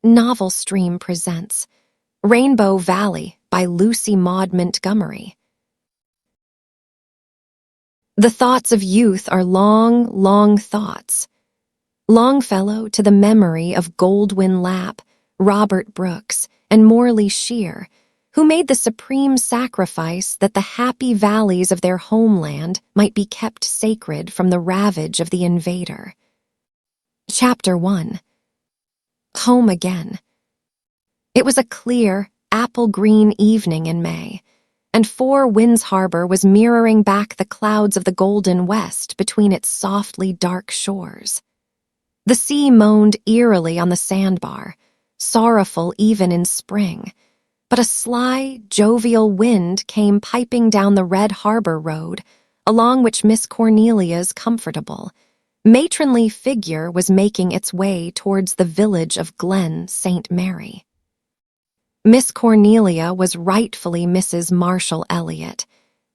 Novel Stream presents Rainbow Valley by Lucy Maud Montgomery. The thoughts of youth are long, long thoughts. Longfellow to the memory of Goldwyn Lapp, Robert Brooks, and Morley Shear, who made the supreme sacrifice that the happy valleys of their homeland might be kept sacred from the ravage of the invader. Chapter 1. Home again. It was a clear, apple-green evening in May, and Four Winds Harbor was mirroring back the clouds of the golden west between its softly dark shores. The sea moaned eerily on the sandbar, sorrowful even in spring, but a sly, jovial wind came piping down the Red Harbor Road, along which Miss Cornelia's comfortable, matronly figure was making its way towards the village of Glen St. Mary. Miss Cornelia was rightfully Mrs. Marshall Elliott,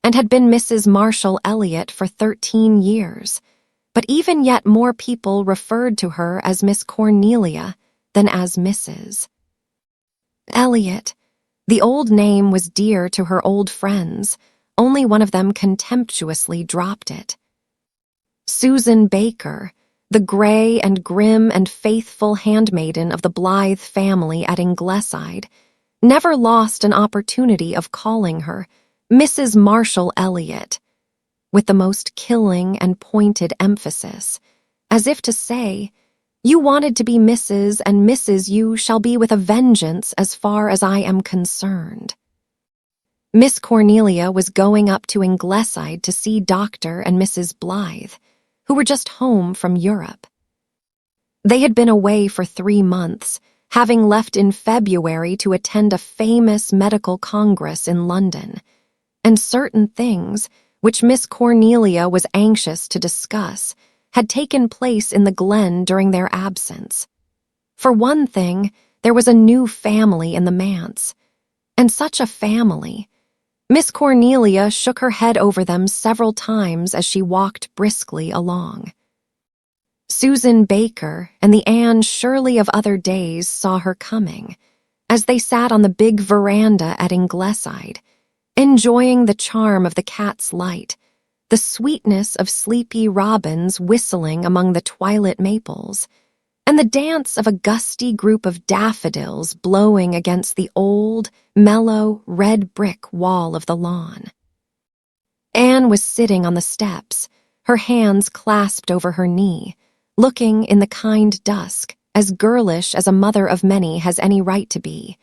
and had been Mrs. Marshall Elliott for 13 years, but even yet more people referred to her as Miss Cornelia than as Mrs. Elliott. The old name was dear to her old friends, only one of them contemptuously dropped it. Susan Baker, the gray and grim and faithful handmaiden of the Blythe family at Ingleside, never lost an opportunity of calling her Mrs. Marshall Elliott, with the most killing and pointed emphasis, as if to say, "You wanted to be Mrs., and Mrs. you shall be with a vengeance as far as I am concerned." Miss Cornelia was going up to Ingleside to see Dr. and Mrs. Blythe, who were just home from Europe. They had been away for 3 months, having left in February to attend a famous medical congress in London, and certain things, which Miss Cornelia was anxious to discuss, had taken place in the Glen during their absence. For one thing, there was a new family in the manse, and such a family. Miss Cornelia shook her head over them several times as she walked briskly along. Susan Baker and the Anne Shirley of other days saw her coming, as they sat on the big veranda at Ingleside, enjoying the charm of the cat's light, the sweetness of sleepy robins whistling among the twilit maples, and the dance of a gusty group of daffodils blowing against the old, mellow, red brick wall of the lawn. Anne was sitting on the steps, her hands clasped over her knee, looking in the kind dusk, as girlish as a mother of many has any right to be,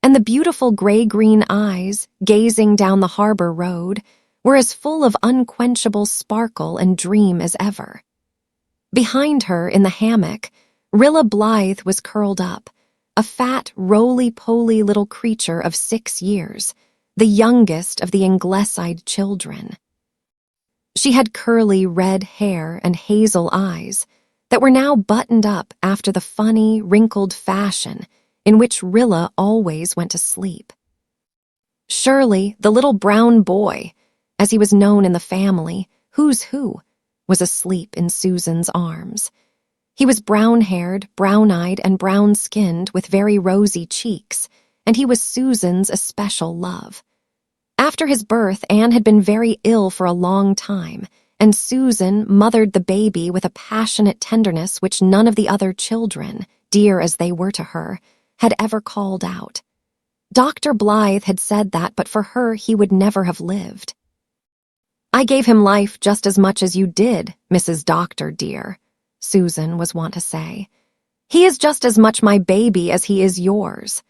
and the beautiful gray-green eyes, gazing down the harbor road, were as full of unquenchable sparkle and dream as ever. Behind her, in the hammock, Rilla Blythe was curled up, a fat, roly-poly little creature of 6 years, the youngest of the Ingleside children. She had curly red hair and hazel eyes that were now buttoned up after the funny, wrinkled fashion in which Rilla always went to sleep. Shirley, the little brown boy, as he was known in the family, who's who, was asleep in Susan's arms. He was brown-haired, brown-eyed, and brown-skinned with very rosy cheeks, and he was Susan's especial love. After his birth, Anne had been very ill for a long time, and Susan mothered the baby with a passionate tenderness which none of the other children, dear as they were to her, had ever called out. Dr. Blythe had said that but for her he would never have lived. "I gave him life just as much as you did, Mrs. Doctor, dear," Susan was wont to say. "He is just as much my baby as he is yours."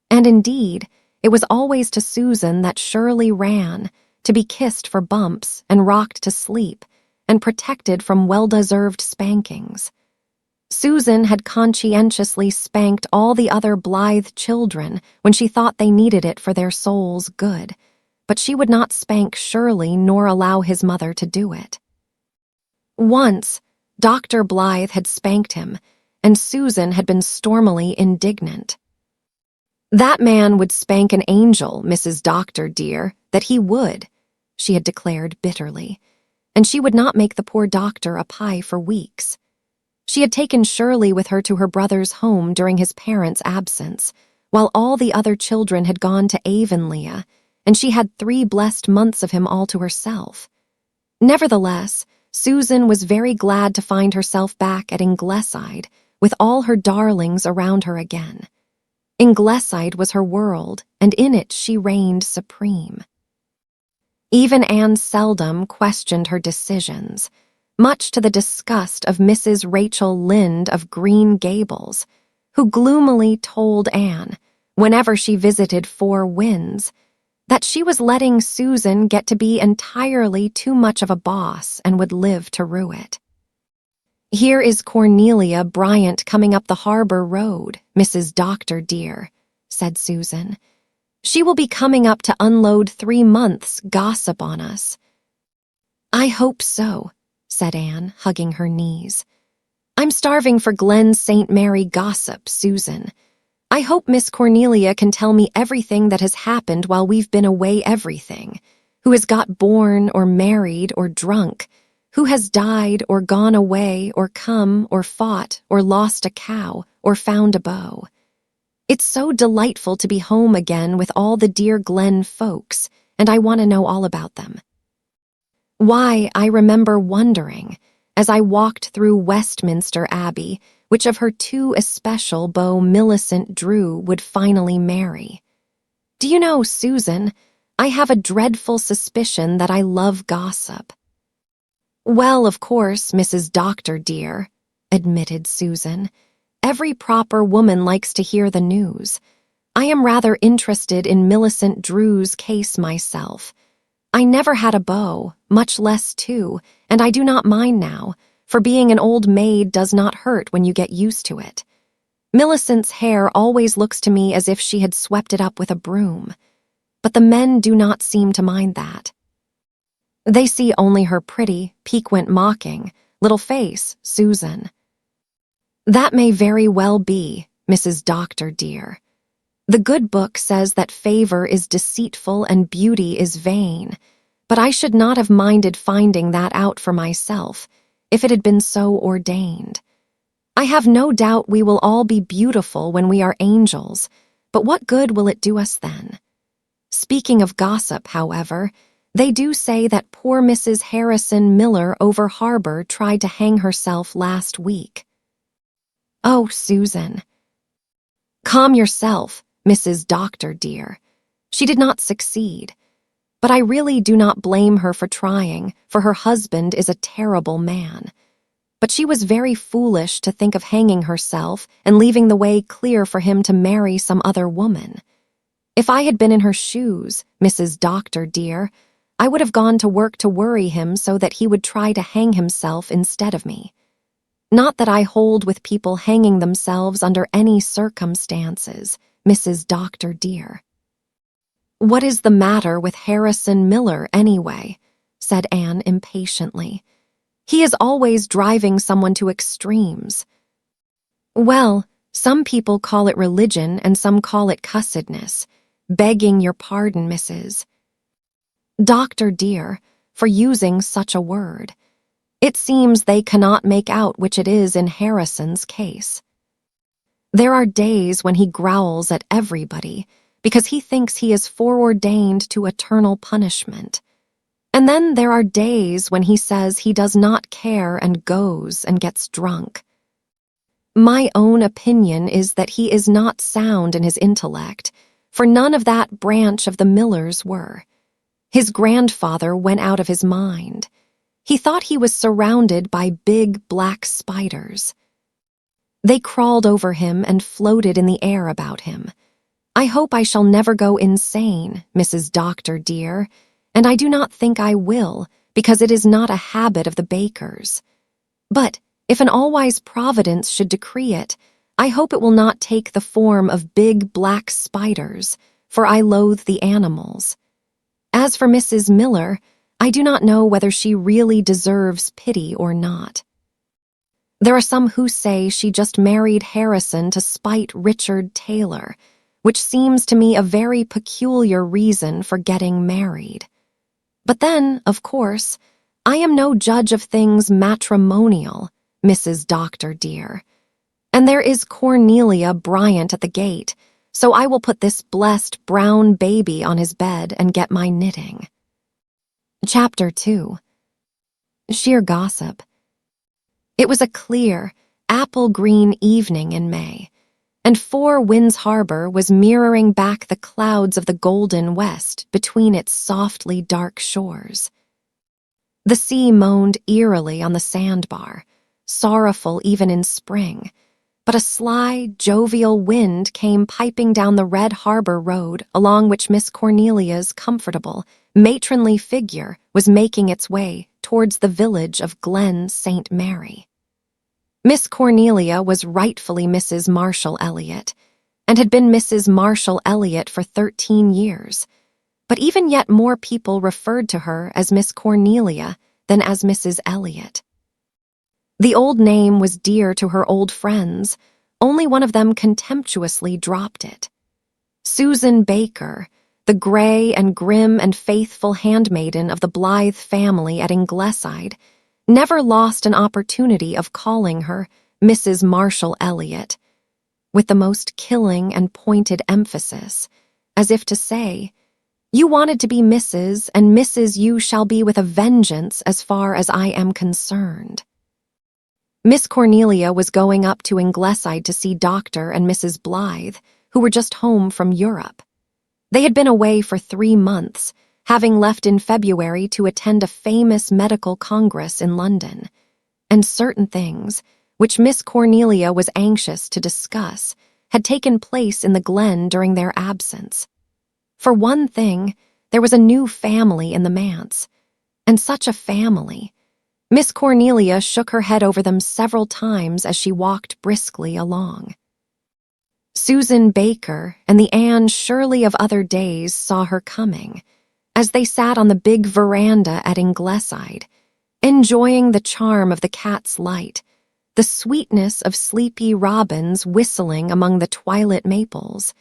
And indeed, it was always to Susan that Shirley ran, to be kissed for bumps and rocked to sleep, and protected from well-deserved spankings. Susan had conscientiously spanked all the other Blythe children when she thought they needed it for their souls' good, but she would not spank Shirley nor allow his mother to do it. Once, Dr. Blythe had spanked him, and Susan had been stormily indignant. "That man would spank an angel, Mrs. Doctor, dear, that he would," she had declared bitterly, and she would not make the poor doctor a pie for weeks. She had taken Shirley with her to her brother's home during his parents' absence, while all the other children had gone to Avonlea, and she had 3 blessed months of him all to herself. Nevertheless, Susan was very glad to find herself back at Ingleside, with all her darlings around her again. Ingleside was her world, and in it she reigned supreme. Even Anne seldom questioned her decisions, much to the disgust of Mrs. Rachel Lynde of Green Gables, who gloomily told Anne, whenever she visited Four Winds, that she was letting Susan get to be entirely too much of a boss and would live to rue it. "Here is Cornelia Bryant coming up the harbor road, Mrs. Doctor dear," said Susan. "She will be coming up to unload 3 months' gossip on us." "I hope so," said Anne, hugging her knees. "I'm starving for Glen St. Mary gossip, Susan. I hope Miss Cornelia can tell me everything that has happened while we've been away, everything. Who has got born or married or drunk, who has died or gone away or come or fought or lost a cow or found a beau. It's so delightful to be home again with all the dear Glen folks, and I want to know all about them. Why, I remember wondering, as I walked through Westminster Abbey, which of her 2 especial beaux Millicent Drew would finally marry. Do you know, Susan, I have a dreadful suspicion that I love gossip." "Well, of course, Mrs. Doctor dear," admitted Susan, "every proper woman likes to hear the news. I am rather interested in Millicent Drew's case myself. I never had a beau, much less 2, and I do not mind now, for being an old maid does not hurt when you get used to it. Millicent's hair always looks to me as if she had swept it up with a broom. But the men do not seem to mind that. They see only her pretty, piquant, mocking little face, Susan." "That may very well be, Mrs. Doctor dear. The good book says that favor is deceitful and beauty is vain, but I should not have minded finding that out for myself, if it had been so ordained. I have no doubt we will all be beautiful when we are angels, but what good will it do us then? Speaking of gossip, however, they do say that poor Mrs. Harrison Miller over harbor tried to hang herself last week." "Oh, Susan." "Calm yourself, Mrs. Doctor dear. She did not succeed. But I really do not blame her for trying, for her husband is a terrible man. But she was very foolish to think of hanging herself and leaving the way clear for him to marry some other woman. If I had been in her shoes, Mrs. Doctor dear, I would have gone to work to worry him so that he would try to hang himself instead of me. Not that I hold with people hanging themselves under any circumstances, Mrs. Doctor dear." "What is the matter with Harrison Miller, anyway?" said Anne impatiently. "He is always driving someone to extremes." "Well, some people call it religion and some call it cussedness. Begging your pardon, Mrs. Doctor dear, for using such a word. It seems they cannot make out which it is in Harrison's case. There are days when he growls at everybody, because he thinks he is foreordained to eternal punishment. And then there are days when he says he does not care and goes and gets drunk. My own opinion is that he is not sound in his intellect, for none of that branch of the Millers were. His grandfather went out of his mind. He thought he was surrounded by big black spiders. They crawled over him and floated in the air about him. I hope I shall never go insane, Mrs. Doctor dear, and I do not think I will, because it is not a habit of the Bakers. But if an all-wise Providence should decree it, I hope it will not take the form of big black spiders, for I loathe the animals. As for Mrs. Miller, I do not know whether she really deserves pity or not. There are some who say she just married Harrison to spite Richard Taylor, which seems to me a very peculiar reason for getting married. But then, of course, I am no judge of things matrimonial, Mrs. Doctor dear. And there is Cornelia Bryant at the gate, so I will put this blessed brown baby on his bed and get my knitting. Chapter 2. Sheer Gossip. It was a clear, apple-green evening in May, and Four Winds Harbor was mirroring back the clouds of the golden west between its softly dark shores. The sea moaned eerily on the sandbar, sorrowful even in spring, but a sly, jovial wind came piping down the red harbor road along which Miss Cornelia's comfortable, matronly figure was making its way towards the village of Glen St. Mary. Miss Cornelia was rightfully Mrs. Marshall Elliott, and had been Mrs. Marshall Elliott for 13 years, but even yet more people referred to her as Miss Cornelia than as Mrs. Elliott. The old name was dear to her old friends, only one of them contemptuously dropped it. Susan Baker, the gray and grim and faithful handmaiden of the Blythe family at Ingleside, never lost an opportunity of calling her Mrs. Marshall Elliott, with the most killing and pointed emphasis, as if to say, "You wanted to be Mrs., and Mrs. you shall be with a vengeance as far as I am concerned." Miss Cornelia was going up to Ingleside to see Dr. and Mrs. Blythe, who were just home from Europe. They had been away for 3 months, having left in February to attend a famous medical congress in London, and certain things, which Miss Cornelia was anxious to discuss, had taken place in the glen during their absence. For one thing, there was a new family in the manse, and such a family. Miss Cornelia shook her head over them several times as she walked briskly along. Susan Baker and the Anne Shirley of other days saw her coming, as they sat on the big veranda at Ingleside, enjoying the charm of the cat's light, the sweetness of sleepy robins whistling among the twilit maples,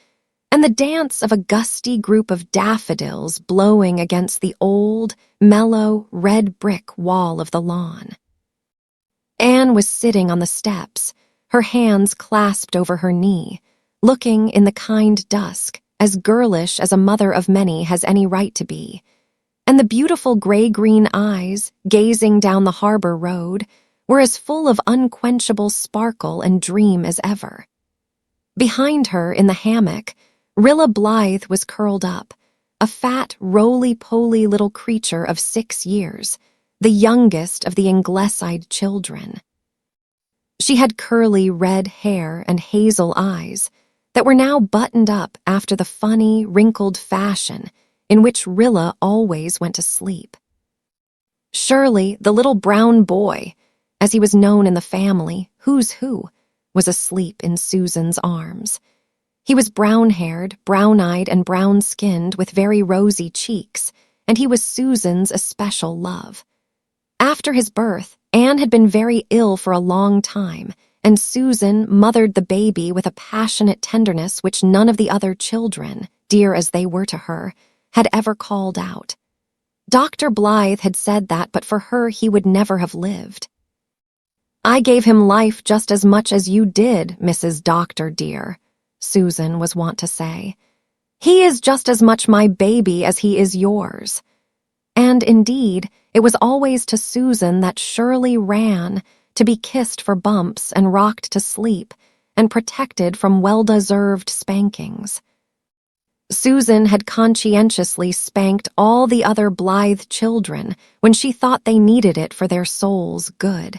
and the dance of a gusty group of daffodils blowing against the old, mellow, red brick wall of the lawn. Anne was sitting on the steps, her hands clasped over her knee, looking in the kind dusk, as girlish as a mother of many has any right to be, and the beautiful gray-green eyes, gazing down the harbor road, were as full of unquenchable sparkle and dream as ever. Behind her, in the hammock, Rilla Blythe was curled up, a fat, roly-poly little creature of 6 years, the youngest of the Ingleside children. She had curly red hair and hazel eyes that were now buttoned up after the funny, wrinkled fashion in which Rilla always went to sleep. Shirley, the little brown boy, as he was known in the family, who's who, was asleep in Susan's arms. He was brown-haired, brown-eyed, and brown-skinned with very rosy cheeks, and he was Susan's especial love. After his birth, Anne had been very ill for a long time, and Susan mothered the baby with a passionate tenderness which none of the other children, dear as they were to her, had ever called out. Dr. Blythe had said that but for her he would never have lived. "I gave him life just as much as you did, Mrs. Doctor dear," Susan was wont to say. "He is just as much my baby as he is yours." And indeed, it was always to Susan that Shirley ran, to be kissed for bumps and rocked to sleep, and protected from well-deserved spankings. Susan had conscientiously spanked all the other Blythe children when she thought they needed it for their souls' good,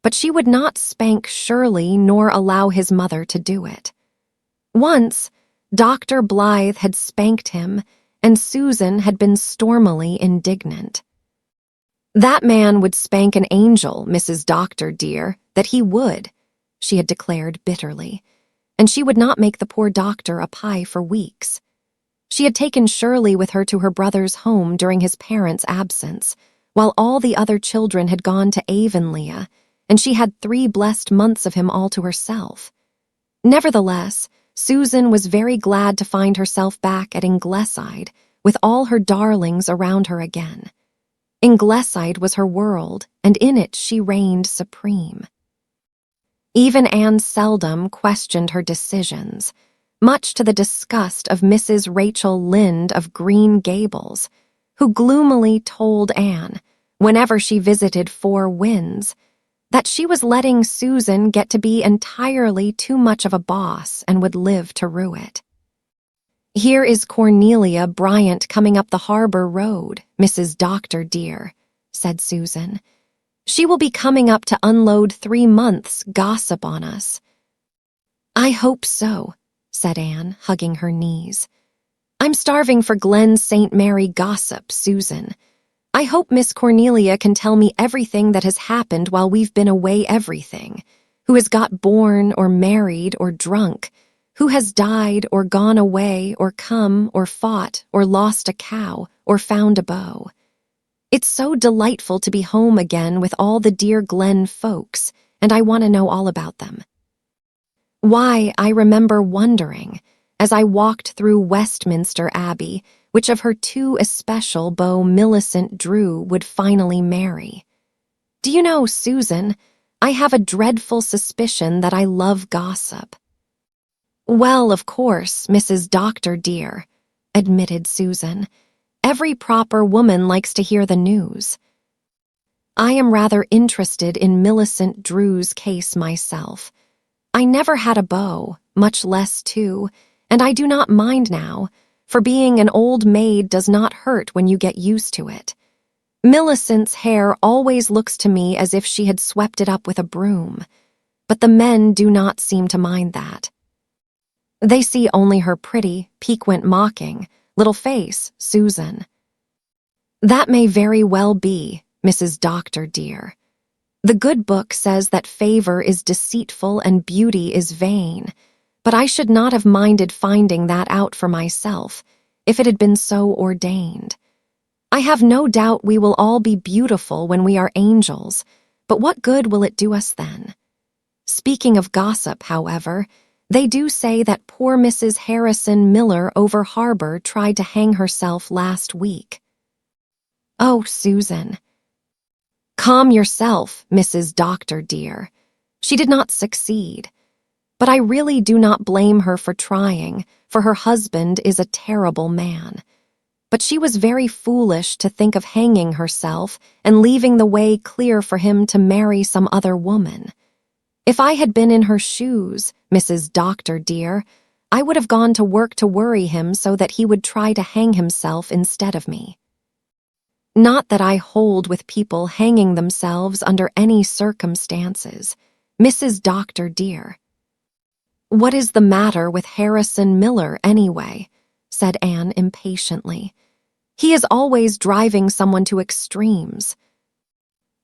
but she would not spank Shirley nor allow his mother to do it. Once, Dr. Blythe had spanked him, and Susan had been stormily indignant. "That man would spank an angel, Mrs. Doctor dear, that he would," she had declared bitterly, and she would not make the poor doctor a pie for weeks. She had taken Shirley with her to her brother's home during his parents' absence, while all the other children had gone to Avonlea, and she had 3 blessed months of him all to herself. Nevertheless, Susan was very glad to find herself back at Ingleside, with all her darlings around her again. Ingleside was her world, and in it she reigned supreme. Even Anne seldom questioned her decisions, much to the disgust of Mrs. Rachel Lynde of Green Gables, who gloomily told Anne, whenever she visited Four Winds, that she was letting Susan get to be entirely too much of a boss and would live to rue it. "Here is Cornelia Bryant coming up the harbor road, Mrs. Doctor dear," said Susan. "She will be coming up to unload 3 months' gossip on us." "I hope so," said Anne, hugging her knees. "I'm starving for Glen St. Mary gossip, Susan. I hope Miss Cornelia can tell me everything that has happened while we've been away, everything. Who has got born or married or drunk, who has died or gone away or come or fought or lost a cow or found a beau. It's so delightful to be home again with all the dear Glen folks, and I want to know all about them. Why, I remember wondering, as I walked through Westminster Abbey, which of her 2 especial beaux Millicent Drew would finally marry. Do you know, Susan, I have a dreadful suspicion that I love gossip." "Well, of course, Mrs. Doctor dear," admitted Susan. "Every proper woman likes to hear the news. I am rather interested in Millicent Drew's case myself. I never had a beau, much less 2, and I do not mind now, for being an old maid does not hurt when you get used to it. Millicent's hair always looks to me as if she had swept it up with a broom, but the men do not seem to mind that. They see only her pretty, piquant, mocking little face, Susan." "That may very well be, Mrs. Doctor dear. The good book says that favor is deceitful and beauty is vain, but I should not have minded finding that out for myself, if it had been so ordained. I have no doubt we will all be beautiful when we are angels, but what good will it do us then? Speaking of gossip, however, they do say that poor Mrs. Harrison Miller over harbor tried to hang herself last week." "Oh, Susan." "Calm yourself, Mrs. Doctor dear. She did not succeed. But I really do not blame her for trying, for her husband is a terrible man. But she was very foolish to think of hanging herself and leaving the way clear for him to marry some other woman. If I had been in her shoes, Mrs. Doctor dear, I would have gone to work to worry him so that he would try to hang himself instead of me. Not that I hold with people hanging themselves under any circumstances, Mrs. Doctor dear." "What is the matter with Harrison Miller, anyway?" said Anne impatiently. "He is always driving someone to extremes."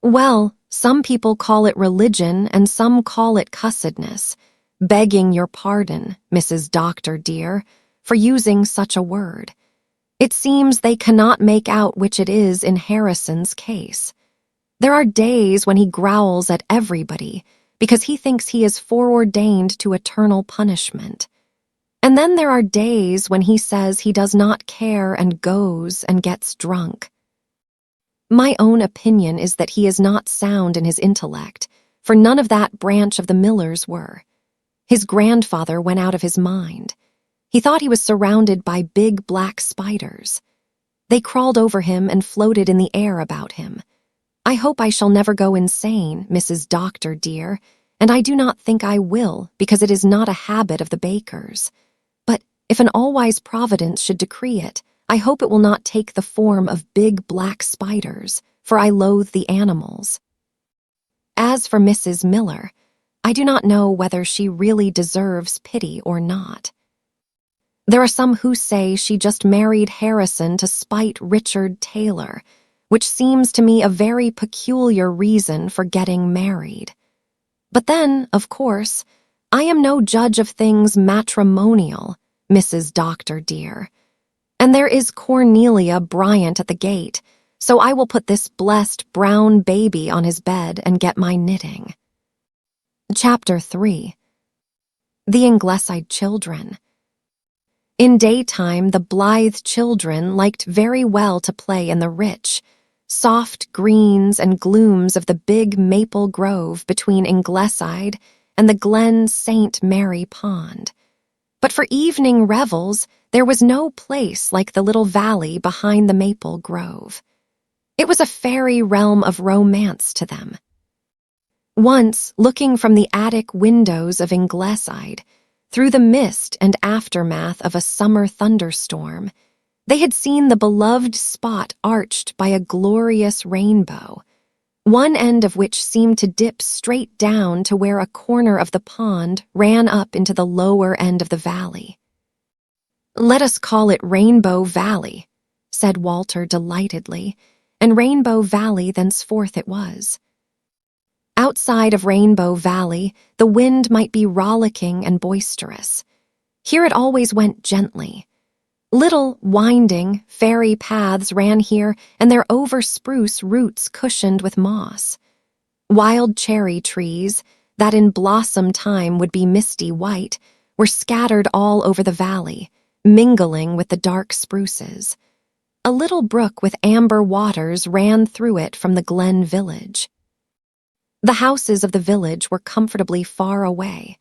"Well, some people call it religion and some call it cussedness, begging your pardon, Mrs. Doctor dear, for using such a word. It seems they cannot make out which it is in Harrison's case. There are days when he growls at everybody, because he thinks he is foreordained to eternal punishment. And then there are days when he says he does not care and goes and gets drunk. My own opinion is that he is not sound in his intellect, for none of that branch of the Millers were. His grandfather went out of his mind. He thought he was surrounded by big black spiders. They crawled over him and floated in the air about him. I hope I shall never go insane, Mrs. Doctor dear, and I do not think I will, because it is not a habit of the Bakers. But if an all-wise Providence should decree it, I hope it will not take the form of big black spiders, for I loathe the animals. As for Mrs. Miller, I do not know whether she really deserves pity or not. There are some who say she just married Harrison to spite Richard Taylor, which seems to me a very peculiar reason for getting married. But then, of course, I am no judge of things matrimonial, Mrs. Doctor dear. And there is Cornelia Bryant at the gate, so I will put this blessed brown baby on his bed and get my knitting. Chapter 3. The Ingleside Children. In daytime, the Blythe children liked very well to play in the rich, soft greens and glooms of the big maple grove between Ingleside and the Glen St. Mary Pond. But for evening revels, there was no place like the little valley behind the maple grove. It was a fairy realm of romance to them. Once, looking from the attic windows of Ingleside, through the mist and aftermath of a summer thunderstorm, they had seen the beloved spot arched by a glorious rainbow, one end of which seemed to dip straight down to where a corner of the pond ran up into the lower end of the valley. "Let us call it Rainbow Valley," said Walter delightedly, and Rainbow Valley thenceforth it was. Outside of Rainbow Valley, the wind might be rollicking and boisterous. Here it always went gently. Little, winding, fairy paths ran here, and their over-spruce roots cushioned with moss. Wild cherry trees, that in blossom time would be misty white, were scattered all over the valley, mingling with the dark spruces. A little brook with amber waters ran through it from the Glen village. The houses of the village were comfortably far away.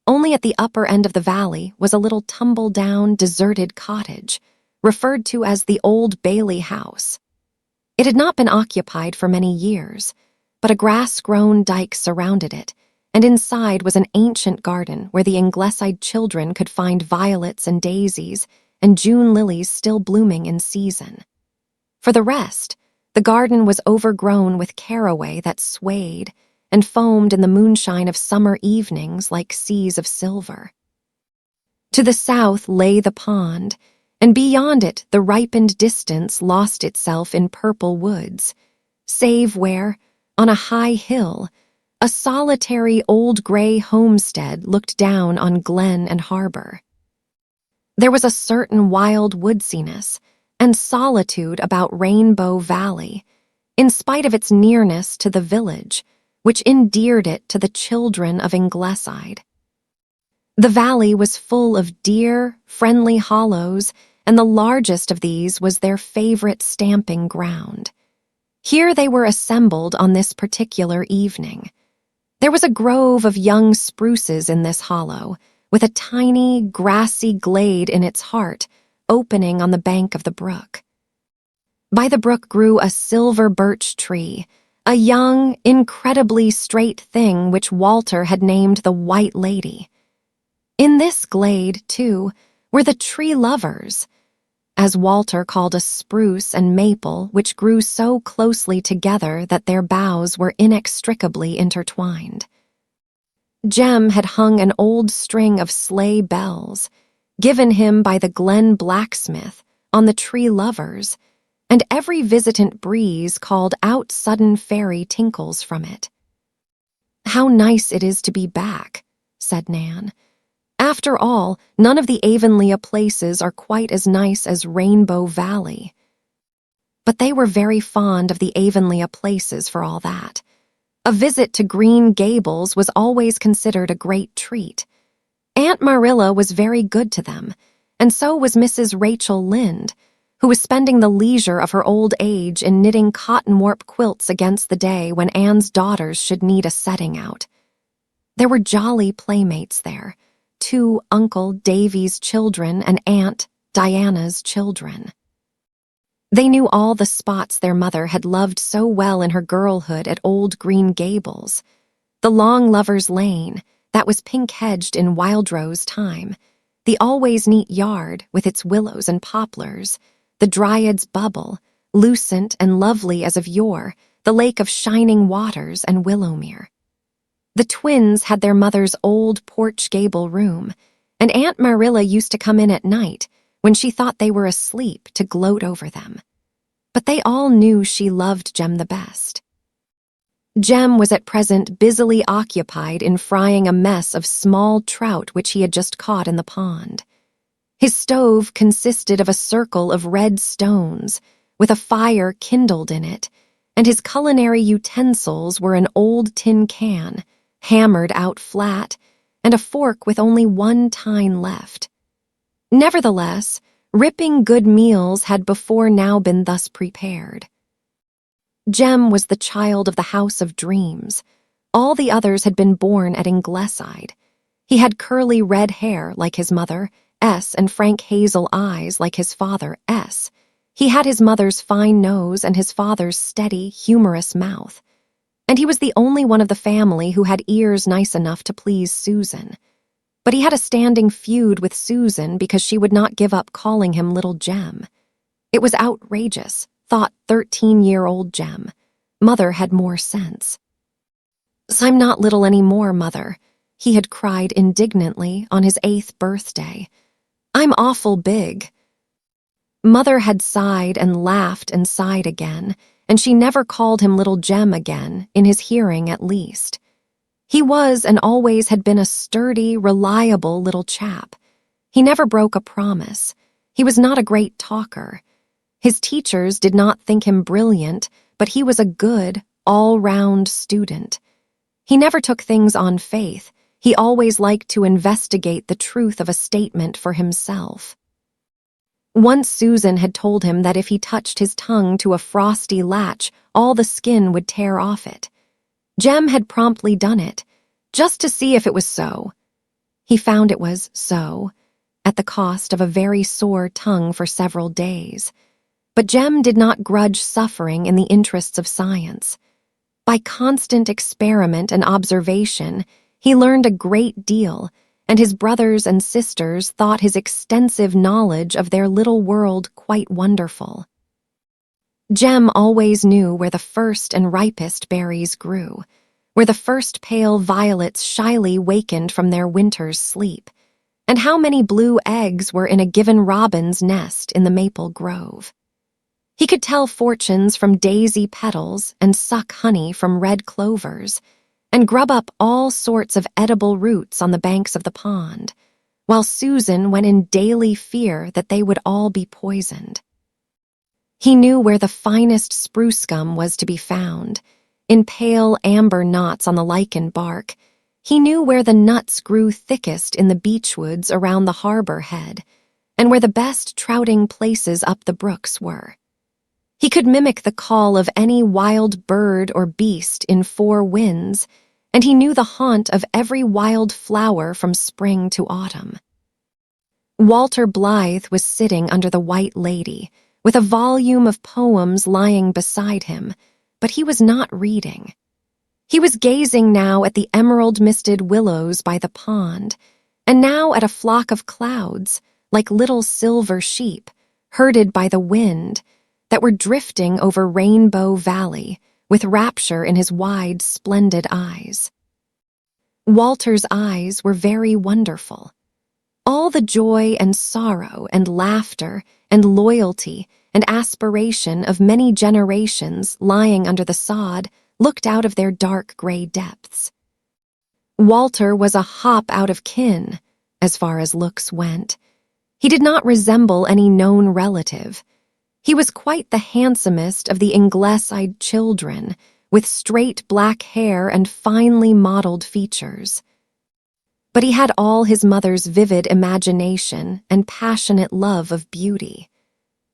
Only at the upper end of the valley was a little tumble-down, deserted cottage, referred to as the Old Bailey House. It had not been occupied for many years, but a grass-grown dike surrounded it, and inside was an ancient garden where the Ingleside children could find violets and daisies and June lilies still blooming in season. For the rest, the garden was overgrown with caraway that swayed and foamed in the moonshine of summer evenings like seas of silver. To the south lay the pond, and beyond it the ripened distance lost itself in purple woods, save where, on a high hill, a solitary old gray homestead looked down on glen and harbor. There was a certain wild woodsiness and solitude about Rainbow Valley, in spite of its nearness to the village, which endeared it to the children of Ingleside. The valley was full of dear, friendly hollows, and the largest of these was their favorite stamping ground. Here they were assembled on this particular evening. There was a grove of young spruces in this hollow, with a tiny, grassy glade in its heart, opening on the bank of the brook. By the brook grew a silver birch tree, a young, incredibly straight thing which Walter had named the White Lady. In this glade, too, were the tree lovers, as Walter called a spruce and maple which grew so closely together that their boughs were inextricably intertwined. Jem had hung an old string of sleigh bells, given him by the Glen blacksmith, on the tree lovers, and every visitant breeze called out sudden fairy tinkles from it. "How nice it is to be back," said Nan. "After all, none of the Avonlea places are quite as nice as Rainbow Valley." But they were very fond of the Avonlea places for all that. A visit to Green Gables was always considered a great treat. Aunt Marilla was very good to them, and so was Mrs. Rachel Lynde, who was spending the leisure of her old age in knitting cotton warp quilts against the day when Anne's daughters should need a setting out. There were jolly playmates there, 2 Uncle Davy's children and Aunt Diana's children. They knew all the spots their mother had loved so well in her girlhood at Old Green Gables. The Long Lover's Lane, that was pink-hedged in Wildrose time, the always neat yard with its willows and poplars, the Dryad's Bubble, lucent and lovely as of yore, the lake of shining waters and Willowmere. The twins had their mother's old porch gable room, and Aunt Marilla used to come in at night, when she thought they were asleep, to gloat over them. But they all knew she loved Jem the best. Jem was at present busily occupied in frying a mess of small trout which he had just caught in the pond. His stove consisted of a circle of red stones, with a fire kindled in it, and his culinary utensils were an old tin can, hammered out flat, and a fork with only one tine left. Nevertheless, ripping good meals had before now been thus prepared. Jem was the child of the House of Dreams, All the others had been born at Ingleside. He had curly red hair like his mother, S, and frank hazel eyes like his father, S. He had his mother's fine nose and his father's steady, humorous mouth. And he was the only one of the family who had ears nice enough to please Susan. But he had a standing feud with Susan because she would not give up calling him Little Jem. It was outrageous, thought 13-year-old Jem. Mother had more sense. "I'm not little any more, Mother," he had cried indignantly on his 8th birthday. "I'm awful big." Mother had sighed and laughed and sighed again, and she never called him Little Jem again, in his hearing at least. He was and always had been a sturdy, reliable little chap. He never broke a promise. He was not a great talker. His teachers did not think him brilliant, but he was a good, all-round student. He never took things on faith. He always liked to investigate the truth of a statement for himself. Once Susan had told him that if he touched his tongue to a frosty latch, all the skin would tear off it. Jem had promptly done it, just to see if it was so. He found it was so, at the cost of a very sore tongue for several days. But Jem did not grudge suffering in the interests of science. By constant experiment and observation, he learned a great deal, and his brothers and sisters thought his extensive knowledge of their little world quite wonderful. Jem always knew where the first and ripest berries grew, where the first pale violets shyly wakened from their winter's sleep, and how many blue eggs were in a given robin's nest in the maple grove. He could tell fortunes from daisy petals and suck honey from red clovers, and grub up all sorts of edible roots on the banks of the pond, while Susan went in daily fear that they would all be poisoned. He knew where the finest spruce gum was to be found, in pale amber knots on the lichen bark. He knew where the nuts grew thickest in the beechwoods around the harbor head, and where the best trouting places up the brooks were. He could mimic the call of any wild bird or beast in 4 winds, and he knew the haunt of every wild flower from spring to autumn. Walter Blythe was sitting under the White Lady, with a volume of poems lying beside him, but he was not reading. He was gazing now at the emerald-misted willows by the pond, and now at a flock of clouds, like little silver sheep, herded by the wind, that were drifting over Rainbow Valley, with rapture in his wide, splendid eyes. Walter's eyes were very wonderful. All the joy and sorrow and laughter and loyalty and aspiration of many generations lying under the sod looked out of their dark gray depths. Walter was a hop out of kin, as far as looks went. He did not resemble any known relative. He was quite the handsomest of the Ingleside children, with straight black hair and finely modeled features. But he had all his mother's vivid imagination and passionate love of beauty.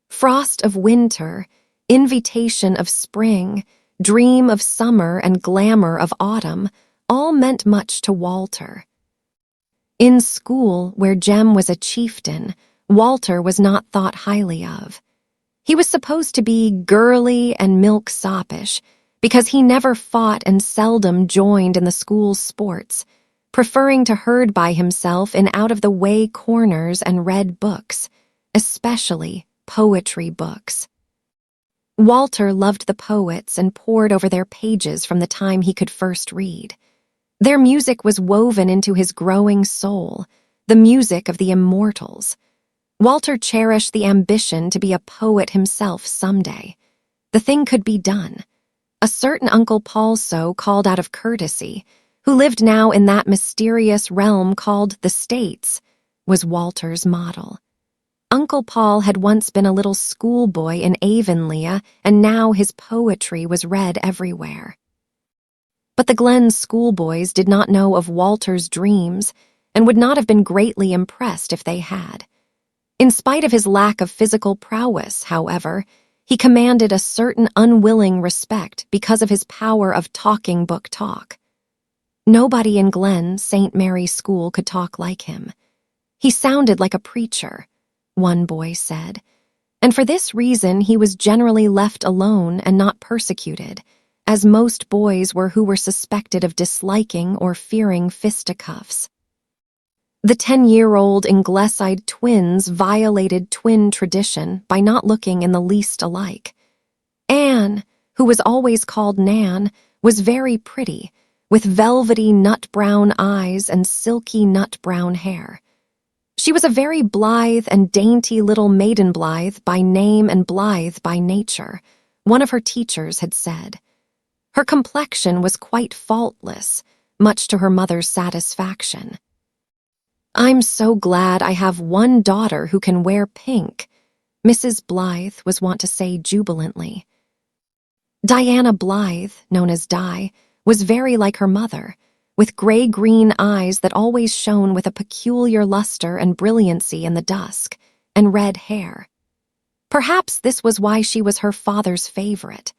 Frost of winter, invitation of spring, dream of summer and glamour of autumn all meant much to Walter. In school, where Jem was a chieftain, Walter was not thought highly of. He was supposed to be girly and milk-soppish because he never fought and seldom joined in the school sports, preferring to herd by himself in out-of-the-way corners and read books, especially poetry books. Walter loved the poets and pored over their pages from the time he could first read. Their music was woven into his growing soul, the music of the immortals. Walter cherished the ambition to be a poet himself someday. The thing could be done. A certain Uncle Paulso called out of courtesy, who lived now in that mysterious realm called the States, was Walter's model. Uncle Paul had once been a little schoolboy in Avonlea, and now his poetry was read everywhere. But the Glen schoolboys did not know of Walter's dreams, and would not have been greatly impressed if they had. In spite of his lack of physical prowess, however, he commanded a certain unwilling respect because of his power of talking book talk. Nobody in Glen St. Mary's School could talk like him. He sounded like a preacher, one boy said, and for this reason he was generally left alone and not persecuted, as most boys were who were suspected of disliking or fearing fisticuffs. The 10-year-old Ingleside twins violated twin tradition by not looking in the least alike. Anne, who was always called Nan, was very pretty, with velvety nut-brown eyes and silky nut-brown hair. She was a very blithe and dainty little maiden Blythe by name and blithe by nature, one of her teachers had said. Her complexion was quite faultless, much to her mother's satisfaction. "I'm so glad I have one daughter who can wear pink," Mrs. Blythe was wont to say jubilantly. Diana Blythe, known as Di, was very like her mother, with gray-green eyes that always shone with a peculiar luster and brilliancy in the dusk, and red hair. Perhaps this was why she was her father's favorite.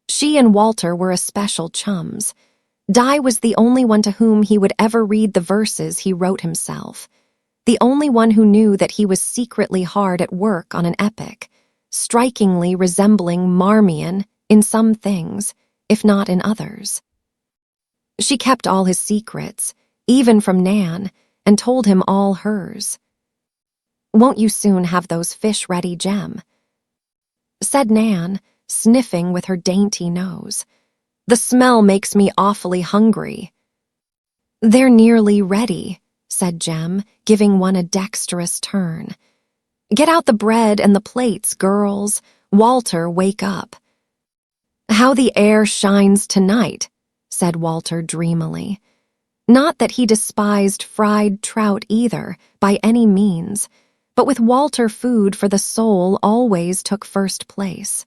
She and Walter were especial chums. Di was the only one to whom he would ever read the verses he wrote himself, the only one who knew that he was secretly hard at work on an epic, strikingly resembling Marmion in some things, if not in others. She kept all his secrets, even from Nan, and told him all hers. "Won't you soon have those fish ready, Jem?" said Nan, sniffing with her dainty nose. "The smell makes me awfully hungry." "They're nearly ready," said Jem, giving one a dexterous turn. "Get out the bread and the plates, girls. Walter, wake up." "How the air shines tonight," said Walter dreamily. Not that he despised fried trout either, by any means, but with Walter food for the soul always took first place.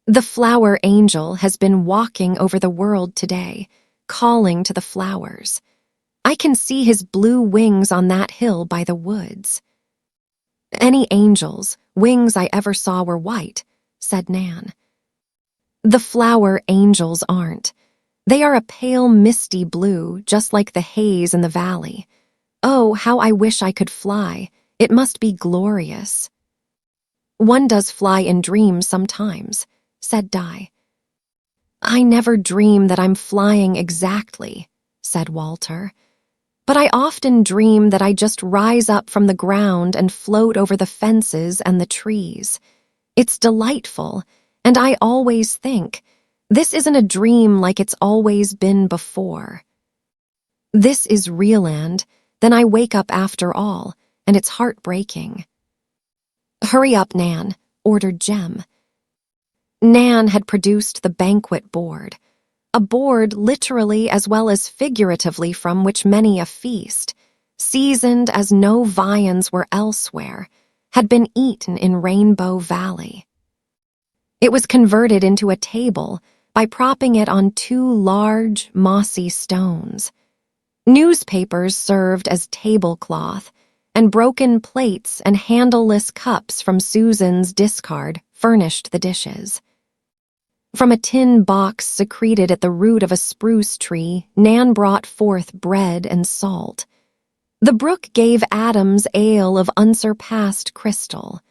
"The flower angel has been walking over the world today, calling to the flowers. I can see his blue wings on that hill by the woods." "Any angels' wings I ever saw were white," said Nan. "The flower angels aren't. They are a pale misty blue, just like the haze in the valley. Oh, how I wish I could fly. It must be glorious." "One does fly in dreams sometimes," said Di. "I never dream that I'm flying exactly," said Walter. "But I often dream that I just rise up from the ground and float over the fences and the trees. It's delightful, and I always think, this isn't a dream like it's always been before. This is real, and then I wake up after all, and it's heartbreaking." "Hurry up, Nan," ordered Jem. Nan had produced the banquet board, a board literally as well as figuratively from which many a feast, seasoned as no viands were elsewhere, had been eaten in Rainbow Valley. It was converted into a table by propping it on two large, mossy stones. Newspapers served as tablecloth, and broken plates and handleless cups from Susan's discard furnished the dishes. From a tin box secreted at the root of a spruce tree, Nan brought forth bread and salt. The brook gave Adam's ale of unsurpassed crystal.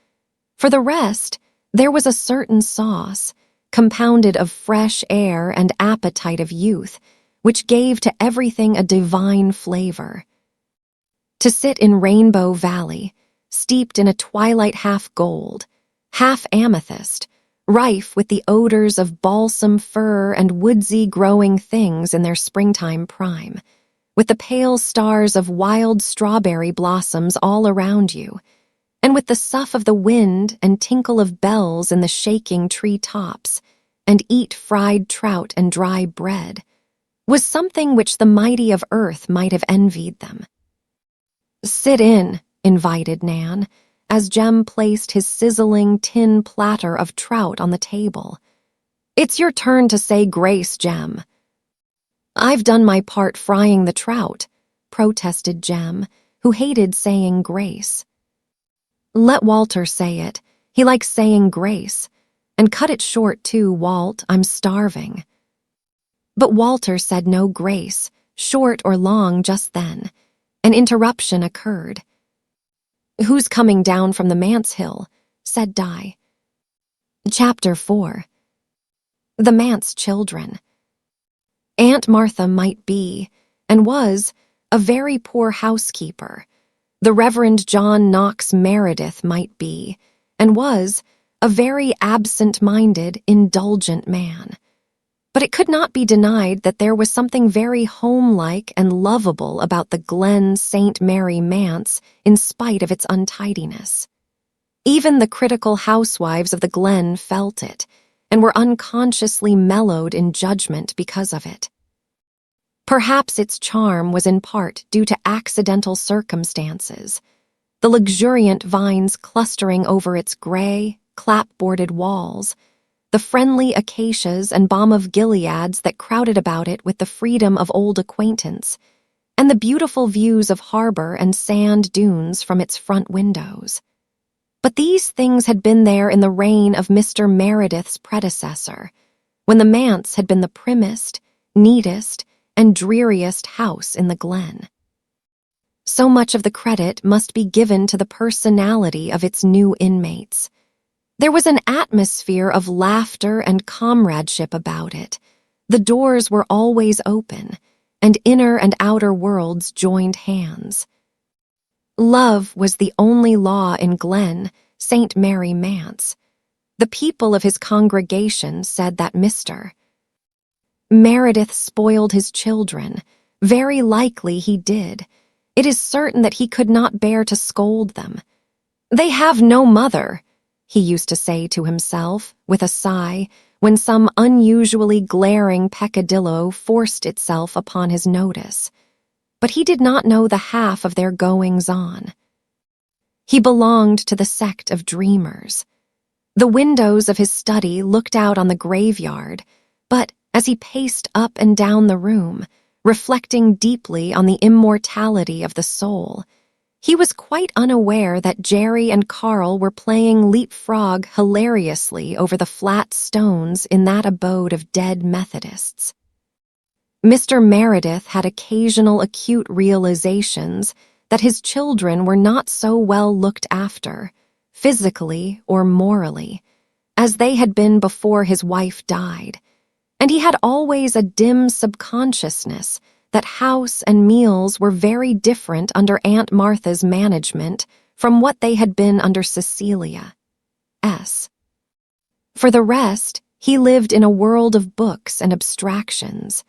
For the rest, there was a certain sauce, compounded of fresh air and appetite of youth, which gave to everything a divine flavor. To sit in Rainbow Valley, steeped in a twilight half gold, half amethyst, rife with the odors of balsam fir and woodsy growing things in their springtime prime, with the pale stars of wild strawberry blossoms all around you, and with the sough of the wind and tinkle of bells in the shaking tree tops, and eat fried trout and dry bread, was something which the mighty of earth might have envied them. "Sit in," invited Nan, as Jem placed his sizzling tin platter of trout on the table. "It's your turn to say grace, Jem." "I've done my part frying the trout," protested Jem, who hated saying grace. "Let Walter say it. He likes saying grace. And cut it short, too, Walt. I'm starving." But Walter said no grace, short or long just then, an interruption occurred. "Who's coming down from the manse hill?" said Di. Chapter 4. The Manse Children. Aunt Martha might be, and was, a very poor housekeeper. The Reverend John Knox Meredith might be, and was, a very absent-minded, indulgent man. But it could not be denied that there was something very home-like and lovable about the Glen St. Mary manse in spite of its untidiness. Even the critical housewives of the Glen felt it, and were unconsciously mellowed in judgment because of it. Perhaps its charm was in part due to accidental circumstances, the luxuriant vines clustering over its gray, clapboarded walls, the friendly acacias and balm of Gileads that crowded about it with the freedom of old acquaintance, and the beautiful views of harbor and sand dunes from its front windows. But these things had been there in the reign of Mr. Meredith's predecessor, when the manse had been the primmest, neatest, and dreariest house in the Glen. So much of the credit must be given to the personality of its new inmates. There was an atmosphere of laughter and comradeship about it. The doors were always open, and inner and outer worlds joined hands. Love was the only law in Glen St. Mary manse. The people of his congregation said that Mr. Meredith spoiled his children. Very likely he did. It is certain that he could not bear to scold them. "They have no mother," he used to say to himself, with a sigh, when some unusually glaring peccadillo forced itself upon his notice. But he did not know the half of their goings-on. He belonged to the sect of dreamers. The windows of his study looked out on the graveyard, but as he paced up and down the room, reflecting deeply on the immortality of the soul, he was quite unaware that Jerry and Carl were playing leapfrog hilariously over the flat stones in that abode of dead Methodists. Mr. Meredith had occasional acute realizations that his children were not so well looked after, physically or morally, as they had been before his wife died, and he had always a dim subconsciousness that house and meals were very different under Aunt Martha's management from what they had been under Cecilia's. For the rest, he lived in a world of books and abstractions,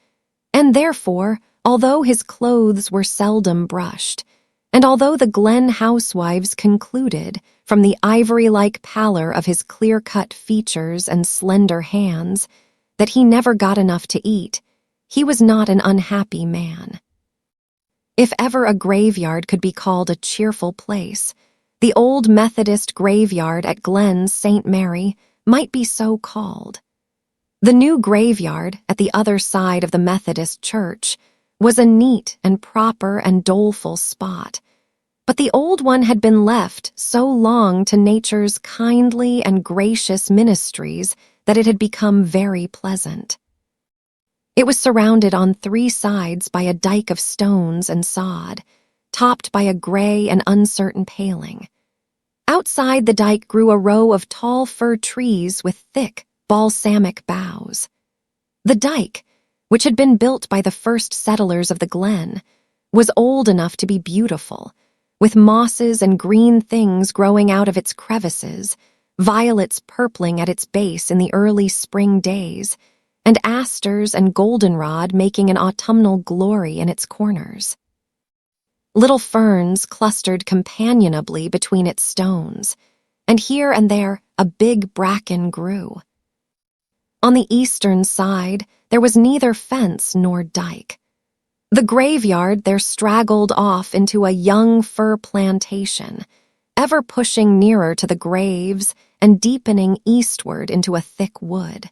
and therefore, although his clothes were seldom brushed, and although the Glen housewives concluded, from the ivory-like pallor of his clear-cut features and slender hands, that he never got enough to eat, he was not an unhappy man. If ever a graveyard could be called a cheerful place, the old Methodist graveyard at Glen St. Mary might be so called. The new graveyard, at the other side of the Methodist church, was a neat and proper and doleful spot, but the old one had been left so long to nature's kindly and gracious ministries that it had become very pleasant. It was surrounded on 3 sides by a dike of stones and sod, topped by a gray and uncertain paling. Outside the dike grew a row of tall fir trees with thick, balsamic boughs. The dike, which had been built by the first settlers of the Glen, was old enough to be beautiful, with mosses and green things growing out of its crevices, violets purpling at its base in the early spring days, and asters and goldenrod making an autumnal glory in its corners. Little ferns clustered companionably between its stones, and here and there a big bracken grew. On the eastern side, there was neither fence nor dike. The graveyard there straggled off into a young fir plantation, ever pushing nearer to the graves and deepening eastward into a thick wood.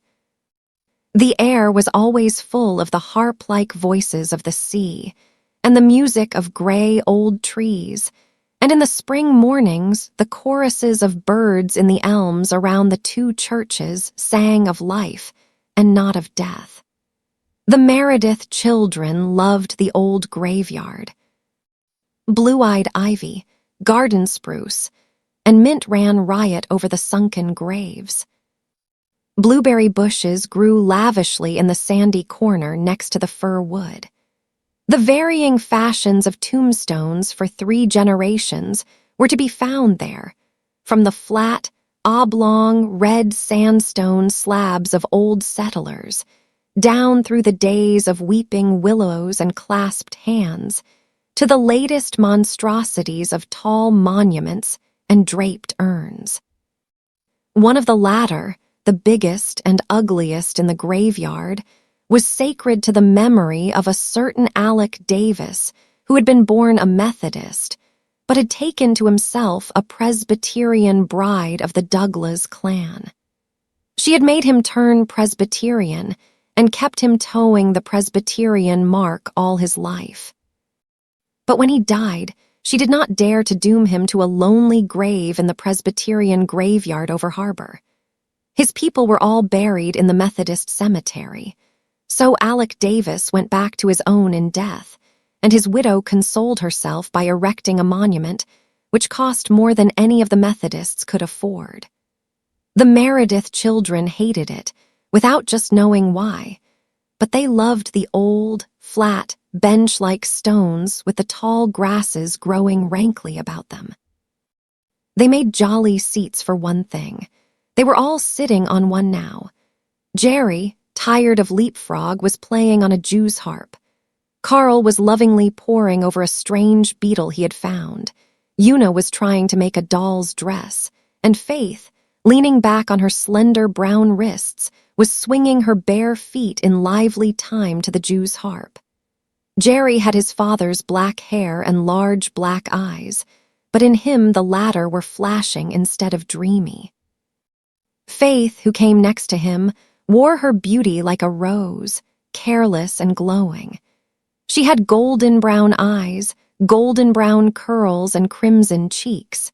The air was always full of the harp-like voices of the sea, and the music of gray old trees, and in the spring mornings the choruses of birds in the elms around the 2 churches sang of life and not of death. The Meredith children loved the old graveyard. Blue-eyed ivy, garden spruce, and mint ran riot over the sunken graves. Blueberry bushes grew lavishly in the sandy corner next to the fir wood. The varying fashions of tombstones for 3 generations were to be found there, from the flat, oblong, red sandstone slabs of old settlers, down through the days of weeping willows and clasped hands, to the latest monstrosities of tall monuments and draped urns. One of the latter, the biggest and ugliest in the graveyard, was sacred to the memory of a certain Alec Davis who had been born a Methodist, but had taken to himself a Presbyterian bride of the Douglas clan. She had made him turn Presbyterian and kept him towing the Presbyterian mark all his life. But when he died, she did not dare to doom him to a lonely grave in the Presbyterian graveyard over harbor. His people were all buried in the Methodist cemetery, so Alec Davis went back to his own in death, and his widow consoled herself by erecting a monument which cost more than any of the Methodists could afford. The Meredith children hated it, without just knowing why, but they loved the old, flat, bench-like stones with the tall grasses growing rankly about them. They made jolly seats for one thing. They were all sitting on one now. Jerry, tired of leapfrog, was playing on a Jew's harp. Carl was lovingly poring over a strange beetle he had found. Una was trying to make a doll's dress, and Faith, leaning back on her slender brown wrists, was swinging her bare feet in lively time to the Jew's harp. Jerry had his father's black hair and large black eyes, but in him the latter were flashing instead of dreamy. Faith, who came next to him, wore her beauty like a rose, careless and glowing. She had golden brown eyes, golden brown curls, and crimson cheeks.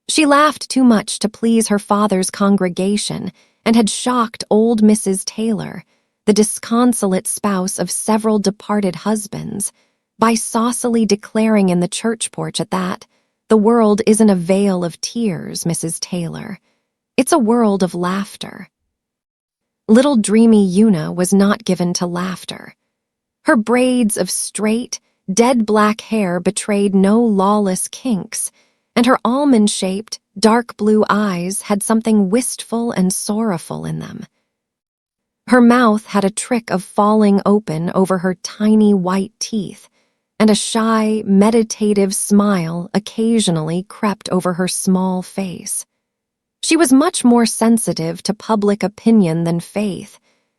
She laughed too much to please her father's congregation and had shocked old Mrs. Taylor, the disconsolate spouse of several departed husbands, by saucily declaring in the church porch at that, "The world isn't a vale of tears, Mrs. Taylor. It's a world of laughter." Little dreamy Una was not given to laughter. Her braids of straight, dead black hair betrayed no lawless kinks, and her almond-shaped, dark blue eyes had something wistful and sorrowful in them. Her mouth had a trick of falling open over her tiny white teeth, and a shy, meditative smile occasionally crept over her small face. She was much more sensitive to public opinion than Faith,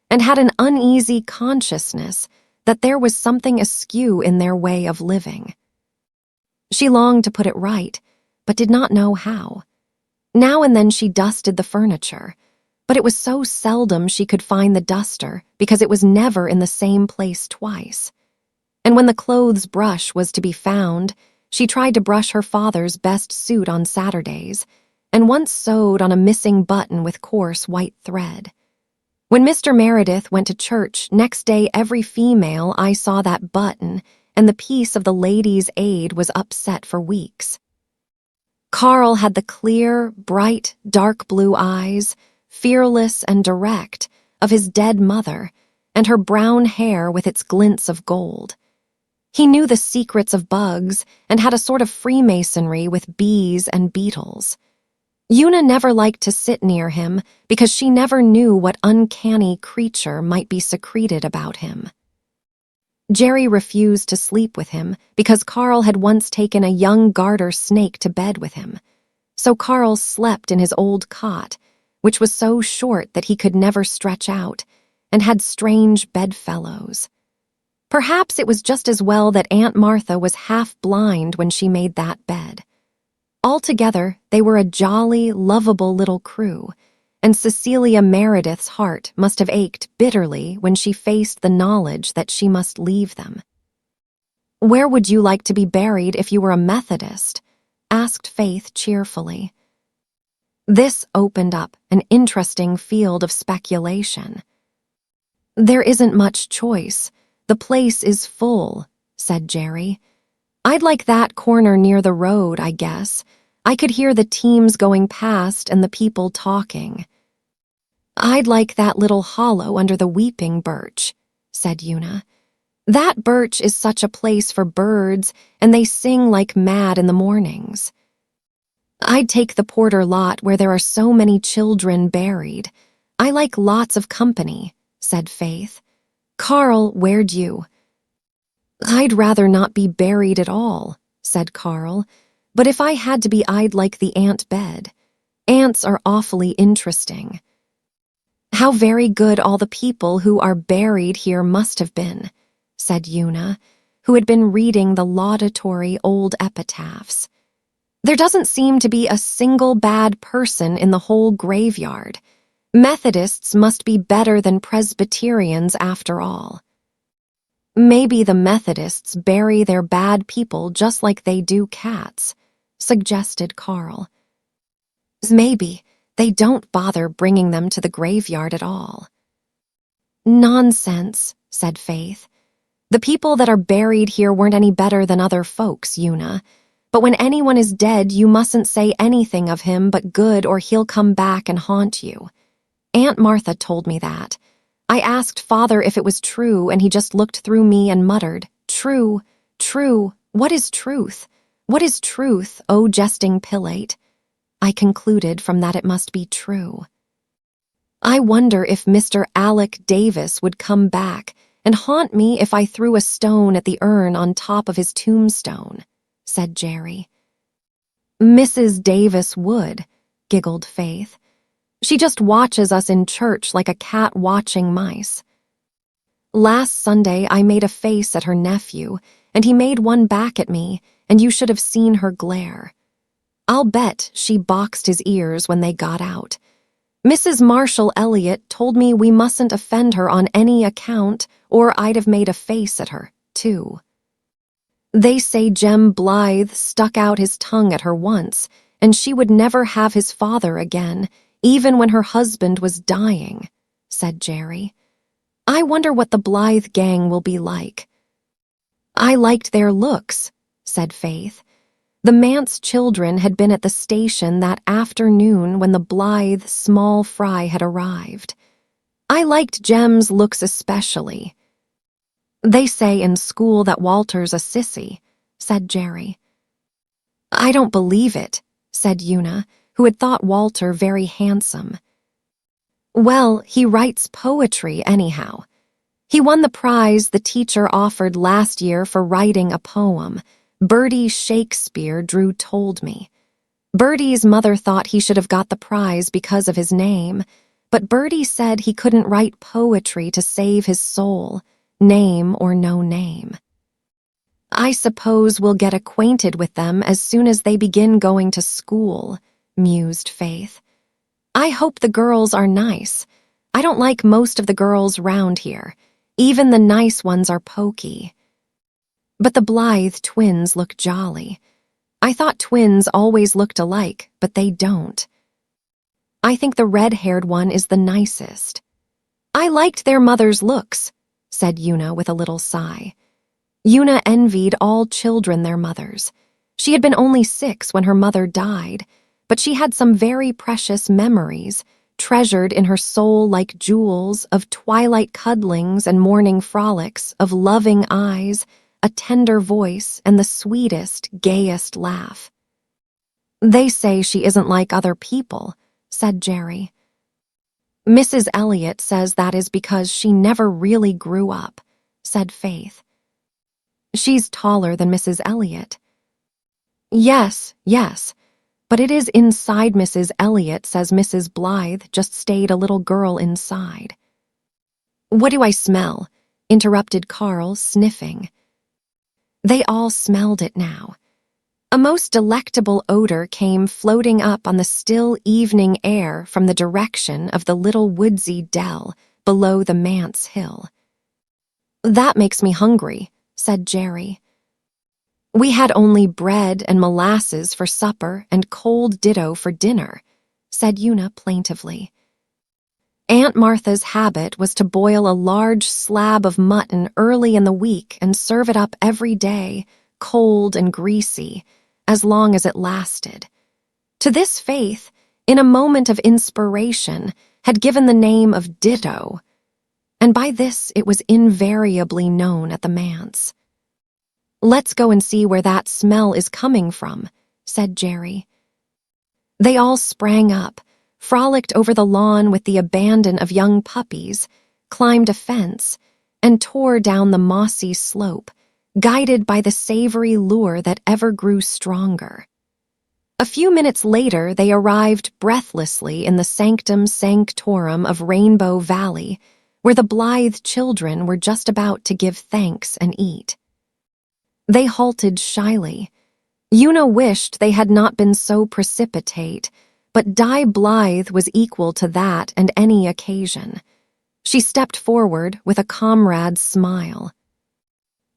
and had an uneasy consciousness that there was something askew in their way of living. She longed to put it right, but did not know how. Now and then she dusted the furniture, but it was so seldom she could find the duster because it was never in the same place twice. And when the clothes brush was to be found, she tried to brush her father's best suit on Saturdays, and once sewed on a missing button with coarse white thread. When Mr. Meredith went to church, next day every female I saw that button, and the peace of the Ladies' Aid was upset for weeks. Carl had the clear, bright, dark blue eyes, fearless and direct, of his dead mother, and her brown hair with its glints of gold. He knew the secrets of bugs and had a sort of freemasonry with bees and beetles. Una never liked to sit near him because she never knew what uncanny creature might be secreted about him. Jerry refused to sleep with him because Carl had once taken a young garter snake to bed with him, so Carl slept in his old cot, which was so short that he could never stretch out, and had strange bedfellows. Perhaps it was just as well that Aunt Martha was half blind when she made that bed. Altogether, they were a jolly, lovable little crew, and Cecilia Meredith's heart must have ached bitterly when she faced the knowledge that she must leave them. "Where would you like to be buried if you were a Methodist?" asked Faith cheerfully. This opened up an interesting field of speculation. There isn't much choice. The place is full, said Jerry. I'd like that corner near the road, I guess. I could hear the teams going past and the people talking. I'd like that little hollow under the weeping birch, said Una. That birch is such a place for birds, and they sing like mad in the mornings. I'd take the Porter lot where there are so many children buried. I like lots of company, said Faith. Carl, where'd you? I'd rather not be buried at all, said Carl. But if I had to be, I'd like the ant bed. Ants are awfully interesting. How very good all the people who are buried here must have been, said Una, who had been reading the laudatory old epitaphs. There doesn't seem to be a single bad person in the whole graveyard. Methodists must be better than Presbyterians after all. Maybe the Methodists bury their bad people just like they do cats, suggested Carl. Maybe they don't bother bringing them to the graveyard at all. Nonsense, said Faith. The people that are buried here weren't any better than other folks, Una. But when anyone is dead, you mustn't say anything of him but good, or he'll come back and haunt you. Aunt Martha told me that. I asked Father if it was true, and he just looked through me and muttered, True, true, what is truth? What is truth, O jesting Pilate? I concluded from that it must be true. I wonder if Mr. Alec Davis would come back and haunt me if I threw a stone at the urn on top of his tombstone, said Jerry. Mrs. Davis would, giggled Faith. She just watches us in church like a cat watching mice. Last Sunday I made a face at her nephew, and he made one back at me, and you should have seen her glare. I'll bet she boxed his ears when they got out. Mrs. Marshall Elliott told me we mustn't offend her on any account, or I'd have made a face at her, too. They say Jem Blythe stuck out his tongue at her once, and she would never have his father again, even when her husband was dying, said Jerry. I wonder what the Blythe gang will be like. I liked their looks, said Faith. The manse children had been at the station that afternoon when the Blythe small fry had arrived. I liked Jem's looks especially. They say in school that Walter's a sissy, said Jerry. I don't believe it, said Una, who had thought Walter very handsome. Well, he writes poetry anyhow. He won the prize the teacher offered last year for writing a poem. Bertie Shakespeare, Drew told me. Bertie's mother thought he should have got the prize because of his name, but Bertie said he couldn't write poetry to save his soul, name or no name. I suppose we'll get acquainted with them as soon as they begin going to school, mused Faith. I hope the girls are nice. I don't like most of the girls round here. Even the nice ones are poky. But the Blythe twins look jolly. I thought twins always looked alike, but they don't. I think the red-haired one is the nicest. I liked their mother's looks, said Una with a little sigh. Una envied all children their mothers. She had been only 6 when her mother died, but she had some very precious memories, treasured in her soul like jewels, of twilight cuddlings and morning frolics, of loving eyes, a tender voice, and the sweetest, gayest laugh. They say she isn't like other people, said Jerry. Mrs. Elliott says that is because she never really grew up, said Faith. She's taller than Mrs. Elliott. Yes, but it is inside Mrs. Elliott, says Mrs. Blythe just stayed a little girl inside. What do I smell? Interrupted Carl, sniffing. They all smelled it now. A most delectable odor came floating up on the still evening air from the direction of the little woodsy dell below the manse hill. That makes me hungry, said Jerry. We had only bread and molasses for supper and cold ditto for dinner, said Una plaintively. Aunt Martha's habit was to boil a large slab of mutton early in the week and serve it up every day, cold and greasy, as long as it lasted. To this Faith, in a moment of inspiration, had given the name of Ditto, and by this it was invariably known at the manse. "Let's go and see where that smell is coming from," said Jerry. They all sprang up, frolicked over the lawn with the abandon of young puppies, climbed a fence, and tore down the mossy slope, guided by the savory lure that ever grew stronger. A few minutes later, they arrived breathlessly in the sanctum sanctorum of Rainbow Valley, where the Blythe children were just about to give thanks and eat. They halted shyly. Una wished they had not been so precipitate, but Di Blythe was equal to that and any occasion. She stepped forward with a comrade's smile.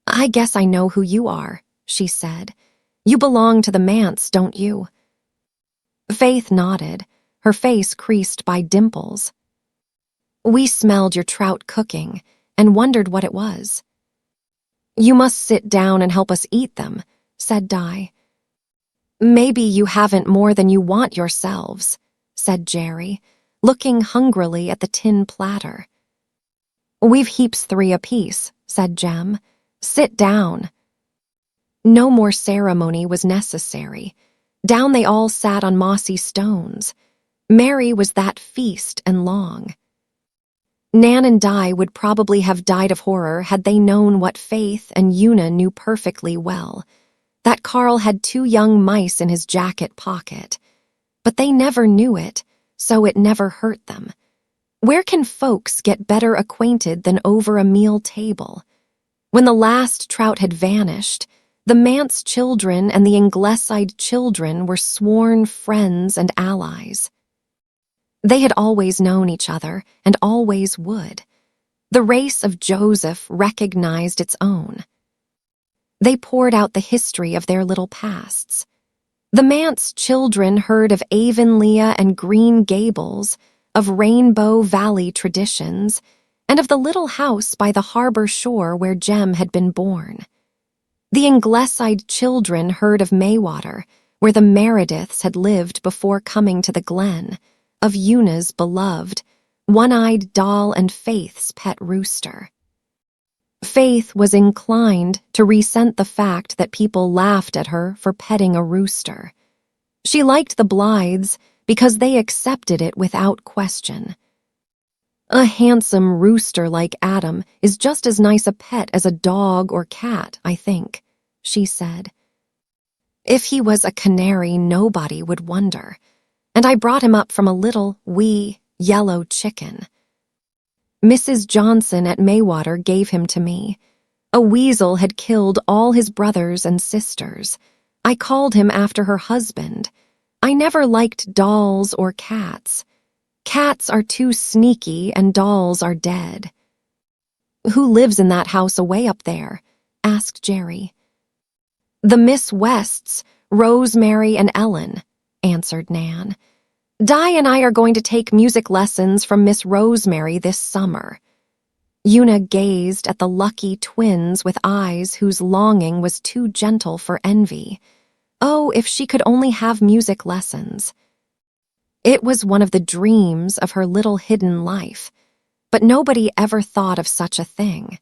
"I guess I know who you are," she said. "You belong to the manse, don't you?" Faith nodded, her face creased by dimples. "We smelled your trout cooking and wondered what it was." "You must sit down and help us eat them," said Di. "Maybe you haven't more than you want yourselves," said Jerry, looking hungrily at the tin platter. "We've heaps 3 apiece," said Jem. "Sit down." No more ceremony was necessary. Down they all sat on mossy stones. Merry was that feast and long. Nan and Di would probably have died of horror had they known what Faith and Una knew perfectly well, that Carl had 2 young mice in his jacket pocket. But they never knew it, so it never hurt them. Where can folks get better acquainted than over a meal table? When the last trout had vanished, the manse children and the Ingleside children were sworn friends and allies. They had always known each other and always would. The race of Joseph recognized its own. They poured out the history of their little pasts. The manse children heard of Avonlea and Green Gables, of Rainbow Valley traditions, and of the little house by the harbor shore where Jem had been born. The Ingleside children heard of Maywater, where the Merediths had lived before coming to the Glen, of Una's beloved, one-eyed doll and Faith's pet rooster. Faith was inclined to resent the fact that people laughed at her for petting a rooster. She liked the Blythes because they accepted it without question. "A handsome rooster like Adam is just as nice a pet as a dog or cat, I think," she said. "If he was a canary, nobody would wonder. And I brought him up from a little, wee, yellow chicken. Mrs. Johnson at Maywater gave him to me. A weasel had killed all his brothers and sisters. I called him after her husband. I never liked dolls or cats. Cats are too sneaky and dolls are dead." "Who lives in that house away up there?" asked Jerry. "The Miss Wests, Rosemary and Ellen," answered Nan. "Di and I are going to take music lessons from Miss Rosemary this summer." Una gazed at the lucky twins with eyes whose longing was too gentle for envy. Oh, if she could only have music lessons. It was one of the dreams of her little hidden life, but nobody ever thought of such a thing.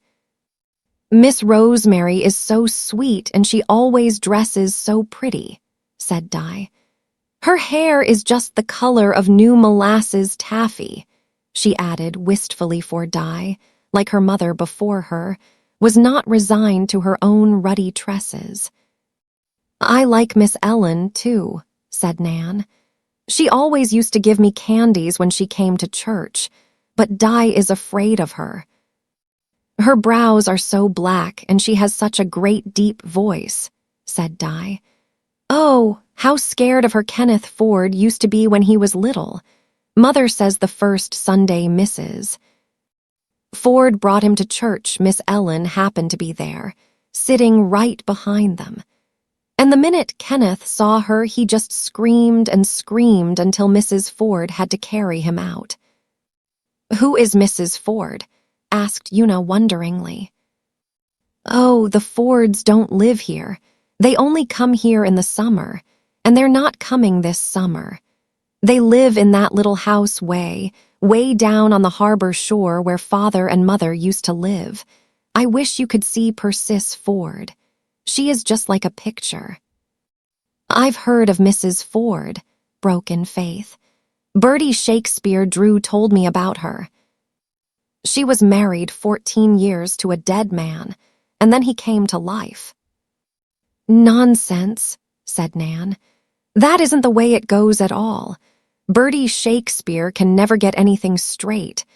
"Miss Rosemary is so sweet and she always dresses so pretty," said Di. "Her hair is just the color of new molasses taffy," she added wistfully, for Di, like her mother before her, was not resigned to her own ruddy tresses. "I like Miss Ellen, too," said Nan. "She always used to give me candies when she came to church, but Di is afraid of her. Her brows are so black and she has such a great deep voice," said Di. "Oh, how scared of her Kenneth Ford used to be when he was little. Mother says the first Sunday misses. Ford brought him to church. Miss Ellen happened to be there, sitting right behind them. And the minute Kenneth saw her, he just screamed and screamed until Mrs. Ford had to carry him out." "Who is Mrs. Ford?" asked Una wonderingly. "Oh, the Fords don't live here. They only come here in the summer, and they're not coming this summer. They live in that little house way down on the harbor shore where Father and Mother used to live. I wish you could see Persis Ford. She is just like a picture." "I've heard of Mrs. Ford," broke in Faith. "Bertie Shakespeare Drew told me about her. She was married 14 years to a dead man, and then he came to life." "Nonsense," said Nan. "That isn't the way it goes at all. Bertie Shakespeare can never get anything straight.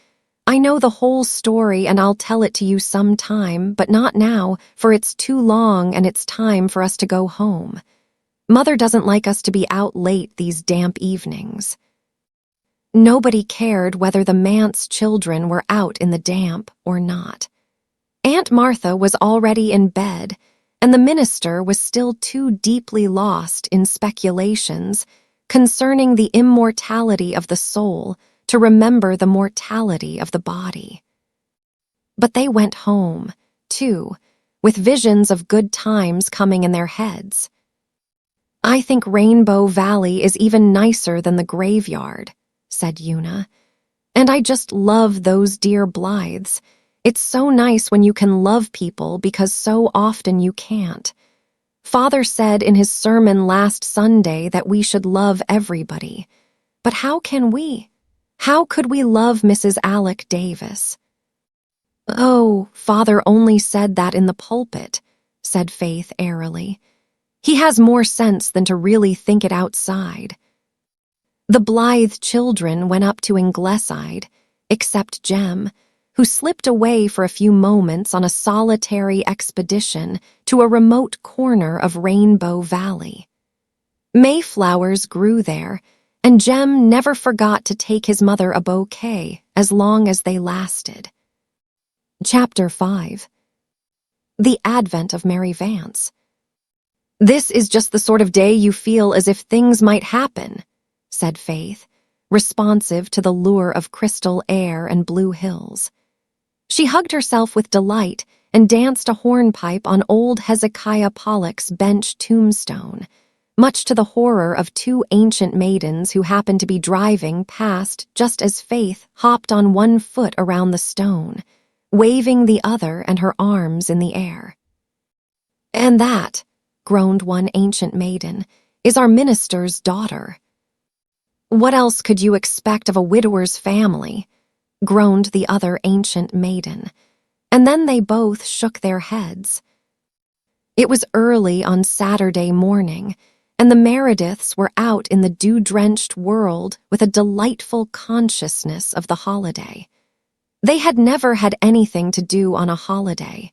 I know the whole story and I'll tell it to you sometime, but not now, for it's too long and it's time for us to go home. Mother doesn't like us to be out late these damp evenings." Nobody cared whether the manse children were out in the damp or not. Aunt Martha was already in bed, and the minister was still too deeply lost in speculations concerning the immortality of the soul to remember the mortality of the body. But they went home, too, with visions of good times coming in their heads. "I think Rainbow Valley is even nicer than the graveyard," said Una. "And I just love those dear Blythes. It's so nice when you can love people because so often you can't. Father said in his sermon last Sunday that we should love everybody. But how can we? How could we love Mrs. Alec Davis?" "Oh, Father only said that in the pulpit," said Faith airily. "He has more sense than to really think it outside." The Blythe children went up to Ingleside, except Jem, who slipped away for a few moments on a solitary expedition to a remote corner of Rainbow Valley. Mayflowers grew there, and Jem never forgot to take his mother a bouquet as long as they lasted. Chapter 5. The Advent of Mary Vance. "This is just the sort of day you feel as if things might happen," said Faith, responsive to the lure of crystal air and blue hills. She hugged herself with delight and danced a hornpipe on old Hezekiah Pollock's bench tombstone, much to the horror of two ancient maidens who happened to be driving past just as Faith hopped on one foot around the stone, waving the other and her arms in the air. "And that," groaned one ancient maiden, "is our minister's daughter." "What else could you expect of a widower's family?" groaned the other ancient maiden, and then they both shook their heads. It was early on Saturday morning, and the Merediths were out in the dew-drenched world with a delightful consciousness of the holiday. They had never had anything to do on a holiday.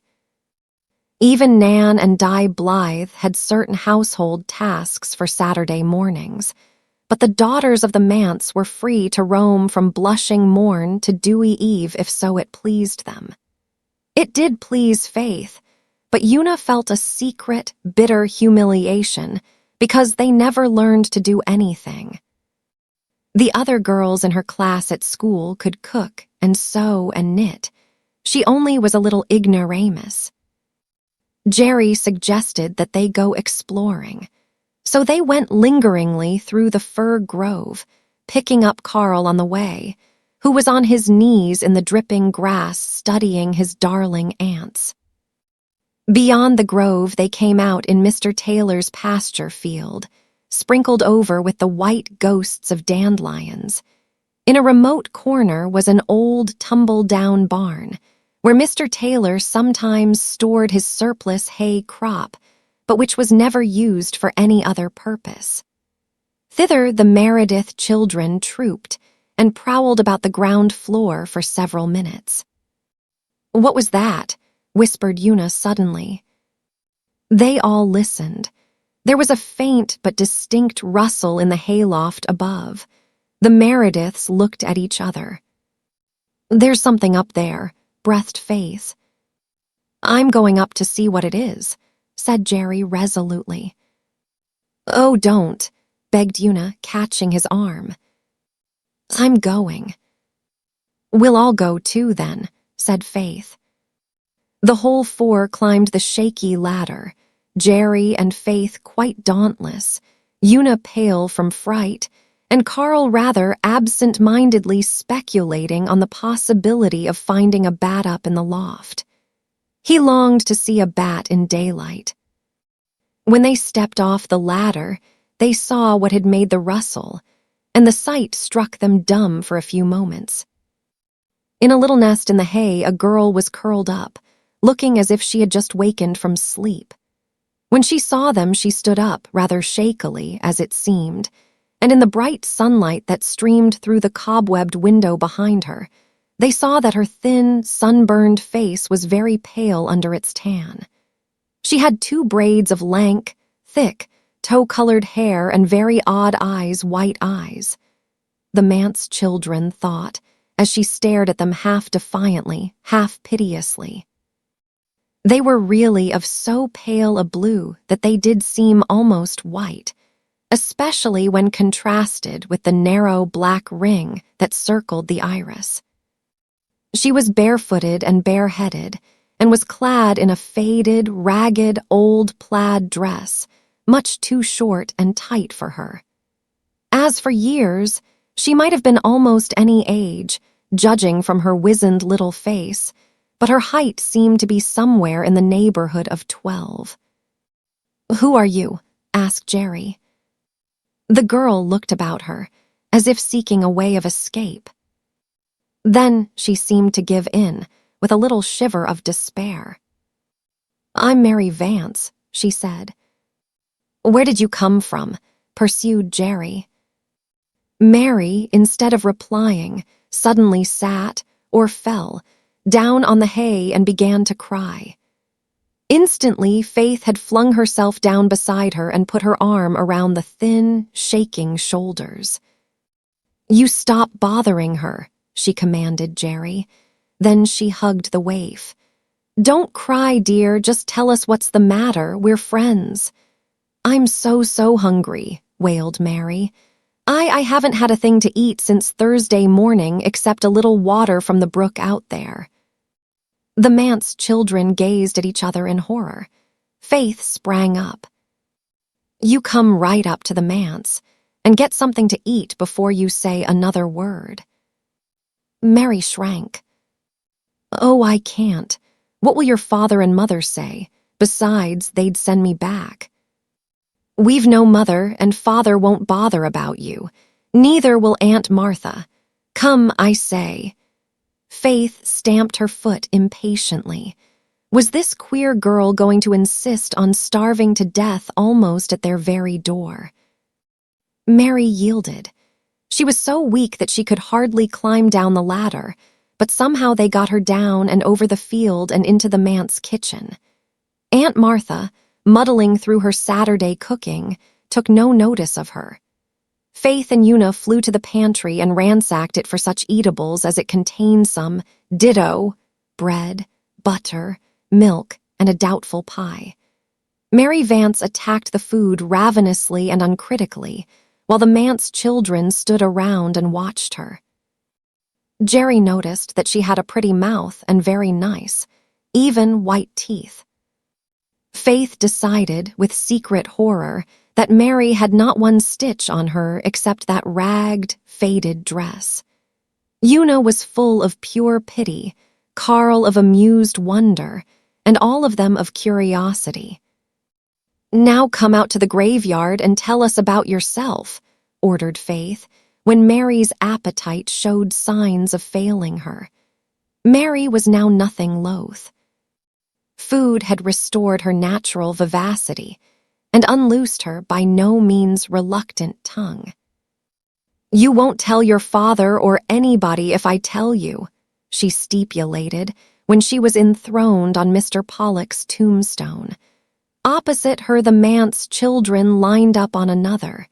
Even Nan and Di Blythe had certain household tasks for Saturday mornings, but the daughters of the manse were free to roam from blushing morn to dewy eve if so it pleased them. It did please Faith, but Una felt a secret, bitter humiliation because they never learned to do anything. The other girls in her class at school could cook and sew and knit. She only was a little ignoramus. Jerry suggested that they go exploring, so they went lingeringly through the fir grove, picking up Carl on the way, who was on his knees in the dripping grass studying his darling ants. Beyond the grove they came out in Mr. Taylor's pasture field, sprinkled over with the white ghosts of dandelions. In a remote corner was an old tumble-down barn, where Mr. Taylor sometimes stored his surplus hay crop, but which was never used for any other purpose. Thither the Meredith children trooped and prowled about the ground floor for several minutes. "What was that?" whispered Una suddenly. They all listened. There was a faint but distinct rustle in the hayloft above. The Merediths looked at each other. "There's something up there," breathed Faith. "I'm going up to see what it is," said Jerry resolutely. "Oh, don't," begged Una, catching his arm. "I'm going." We'll all go too, then, said Faith. The whole four climbed the shaky ladder, Jerry and Faith quite dauntless, Una pale from fright, and Carl rather absent-mindedly speculating on the possibility of finding a bat up in the loft. He longed to see a bat in daylight. When they stepped off the ladder, they saw what had made the rustle, and the sight struck them dumb for a few moments. In a little nest in the hay, a girl was curled up, looking as if she had just wakened from sleep. When she saw them, she stood up, rather shakily, as it seemed, and in the bright sunlight that streamed through the cobwebbed window behind her, they saw that her thin, sunburned face was very pale under its tan. She had 2 braids of lank, thick, tow-colored hair and very odd eyes, white eyes. The manse children thought, as she stared at them half defiantly, half piteously. They were really of so pale a blue that they did seem almost white, especially when contrasted with the narrow black ring that circled the iris. She was barefooted and bareheaded, and was clad in a faded, ragged, old plaid dress, much too short and tight for her. As for years, she might have been almost any age, judging from her wizened little face, but her height seemed to be somewhere in the neighborhood of 12. "Who are you?" asked Jerry. The girl looked about her, as if seeking a way of escape. Then she seemed to give in, with a little shiver of despair. "I'm Mary Vance," she said. "Where did you come from?" pursued Jerry. Mary, instead of replying, suddenly sat, or fell, down on the hay and began to cry. Instantly, Faith had flung herself down beside her and put her arm around the thin, shaking shoulders. "You stop bothering her," she commanded Jerry. Then she hugged the waif. "Don't cry, dear, just tell us what's the matter, we're friends." "I'm so hungry," wailed Mary. I haven't had a thing to eat since Thursday morning except a little water from the brook out there." The manse children gazed at each other in horror. Faith sprang up. "You come right up to the manse and get something to eat before you say another word." Mary shrank. "Oh, I can't. What will your father and mother say? Besides, they'd send me back." "We've no mother, and father won't bother about you. Neither will Aunt Martha. Come, I say." Faith stamped her foot impatiently. Was this queer girl going to insist on starving to death almost at their very door? Mary yielded. She was so weak that she could hardly climb down the ladder, but somehow they got her down and over the field and into the manse kitchen. Aunt Martha, muddling through her Saturday cooking, took no notice of her. Faith and Una flew to the pantry and ransacked it for such eatables as it contained some ditto, bread, butter, milk, and a doubtful pie. Mary Vance attacked the food ravenously and uncritically, while the manse children stood around and watched her. Jerry noticed that she had a pretty mouth and very nice, even white teeth. Faith decided, with secret horror, that Mary had not one stitch on her except that ragged, faded dress. Una was full of pure pity, Carl of amused wonder, and all of them of curiosity. "Now come out to the graveyard and tell us about yourself," ordered Faith, when Mary's appetite showed signs of failing her. Mary was now nothing loath. Food had restored her natural vivacity and unloosed her by no means reluctant tongue. "You won't tell your father or anybody if I tell you," she stipulated when she was enthroned on Mr. Pollock's tombstone. Opposite her, the manse children lined up on another.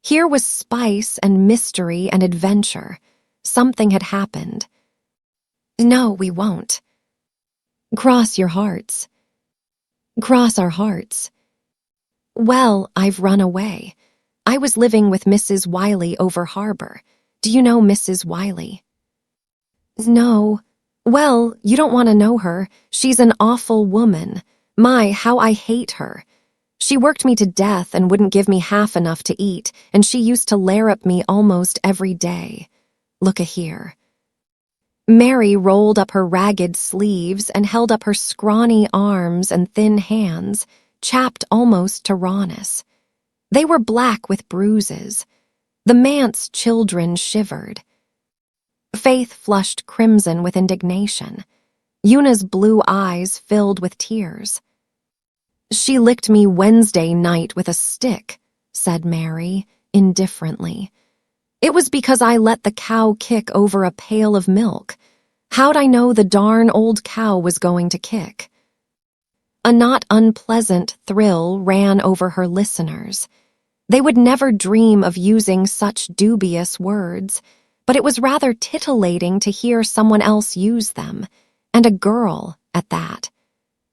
Here was spice and mystery and adventure. Something had happened. "No, we won't." "Cross your hearts." "Cross our hearts." "Well, I've run away. I was living with Mrs. Wiley over harbor. Do you know Mrs. Wiley?" No. Well, you don't want to know her. She's an awful woman. My, how I hate her. She worked me to death and wouldn't give me half enough to eat, and she used to lair at me almost every day. Look-a-here. Mary rolled up her ragged sleeves and held up her scrawny arms and thin hands, chapped almost to rawness. They were black with bruises. The manse children shivered. Faith flushed crimson with indignation. Una's blue eyes filled with tears. She licked me Wednesday night with a stick, said Mary, indifferently. It was because I let the cow kick over a pail of milk. How'd I know the darn old cow was going to kick? A not unpleasant thrill ran over her listeners. They would never dream of using such dubious words, but it was rather titillating to hear someone else use them, and a girl at that.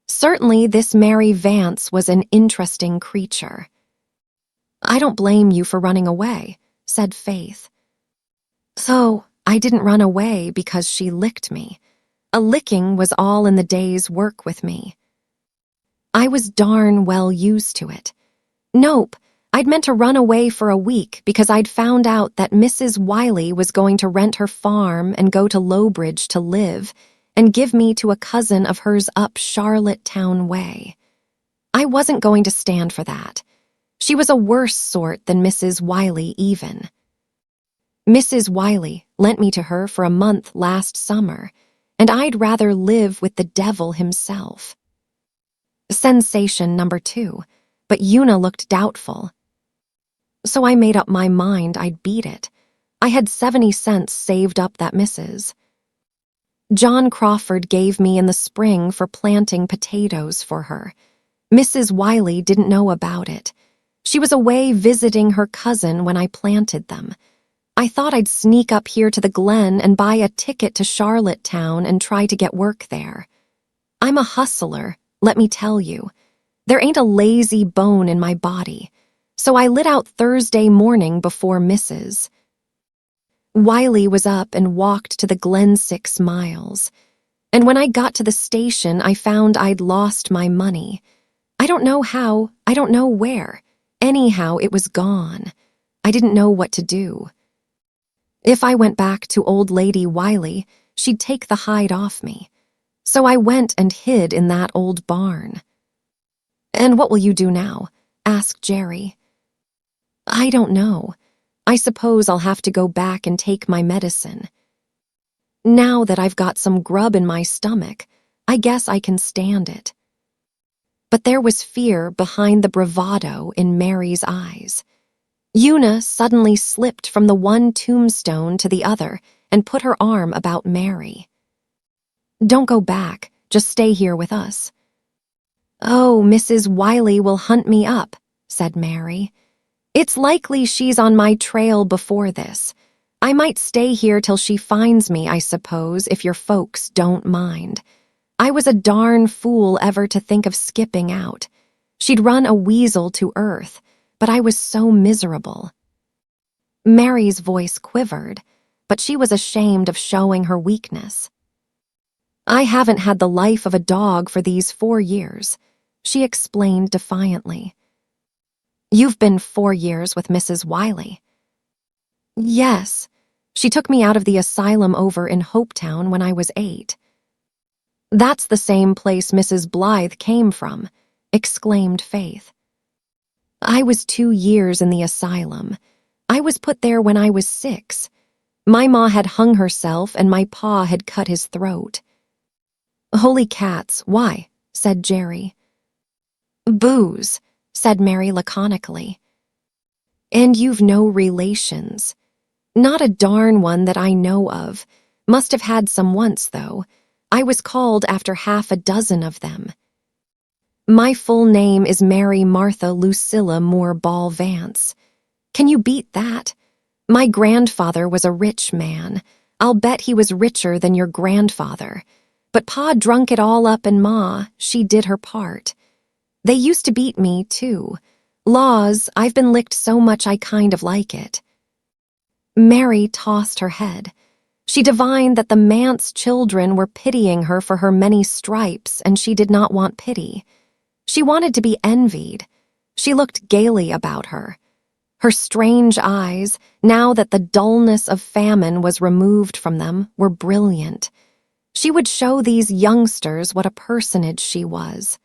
Certainly this Mary Vance was an interesting creature. I don't blame you for running away, said Faith. So, I didn't run away because she licked me. A licking was all in the day's work with me. I was darn well used to it. Nope, I'd meant to run away for a week because I'd found out that Mrs. Wiley was going to rent her farm and go to Lowbridge to live and give me to a cousin of hers up Charlottetown way. I wasn't going to stand for that. She was a worse sort than Mrs. Wiley even. Mrs. Wiley lent me to her for a month last summer, and I'd rather live with the devil himself. Sensation number 2, but Una looked doubtful. So I made up my mind I'd beat it. I had 70 cents saved up that Mrs. John Crawford gave me in the spring for planting potatoes for her. Mrs. Wiley didn't know about it. She was away visiting her cousin when I planted them. I thought I'd sneak up here to the Glen and buy a ticket to Charlottetown and try to get work there. I'm a hustler, let me tell you. There ain't a lazy bone in my body. So I lit out Thursday morning before Mrs. Wiley was up and walked to the Glen 6 miles. And when I got to the station, I found I'd lost my money. I don't know how, I don't know where. Anyhow, it was gone. I didn't know what to do. If I went back to old lady Wiley, she'd take the hide off me. So I went and hid in that old barn. And what will you do now? Asked Jerry. I don't know. I suppose I'll have to go back and take my medicine. Now that I've got some grub in my stomach, I guess I can stand it. But there was fear behind the bravado in Mary's eyes. Una suddenly slipped from the one tombstone to the other and put her arm about Mary. Don't go back, just stay here with us. Oh, Mrs. Wiley will hunt me up, said Mary. It's likely she's on my trail before this. I might stay here till she finds me, I suppose, if your folks don't mind. I was a darn fool ever to think of skipping out. She'd run a weasel to earth, but I was so miserable. Mary's voice quivered, but she was ashamed of showing her weakness. I haven't had the life of a dog for these 4 years, she explained defiantly. You've been 4 years with Mrs. Wiley. Yes, she took me out of the asylum over in Hopetown when I was 8. That's the same place Mrs. Blythe came from, exclaimed Faith. I was 2 years in the asylum. I was put there when I was 6. My ma had hung herself and my pa had cut his throat. Holy cats, why? Said Jerry. Booze, said Mary laconically. And you've no relations. Not a darn one that I know of. Must have had some once, though. I was called after half a dozen of them. My full name is Mary Martha Lucilla Moore Ball Vance. Can you beat that? My grandfather was a rich man. I'll bet he was richer than your grandfather. But Pa drunk it all up and Ma, she did her part. They used to beat me, too. Laws, I've been licked so much I kind of like it. Mary tossed her head. She divined that the manse children were pitying her for her many stripes, and she did not want pity. She wanted to be envied. She looked gaily about her. Her strange eyes, now that the dullness of famine was removed from them, were brilliant. She would show these youngsters what a personage she was.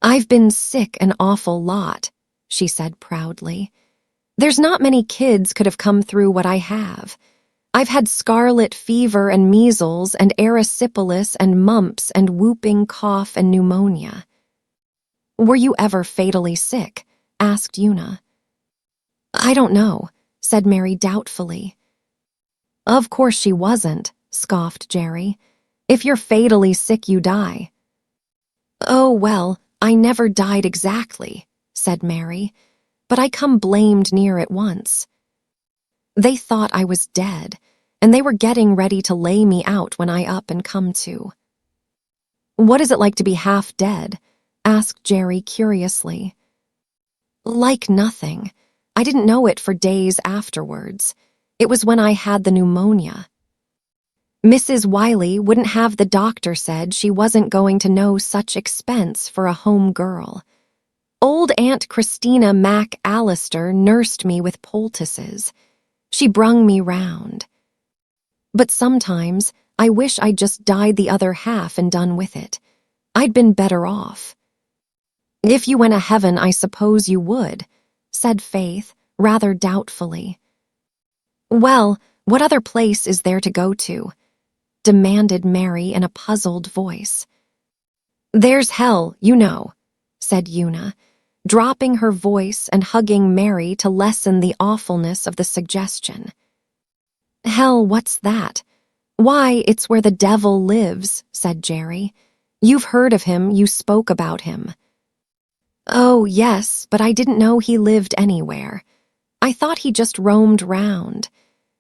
"I've been sick an awful lot," she said proudly. "There's not many kids could have come through what I have. I've had scarlet fever and measles and erysipelas and mumps and whooping cough and pneumonia." "Were you ever fatally sick?" asked Una. "I don't know," said Mary doubtfully. "Of course she wasn't," scoffed Jerry. "If you're fatally sick, you die." "Oh, well, I never died exactly," said Mary, "but I come blamed near it once. They thought I was dead, and they were getting ready to lay me out when I up and come to." "What is it like to be half dead?" asked Jerry curiously. "Like nothing. I didn't know it for days afterwards. It was when I had the pneumonia. Mrs. Wiley wouldn't have the doctor said she wasn't going to know such expense for a home girl. Old Aunt Christina MacAllister nursed me with poultices. She brung me round. But sometimes I wish I'd just died the other half and done with it. I'd been better off." "If you went to heaven, I suppose you would," said Faith, rather doubtfully. "Well, what other place is there to go to?" demanded Mary in a puzzled voice. "There's hell, you know," said Una, dropping her voice and hugging Mary to lessen the awfulness of the suggestion. "Hell, what's that?" "Why, it's where the devil lives," said Jerry. "You've heard of him, you spoke about him." "Oh, yes, but I didn't know he lived anywhere. I thought he just roamed round.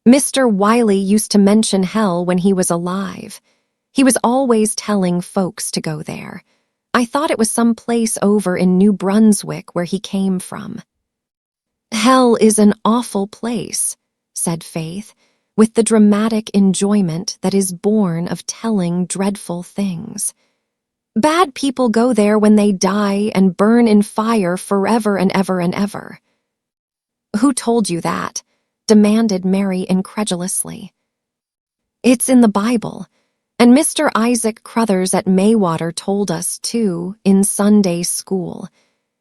Mr. Wiley used to mention hell when he was alive. He was always telling folks to go there. I thought it was some place over in New Brunswick where he came from." "Hell is an awful place," said Faith, with the dramatic enjoyment that is born of telling dreadful things. "Bad people go there when they die and burn in fire forever and ever and ever." "Who told you that?" demanded Mary incredulously. "It's in the Bible, and Mr. Isaac Crothers at Maywater told us, too, in Sunday school.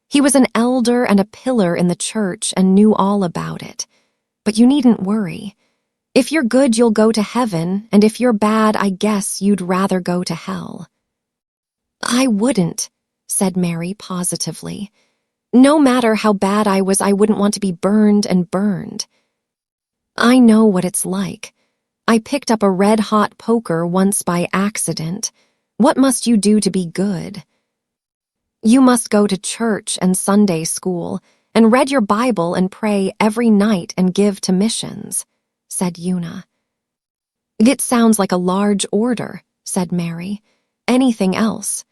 He was an elder and a pillar in the church and knew all about it. But you needn't worry. If you're good, you'll go to heaven, and if you're bad, I guess you'd rather go to hell." "I wouldn't," said Mary positively. "No matter how bad I was, I wouldn't want to be burned and burned. I know what it's like. I picked up a red-hot poker once by accident. What must you do to be good?" "You must go to church and Sunday school, and read your Bible and pray every night and give to missions," said Una. "It sounds like a large order," said Mary. "Anything else?"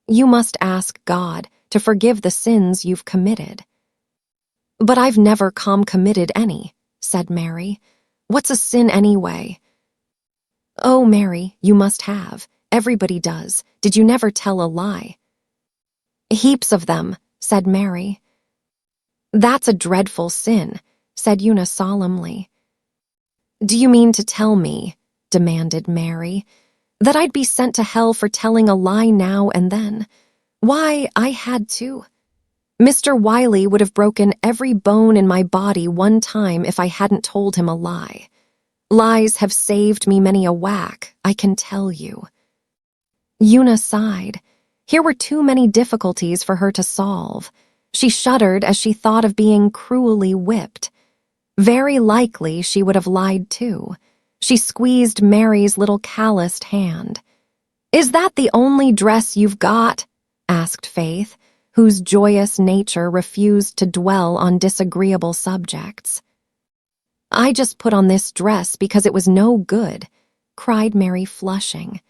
"You must ask God to forgive the sins you've committed." "But I've never committed any," said Mary. "What's a sin anyway?" "Oh, Mary, you must have. Everybody does. Did you never tell a lie?" "Heaps of them," said Mary. "That's a dreadful sin," said Una solemnly. "Do you mean to tell me," demanded Mary, "that I'd be sent to hell for telling a lie now and then? Why, I had to. Mr. Wiley would have broken every bone in my body one time if I hadn't told him a lie. Lies have saved me many a whack, I can tell you." Una sighed. Here were too many difficulties for her to solve. She shuddered as she thought of being cruelly whipped. Very likely she would have lied too. She squeezed Mary's little calloused hand. "Is that the only dress you've got?" asked Faith, whose joyous nature refused to dwell on disagreeable subjects. "I just put on this dress because it was no good," cried Mary, flushing.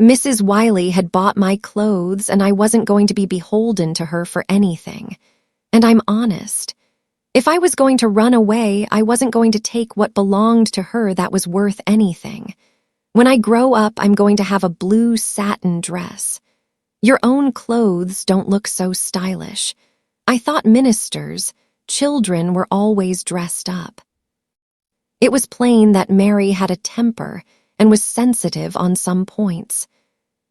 "Mrs. Wiley had bought my clothes, and I wasn't going to be beholden to her for anything. And I'm honest. If I was going to run away, I wasn't going to take what belonged to her that was worth anything. When I grow up, I'm going to have a blue satin dress. Your own clothes don't look so stylish. I thought ministers, children were always dressed up. It was plain that Mary had a temper and was sensitive on some points.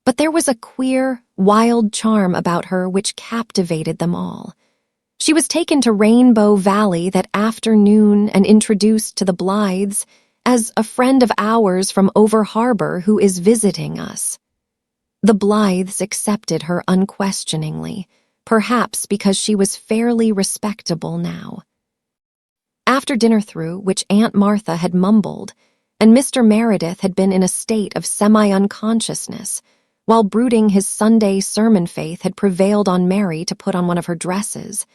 But there was a queer, wild charm about her which captivated them all. She was taken to Rainbow Valley that afternoon and introduced to the Blythes as a friend of ours from over harbor who is visiting us. The Blythes accepted her unquestioningly, perhaps because she was fairly respectable now. After dinner through, which Aunt Martha had mumbled, and Mr. Meredith had been in a state of semi-unconsciousness, while brooding his Sunday sermon faith had prevailed on Mary to put on one of her dresses,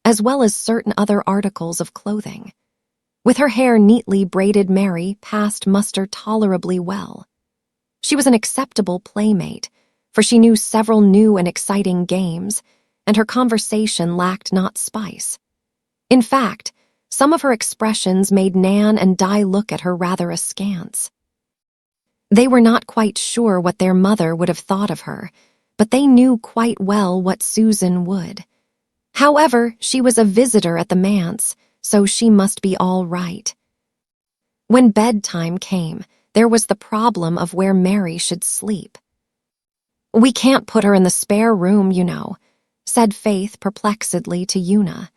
as well as certain other articles of clothing. With her hair neatly braided, Mary passed muster tolerably well. She was an acceptable playmate, for she knew several new and exciting games, and her conversation lacked not spice. In fact, some of her expressions made Nan and Di look at her rather askance. They were not quite sure what their mother would have thought of her, but they knew quite well what Susan would. However, she was a visitor at the manse, so she must be all right. When bedtime came, there was the problem of where Mary should sleep. "We can't put her in the spare room, you know," said Faith perplexedly to Una.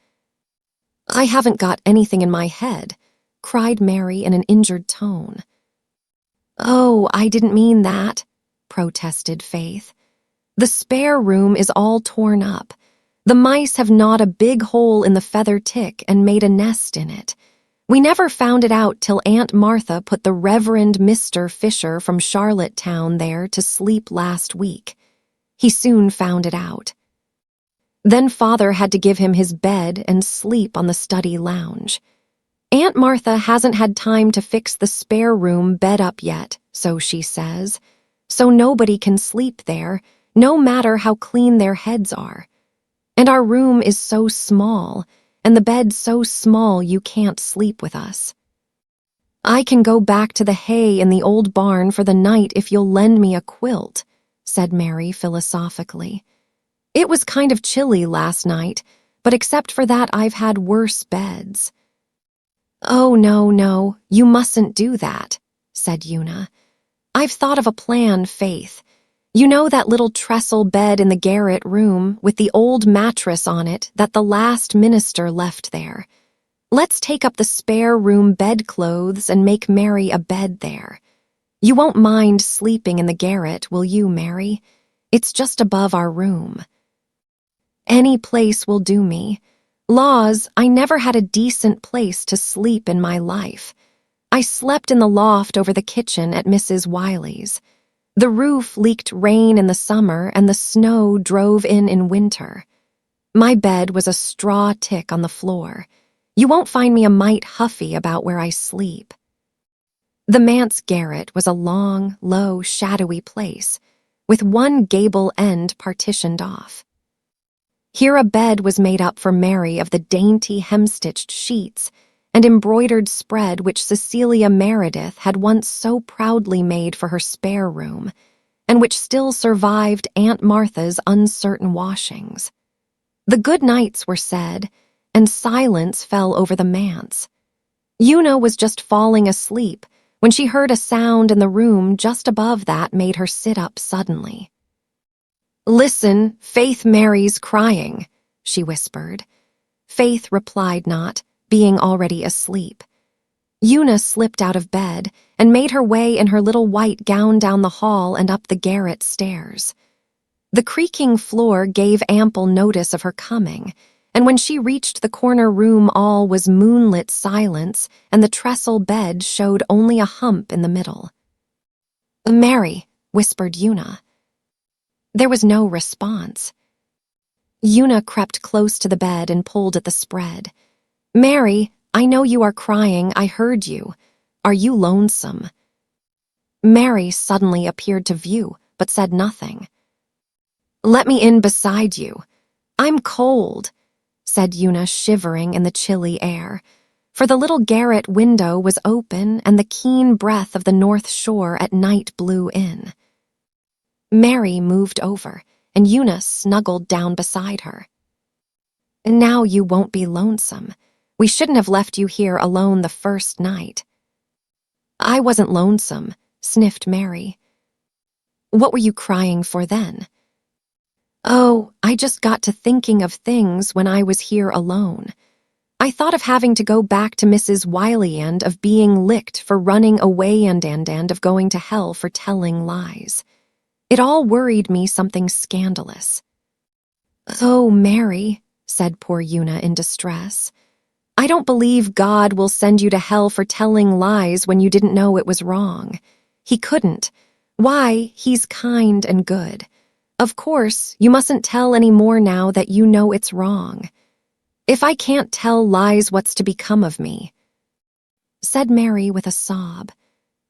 "I haven't got anything in my head," cried Mary in an injured tone. "Oh, I didn't mean that," protested Faith. "The spare room is all torn up. The mice have gnawed a big hole in the feather tick and made a nest in it. We never found it out till Aunt Martha put the Reverend Mr. Fisher from Charlottetown there to sleep last week. He soon found it out. Then Father had to give him his bed and sleep on the study lounge. Aunt Martha hasn't had time to fix the spare room bed up yet, so she says, so nobody can sleep there, no matter how clean their heads are. And our room is so small, and the bed so small you can't sleep with us. I can go back to the hay in the old barn for the night if you'll lend me a quilt," said Mary philosophically. "It was kind of chilly last night, but except for that I've had worse beds." "Oh, no, you mustn't do that," said Una. "I've thought of a plan, Faith. You know that little trestle bed in the garret room with the old mattress on it that the last minister left there? Let's take up the spare room bedclothes and make Mary a bed there. You won't mind sleeping in the garret, will you, Mary? It's just above our room." "Any place will do me. Laws, I never had a decent place to sleep in my life. I slept in the loft over the kitchen at Mrs. Wiley's. The roof leaked rain in the summer and the snow drove in winter. My bed was a straw tick on the floor. You won't find me a mite huffy about where I sleep." The manse garret was a long, low, shadowy place, with one gable end partitioned off. Here a bed was made up for Mary of the dainty hem-stitched sheets and embroidered spread which Cecilia Meredith had once so proudly made for her spare room, and which still survived Aunt Martha's uncertain washings. The good nights were said, and silence fell over the manse. Una was just falling asleep when she heard a sound in the room just above that made her sit up suddenly. "Listen, Faith Mary's crying," she whispered. Faith replied not, being already asleep. Una slipped out of bed and made her way in her little white gown down the hall and up the garret stairs. The creaking floor gave ample notice of her coming, and when she reached the corner room all was moonlit silence and the trestle bed showed only a hump in the middle. "Mary," whispered Una. There was no response. Una crept close to the bed and pulled at the spread. "Mary, I know you are crying, I heard you. Are you lonesome?" Mary suddenly appeared to view, but said nothing. "Let me in beside you. I'm cold," said Una, shivering in the chilly air, for the little garret window was open and the keen breath of the north shore at night blew in. Mary moved over, and Una snuggled down beside her. Now you won't be lonesome. We shouldn't have left you here alone the first night. I wasn't lonesome, sniffed Mary. What were you crying for then? Oh, I just got to thinking of things when I was here alone. I thought of having to go back to Mrs. Wiley and of being licked for running away and of going to hell for telling lies. It all worried me something scandalous. Oh, Mary, said poor Una in distress. I don't believe God will send you to hell for telling lies when you didn't know it was wrong. He couldn't. Why, he's kind and good. Of course, you mustn't tell any more now that you know it's wrong. If I can't tell lies, what's to become of me? Said Mary with a sob.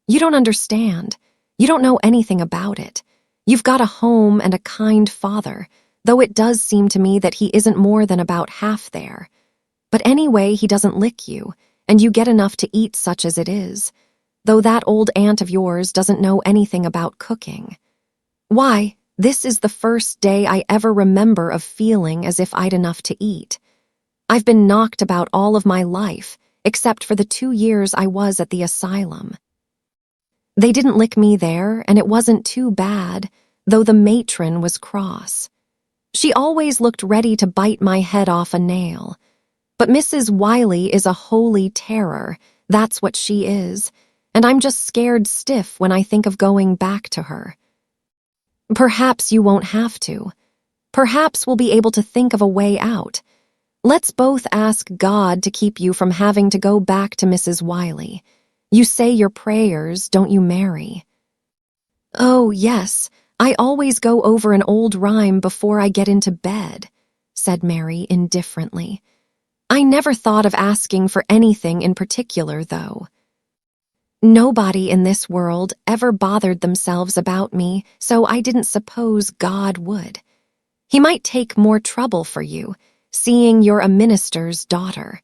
You don't understand. You don't know anything about it. You've got a home and a kind father, though it does seem to me that he isn't more than about half there. But anyway, he doesn't lick you, and you get enough to eat such as it is, though that old aunt of yours doesn't know anything about cooking. Why, this is the first day I ever remember of feeling as if I'd enough to eat. I've been knocked about all of my life, except for the 2 years I was at the asylum. They didn't lick me there, and it wasn't too bad, though the matron was cross. She always looked ready to bite my head off a nail. But Mrs. Wiley is a holy terror, that's what she is, and I'm just scared stiff when I think of going back to her. Perhaps you won't have to. Perhaps we'll be able to think of a way out. Let's both ask God to keep you from having to go back to Mrs. Wiley. You say your prayers, don't you, Mary? Oh, yes, I always go over an old rhyme before I get into bed, said Mary indifferently. I never thought of asking for anything in particular, though. Nobody in this world ever bothered themselves about me, so I didn't suppose God would. He might take more trouble for you, seeing you're a minister's daughter.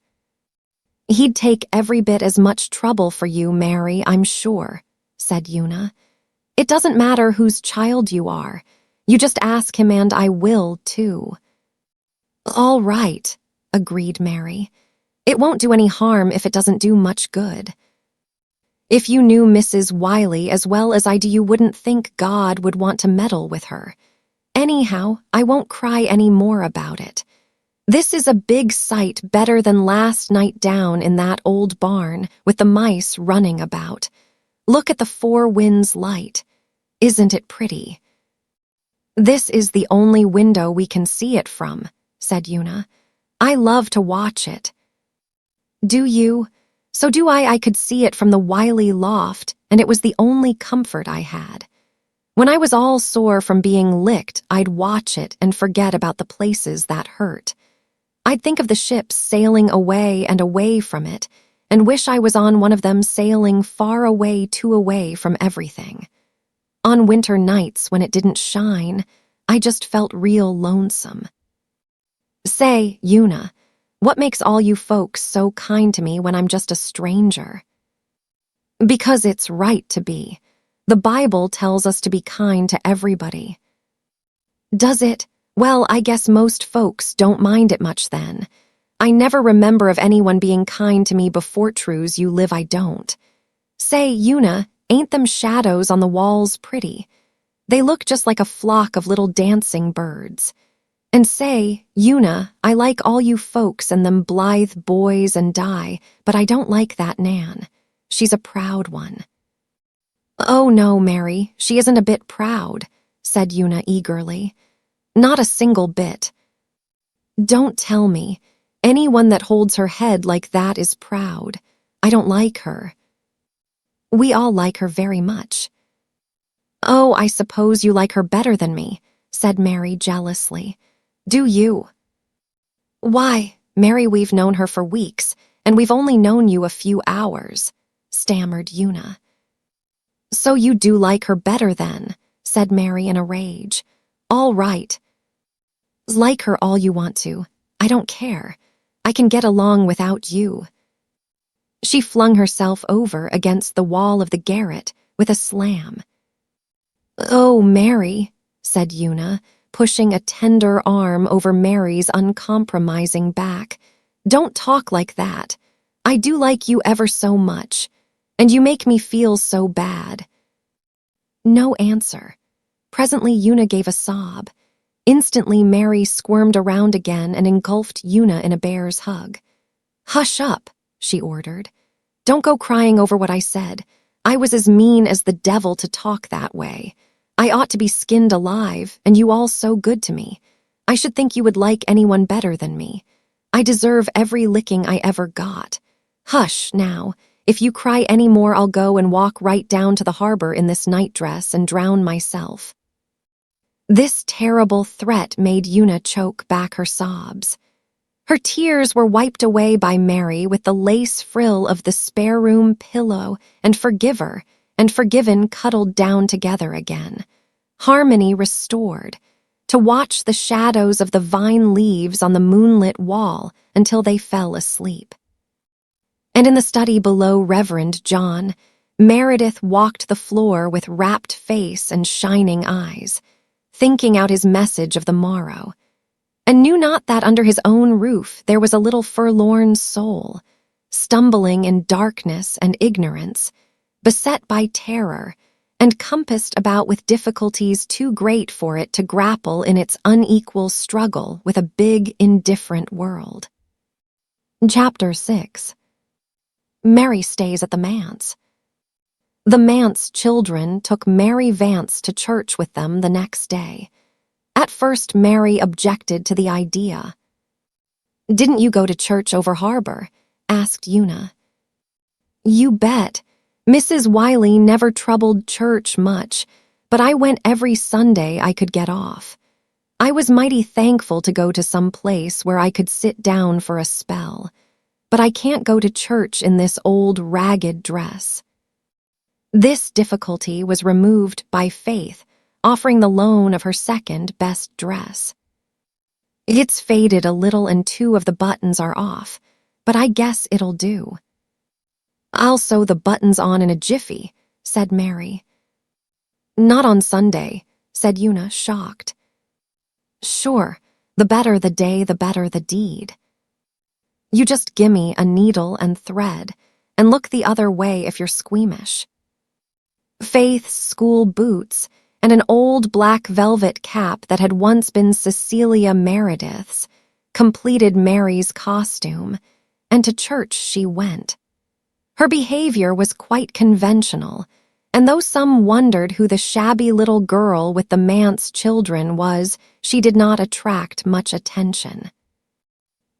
He'd take every bit as much trouble for you, Mary, I'm sure, said Una. It doesn't matter whose child you are. You just ask him and I will, too. All right, agreed Mary. It won't do any harm if it doesn't do much good. If you knew Mrs. Wiley as well as I do, you wouldn't think God would want to meddle with her. Anyhow, I won't cry any more about it. This is a big sight better than last night down in that old barn with the mice running about. Look at the four winds light. Isn't it pretty? This is the only window we can see it from, said Una. I love to watch it. Do you? So do I could see it from the Wiley loft, and it was the only comfort I had. When I was all sore from being licked, I'd watch it and forget about the places that hurt. I'd think of the ships sailing away and away from it, and wish I was on one of them sailing far away, too away from everything. On winter nights when it didn't shine, I just felt real lonesome. Say, Una, what makes all you folks so kind to me when I'm just a stranger? Because it's right to be. The Bible tells us to be kind to everybody. Does it? Well, I guess most folks don't mind it much then. I never remember of anyone being kind to me before. Trues you live, I don't. Say, Una, ain't them shadows on the walls pretty? They look just like a flock of little dancing birds. And say, Una, I like all you folks and them Blythe boys and Di, but I don't like that Nan. She's a proud one. Oh, no, Mary, she isn't a bit proud, said Una eagerly. Not a single bit. Don't tell me. Anyone that holds her head like that is proud. I don't like her. We all like her very much. Oh, I suppose you like her better than me, said Mary jealously. Do you? Why, Mary, we've known her for weeks, and we've only known you a few hours, stammered Una. So you do like her better then, said Mary in a rage. All right. Like her all you want to. I don't care. I can get along without you." She flung herself over against the wall of the garret with a slam. "Oh, Mary," said Una, pushing a tender arm over Mary's uncompromising back. "Don't talk like that. I do like you ever so much, and you make me feel so bad." No answer. Presently Una gave a sob. Instantly Mary squirmed around again and engulfed Una in a bear's hug. "Hush up," she ordered. "Don't go crying over what I said. I was as mean as the devil to talk that way. I ought to be skinned alive, and you all so good to me. I should think you would like anyone better than me. I deserve every licking I ever got. Hush, now. If you cry any more, I'll go and walk right down to the harbor in this nightdress and drown myself." This terrible threat made Una choke back her sobs. Her tears were wiped away by Mary with the lace frill of the spare room pillow, and Forgiver and Forgiven cuddled down together again. Harmony restored, to watch the shadows of the vine leaves on the moonlit wall until they fell asleep. And in the study below Reverend John, Meredith walked the floor with rapt face and shining eyes, thinking out his message of the morrow, and knew not that under his own roof there was a little forlorn soul, stumbling in darkness and ignorance, beset by terror, and compassed about with difficulties too great for it to grapple in its unequal struggle with a big, indifferent world. Chapter 6. Mary stays at the manse. The manse children took Mary Vance to church with them the next day. At first, Mary objected to the idea. "Didn't you go to church over harbor?" asked Una. "You bet. Mrs. Wiley never troubled church much, but I went every Sunday I could get off. I was mighty thankful to go to some place where I could sit down for a spell, but I can't go to church in this old ragged dress." This difficulty was removed by Faith offering the loan of her second best dress. "It's faded a little and 2 of the buttons are off, but I guess it'll do." "I'll sew the buttons on in a jiffy," said Mary. "Not on Sunday," said Una, shocked. "Sure, the better the day, the better the deed. You just gimme a needle and thread, and look the other way if you're squeamish." Faith's school boots and an old black velvet cap that had once been Cecilia Meredith's completed Mary's costume, and to church she went. Her behavior was quite conventional, and though some wondered who the shabby little girl with the manse children was, she did not attract much attention.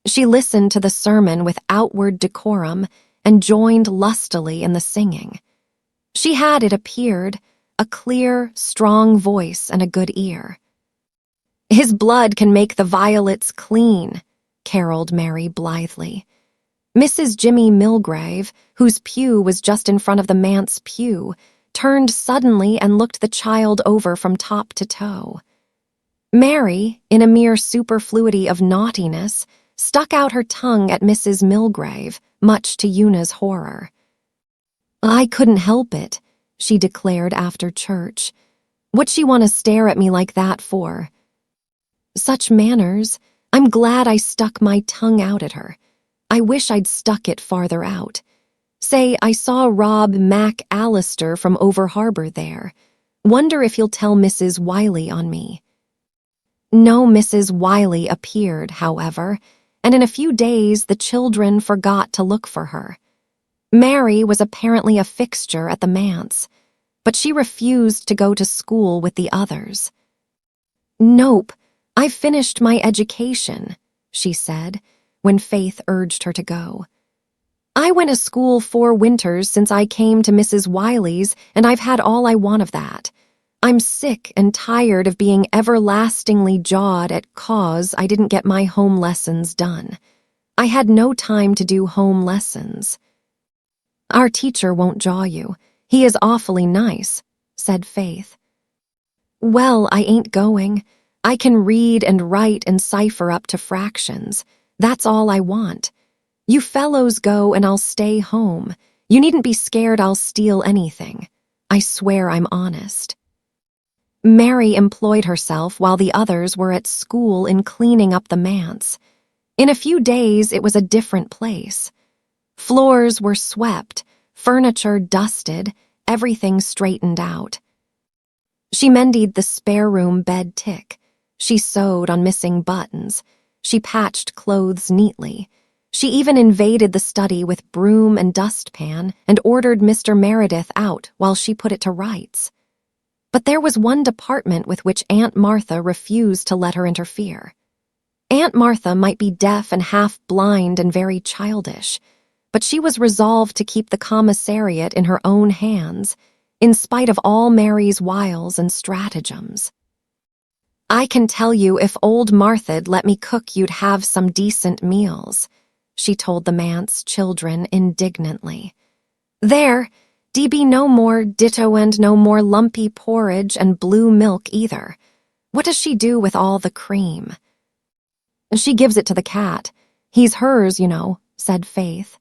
She listened to the sermon with outward decorum and joined lustily in the singing. She had, it appeared, a clear, strong voice and a good ear. "His blood can make the violets clean," caroled Mary blithely. Mrs. Jimmy Milgrave, whose pew was just in front of the manse pew, turned suddenly and looked the child over from top to toe. Mary, in a mere superfluity of naughtiness, stuck out her tongue at Mrs. Milgrave, much to Una's horror. "I couldn't help it," she declared after church. "What'd she want to stare at me like that for?" "Such manners. I'm glad I stuck my tongue out at her. I wish I'd stuck it farther out. Say, I saw Rob McAllister from over harbor there. Wonder if he'll tell Mrs. Wiley on me." No Mrs. Wiley appeared, however, and in a few days the children forgot to look for her. Mary was apparently a fixture at the manse, but she refused to go to school with the others. "Nope, I've finished my education," she said, when Faith urged her to go. "I went to school 4 winters since I came to Mrs. Wiley's, and I've had all I want of that. I'm sick and tired of being everlastingly jawed at 'cause I didn't get my home lessons done. I had no time to do home lessons." "Our teacher won't jaw you. He is awfully nice," said Faith. "Well, I ain't going. I can read and write and cipher up to fractions. That's all I want. You fellows go and I'll stay home. You needn't be scared I'll steal anything. I swear I'm honest." Mary employed herself while the others were at school in cleaning up the manse. In a few days, it was a different place. Floors were swept, furniture dusted, everything straightened out. She mended the spare room bed tick. She sewed on missing buttons. She patched clothes neatly. She even invaded the study with broom and dustpan and ordered Mr. Meredith out while she put it to rights. But there was one department with which Aunt Martha refused to let her interfere. Aunt Martha might be deaf and half blind and very childish, but she was resolved to keep the commissariat in her own hands, in spite of all Mary's wiles and stratagems. "I can tell you if old Martha'd let me cook you'd have some decent meals," she told the manse children indignantly. "There, dee be no more ditto and no more lumpy porridge and blue milk either. What does she do with all the cream?" "She gives it to the cat. He's hers, you know," said Faith.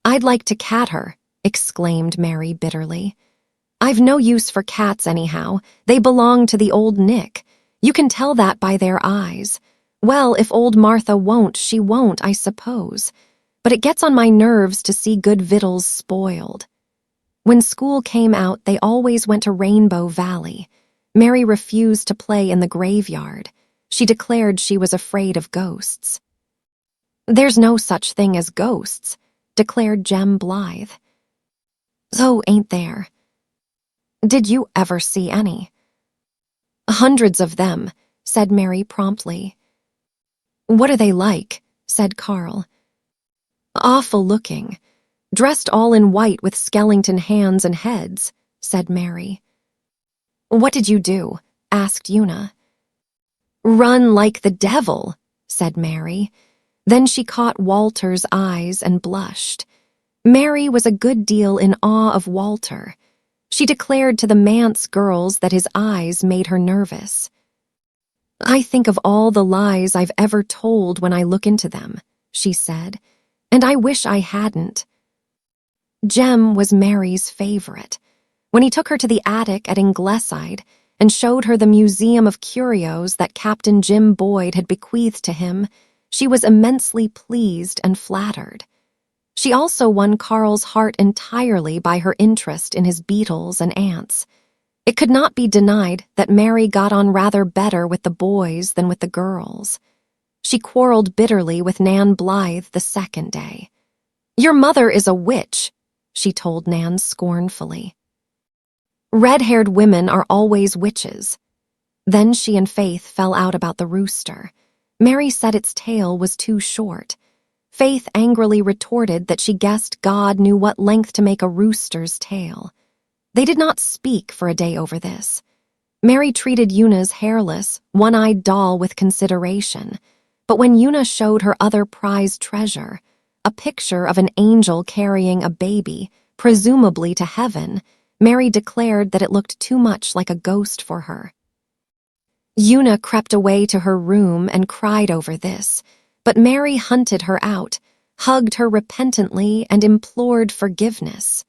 "I'd like to cat her," exclaimed Mary bitterly. "I've no use for cats anyhow. They belong to the old Nick. You can tell that by their eyes. Well, if old Martha won't, she won't, I suppose. But it gets on my nerves to see good victuals spoiled." When school came out, they always went to Rainbow Valley. Mary refused to play in the graveyard. She declared she was afraid of ghosts. "There's no such thing as ghosts," declared Jem Blythe. "So ain't there? Did you ever see any?" "Hundreds of them," said Mary promptly. "What are they like?" said Carl. "Awful looking. Dressed all in white with skeleton hands and heads," said Mary. "What did you do?" asked Una. "Run like the devil," said Mary. Then she caught Walter's eyes and blushed. Mary was a good deal in awe of Walter. She declared to the manse girls that his eyes made her nervous. "I think of all the lies I've ever told when I look into them," she said, "and I wish I hadn't." Jem was Mary's favorite. When he took her to the attic at Ingleside and showed her the museum of curios that Captain Jim Boyd had bequeathed to him, she was immensely pleased and flattered. She also won Carl's heart entirely by her interest in his beetles and ants. It could not be denied that Mary got on rather better with the boys than with the girls. She quarreled bitterly with Nan Blythe the second day. "Your mother is a witch," she told Nan scornfully. "Red-haired women are always witches." Then she and Faith fell out about the rooster. Mary said its tail was too short. Faith angrily retorted that she guessed God knew what length to make a rooster's tail. They did not speak for a day over this. Mary treated Una's hairless, one-eyed doll with consideration, but when Una showed her other prized treasure, a picture of an angel carrying a baby, presumably to heaven, Mary declared that it looked too much like a ghost for her. Una crept away to her room and cried over this, but Mary hunted her out, hugged her repentantly, and implored forgiveness.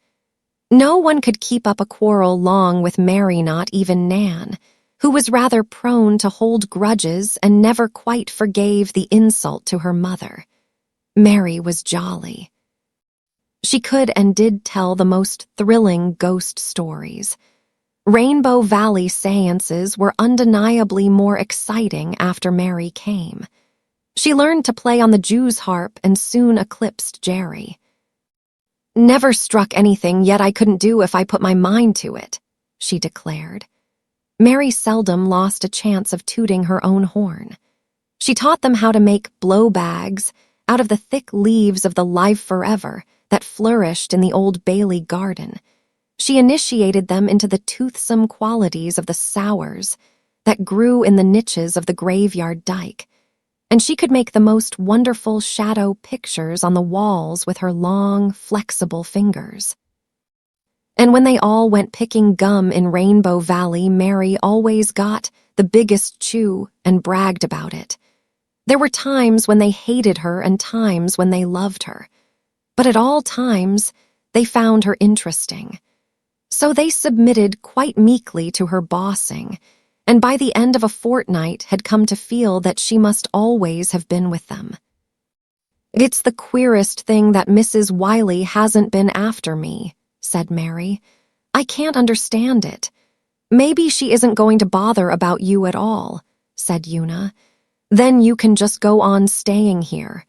No one could keep up a quarrel long with Mary, not even Nan, who was rather prone to hold grudges and never quite forgave the insult to her mother. Mary was jolly. She could and did tell the most thrilling ghost stories. Rainbow Valley seances were undeniably more exciting after Mary came. She learned to play on the Jew's harp and soon eclipsed Jerry. "Never struck anything yet I couldn't do if I put my mind to it," she declared. Mary seldom lost a chance of tooting her own horn. She taught them how to make blow bags out of the thick leaves of the live forever that flourished in the Old Bailey garden. She initiated them into the toothsome qualities of the sours that grew in the niches of the graveyard dike, and she could make the most wonderful shadow pictures on the walls with her long, flexible fingers. And when they all went picking gum in Rainbow Valley, Mary always got the biggest chew, and bragged about it. There were times when they hated her and times when they loved her. But at all times, they found her interesting. So they submitted quite meekly to her bossing, and by the end of a fortnight had come to feel that she must always have been with them. "It's the queerest thing that Mrs. Wiley hasn't been after me," said Mary. "I can't understand it. Maybe she isn't going to bother about you at all," said Una. "Then you can just go on staying here."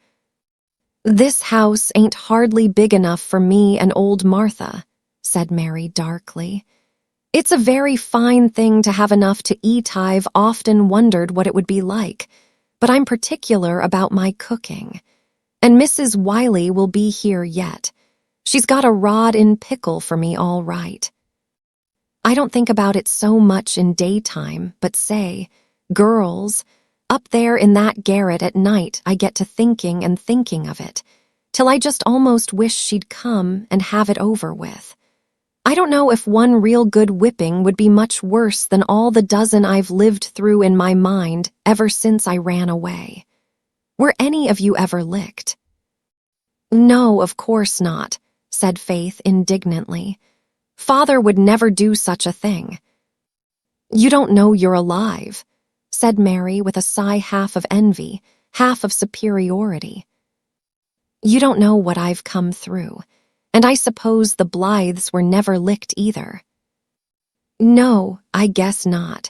"This house ain't hardly big enough for me and old Martha," said Mary darkly. "It's a very fine thing to have enough to eat. I've often wondered what it would be like, but I'm particular about my cooking. And Mrs. Wiley will be here yet. She's got a rod in pickle for me all right. I don't think about it so much in daytime, but say, girls, up there in that garret at night I get to thinking and thinking of it, till I just almost wish she'd come and have it over with. I don't know if one real good whipping would be much worse than all the dozen I've lived through in my mind ever since I ran away. Were any of you ever licked?" "No, of course not," said Faith indignantly. "Father would never do such a thing." "You don't know you're alive," said Mary with a sigh, half of envy, half of superiority. "You don't know what I've come through, and I suppose the Blythes were never licked either." "No, I guess not,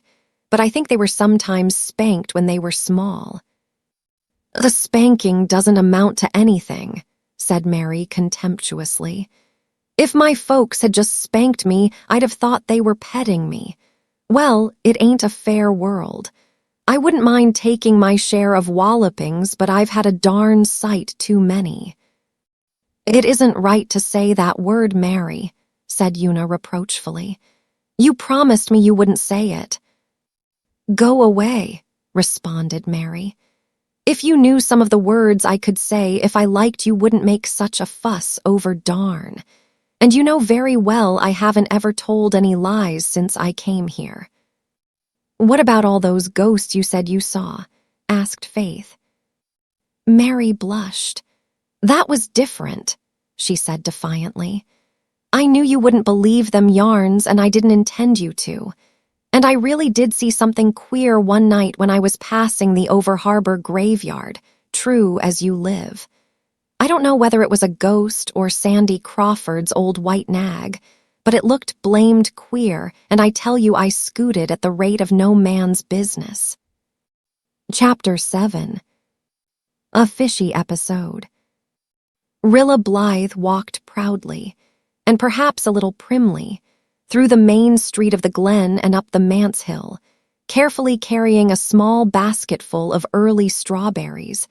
but I think they were sometimes spanked when they were small." "The spanking doesn't amount to anything," said Mary contemptuously. "If my folks had just spanked me, I'd have thought they were petting me. Well, it ain't a fair world. I wouldn't mind taking my share of wallopings, but I've had a darn sight too many." "It isn't right to say that word, Mary," said Una reproachfully. "You promised me you wouldn't say it." "Go away," responded Mary. "If you knew some of the words I could say if I liked, you wouldn't make such a fuss over darn. And you know very well I haven't ever told any lies since I came here." "What about all those ghosts you said you saw?" asked Faith. Mary blushed. "That was different," she said defiantly. "I knew you wouldn't believe them yarns, and I didn't intend you to. And I really did see something queer one night when I was passing the over-harbor graveyard, true as you live. I don't know whether it was a ghost or Sandy Crawford's old white nag, but it looked blamed queer, and I tell you I scooted at the rate of no man's business." Chapter 7. A fishy episode. Rilla Blythe walked proudly, and perhaps a little primly, through the main street of the Glen and up the manse hill, carefully carrying a small basketful of early strawberries,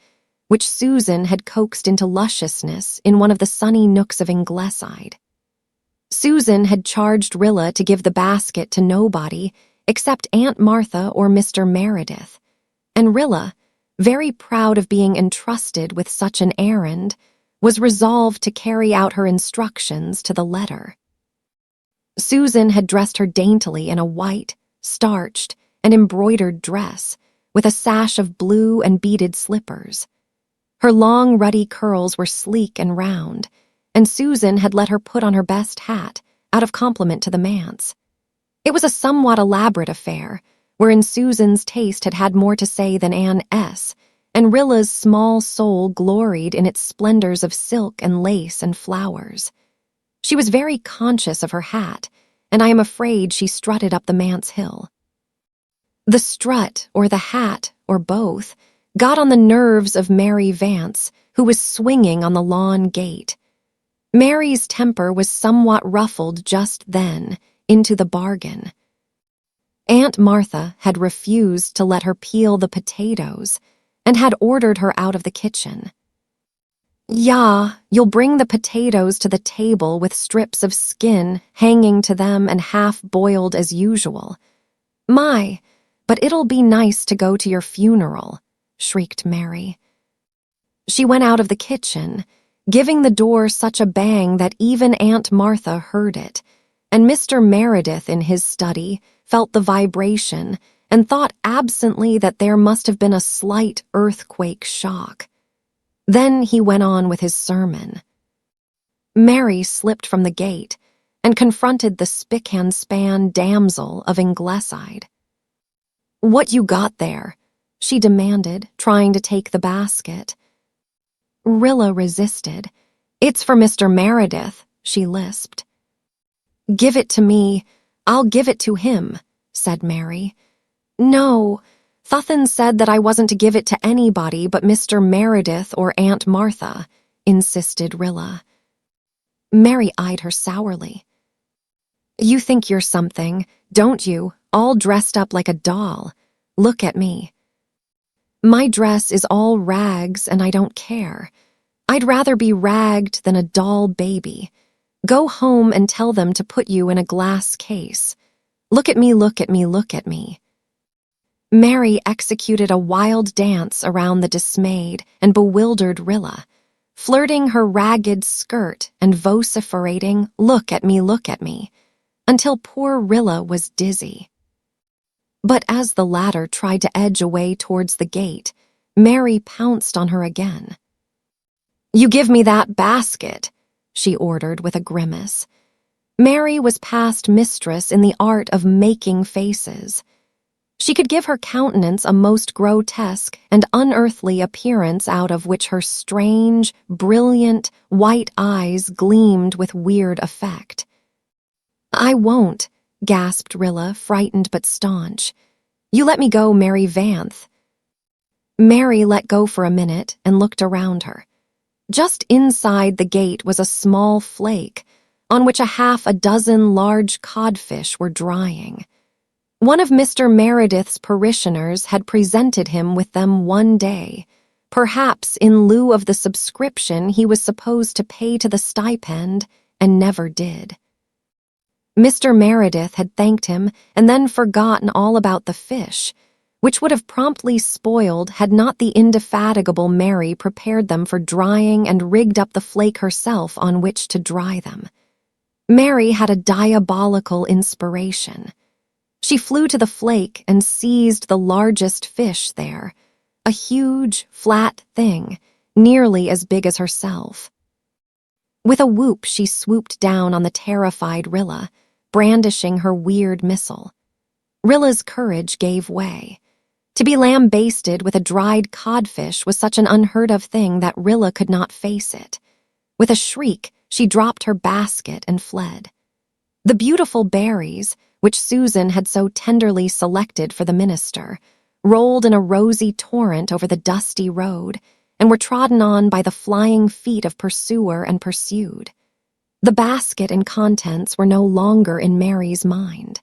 which Susan had coaxed into lusciousness in one of the sunny nooks of Ingleside. Susan had charged Rilla to give the basket to nobody except Aunt Martha or Mr. Meredith, and Rilla, very proud of being entrusted with such an errand, was resolved to carry out her instructions to the letter. Susan had dressed her daintily in a white, starched, and embroidered dress, with a sash of blue and beaded slippers. Her long, ruddy curls were sleek and round, and Susan had let her put on her best hat, out of compliment to the manse. It was a somewhat elaborate affair, wherein Susan's taste had had more to say than Anne S., and Rilla's small soul gloried in its splendors of silk and lace and flowers. She was very conscious of her hat, and I am afraid she strutted up the manse hill. The strut, or the hat, or both, got on the nerves of Mary Vance, who was swinging on the lawn gate. Mary's temper was somewhat ruffled just then, into the bargain. Aunt Martha had refused to let her peel the potatoes, and had ordered her out of the kitchen. "Ja, you'll bring the potatoes to the table with strips of skin hanging to them and half-boiled as usual. My, but it'll be nice to go to your funeral," shrieked Mary. She went out of the kitchen, giving the door such a bang that even Aunt Martha heard it, and Mr. Meredith in his study felt the vibration and thought absently that there must have been a slight earthquake shock. Then he went on with his sermon. Mary slipped from the gate and confronted the spick-and-span damsel of Ingleside. "What you got there?" she demanded, trying to take the basket. Rilla resisted. "It's for Mr. Meredith," she lisped. "Give it to me. I'll give it to him," said Mary. "No, Thuthan said that I wasn't to give it to anybody but Mr. Meredith or Aunt Martha," insisted Rilla. Mary eyed her sourly. "You think you're something, don't you, all dressed up like a doll? Look at me. My dress is all rags and I don't care. I'd rather be ragged than a doll baby. Go home and tell them to put you in a glass case. Look at me, look at me, look at me." Mary executed a wild dance around the dismayed and bewildered Rilla, flirting her ragged skirt and vociferating, look at me, until poor Rilla was dizzy. But as the latter tried to edge away towards the gate, Mary pounced on her again. "You give me that basket," she ordered with a grimace. Mary was past mistress in the art of making faces. She could give her countenance a most grotesque and unearthly appearance out of which her strange, brilliant, white eyes gleamed with weird effect. "I won't," gasped Rilla, frightened but staunch. "You let me go, Mary Vanth." Mary let go for a minute and looked around her. Just inside the gate was a small flake, on which 6 large codfish were drying. One of Mr. Meredith's parishioners had presented him with them one day, perhaps in lieu of the subscription he was supposed to pay to the stipend, and never did. Mr. Meredith had thanked him and then forgotten all about the fish, which would have promptly spoiled had not the indefatigable Mary prepared them for drying and rigged up the flake herself on which to dry them. Mary had a diabolical inspiration. She flew to the flake and seized the largest fish there, a huge, flat thing, nearly as big as herself. With a whoop, she swooped down on the terrified Rilla, brandishing her weird missile. Rilla's courage gave way. To be lambasted with a dried codfish was such an unheard-of thing that Rilla could not face it. With a shriek, she dropped her basket and fled. The beautiful berries, which Susan had so tenderly selected for the minister, rolled in a rosy torrent over the dusty road and were trodden on by the flying feet of pursuer and pursued. The basket and contents were no longer in Mary's mind.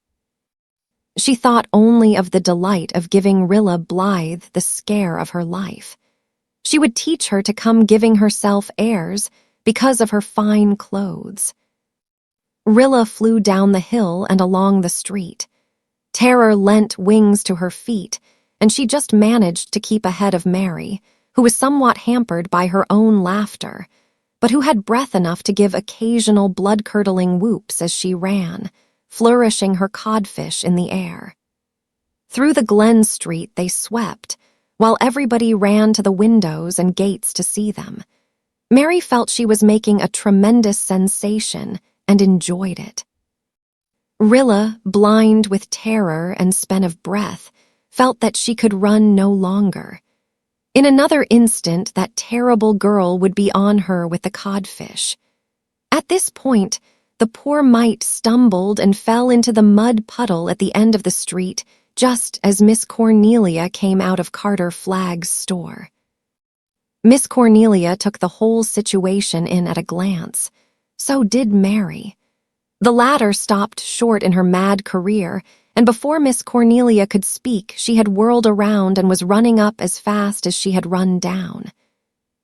She thought only of the delight of giving Rilla Blythe the scare of her life. She would teach her to come giving herself airs because of her fine clothes. Rilla flew down the hill and along the street. Terror lent wings to her feet, and she just managed to keep ahead of Mary, who was somewhat hampered by her own laughter, but who had breath enough to give occasional blood-curdling whoops as she ran, flourishing her codfish in the air. Through the Glen Street they swept, while everybody ran to the windows and gates to see them. Mary felt she was making a tremendous sensation and enjoyed it. Rilla, blind with terror and spent of breath, felt that she could run no longer. In another instant, that terrible girl would be on her with the codfish. At this point, the poor mite stumbled and fell into the mud puddle at the end of the street, just as Miss Cornelia came out of Carter Flagg's store. Miss Cornelia took the whole situation in at a glance. So did Mary. The latter stopped short in her mad career, and before Miss Cornelia could speak, she had whirled around and was running up as fast as she had run down.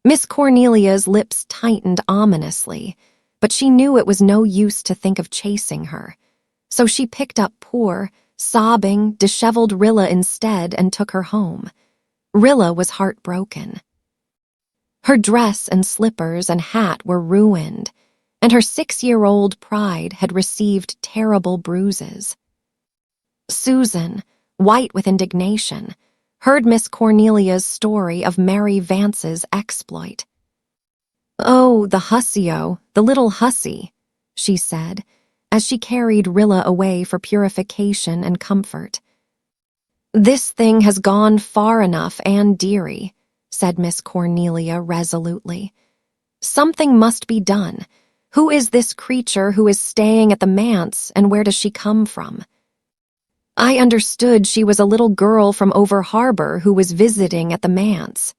Miss Cornelia's lips tightened ominously, but she knew it was no use to think of chasing her. So she picked up poor, sobbing, disheveled Rilla instead and took her home. Rilla was heartbroken. Her dress and slippers and hat were ruined, and her 6-year-old pride had received terrible bruises. Susan, white with indignation, heard Miss Cornelia's story of Mary Vance's exploit. "Oh, the hussy-o, the little hussy," she said, as she carried Rilla away for purification and comfort. "This thing has gone far enough, Anne dearie," said Miss Cornelia resolutely. "Something must be done. Who is this creature who is staying at the manse, and where does she come from?" "I understood she was a little girl from over harbor who was visiting at the manse,"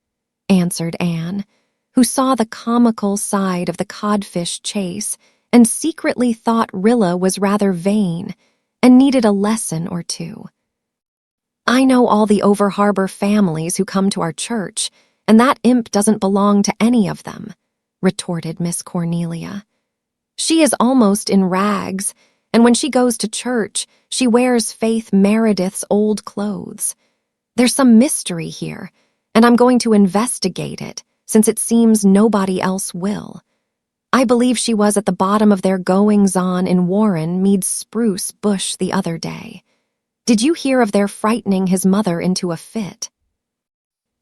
answered Anne, who saw the comical side of the codfish chase and secretly thought Rilla was rather vain and needed a lesson or two. "I know all the over-harbor families who come to our church, and that imp doesn't belong to any of them," retorted Miss Cornelia. "She is almost in rags, and when she goes to church, she wears Faith Meredith's old clothes. There's some mystery here, and I'm going to investigate it, since it seems nobody else will. I believe she was at the bottom of their goings-on in Warren Mead's spruce bush the other day. Did you hear of their frightening his mother into a fit?"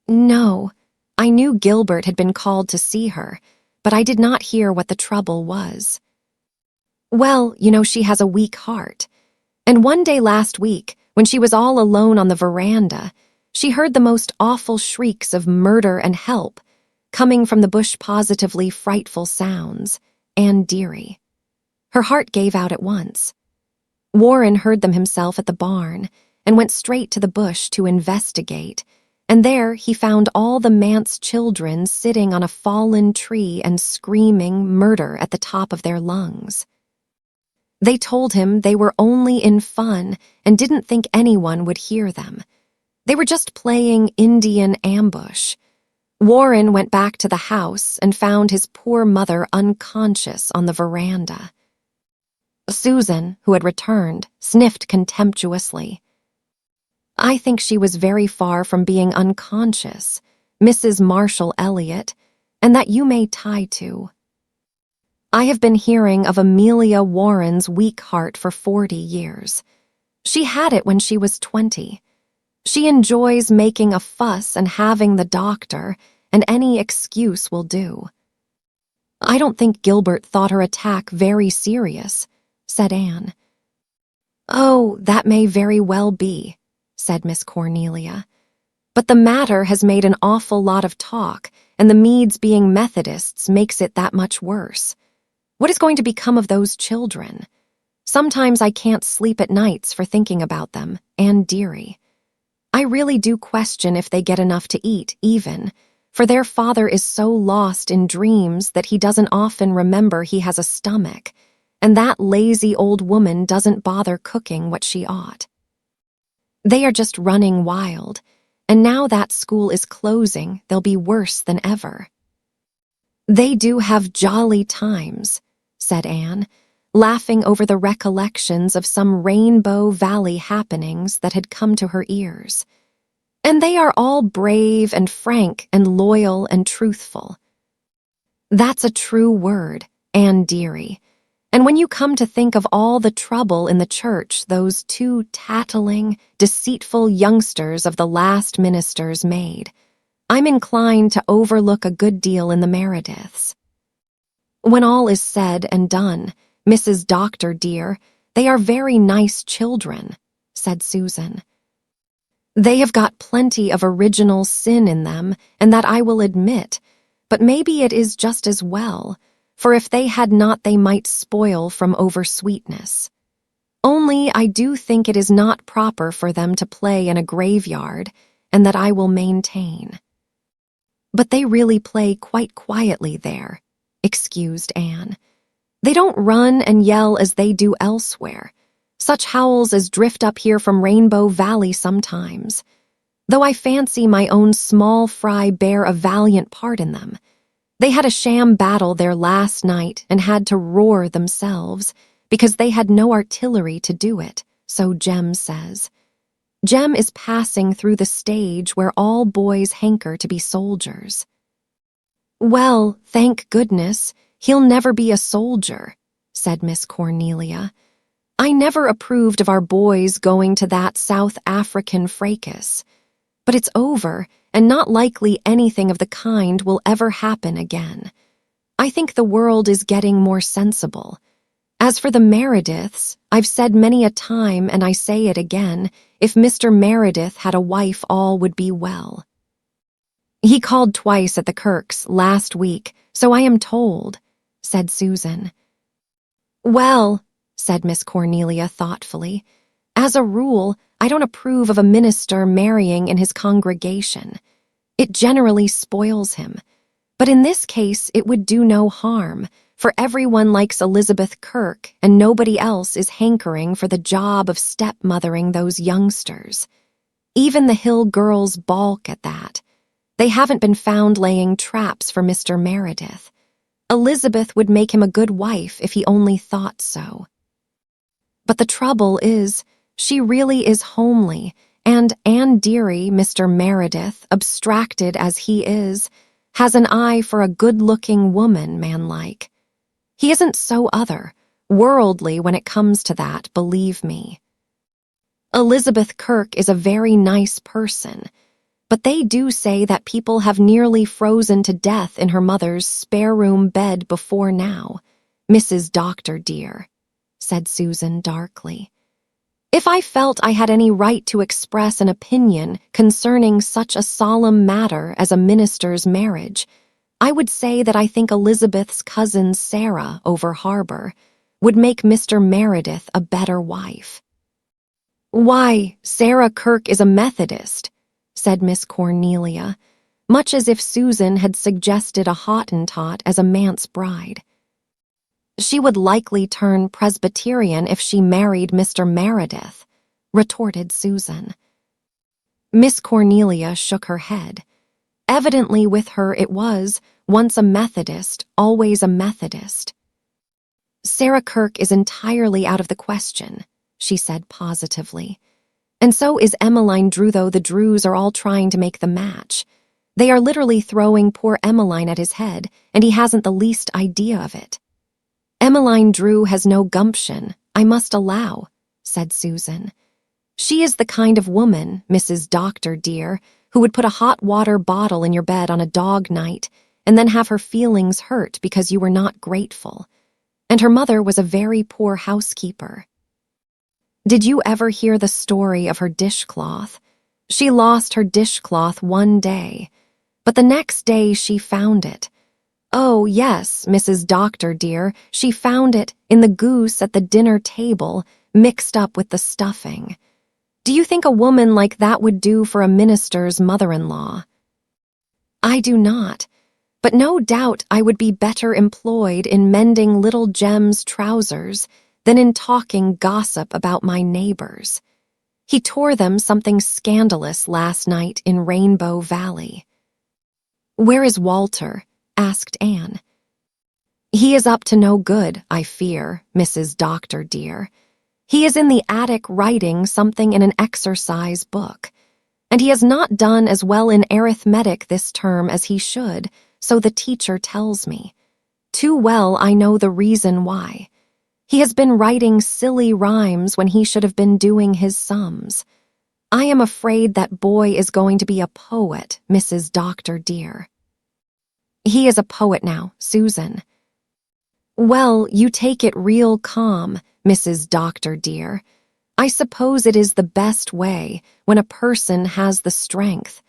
"No. I knew Gilbert had been called to see her, but I did not hear what the trouble was." "Well, you know she has a weak heart. And one day last week, when she was all alone on the veranda, she heard the most awful shrieks of murder and help, coming from the bush positively frightful sounds, Anne dearie. Her heart gave out at once. Warren heard them himself at the barn and went straight to the bush to investigate, and there he found all the manse children sitting on a fallen tree and screaming murder at the top of their lungs. They told him they were only in fun and didn't think anyone would hear them. They were just playing Indian ambush. Warren went back to the house and found his poor mother unconscious on the veranda." Susan, who had returned, sniffed contemptuously. "I think she was very far from being unconscious, Mrs. Marshall Elliott, and that you may tie to. I have been hearing of Amelia Warren's weak heart for 40 years. She had it when she was 20. She enjoys making a fuss and having the doctor, and any excuse will do." "I don't think Gilbert thought her attack very serious," said Anne. "Oh, that may very well be," said Miss Cornelia. "But the matter has made an awful lot of talk, and the Meads being Methodists makes it that much worse. What is going to become of those children? Sometimes I can't sleep at nights for thinking about them, Anne dearie. I really do question if they get enough to eat, even, for their father is so lost in dreams that he doesn't often remember he has a stomach, and that lazy old woman doesn't bother cooking what she ought. They are just running wild, and now that school is closing, they'll be worse than ever." "They do have jolly times," said Anne, laughing over the recollections of some Rainbow Valley happenings that had come to her ears. "And they are all brave and frank and loyal and truthful." "That's a true word, Anne dearie. And when you come to think of all the trouble in the church those two tattling, deceitful youngsters of the last ministers made, I'm inclined to overlook a good deal in the Merediths. When all is said and done, Mrs. Doctor dear, they are very nice children," said Susan. "They have got plenty of original sin in them, and that I will admit, but maybe it is just as well, for if they had not they might spoil from oversweetness. Only I do think it is not proper for them to play in a graveyard, and that I will maintain." "But they really play quite quietly there," excused Anne. "They don't run and yell as they do elsewhere. Such howls as drift up here from Rainbow Valley sometimes. Though I fancy my own small fry bear a valiant part in them. They had a sham battle there last night and had to roar themselves, because they had no artillery to do it, so Jem says. Jem is passing through the stage where all boys hanker to be soldiers." "Well, thank goodness, he'll never be a soldier," said Miss Cornelia. I never approved of our boys going to that South African fracas. But it's over, and not likely anything of the kind will ever happen again. I think the world is getting more sensible. As for the Merediths, I've said many a time, and I say it again, if Mr. Meredith had a wife, all would be well. He called twice at the Kirks last week, so I am told, said Susan. Well, said Miss Cornelia thoughtfully, as a rule, I don't approve of a minister marrying in his congregation. It generally spoils him. But in this case, it would do no harm, for everyone likes Elizabeth Kirk, and nobody else is hankering for the job of stepmothering those youngsters. Even the Hill girls balk at that. They haven't been found laying traps for Mr. Meredith. Elizabeth would make him a good wife if he only thought so. But the trouble is, she really is homely, and Anne Deary, Mr. Meredith, abstracted as he is, has an eye for a good-looking woman, manlike. He isn't so worldly when it comes to that, believe me. Elizabeth Kirk is a very nice person, but they do say that people have nearly frozen to death in her mother's spare-room bed before now, Mrs. Doctor dear, said Susan darkly. If I felt I had any right to express an opinion concerning such a solemn matter as a minister's marriage, I would say that I think Elizabeth's cousin Sarah over harbor would make Mr. Meredith a better wife. Why, Sarah Kirk is a Methodist, said Miss Cornelia, much as if Susan had suggested a Hottentot as a manse bride. She would likely turn Presbyterian if she married Mr. Meredith, retorted Susan. Miss Cornelia shook her head. Evidently with her it was, once a Methodist, always a Methodist. Sarah Kirk is entirely out of the question, she said positively. And so is Emmeline Drew, though the Drews are all trying to make the match. They are literally throwing poor Emmeline at his head, and he hasn't the least idea of it. Emmeline Drew has no gumption, I must allow, said Susan. She is the kind of woman, Mrs. Doctor dear, who would put a hot water bottle in your bed on a dog night and then have her feelings hurt because you were not grateful. And her mother was a very poor housekeeper. Did you ever hear the story of her dishcloth? She lost her dishcloth one day, but the next day she found it. Oh, yes, Mrs. Doctor dear, she found it in the goose at the dinner table, mixed up with the stuffing. Do you think a woman like that would do for a minister's mother-in-law? I do not, but no doubt I would be better employed in mending little Jem's trousers than in talking gossip about my neighbors. He tore them something scandalous last night in Rainbow Valley. Where is Walter? Asked Anne. He is up to no good, I fear, Mrs. Doctor dear. He is in the attic writing something in an exercise book, and he has not done as well in arithmetic this term as he should, so the teacher tells me. Too well I know the reason why. He has been writing silly rhymes when he should have been doing his sums. I am afraid that boy is going to be a poet, Mrs. Doctor dear. He is a poet now, Susan. Well, you take it real calm, Mrs. Doctor dear. I suppose it is the best way when a person has the strength.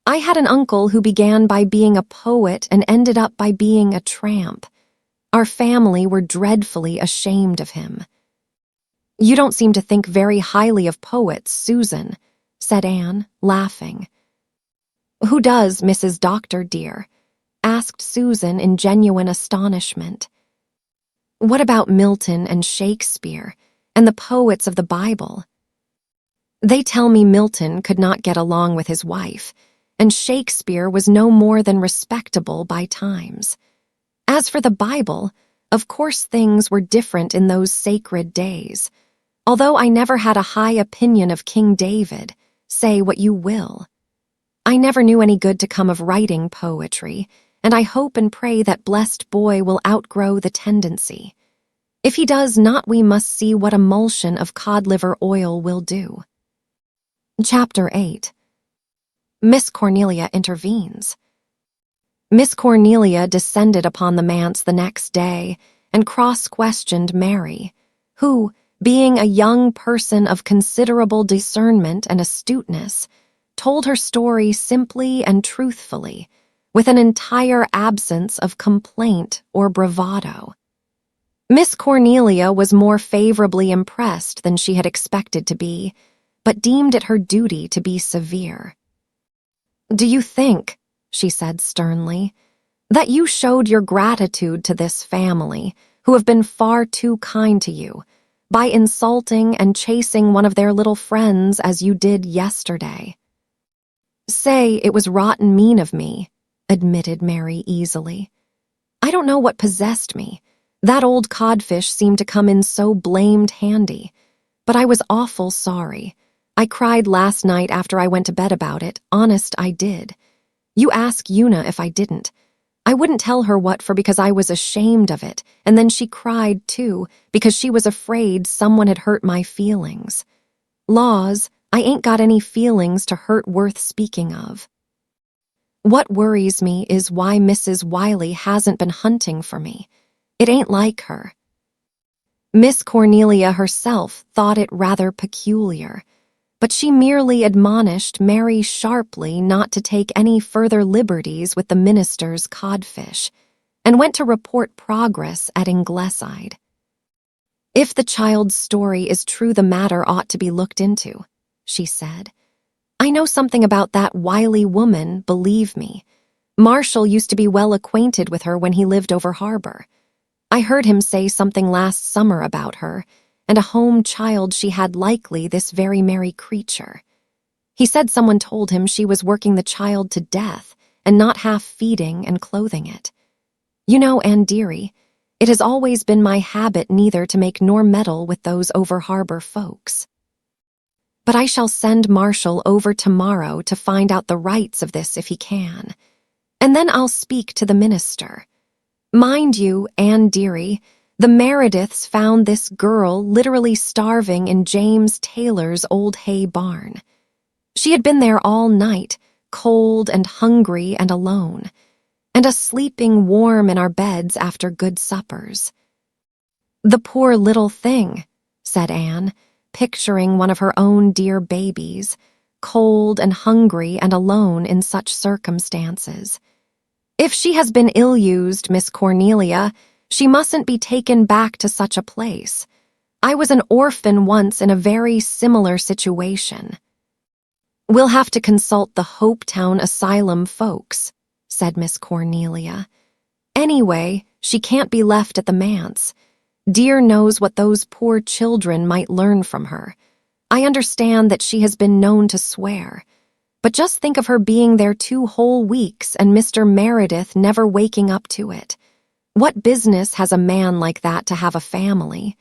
I had an uncle who began by being a poet and ended up by being a tramp. Our family were dreadfully ashamed of him. You don't seem to think very highly of poets, Susan, said Anne, laughing. Who does, Mrs. Doctor dear? Asked Susan in genuine astonishment. What about Milton and Shakespeare and the poets of the Bible? They tell me Milton could not get along with his wife, and Shakespeare was no more than respectable by times. As for the Bible, of course things were different in those sacred days. Although I never had a high opinion of King David, say what you will. I never knew any good to come of writing poetry, and I hope and pray that blessed boy will outgrow the tendency. If he does not, we must see what emulsion of cod liver oil will do. Chapter 8. Miss Cornelia intervenes. Miss Cornelia descended upon the manse the next day and cross-questioned Mary, who, being a young person of considerable discernment and astuteness, told her story simply and truthfully, with an entire absence of complaint or bravado. Miss Cornelia was more favorably impressed than she had expected to be, but deemed it her duty to be severe. "Do you think," she said sternly, "that you showed your gratitude to this family, who have been far too kind to you, by insulting and chasing one of their little friends as you did yesterday?" "Say it was rotten mean of me," admitted Mary easily. "I don't know what possessed me. That old codfish seemed to come in so blamed handy. But I was awful sorry. I cried last night after I went to bed about it, honest I did. You ask Una if I didn't. I wouldn't tell her what for because I was ashamed of it, and then she cried too, because she was afraid someone had hurt my feelings. Laws, I ain't got any feelings to hurt worth speaking of. What worries me is why Mrs. Wiley hasn't been hunting for me. It ain't like her." Miss Cornelia herself thought it rather peculiar, but she merely admonished Mary sharply not to take any further liberties with the minister's codfish, and went to report progress at Ingleside. "If the child's story is true, the matter ought to be looked into," she said. "I know something about that wily woman, believe me. Marshall used to be well acquainted with her when he lived over harbor. I heard him say something last summer about her, and a home child she had, likely this very merry creature. He said someone told him she was working the child to death and not half feeding and clothing it. You know, Anne dearie, it has always been my habit neither to make nor meddle with those over-harbor folks. But I shall send Marshall over tomorrow to find out the rights of this if he can, and then I'll speak to the minister. Mind you, Anne dearie, the Merediths found this girl literally starving in James Taylor's old hay barn. She had been there all night, cold and hungry and alone, and us sleeping warm in our beds after good suppers." "The poor little thing," said Anne, picturing one of her own dear babies, cold and hungry and alone in such circumstances. "If she has been ill-used, Miss Cornelia, she mustn't be taken back to such a place. I was an orphan once in a very similar situation." "We'll have to consult the Hopetown Asylum folks," said Miss Cornelia. "Anyway, she can't be left at the manse. Dear knows what those poor children might learn from her. I understand that she has been known to swear. But just think of her being there 2 whole weeks and Mr. Meredith never waking up to it. What business has a man like that to have a family?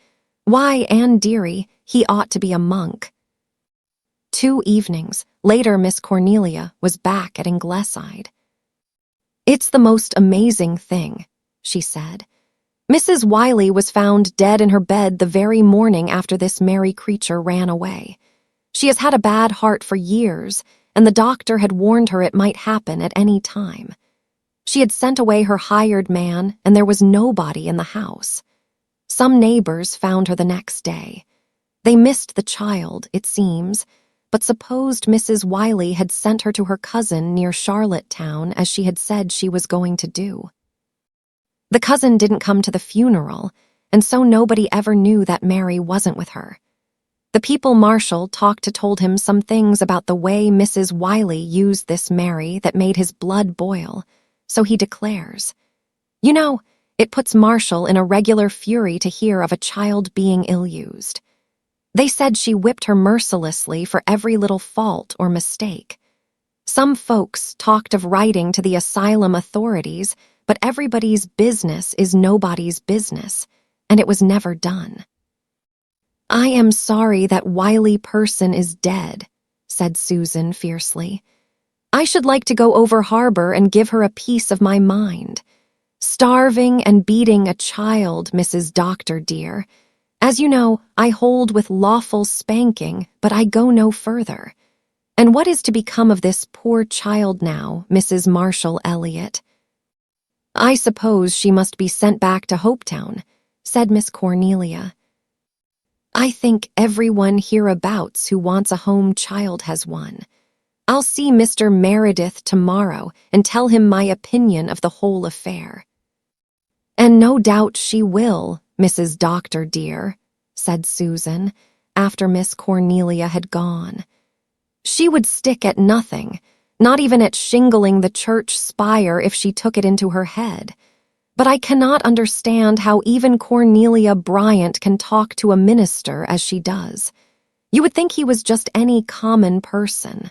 Why, Anne dearie, he ought to be a monk." 2 evenings later, Miss Cornelia was back at Ingleside. "It's the most amazing thing," she said. "Mrs. Wiley was found dead in her bed the very morning after this merry creature ran away. She has had a bad heart for years, and the doctor had warned her it might happen at any time. She had sent away her hired man, and there was nobody in the house. Some neighbors found her the next day. They missed the child, it seems, but supposed Mrs. Wiley had sent her to her cousin near Charlottetown as she had said she was going to do. The cousin didn't come to the funeral, and so nobody ever knew that Mary wasn't with her. The people Marshall talked to told him some things about the way Mrs. Wiley used this Mary that made his blood boil, so he declares. You know, it puts Marshall in a regular fury to hear of a child being ill-used. They said she whipped her mercilessly for every little fault or mistake. Some folks talked of writing to the asylum authorities, but everybody's business is nobody's business, and it was never done. "I am sorry that wily person is dead," said Susan fiercely. "I should like to go over harbor and give her a piece of my mind. Starving and beating a child, Mrs. Doctor dear. As you know, I hold with lawful spanking, but I go no further. And what is to become of this poor child now, Mrs. Marshall Elliott? I suppose she must be sent back to Hopetown, said Miss Cornelia. I think everyone hereabouts who wants a home child has one. I'll see Mr. Meredith tomorrow and tell him my opinion of the whole affair. And no doubt she will, Mrs. Doctor dear, said Susan, after Miss Cornelia had gone. She would stick at nothing, not even at shingling the church spire if she took it into her head. But I cannot understand how even Cornelia Bryant can talk to a minister as she does. You would think he was just any common person.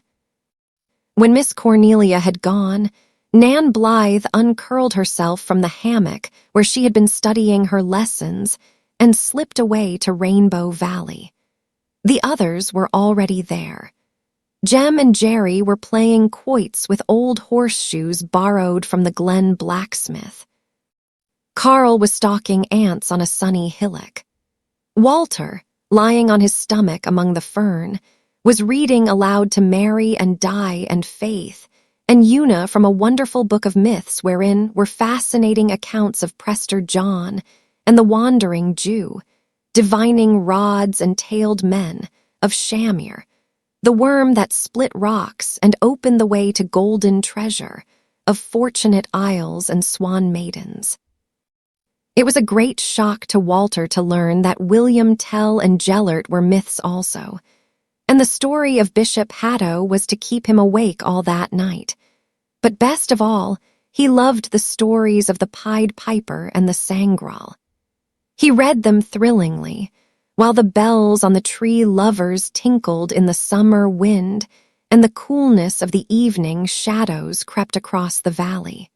When Miss Cornelia had gone, Nan Blythe uncurled herself from the hammock where she had been studying her lessons and slipped away to Rainbow Valley. The others were already there. Jem and Jerry were playing quoits with old horseshoes borrowed from the Glen blacksmith. Carl was stalking ants on a sunny hillock. Walter, lying on his stomach among the fern, was reading aloud to Mary and Di and Faith, and Una from a wonderful book of myths wherein were fascinating accounts of Prester John and the wandering Jew, divining rods and tailed men, of Shamir, the worm that split rocks and opened the way to golden treasure, of fortunate isles and swan maidens. It was a great shock to Walter to learn that William Tell and Gellert were myths also, and the story of Bishop Hatto was to keep him awake all that night. But best of all, he loved the stories of the Pied Piper and the Sangreal. He read them thrillingly, while the bells on the tree lovers tinkled in the summer wind and the coolness of the evening shadows crept across the valley.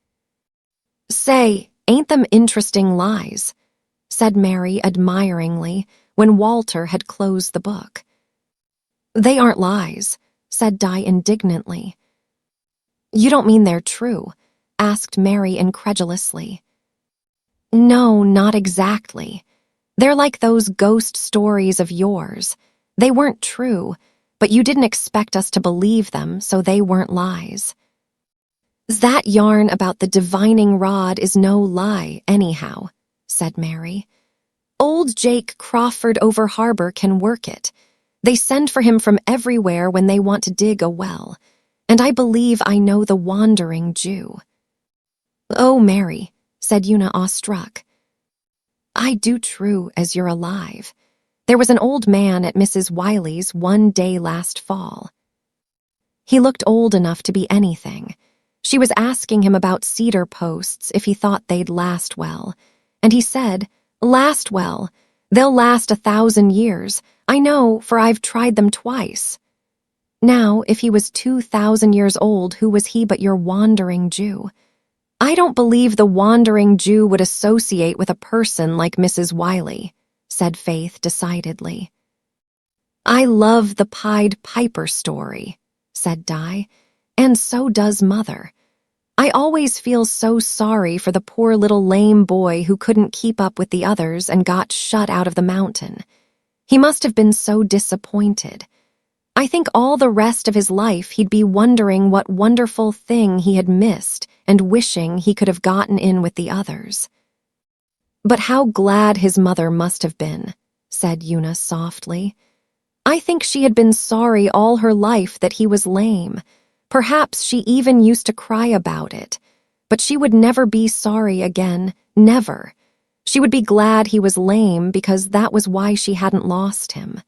"Say, ain't them interesting lies?" said Mary admiringly when Walter had closed the book. "They aren't lies," said Di indignantly. "You don't mean they're true?" asked Mary incredulously. "No, not exactly. They're like those ghost stories of yours. They weren't true, but you didn't expect us to believe them, so they weren't lies. That yarn about the divining rod is no lie, anyhow," said Mary. "Old Jake Crawford over harbor can work it. They send for him from everywhere when they want to dig a well, and I believe I know the wandering Jew." "Oh, Mary," said Una awestruck. "I do true as you're alive. There was an old man at Mrs. Wiley's one day last fall. He looked old enough to be anything. She was asking him about cedar posts if he thought they'd last well, and he said, 'Last well. They'll last 1,000 years. I know, for I've tried them twice.' Now, if he was 2,000 years old, who was he but your wandering Jew? I don't believe the wandering Jew would associate with a person like Mrs. Wiley," said Faith decidedly. "I love the Pied Piper story," said Di, "and so does Mother. I always feel so sorry for the poor little lame boy who couldn't keep up with the others and got shut out of the mountain. He must have been so disappointed. I think all the rest of his life he'd be wondering what wonderful thing he had missed and wishing he could have gotten in with the others." "But how glad his mother must have been," said Una softly. "I think she had been sorry all her life that he was lame. Perhaps she even used to cry about it. But she would never be sorry again, never. She would be glad he was lame because that was why she hadn't lost him."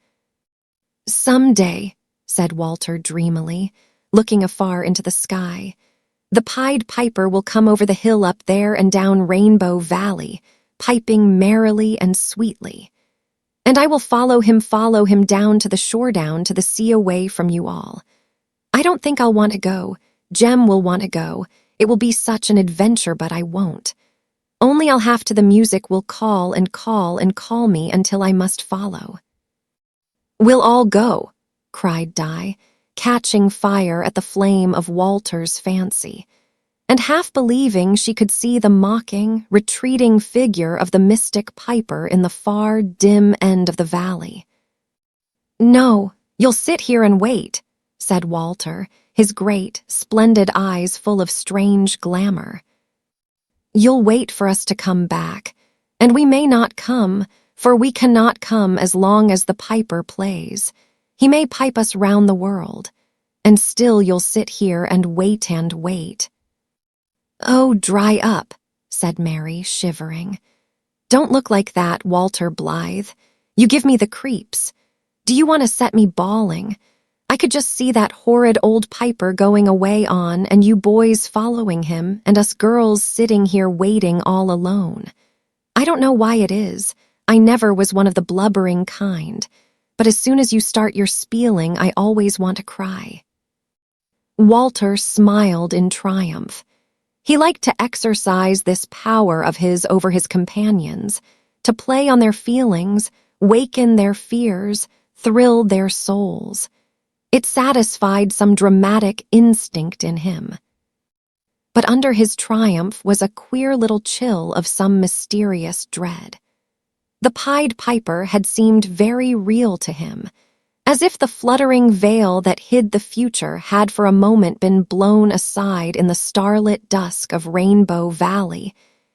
"Someday," said Walter dreamily, looking afar into the sky, "the Pied Piper will come over the hill up there and down Rainbow Valley, piping merrily and sweetly. And I will follow him down to the shore, down to the sea, away from you all. I don't think I'll want to go. Jem will want to go. It will be such an adventure, but I won't. Only I'll have to. The music will call and call and call me until I must follow." "We'll all go," cried Di, catching fire at the flame of Walter's fancy. and half believing she could see the mocking, retreating figure of the mystic piper in the far, dim end of the valley. "No, you'll sit here and wait," said Walter, his great, splendid eyes full of strange glamour. "You'll wait for us to come back, and we may not come, for we cannot come as long as the piper plays. He may pipe us round the world, and still you'll sit here and wait and wait." "Oh, dry up," said Mary, shivering. "Don't look like that, Walter Blythe. You give me the creeps. Do you want to set me bawling? I could just see that horrid old piper going away on, and you boys following him, and us girls sitting here waiting all alone. I don't know why it is. I never was one of the blubbering kind, but as soon as you start your spieling, I always want to cry." Walter smiled in triumph. He liked to exercise this power of his over his companions, to play on their feelings, waken their fears, thrill their souls. It satisfied some dramatic instinct in him. But under his triumph was a queer little chill of some mysterious dread. The Pied Piper had seemed very real to him, as if the fluttering veil that hid the future had for a moment been blown aside in the starlit dusk of Rainbow Valley,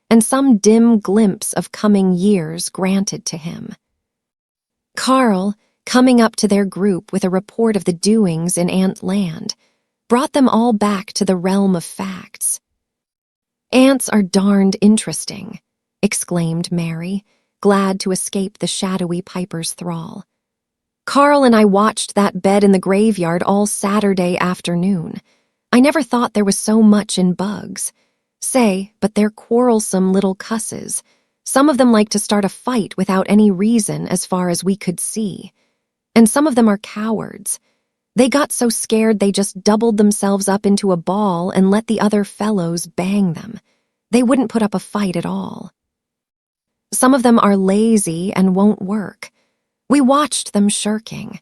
and some dim glimpse of coming years granted to him. Carl, coming up to their group with a report of the doings in Ant Land, brought them all back to the realm of facts. "Ants are darned interesting," exclaimed Mary, glad to escape the shadowy piper's thrall. "Carl and I watched that bed in the graveyard all Saturday afternoon. I never thought there was so much in bugs. Say, but they're quarrelsome little cusses. Some of them like to start a fight without any reason as far as we could see. And some of them are cowards. They got so scared they just doubled themselves up into a ball and let the other fellows bang them. They wouldn't put up a fight at all. Some of them are lazy and won't work. We watched them shirking.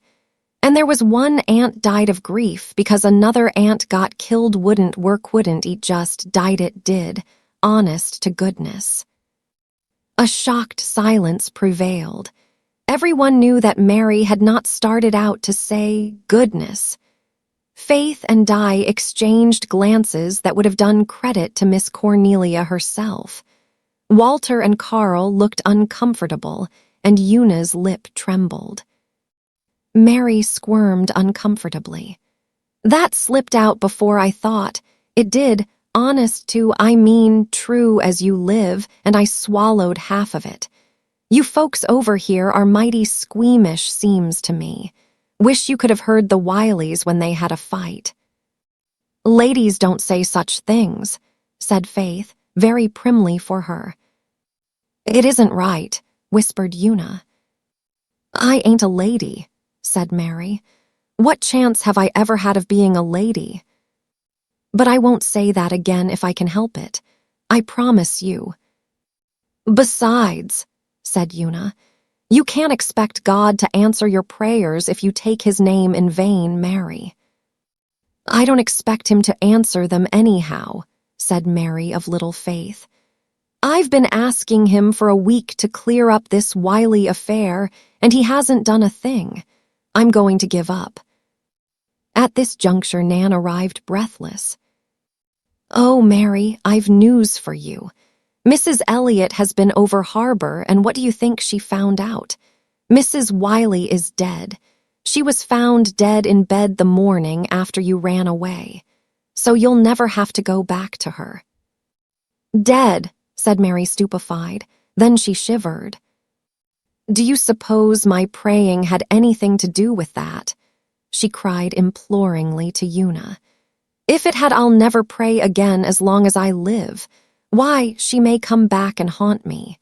And there was one ant died of grief because another ant got killed wouldn't work wouldn't eat just died it did, honest to goodness." A shocked silence prevailed. Everyone knew that Mary had not started out to say goodness. Faith and Di exchanged glances that would have done credit to Miss Cornelia herself. Walter and Carl looked uncomfortable, and Una's lip trembled. Mary squirmed uncomfortably. "That slipped out before I thought. It did, honest to, I mean, true as you live, and I swallowed half of it. You folks over here are mighty squeamish, seems to me. Wish you could have heard the Wileys when they had a fight." "Ladies don't say such things," said Faith, very primly for her. "It isn't right," whispered Una. "I ain't a lady," said Mary. "What chance have I ever had of being a lady? But I won't say that again if I can help it. I promise you." "Besides," said Una, "you can't expect God to answer your prayers if you take his name in vain, Mary." "I don't expect him to answer them anyhow," said Mary of little faith. "I've been asking him for a week to clear up this Wiley affair, and he hasn't done a thing. I'm going to give up." At this juncture, Nan arrived breathless. "Oh, Mary, I've news for you. Mrs. Elliot has been over harbor, and what do you think she found out? Mrs. Wiley is dead. She was found dead in bed the morning after you ran away. So you'll never have to go back to her." "Dead," said Mary, stupefied. Then she shivered. "Do you suppose my praying had anything to do with that?" she cried imploringly to Una. "If it had, I'll never pray again as long as I live. Why, she may come back and haunt me."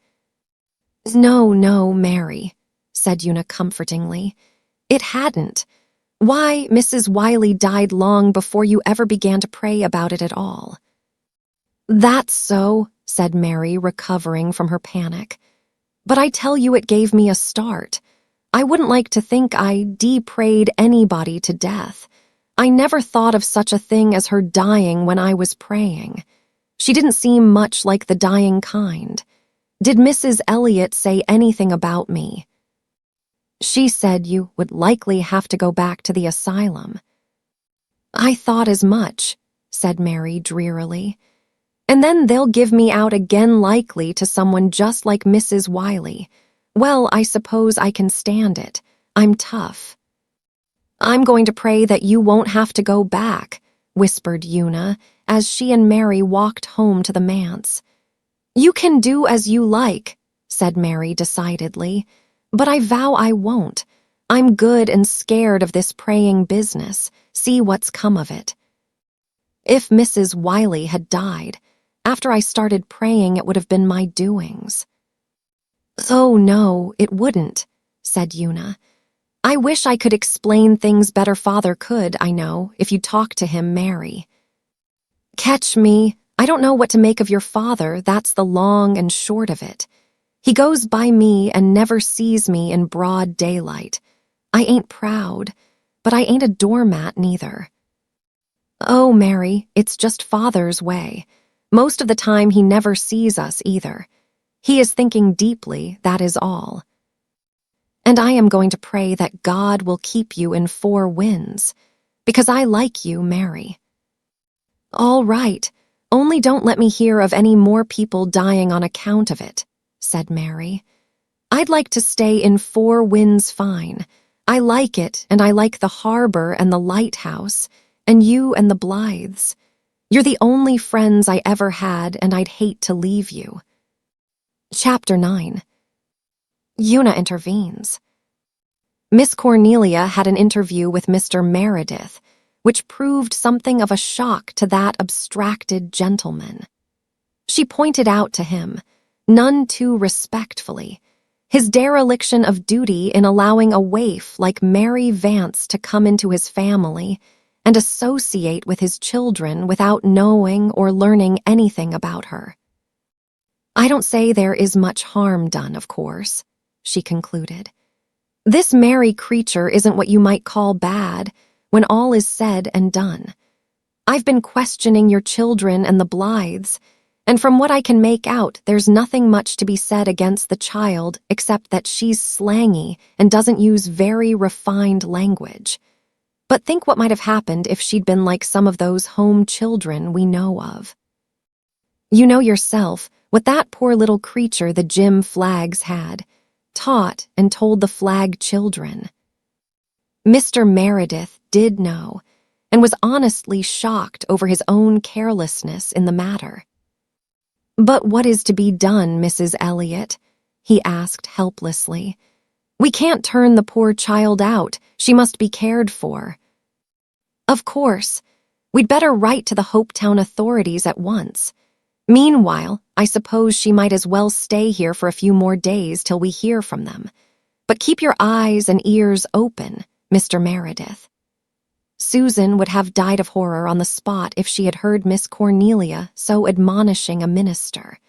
"No, no, Mary," said Una comfortingly. "It hadn't. Why, Mrs. Wiley died long before you ever began to pray about it at all." "That's so," said Mary, recovering from her panic. "But I tell you, it gave me a start. I wouldn't like to think I de-prayed anybody to death. I never thought of such a thing as her dying when I was praying. She didn't seem much like the dying kind. Did Mrs. Elliot say anything about me? She said you would likely have to go back to the asylum. I thought as much, said Mary drearily. And then they'll give me out again likely to someone just like Mrs. Wiley. Well, I suppose I can stand it. I'm tough. I'm going to pray that you won't have to go back, whispered Una, as she and Mary walked home to the manse. You can do as you like, said Mary decidedly, but I vow I won't. I'm good and scared of this praying business. See what's come of it. If Mrs. Wiley had died, after I started praying, it would have been my doings. Oh, no, it wouldn't, said Una. I wish I could explain things better. Father could, I know, if you talk to him, Mary. Catch me. I don't know what to make of your father, that's the long and short of it. He goes by me and never sees me in broad daylight. I ain't proud, but I ain't a doormat neither. Oh, Mary, it's just Father's way. Most of the time he never sees us either. He is thinking deeply, that is all. And I am going to pray that God will keep you in 4 winds, because I like you, Mary. All right, only don't let me hear of any more people dying on account of it, said Mary. I'd like to stay in 4 winds fine. I like it, and I like the harbor and the lighthouse, and you and the Blythes. You're the only friends I ever had, and I'd hate to leave you. Chapter 9. Una intervenes. Miss Cornelia had an interview with Mr. Meredith, which proved something of a shock to that abstracted gentleman. She pointed out to him, none too respectfully, his dereliction of duty in allowing a waif like Mary Vance to come into his family and associate with his children without knowing or learning anything about her. I don't say there is much harm done, of course, she concluded. This Mary creature isn't what you might call bad when all is said and done. I've been questioning your children and the Blythes, and from what I can make out, there's nothing much to be said against the child except that she's slangy and doesn't use very refined language. But think what might have happened if she'd been like some of those home children we know of. You know yourself what that poor little creature the Jim Flaggs had, taught and told the Flagg children. Mr. Meredith did know, and was honestly shocked over his own carelessness in the matter. But what is to be done, Mrs. Elliot? He asked helplessly. We can't turn the poor child out. She must be cared for. Of course. We'd better write to the Hopetown authorities at once. Meanwhile, I suppose she might as well stay here for a few more days till we hear from them. But keep your eyes and ears open, Mr. Meredith. Susan would have died of horror on the spot if she had heard Miss Cornelia so admonishing a minister.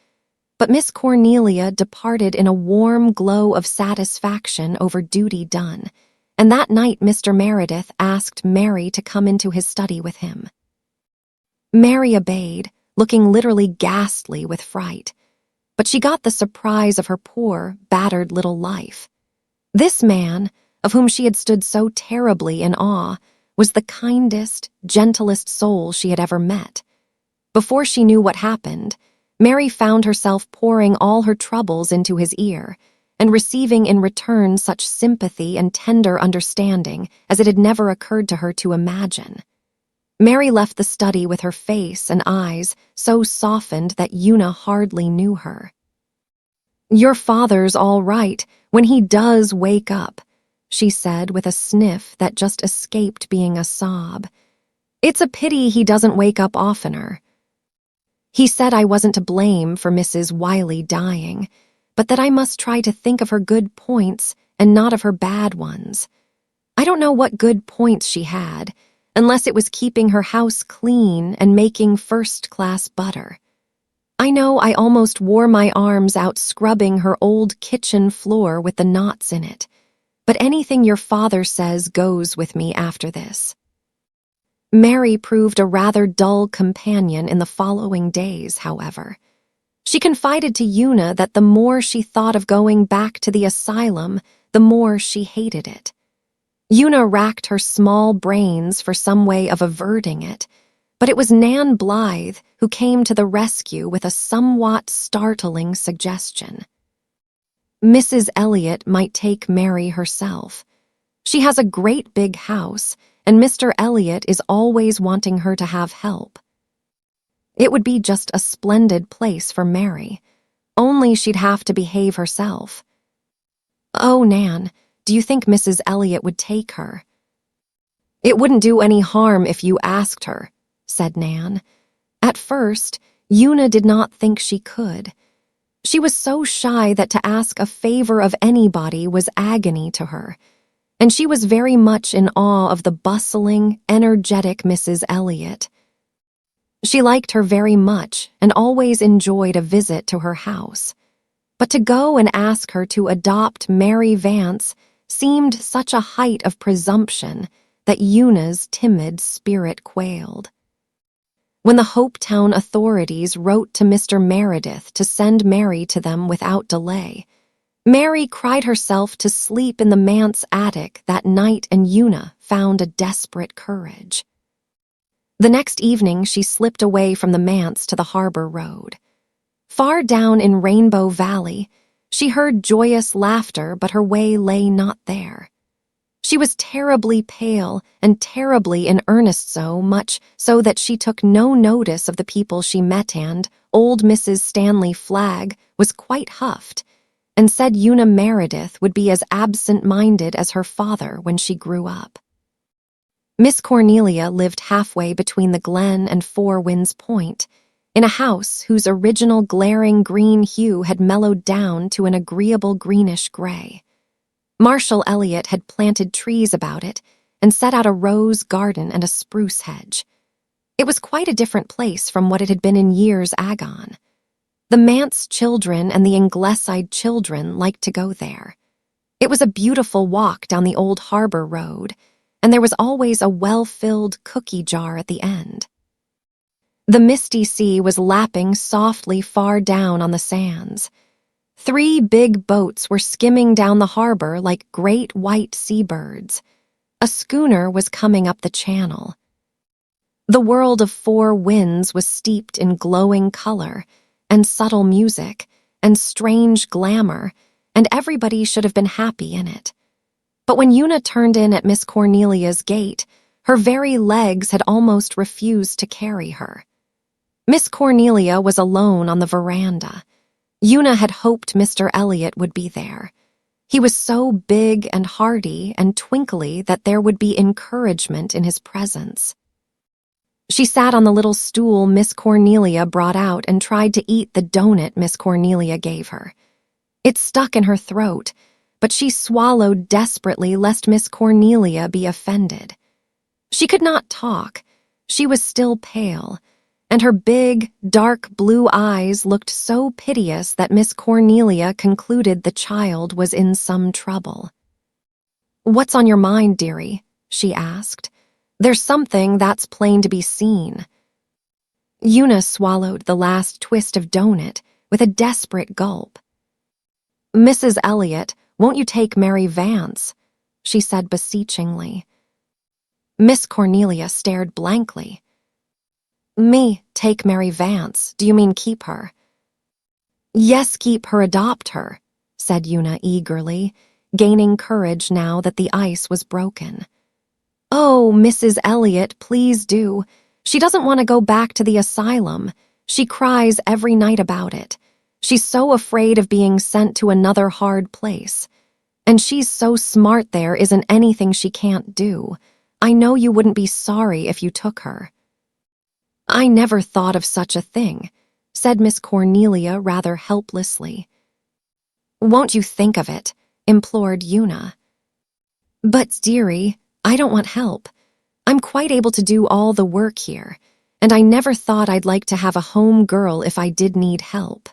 But Miss Cornelia departed in a warm glow of satisfaction over duty done, and that night Mr. Meredith asked Mary to come into his study with him. Mary obeyed, looking literally ghastly with fright, but she got the surprise of her poor, battered little life. This man, of whom she had stood so terribly in awe, was the kindest, gentlest soul she had ever met. Before she knew what happened, Mary found herself pouring all her troubles into his ear, and receiving in return such sympathy and tender understanding as it had never occurred to her to imagine. Mary left the study with her face and eyes so softened that Una hardly knew her. Your father's all right when he does wake up, she said with a sniff that just escaped being a sob. It's a pity he doesn't wake up oftener. He said I wasn't to blame for Mrs. Wiley dying, but that I must try to think of her good points and not of her bad ones. I don't know what good points she had, unless it was keeping her house clean and making first-class butter. I know I almost wore my arms out scrubbing her old kitchen floor with the knots in it, but anything your father says goes with me after this. Mary proved a rather dull companion in the following days, however. She confided to Una that the more she thought of going back to the asylum, the more she hated it. Una racked her small brains for some way of averting it, but it was Nan Blythe who came to the rescue with a somewhat startling suggestion. Mrs. Elliot might take Mary herself. She has a great big house, and Mr. Elliot is always wanting her to have help. It would be just a splendid place for Mary, only she'd have to behave herself. Oh, Nan, do you think Mrs. Elliot would take her? It wouldn't do any harm if you asked her, said Nan. At first, Una did not think she could. She was so shy that to ask a favor of anybody was agony to her, and she was very much in awe of the bustling, energetic Mrs. Elliot. She liked her very much and always enjoyed a visit to her house. But to go and ask her to adopt Mary Vance seemed such a height of presumption that Una's timid spirit quailed. When the Hopetown authorities wrote to Mr. Meredith to send Mary to them without delay, Mary cried herself to sleep in the manse attic that night, and Una found a desperate courage. The next evening she slipped away from the manse to the harbor road. Far down in Rainbow Valley, she heard joyous laughter, but her way lay not there. She was terribly pale and terribly in earnest, so much so that she took no notice of the people she met, and old Mrs. Stanley Flagg was quite huffed and said Una Meredith would be as absent-minded as her father when she grew up. Miss Cornelia lived halfway between the Glen and Four Winds Point, in a house whose original glaring green hue had mellowed down to an agreeable greenish gray. Marshall Elliott had planted trees about it and set out a rose garden and a spruce hedge. It was quite a different place from what it had been in years agone. The manse children and the Ingleside children liked to go there. It was a beautiful walk down the old harbor road, and there was always a well-filled cookie jar at the end. The misty sea was lapping softly far down on the sands. 3 big boats were skimming down the harbor like great white seabirds. A schooner was coming up the channel. The world of Four Winds was steeped in glowing color and subtle music and strange glamour, and everybody should have been happy in it. But when Una turned in at Miss Cornelia's gate, her very legs had almost refused to carry her. Miss Cornelia was alone on the veranda. Una had hoped Mr. Elliot would be there. He was so big and hearty and twinkly that there would be encouragement in his presence. She sat on the little stool Miss Cornelia brought out and tried to eat the donut Miss Cornelia gave her. It stuck in her throat, but she swallowed desperately lest Miss Cornelia be offended. She could not talk. She was still pale, and her big, dark blue eyes looked so piteous that Miss Cornelia concluded the child was in some trouble. "What's on your mind, dearie?" she asked. "There's something that's plain to be seen." Una swallowed the last twist of donut with a desperate gulp. "Mrs. Elliot, won't you take Mary Vance?" she said beseechingly. Miss Cornelia stared blankly. "Me, take Mary Vance? Do you mean keep her?" "Yes, keep her, adopt her," said Una eagerly, gaining courage now that the ice was broken. "Oh, Mrs. Elliot, please do. She doesn't want to go back to the asylum. She cries every night about it. She's so afraid of being sent to another hard place. And she's so smart there isn't anything she can't do. I know you wouldn't be sorry if you took her." "I never thought of such a thing," said Miss Cornelia rather helplessly. "Won't you think of it?" implored Una. "But, dearie, I don't want help. I'm quite able to do all the work here, and I never thought I'd like to have a home girl if I did need help."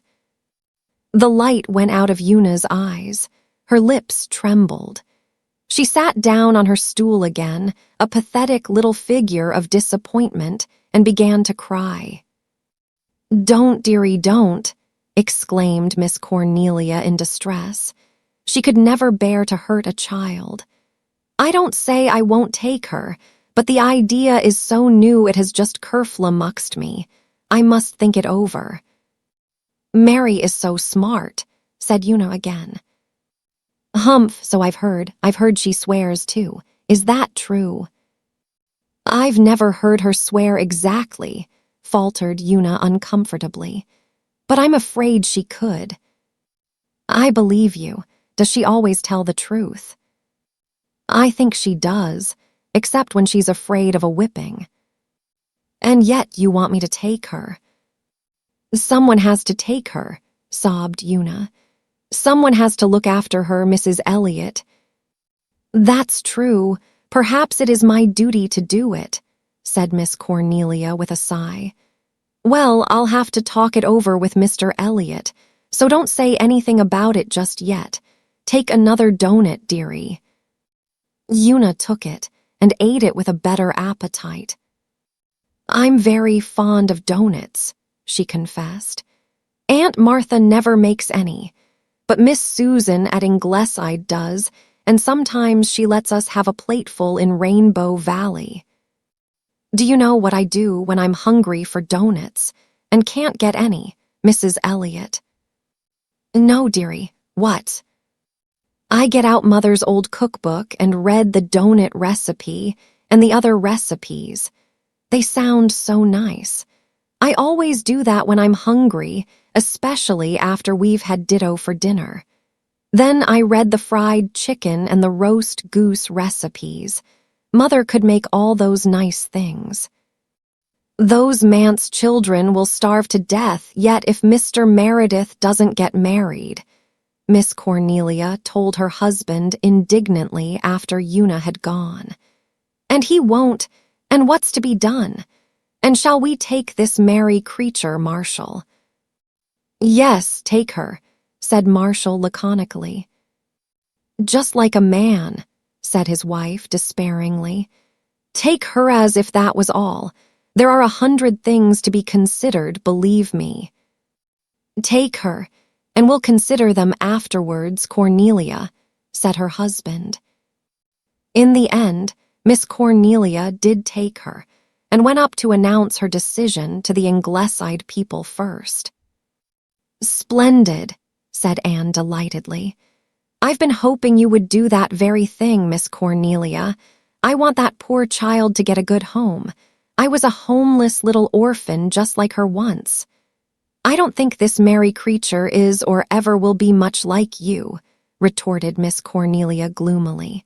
The light went out of Una's eyes. Her lips trembled. She sat down on her stool again, a pathetic little figure of disappointment, and began to cry. "Don't, dearie, don't," exclaimed Miss Cornelia in distress. She could never bear to hurt a child. "I don't say I won't take her, but the idea is so new it has just kerflummoxed me. I must think it over." "Mary is so smart," said Una again. "Humph, so I've heard. I've heard she swears, too. Is that true?" "I've never heard her swear exactly," faltered Una uncomfortably. "But I'm afraid she could." "I believe you. Does she always tell the truth?" "I think she does, except when she's afraid of a whipping." "And yet you want me to take her." "Someone has to take her," sobbed Una. "Someone has to look after her, Mrs. Elliot." "That's true. Perhaps it is my duty to do it," said Miss Cornelia with a sigh. "Well, I'll have to talk it over with Mr. Elliot, so don't say anything about it just yet. Take another donut, dearie." Una took it and ate it with a better appetite. "I'm very fond of doughnuts," she confessed. "Aunt Martha never makes any, but Miss Susan at Ingleside does, and sometimes she lets us have a plateful in Rainbow Valley. Do you know what I do when I'm hungry for doughnuts and can't get any, Mrs. Elliot?" "No, dearie. What?" "I get out Mother's old cookbook and read the doughnut recipe and the other recipes. They sound so nice. I always do that when I'm hungry, especially after we've had ditto for dinner. Then I read the fried chicken and the roast goose recipes. Mother could make all those nice things. Those manse children will starve to death, yet if Mr. Meredith doesn't get married," Miss Cornelia told her husband indignantly after Una had gone. "And he won't, and what's to be done? And shall we take this merry creature, Marshall?" "Yes, take her," said Marshall laconically. "Just like a man," said his wife despairingly. "Take her as if that was all. There are 100 things to be considered, believe me." "Take her, and we'll consider them afterwards, Cornelia," said her husband. In the end, Miss Cornelia did take her, and went up to announce her decision to the Ingleside people first. "Splendid," said Anne delightedly. "I've been hoping you would do that very thing, Miss Cornelia. I want that poor child to get a good home. I was a homeless little orphan just like her once." "I don't think this merry creature is or ever will be much like you," retorted Miss Cornelia gloomily.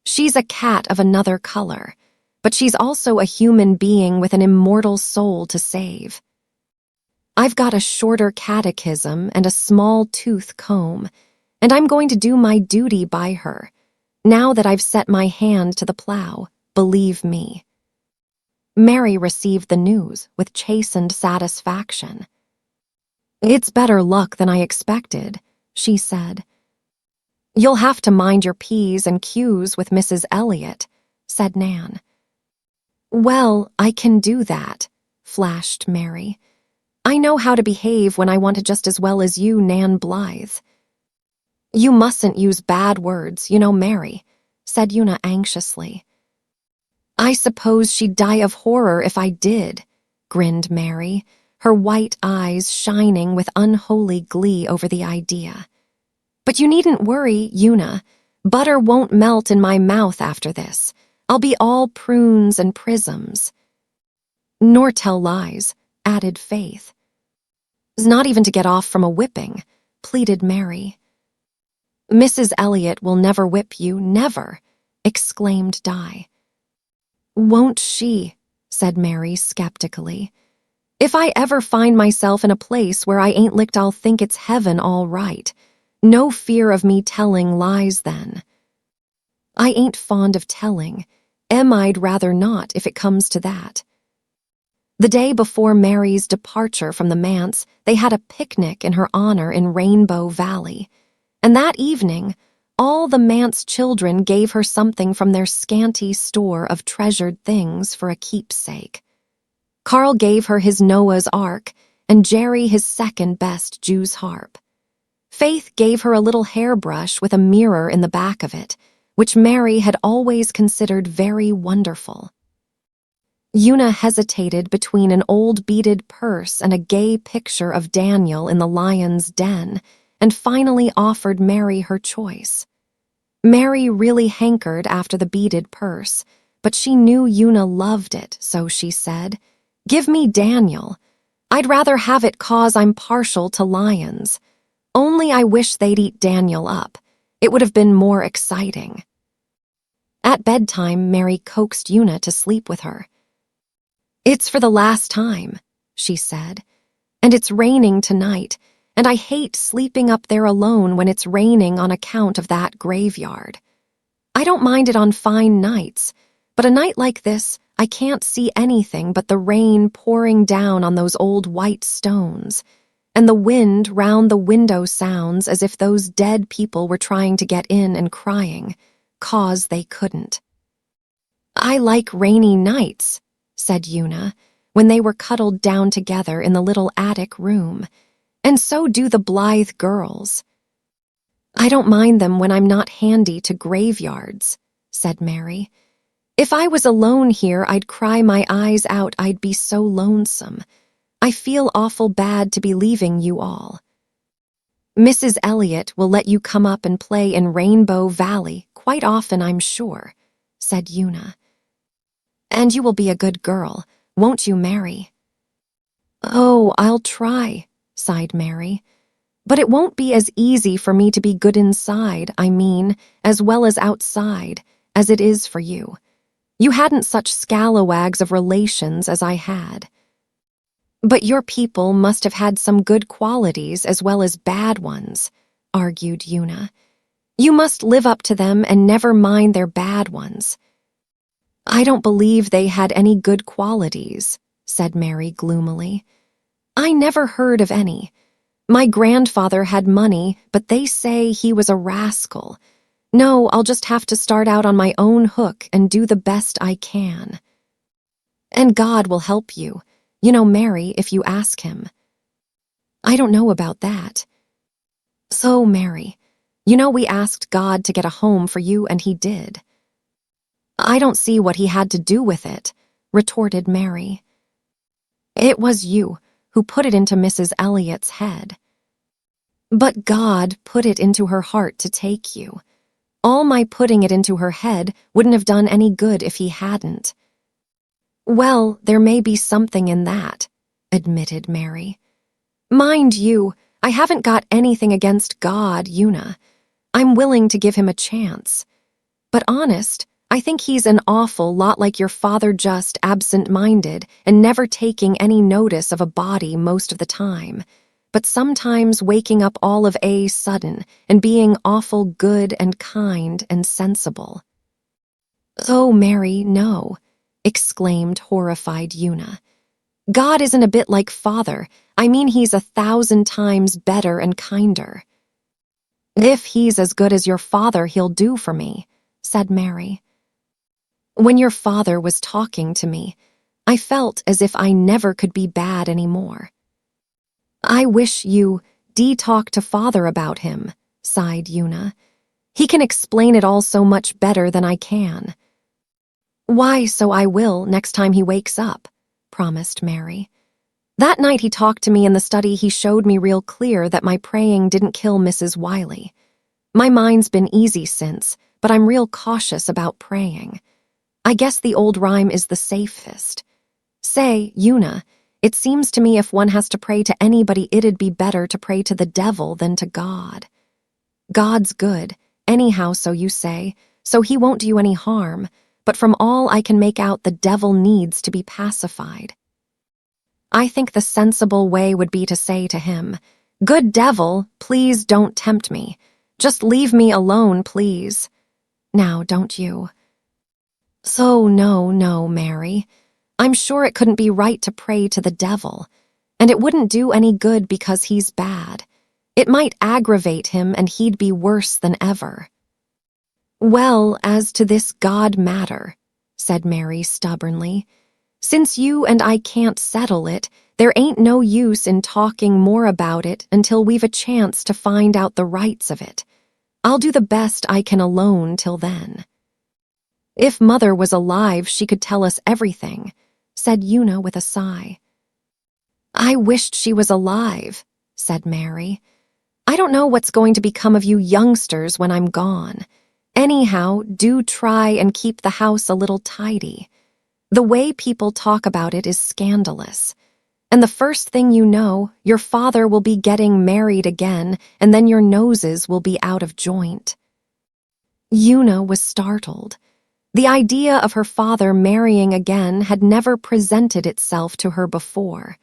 "She's a cat of another color, but she's also a human being with an immortal soul to save. I've got a shorter catechism and a small tooth comb, and I'm going to do my duty by her, now that I've set my hand to the plow, believe me." Mary received the news with chastened satisfaction. "It's better luck than I expected," she said. "You'll have to mind your P's and Q's with Mrs. Elliot," said Nan. "Well, I can do that," flashed Mary. "I know how to behave when I want to just as well as you, Nan Blythe." "You mustn't use bad words, you know, Mary," said Una anxiously. "I suppose she'd die of horror if I did," grinned Mary, her white eyes shining with unholy glee over the idea. "But you needn't worry, Una. Butter won't melt in my mouth after this. I'll be all prunes and prisms." "Nor tell lies," added Faith. "Not even to get off from a whipping," pleaded Mary. "Mrs. Elliot will never whip you, never," exclaimed Di. "Won't she?" said Mary skeptically. "If I ever find myself in a place where I ain't licked, I'll think it's heaven all right. No fear of me telling lies then." "I ain't fond of telling. I'd rather not if it comes to that." The day before Mary's departure from the manse, they had a picnic in her honor in Rainbow Valley, and that evening, All the manse children gave her something from their scanty store of treasured things for a keepsake. Carl gave her his Noah's Ark, and Jerry his second-best Jew's harp. Faith gave her a little hairbrush with a mirror in the back of it, which Mary had always considered very wonderful. Una hesitated between an old beaded purse and a gay picture of Daniel in the lion's den, and finally offered Mary her choice. Mary really hankered after the beaded purse, but she knew Una loved it, so she said, "Give me Daniel. I'd rather have it 'cause I'm partial to lions. Only I wish they'd eat Daniel up. It would have been more exciting." At bedtime, Mary coaxed Una to sleep with her. "It's for the last time," she said, "and it's raining tonight, and I hate sleeping up there alone when it's raining on account of that graveyard. I don't mind it on fine nights, but a night like this, I can't see anything but the rain pouring down on those old white stones, and the wind round the window sounds as if those dead people were trying to get in and crying, 'cause they couldn't." "I like rainy nights," said Una, when they were cuddled down together in the little attic room, "and so do the Blythe girls." "I don't mind them when I'm not handy to graveyards," said Mary. "If I was alone here, I'd cry my eyes out. I'd be so lonesome. I feel awful bad to be leaving you all." "Mrs. Elliot will let you come up and play in Rainbow Valley quite often, I'm sure," said Una. "And you will be a good girl, won't you, Mary?" "Oh, I'll try," sighed Mary. "But it won't be as easy for me to be good inside, I mean, as well as outside, as it is for you. You hadn't such scalawags of relations as I had." "But your people must have had some good qualities as well as bad ones," argued Una. "You must live up to them and never mind their bad ones." "I don't believe they had any good qualities," said Mary gloomily. "I never heard of any. My grandfather had money, but they say he was a rascal. No, I'll just have to start out on my own hook and do the best I can." "And God will help you, you know, Mary, if you ask him." "I don't know about that." "So, Mary, you know we asked God to get a home for you and he did." "I don't see what he had to do with it," retorted Mary. "It was you who put it into Mrs. Elliot's head." "But God put it into her heart to take you. All my putting it into her head wouldn't have done any good if he hadn't." "Well, there may be something in that," admitted Mary. "Mind you, I haven't got anything against God, Una. I'm willing to give him a chance. But honest, I think he's an awful lot like your father, just absent-minded and never taking any notice of a body most of the time, but sometimes waking up all of a sudden and being awful good and kind and sensible." "Oh, Mary, no," exclaimed horrified Una. "God isn't a bit like father. I mean, he's 1,000 times better and kinder." "If he's as good as your father, he'll do for me," said Mary. "When your father was talking to me, I felt as if I never could be bad anymore." "I wish you'd talk to father about him," sighed Una. "He can explain it all so much better than I can." "Why, so I will next time he wakes up," promised Mary. "That night he talked to me in the study, he showed me real clear that my praying didn't kill Mrs. Wiley. My mind's been easy since, but I'm real cautious about praying. I guess the old rhyme is the safest. Say, Una, it seems to me if one has to pray to anybody, it'd be better to pray to the devil than to God. God's good, anyhow, so you say, so he won't do you any harm, but from all I can make out, the devil needs to be pacified. I think the sensible way would be to say to him, 'Good devil, please don't tempt me. Just leave me alone, please.' Now, don't you?" "So no, Mary. I'm sure it couldn't be right to pray to the devil, and it wouldn't do any good because he's bad. It might aggravate him and he'd be worse than ever." Well, as to this God matter, said Mary stubbornly, since you and I can't settle it, there ain't no use in talking more about it until we've a chance to find out the rights of it. I'll do the best I can alone till then. If Mother was alive, she could tell us everything, said Una with a sigh. I wished she was alive, said Mary. I don't know what's going to become of you youngsters when I'm gone. Anyhow, do try and keep the house a little tidy. The way people talk about it is scandalous. And the first thing you know, your father will be getting married again, and then your noses will be out of joint. Una was startled. The idea of her father marrying again had never presented itself to her before.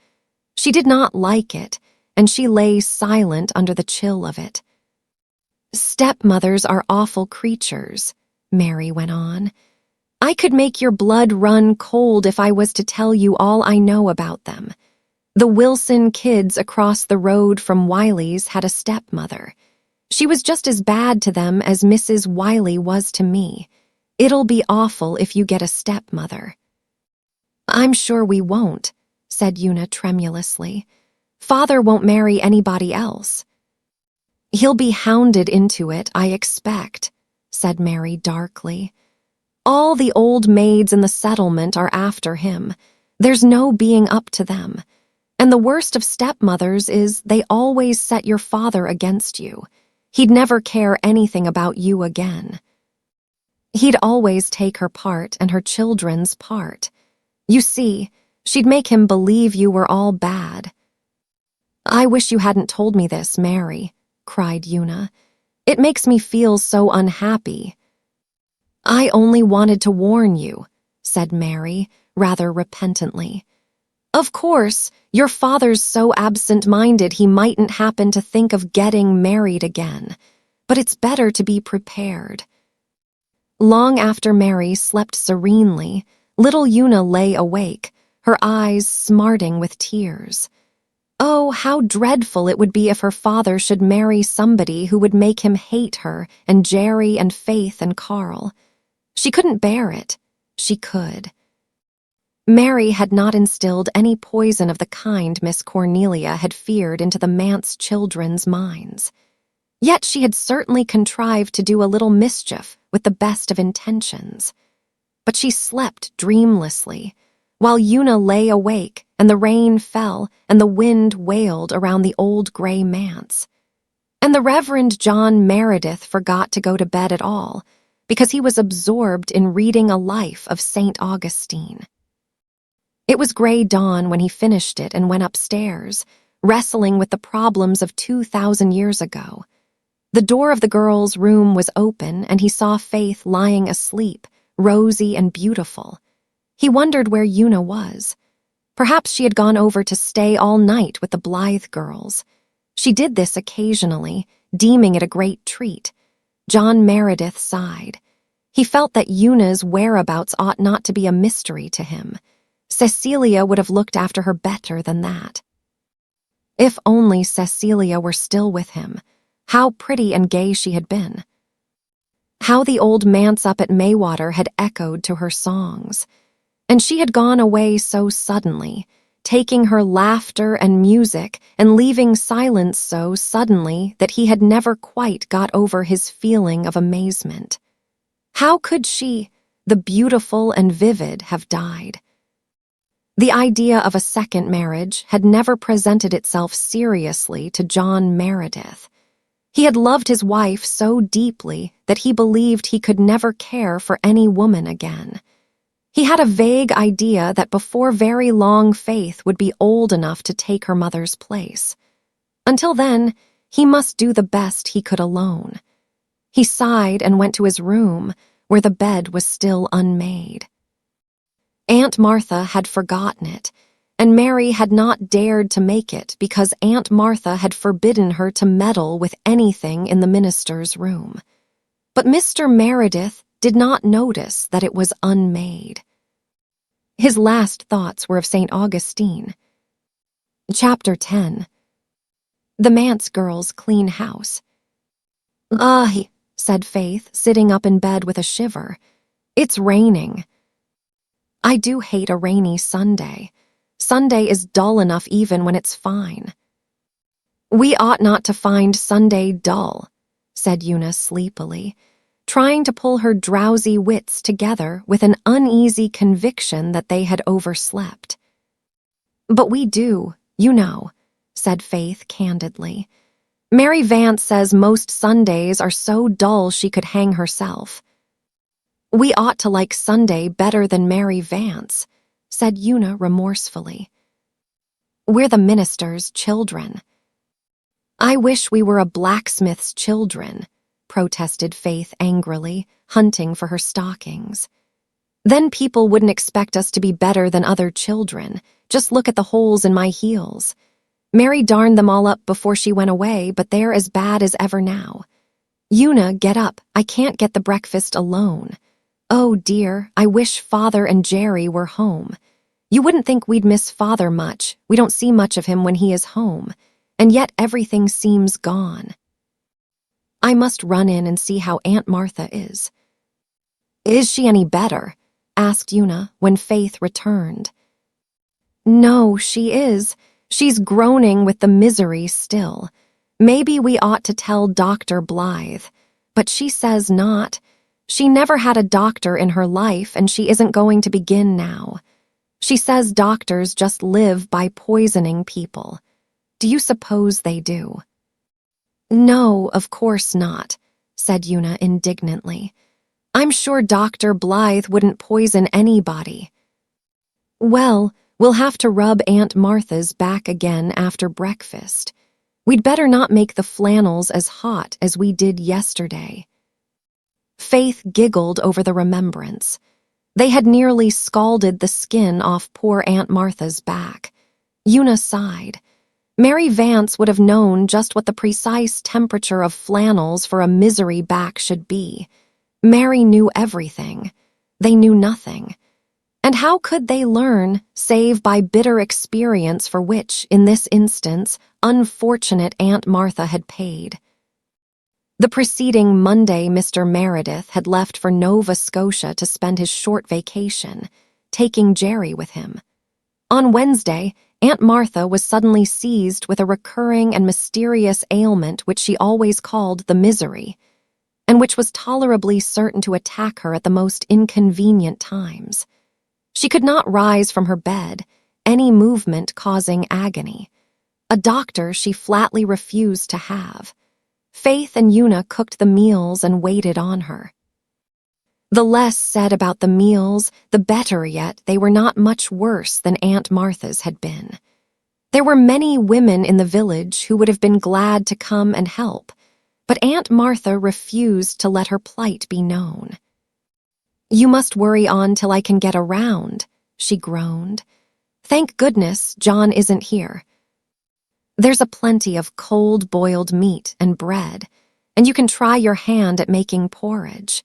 She did not like it, and she lay silent under the chill of it. Stepmothers are awful creatures, Mary went on. I could make your blood run cold if I was to tell you all I know about them. The Wilson kids across the road from Wiley's had a stepmother. She was just as bad to them as Mrs. Wiley was to me. It'll be awful if you get a stepmother. I'm sure we won't, said Una tremulously. Father won't marry anybody else. He'll be hounded into it, I expect, said Mary darkly. All the old maids in the settlement are after him. There's no being up to them. And the worst of stepmothers is they always set your father against you. He'd never care anything about you again. He'd always take her part and her children's part. You see, she'd make him believe you were all bad. I wish you hadn't told me this, Mary, cried Una. It makes me feel so unhappy. I only wanted to warn you, said Mary, rather repentantly. Of course, your father's so absent-minded he mightn't happen to think of getting married again, but it's better to be prepared. Long after Mary slept serenely, little Una lay awake, her eyes smarting with tears. Oh, how dreadful it would be if her father should marry somebody who would make him hate her and Jerry and Faith and Carl. She couldn't bear it. She could. Mary had not instilled any poison of the kind Miss Cornelia had feared into the manse children's minds. Yet she had certainly contrived to do a little mischief with the best of intentions. But she slept dreamlessly, while Una lay awake and the rain fell and the wind wailed around the old gray manse. And the Reverend John Meredith forgot to go to bed at all, because he was absorbed in reading a life of St. Augustine. It was gray dawn when he finished it and went upstairs, wrestling with the problems of 2,000 years ago. The door of the girl's room was open, and he saw Faith lying asleep, rosy and beautiful. He wondered where Una was. Perhaps she had gone over to stay all night with the Blythe girls. She did this occasionally, deeming it a great treat. John Meredith sighed. He felt that Una's whereabouts ought not to be a mystery to him. Cecilia would have looked after her better than that. If only Cecilia were still with him. How pretty and gay she had been. How the old manse up at Maywater had echoed to her songs. And she had gone away so suddenly, taking her laughter and music and leaving silence so suddenly that he had never quite got over his feeling of amazement. How could she, the beautiful and vivid, have died? The idea of a second marriage had never presented itself seriously to John Meredith. He had loved his wife so deeply that he believed he could never care for any woman again. He had a vague idea that before very long Faith would be old enough to take her mother's place. Until then, he must do the best he could alone. He sighed and went to his room, where the bed was still unmade. Aunt Martha had forgotten it, and Mary had not dared to make it because Aunt Martha had forbidden her to meddle with anything in the minister's room. But Mr. Meredith did not notice that it was unmade. His last thoughts were of St. Augustine. Chapter 10. The manse girl's clean house. said Faith, sitting up in bed with a shiver. "It's raining." "I do hate a rainy Sunday. Sunday is dull enough even when it's fine." "We ought not to find Sunday dull," said Una sleepily, trying to pull her drowsy wits together with an uneasy conviction that they had overslept. "But we do, you know," said Faith candidly. "Mary Vance says most Sundays are so dull she could hang herself." "We ought to like Sunday better than Mary Vance," said Una remorsefully. "We're the minister's children." "I wish we were a blacksmith's children," protested Faith angrily, hunting for her stockings. "Then people wouldn't expect us to be better than other children. Just look at the holes in my heels. Mary darned them all up before she went away, but they're as bad as ever now. Una, get up. I can't get the breakfast alone. Oh dear, I wish Father and Jerry were home. You wouldn't think we'd miss Father much. We don't see much of him when he is home. And yet everything seems gone. I must run in and see how Aunt Martha is." "Is she any better?" asked Una when Faith returned. "No, she is. She's groaning with the misery still. Maybe we ought to tell Dr. Blythe, but she says not. She never had a doctor in her life, and she isn't going to begin now. She says doctors just live by poisoning people. Do you suppose they do?" "No, of course not," said Una indignantly. "I'm sure Dr. Blythe wouldn't poison anybody." "Well, we'll have to rub Aunt Martha's back again after breakfast. We'd better not make the flannels as hot as we did yesterday." Faith giggled over the remembrance. They had nearly scalded the skin off poor Aunt Martha's back. Una sighed. Mary Vance would have known just what the precise temperature of flannels for a misery back should be. Mary knew everything. They knew nothing. And how could they learn, save by bitter experience for which, in this instance, unfortunate Aunt Martha had paid? The preceding Monday, Mr. Meredith had left for Nova Scotia to spend his short vacation, taking Jerry with him. On Wednesday, Aunt Martha was suddenly seized with a recurring and mysterious ailment which she always called the misery, and which was tolerably certain to attack her at the most inconvenient times. She could not rise from her bed, any movement causing agony. A doctor she flatly refused to have. Faith and Una cooked the meals and waited on her. The less said about the meals, the better, yet they were not much worse than Aunt Martha's had been. There were many women in the village who would have been glad to come and help, but Aunt Martha refused to let her plight be known. "You must worry on till I can get around," she groaned. "Thank goodness John isn't here. There's a plenty of cold boiled meat and bread, and you can try your hand at making porridge."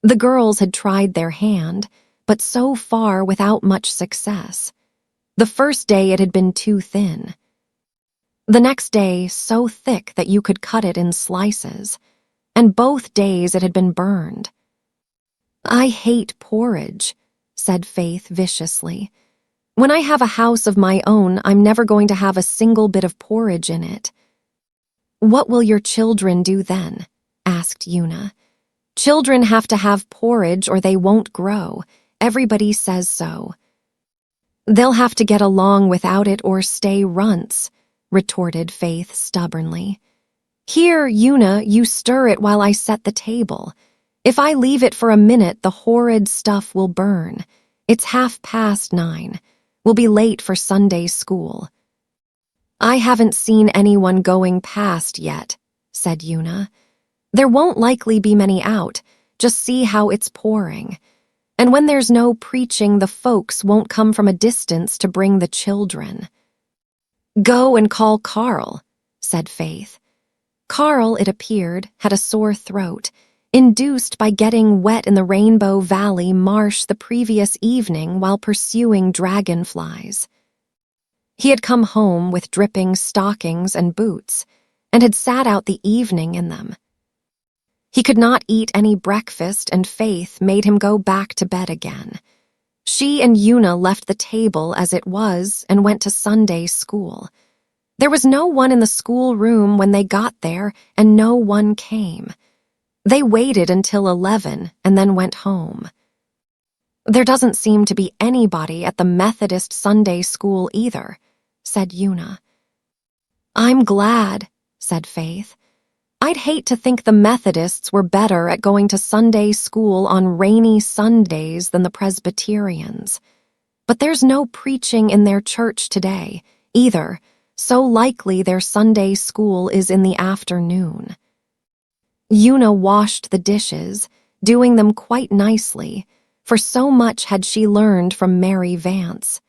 The girls had tried their hand, but so far without much success. The first day it had been too thin. The next day so thick that you could cut it in slices, and both days it had been burned. "I hate porridge," said Faith viciously. "When I have a house of my own, I'm never going to have a single bit of porridge in it." "What will your children do then?" asked Una. "Children have to have porridge or they won't grow. Everybody says so." "They'll have to get along without it or stay runts," retorted Faith stubbornly. "Here, Una, you stir it while I set the table. If I leave it for a minute, the horrid stuff will burn. It's 9:30. We'll be late for Sunday school." "I haven't seen anyone going past yet," said Una. "There won't likely be many out. Just see how it's pouring. And when there's no preaching, the folks won't come from a distance to bring the children." "Go and call Carl," said Faith. Carl, it appeared, had a sore throat, induced by getting wet in the Rainbow Valley marsh the previous evening while pursuing dragonflies. He had come home with dripping stockings and boots, and had sat out the evening in them. He could not eat any breakfast, and Faith made him go back to bed again. She and Una left the table as it was and went to Sunday school. There was no one in the schoolroom when they got there, and no one came. They waited until 11 and then went home. "There doesn't seem to be anybody at the Methodist Sunday school either," said Una. "I'm glad," said Faith. "I'd hate to think the Methodists were better at going to Sunday school on rainy Sundays than the Presbyterians. But there's no preaching in their church today, either, so likely their Sunday school is in the afternoon." Una washed the dishes, doing them quite nicely, for so much had she learned from Mary Vance.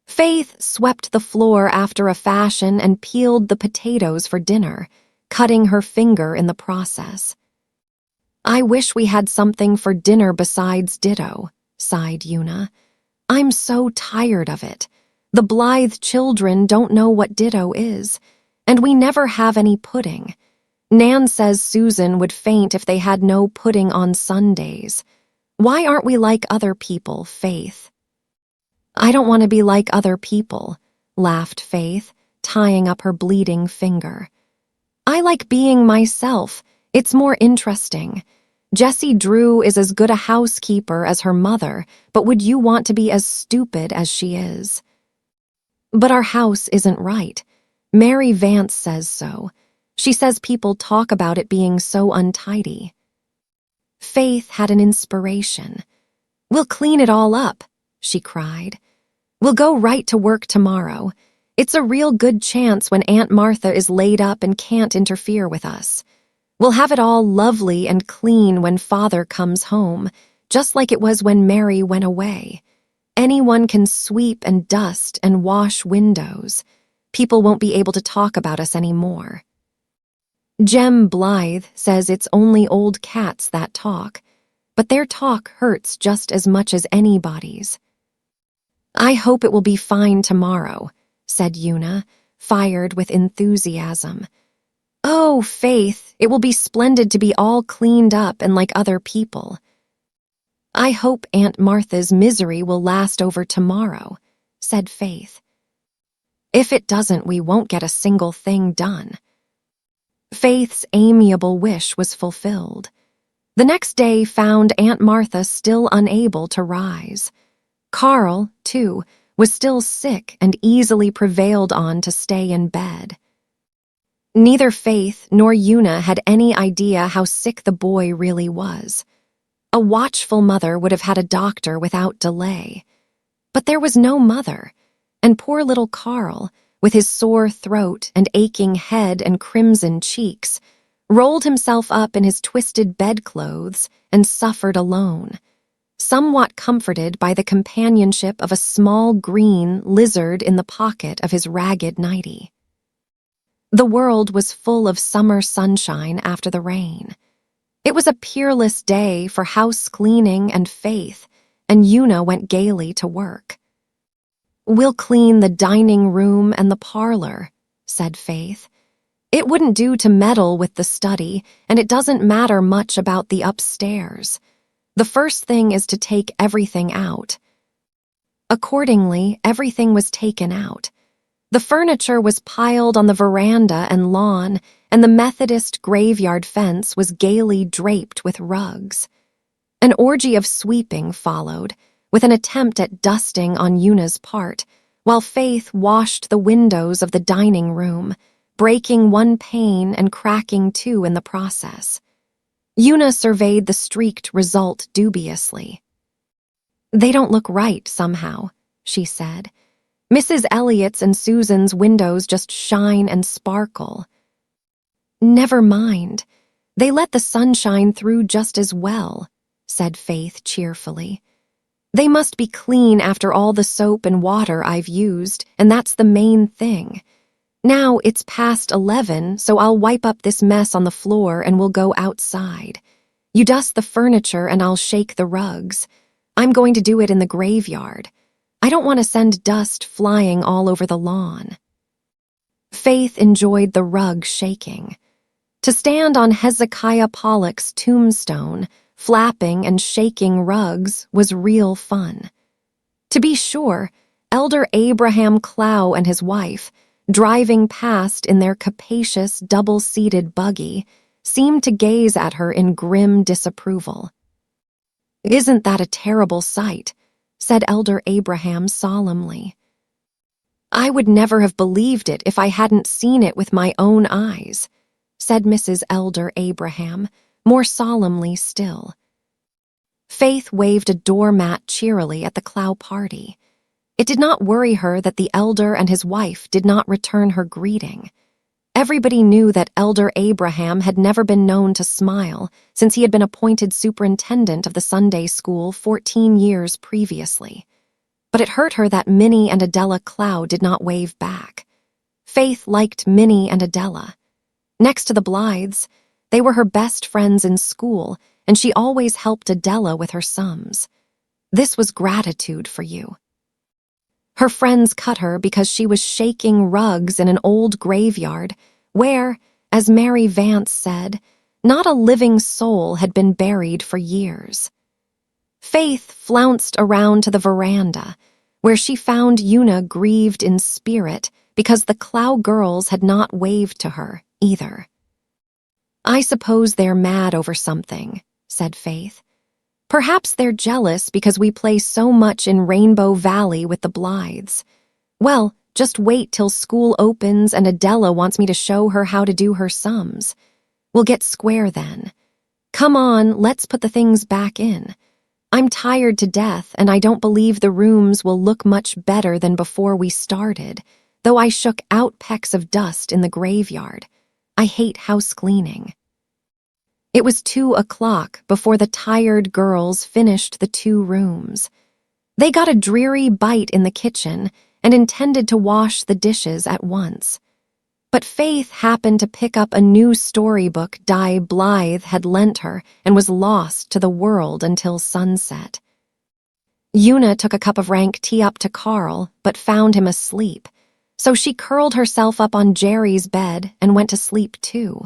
Faith swept the floor after a fashion and peeled the potatoes for dinner, cutting her finger in the process. "I wish we had something for dinner besides ditto," sighed Una. "I'm so tired of it. The Blythe children don't know what ditto is, and we never have any pudding. Nan says Susan would faint if they had no pudding on Sundays. Why aren't we like other people, Faith?" "I don't want to be like other people," laughed Faith, tying up her bleeding finger. "I like being myself. It's more interesting. Jessie Drew is as good a housekeeper as her mother, but would you want to be as stupid as she is?" "But our house isn't right. Mary Vance says so. She says people talk about it being so untidy." Faith had an inspiration. "We'll clean it all up," she cried. "We'll go right to work tomorrow. It's a real good chance when Aunt Martha is laid up and can't interfere with us. We'll have it all lovely and clean when Father comes home, just like it was when Mary went away. Anyone can sweep and dust and wash windows. People won't be able to talk about us anymore." Jem Blythe says it's only old cats that talk, but their talk hurts just as much as anybody's. "I hope it will be fine tomorrow," said Una, fired with enthusiasm. "Oh, Faith, it will be splendid to be all cleaned up and like other people." "I hope Aunt Martha's misery will last over tomorrow," said Faith. "If it doesn't, we won't get a single thing done." Faith's amiable wish was fulfilled. The next day found Aunt Martha still unable to rise. Carl, too, was still sick and easily prevailed on to stay in bed. Neither Faith nor Una had any idea how sick the boy really was. A watchful mother would have had a doctor without delay. But there was no mother, and poor little Carl, with his sore throat and aching head and crimson cheeks, rolled himself up in his twisted bedclothes and suffered alone, somewhat comforted by the companionship of a small green lizard in the pocket of his ragged nightie. The world was full of summer sunshine after the rain. It was a peerless day for house cleaning and Faith, and Una went gaily to work. "We'll clean the dining room and the parlor," said Faith. "It wouldn't do to meddle with the study, and it doesn't matter much about the upstairs. The first thing is to take everything out." Accordingly, everything was taken out. The furniture was piled on the veranda and lawn, and the Methodist graveyard fence was gaily draped with rugs. An orgy of sweeping followed, with an attempt at dusting on Una's part, while Faith washed the windows of the dining room, breaking one pane and cracking two in the process. Una surveyed the streaked result dubiously. "They don't look right somehow," she said. "Mrs. Elliott's and Susan's windows just shine and sparkle." "Never mind. They let the sun shine through just as well," said Faith cheerfully. "They must be clean after all the soap and water I've used, and that's the main thing. Now it's past 11, so I'll wipe up this mess on the floor and we'll go outside. You dust the furniture and I'll shake the rugs. I'm going to do it in the graveyard. I don't want to send dust flying all over the lawn." Faith enjoyed the rug shaking. To stand on Hezekiah Pollock's tombstone, flapping and shaking rugs, was real fun. To be sure, Elder Abraham Clow and his wife, driving past in their capacious double-seated buggy, seemed to gaze at her in grim disapproval. "Isn't that a terrible sight?" said Elder Abraham solemnly. "I would never have believed it if I hadn't seen it with my own eyes," said Mrs. Elder Abraham, more solemnly still. Faith waved a doormat cheerily at the Clow party. It did not worry her that the elder and his wife did not return her greeting. Everybody knew that Elder Abraham had never been known to smile since he had been appointed superintendent of the Sunday school 14 years previously. But it hurt her that Minnie and Adela Clow did not wave back. Faith liked Minnie and Adela. Next to the Blythes, they were her best friends in school, and she always helped Adela with her sums. This was gratitude for you. Her friends cut her because she was shaking rugs in an old graveyard where, as Mary Vance said, not a living soul had been buried for years. Faith flounced around to the veranda, where she found Una grieved in spirit because the Clow girls had not waved to her either. "I suppose they're mad over something," said Faith. "Perhaps they're jealous because we play so much in Rainbow Valley with the Blythes. Well, just wait till school opens and Adela wants me to show her how to do her sums. We'll get square then. Come on, let's put the things back in. I'm tired to death, and I don't believe the rooms will look much better than before we started, though I shook out pecks of dust in the graveyard. I hate house cleaning." It was 2:00 before the tired girls finished the 2 rooms. They got a dreary bite in the kitchen and intended to wash the dishes at once. But Faith happened to pick up a new storybook Di Blythe had lent her and was lost to the world until sunset. Una took a cup of rank tea up to Carl, but found him asleep, so she curled herself up on Jerry's bed and went to sleep too.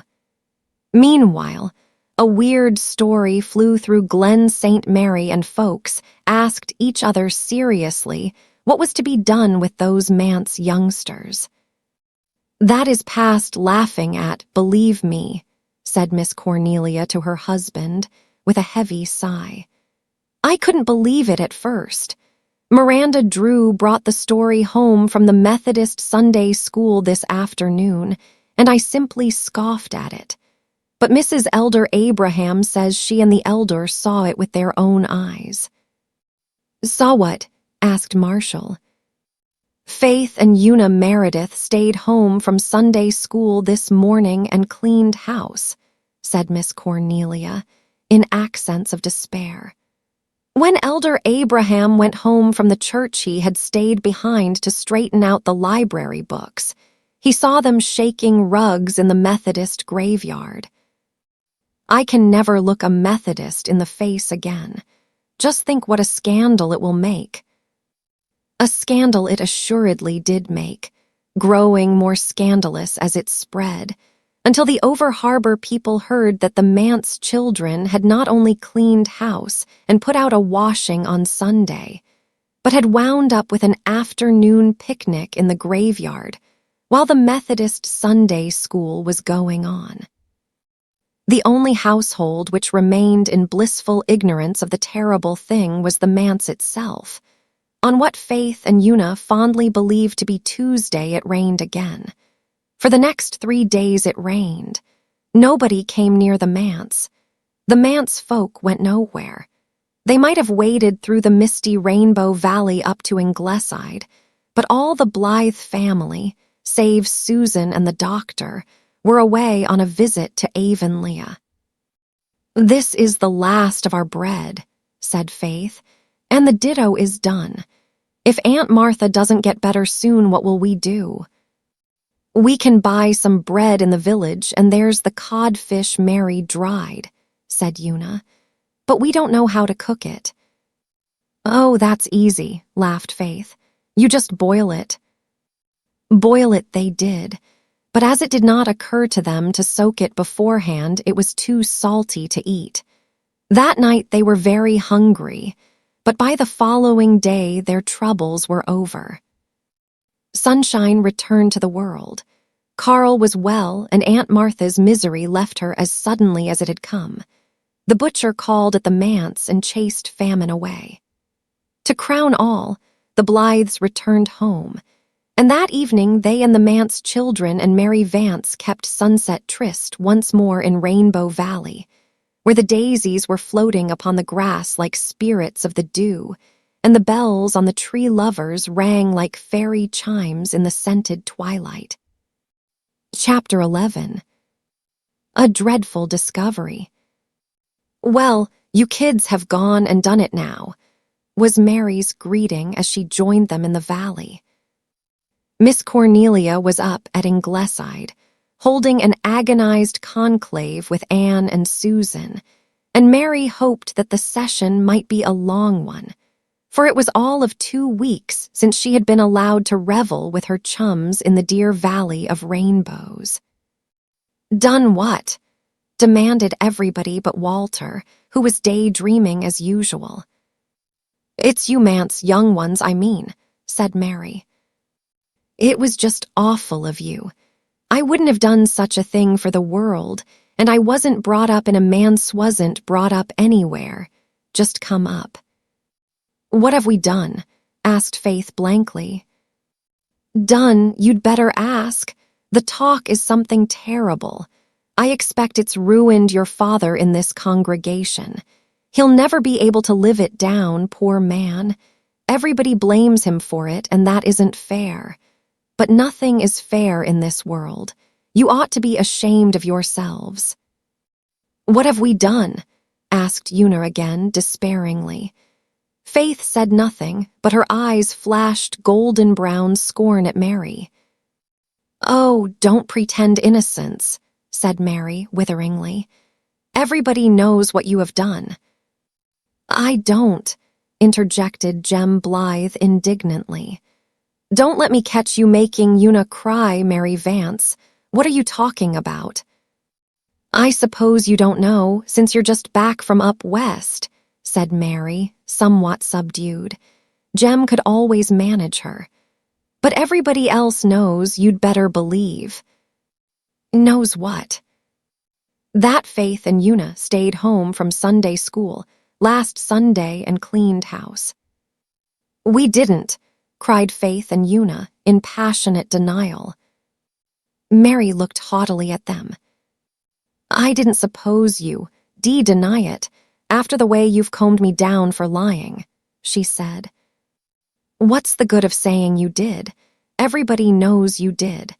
Meanwhile, a weird story flew through Glen St. Mary, and folks asked each other seriously what was to be done with those manse youngsters. "That is past laughing at, believe me," said Miss Cornelia to her husband with a heavy sigh. "I couldn't believe it at first. Miranda Drew brought the story home from the Methodist Sunday school this afternoon, and I simply scoffed at it. But Mrs. Elder Abraham says she and the elder saw it with their own eyes." "Saw what?" asked Marshall. "Faith and Una Meredith stayed home from Sunday school this morning and cleaned house," said Miss Cornelia, in accents of despair. "When Elder Abraham went home from the church, he had stayed behind to straighten out the library books. He saw them shaking rugs in the Methodist graveyard. I can never look a Methodist in the face again. Just think what a scandal it will make." A scandal it assuredly did make, growing more scandalous as it spread, until the over-harbor people heard that the manse children had not only cleaned house and put out a washing on Sunday, but had wound up with an afternoon picnic in the graveyard while the Methodist Sunday school was going on. The only household which remained in blissful ignorance of the terrible thing was the manse itself. On what Faith and Una fondly believed to be Tuesday, it rained again. For the next 3 days it rained. Nobody came near the manse. The manse folk went nowhere. They might have waded through the misty Rainbow Valley up to Ingleside, but all the Blythe family, save Susan and the doctor, were away on a visit to Avonlea. "This is the last of our bread," said Faith, "and the ditto is done. If Aunt Martha doesn't get better soon, what will we do?" "We can buy some bread in the village, and there's the codfish Mary dried," said Una, "but we don't know how to cook it." "Oh, that's easy," laughed Faith. "You just boil it." Boil it they did. But as it did not occur to them to soak it beforehand, it was too salty to eat. That night they were very hungry, but by the following day their troubles were over. Sunshine returned to the world. Carl was well, and Aunt Martha's misery left her as suddenly as it had come. The butcher called at the manse and chased famine away. To crown all, the Blythes returned home, and that evening they and the manse children and Mary Vance kept sunset tryst once more in Rainbow Valley, where the daisies were floating upon the grass like spirits of the dew, and the bells on the tree lovers rang like fairy chimes in the scented twilight. Chapter 11. A Dreadful Discovery. "Well, you kids have gone and done it now," was Mary's greeting as she joined them in the valley. Miss Cornelia was up at Ingleside, holding an agonized conclave with Anne and Susan, and Mary hoped that the session might be a long one, for it was all of 2 weeks since she had been allowed to revel with her chums in the dear Valley of Rainbows. "Done what?" demanded everybody but Walter, who was daydreaming as usual. "It's you Manse young ones, I mean," said Mary. "It was just awful of you. I wouldn't have done such a thing for the world, and I wasn't brought up in a manse wasn't brought up anywhere, just come up." "What have we done?" asked Faith blankly. "Done, you'd better ask. The talk is something terrible. I expect it's ruined your father in this congregation. He'll never be able to live it down, poor man. Everybody blames him for it, and that isn't fair. But nothing is fair in this world. You ought to be ashamed of yourselves." "What have we done?" asked Una again, despairingly. Faith said nothing, but her eyes flashed golden brown scorn at Mary. "Oh, don't pretend innocence," said Mary witheringly. "Everybody knows what you have done." "I don't," interjected Jem Blythe indignantly. "Don't let me catch you making Una cry, Mary Vance. What are you talking about?" "I suppose you don't know, since you're just back from up west," said Mary, somewhat subdued. Jem could always manage her. "But everybody else knows, you'd better believe." "Knows what?" "That Faith and Una stayed home from Sunday school last Sunday and cleaned house." "We didn't," cried Faith and Una in passionate denial. Mary looked haughtily at them. "I didn't suppose you deny it after the way you've combed me down for lying," she said. "What's the good of saying you did? Everybody knows you did.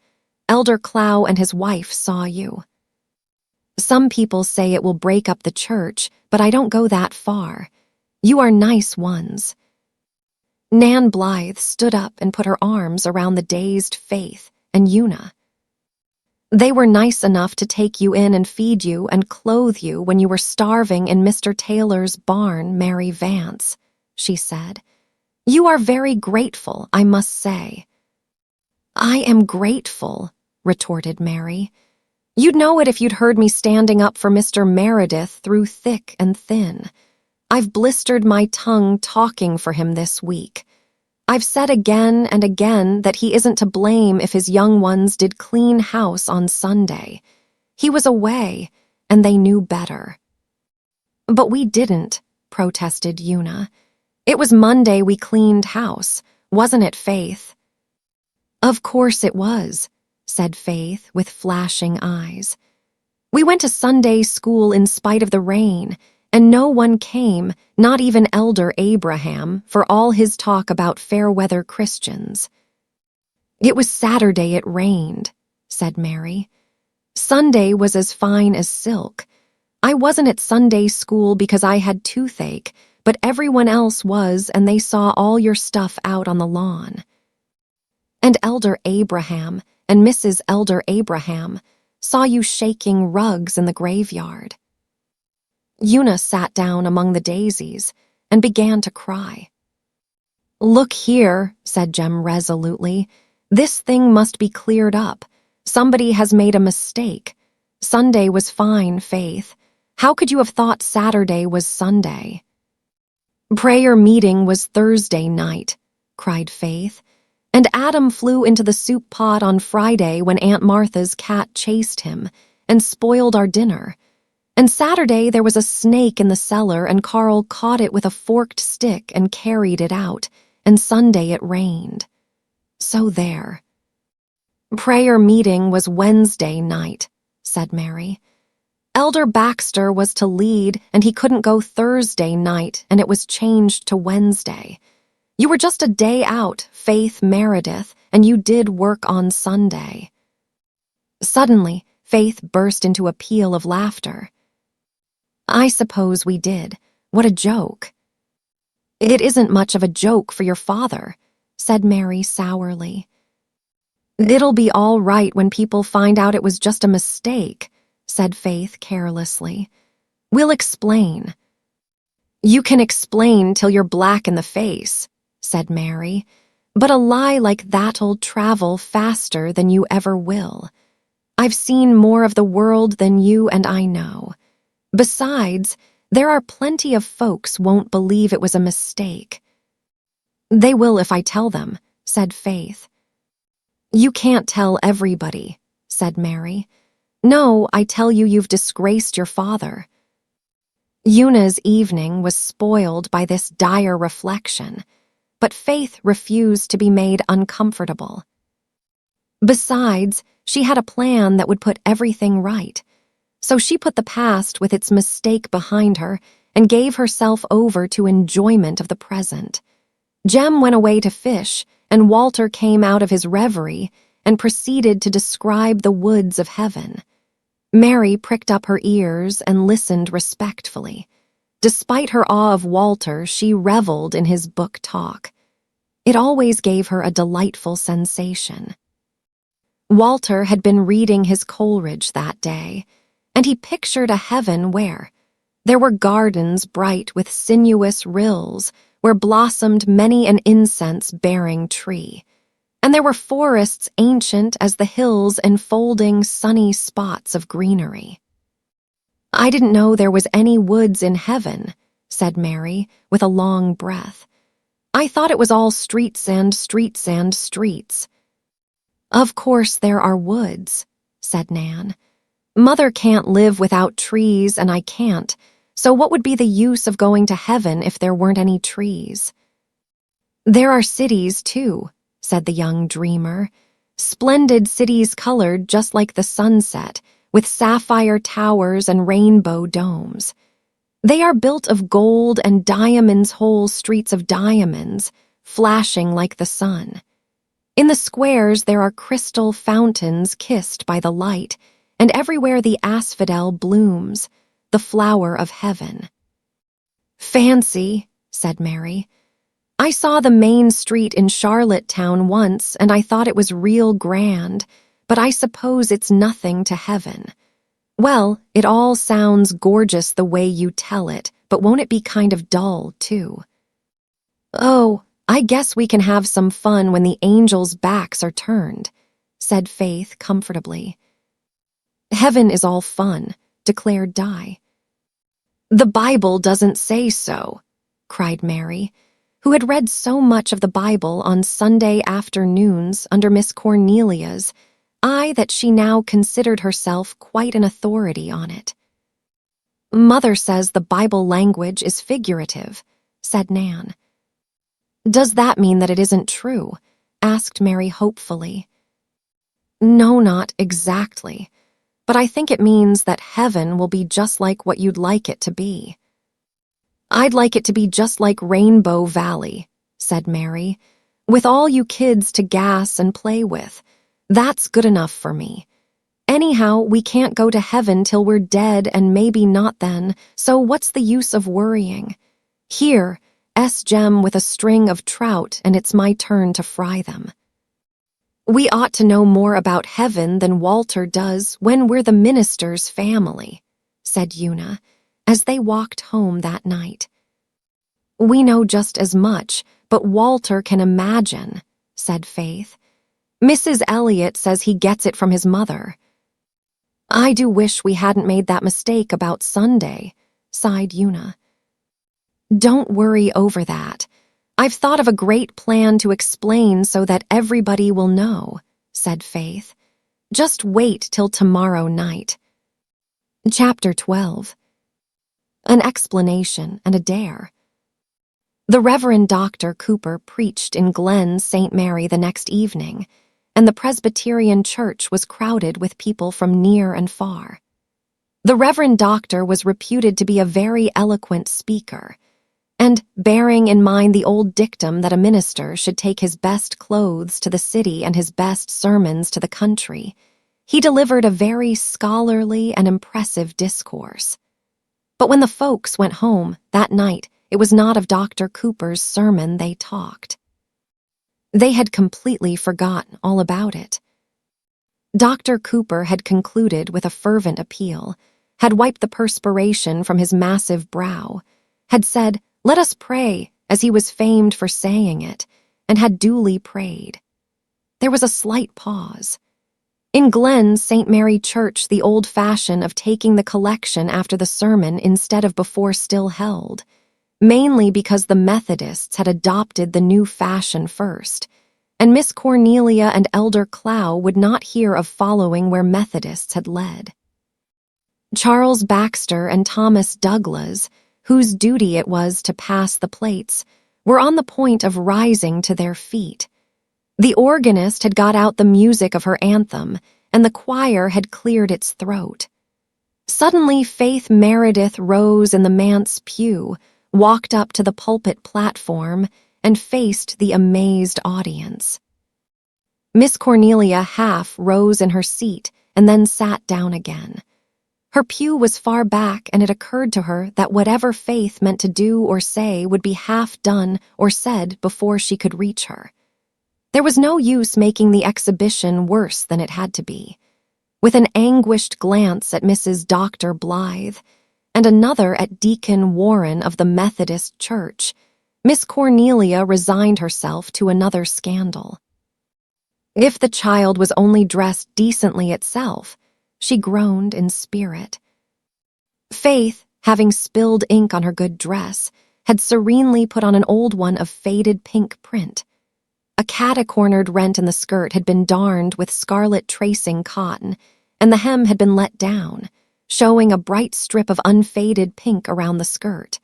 Elder Clow and his wife saw you." "Some people say it will break up the church, but I don't go that far. You are nice ones." Nan Blythe stood up and put her arms around the dazed Faith and Una. "They were nice enough to take you in and feed you and clothe you when you were starving in Mr. Taylor's barn, Mary Vance," she said. "You are very grateful, I must say." "I am grateful," retorted Mary. "You'd know it if you'd heard me standing up for Mr. Meredith through thick and thin. I've blistered my tongue talking for him this week. I've said again and again that he isn't to blame if his young ones did clean house on Sunday. He was away, and they knew better." "But we didn't," protested Una. "It was Monday we cleaned house, wasn't it, Faith?" "Of course it was," said Faith with flashing eyes. "We went to Sunday school in spite of the rain, and no one came, not even Elder Abraham, for all his talk about fair-weather Christians." "It was Saturday it rained," said Mary. "Sunday was as fine as silk. I wasn't at Sunday school because I had toothache, but everyone else was, and they saw all your stuff out on the lawn." "And Elder Abraham and Mrs. Elder Abraham saw you shaking rugs in the graveyard." Una sat down among the daisies and began to cry. "Look here," said Jem resolutely, "this thing must be cleared up. Somebody has made a mistake. Sunday was fine, Faith. How could you have thought Saturday was Sunday?" "Prayer meeting was Thursday night," cried Faith, "and Adam flew into the soup pot on Friday when Aunt Martha's cat chased him and spoiled our dinner. And Saturday there was a snake in the cellar and Carl caught it with a forked stick and carried it out, and Sunday it rained. So there." "Prayer meeting was Wednesday night," said Mary. "Elder Baxter was to lead, and he couldn't go Thursday night, and it was changed to Wednesday. You were just a day out, Faith Meredith, and you did work on Sunday." Suddenly, Faith burst into a peal of laughter. "I suppose we did. What a joke." "It isn't much of a joke for your father," said Mary sourly. "It'll be all right when people find out it was just a mistake," said Faith carelessly. "We'll explain." "You can explain till you're black in the face," said Mary, "but a lie like that'll travel faster than you ever will. I've seen more of the world than you and I know. Besides, there are plenty of folks won't believe it was a mistake." "They will if I tell them," said Faith. "You can't tell everybody," said Mary. "No, I tell you, you've disgraced your father." Una's evening was spoiled by this dire reflection, but Faith refused to be made uncomfortable. Besides, she had a plan that would put everything right. So she put the past with its mistake behind her and gave herself over to enjoyment of the present. Jem went away to fish, and Walter came out of his reverie and proceeded to describe the woods of heaven. Mary pricked up her ears and listened respectfully. Despite her awe of Walter, she reveled in his book talk. It always gave her a delightful sensation. Walter had been reading his Coleridge that day, and he pictured a heaven where there were gardens bright with sinuous rills, where blossomed many an incense-bearing tree, and there were forests ancient as the hills enfolding sunny spots of greenery. "I didn't know there was any woods in heaven," said Mary, with a long breath. "I thought it was all streets and streets and streets." "Of course there are woods," said Nan. "Mother can't live without trees, and I can't, so what would be the use of going to heaven if there weren't any trees?" "There are cities, too," said the young dreamer. "Splendid cities colored just like the sunset, with sapphire towers and rainbow domes. They are built of gold and diamonds, whole streets of diamonds, flashing like the sun. In the squares there are crystal fountains kissed by the light, and everywhere the asphodel blooms, the flower of heaven." "Fancy," said Mary. "I saw the main street in Charlottetown once, and I thought it was real grand, but I suppose it's nothing to heaven. Well, it all sounds gorgeous the way you tell it, but won't it be kind of dull, too?" "Oh, I guess we can have some fun when the angels' backs are turned," said Faith comfortably. "Heaven is all fun," declared Di. "The Bible doesn't say so," cried Mary, who had read so much of the Bible on Sunday afternoons under Miss Cornelia's eye that she now considered herself quite an authority on it. "Mother says the Bible language is figurative," said Nan. "Does that mean that it isn't true?" asked Mary hopefully. "No, not exactly. But I think it means that heaven will be just like what you'd like it to be." "I'd like it to be just like Rainbow Valley," said Mary, "with all you kids to gas and play with. That's good enough for me. Anyhow, we can't go to heaven till we're dead, and maybe not then, so what's the use of worrying? Here, Jem with a string of trout, and it's my turn to fry them." "We ought to know more about heaven than Walter does when we're the minister's family," said Una, as they walked home that night. "We know just as much, but Walter can imagine," said Faith. Mrs. Elliot says he gets it from his mother. I do wish we hadn't made that mistake about Sunday, sighed Una. Don't worry over that. I've thought of a great plan to explain so that everybody will know, said Faith. Just wait till tomorrow night. Chapter 12. An explanation and a dare. The Reverend Dr. Cooper preached in Glen St. Mary the next evening, and the Presbyterian church was crowded with people from near and far. The Reverend Doctor was reputed to be a very eloquent speaker, and, bearing in mind the old dictum that a minister should take his best clothes to the city and his best sermons to the country, he delivered a very scholarly and impressive discourse. But when the folks went home that night, it was not of Dr. Cooper's sermon they talked. They had completely forgotten all about it. Dr. Cooper had concluded with a fervent appeal, had wiped the perspiration from his massive brow, had said, "Let us pray," as he was famed for saying it, and had duly prayed. There was a slight pause. In Glen St. Mary Church, the old fashion of taking the collection after the sermon instead of before still held, mainly because the Methodists had adopted the new fashion first, and Miss Cornelia and Elder Clow would not hear of following where Methodists had led. Charles Baxter and Thomas Douglas, whose duty it was to pass the plates, were on the point of rising to their feet. The organist had got out the music of her anthem, and the choir had cleared its throat. Suddenly Faith Meredith rose in the manse pew, walked up to the pulpit platform, and faced the amazed audience. Miss Cornelia half rose in her seat and then sat down again. Her pew was far back, and it occurred to her that whatever Faith meant to do or say would be half done or said before she could reach her. There was no use making the exhibition worse than it had to be. With an anguished glance at Mrs. Dr. Blythe, and another at Deacon Warren of the Methodist Church, Miss Cornelia resigned herself to another scandal. If the child was only dressed decently itself, she groaned in spirit. Faith, having spilled ink on her good dress, had serenely put on an old one of faded pink print. A cat-a-cornered rent in the skirt had been darned with scarlet tracing cotton, and the hem had been let down, showing a bright strip of unfaded pink around the skirt.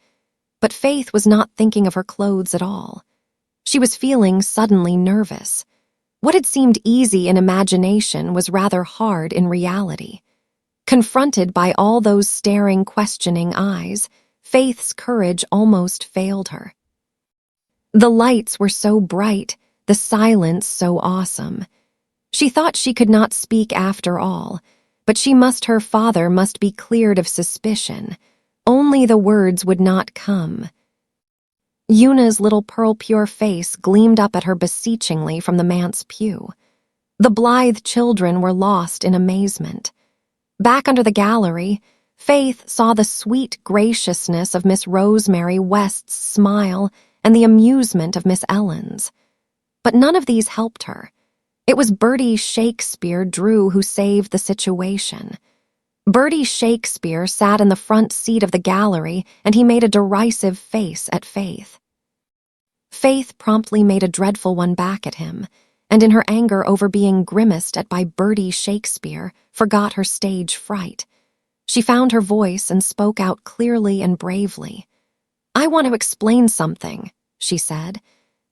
But Faith was not thinking of her clothes at all. She was feeling suddenly nervous. What had seemed easy in imagination was rather hard in reality. Confronted by all those staring, questioning eyes, Faith's courage almost failed her. The lights were so bright, the silence so awesome. She thought she could not speak after all, but her father must be cleared of suspicion. Only the words would not come. Una's little pearl-pure face gleamed up at her beseechingly from the manse pew. The Blythe children were lost in amazement. Back under the gallery, Faith saw the sweet graciousness of Miss Rosemary West's smile and the amusement of Miss Ellen's. But none of these helped her. It was Bertie Shakespeare Drew who saved the situation. Bertie Shakespeare sat in the front seat of the gallery, and he made a derisive face at Faith. Faith promptly made a dreadful one back at him, and in her anger over being grimaced at by Bertie Shakespeare, forgot her stage fright. She found her voice and spoke out clearly and bravely. "I want to explain something," she said.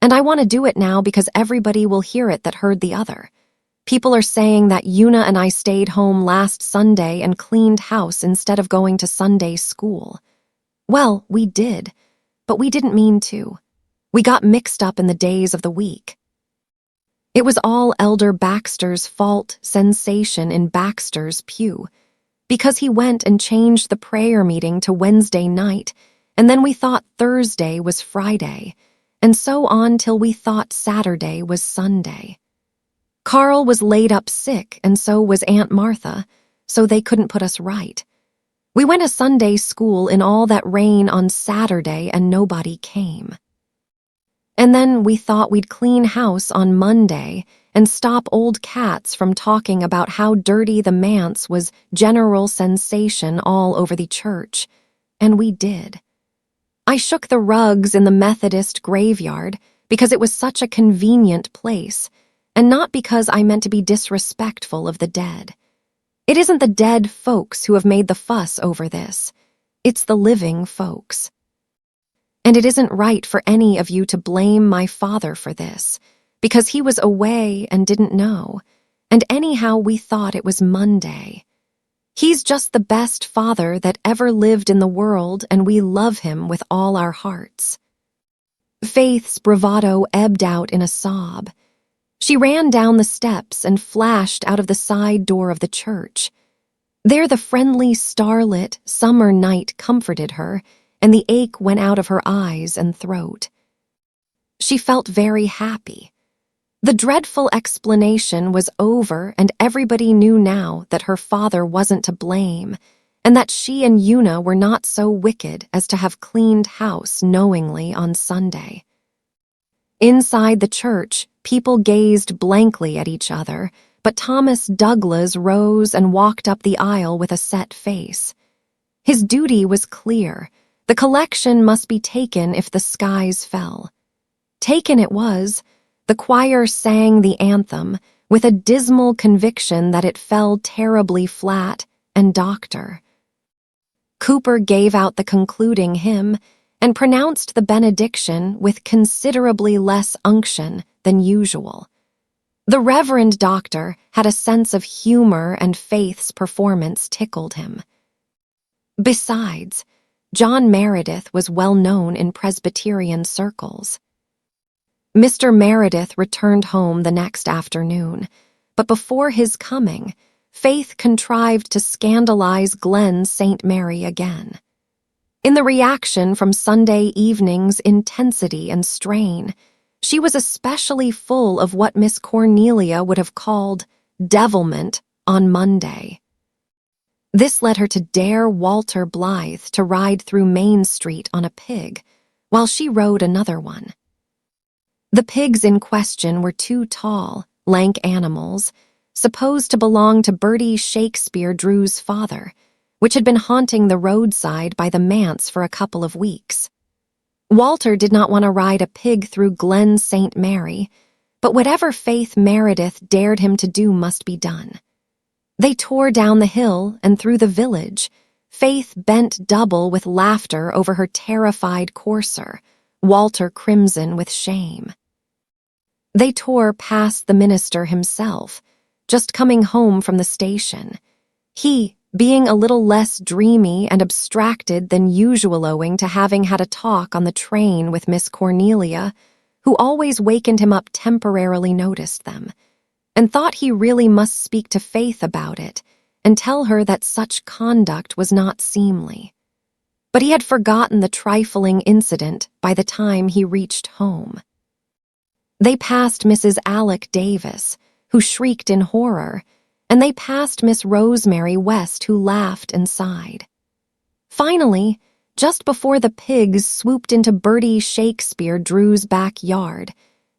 "And I want to do it now because everybody will hear it that heard the other. People are saying that Una and I stayed home last Sunday and cleaned house instead of going to Sunday school. Well, we did, but we didn't mean to. We got mixed up in the days of the week. It was all Elder Baxter's fault sensation in Baxter's pew, because he went and changed the prayer meeting to Wednesday night, and then we thought Thursday was Friday, and so on till we thought Saturday was Sunday. Carl was laid up sick, and so was Aunt Martha, so they couldn't put us right. We went to Sunday school in all that rain on Saturday, and nobody came. And then we thought we'd clean house on Monday, and stop old cats from talking about how dirty the manse was general sensation all over the church. And we did. I shook the rugs in the Methodist graveyard because it was such a convenient place, and not because I meant to be disrespectful of the dead. It isn't the dead folks who have made the fuss over this. It's the living folks. And it isn't right for any of you to blame my father for this, because he was away and didn't know, and anyhow we thought it was Monday. He's just the best father that ever lived in the world, and we love him with all our hearts. Faith's bravado ebbed out in a sob. She ran down the steps and flashed out of the side door of the church. There the friendly starlit summer night comforted her, and the ache went out of her eyes and throat. She felt very happy. The dreadful explanation was over, and everybody knew now that her father wasn't to blame, and that she and Una were not so wicked as to have cleaned house knowingly on Sunday. Inside the church, people gazed blankly at each other, but Thomas Douglas rose and walked up the aisle with a set face. His duty was clear. The collection must be taken if the skies fell. Taken it was. The choir sang the anthem with a dismal conviction that it fell terribly flat, and Dr. Cooper gave out the concluding hymn and pronounced the benediction with considerably less unction than usual. The Reverend Doctor had a sense of humor, and Faith's performance tickled him. Besides, John Meredith was well known in Presbyterian circles. Mr. Meredith returned home the next afternoon, but before his coming, Faith contrived to scandalize Glen St. Mary again. In the reaction from Sunday evening's intensity and strain, she was especially full of what Miss Cornelia would have called devilment on Monday. This led her to dare Walter Blythe to ride through Main Street on a pig, while she rode another one. The pigs in question were two tall, lank animals, supposed to belong to Bertie Shakespeare Drew's father, which had been haunting the roadside by the manse for a couple of weeks. Walter did not want to ride a pig through Glen St. Mary, but whatever Faith Meredith dared him to do must be done. They tore down the hill and through the village, Faith bent double with laughter over her terrified courser, Walter crimson with shame. They tore past the minister himself, just coming home from the station. He, being a little less dreamy and abstracted than usual owing to having had a talk on the train with Miss Cornelia, who always wakened him up temporarily, noticed them, and thought he really must speak to Faith about it and tell her that such conduct was not seemly. But he had forgotten the trifling incident by the time he reached home. They passed Mrs. Alec Davis, who shrieked in horror, and they passed Miss Rosemary West, who laughed and sighed. Finally, just before the pigs swooped into Bertie Shakespeare Drew's backyard,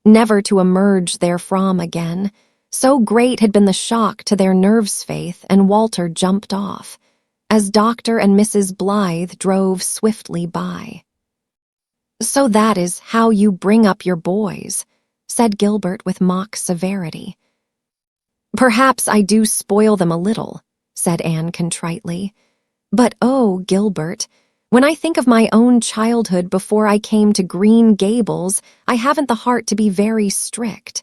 never to emerge therefrom again, so great had been the shock to their nerves, Faith and Walter jumped off, as Dr. and Mrs. Blythe drove swiftly by. "So that is how you bring up your boys," said Gilbert with mock severity. "Perhaps I do spoil them a little," said Anne contritely. "But oh, Gilbert, when I think of my own childhood before I came to Green Gables, I haven't the heart to be very strict.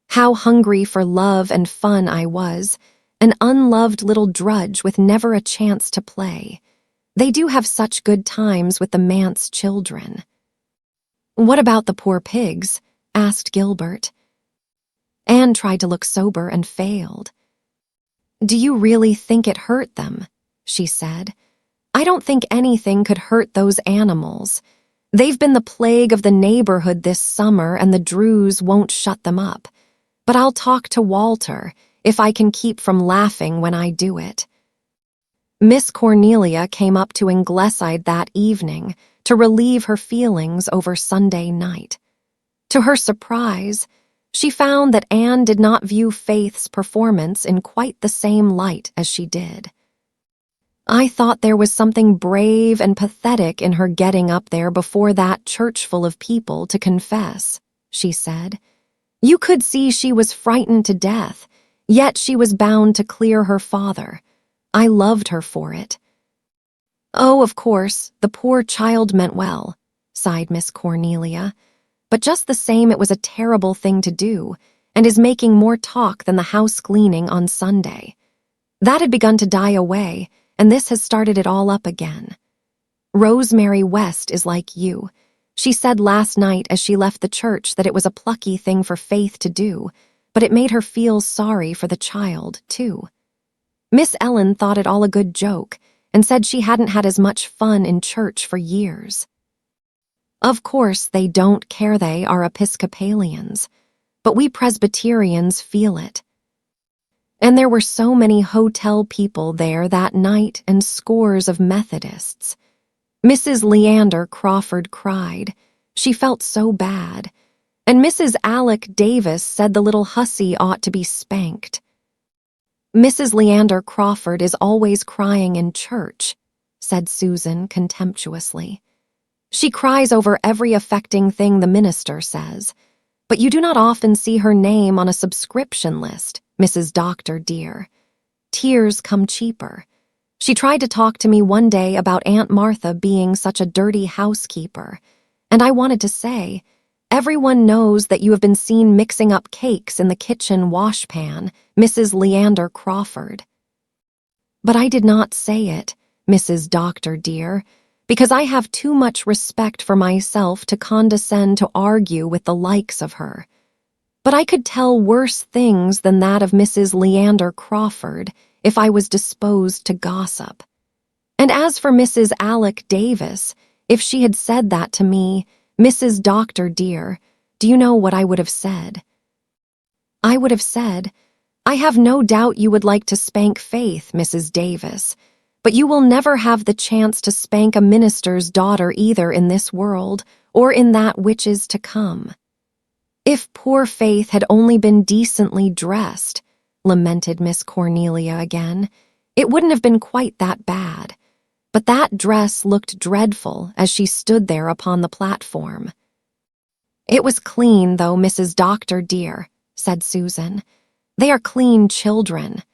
How hungry for love and fun I was, an unloved little drudge with never a chance to play. They do have such good times with the manse children." "What about the poor pigs?" asked Gilbert. Anne tried to look sober and failed. "Do you really think it hurt them?" she said. "I don't think anything could hurt those animals. They've been the plague of the neighborhood this summer, and the Drews won't shut them up. But I'll talk to Walter, if I can keep from laughing when I do it." Miss Cornelia came up to Ingleside that evening to relieve her feelings over Sunday night. To her surprise, She found that Anne did not view Faith's performance in quite the same light as she did. "I thought there was something brave and pathetic in her getting up there before that church full of people to confess," she said. "You could see she was frightened to death, yet she was bound to clear her father. I loved her for it." "Oh, of course, the poor child meant well," sighed Miss Cornelia. "But just the same, it was a terrible thing to do, and is making more talk than the house cleaning on Sunday. That had begun to die away, and this has started it all up again. Rosemary West is like you. She said last night as she left the church that it was a plucky thing for Faith to do, but it made her feel sorry for the child, too. Miss Ellen thought it all a good joke and said she hadn't had as much fun in church for years. Of course, they don't care, they are Episcopalians, but we Presbyterians feel it. And there were so many hotel people there that night and scores of Methodists. Mrs. Leander Crawford cried. She felt so bad. And Mrs. Alec Davis said the little hussy ought to be spanked." "Mrs. Leander Crawford is always crying in church," said Susan contemptuously. "She cries over every affecting thing the minister says. But you do not often see her name on a subscription list, Mrs. Doctor dear. Tears come cheaper. She tried to talk to me one day about Aunt Martha being such a dirty housekeeper, and I wanted to say, 'Everyone knows that you have been seen mixing up cakes in the kitchen washpan, Mrs. Leander Crawford.' But I did not say it, Mrs. Doctor dear, because I have too much respect for myself to condescend to argue with the likes of her. But I could tell worse things than that of Mrs. Leander Crawford if I was disposed to gossip. And as for Mrs. Alec Davis, if she had said that to me, Mrs. Doctor dear, do you know what I would have said? I would have said, 'I have no doubt you would like to spank Faith, Mrs. Davis, but you will never have the chance to spank a minister's daughter either in this world or in that which is to come.' If poor Faith had only been decently dressed," lamented Miss Cornelia again, "it wouldn't have been quite that bad. But that dress looked dreadful as she stood there upon the platform." "It was clean, though, Mrs. Doctor dear," said Susan. "They are clean children."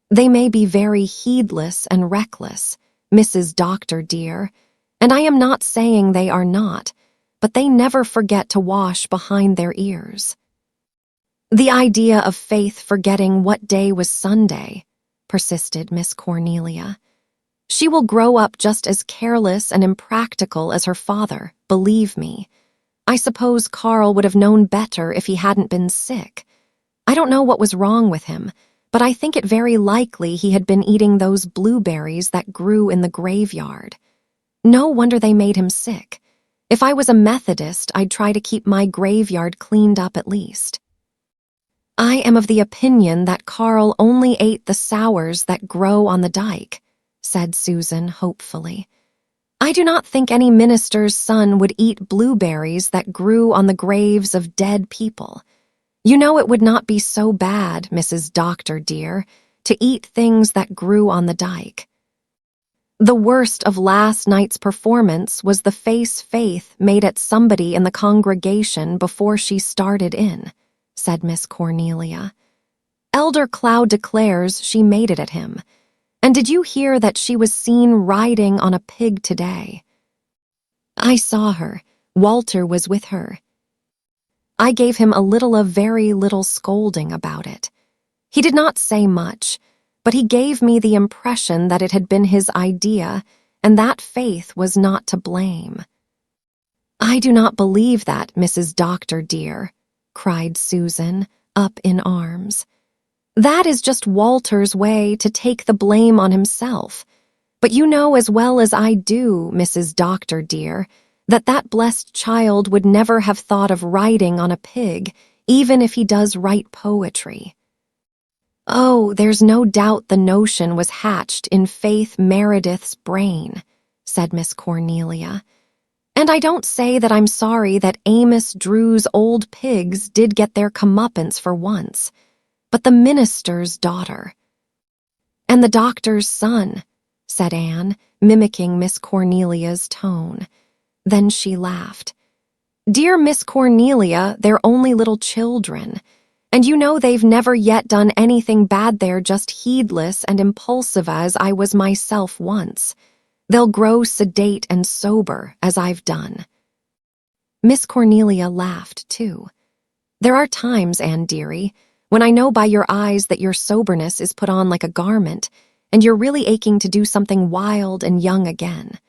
"They may be very heedless and reckless, Mrs. Doctor dear, and I am not saying they are not, but they never forget to wash behind their ears." "The idea of Faith forgetting what day was Sunday," persisted Miss Cornelia. "She will grow up just as careless and impractical as her father, believe me. I suppose Carl would have known better if he hadn't been sick. I don't know what was wrong with him, but I think it very likely he had been eating those blueberries that grew in the graveyard. No wonder they made him sick. If I was a Methodist, I'd try to keep my graveyard cleaned up at least." "I am of the opinion that Carl only ate the sours that grow on the dike," said Susan hopefully. "I do not think any minister's son would eat blueberries that grew on the graves of dead people. You know it would not be so bad, Mrs. Doctor dear, to eat things that grew on the dike." "The worst of last night's performance was the face Faith made at somebody in the congregation before she started in," said Miss Cornelia. "Elder Cloud declares she made it at him. And did you hear that she was seen riding on a pig today?" "I saw her. Walter was with her. I gave him a very little scolding about it. He did not say much, but he gave me the impression that it had been his idea and that Faith was not to blame." "I do not believe that, Mrs. Doctor dear," cried Susan, up in arms. "That is just Walter's way to take the blame on himself. But you know as well as I do, Mrs. Doctor dear, that that blessed child would never have thought of riding on a pig, even if he does write poetry." "Oh, there's no doubt the notion was hatched in Faith Meredith's brain," said Miss Cornelia. And I don't say that I'm sorry that Amos Drew's old pigs did get their comeuppance for once, but the minister's daughter. And the doctor's son, said Anne, mimicking Miss Cornelia's tone. Then she laughed. Dear Miss Cornelia, they're only little children, and you know they've never yet done anything bad. They're just heedless and impulsive as I was myself once. They'll grow sedate and sober as I've done. Miss Cornelia laughed, too. There are times, Anne dearie, when I know by your eyes that your soberness is put on like a garment, and you're really aching to do something wild and young again.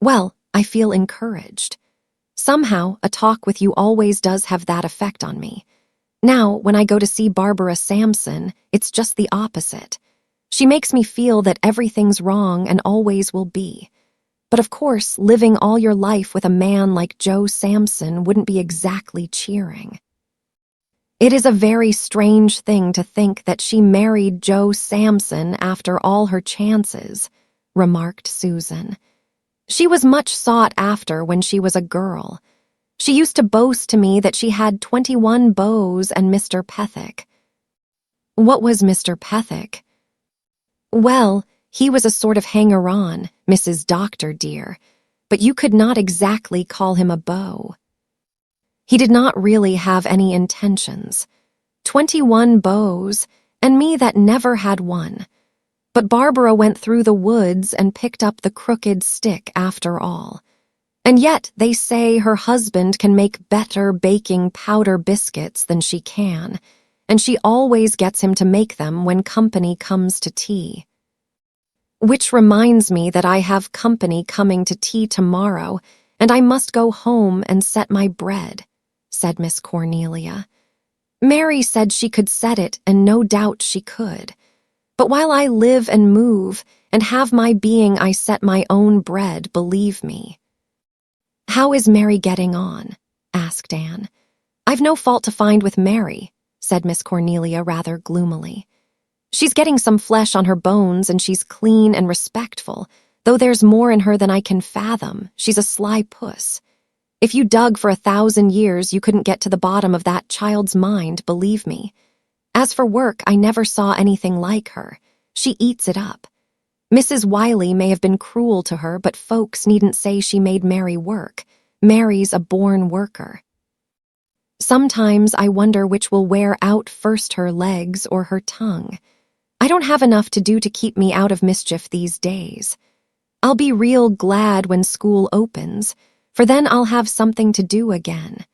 Well, I feel encouraged. Somehow, a talk with you always does have that effect on me. Now, when I go to see Barbara Sampson, it's just the opposite. She makes me feel that everything's wrong and always will be. But of course, living all your life with a man like Joe Sampson wouldn't be exactly cheering. It is a very strange thing to think that she married Joe Sampson after all her chances, remarked Susan. She was much sought after when she was a girl. She used to boast to me that she had 21 beaux and Mr. Pethick. What was Mr. Pethick? Well, he was a sort of hanger-on, Mrs. Doctor dear, but you could not exactly call him a beau. He did not really have any intentions. 21 beaux, and me that never had one. But Barbara went through the woods and picked up the crooked stick after all. And yet they say her husband can make better baking powder biscuits than she can, and she always gets him to make them when company comes to tea. Which reminds me that I have company coming to tea tomorrow, and I must go home and set my bread, said Miss Cornelia. Mary said she could set it, and no doubt she could. But while I live and move and have my being, I set my own bread, believe me. How is Mary getting on? Asked Anne. I've no fault to find with Mary, said Miss Cornelia rather gloomily. She's getting some flesh on her bones, and she's clean and respectful, though there's more in her than I can fathom. She's a sly puss. If you dug for 1,000 years, you couldn't get to the bottom of that child's mind, believe me. As for work, I never saw anything like her. She eats it up. Mrs. Wiley may have been cruel to her, but folks needn't say she made Mary work. Mary's a born worker. Sometimes I wonder which will wear out first, her legs or her tongue. I don't have enough to do to keep me out of mischief these days. I'll be real glad when school opens, for then I'll have something to do again.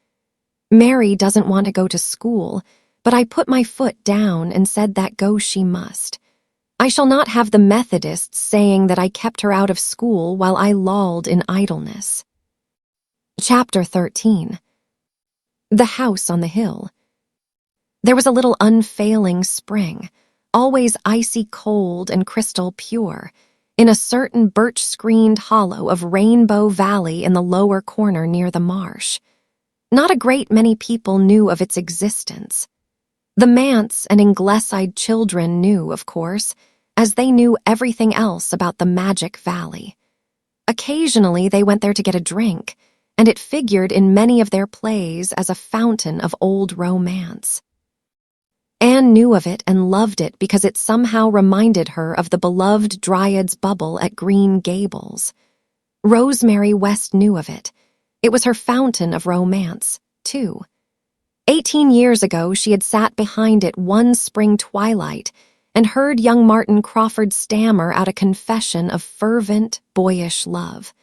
Mary doesn't want to go to school, but I put my foot down and said that go she must. I shall not have the Methodists saying that I kept her out of school while I lolled in idleness. Chapter 13. The House on the Hill. There was a little unfailing spring, always icy cold and crystal pure, in a certain birch-screened hollow of Rainbow Valley in the lower corner near the marsh. Not a great many people knew of its existence. The Mants and Ingleside children knew, of course, as they knew everything else about the magic valley. Occasionally they went there to get a drink, and it figured in many of their plays as a fountain of old romance. Anne knew of it and loved it because it somehow reminded her of the beloved Dryad's Bubble at Green Gables. Rosemary West knew of it. It was her fountain of romance, too. 18 years ago she had sat behind it one spring twilight and heard young Martin Crawford stammer out a confession of fervent, boyish love.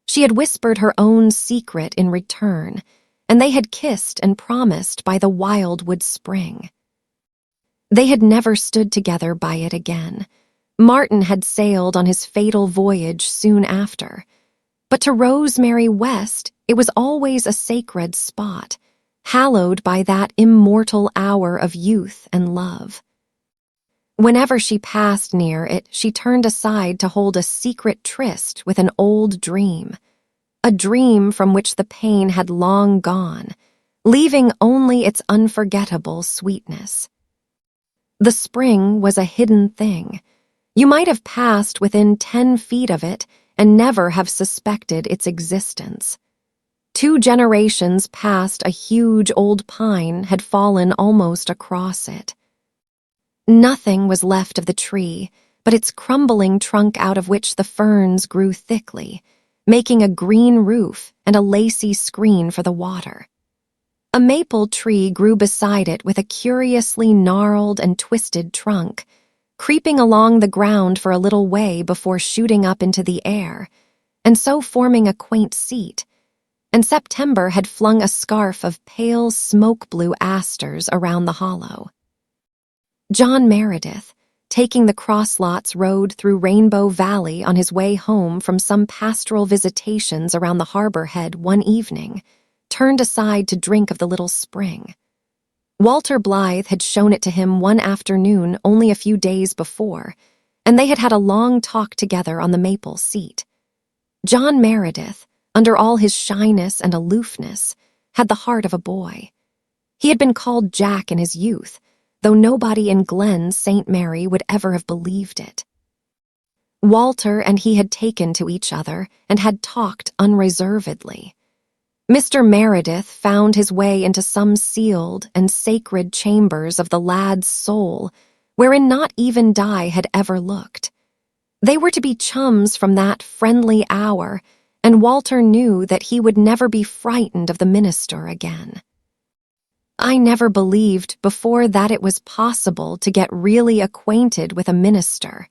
She had whispered her own secret in return, and they had kissed and promised by the wildwood spring. They had never stood together by it again. Martin had sailed on his fatal voyage soon after. But to Rosemary West, it was always a sacred spot, hallowed by that immortal hour of youth and love. Whenever she passed near it, she turned aside to hold a secret tryst with an old dream, a dream from which the pain had long gone, leaving only its unforgettable sweetness. The spring was a hidden thing. You might have passed within 10 feet of it and never have suspected its existence. 2 generations past, a huge old pine had fallen almost across it. Nothing was left of the tree but its crumbling trunk, out of which the ferns grew thickly, making a green roof and a lacy screen for the water. A maple tree grew beside it with a curiously gnarled and twisted trunk, creeping along the ground for a little way before shooting up into the air, and so forming a quaint seat. And September had flung a scarf of pale smoke-blue asters around the hollow. John Meredith, taking the crosslots road through Rainbow Valley on his way home from some pastoral visitations around the harbor head one evening, turned aside to drink of the little spring. Walter Blythe had shown it to him one afternoon only a few days before, and they had had a long talk together on the maple seat. John Meredith, under all his shyness and aloofness, had the heart of a boy. He had been called Jack in his youth, though nobody in Glen St. Mary would ever have believed it. Walter and he had taken to each other and had talked unreservedly. Mr. Meredith found his way into some sealed and sacred chambers of the lad's soul, wherein not even Di had ever looked. They were to be chums from that friendly hour, and Walter knew that he would never be frightened of the minister again. "I never believed before that it was possible to get really acquainted with a minister,"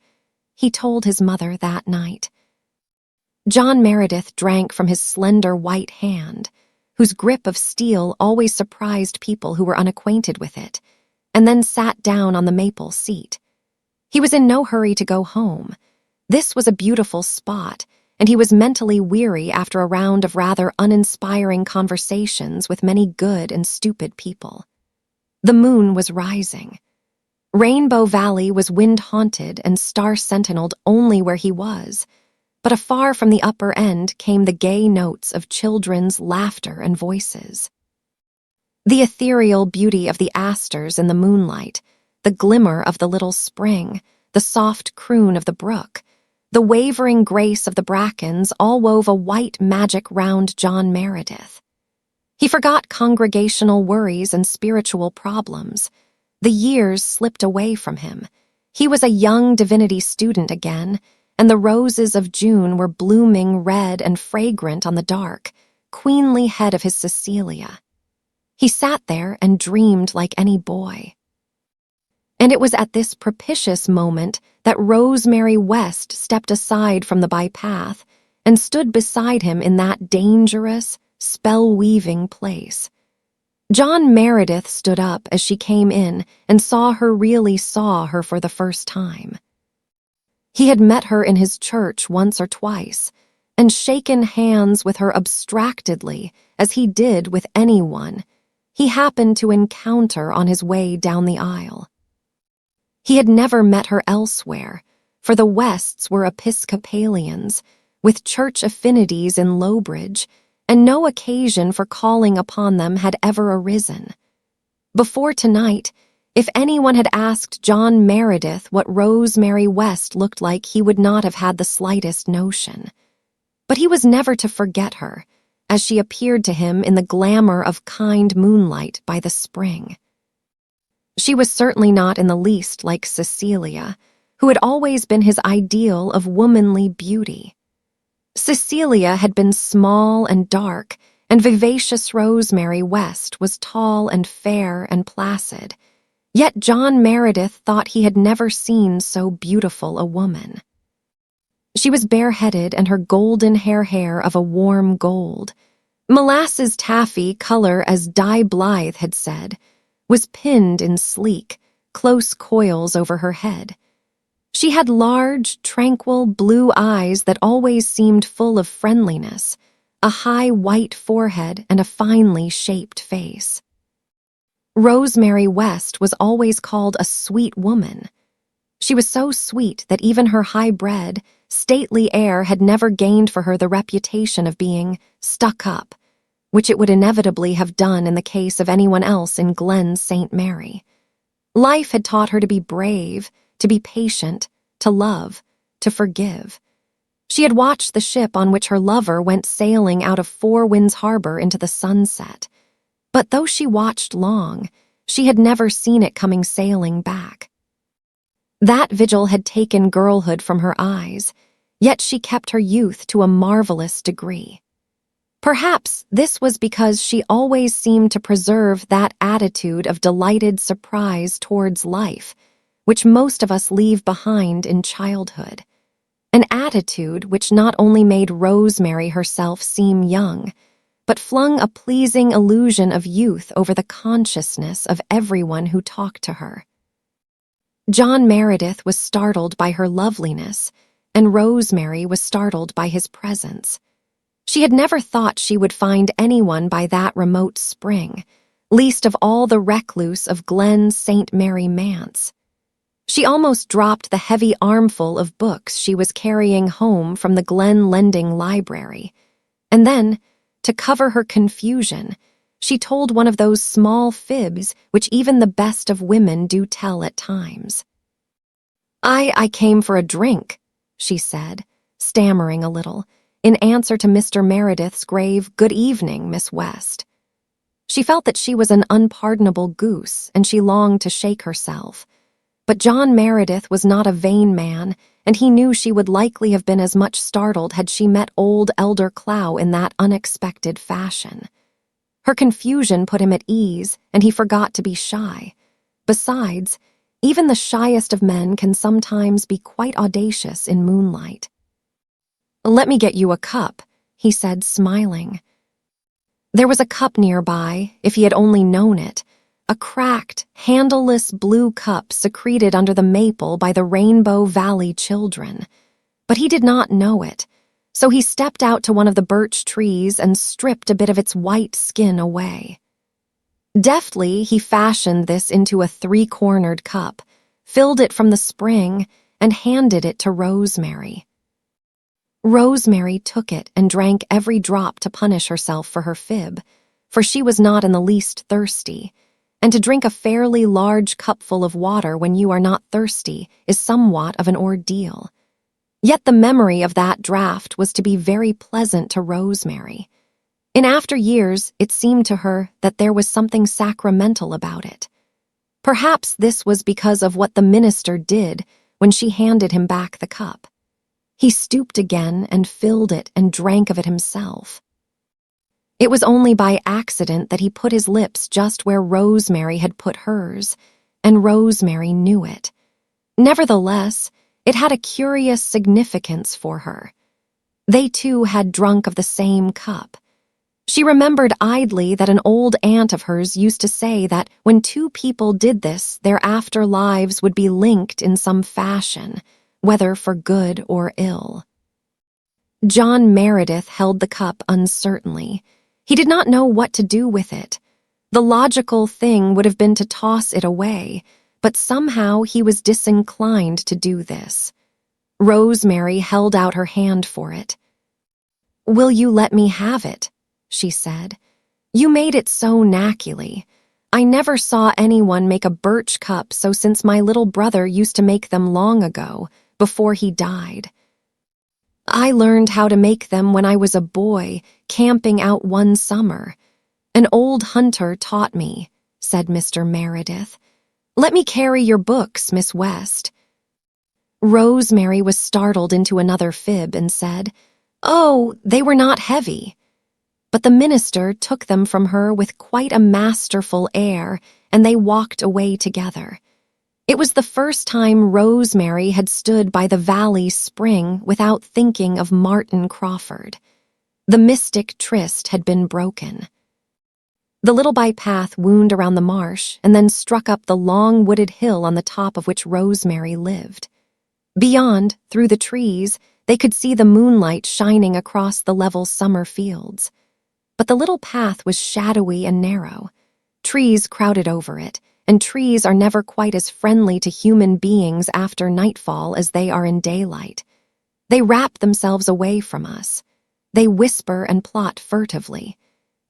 he told his mother that night. John Meredith drank from his slender white hand, whose grip of steel always surprised people who were unacquainted with it, and then sat down on the maple seat. He was in no hurry to go home. This was a beautiful spot, and he was mentally weary after a round of rather uninspiring conversations with many good and stupid people. The moon was rising. Rainbow Valley was wind-haunted and star-sentineled only where he was, but afar from the upper end came the gay notes of children's laughter and voices. The ethereal beauty of the asters in the moonlight, the glimmer of the little spring, the soft croon of the brook, the wavering grace of the brackens all wove a white magic round John Meredith. He forgot congregational worries and spiritual problems. The years slipped away from him. He was a young divinity student again, and the roses of June were blooming red and fragrant on the dark, queenly head of his Cecilia. He sat there and dreamed like any boy. And it was at this propitious moment that Rosemary West stepped aside from the bypath and stood beside him in that dangerous, spell-weaving place. John Meredith stood up as she came in and saw her for the first time. He had met her in his church once or twice, and shaken hands with her abstractedly, as he did with anyone he happened to encounter on his way down the aisle. He had never met her elsewhere, for the Wests were Episcopalians, with church affinities in Lowbridge, and no occasion for calling upon them had ever arisen. Before tonight, if anyone had asked John Meredith what Rosemary West looked like, he would not have had the slightest notion. But he was never to forget her, as she appeared to him in the glamour of kind moonlight by the spring. She was certainly not in the least like Cecilia, who had always been his ideal of womanly beauty. Cecilia had been small and dark, and vivacious Rosemary West was tall and fair and placid. Yet John Meredith thought he had never seen so beautiful a woman. She was bareheaded, and her golden hair of a warm gold, molasses taffy color as Di Blythe had said, was pinned in sleek, close coils over her head. She had large, tranquil blue eyes that always seemed full of friendliness, a high white forehead, and a finely shaped face. Rosemary West was always called a sweet woman. She was so sweet that even her high-bred, stately air had never gained for her the reputation of being stuck up, which it would inevitably have done in the case of anyone else in Glen St. Mary. Life had taught her to be brave, to be patient, to love, to forgive. She had watched the ship on which her lover went sailing out of Four Winds Harbor into the sunset. But though she watched long, she had never seen it coming sailing back. That vigil had taken girlhood from her eyes, yet she kept her youth to a marvelous degree. Perhaps this was because she always seemed to preserve that attitude of delighted surprise towards life, which most of us leave behind in childhood. An attitude which not only made Rosemary herself seem young, but flung a pleasing illusion of youth over the consciousness of everyone who talked to her. John Meredith was startled by her loveliness, and Rosemary was startled by his presence. She had never thought she would find anyone by that remote spring, least of all the recluse of Glen St. Mary Manse. She almost dropped the heavy armful of books she was carrying home from the Glen Lending Library, and then, to cover her confusion, she told one of those small fibs which even the best of women do tell at times. I came for a drink," she said, stammering a little, in answer to Mr. Meredith's grave, "Good evening, Miss West." She felt that she was an unpardonable goose, and she longed to shake herself. But John Meredith was not a vain man, and he knew she would likely have been as much startled had she met old Elder Clow in that unexpected fashion. Her confusion put him at ease, and he forgot to be shy. Besides, even the shyest of men can sometimes be quite audacious in moonlight. "Let me get you a cup," he said, smiling. There was a cup nearby, if he had only known it, a cracked, handleless blue cup secreted under the maple by the Rainbow Valley children. But he did not know it, so he stepped out to one of the birch trees and stripped a bit of its white skin away. Deftly, he fashioned this into a three-cornered cup, filled it from the spring, and handed it to Rosemary. Rosemary took it and drank every drop to punish herself for her fib, for she was not in the least thirsty, and to drink a fairly large cupful of water when you are not thirsty is somewhat of an ordeal. Yet the memory of that draught was to be very pleasant to Rosemary. In after years, it seemed to her that there was something sacramental about it. Perhaps this was because of what the minister did when she handed him back the cup. He stooped again and filled it and drank of it himself. It was only by accident that he put his lips just where Rosemary had put hers, and Rosemary knew it. Nevertheless, it had a curious significance for her. They too had drunk of the same cup. She remembered idly that an old aunt of hers used to say that when two people did this, their after lives would be linked in some fashion, whether for good or ill. John Meredith held the cup uncertainly. He did not know what to do with it. The logical thing would have been to toss it away, but somehow he was disinclined to do this. Rosemary held out her hand for it. "Will you let me have it?" she said. "You made it so knackily. I never saw anyone make a birch cup so since my little brother used to make them long ago, before he died. I learned how to make them when I was a boy, camping out one summer. An old hunter taught me," said Mr. Meredith. "Let me carry your books, Miss West." Rosemary was startled into another fib and said, "Oh, they were not heavy." But the minister took them from her with quite a masterful air, and they walked away together. It was the first time Rosemary had stood by the valley spring without thinking of Martin Crawford. The mystic tryst had been broken. The little bypath wound around the marsh and then struck up the long wooded hill on the top of which Rosemary lived. Beyond, through the trees, they could see the moonlight shining across the level summer fields. But the little path was shadowy and narrow. Trees crowded over it, and trees are never quite as friendly to human beings after nightfall as they are in daylight. They wrap themselves away from us. They whisper and plot furtively.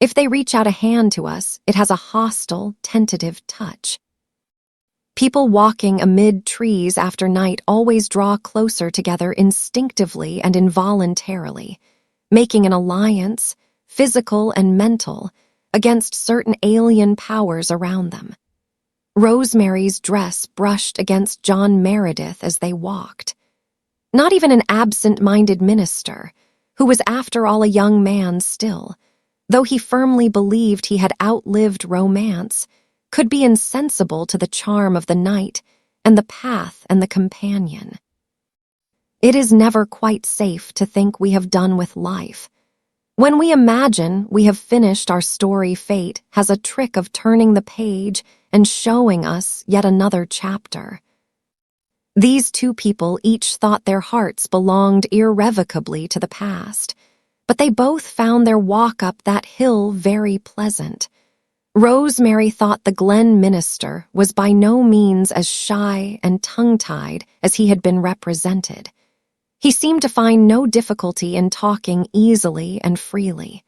If they reach out a hand to us, it has a hostile, tentative touch. People walking amid trees after night always draw closer together instinctively and involuntarily, making an alliance, physical and mental, against certain alien powers around them. Rosemary's dress brushed against John Meredith as they walked. Not even an absent-minded minister, who was after all a young man still, though he firmly believed he had outlived romance, could be insensible to the charm of the night and the path and the companion. It is never quite safe to think we have done with life. When we imagine we have finished our story, fate has a trick of turning the page and showing us yet another chapter. These two people each thought their hearts belonged irrevocably to the past, but they both found their walk up that hill very pleasant. Rosemary thought the Glen minister was by no means as shy and tongue-tied as he had been represented. He seemed to find no difficulty in talking easily and freely.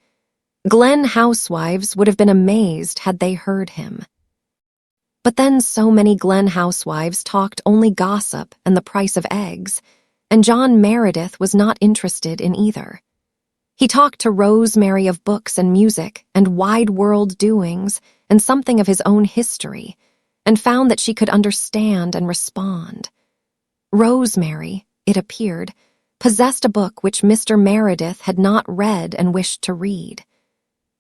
Glen housewives would have been amazed had they heard him. But then so many Glen housewives talked only gossip and the price of eggs, and John Meredith was not interested in either. He talked to Rosemary of books and music and wide-world doings and something of his own history, and found that she could understand and respond. Rosemary, it appeared, possessed a book which Mr. Meredith had not read and wished to read.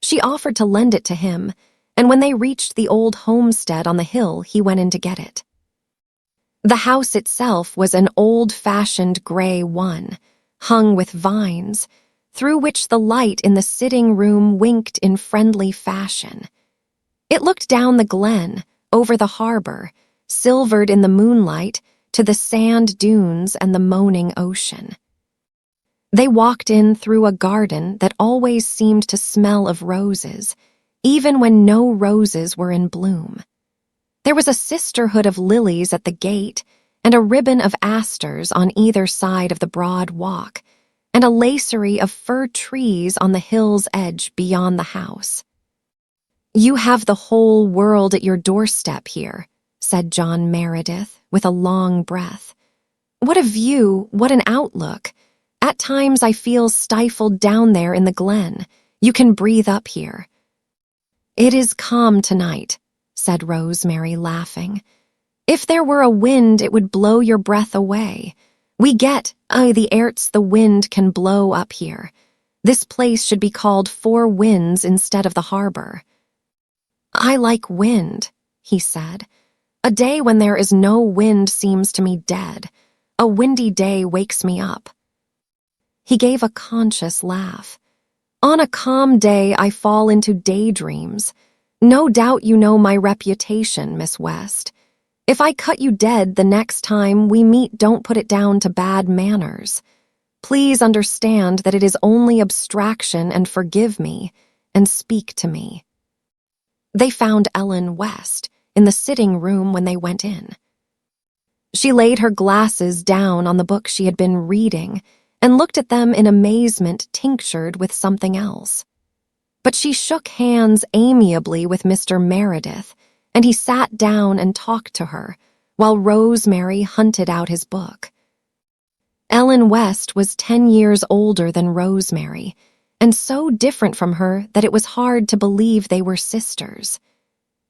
She offered to lend it to him, and when they reached the old homestead on the hill, he went in to get it. The house itself was an old-fashioned gray one, hung with vines, through which the light in the sitting room winked in friendly fashion. It looked down the glen, over the harbor, silvered in the moonlight, to the sand dunes and the moaning ocean. They walked in through a garden that always seemed to smell of roses, even when no roses were in bloom. There was a sisterhood of lilies at the gate and a ribbon of asters on either side of the broad walk, and a lacery of fir trees on the hill's edge beyond the house. "You have the whole world at your doorstep here," said John Meredith, with a long breath. "What a view, what an outlook. At times I feel stifled down there in the glen. You can breathe up here." "It is calm tonight," said Rosemary, laughing. "If there were a wind, it would blow your breath away. We get, the airts the wind can blow up here. This place should be called Four Winds instead of the harbor." "I like wind," he said. "A day when there is no wind seems to me dead. A windy day wakes me up." He gave a conscious laugh. "On a calm day, I fall into daydreams. No doubt you know my reputation, Miss West. If I cut you dead the next time we meet, don't put it down to bad manners. Please understand that it is only abstraction and forgive me, and speak to me." They found Ellen West in the sitting room when they went in. She laid her glasses down on the book she had been reading and looked at them in amazement tinctured with something else. But she shook hands amiably with Mr. Meredith, and he sat down and talked to her, while Rosemary hunted out his book. Ellen West was 10 years older than Rosemary, and so different from her that it was hard to believe they were sisters.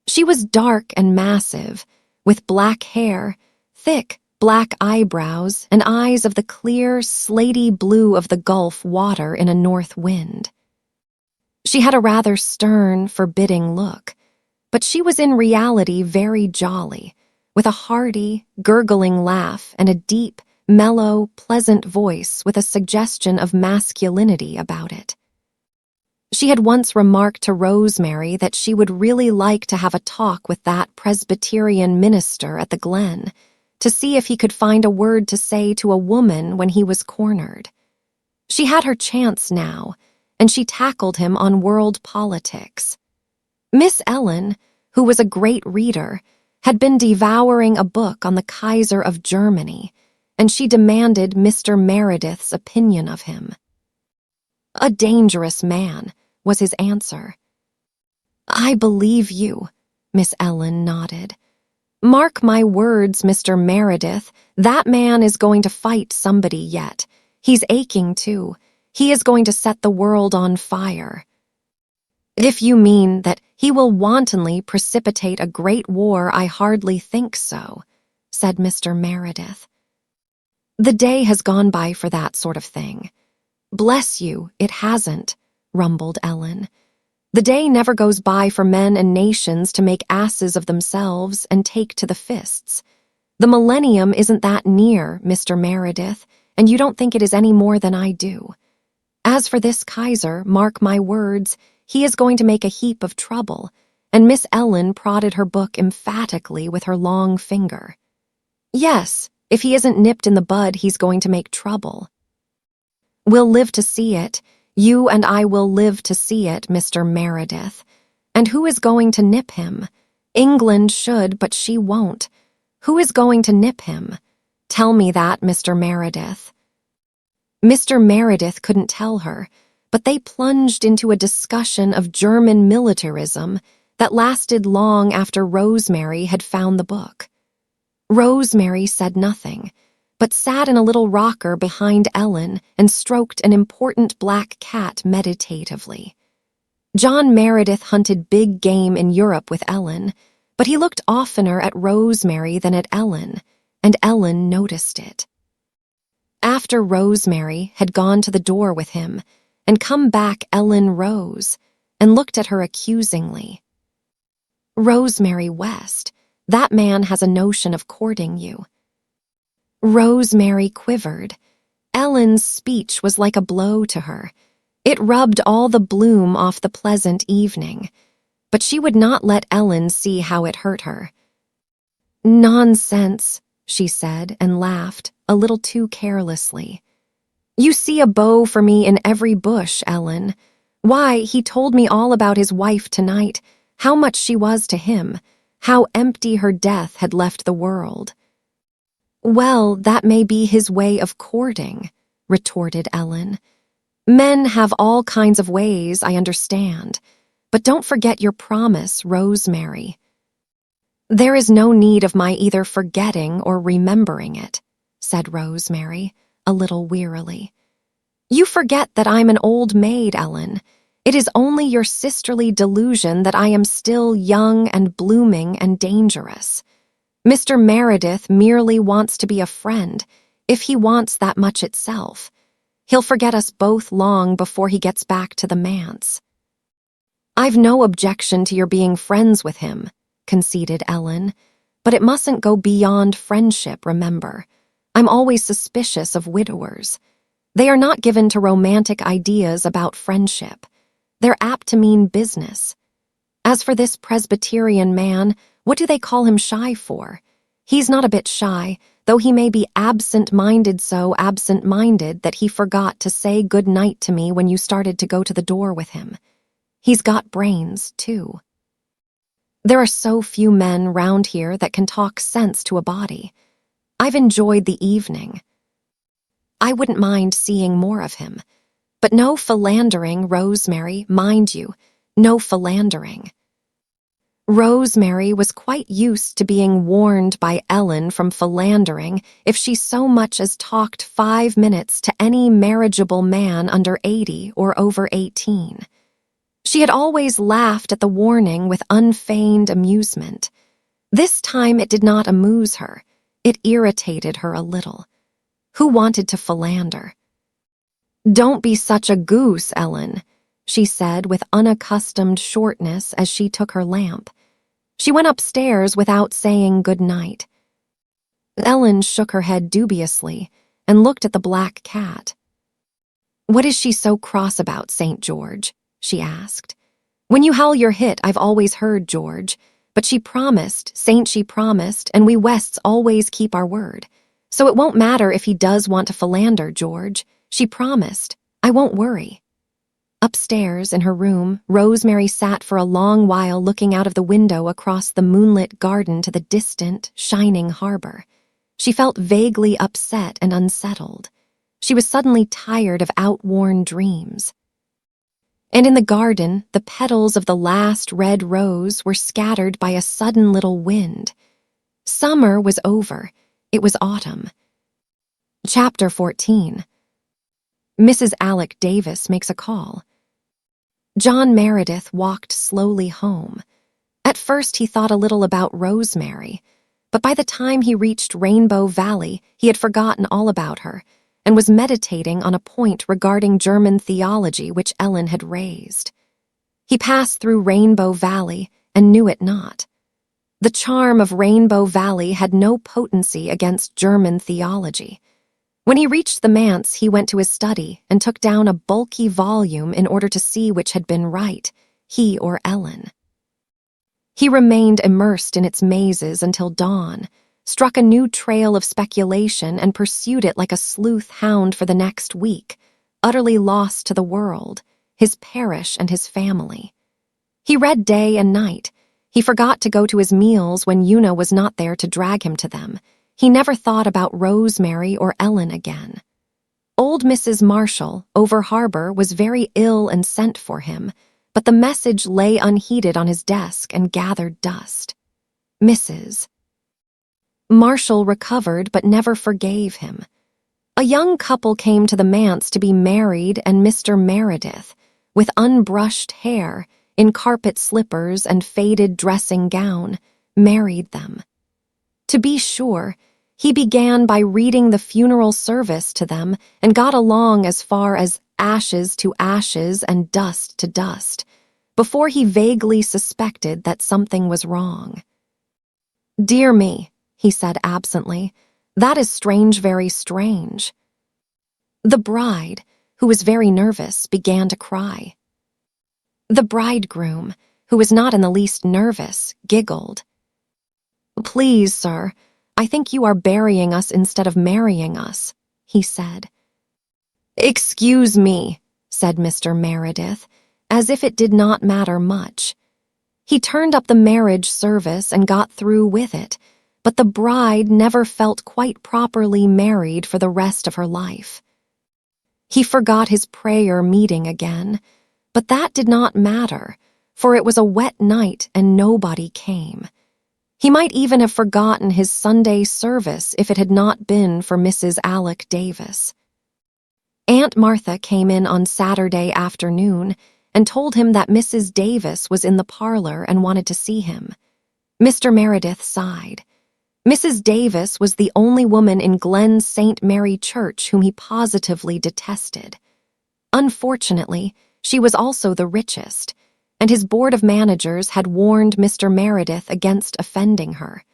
She was dark and massive, with black hair, thick black eyebrows, and eyes of the clear, slaty blue of the Gulf water in a north wind. She had a rather stern, forbidding look, but she was in reality very jolly, with a hearty, gurgling laugh and a deep, mellow, pleasant voice with a suggestion of masculinity about it. She had once remarked to Rosemary that she would really like to have a talk with that Presbyterian minister at the Glen, to see if he could find a word to say to a woman when he was cornered. She had her chance now, and she tackled him on world politics. Miss Ellen, who was a great reader, had been devouring a book on the Kaiser of Germany, and she demanded Mr. Meredith's opinion of him. "A dangerous man," was his answer. "I believe you," Miss Ellen nodded. Mark my words, Mr. Meredith, that man is going to fight somebody yet. He's aching too. He is going to set the world on fire. If you mean that he will wantonly precipitate a great war, I hardly think so, said Mr. Meredith. The day has gone by for that sort of thing. Bless you, it hasn't, rumbled Ellen. The day never goes by for men and nations to make asses of themselves and take to the fists. The millennium isn't that near, Mr. Meredith, and you don't think it is any more than I do. As for this Kaiser, mark my words, he is going to make a heap of trouble, and Miss Ellen prodded her book emphatically with her long finger. Yes, if he isn't nipped in the bud, he's going to make trouble. We'll live to see it. You and I will live to see it, Mr. Meredith. And who is going to nip him? England should, but she won't. Who is going to nip him? Tell me that, Mr. Meredith. Mr. Meredith couldn't tell her, but they plunged into a discussion of German militarism that lasted long after Rosemary had found the book. Rosemary said nothing, but sat in a little rocker behind Ellen and stroked an important black cat meditatively. John Meredith hunted big game in Europe with Ellen, but he looked oftener at Rosemary than at Ellen, and Ellen noticed it. After Rosemary had gone to the door with him and come back, Ellen rose and looked at her accusingly. Rosemary West, that man has a notion of courting you. Rosemary quivered. Ellen's speech was like a blow to her. It rubbed all the bloom off the pleasant evening, but she would not let Ellen see how it hurt her. Nonsense, she said, and laughed, a little too carelessly. You see a beau for me in every bush, Ellen. Why, he told me all about his wife tonight, how much she was to him, how empty her death had left the world. Well, that may be his way of courting, retorted Ellen. Men have all kinds of ways, I understand, but don't forget your promise, Rosemary. There is no need of my either forgetting or remembering it, said Rosemary, a little wearily. You forget that I'm an old maid, Ellen. It is only your sisterly delusion that I am still young and blooming and dangerous. Mr. Meredith merely wants to be a friend, if he wants that much itself. He'll forget us both long before he gets back to the manse. I've no objection to your being friends with him, conceded Ellen, but it mustn't go beyond friendship, remember. I'm always suspicious of widowers. They are not given to romantic ideas about friendship. They're apt to mean business. As for this Presbyterian man, what do they call him shy for? He's not a bit shy, though he may be absent-minded, so absent-minded that he forgot to say good night to me when you started to go to the door with him. He's got brains, too. There are so few men round here that can talk sense to a body. I've enjoyed the evening. I wouldn't mind seeing more of him. But no philandering, Rosemary, mind you, no philandering. Rosemary was quite used to being warned by Ellen from philandering if she so much as talked 5 minutes to any marriageable man under 80 or over 18. She had always laughed at the warning with unfeigned amusement. This time it did not amuse her. It irritated her a little. Who wanted to philander? Don't be such a goose, Ellen, she said with unaccustomed shortness as she took her lamp. She went upstairs without saying good night. Ellen shook her head dubiously and looked at the black cat. What is she so cross about, St. George? She asked. When you howl your hit, I've always heard George, but she promised, she promised, and we Wests always keep our word. So it won't matter if he does want to philander, George. She promised. I won't worry. Upstairs, in her room, Rosemary sat for a long while looking out of the window across the moonlit garden to the distant, shining harbor. She felt vaguely upset and unsettled. She was suddenly tired of outworn dreams. And in the garden, the petals of the last red rose were scattered by a sudden little wind. Summer was over. It was autumn. Chapter 14. Mrs. Alec Davis makes a call. John Meredith walked slowly home. At first he thought a little about Rosemary, but by the time he reached Rainbow Valley, he had forgotten all about her and was meditating on a point regarding German theology which Ellen had raised. He passed through Rainbow Valley and knew it not. The charm of Rainbow Valley had no potency against German theology. When he reached the manse, he went to his study and took down a bulky volume in order to see which had been right, he or Ellen. He remained immersed in its mazes until dawn, struck a new trail of speculation and pursued it like a sleuth hound for the next week, utterly lost to the world, his parish and his family. He read day and night. He forgot to go to his meals when Una was not there to drag him to them. He never thought about Rosemary or Ellen again. Old Mrs. Marshall, over harbor, was very ill and sent for him, but the message lay unheeded on his desk and gathered dust. Mrs. Marshall recovered but never forgave him. A young couple came to the manse to be married, and Mr. Meredith, with unbrushed hair, in carpet slippers and faded dressing gown, married them. To be sure, he began by reading the funeral service to them and got along as far as ashes to ashes and dust to dust, before he vaguely suspected that something was wrong. "Dear me," he said absently, "that is strange, very strange." The bride, who was very nervous, began to cry. The bridegroom, who was not in the least nervous, giggled. "Please, sir, I think you are burying us instead of marrying us," he said. "Excuse me," said Mr. Meredith, as if it did not matter much. He turned up the marriage service and got through with it, but the bride never felt quite properly married for the rest of her life. He forgot his prayer meeting again, but that did not matter, for it was a wet night and nobody came. He might even have forgotten his Sunday service if it had not been for Mrs. Alec Davis. Aunt Martha came in on Saturday afternoon and told him that Mrs. Davis was in the parlor and wanted to see him. Mr. Meredith sighed. Mrs. Davis was the only woman in Glen St. Mary Church whom he positively detested. Unfortunately, she was also the richest, and his board of managers had warned Mr. Meredith against offending her.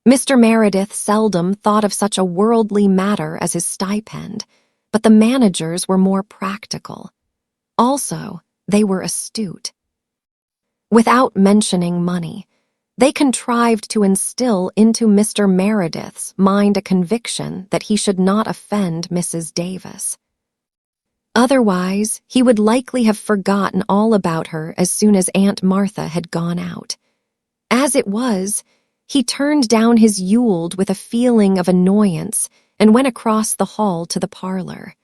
Mr. Meredith seldom thought of such a worldly matter as his stipend, but the managers were more practical. Also, they were astute. Without mentioning money, they contrived to instill into Mr. Meredith's mind a conviction that he should not offend Mrs. Davis. Otherwise, he would likely have forgotten all about her as soon as Aunt Martha had gone out. As it was, he turned down his Yule with a feeling of annoyance and went across the hall to the parlor.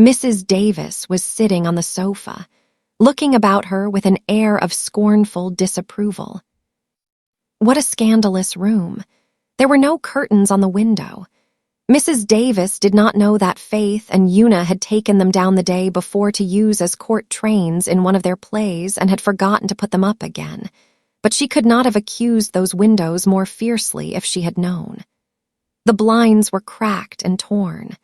Mrs. Davis was sitting on the sofa, looking about her with an air of scornful disapproval. What a scandalous room! There were no curtains on the window. Mrs. Davis did not know that Faith and Una had taken them down the day before to use as court trains in one of their plays and had forgotten to put them up again, but she could not have accused those windows more fiercely if she had known. The blinds were cracked and torn.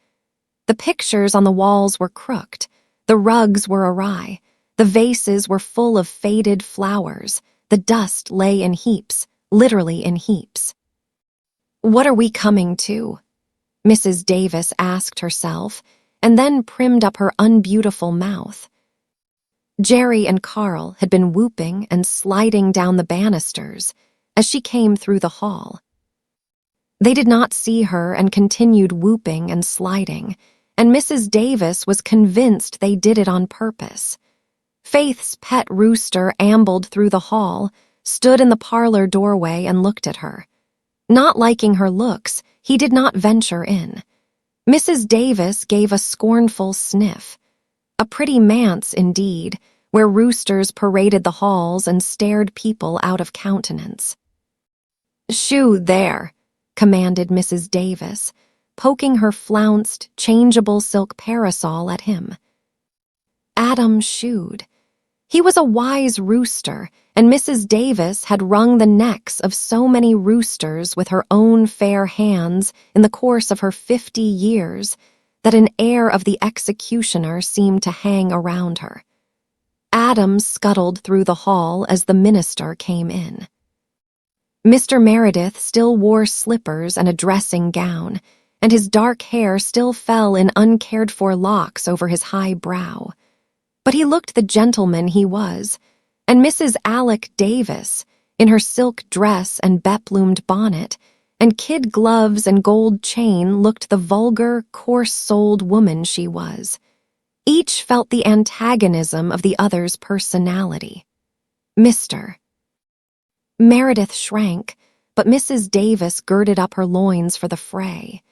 The pictures on the walls were crooked, the rugs were awry, the vases were full of faded flowers, the dust lay in heaps, literally in heaps. "What are we coming to?" Mrs. Davis asked herself, and then primmed up her unbeautiful mouth. Jerry and Carl had been whooping and sliding down the banisters as she came through the hall. They did not see her and continued whooping and sliding, and Mrs. Davis was convinced they did it on purpose. Faith's pet rooster ambled through the hall, stood in the parlor doorway and looked at her. Not liking her looks, he did not venture in. Mrs. Davis gave a scornful sniff. A pretty manse, indeed, where roosters paraded the halls and stared people out of countenance. "Shoo there," commanded Mrs. Davis, poking her flounced, changeable silk parasol at him. Adam shooed. He was a wise rooster, and Mrs. Davis had wrung the necks of so many roosters with her own fair hands in the course of her 50 years that an air of the executioner seemed to hang around her. Adam scuttled through the hall as the minister came in. Mr. Meredith still wore slippers and a dressing gown, and his dark hair still fell in uncared-for locks over his high brow. But he looked the gentleman he was, and Mrs. Alec Davis, in her silk dress and beplumed bonnet, and kid gloves and gold chain, looked the vulgar, coarse-souled woman she was. Each felt the antagonism of the other's personality. Mr. Meredith shrank, but Mrs. Davis girded up her loins for the fray.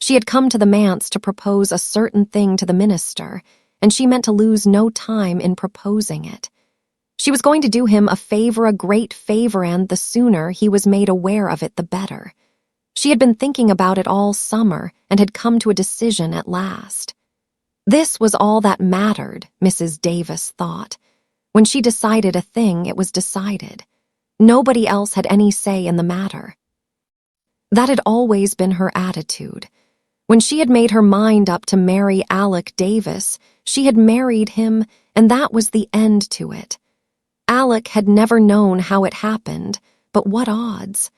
She had come to the manse to propose a certain thing to the minister, and she meant to lose no time in proposing it. She was going to do him a great favor, and the sooner he was made aware of it, the better. She had been thinking about it all summer and had come to a decision at last. This was all that mattered, Mrs. Davis thought. When she decided a thing, it was decided. Nobody else had any say in the matter. That had always been her attitude. When she had made her mind up to marry Alec Davis, she had married him, and that was the end to it. Alec had never known how it happened, but what odds?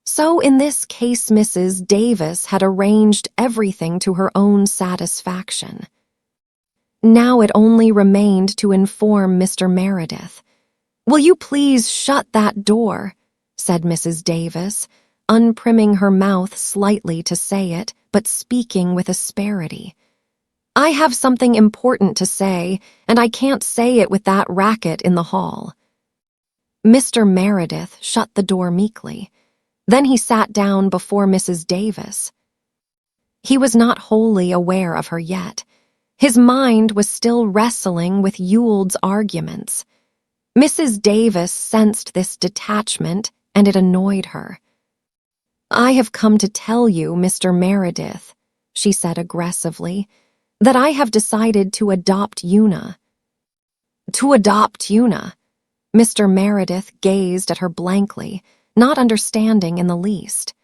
So in this case, Mrs. Davis had arranged everything to her own satisfaction. Now it only remained to inform Mr. Meredith. "Will you please shut that door?" said Mrs. Davis, unprimming her mouth slightly to say it, but speaking with asperity. "I have something important to say, and I can't say it with that racket in the hall." Mr. Meredith shut the door meekly. Then he sat down before Mrs. Davis. He was not wholly aware of her yet. His mind was still wrestling with Yule's arguments. Mrs. Davis sensed this detachment, and it annoyed her. "I have come to tell you, Mr. Meredith," she said aggressively, "that I have decided to adopt Una." "To adopt Una?" Mr. Meredith gazed at her blankly, not understanding in the least.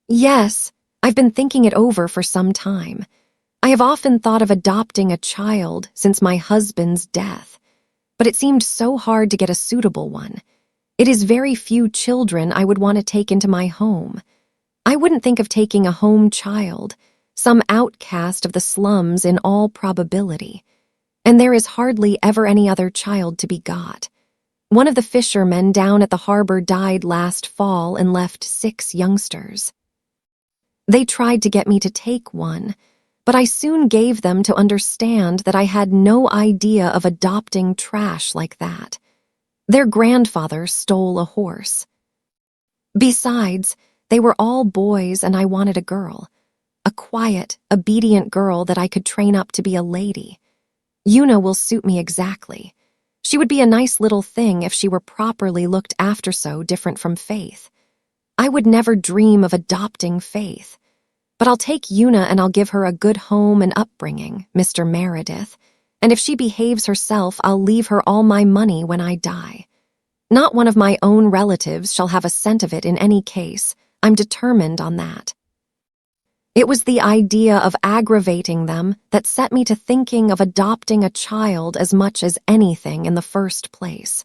"Yes, I've been thinking it over for some time. I have often thought of adopting a child since my husband's death, but it seemed so hard to get a suitable one. It is very few children I would want to take into my home. I wouldn't think of taking a home child, some outcast of the slums in all probability. And there is hardly ever any other child to be got. One of the fishermen down at the harbor died last fall and left 6 youngsters. They tried to get me to take one, but I soon gave them to understand that I had no idea of adopting trash like that. Their grandfather stole a horse. Besides, they were all boys and I wanted a girl. A quiet, obedient girl that I could train up to be a lady. Una will suit me exactly. She would be a nice little thing if she were properly looked after, so different from Faith. I would never dream of adopting Faith. But I'll take Una and I'll give her a good home and upbringing, Mr. Meredith, and if she behaves herself, I'll leave her all my money when I die. Not one of my own relatives shall have a cent of it in any case. I'm determined on that. It was the idea of aggravating them that set me to thinking of adopting a child as much as anything in the first place.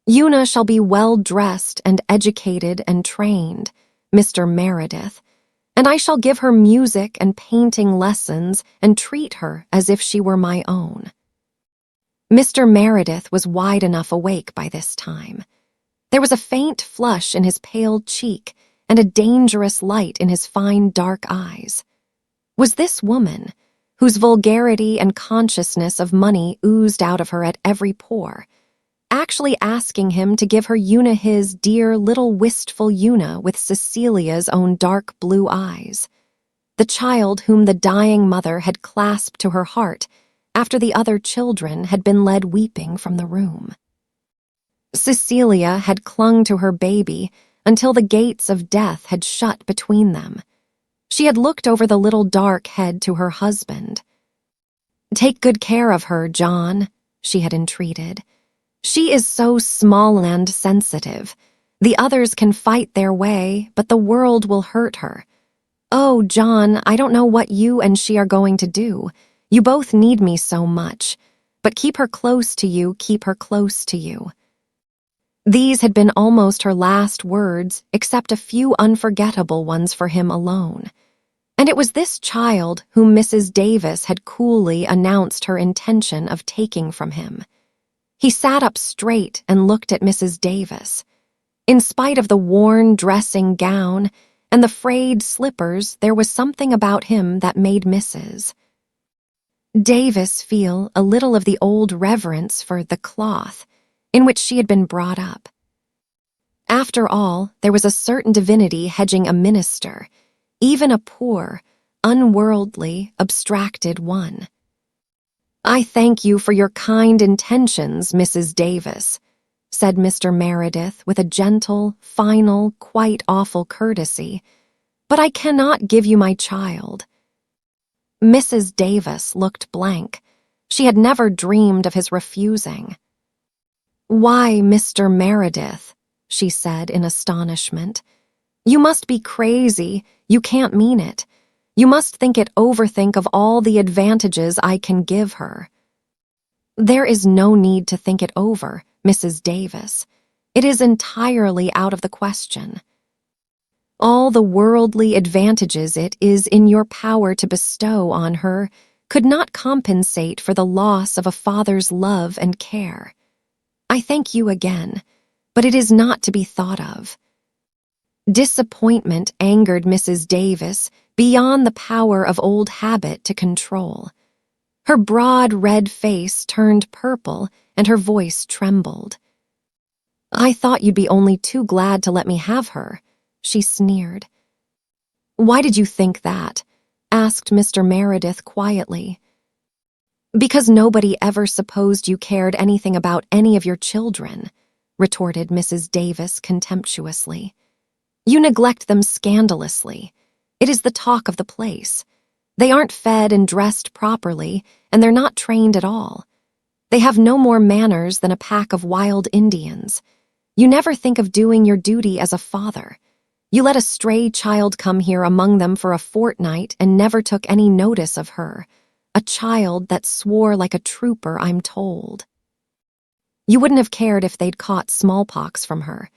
Una shall be well-dressed and educated and trained, Mr. Meredith, and I shall give her music and painting lessons and treat her as if she were my own. Mr. Meredith was wide enough awake by this time. There was a faint flush in his pale cheek and a dangerous light in his fine dark eyes. Was this woman, whose vulgarity and consciousness of money oozed out of her at every pore, actually asking him to give her Una, his dear little wistful Una with Cecilia's own dark blue eyes, the child whom the dying mother had clasped to her heart after the other children had been led weeping from the room? Cecilia had clung to her baby until the gates of death had shut between them. She had looked over the little dark head to her husband. "Take good care of her, John," she had entreated. "She is so small and sensitive. The others can fight their way, but the world will hurt her. Oh, John, I don't know what you and she are going to do. You both need me so much. But keep her close to you, keep her close to you." These had been almost her last words, except a few unforgettable ones for him alone. And it was this child whom Mrs. Davis had coolly announced her intention of taking from him. He sat up straight and looked at Mrs. Davis. In spite of the worn dressing gown and the frayed slippers, there was something about him that made Mrs. Davis feel a little of the old reverence for the cloth in which she had been brought up. After all, there was a certain divinity hedging a minister, even a poor, unworldly, abstracted one. "I thank you for your kind intentions, Mrs. Davis," said Mr. Meredith with a gentle, final, quite awful courtesy, "but I cannot give you my child." Mrs. Davis looked blank. She had never dreamed of his refusing. "Why, Mr. Meredith," she said in astonishment. "You must be crazy. You can't mean it. You must overthink of all the advantages I can give her." "There is no need to think it over, Mrs. Davis. It is entirely out of the question. All the worldly advantages it is in your power to bestow on her could not compensate for the loss of a father's love and care. I thank you again, but it is not to be thought of." Disappointment angered Mrs. Davis beyond the power of old habit to control. Her broad red face turned purple and her voice trembled. "I thought you'd be only too glad to let me have her," she sneered. "Why did you think that?" asked Mr. Meredith quietly. "Because nobody ever supposed you cared anything about any of your children," retorted Mrs. Davis contemptuously. "You neglect them scandalously. It is the talk of the place. They aren't fed and dressed properly, and they're not trained at all. They have no more manners than a pack of wild Indians. You never think of doing your duty as a father. You let a stray child come here among them for a fortnight and never took any notice of her. A child that swore like a trooper, I'm told. You wouldn't have cared if they'd caught smallpox from her.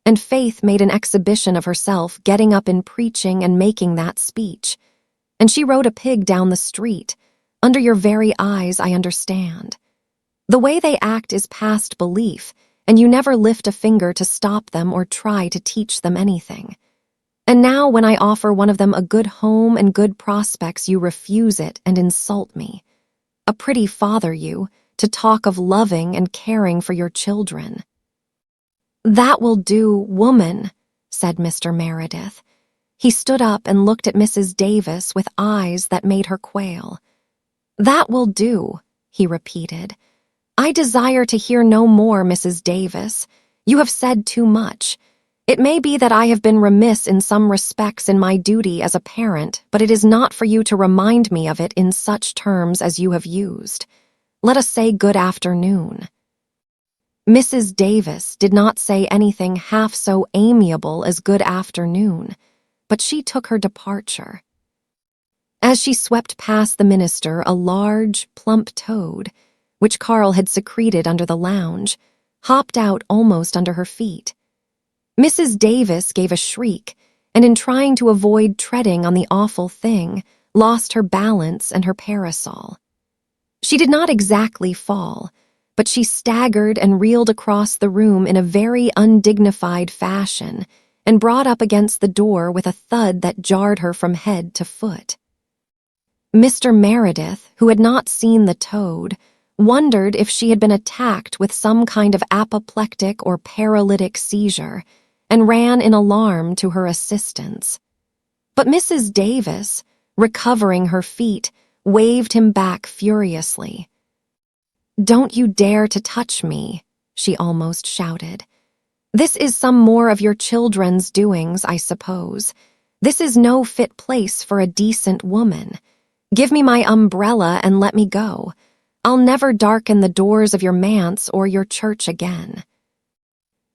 And Faith made an exhibition of herself getting up and preaching and making that speech. And she rode a pig down the street. Under your very eyes, I understand. The way they act is past belief, and you never lift a finger to stop them or try to teach them anything. And now when I offer one of them a good home and good prospects, you refuse it and insult me. A pretty father, you, to talk of loving and caring for your children." "That will do, woman," said Mr. Meredith. He stood up and looked at Mrs. Davis with eyes that made her quail. "That will do," he repeated. "I desire to hear no more, Mrs. Davis. You have said too much. It may be that I have been remiss in some respects in my duty as a parent, but it is not for you to remind me of it in such terms as you have used. Let us say good afternoon." Mrs. Davis did not say anything half so amiable as good afternoon, but she took her departure. As she swept past the minister, a large, plump toad, which Carl had secreted under the lounge, hopped out almost under her feet. Mrs. Davis gave a shriek, and in trying to avoid treading on the awful thing, lost her balance and her parasol. She did not exactly fall, but she staggered and reeled across the room in a very undignified fashion and brought up against the door with a thud that jarred her from head to foot. Mr. Meredith, who had not seen the toad, wondered if she had been attacked with some kind of apoplectic or paralytic seizure, and ran in alarm to her assistance. But Mrs. Davis, recovering her feet, waved him back furiously. "Don't you dare to touch me," she almost shouted. This is some more of your children's doings, I suppose. This is no fit place for a decent woman. Give me my umbrella and let me go. I'll never darken the doors of your manse or your church again."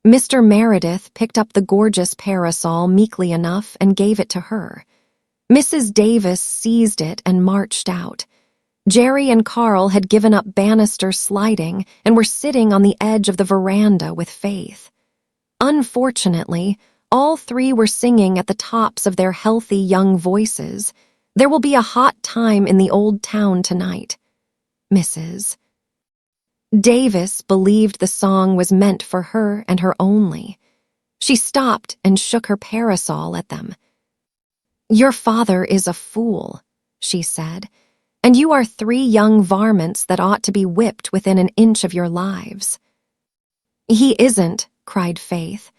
Mr. Meredith picked up the gorgeous parasol meekly enough and gave it to her. Mrs. Davis seized it and marched out. Jerry and Carl had given up banister sliding and were sitting on the edge of the veranda with Faith. Unfortunately, all three were singing at the tops of their healthy young voices. "There will be a hot time in the old town tonight." Mrs. Davis believed the song was meant for her and her only. She stopped and shook her parasol at them. "Your father is a fool," she said, "and you are three young varmints that ought to be whipped within an inch of your lives." "He isn't," cried Faith.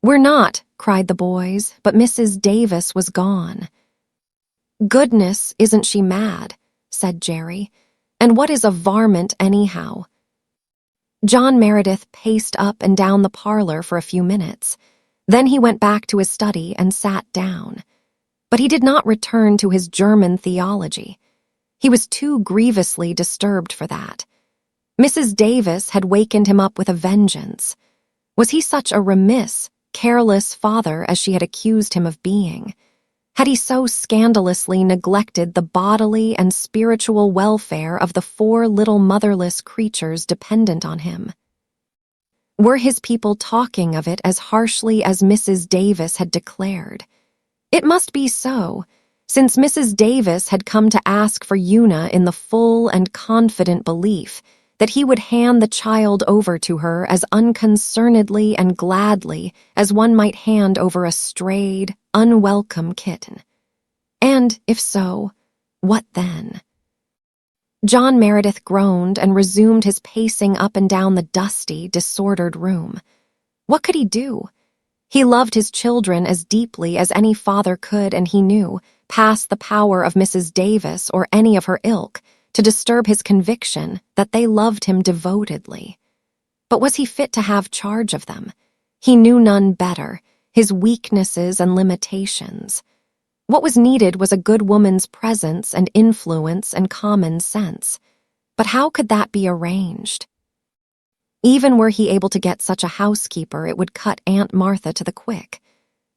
"We're not," cried the boys, but Mrs. Davis was gone. "Goodness, isn't she mad?" said Jerry. "And what is a varmint anyhow?" John Meredith paced up and down the parlor for a few minutes. Then he went back to his study and sat down. But he did not return to his German theology. He was too grievously disturbed for that. Mrs. Davis had wakened him up with a vengeance. Was he such a remiss, careless father as she had accused him of being? Had he so scandalously neglected the bodily and spiritual welfare of the four little motherless creatures dependent on him? Were his people talking of it as harshly as Mrs. Davis had declared? It must be so, since Mrs. Davis had come to ask for Una in the full and confident belief that he would hand the child over to her as unconcernedly and gladly as one might hand over a strayed, unwelcome kitten. And, if so, what then? John Meredith groaned and resumed his pacing up and down the dusty, disordered room. What could he do? He loved his children as deeply as any father could, and he knew, past the power of Mrs. Davis or any of her ilk, to disturb his conviction that they loved him devotedly. But was he fit to have charge of them? He knew none better, his weaknesses and limitations. What was needed was a good woman's presence and influence and common sense. But how could that be arranged? Even were he able to get such a housekeeper, it would cut Aunt Martha to the quick.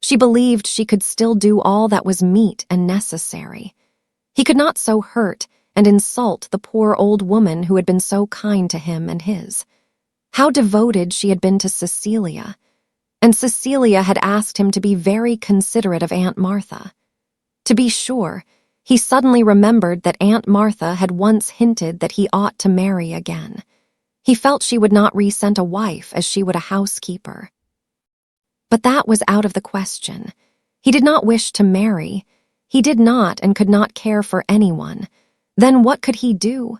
She believed she could still do all that was meet and necessary. He could not so hurt and insult the poor old woman who had been so kind to him and his. How devoted she had been to Cecilia. And Cecilia had asked him to be very considerate of Aunt Martha. To be sure, he suddenly remembered that Aunt Martha had once hinted that he ought to marry again. He felt she would not resent a wife as she would a housekeeper. But that was out of the question. He did not wish to marry. He did not and could not care for anyone. Then what could he do?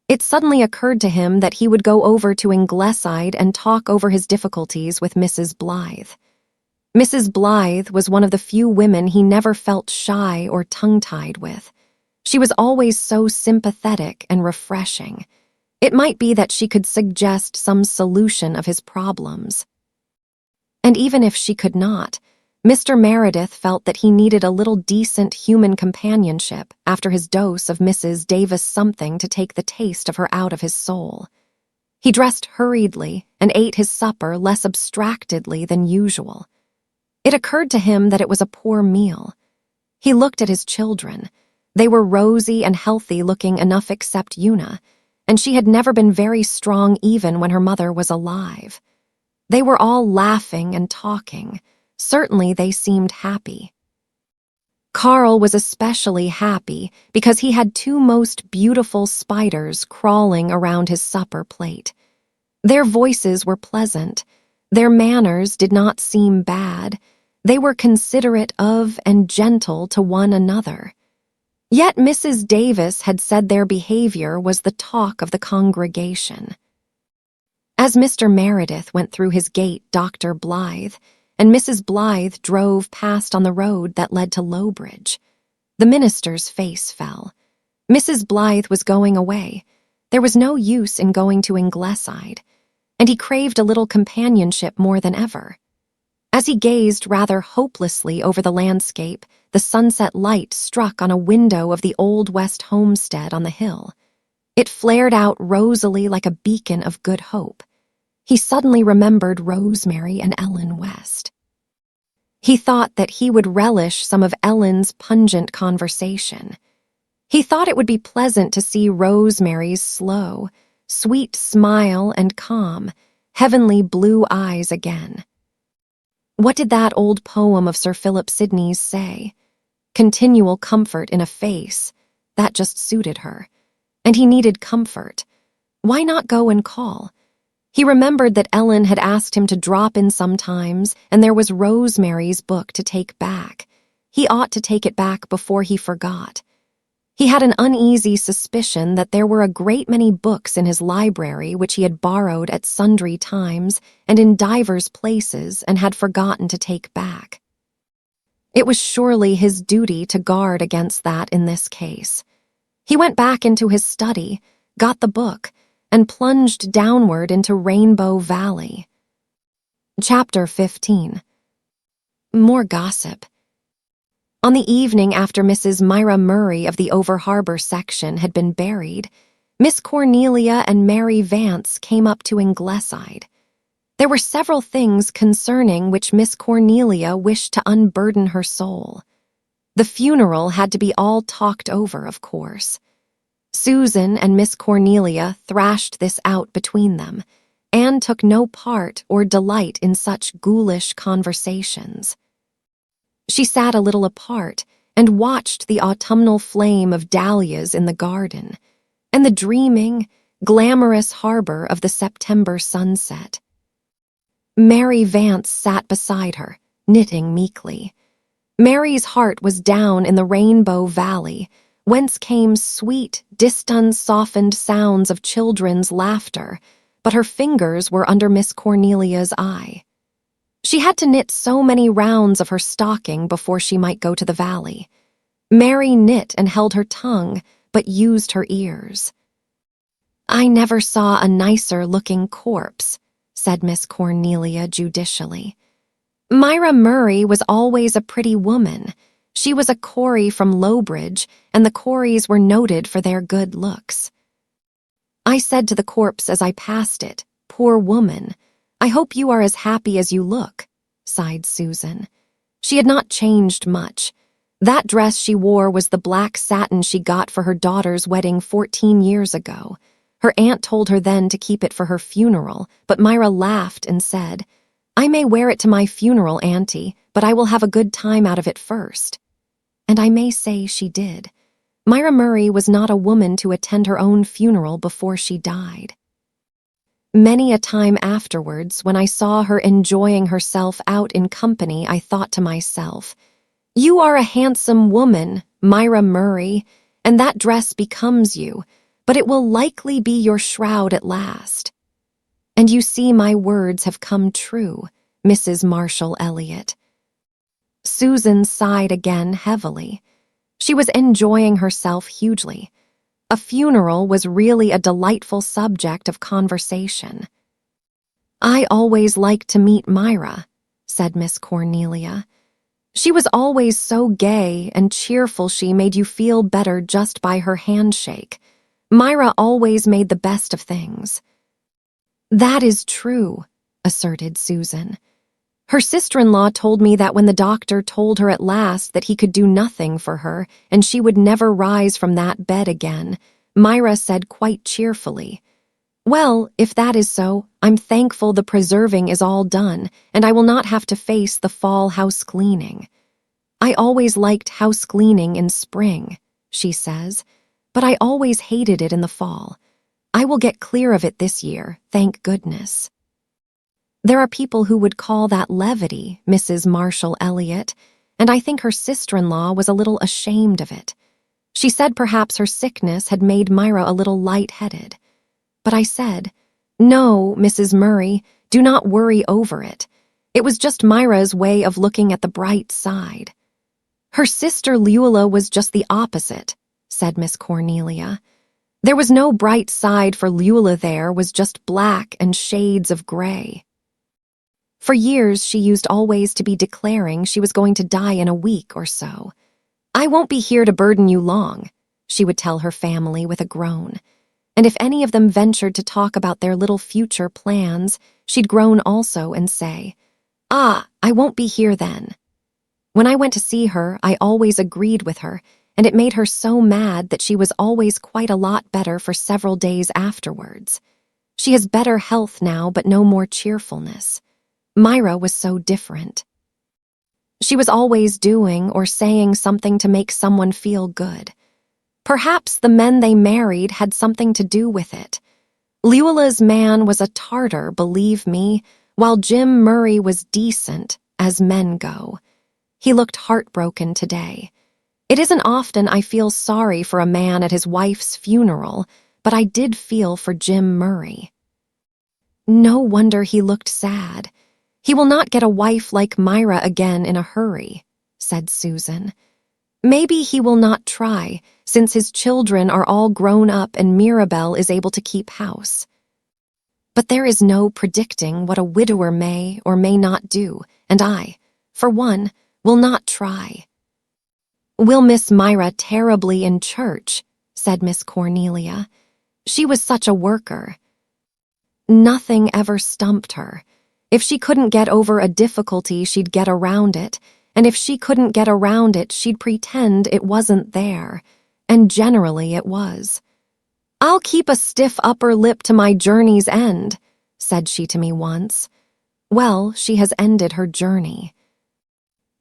It suddenly occurred to him that he would go over to Ingleside and talk over his difficulties with Mrs. Blythe. Mrs. Blythe was one of the few women he never felt shy or tongue-tied with. She was always so sympathetic and refreshing. It might be that she could suggest some solution of his problems. And even if she could not, Mr. Meredith felt that he needed a little decent human companionship after his dose of Mrs. Davis something to take the taste of her out of his soul. He dressed hurriedly and ate his supper less abstractedly than usual. It occurred to him that it was a poor meal. He looked at his children. They were rosy and healthy-looking enough except Una, and she had never been very strong even when her mother was alive. They were all laughing and talking. Certainly they seemed happy. Carl was especially happy because he had two most beautiful spiders crawling around his supper plate. Their voices were pleasant. Their manners did not seem bad. They were considerate of and gentle to one another. Yet Mrs. Davis had said their behavior was the talk of the congregation. As Mr. Meredith went through his gate, Dr. Blythe and Mrs. Blythe drove past on the road that led to Lowbridge. The minister's face fell. Mrs. Blythe was going away. There was no use in going to Ingleside. and he craved a little companionship more than ever. As he gazed rather hopelessly over the landscape, the sunset light struck on a window of the old West homestead on the hill. It flared out rosily like a beacon of good hope. He suddenly remembered Rosemary and Ellen West. He thought that he would relish some of Ellen's pungent conversation. He thought it would be pleasant to see Rosemary's slow, sweet smile and calm, heavenly blue eyes again. What did that old poem of Sir Philip Sidney's say? Continual comfort in a face. That just suited her. And he needed comfort. Why not go and call? He remembered that Ellen had asked him to drop in sometimes, and there was Rosemary's book to take back. He ought to take it back before he forgot. He had an uneasy suspicion that there were a great many books in his library which he had borrowed at sundry times and in divers places and had forgotten to take back. It was surely his duty to guard against that in this case. He went back into his study, got the book, and plunged downward into Rainbow Valley. Chapter 15. More gossip. On the evening after Mrs. Myra Murray of the Over Harbor section had been buried, Miss Cornelia and Mary Vance came up to Ingleside. There were several things concerning which Miss Cornelia wished to unburden her soul. The funeral had to be all talked over, of course. Susan and Miss Cornelia thrashed this out between them. Anne took no part or delight in such ghoulish conversations. She sat a little apart and watched the autumnal flame of dahlias in the garden and the dreaming, glamorous harbor of the September sunset. Mary Vance sat beside her, knitting meekly. Mary's heart was down in the Rainbow Valley, whence came sweet, distant, softened sounds of children's laughter, but her fingers were under Miss Cornelia's eye. She had to knit so many rounds of her stocking before she might go to the valley. Mary knit and held her tongue, but used her ears. "I never saw a nicer-looking corpse," said Miss Cornelia judicially. "Myra Murray was always a pretty woman. She was a Corey from Lowbridge, and the Coreys were noted for their good looks." I said to the corpse as I passed it, "Poor woman, I hope you are as happy as you look," sighed Susan. She had not changed much. That dress she wore was the black satin she got for her daughter's wedding 14 years ago. Her aunt told her then to keep it for her funeral, but Myra laughed and said, "I may wear it to my funeral, Auntie, but I will have a good time out of it first." And I may say she did. Myra Murray was not a woman to attend her own funeral before she died. Many a time afterwards, when I saw her enjoying herself out in company, I thought to myself, "You are a handsome woman, Myra Murray, and that dress becomes you, but it will likely be your shroud at last." And you see my words have come true, Mrs. Marshall Elliott. Susan sighed again heavily. She was enjoying herself hugely. A funeral was really a delightful subject of conversation. "I always liked to meet Myra," said Miss Cornelia. "She was always so gay and cheerful, she made you feel better just by her handshake. Myra always made the best of things." "That is true," asserted Susan. "Her sister-in-law told me that when the doctor told her at last that he could do nothing for her and she would never rise from that bed again, Myra said quite cheerfully, 'Well, if that is so, I'm thankful the preserving is all done and I will not have to face the fall house cleaning. I always liked house cleaning in spring,' she says, 'but I always hated it in the fall. I will get clear of it this year, thank goodness.' There are people who would call that levity, Mrs. Marshall Elliott, and I think her sister-in-law was a little ashamed of it. She said perhaps her sickness had made Myra a little light-headed. But I said, 'No, Mrs. Murray, do not worry over it. It was just Myra's way of looking at the bright side.' Her sister Leula was just the opposite," said Miss Cornelia. There was no bright side for Leula, there was just black and shades of gray. For years, she used always to be declaring she was going to die in a week or so. "I won't be here to burden you long," she would tell her family with a groan. And if any of them ventured to talk about their little future plans, she'd groan also and say, "Ah, I won't be here then." When I went to see her, I always agreed with her, and it made her so mad that she was always quite a lot better for several days afterwards. She has better health now, but no more cheerfulness. Myra was so different. She was always doing or saying something to make someone feel good. Perhaps the men they married had something to do with it. Leula's man was a tartar, believe me, while Jim Murray was decent, as men go. He looked heartbroken today. It isn't often I feel sorry for a man at his wife's funeral, but I did feel for Jim Murray. No wonder he looked sad. "He will not get a wife like Myra again in a hurry," said Susan. "Maybe he will not try, since his children are all grown up and Mirabel is able to keep house. But there is no predicting what a widower may or may not do, and I, for one, will not try." "We'll miss Myra terribly in church," said Miss Cornelia. "She was such a worker." Nothing ever stumped her. If she couldn't get over a difficulty, she'd get around it, and if she couldn't get around it, she'd pretend it wasn't there, and generally it was. "I'll keep a stiff upper lip to my journey's end," said she to me once. Well, she has ended her journey.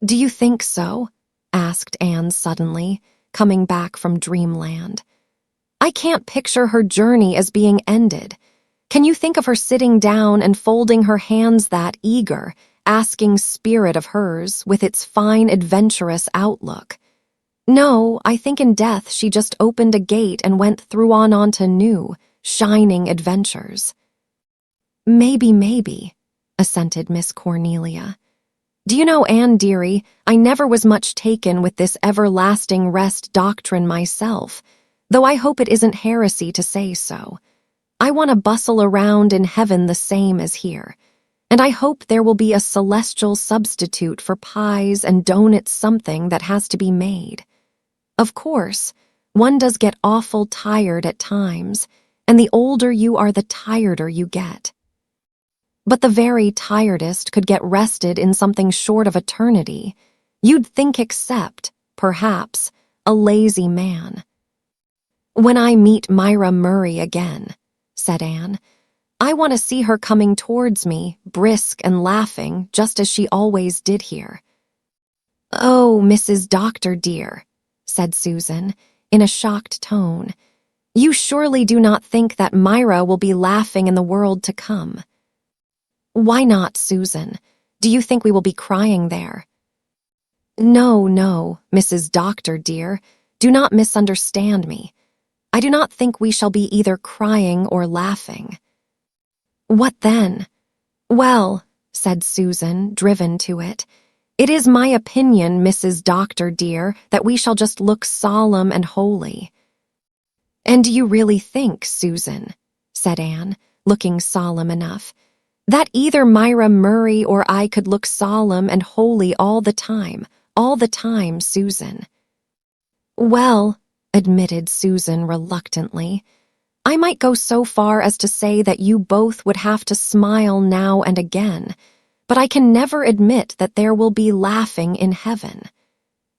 "Do you think so?" asked Anne suddenly, coming back from dreamland. "I can't picture her journey as being ended. Can you think of her sitting down and folding her hands, that eager, asking spirit of hers with its fine adventurous outlook? No, I think in death she just opened a gate and went through on to new, shining adventures." Maybe, assented Miss Cornelia. "Do you know, Anne dearie, I never was much taken with this everlasting rest doctrine myself, though I hope it isn't heresy to say so. I want to bustle around in heaven the same as here, and I hope there will be a celestial substitute for pies and donuts, something that has to be made. Of course, one does get awful tired at times, and the older you are, the tireder you get. But the very tiredest could get rested in something short of eternity. You'd think except, perhaps, a lazy man." "When I meet Myra Murray again," said Anne, "I want to see her coming towards me, brisk and laughing, just as she always did here." "Oh, Mrs. Doctor dear," said Susan, in a shocked tone, "you surely do not think that Myra will be laughing in the world to come." "Why not, Susan? Do you think we will be crying there?" No, Mrs. Doctor dear, do not misunderstand me. I do not think we shall be either crying or laughing." "What then?" "Well," said Susan, driven to it, "it is my opinion, Mrs. Doctor dear, that we shall just look solemn and holy." "And do you really think, Susan," said Anne, looking solemn enough, "that either Myra Murray or I could look solemn and holy all the time, Susan?" "Well," admitted Susan reluctantly, "I might go so far as to say that you both would have to smile now and again, but I can never admit that there will be laughing in heaven.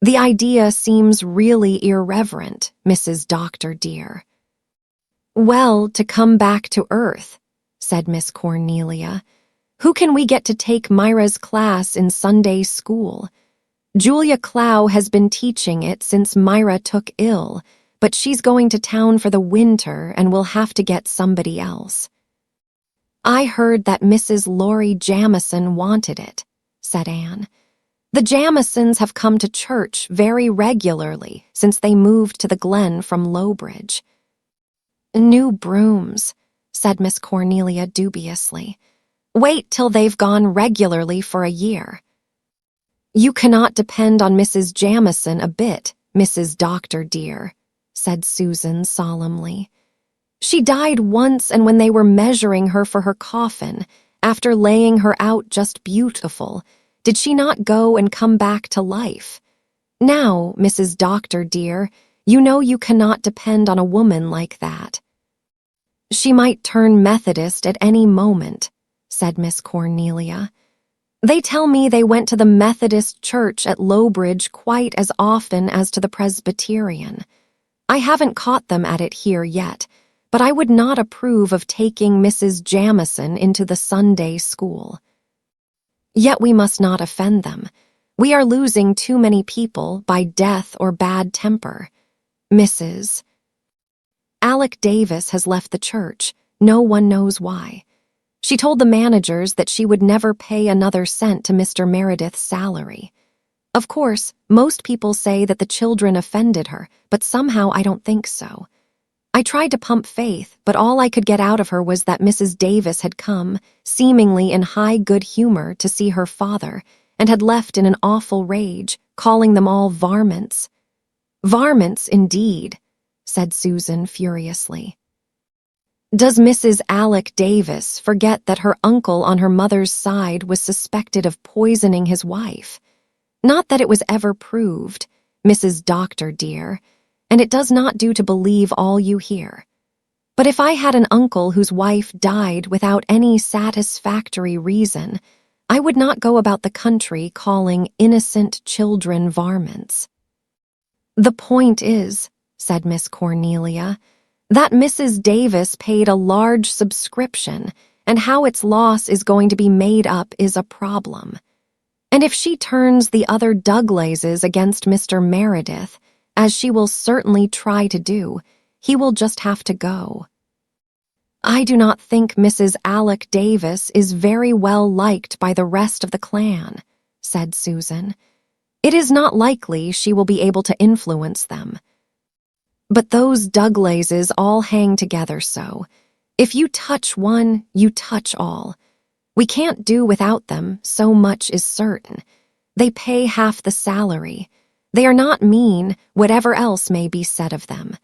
The idea seems really irreverent, Mrs. Doctor dear." "Well, to come back to earth," said Miss Cornelia, "who can we get to take Myra's class in Sunday school? Julia Clow has been teaching it since Myra took ill, but she's going to town for the winter and we'll have to get somebody else." "I heard that Mrs. Laurie Jamison wanted it," said Anne. "The Jamisons have come to church very regularly since they moved to the Glen from Lowbridge." "New brooms," said Miss Cornelia dubiously. "Wait till they've gone regularly for a year." "You cannot depend on Mrs. Jamison a bit, Mrs. Doctor dear," said Susan solemnly. She died once, and when they were measuring her for her coffin, after laying her out just beautiful, did she not go and come back to life? Now, Mrs. Doctor dear, you know you cannot depend on a woman like that. She might turn Methodist at any moment, said Miss Cornelia. They tell me they went to the Methodist church at Lowbridge quite as often as to the Presbyterian. I haven't caught them at it here yet, but I would not approve of taking Mrs. Jamison into the Sunday school. Yet we must not offend them. We are losing too many people by death or bad temper. Mrs. Alec Davis has left the church. No one knows why. She told the managers that she would never pay another cent to Mr. Meredith's salary. Of course, most people say that the children offended her, but somehow I don't think so. I tried to pump Faith, but all I could get out of her was that Mrs. Davis had come, seemingly in high good humor, to see her father, and had left in an awful rage, calling them all varmints. Varmints, indeed, said Susan furiously. Does Mrs. Alec Davis forget that her uncle on her mother's side was suspected of poisoning his wife? Not that it was ever proved, Mrs. Doctor dear, and it does not do to believe all you hear. But if I had an uncle whose wife died without any satisfactory reason, I would not go about the country calling innocent children varmints. The point is, said Miss Cornelia, that Mrs. Davis paid a large subscription, and how its loss is going to be made up is a problem. And if she turns the other Douglaises against Mr. Meredith, as she will certainly try to do, he will just have to go. I do not think Mrs. Alec Davis is very well liked by the rest of the clan, said Susan. It is not likely she will be able to influence them. But those Douglaises all hang together so. If you touch one, you touch all. We can't do without them, so much is certain. They pay half the salary. They are not mean, whatever else may be said of them.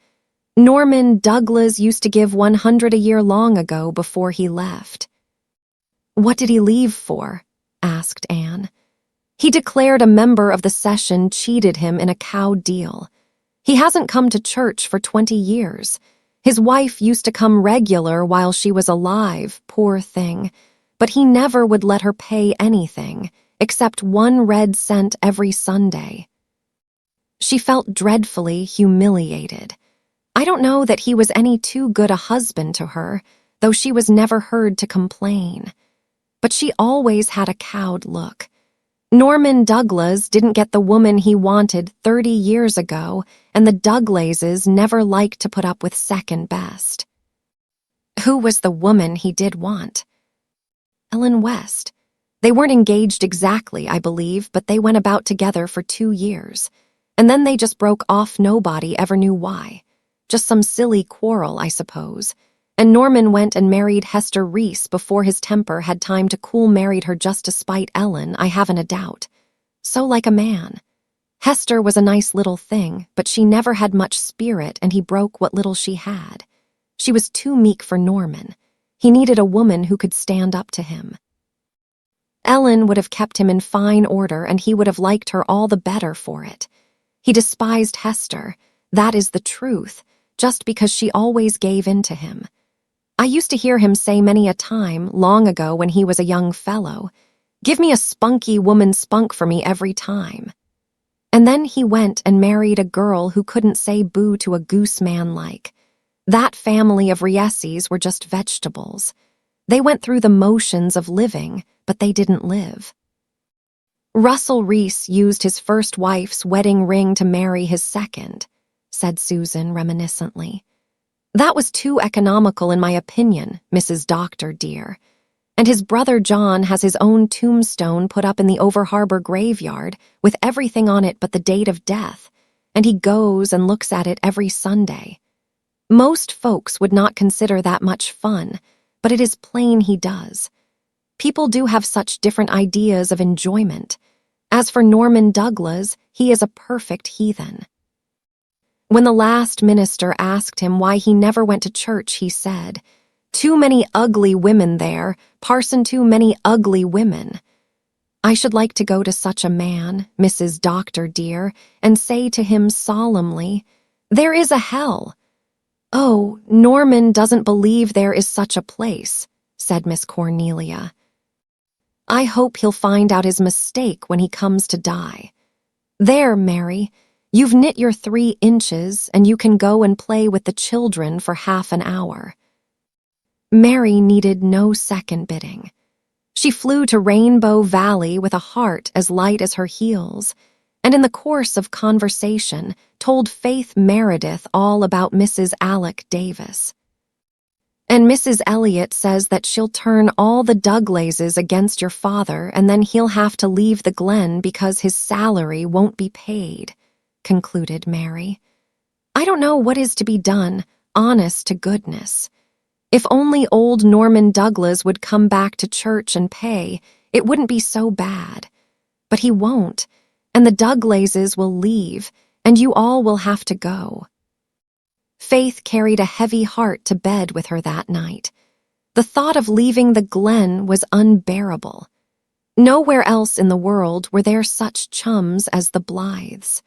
Norman Douglas used to give 100 a year long ago before he left. What did he leave for? Asked Anne. He declared a member of the session cheated him in a cow deal. He hasn't come to church for 20 years. His wife used to come regular while she was alive, poor thing, but he never would let her pay anything, except 1 red cent every Sunday. She felt dreadfully humiliated. I don't know that he was any too good a husband to her, though she was never heard to complain. But she always had a cowed look. Norman Douglas didn't get the woman he wanted 30 years ago, and the Douglaises never liked to put up with second best. Who was the woman he did want? Ellen West. They weren't engaged exactly, I believe, but they went about together for 2 years. And then they just broke off. Nobody ever knew why. Just some silly quarrel, I suppose. And Norman went and married Hester Reese before his temper had time to cool. Married her just to spite Ellen, I haven't a doubt. So like a man. Hester was a nice little thing, but she never had much spirit, and he broke what little she had. She was too meek for Norman. He needed a woman who could stand up to him. Ellen would have kept him in fine order, and he would have liked her all the better for it. He despised Hester, that is the truth, just because she always gave in to him. I used to hear him say many a time, long ago when he was a young fellow, "Give me a spunky woman spunk for me every time." And then he went and married a girl who couldn't say boo to a goose man like. That family of Riesses were just vegetables. They went through the motions of living, but they didn't live. Russell Reese used his first wife's wedding ring to marry his second, said Susan reminiscently. That was too economical in my opinion, Mrs. Doctor dear. And his brother John has his own tombstone put up in the Over-Harbor graveyard with everything on it but the date of death, and he goes and looks at it every Sunday. Most folks would not consider that much fun, but it is plain he does. People do have such different ideas of enjoyment. As for Norman Douglas, he is a perfect heathen. When the last minister asked him why he never went to church, he said, "Too many ugly women there, parson, too many ugly women." I should like to go to such a man, Mrs. Doctor dear, and say to him solemnly, "There is a hell." "Oh, Norman doesn't believe there is such a place," said Miss Cornelia. "I hope he'll find out his mistake when he comes to die. There, Mary, you've knit your 3 inches, and you can go and play with the children for half an hour." Mary needed no second bidding. She flew to Rainbow Valley with a heart as light as her heels, and in the course of conversation told Faith Meredith all about Mrs. Alec Davis. "And Mrs. Elliot says that she'll turn all the Douglases against your father, and then he'll have to leave the Glen because his salary won't be paid," concluded Mary. "I don't know what is to be done, honest to goodness. If only old Norman Douglas would come back to church and pay, it wouldn't be so bad. But he won't, and the Douglases will leave, and you all will have to go." Faith carried a heavy heart to bed with her that night. The thought of leaving the Glen was unbearable. Nowhere else in the world were there such chums as the Blythes.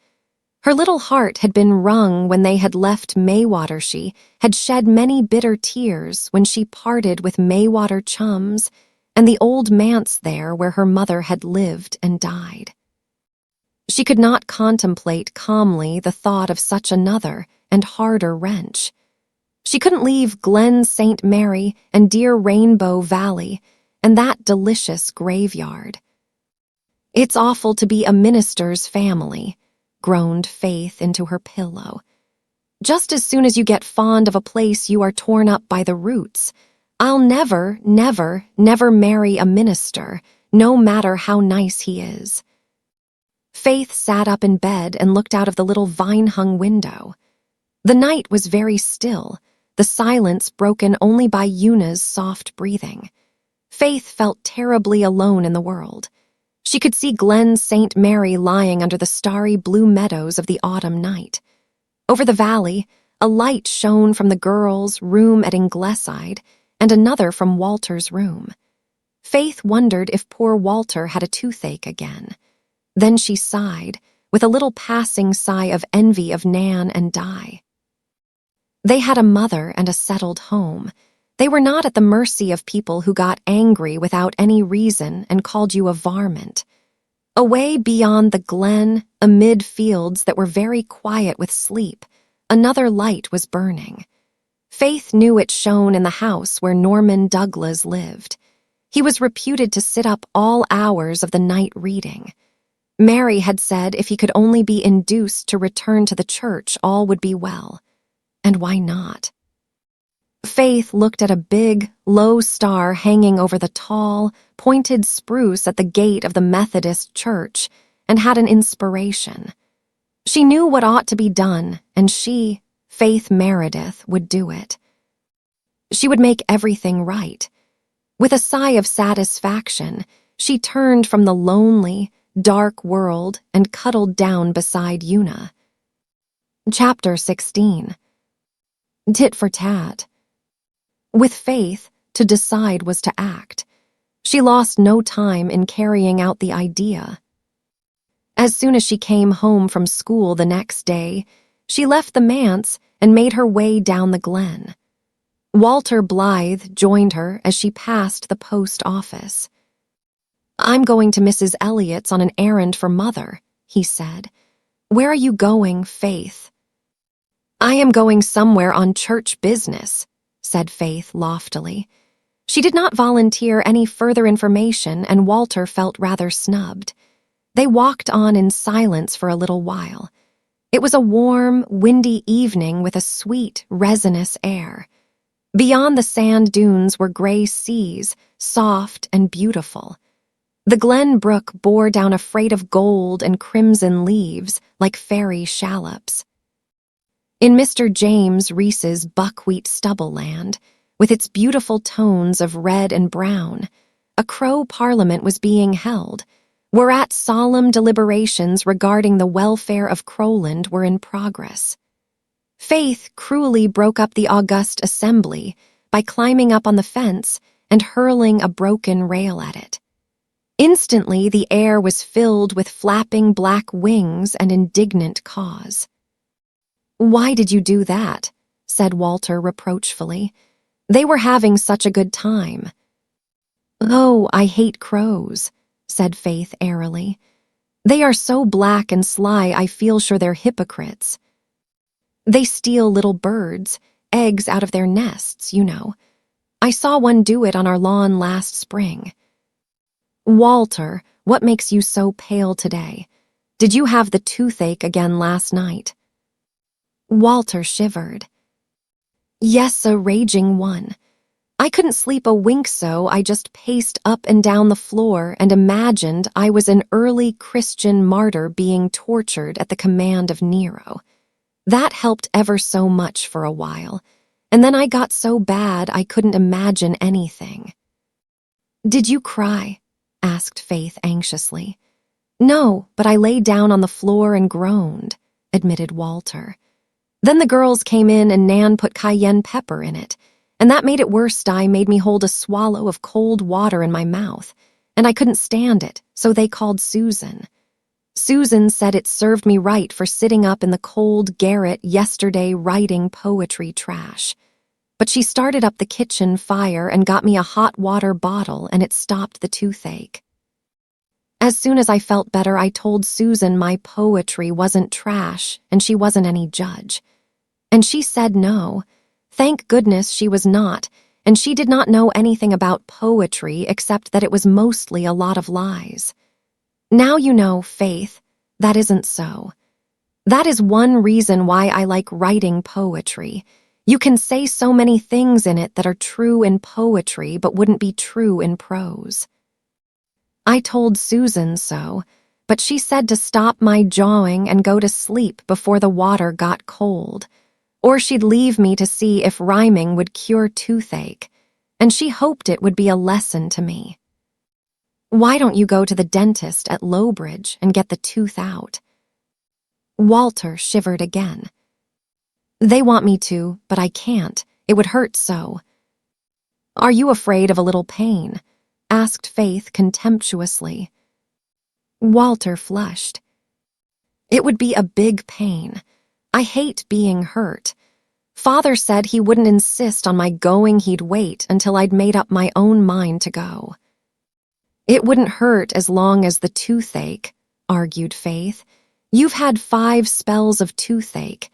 Her little heart had been wrung when they had left Maywater. She had shed many bitter tears when she parted with Maywater chums and the old manse there where her mother had lived and died. She could not contemplate calmly the thought of such another and harder wrench. She couldn't leave Glen St. Mary and dear Rainbow Valley and that delicious graveyard. "It's awful to be a minister's family," groaned Faith into her pillow. "Just as soon as you get fond of a place you are torn up by the roots. I'll never, never, never marry a minister, no matter how nice he is." Faith sat up in bed and looked out of the little vine-hung window. The night was very still, the silence broken only by Una's soft breathing. Faith felt terribly alone in the world. She could see Glen St. Mary lying under the starry blue meadows of the autumn night. Over the valley, a light shone from the girls' room at Ingleside and another from Walter's room. Faith wondered if poor Walter had a toothache again. Then she sighed, with a little passing sigh of envy of Nan and Di. They had a mother and a settled home. They were not at the mercy of people who got angry without any reason and called you a varmint. Away beyond the Glen, amid fields that were very quiet with sleep, another light was burning. Faith knew it shone in the house where Norman Douglas lived. He was reputed to sit up all hours of the night reading. Mary had said if he could only be induced to return to the church, all would be well. And why not? Faith looked at a big, low star hanging over the tall, pointed spruce at the gate of the Methodist church and had an inspiration. She knew what ought to be done, and she, Faith Meredith, would do it. She would make everything right. With a sigh of satisfaction, she turned from the lonely, dark world and cuddled down beside Una. Chapter 16. Tit for tat. With Faith, to decide was to act. She lost no time in carrying out the idea. As soon as she came home from school the next day, she left the manse and made her way down the Glen. Walter Blythe joined her as she passed the post office. "I'm going to Mrs. Elliot's on an errand for Mother," he said. "Where are you going, Faith?" "I am going somewhere on church business," said Faith loftily. She did not volunteer any further information, and Walter felt rather snubbed. They walked on in silence for a little while. It was a warm, windy evening with a sweet, resinous air. Beyond the sand dunes were gray seas, soft and beautiful. The Glen Brook bore down a freight of gold and crimson leaves like fairy shallops. In Mr. James Reese's buckwheat stubble land, with its beautiful tones of red and brown, a Crow Parliament was being held, whereat solemn deliberations regarding the welfare of Crowland were in progress. Faith cruelly broke up the august assembly by climbing up on the fence and hurling a broken rail at it. Instantly, the air was filled with flapping black wings and indignant caws. "Why did you do that?" said Walter reproachfully. "They were having such a good time." "Oh, I hate crows," said Faith airily. "They are so black and sly I feel sure they're hypocrites. They steal little birds, eggs out of their nests, you know. I saw one do it on our lawn last spring." "Walter, what makes you so pale today? Did you have the toothache again last night?" Walter shivered. "Yes, a raging one. I couldn't sleep a wink, so I just paced up and down the floor and imagined I was an early Christian martyr being tortured at the command of Nero. That helped ever so much for a while, and then I got so bad I couldn't imagine anything." "Did you cry?" asked Faith anxiously. "No, but I lay down on the floor and groaned," admitted Walter. "Then the girls came in and Nan put cayenne pepper in it, and that made it worse. Made me hold a swallow of cold water in my mouth, and I couldn't stand it, so they called Susan. Susan said it served me right for sitting up in the cold garret yesterday writing poetry trash. But she started up the kitchen fire and got me a hot water bottle, and it stopped the toothache. As soon as I felt better, I told Susan my poetry wasn't trash and she wasn't any judge. And she said no. Thank goodness she was not, and she did not know anything about poetry except that it was mostly a lot of lies. Now you know, Faith, that isn't so. That is one reason why I like writing poetry. You can say so many things in it that are true in poetry but wouldn't be true in prose. I told Susan so, but she said to stop my jawing and go to sleep before the water got cold, or she'd leave me to see if rhyming would cure toothache, and she hoped it would be a lesson to me. Why don't you go to the dentist at Lowbridge and get the tooth out?" Walter shivered again. "They want me to, but I can't. It would hurt so." "Are you afraid of a little pain?" asked Faith contemptuously. Walter flushed. "It would be a big pain. I hate being hurt. Father said he wouldn't insist on my going, he'd wait until I'd made up my own mind to go." "It wouldn't hurt as long as the toothache," argued Faith. "You've had 5 spells of toothache.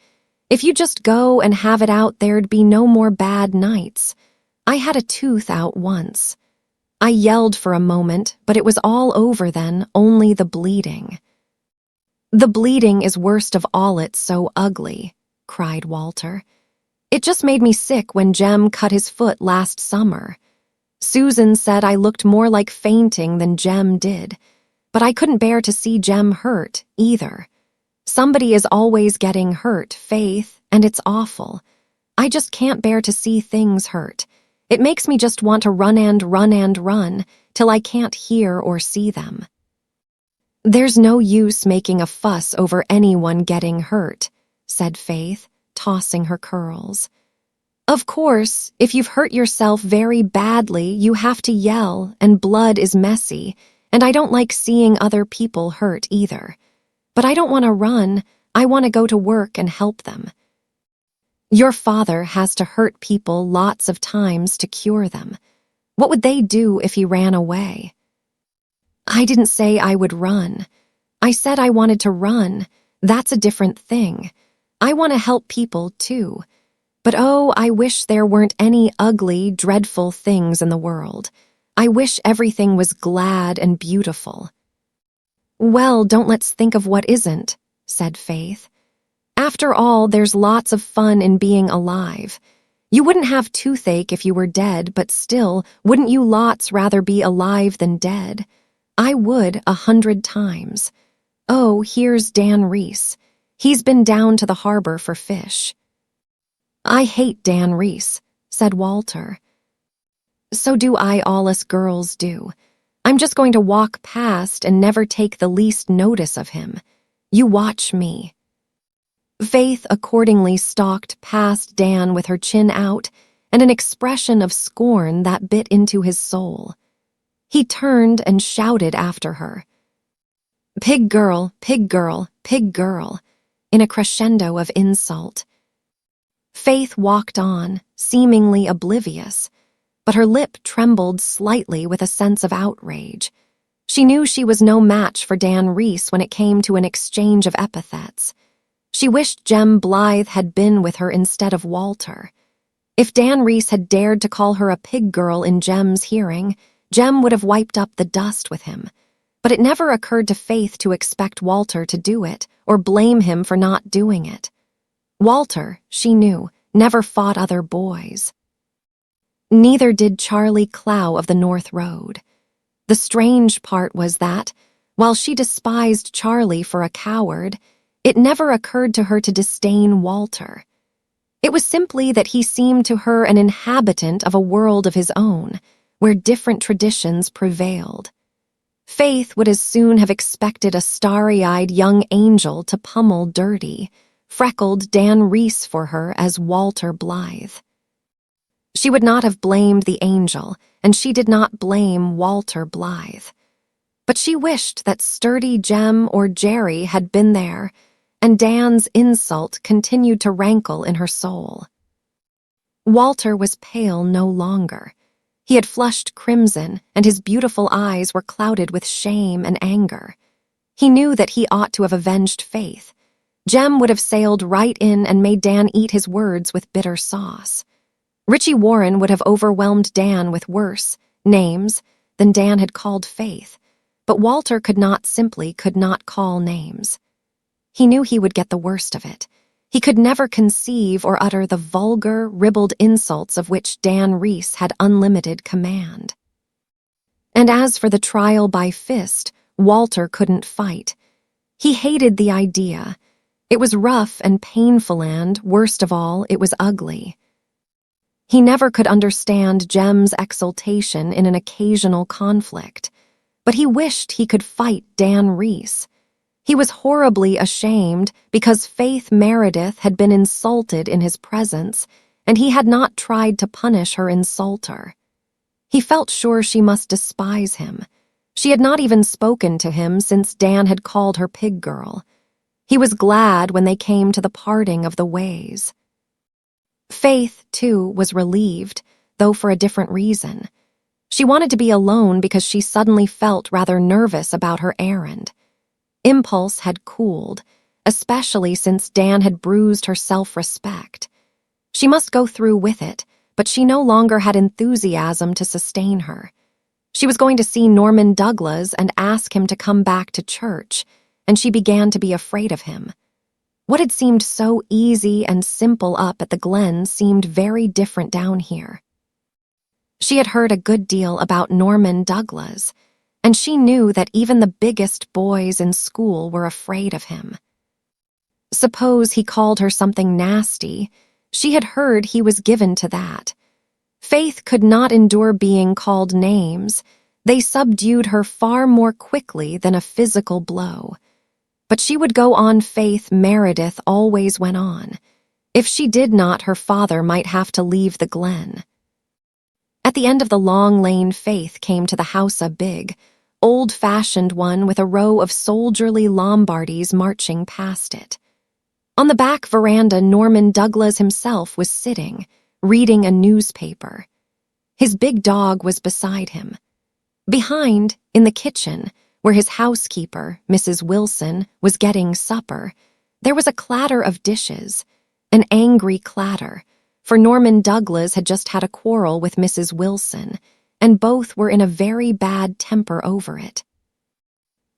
If you just go and have it out, there'd be no more bad nights. I had a tooth out once. I yelled for a moment, but it was all over then, only the bleeding." "The bleeding is worst of all, it's so ugly," cried Walter. "It just made me sick when Jem cut his foot last summer. Susan said I looked more like fainting than Jem did, but I couldn't bear to see Jem hurt, either. Somebody is always getting hurt, Faith, and it's awful. I just can't bear to see things hurt. It makes me just want to run and run and run till I can't hear or see them." "There's no use making a fuss over anyone getting hurt," said Faith, tossing her curls. "Of course, if you've hurt yourself very badly, you have to yell, and blood is messy, and I don't like seeing other people hurt either. But I don't want to run. I want to go to work and help them. Your father has to hurt people lots of times to cure them. What would they do if he ran away?" "I didn't say I would run. I said I wanted to run. That's a different thing. I want to help people, too. But oh, I wish there weren't any ugly, dreadful things in the world. I wish everything was glad and beautiful." "Well, don't let's think of what isn't," said Faith. "After all, there's lots of fun in being alive. You wouldn't have toothache if you were dead, but still, wouldn't you lots rather be alive than dead? I would 100 times. Oh, here's Dan Reese. He's been down to the harbor for fish." "I hate Dan Reese," said Walter. "So do I, all us girls do. I'm just going to walk past and never take the least notice of him. You watch me." Faith accordingly stalked past Dan with her chin out and an expression of scorn that bit into his soul. He turned and shouted after her, "Pig girl, pig girl, pig girl," in a crescendo of insult. Faith walked on, seemingly oblivious, but her lip trembled slightly with a sense of outrage. She knew she was no match for Dan Reese when it came to an exchange of epithets. She wished Jem Blythe had been with her instead of Walter. If Dan Reese had dared to call her a pig girl in Jem's hearing, Jem would have wiped up the dust with him. But it never occurred to Faith to expect Walter to do it or blame him for not doing it. Walter, she knew, never fought other boys. Neither did Charlie Clow of the North Road. The strange part was that, while she despised Charlie for a coward, it never occurred to her to disdain Walter. It was simply that he seemed to her an inhabitant of a world of his own, where different traditions prevailed. Faith would as soon have expected a starry-eyed young angel to pummel dirty, freckled Dan Reese for her as Walter Blythe. She would not have blamed the angel, and she did not blame Walter Blythe. But she wished that sturdy Jem or Jerry had been there, and Dan's insult continued to rankle in her soul. Walter was pale no longer. He had flushed crimson, and his beautiful eyes were clouded with shame and anger. He knew that he ought to have avenged Faith. Jem would have sailed right in and made Dan eat his words with bitter sauce. Richie Warren would have overwhelmed Dan with worse names than Dan had called Faith, but Walter could not call names. He knew he would get the worst of it. He could never conceive or utter the vulgar, ribald insults of which Dan Reese had unlimited command. And as for the trial by fist, Walter couldn't fight. He hated the idea. It was rough and painful and, worst of all, it was ugly. He never could understand Jem's exultation in an occasional conflict, but he wished he could fight Dan Reese. He was horribly ashamed because Faith Meredith had been insulted in his presence, and he had not tried to punish her insulter. He felt sure she must despise him. She had not even spoken to him since Dan had called her pig girl. He was glad when they came to the parting of the ways. Faith, too, was relieved, though for a different reason. She wanted to be alone because she suddenly felt rather nervous about her errand. Impulse had cooled, especially since Dan had bruised her self-respect. She must go through with it, but she no longer had enthusiasm to sustain her. She was going to see Norman Douglas and ask him to come back to church, and she began to be afraid of him. What had seemed so easy and simple up at the Glen seemed very different down here. She had heard a good deal about Norman Douglas, and she knew that even the biggest boys in school were afraid of him. Suppose he called her something nasty. She had heard he was given to that. Faith could not endure being called names. They subdued her far more quickly than a physical blow. But she would go on. Faith Meredith always went on. If she did not, her father might have to leave the Glen. At the end of the long lane, Faith came to the house, a big, old-fashioned one with a row of soldierly Lombardies marching past it. On the back veranda, Norman Douglas himself was sitting, reading a newspaper. His big dog was beside him. Behind, in the kitchen, where his housekeeper, Mrs. Wilson, was getting supper, there was a clatter of dishes, an angry clatter, for Norman Douglas had just had a quarrel with Mrs. Wilson, and both were in a very bad temper over it.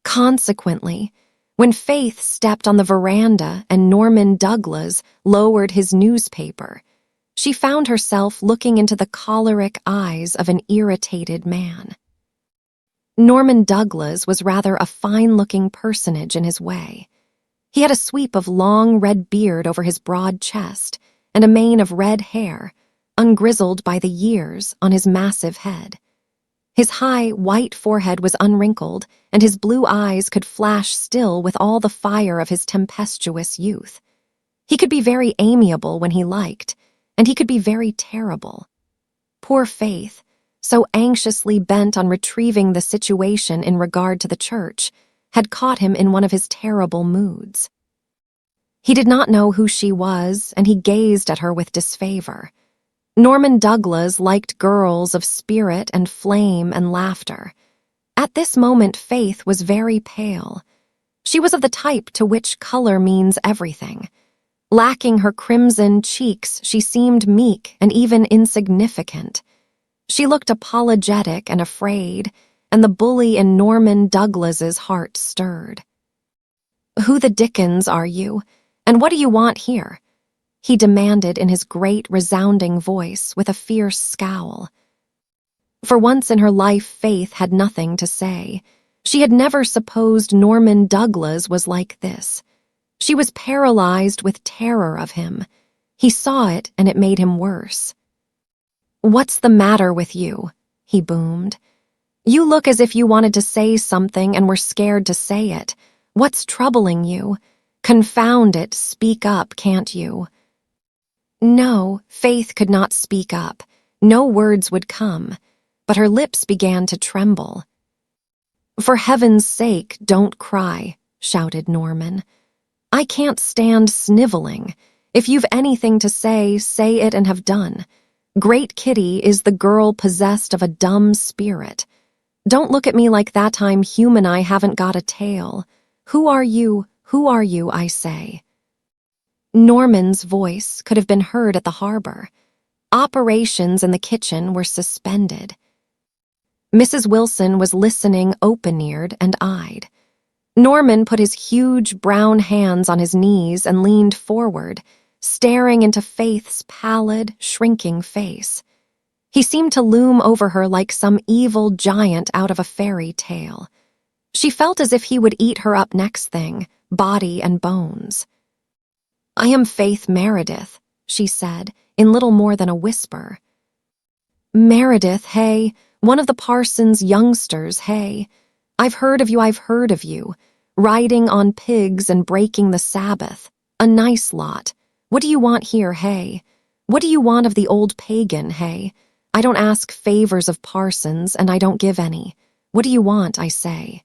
Consequently, when Faith stepped on the veranda and Norman Douglas lowered his newspaper, she found herself looking into the choleric eyes of an irritated man. Norman Douglas was rather a fine-looking personage in his way. He had a sweep of long red beard over his broad chest and a mane of red hair, ungrizzled by the years, on his massive head. His high, white forehead was unwrinkled, and his blue eyes could flash still with all the fire of his tempestuous youth. He could be very amiable when he liked, and he could be very terrible. Poor Faith, so anxiously bent on retrieving the situation in regard to the church, had caught him in one of his terrible moods. He did not know who she was, and he gazed at her with disfavor. Norman Douglas liked girls of spirit and flame and laughter. At this moment, Faith was very pale. She was of the type to which color means everything. Lacking her crimson cheeks, she seemed meek and even insignificant. She looked apologetic and afraid, and the bully in Norman Douglas's heart stirred. "Who the dickens are you, and what do you want here?" he demanded in his great, resounding voice with a fierce scowl. For once in her life, Faith had nothing to say. She had never supposed Norman Douglas was like this. She was paralyzed with terror of him. He saw it, and it made him worse. "What's the matter with you?" he boomed. "You look as if you wanted to say something and were scared to say it. What's troubling you? Confound it, speak up, can't you?" No, Faith could not speak up. No words would come, but her lips began to tremble. "For heaven's sake, don't cry," shouted Norman. "I can't stand sniveling. If you've anything to say it and have done. Great Kitty is the girl possessed of a dumb spirit. Don't look at me like that I'm human, I haven't got a tail. Who are you, I say?" Norman's voice could have been heard at the harbor. Operations in the kitchen were suspended. Mrs. Wilson was listening open-eared and eyed. Norman put his huge brown hands on his knees and leaned forward, staring into Faith's pallid, shrinking face. He seemed to loom over her like some evil giant out of a fairy tale. She felt as if he would eat her up next thing, body and bones. "I am Faith Meredith," she said, in little more than a whisper. "Meredith, hey, one of the parson's youngsters, hey. I've heard of you, riding on pigs and breaking the Sabbath. A nice lot. What do you want here, hey? What do you want of the old pagan, hey? I don't ask favors of parsons, and I don't give any. What do you want, I say?"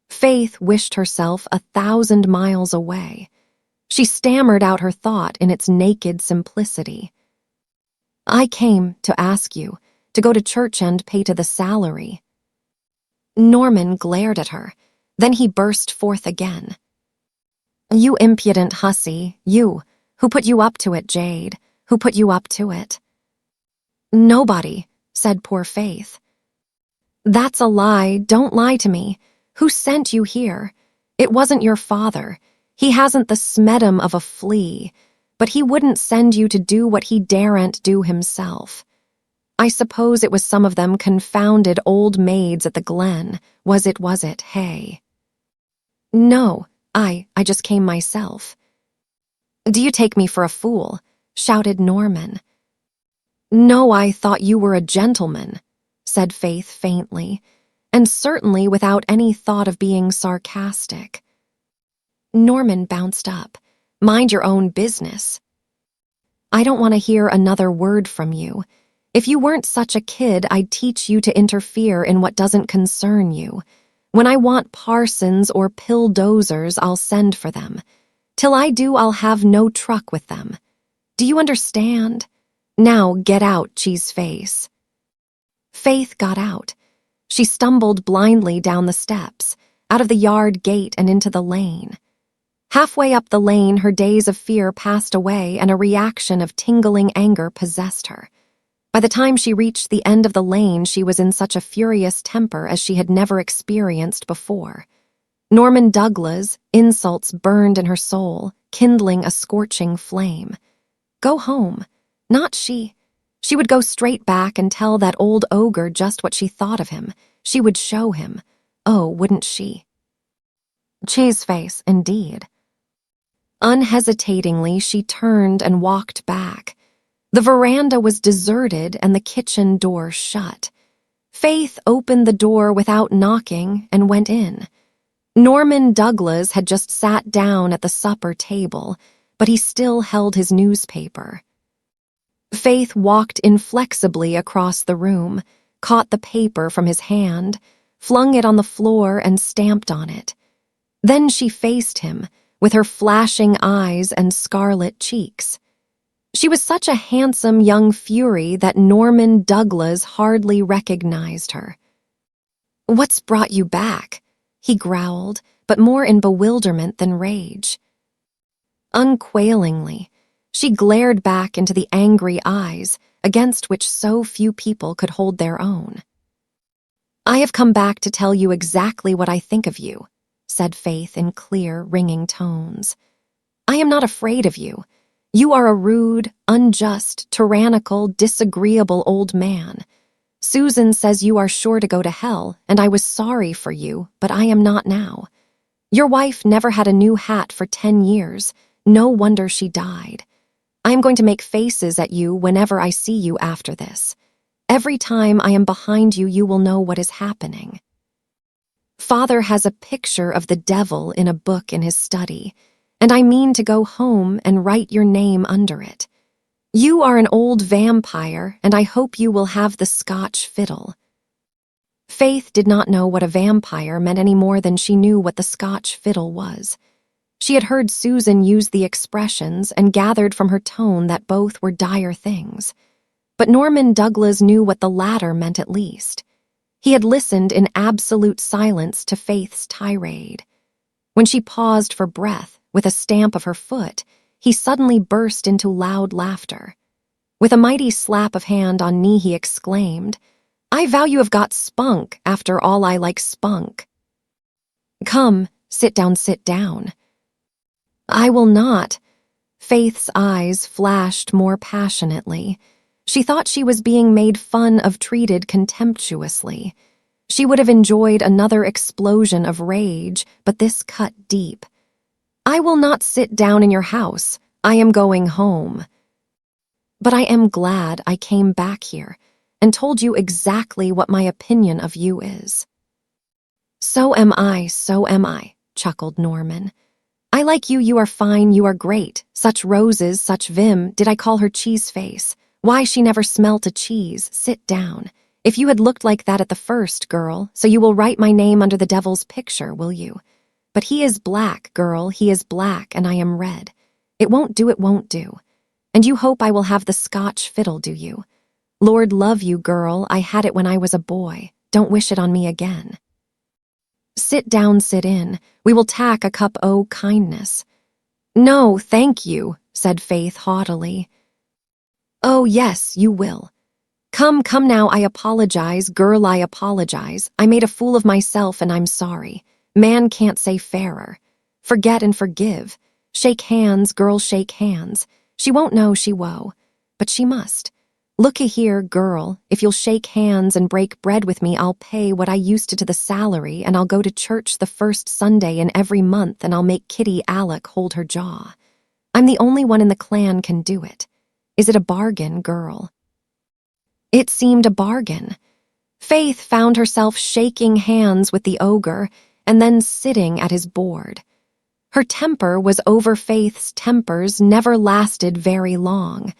Faith wished herself 1,000 miles away. She stammered out her thought in its naked simplicity. "I came to ask you to go to church and pay to the salary." Norman glared at her. Then he burst forth again. "You impudent hussy, you. Who put you up to it, Jade? Who put you up to it?" "Nobody," said poor Faith. "That's a lie. Don't lie to me. Who sent you here? It wasn't your father. He hasn't the smedum of a flea, but he wouldn't send you to do what he daren't do himself. I suppose it was some of them confounded old maids at the Glen. Was it, hey?" "No, I just came myself." "Do you take me for a fool?" shouted Norman. "No, I thought you were a gentleman," said Faith faintly, and certainly without any thought of being sarcastic. Norman bounced up. "Mind your own business." "I don't want to hear another word from you. If you weren't such a kid, I'd teach you to interfere in what doesn't concern you. When I want parsons or pill-dozers, I'll send for them. Till I do, I'll have no truck with them. Do you understand? Now get out, cheese-face." Faith got out. She stumbled blindly down the steps, out of the yard gate and into the lane. Halfway up the lane, her daze of fear passed away and a reaction of tingling anger possessed her. By the time she reached the end of the lane, she was in such a furious temper as she had never experienced before. Norman Douglas' insults burned in her soul, kindling a scorching flame. Go home. Not she. She would go straight back and tell that old ogre just what she thought of him. She would show him. Oh, wouldn't she? Cheeseface, indeed. Unhesitatingly, she turned and walked back. The veranda was deserted and the kitchen door shut. Faith opened the door without knocking and went in. Norman Douglas had just sat down at the supper table, but he still held his newspaper. Faith walked inflexibly across the room, caught the paper from his hand, flung it on the floor and stamped on it. Then she faced him, with her flashing eyes and scarlet cheeks. She was such a handsome young fury that Norman Douglas hardly recognized her. "What's brought you back?" he growled, but more in bewilderment than rage. Unquailingly, she glared back into the angry eyes against which so few people could hold their own. "I have come back to tell you exactly what I think of you," said Faith in clear, ringing tones. "I am not afraid of you. You are a rude, unjust, tyrannical, disagreeable old man. Susan says you are sure to go to hell, and I was sorry for you, but I am not now. Your wife never had a new hat for 10 years. No wonder she died. I am going to make faces at you whenever I see you after this. Every time I am behind you, you will know what is happening. Father has a picture of the devil in a book in his study, and I mean to go home and write your name under it. You are an old vampire, and I hope you will have the Scotch fiddle." Faith did not know what a vampire meant any more than she knew what the Scotch fiddle was. She had heard Susan use the expressions and gathered from her tone that both were dire things. But Norman Douglas knew what the latter meant at least. He had listened in absolute silence to Faith's tirade. When she paused for breath, with a stamp of her foot, he suddenly burst into loud laughter. With a mighty slap of hand on knee, he exclaimed, "I vow you have got spunk, after all I like spunk." "Come, sit down, sit down." "I will not." Faith's eyes flashed more passionately. She thought she was being made fun of, treated contemptuously. She would have enjoyed another explosion of rage, but this cut deep. "I will not sit down in your house. I am going home. But I am glad I came back here and told you exactly what my opinion of you is." So am I," chuckled Norman. "I like you, you are fine, you are great. Such roses, such vim. Did I call her cheese face? Why, she never smelt a cheese. Sit down. If you had looked like that at the first, girl, so you will write my name under the devil's picture, will you? But he is black, girl, he is black, and I am red. It won't do, it won't do. And you hope I will have the Scotch fiddle, do you? Lord love you, girl, I had it when I was a boy. Don't wish it on me again." "Sit down, sit in. We will tack a cup o' kindness." "No, thank you," said Faith haughtily. "Oh, yes, you will. Come, come now, I apologize, girl, I apologize. I made a fool of myself and I'm sorry. Man can't say fairer. Forget and forgive. Shake hands, girl, shake hands. She won't know she woe, but she must. Look-a here, girl, if you'll shake hands and break bread with me, I'll pay what I used to the salary, and I'll go to church the first Sunday in every month, and I'll make Kitty Alec hold her jaw. I'm the only one in the clan can do it. Is it a bargain, girl?" It seemed a bargain. Faith found herself shaking hands with the ogre and then sitting at his board. Her temper was over. Faith's tempers never lasted very long,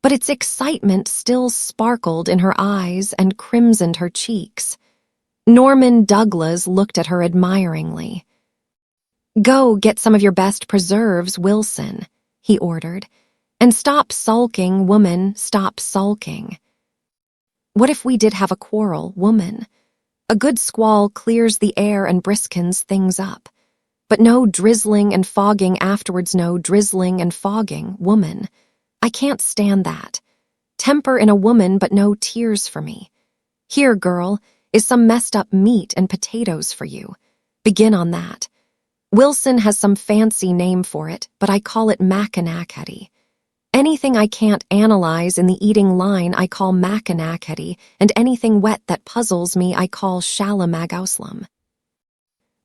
but its excitement still sparkled in her eyes and crimsoned her cheeks. Norman Douglas looked at her admiringly. "Go get some of your best preserves, Wilson," he ordered, "and stop sulking, woman, stop sulking. What if we did have a quarrel, woman? A good squall clears the air and briskens things up. But no drizzling and fogging afterwards, no drizzling and fogging, woman. I can't stand that. Temper in a woman, but no tears for me. Here, girl, is some messed up meat and potatoes for you. Begin on that. Wilson has some fancy name for it, but I call it Mackinackety. Anything I can't analyze in the eating line I call Mackinackety, and anything wet that puzzles me I call Shalamagauslam.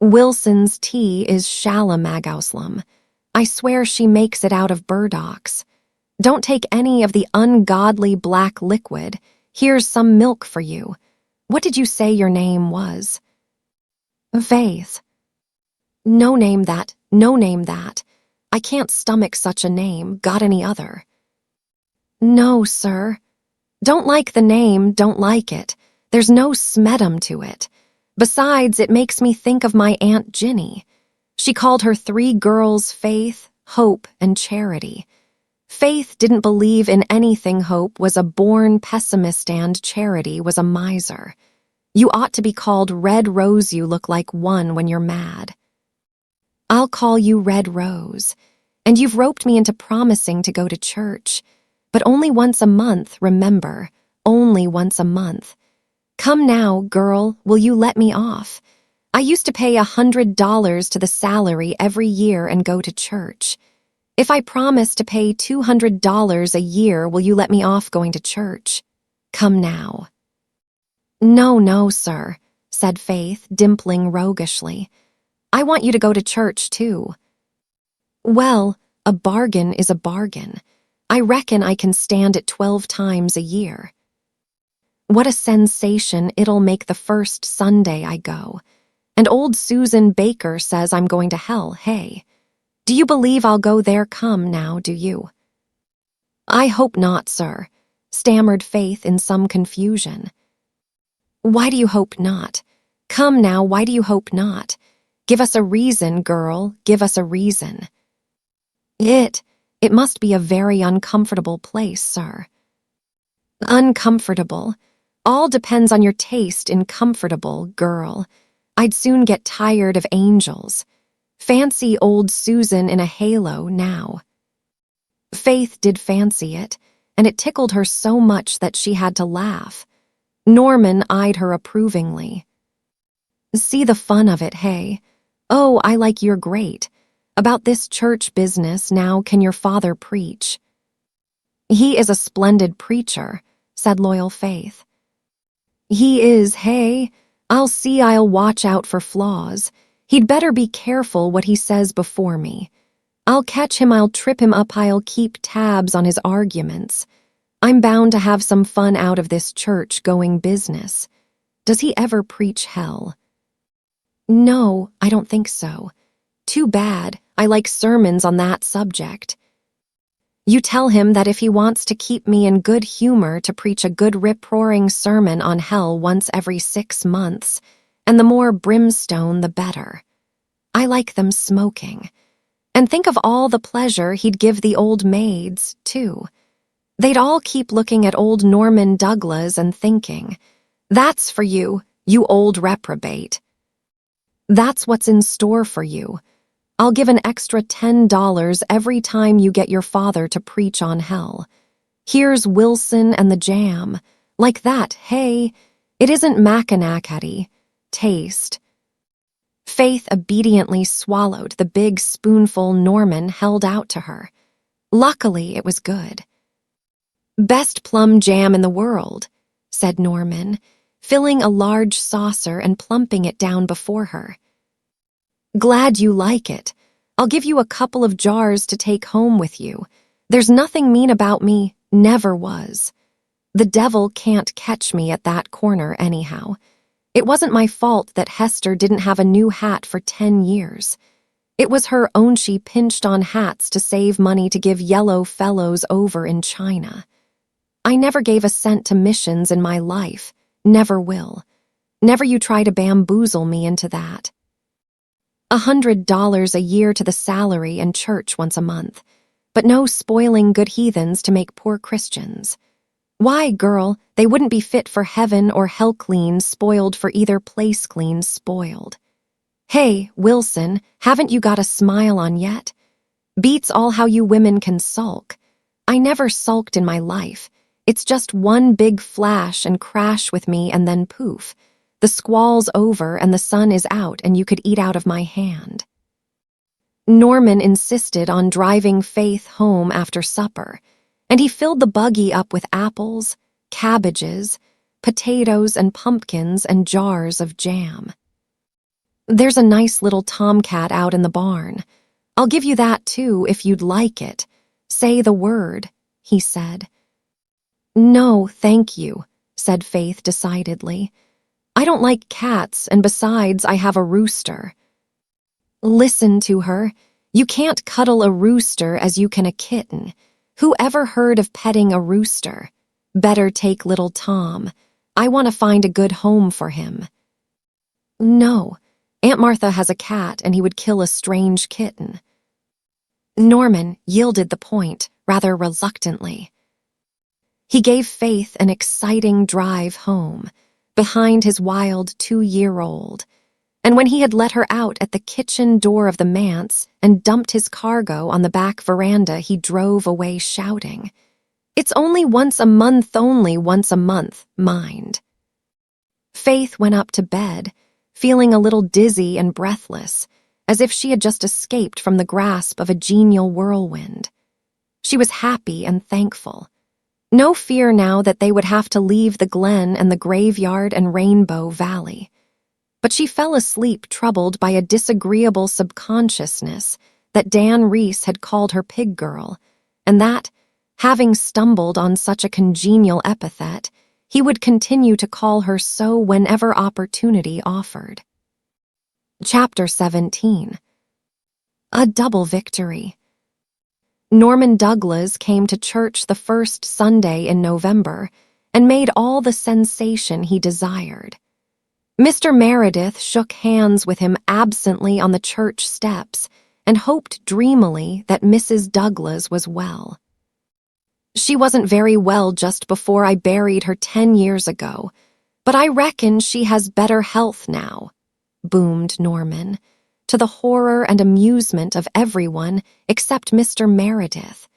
Wilson's tea is Shalamagauslam. I swear she makes it out of burdocks. Don't take any of the ungodly black liquid. Here's some milk for you. What did you say your name was?" "Faith." No name that. I can't stomach such a name. Got any other?" "No, sir." "Don't like the name, don't like it. There's no smedum to it. Besides, it makes me think of my Aunt Ginny. She called her 3 girls Faith, Hope, and Charity. Faith didn't believe in anything. Hope was a born pessimist and Charity was a miser. You ought to be called Red Rose. You look like one when you're mad." "I'll call you Red Rose. And you've roped me into promising to go to church. But only once a month, remember, only once a month. Come now, girl, will you let me off? I used to pay $100 to the salary every year and go to church. If I promise to pay $200 a year, will you let me off going to church? Come now." "No, no, sir," said Faith, dimpling roguishly. "I want you to go to church, too." "Well, a bargain is a bargain. I reckon I can stand it 12 times a year. What a sensation it'll make the first Sunday I go. And old Susan Baker says I'm going to hell, hey? Do you believe I'll go there? Come now, do you?" "I hope not, sir," stammered Faith in some confusion. "Why do you hope not? Come now, why do you hope not? Give us a reason, girl, give us a reason." It must be a very uncomfortable place, sir." "Uncomfortable? All depends on your taste in comfortable, girl. I'd soon get tired of angels. Fancy old Susan in a halo now." Faith did fancy it, and it tickled her so much that she had to laugh. Norman eyed her approvingly. "See the fun of it, hey? Oh, I like you're great. About this church business, now can your father preach?" "He is a splendid preacher," said loyal Faith. "He is, hey? I'll watch out for flaws. He'd better be careful what he says before me. I'll catch him, I'll trip him up, I'll keep tabs on his arguments. I'm bound to have some fun out of this church-going business. Does he ever preach hell?" "No, I don't think so. Too bad, I like sermons on that subject." "You tell him that if he wants to keep me in good humor to preach a good rip-roaring sermon on hell once every 6 months, and the more brimstone the better. I like them smoking. And think of all the pleasure he'd give the old maids, too. They'd all keep looking at old Norman Douglas and thinking, 'That's for you, you old reprobate. That's what's in store for you. I'll give an extra $10 every time you get your father to preach on hell. Here's Wilson and the jam. Like that, hey? It isn't Mackinac-Hattie. Taste." Faith obediently swallowed the big spoonful Norman held out to her. Luckily, it was good. "Best plum jam in the world," said Norman, filling a large saucer and plumping it down before her. "Glad you like it. I'll give you a couple of jars to take home with you. There's nothing mean about me, never was. The devil can't catch me at that corner anyhow. It wasn't my fault that Hester didn't have a new hat for 10 years. It was her own. She pinched on hats to save money to give yellow fellows over in China. I never gave a cent to missions in my life, never will. Never you try to bamboozle me into that. $100 a year to the salary and church once a month, but no spoiling good heathens to make poor Christians. Why, girl, they wouldn't be fit for heaven or hell. Clean spoiled for either place. Clean spoiled. Hey, Wilson, haven't you got a smile on yet? Beats all how you women can sulk. I never sulked in my life. It's just one big flash and crash with me, and then poof. The squall's over and the sun is out and you could eat out of my hand." Norman insisted on driving Faith home after supper, and he filled the buggy up with apples, cabbages, potatoes and pumpkins and jars of jam. "There's a nice little tomcat out in the barn. I'll give you that too if you'd like it. Say the word," he said. "No, thank you," said Faith decidedly. "I don't like cats, and besides, I have a rooster." Listen to her. You can't cuddle a rooster as you can a kitten. Who ever heard of petting a rooster? Better take little Tom. I want to find a good home for him. No, Aunt Martha has a cat and he would kill a strange kitten. Norman yielded the point, rather reluctantly. He gave Faith an exciting drive home, behind his wild 2-year-old, and when he had let her out at the kitchen door of the manse and dumped his cargo on the back veranda, he drove away shouting, "It's only once a month, mind." Faith went up to bed, feeling a little dizzy and breathless, as if she had just escaped from the grasp of a genial whirlwind. She was happy and thankful. No fear now that they would have to leave the glen and the graveyard and Rainbow Valley. But she fell asleep troubled by a disagreeable subconsciousness that Dan Reese had called her pig girl, and that, having stumbled on such a congenial epithet, he would continue to call her so whenever opportunity offered. Chapter 17. A double victory. Norman Douglas came to church the first Sunday in November and made all the sensation he desired. Mr. Meredith shook hands with him absently on the church steps and hoped dreamily that Mrs. Douglas was well. "She wasn't very well just before I buried her 10 years ago, but I reckon she has better health now," boomed Norman, to the horror and amusement of everyone except Mr. Meredith,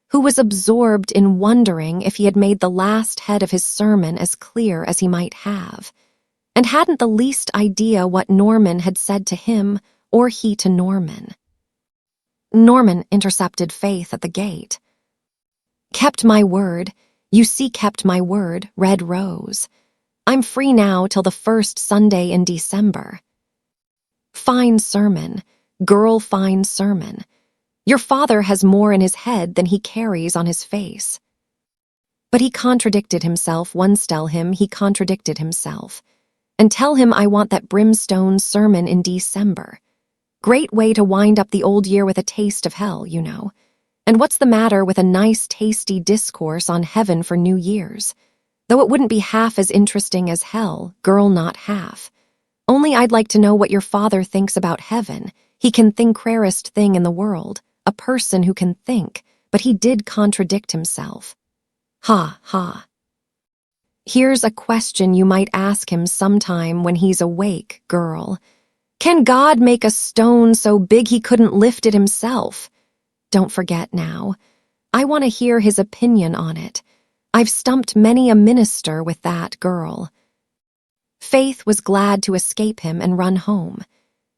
who was absorbed in wondering if he had made the last head of his sermon as clear as he might have, and hadn't the least idea what Norman had said to him or he to Norman. Norman intercepted Faith at the gate. "Kept my word. You see, kept my word, Red Rose. I'm free now till the first Sunday in December." "Fine sermon, girl, fine sermon. Your father has more in his head than he carries on his face." But he contradicted himself. Once tell him he contradicted himself. And tell him I want that brimstone sermon in December. Great way to wind up the old year with a taste of hell, you know. And what's the matter with a nice, tasty discourse on heaven for New Year's? Though it wouldn't be half as interesting as hell, girl, not half. Only I'd like to know what your father thinks about heaven. He can think rarest thing in the world, a person who can think, but he did contradict himself. Ha, ha. Here's a question you might ask him sometime when he's awake, girl. Can God make a stone so big he couldn't lift it himself? Don't forget now. I want to hear his opinion on it. I've stumped many a minister with that, girl. Faith was glad to escape him and run home.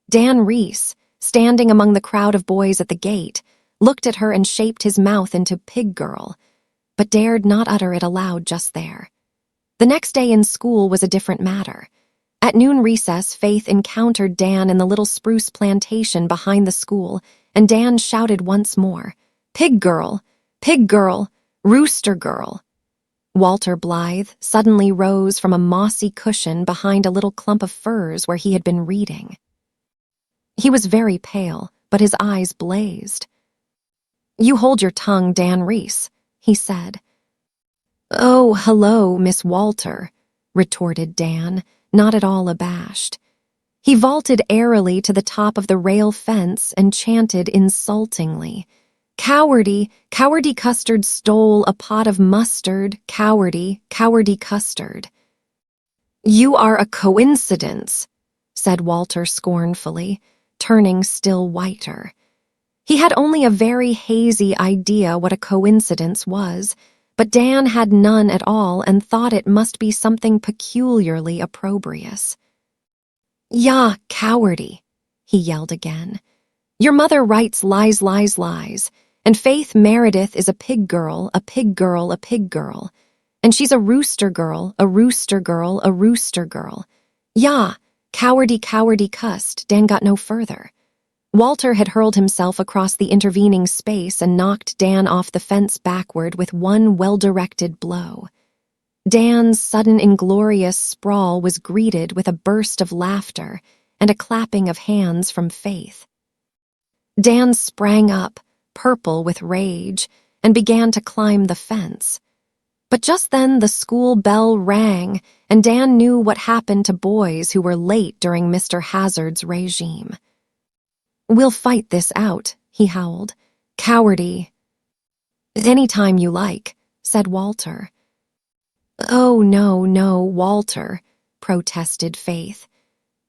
Dan Reese, standing among the crowd of boys at the gate, looked at her and shaped his mouth into pig girl, but dared not utter it aloud just there. The next day in school was a different matter. At noon recess, Faith encountered Dan in the little spruce plantation behind the school, and Dan shouted once more, pig girl, rooster girl." Walter Blythe suddenly rose from a mossy cushion behind a little clump of firs where he had been reading. He was very pale, but his eyes blazed. "You hold your tongue, Dan Reese," he said. "Oh, hello, Miss Walter," retorted Dan, not at all abashed. He vaulted airily to the top of the rail fence and chanted insultingly, "Cowardy, cowardy custard stole a pot of mustard, cowardy, cowardy custard." "You are a coincidence," said Walter scornfully, turning still whiter. He had only a very hazy idea what a coincidence was, but Dan had none at all and thought it must be something peculiarly opprobrious. "Yah, cowardy," he yelled again. "Your mother writes lies, lies, lies, and Faith Meredith is a pig girl, a pig girl, a pig girl, and she's a rooster girl, a rooster girl, a rooster girl. Yah, cowardy, cowardy cussed." Dan got no further. Walter had hurled himself across the intervening space and knocked Dan off the fence backward with one well-directed blow. Dan's sudden inglorious sprawl was greeted with a burst of laughter and a clapping of hands from Faith. Dan sprang up, purple with rage, and began to climb the fence. But just then the school bell rang, and Dan knew what happened to boys who were late during Mr. Hazard's regime. "We'll fight this out," he howled. "Cowardy." "Any time you like," said Walter. "Oh, no, Walter," protested Faith.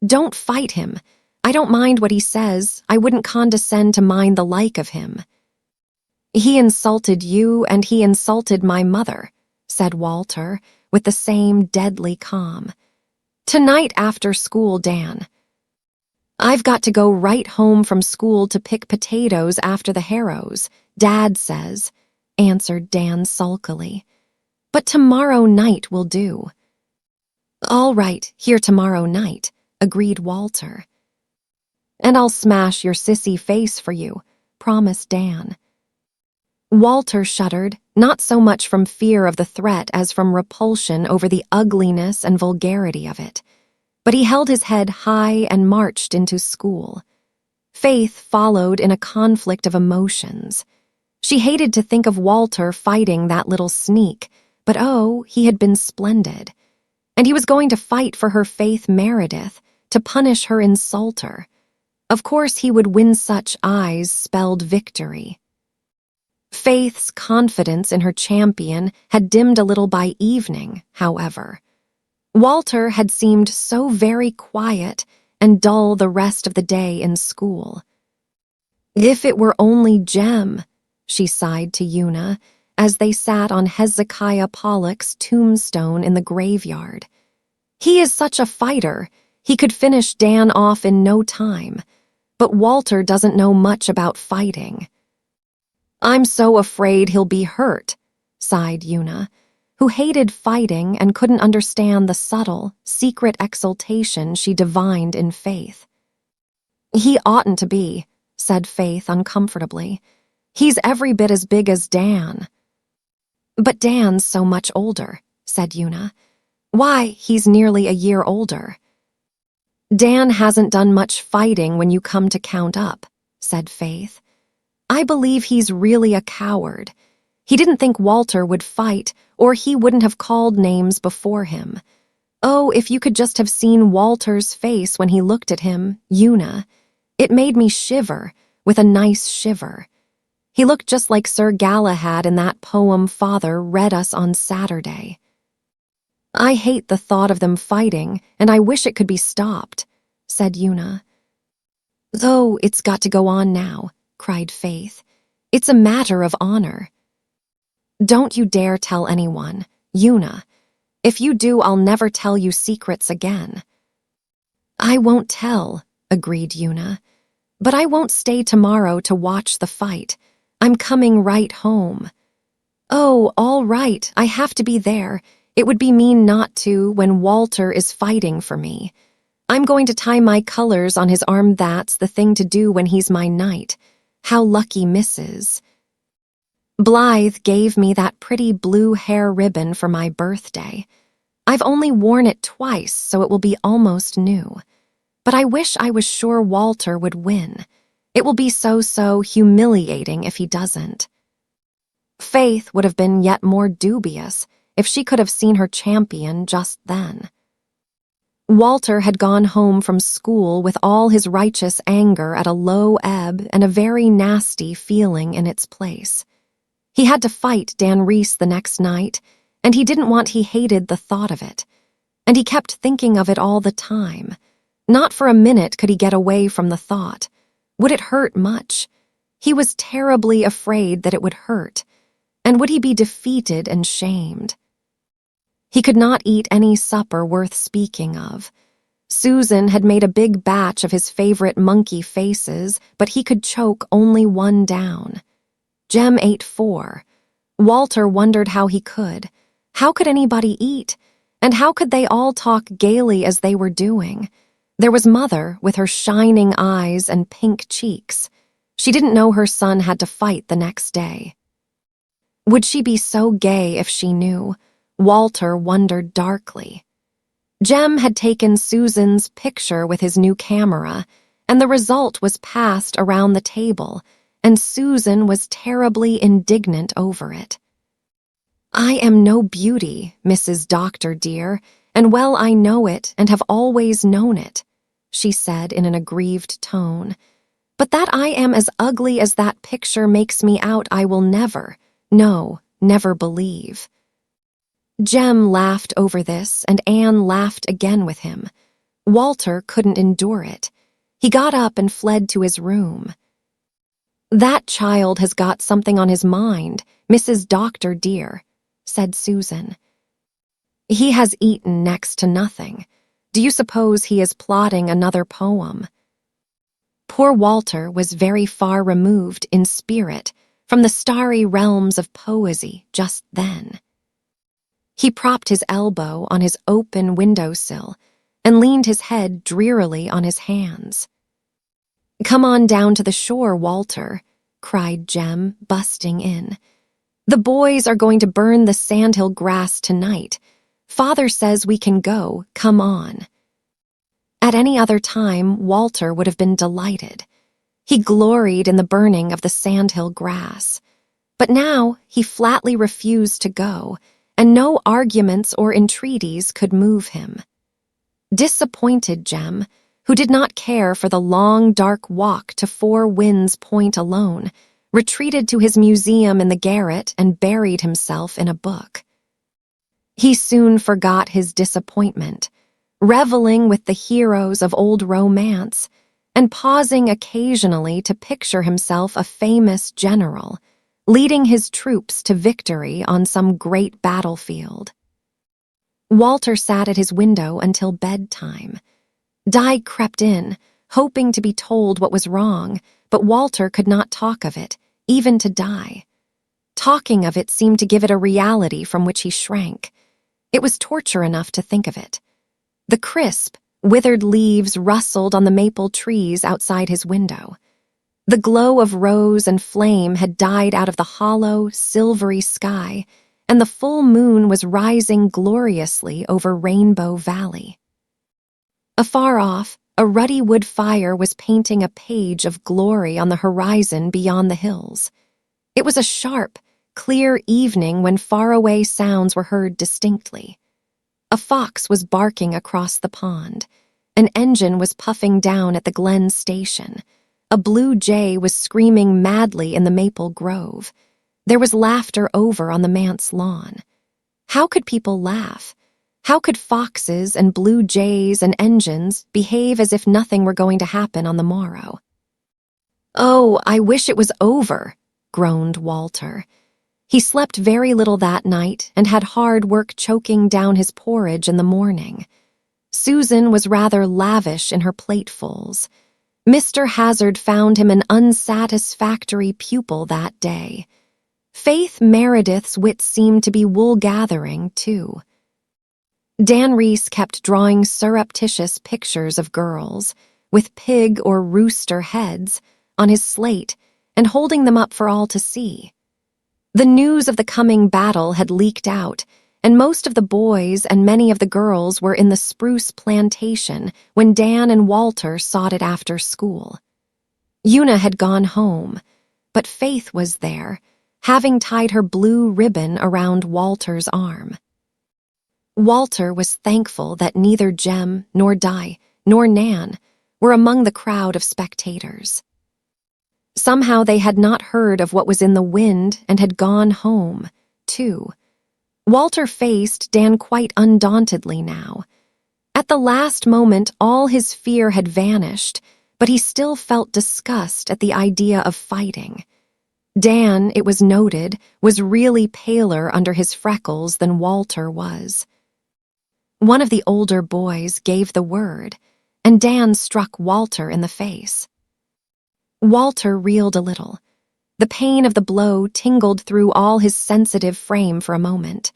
"Don't fight him. I don't mind what he says. I wouldn't condescend to mind the like of him." "He insulted you and he insulted my mother," said Walter, with the same deadly calm. "Tonight after school, Dan." "I've got to go right home from school to pick potatoes after the harrows, Dad says," answered Dan sulkily. "But tomorrow night will do." "All right, here tomorrow night," agreed Walter. "And I'll smash your sissy face for you," promised Dan. Walter shuddered, not so much from fear of the threat as from repulsion over the ugliness and vulgarity of it. But he held his head high and marched into school. Faith followed in a conflict of emotions. She hated to think of Walter fighting that little sneak, but oh, he had been splendid. And he was going to fight for her Faith Meredith, to punish her insulter. Of course he would win. Such eyes spelled victory. Faith's confidence in her champion had dimmed a little by evening, however. Walter had seemed so very quiet and dull the rest of the day in school. "If it were only Jem," she sighed to Una, as they sat on Hezekiah Pollock's tombstone in the graveyard. "He is such a fighter. He could finish Dan off in no time. But Walter doesn't know much about fighting." "I'm so afraid he'll be hurt," sighed Una, who hated fighting and couldn't understand the subtle, secret exultation she divined in Faith. "He oughtn't to be," said Faith uncomfortably. "He's every bit as big as Dan." "But Dan's so much older," said Una. "Why, he's nearly a year older." "Dan hasn't done much fighting when you come to count up," said Faith. "I believe he's really a coward. He didn't think Walter would fight, or he wouldn't have called names before him. Oh, if you could just have seen Walter's face when he looked at him, Una. It made me shiver, with a nice shiver. He looked just like Sir Galahad in that poem Father read us on Saturday." "I hate the thought of them fighting, and I wish it could be stopped," said Una. "Oh, it's got to go on now," cried Faith. "It's a matter of honor." "Don't you dare tell anyone, Una. If you do, I'll never tell you secrets again." "I won't tell," agreed Una. "But I won't stay tomorrow to watch the fight. I'm coming right home." "Oh, all right, I have to be there. It would be mean not to when Walter is fighting for me. I'm going to tie my colors on his arm. That's the thing to do when he's my knight. How lucky Mrs. Blythe gave me that pretty blue hair ribbon for my birthday. I've only worn it twice, so it will be almost new. But I wish I was sure Walter would win. It will be so humiliating if he doesn't." Faith would have been yet more dubious if she could have seen her champion just then. Walter had gone home from school with all his righteous anger at a low ebb and a very nasty feeling in its place. He had to fight Dan Reese the next night, and he didn't want. He hated the thought of it. And he kept thinking of it all the time. Not for a minute could he get away from the thought. Would it hurt much? He was terribly afraid that it would hurt. And would he be defeated and shamed? He could not eat any supper worth speaking of. Susan had made a big batch of his favorite monkey faces, but he could choke only one down. Jem ate 4. Walter wondered how he could. How could anybody eat? And how could they all talk gaily as they were doing? There was Mother, with her shining eyes and pink cheeks. She didn't know her son had to fight the next day. Would she be so gay if she knew? Walter wondered darkly. Jem had taken Susan's picture with his new camera, and the result was passed around the table, and Susan was terribly indignant over it. "I am no beauty, Mrs. Doctor dear, and well I know it and have always known it," she said in an aggrieved tone. "But that I am as ugly as that picture makes me out I will never, no, never believe." Jem laughed over this, and Anne laughed again with him. Walter couldn't endure it. He got up and fled to his room. "That child has got something on his mind, Mrs. Doctor dear," said Susan. "He has eaten next to nothing. Do you suppose he is plotting another poem?" Poor Walter was very far removed in spirit from the starry realms of poesy just then. He propped his elbow on his open windowsill and leaned his head drearily on his hands. "Come on down to the shore, Walter," cried Jem, busting in. "The boys are going to burn the sandhill grass tonight. Father says we can go, come on." At any other time, Walter would have been delighted. He gloried in the burning of the sandhill grass. But now he flatly refused to go, and no arguments or entreaties could move him. Disappointed Jem, who did not care for the long, dark walk to Four Winds Point alone, retreated to his museum in the garret and buried himself in a book. He soon forgot his disappointment, reveling with the heroes of old romance, and pausing occasionally to picture himself a famous general, leading his troops to victory on some great battlefield. Walter sat at his window until bedtime. Di crept in, hoping to be told what was wrong, but Walter could not talk of it, even to Di. Talking of it seemed to give it a reality from which he shrank. It was torture enough to think of it. The crisp, withered leaves rustled on the maple trees outside his window. The glow of rose and flame had died out of the hollow, silvery sky, and the full moon was rising gloriously over Rainbow Valley. Afar off, a ruddy wood fire was painting a page of glory on the horizon beyond the hills. It was a sharp, clear evening when faraway sounds were heard distinctly. A fox was barking across the pond. An engine was puffing down at the Glen station. A blue jay was screaming madly in the maple grove. There was laughter over on the manse lawn. How could people laugh? How could foxes and blue jays and engines behave as if nothing were going to happen on the morrow? "Oh, I wish it was over," groaned Walter. He slept very little that night and had hard work choking down his porridge in the morning. Susan was rather lavish in her platefuls. Mr. Hazard found him an unsatisfactory pupil that day. Faith Meredith's wits seemed to be wool-gathering, too. Dan Reese kept drawing surreptitious pictures of girls, with pig or rooster heads, on his slate and holding them up for all to see. The news of the coming battle had leaked out, and most of the boys and many of the girls were in the spruce plantation when Dan and Walter sought it after school. Una had gone home, but Faith was there, having tied her blue ribbon around Walter's arm. Walter was thankful that neither Jem nor Di nor Nan were among the crowd of spectators. Somehow they had not heard of what was in the wind and had gone home, too. Walter faced Dan quite undauntedly now. At the last moment, all his fear had vanished, but he still felt disgust at the idea of fighting. Dan, it was noted, was really paler under his freckles than Walter was. One of the older boys gave the word, and Dan struck Walter in the face. Walter reeled a little. The pain of the blow tingled through all his sensitive frame for a moment.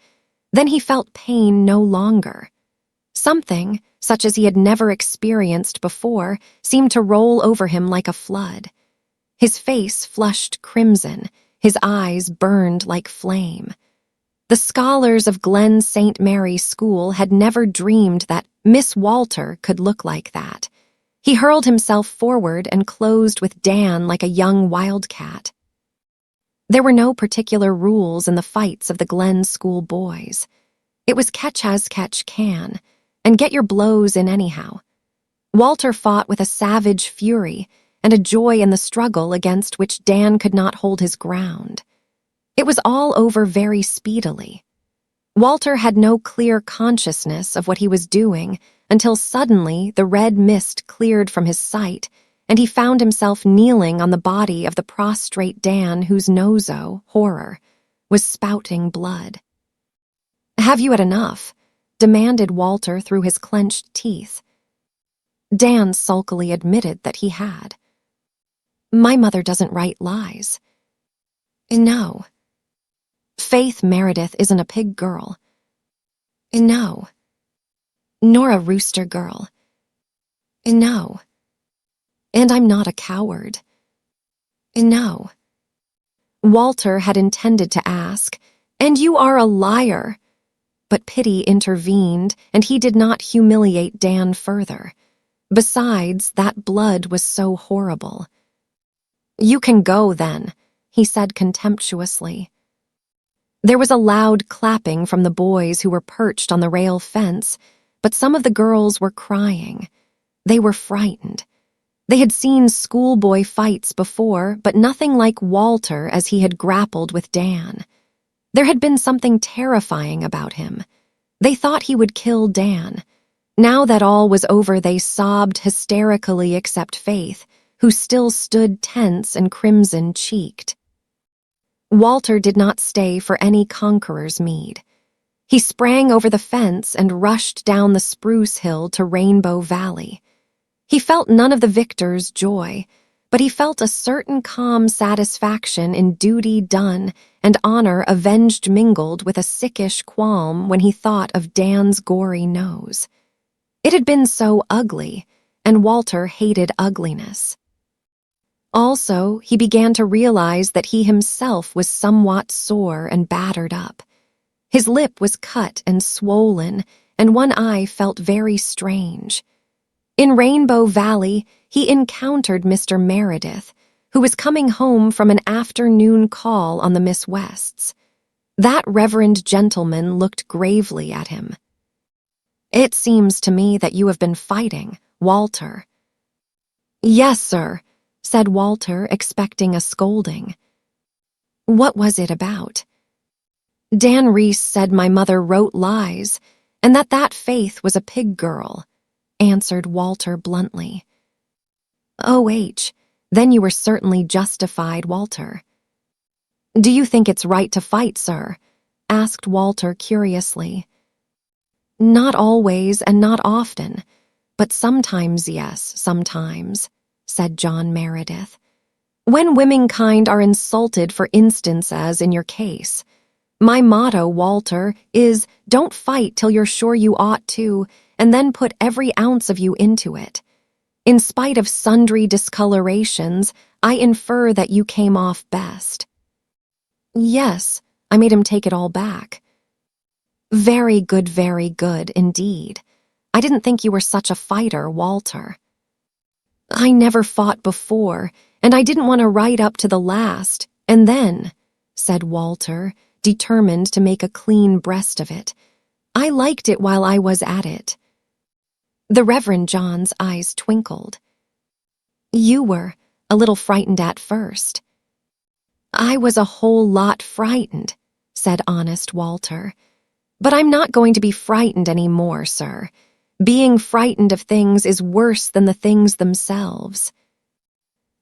Then he felt pain no longer. Something, such as he had never experienced before, seemed to roll over him like a flood. His face flushed crimson, his eyes burned like flame. The scholars of Glen St. Mary's School had never dreamed that Miss Walter could look like that. He hurled himself forward and closed with Dan like a young wildcat. There were no particular rules in the fights of the Glen School boys. It was catch as catch can, and get your blows in anyhow. Walter fought with a savage fury and a joy in the struggle against which Dan could not hold his ground. It was all over very speedily. Walter had no clear consciousness of what he was doing until suddenly the red mist cleared from his sight, and he found himself kneeling on the body of the prostrate Dan whose nozo, horror, was spouting blood. "Have you had enough?" demanded Walter through his clenched teeth. Dan sulkily admitted that he had. "My mother doesn't write lies." "No." "Faith Meredith isn't a pig girl." "No." "Nor a rooster girl." "No." "And I'm not a coward." "No." Walter had intended to ask, "And you are a liar." But pity intervened, and he did not humiliate Dan further. Besides, that blood was so horrible. "You can go, then," he said contemptuously. There was a loud clapping from the boys who were perched on the rail fence, but some of the girls were crying. They were frightened. They had seen schoolboy fights before, but nothing like Walter as he had grappled with Dan. There had been something terrifying about him. They thought he would kill Dan. Now that all was over, they sobbed hysterically except Faith, who still stood tense and crimson-cheeked. Walter did not stay for any conqueror's meed. He sprang over the fence and rushed down the spruce hill to Rainbow Valley. He felt none of the victor's joy, but he felt a certain calm satisfaction in duty done and honor avenged mingled with a sickish qualm when he thought of Dan's gory nose. It had been so ugly, and Walter hated ugliness. Also, he began to realize that he himself was somewhat sore and battered up. His lip was cut and swollen, and one eye felt very strange. In Rainbow Valley, he encountered Mr. Meredith, who was coming home from an afternoon call on the Miss Wests. That reverend gentleman looked gravely at him. "It seems to me that you have been fighting, Walter." "Yes, sir," said Walter, expecting a scolding. "What was it about?" "Dan Reese said my mother wrote lies, and that Faith was a pig girl," answered Walter bluntly. "Oh, then you were certainly justified, Walter." "Do you think it's right to fight, sir?" asked Walter curiously. "Not always and not often, but sometimes yes, sometimes," said John Meredith. "When womenkind are insulted, for instance, as in your case. My motto, Walter, is don't fight till you're sure you ought to, and then put every ounce of you into it. In spite of sundry discolorations, I infer that you came off best." "Yes, I made him take it all back." Very good indeed. I didn't think you were such a fighter, Walter." "I never fought before, and I didn't want to ride up to the last, and then," said Walter, determined to make a clean breast of it, "I liked it while I was at it." The Reverend John's eyes twinkled. "You were a little frightened at first." "I was a whole lot frightened," said honest Walter. "But I'm not going to be frightened any more, sir. Being frightened of things is worse than the things themselves.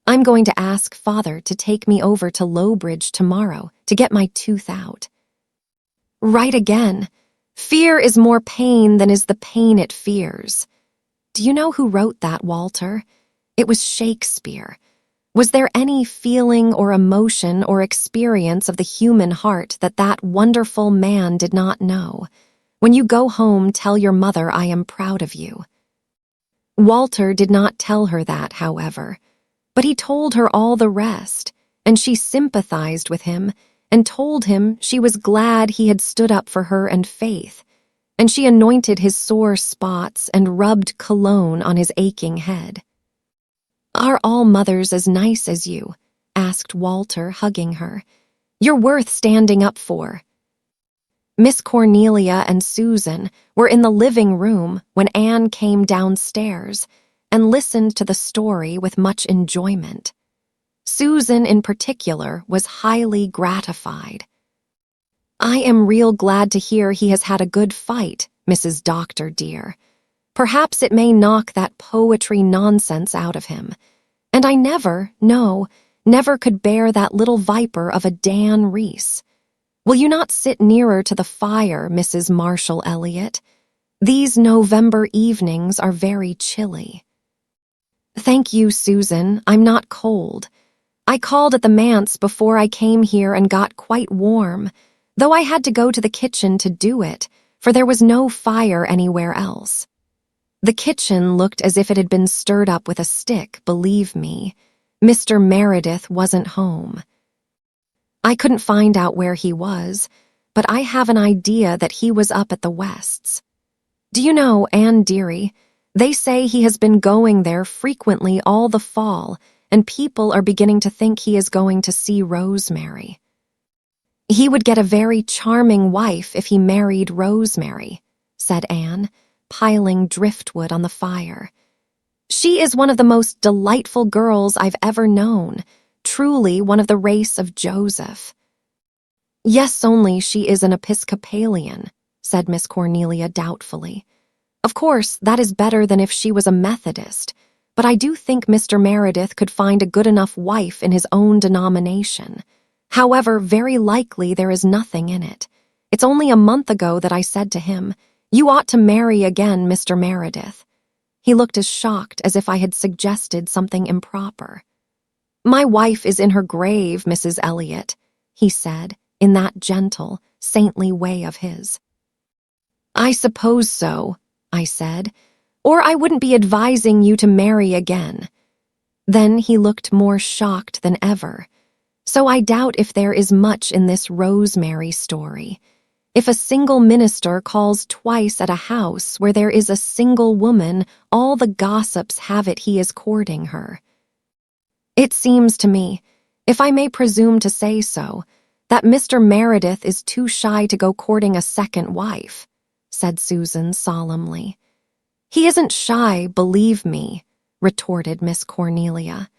I'm going to ask Father to take me over to Lowbridge tomorrow to get my tooth out." "Right again. Fear is more pain than is the pain it fears." Do you know who wrote that, Walter? It was Shakespeare. Was there any feeling or emotion or experience of the human heart that wonderful man did not know? When you go home, tell your mother I am proud of you. Walter did not tell her that, however, but he told her all the rest, and she sympathized with him and told him she was glad he had stood up for her and Faith, and she anointed his sore spots and rubbed cologne on his aching head. "Are all mothers as nice as you?" asked Walter, hugging her. "You're worth standing up for." Miss Cornelia and Susan were in the living room when Anne came downstairs and listened to the story with much enjoyment. Susan, in particular, was highly gratified. "I am real glad to hear he has had a good fight, Mrs. Doctor dear. Perhaps it may knock that poetry nonsense out of him. And I never could bear that little viper of a Dan Reese. Will you not sit nearer to the fire, Mrs. Marshall Elliott? These November evenings are very chilly." "Thank you, Susan. I'm not cold. I called at the manse before I came here and got quite warm, though I had to go to the kitchen to do it, for there was no fire anywhere else. The kitchen looked as if it had been stirred up with a stick, believe me. Mr. Meredith wasn't home. I couldn't find out where he was, but I have an idea that he was up at the Wests. Do you know, Anne dearie, they say he has been going there frequently all the fall, and people are beginning to think he is going to see Rosemary. He would get a very charming wife if he married Rosemary," said Anne, piling driftwood on the fire. "She is one of the most delightful girls I've ever known, truly one of the race of Joseph." "Yes, only she is an Episcopalian," said Miss Cornelia doubtfully. "Of course, that is better than if she was a Methodist, but I do think Mr. Meredith could find a good enough wife in his own denomination. However, very likely there is nothing in it. It's only a month ago that I said to him, 'You ought to marry again, Mr. Meredith.' He looked as shocked as if I had suggested something improper. 'My wife is in her grave, Mrs. Elliott,' he said, in that gentle, saintly way of his. 'I suppose so,' I said, 'or I wouldn't be advising you to marry again.' Then he looked more shocked than ever. So I doubt if there is much in this Rosemary story. If a single minister calls twice at a house where there is a single woman, all the gossips have it he is courting her. It seems to me, if I may presume to say so, that Mr. Meredith is too shy to go courting a second wife," said Susan solemnly. "He isn't shy, believe me," retorted Miss Cornelia.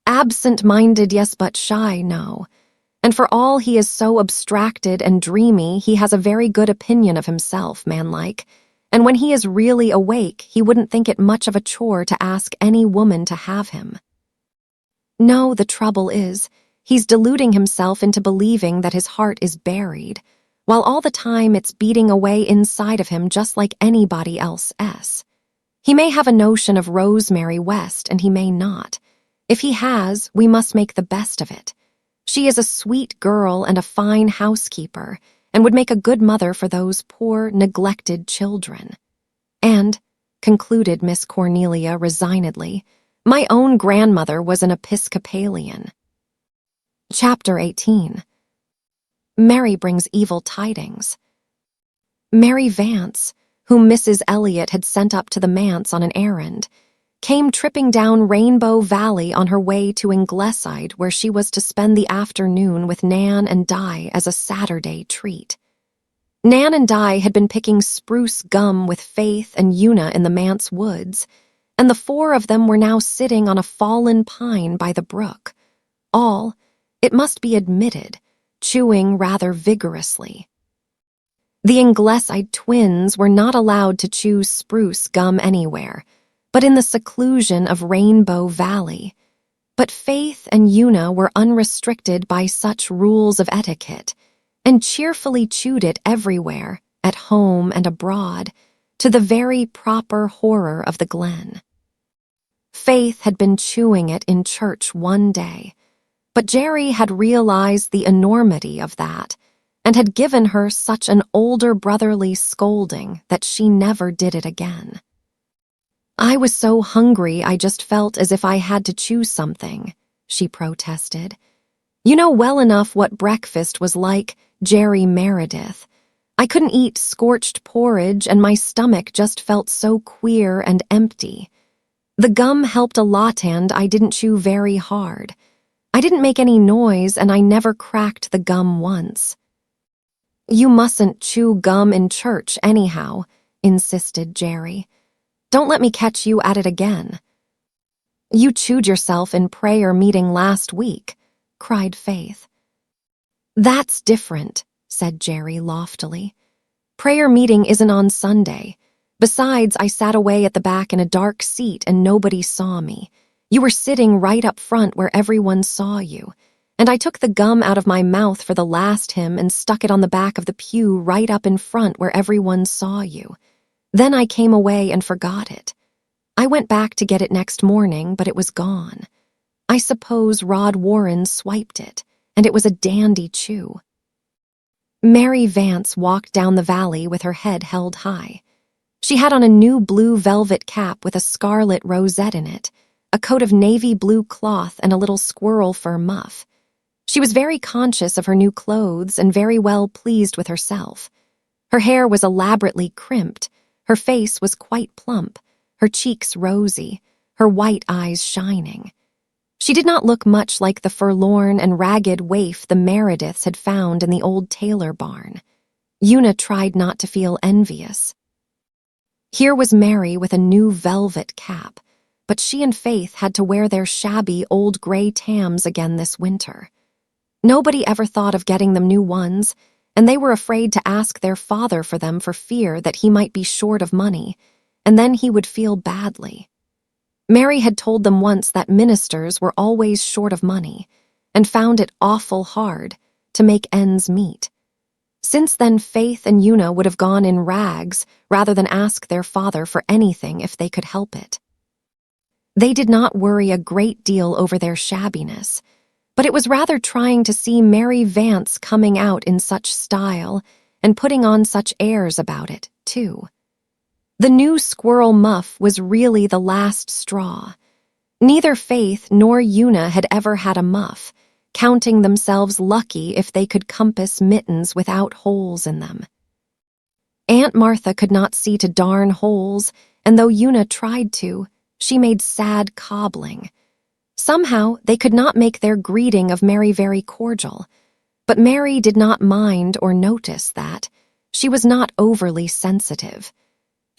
"Absent-minded, yes, but shy, no. And for all he is so abstracted and dreamy, he has a very good opinion of himself, manlike, and when he is really awake, he wouldn't think it much of a chore to ask any woman to have him. No, the trouble is, he's deluding himself into believing that his heart is buried, while all the time it's beating away inside of him just like anybody else. He may have a notion of Rosemary West, and he may not. If he has, we must make the best of it. She is a sweet girl and a fine housekeeper, and would make a good mother for those poor, neglected children. And," concluded Miss Cornelia resignedly, "my own grandmother was an Episcopalian." Chapter 18. Mary brings evil tidings. Mary Vance, whom Mrs. Elliott had sent up to the manse on an errand, came tripping down Rainbow Valley on her way to Ingleside, where she was to spend the afternoon with Nan and Di as a Saturday treat. Nan and Di had been picking spruce gum with Faith and Una in the manse woods, and the four of them were now sitting on a fallen pine by the brook, all, it must be admitted, chewing rather vigorously. The Ingleside twins were not allowed to chew spruce gum anywhere, but in the seclusion of Rainbow Valley. But Faith and Una were unrestricted by such rules of etiquette, and cheerfully chewed it everywhere, at home and abroad, to the very proper horror of the Glen. Faith had been chewing it in church one day, but Jerry had realized the enormity of that, and had given her such an older brotherly scolding that she never did it again. "I was so hungry I just felt as if I had to chew something," she protested. "You know well enough what breakfast was like, Jerry Meredith. I couldn't eat scorched porridge, and my stomach just felt so queer and empty. The gum helped a lot and I didn't chew very hard. I didn't make any noise and I never cracked the gum once. You mustn't chew gum in church anyhow, insisted Jerry. Don't let me catch you at it again. You chewed yourself in prayer meeting last week, cried Faith. That's different, said Jerry loftily. Prayer meeting isn't on Sunday. Besides, I sat away at the back in a dark seat and nobody saw me. You were sitting right up front where everyone saw you. And I took the gum out of my mouth for the last hymn and stuck it on the back of the pew right up in front where everyone saw you. Then I came away and forgot it. I went back to get it next morning, but it was gone. I suppose Rod Warren swiped it, and it was a dandy chew. Mary Vance walked down the valley with her head held high. She had on a new blue velvet cap with a scarlet rosette in it, a coat of navy blue cloth, and a little squirrel fur muff. She was very conscious of her new clothes and very well pleased with herself. Her hair was elaborately crimped, her face was quite plump, her cheeks rosy, her white eyes shining. She did not look much like the forlorn and ragged waif the Merediths had found in the old tailor barn. Una tried not to feel envious. Here was Mary with a new velvet cap, but she and Faith had to wear their shabby old gray tams again this winter. Nobody ever thought of getting them new ones, and they were afraid to ask their father for them for fear that he might be short of money, and then he would feel badly. Mary had told them once that ministers were always short of money, and found it awful hard to make ends meet. Since then, Faith and Una would have gone in rags rather than ask their father for anything if they could help it. They did not worry a great deal over their shabbiness, but it was rather trying to see Mary Vance coming out in such style and putting on such airs about it, too. The new squirrel muff was really the last straw. Neither Faith nor Una had ever had a muff, counting themselves lucky if they could compass mittens without holes in them. Aunt Martha could not see to darn holes, and though Una tried to, she made sad cobbling. Somehow, they could not make their greeting of Mary very cordial, but Mary did not mind or notice that. She was not overly sensitive.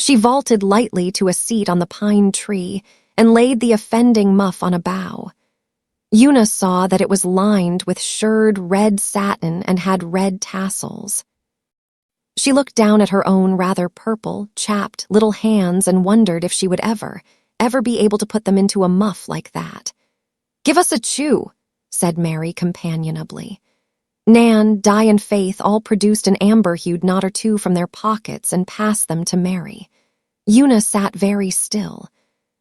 She vaulted lightly to a seat on the pine tree and laid the offending muff on a bough. Una saw that it was lined with shirred red satin and had red tassels. She looked down at her own rather purple, chapped little hands and wondered if she would ever be able to put them into a muff like that. "Give us a chew," said Mary companionably. Nan, Di, and Faith all produced an amber-hued knot or two from their pockets and passed them to Mary. Una sat very still.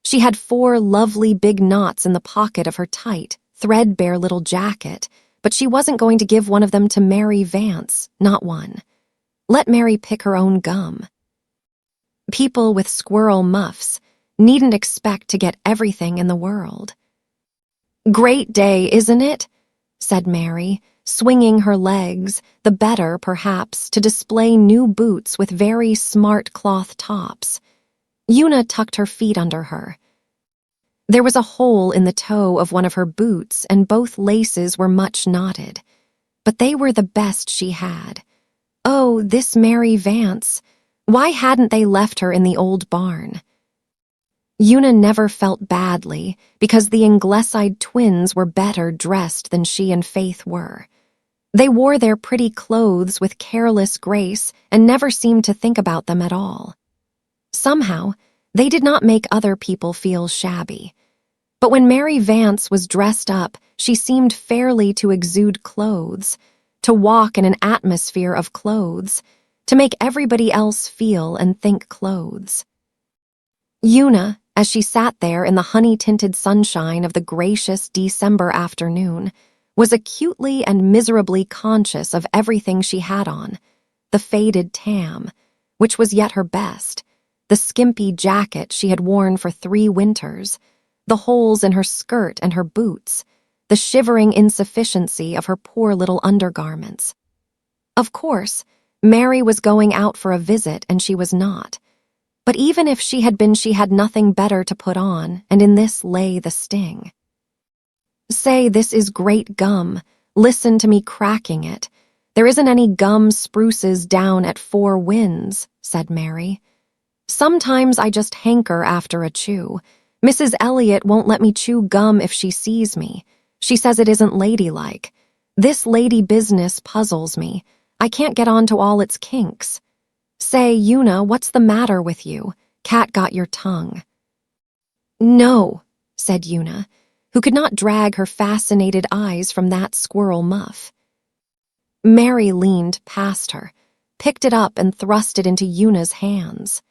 She had 4 lovely big knots in the pocket of her tight, threadbare little jacket, but she wasn't going to give one of them to Mary Vance, not one. Let Mary pick her own gum. People with squirrel muffs needn't expect to get everything in the world. "Great day, isn't it?" said Mary, swinging her legs, the better, perhaps, to display new boots with very smart cloth tops. Una tucked her feet under her. There was a hole in the toe of one of her boots, and both laces were much knotted. But they were the best she had. Oh, this Mary Vance! Why hadn't they left her in the old barn? Una never felt badly, because the Ingleside twins were better dressed than she and Faith were. They wore their pretty clothes with careless grace and never seemed to think about them at all. Somehow, they did not make other people feel shabby. But when Mary Vance was dressed up, she seemed fairly to exude clothes, to walk in an atmosphere of clothes, to make everybody else feel and think clothes. Una, as she sat there in the honey-tinted sunshine of the gracious December afternoon, was acutely and miserably conscious of everything she had on: the faded tam, which was yet her best, the skimpy jacket she had worn for 3 winters, the holes in her skirt and her boots, the shivering insufficiency of her poor little undergarments. Of course, Mary was going out for a visit and she was not. But even if she had been, she had nothing better to put on, and in this lay the sting. Say, this is great gum. Listen to me cracking it. There isn't any gum spruces down at Four Winds, said Mary. Sometimes I just hanker after a chew. Mrs. Elliot won't let me chew gum if she sees me. She says it isn't ladylike. This lady business puzzles me. I can't get on to all its kinks. Say, Una, what's the matter with you? Cat got your tongue. No, said Una, who could not drag her fascinated eyes from that squirrel muff. Mary leaned past her, picked it up and thrust it into Una's hands.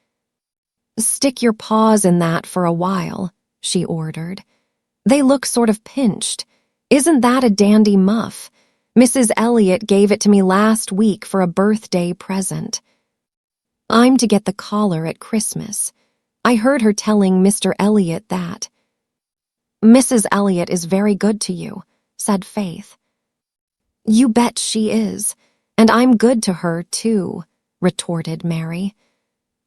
Stick your paws in that for a while, she ordered. They look sort of pinched. Isn't that a dandy muff? Mrs. Elliot gave it to me last week for a birthday present. I'm to get the collar at Christmas. I heard her telling Mr. Elliot that. Mrs. Elliot is very good to you, said Faith. You bet she is, and I'm good to her, too, retorted Mary.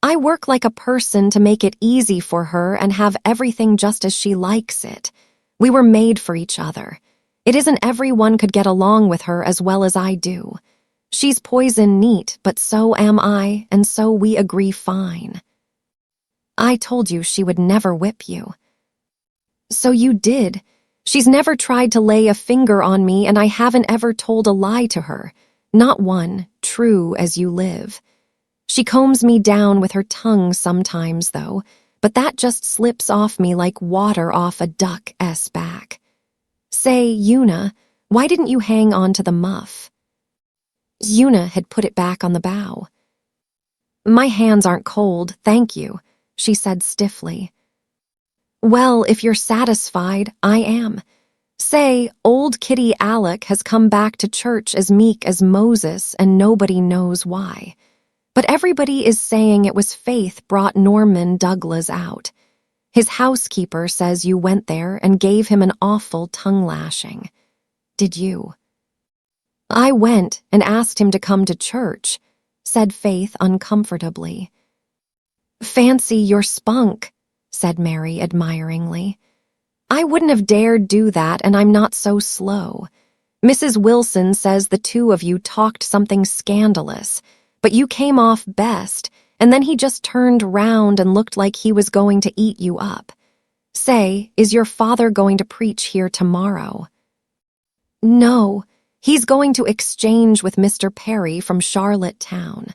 I work like a person to make it easy for her and have everything just as she likes it. We were made for each other. It isn't everyone could get along with her as well as I do. She's poison neat, but so am I, and so we agree fine. I told you she would never whip you. So you did. She's never tried to lay a finger on me, and I haven't ever told a lie to her. Not one, true as you live. She combs me down with her tongue sometimes, though, but that just slips off me like water off a duck's back. Say, Una, why didn't you hang on to the muff? Una had put it back on the bough. My hands aren't cold, thank you, she said stiffly. Well, if you're satisfied, I am. Say, old Kitty Alec has come back to church as meek as Moses, and nobody knows why. But everybody is saying it was Faith brought Norman Douglas out. His housekeeper says you went there and gave him an awful tongue-lashing. Did you? I went and asked him to come to church, said Faith uncomfortably. Fancy your spunk, said Mary admiringly. I wouldn't have dared do that, and I'm not so slow. Mrs. Wilson says the two of you talked something scandalous, but you came off best, and then he just turned round and looked like he was going to eat you up. Say, is your father going to preach here tomorrow? No, he's going to exchange with Mr. Perry from Charlottetown.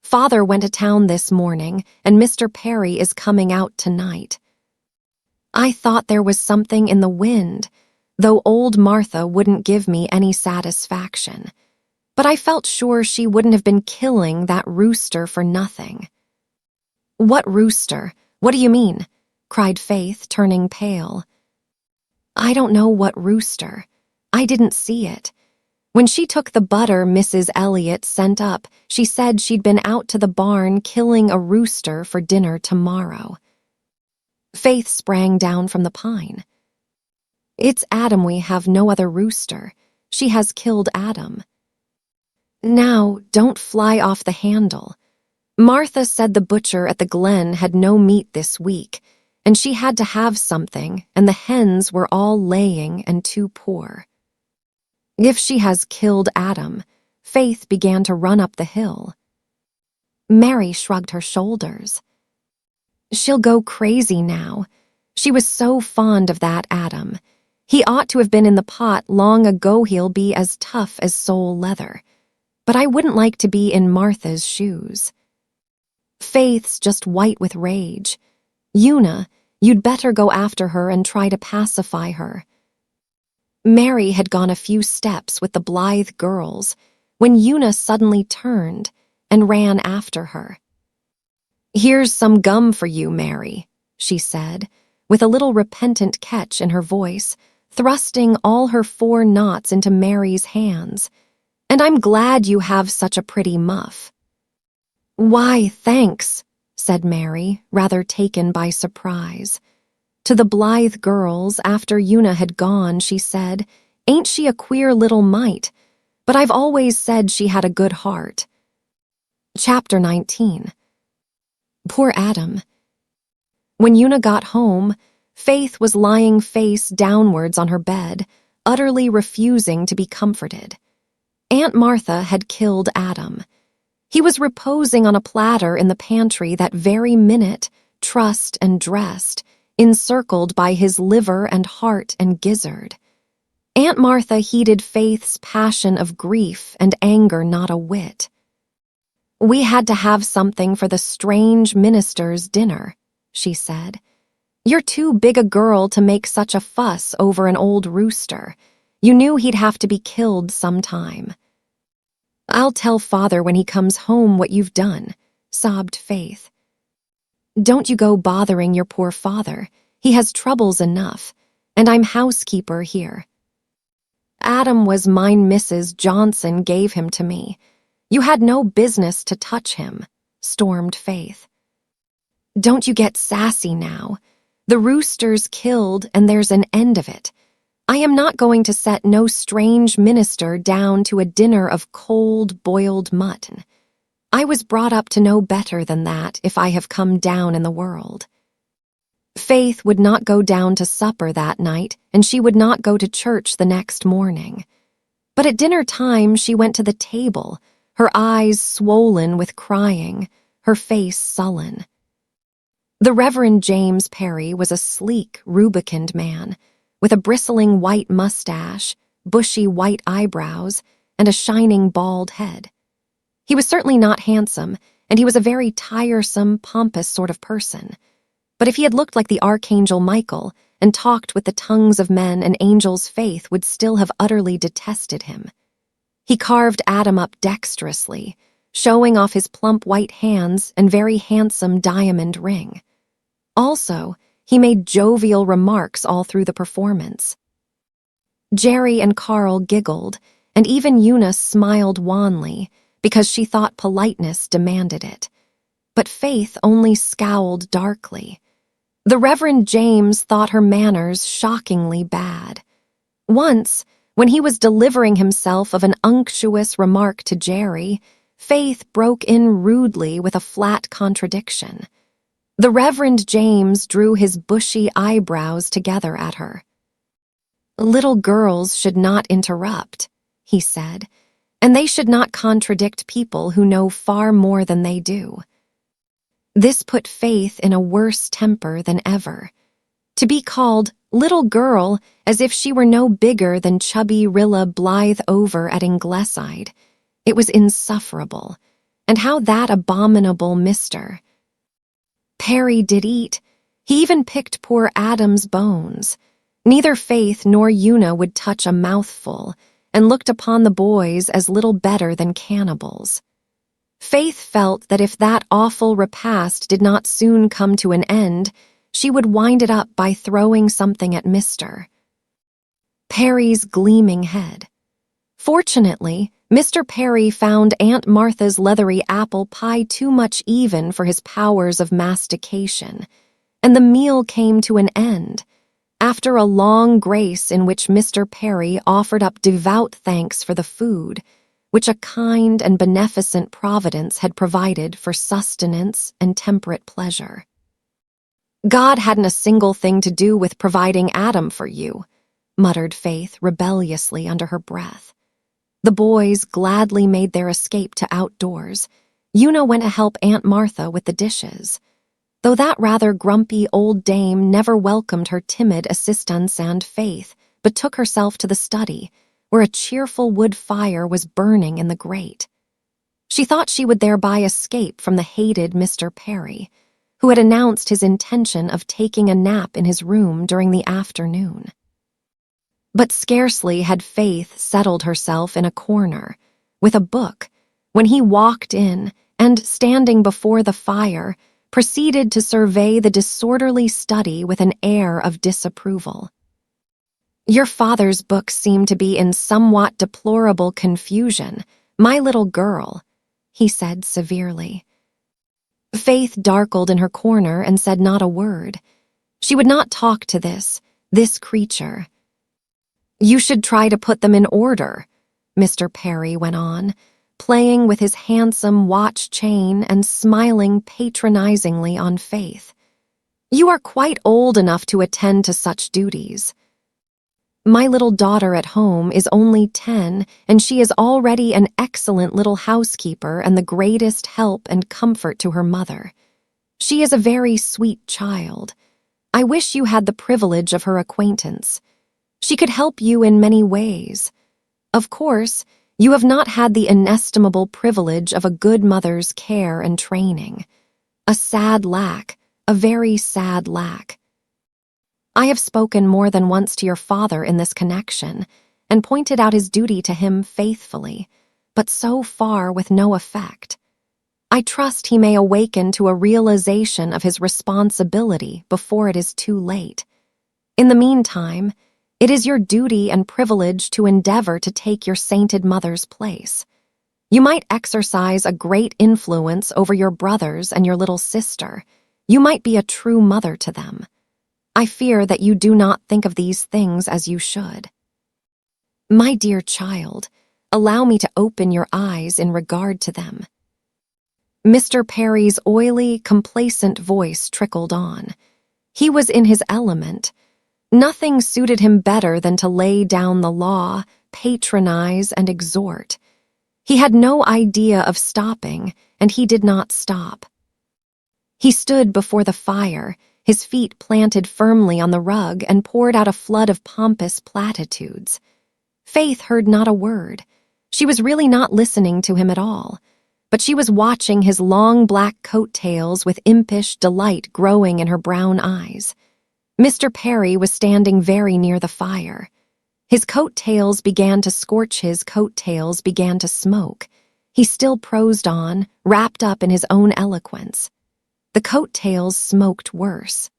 Father went to town this morning, and Mr. Perry is coming out tonight. I thought there was something in the wind, though old Martha wouldn't give me any satisfaction. But I felt sure she wouldn't have been killing that rooster for nothing. What rooster? What do you mean? Cried Faith, turning pale. I don't know what rooster. I didn't see it. When she took the butter Mrs. Elliot sent up, she said she'd been out to the barn killing a rooster for dinner tomorrow. Faith sprang down from the pine. It's Adam, we have no other rooster. She has killed Adam. Now, don't fly off the handle. Martha said the butcher at the Glen had no meat this week, and she had to have something, and the hens were all laying and too poor. If she has killed Adam, Faith began to run up the hill. Mary shrugged her shoulders. She'll go crazy now. She was so fond of that Adam. He ought to have been in the pot long ago. He'll be as tough as sole leather. But I wouldn't like to be in Martha's shoes. Faith's just white with rage. Una, you'd better go after her and try to pacify her. Mary had gone a few steps with the Blythe girls when Una suddenly turned and ran after her. Here's some gum for you, Mary, she said, with a little repentant catch in her voice, thrusting all her 4 knots into Mary's hands. And I'm glad you have such a pretty muff. Why, thanks, said Mary, rather taken by surprise. To the Blythe girls, after Una had gone, she said, Ain't she a queer little mite? But I've always said she had a good heart. Chapter 19. Poor Adam. When Una got home, Faith was lying face downwards on her bed, utterly refusing to be comforted. Aunt Martha had killed Adam. He was reposing on a platter in the pantry that very minute, trussed and dressed, encircled by his liver and heart and gizzard. Aunt Martha heeded Faith's passion of grief and anger not a whit. "We had to have something for the strange minister's dinner," she said. "You're too big a girl to make such a fuss over an old rooster. You knew he'd have to be killed sometime." "I'll tell Father when he comes home what you've done," sobbed Faith. "Don't you go bothering your poor father. He has troubles enough, and I'm housekeeper here." "Adam was mine. Mrs. Johnson gave him to me. You had no business to touch him," stormed Faith. "Don't you get sassy now. The rooster's killed and there's an end of it. I am not going to set no strange minister down to a dinner of cold, boiled mutton. I was brought up to know better than that if I have come down in the world." Faith would not go down to supper that night, and she would not go to church the next morning. But at dinner time she went to the table, her eyes swollen with crying, her face sullen. The Reverend James Perry was a sleek, rubicund man, with a bristling white mustache, bushy white eyebrows, and a shining bald head. He was certainly not handsome, and he was a very tiresome, pompous sort of person. But if he had looked like the Archangel Michael and talked with the tongues of men, an angel's Faith would still have utterly detested him. He carved Adam up dexterously, showing off his plump white hands and very handsome diamond ring. Also, he made jovial remarks all through the performance. Jerry and Carl giggled, and even Eunice smiled wanly, because she thought politeness demanded it. But Faith only scowled darkly. The Reverend James thought her manners shockingly bad. Once, when he was delivering himself of an unctuous remark to Jerry, Faith broke in rudely with a flat contradiction. The Reverend James drew his bushy eyebrows together at her. "Little girls should not interrupt," he said, "and they should not contradict people who know far more than they do." This put Faith in a worse temper than ever. To be called little girl as if she were no bigger than chubby Rilla Blythe over at Ingleside. It was insufferable. And how that abominable Mr. Perry did eat. He even picked poor Adam's bones. Neither Faith nor Una would touch a mouthful, and looked upon the boys as little better than cannibals. Faith felt that if that awful repast did not soon come to an end, she would wind it up by throwing something at Mr. Perry's gleaming head. Fortunately, Mr. Perry found Aunt Martha's leathery apple pie too much even for his powers of mastication, and the meal came to an end, after a long grace in which Mr. Perry offered up devout thanks for the food, which a kind and beneficent Providence had provided for sustenance and temperate pleasure. "God hadn't a single thing to do with providing Adam for you," muttered Faith rebelliously under her breath. The boys gladly made their escape to outdoors. Una went to help Aunt Martha with the dishes, though that rather grumpy old dame never welcomed her timid assistance and Faith, but took herself to the study, where a cheerful wood fire was burning in the grate. She thought she would thereby escape from the hated Mr. Perry, who had announced his intention of taking a nap in his room during the afternoon. But scarcely had Faith settled herself in a corner, with a book, when he walked in and, standing before the fire, proceeded to survey the disorderly study with an air of disapproval. "Your father's books seem to be in somewhat deplorable confusion, my little girl," he said severely. Faith darkled in her corner and said not a word. She would not talk to this creature. "You should try to put them in order," Mr. Perry went on, playing with his handsome watch chain and smiling patronizingly on Faith. "You are quite old enough to attend to such duties. My little daughter at home is only 10, and she is already an excellent little housekeeper and the greatest help and comfort to her mother. She is a very sweet child. I wish you had the privilege of her acquaintance. She could help you in many ways. Of course, you have not had the inestimable privilege of a good mother's care and training. A sad lack, a very sad lack. I have spoken more than once to your father in this connection, and pointed out his duty to him faithfully, but so far with no effect. I trust he may awaken to a realization of his responsibility before it is too late. In the meantime, it is your duty and privilege to endeavor to take your sainted mother's place. You might exercise a great influence over your brothers and your little sister. You might be a true mother to them. I fear that you do not think of these things as you should. My dear child, allow me to open your eyes in regard to them." Mr. Perry's oily, complacent voice trickled on. He was in his element. Nothing suited him better than to lay down the law, patronize, and exhort. He had no idea of stopping, and he did not stop. He stood before the fire, his feet planted firmly on the rug, and poured out a flood of pompous platitudes. Faith heard not a word. She was really not listening to him at all, but she was watching his long black coat-tails with impish delight growing in her brown eyes. Mr. Perry was standing very near the fire. His coat-tails began to scorch, his coat-tails began to smoke. He still prosed on, wrapped up in his own eloquence. The coat-tails smoked worse.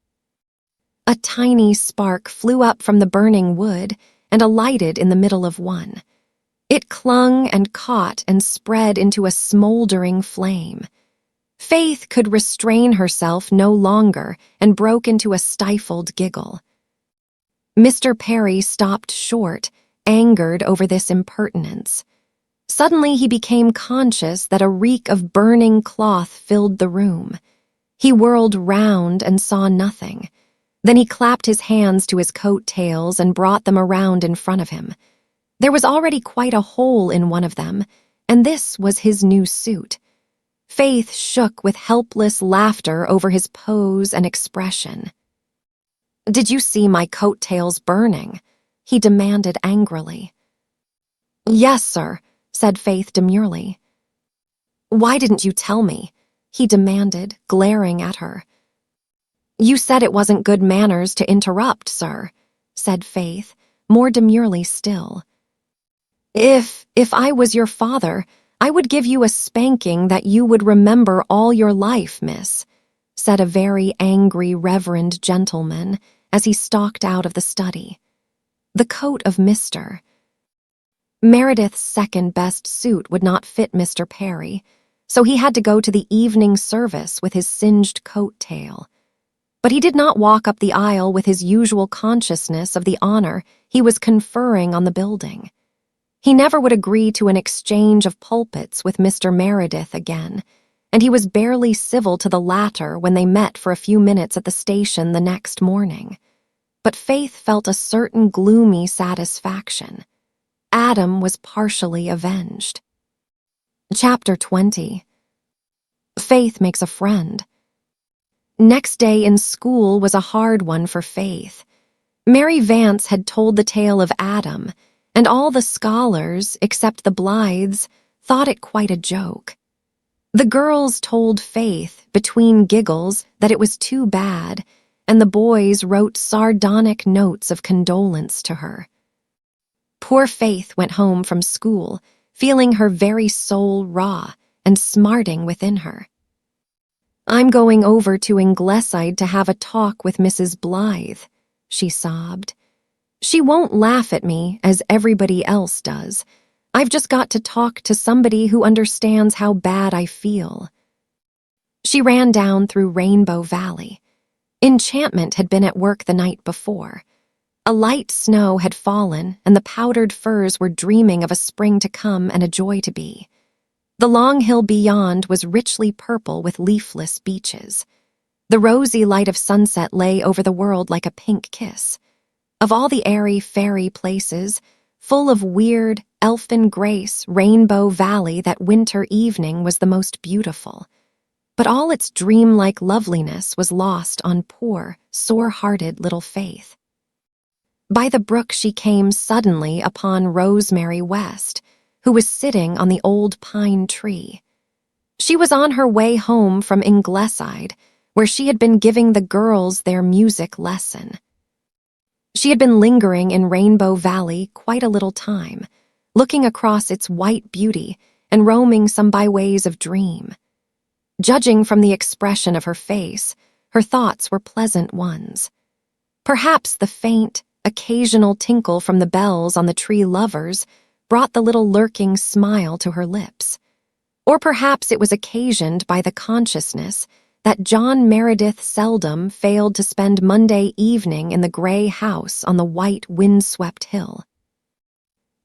A tiny spark flew up from the burning wood and alighted in the middle of one. It clung and caught and spread into a smoldering flame. Faith could restrain herself no longer and broke into a stifled giggle. Mr. Perry stopped short, angered over this impertinence. Suddenly he became conscious that a reek of burning cloth filled the room. He whirled round and saw nothing. Then he clapped his hands to his coat-tails and brought them around in front of him. There was already quite a hole in one of them, and this was his new suit. Faith shook with helpless laughter over his pose and expression. "Did you see my coat-tails burning?" he demanded angrily. "Yes, sir," said Faith demurely. "Why didn't you tell me?" he demanded, glaring at her. "You said it wasn't good manners to interrupt, sir," said Faith, more demurely still. If I was your father, I would give you a spanking that you would remember all your life, miss," said a very angry reverend gentleman as he stalked out of the study. The coat of Mr. Meredith's second-best suit would not fit Mr. Perry, so he had to go to the evening service with his singed coat-tail. But he did not walk up the aisle with his usual consciousness of the honor he was conferring on the building. He never would agree to an exchange of pulpits with Mr. Meredith again, and he was barely civil to the latter when they met for a few minutes at the station the next morning. But Faith felt a certain gloomy satisfaction. Adam was partially avenged. Chapter 20. Faith makes a friend. Next day in school was a hard one for Faith. Mary Vance had told the tale of Adam, and all the scholars, except the Blythes, thought it quite a joke. The girls told Faith, between giggles, that it was too bad, and the boys wrote sardonic notes of condolence to her. Poor Faith went home from school, feeling her very soul raw and smarting within her. "I'm going over to Ingleside to have a talk with Mrs. Blythe," she sobbed. "She won't laugh at me as everybody else does. I've just got to talk to somebody who understands how bad I feel." She ran down through Rainbow Valley. Enchantment had been at work the night before. A light snow had fallen, and the powdered firs were dreaming of a spring to come and a joy to be. The long hill beyond was richly purple with leafless beeches. The rosy light of sunset lay over the world like a pink kiss. Of all the airy, fairy places, full of weird, elfin grace, Rainbow Valley that winter evening was the most beautiful. But all its dreamlike loveliness was lost on poor, sore-hearted little Faith. By the brook she came suddenly upon Rosemary West, who was sitting on the old pine tree. She was on her way home from Ingleside, where she had been giving the girls their music lesson. She had been lingering in Rainbow Valley quite a little time, looking across its white beauty and roaming some byways of dream. Judging from the expression of her face, her thoughts were pleasant ones. Perhaps the faint, occasional tinkle from the bells on the tree lovers brought the little lurking smile to her lips. Or perhaps it was occasioned by the consciousness that John Meredith seldom failed to spend Monday evening in the gray house on the white windswept hill.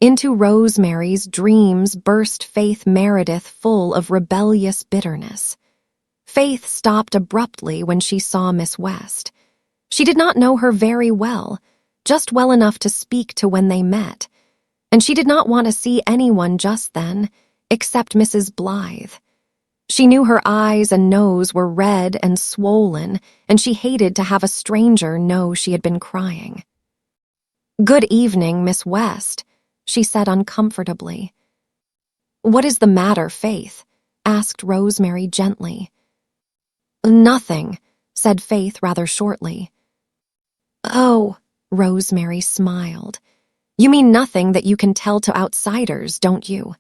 Into Rosemary's dreams burst Faith Meredith full of rebellious bitterness. Faith stopped abruptly when she saw Miss West. She did not know her very well, just well enough to speak to when they met, and she did not want to see anyone just then, except Mrs. Blythe. She knew her eyes and nose were red and swollen, and she hated to have a stranger know she had been crying. "Good evening, Miss West," she said uncomfortably. "What is the matter, Faith?" asked Rosemary gently. "Nothing," said Faith rather shortly. "Oh," Rosemary smiled. "You mean nothing that you can tell to outsiders, don't you?"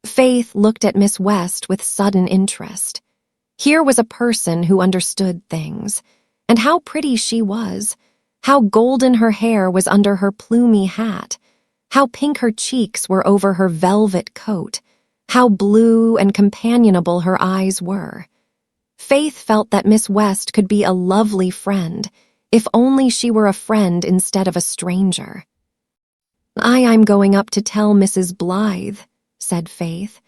Faith looked at Miss West with sudden interest. Here was a person who understood things, and how pretty she was, how golden her hair was under her plumy hat, how pink her cheeks were over her velvet coat, how blue and companionable her eyes were. Faith felt that Miss West could be a lovely friend, if only she were a friend instead of a stranger. I'm going up to tell Mrs. Blythe," said Faith.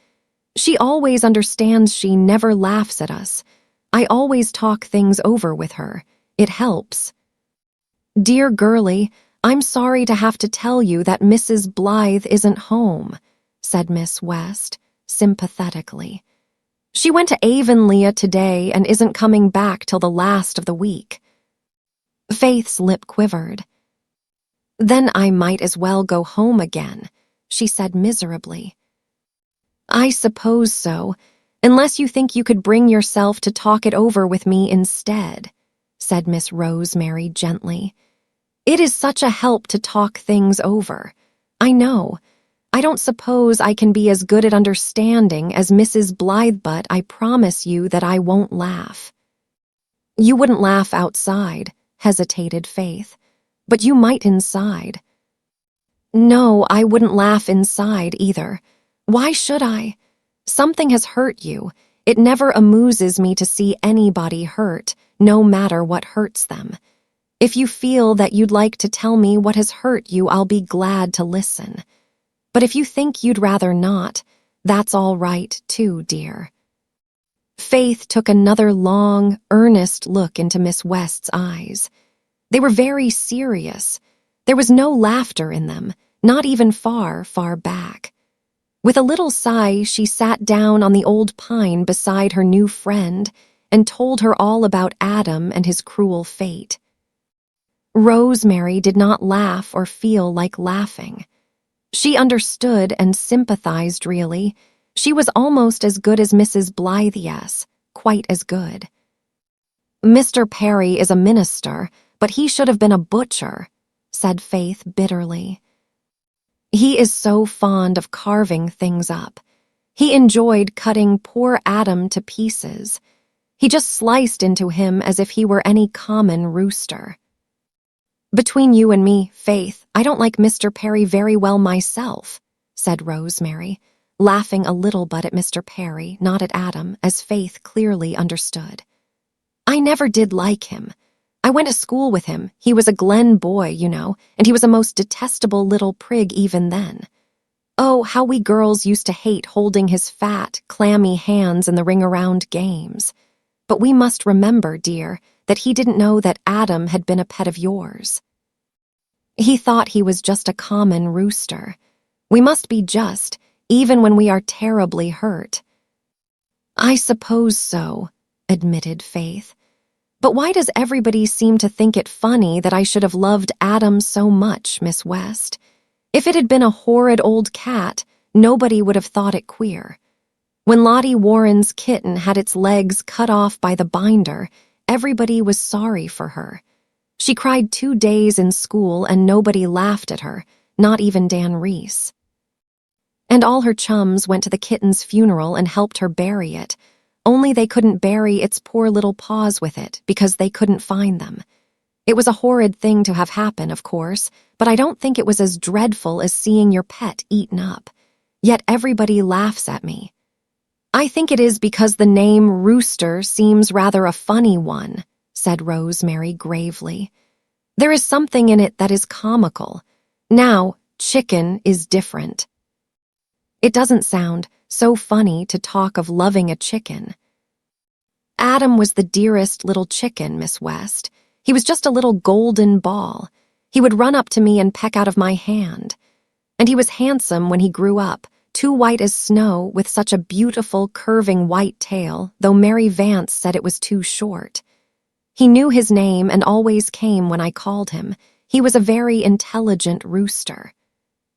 "She always understands, she never laughs at us. I always talk things over with her. It helps." "Dear girlie, I'm sorry to have to tell you that Mrs. Blythe isn't home," said Miss West, sympathetically. "She went to Avonlea today and isn't coming back till the last of the week." Faith's lip quivered. "Then I might as well go home again," she said miserably. "I suppose so, unless you think you could bring yourself to talk it over with me instead," said Miss Rosemary gently. "It is such a help to talk things over. I know. I don't suppose I can be as good at understanding as Mrs. Blythe, but I promise you that I won't laugh." "You wouldn't laugh outside," hesitated Faith, "but you might inside." "No, I wouldn't laugh inside either. Why should I? Something has hurt you. It never amuses me to see anybody hurt, no matter what hurts them. If you feel that you'd like to tell me what has hurt you, I'll be glad to listen. But if you think you'd rather not, that's all right too, dear." Faith took another long, earnest look into Miss West's eyes. They were very serious. There was no laughter in them, not even far, far back. With a little sigh, she sat down on the old pine beside her new friend and told her all about Adam and his cruel fate. Rosemary did not laugh or feel like laughing. She understood and sympathized, really. She was almost as good as Mrs. Blythe, yes, quite as good. "Mr. Perry is a minister, but he should have been a butcher," said Faith bitterly. "He is so fond of carving things up. He enjoyed cutting poor Adam to pieces. He just sliced into him as if he were any common rooster." "Between you and me, Faith, I don't like Mr. Perry very well myself," said Rosemary, laughing a little but at Mr. Perry, not at Adam, as Faith clearly understood. "I never did like him. I went to school with him. He was a Glen boy, you know, and he was a most detestable little prig even then." Oh, how we girls used to hate holding his fat, clammy hands in the ring-around games. But we must remember, dear, that he didn't know that Adam had been a pet of yours. He thought he was just a common rooster. We must be just, even when we are terribly hurt. I suppose so, admitted Faith. But why does everybody seem to think it funny that I should have loved Adam so much, Miss West? If it had been a horrid old cat, nobody would have thought it queer. When Lottie Warren's kitten had its legs cut off by the binder, everybody was sorry for her. She cried 2 days in school and nobody laughed at her, not even Dan Reese. And all her chums went to the kitten's funeral and helped her bury it, only they couldn't bury its poor little paws with it because they couldn't find them. It was a horrid thing to have happen, of course, but I don't think it was as dreadful as seeing your pet eaten up. Yet everybody laughs at me. I think it is because the name Rooster seems rather a funny one, said Rosemary gravely. There is something in it that is comical. Now, chicken is different. It doesn't sound so funny to talk of loving a chicken. Adam was the dearest little chicken, Miss West. He was just a little golden ball. He would run up to me and peck out of my hand. And he was handsome when he grew up, too white as snow with such a beautiful curving white tail, though Mary Vance said it was too short. He knew his name and always came when I called him. He was a very intelligent rooster.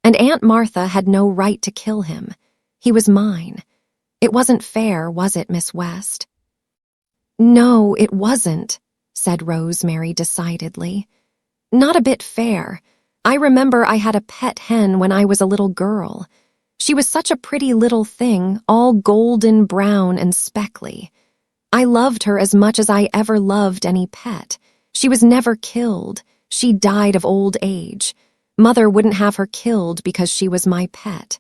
And Aunt Martha had no right to kill him. He was mine. It wasn't fair, was it, Miss West? No, it wasn't, said Rosemary decidedly. Not a bit fair. I remember I had a pet hen when I was a little girl. She was such a pretty little thing, all golden brown and speckly. I loved her as much as I ever loved any pet. She was never killed. She died of old age. Mother wouldn't have her killed because she was my pet.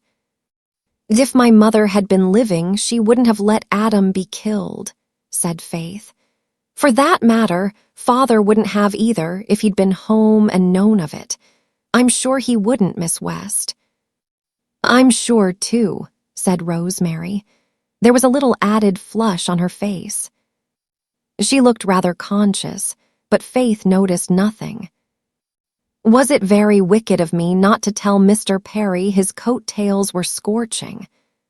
If my mother had been living, she wouldn't have let Adam be killed, said Faith. For that matter, Father wouldn't have either if he'd been home and known of it. I'm sure he wouldn't, Miss West. I'm sure, too, said Rosemary. There was a little added flush on her face. She looked rather conscious, but Faith noticed nothing. Was it very wicked of me not to tell Mr. Perry his coat-tails were scorching?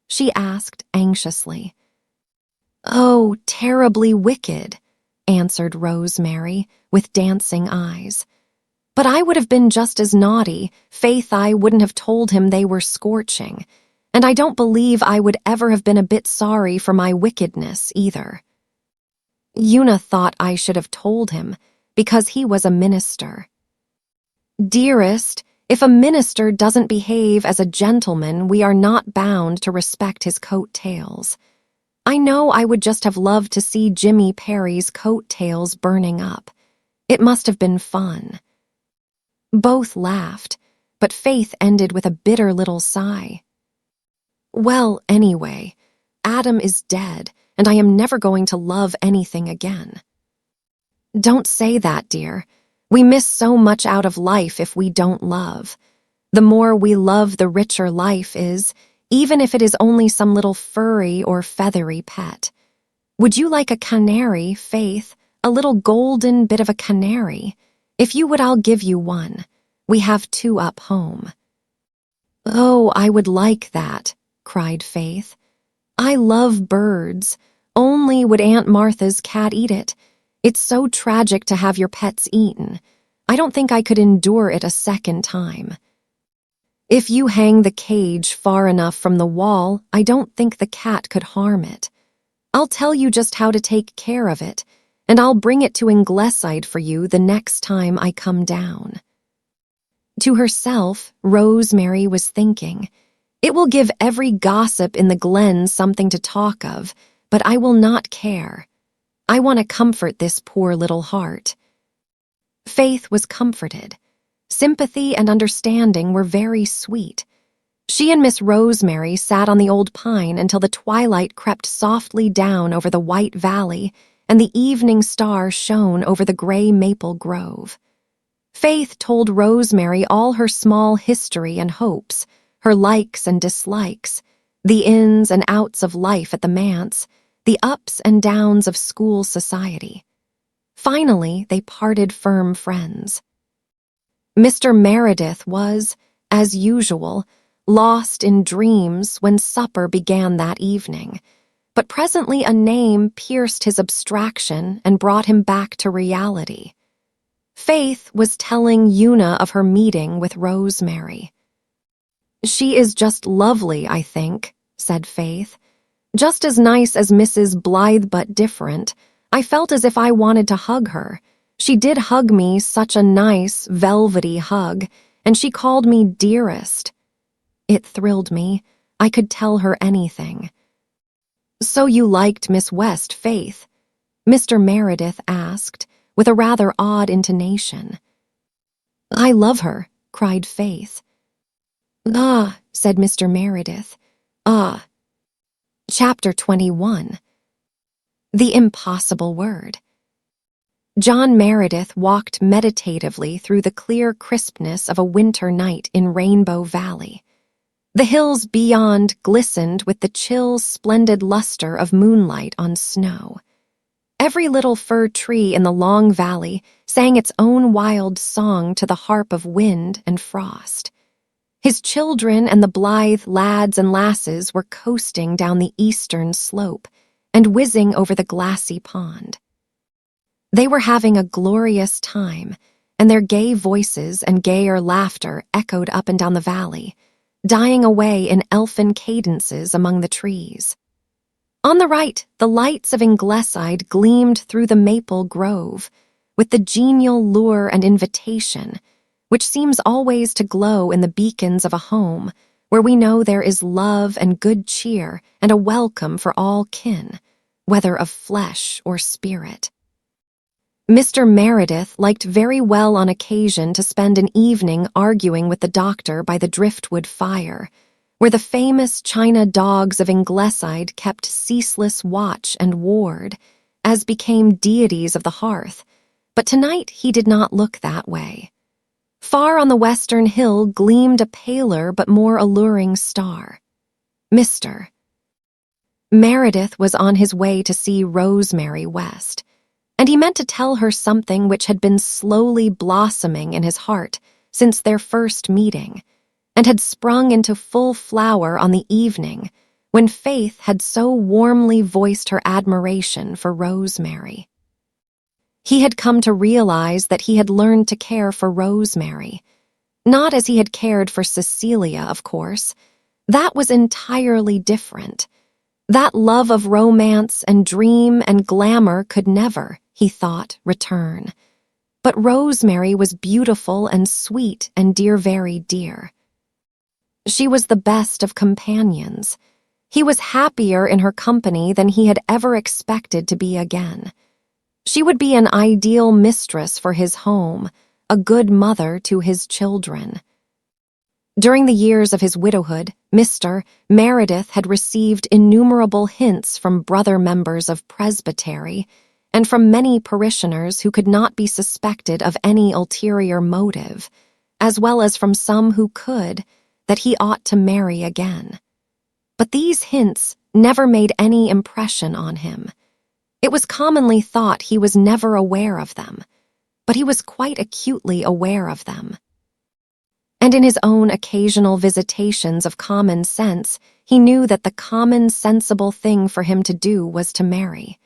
She asked anxiously. Oh, terribly wicked, answered Rosemary with dancing eyes. But I would have been just as naughty. Faith, I wouldn't have told him they were scorching. And I don't believe I would ever have been a bit sorry for my wickedness, either. Una thought I should have told him, because he was a minister. Dearest, if a minister doesn't behave as a gentleman, we are not bound to respect his coat-tails. I know I would just have loved to see Jimmy Perry's coat-tails burning up. It must have been fun. Both laughed, but Faith ended with a bitter little sigh. Well, anyway, Adam is dead, and I am never going to love anything again. Don't say that, dear. We miss so much out of life if we don't love. The more we love, the richer life is, even if it is only some little furry or feathery pet. Would you like a canary, Faith? A little golden bit of a canary? If you would, I'll give you one. We have 2 up home. Oh, I would like that, cried Faith. I love birds. Only would Aunt Martha's cat eat it? It's so tragic to have your pets eaten. I don't think I could endure it a second time. If you hang the cage far enough from the wall, I don't think the cat could harm it. I'll tell you just how to take care of it, and I'll bring it to Ingleside for you the next time I come down. To herself, Rosemary was thinking, it will give every gossip in the glen something to talk of, but I will not care. I want to comfort this poor little heart. Faith was comforted. Sympathy and understanding were very sweet. She and Miss Rosemary sat on the old pine until the twilight crept softly down over the white valley and the evening star shone over the gray maple grove. Faith told Rosemary all her small history and hopes, her likes and dislikes, the ins and outs of life at the manse, the ups and downs of school society. Finally, they parted firm friends. Mr. Meredith was, as usual, lost in dreams when supper began that evening, but presently a name pierced his abstraction and brought him back to reality. Faith was telling Una of her meeting with Rosemary. "She is just lovely, I think," said Faith. "Just as nice as Mrs. Blythe, but different. I felt as if I wanted to hug her. She did hug me such a nice, velvety hug, and she called me dearest. It thrilled me. I could tell her anything." "So you liked Miss West, Faith?" Mr. Meredith asked, with a rather odd intonation. "I love her," cried Faith. "Ah," said Mr. Meredith. "Ah." Chapter 21. The Impossible Word. John Meredith walked meditatively through the clear crispness of a winter night in Rainbow Valley. The hills beyond glistened with the chill, splendid luster of moonlight on snow. Every little fir tree in the long valley sang its own wild song to the harp of wind and frost. His children and the Blythe lads and lasses were coasting down the eastern slope and whizzing over the glassy pond. They were having a glorious time, and their gay voices and gayer laughter echoed up and down the valley, dying away in elfin cadences among the trees. On the right, the lights of Ingleside gleamed through the maple grove, with the genial lure and invitation, which seems always to glow in the beacons of a home, where we know there is love and good cheer and a welcome for all kin, whether of flesh or spirit. Mr. Meredith liked very well on occasion to spend an evening arguing with the doctor by the driftwood fire, where the famous china dogs of Ingleside kept ceaseless watch and ward, as became deities of the hearth, but tonight he did not look that way. Far on the western hill gleamed a paler but more alluring star. Mr. Meredith was on his way to see Rosemary West, and he meant to tell her something which had been slowly blossoming in his heart since their first meeting, and had sprung into full flower on the evening when Faith had so warmly voiced her admiration for Rosemary. He had come to realize that he had learned to care for Rosemary, not as he had cared for Cecilia, of course. That was entirely different. That love of romance and dream and glamour could never, he thought, return. But Rosemary was beautiful and sweet and dear, very dear. She was the best of companions. He was happier in her company than he had ever expected to be again. She would be an ideal mistress for his home, a good mother to his children. During the years of his widowhood, Mr. Meredith had received innumerable hints from brother members of Presbytery and from many parishioners who could not be suspected of any ulterior motive, as well as from some who could, that he ought to marry again. But these hints never made any impression on him. It was commonly thought he was never aware of them, but he was quite acutely aware of them. And in his own occasional visitations of common sense, he knew that the common sensible thing for him to do was to marry.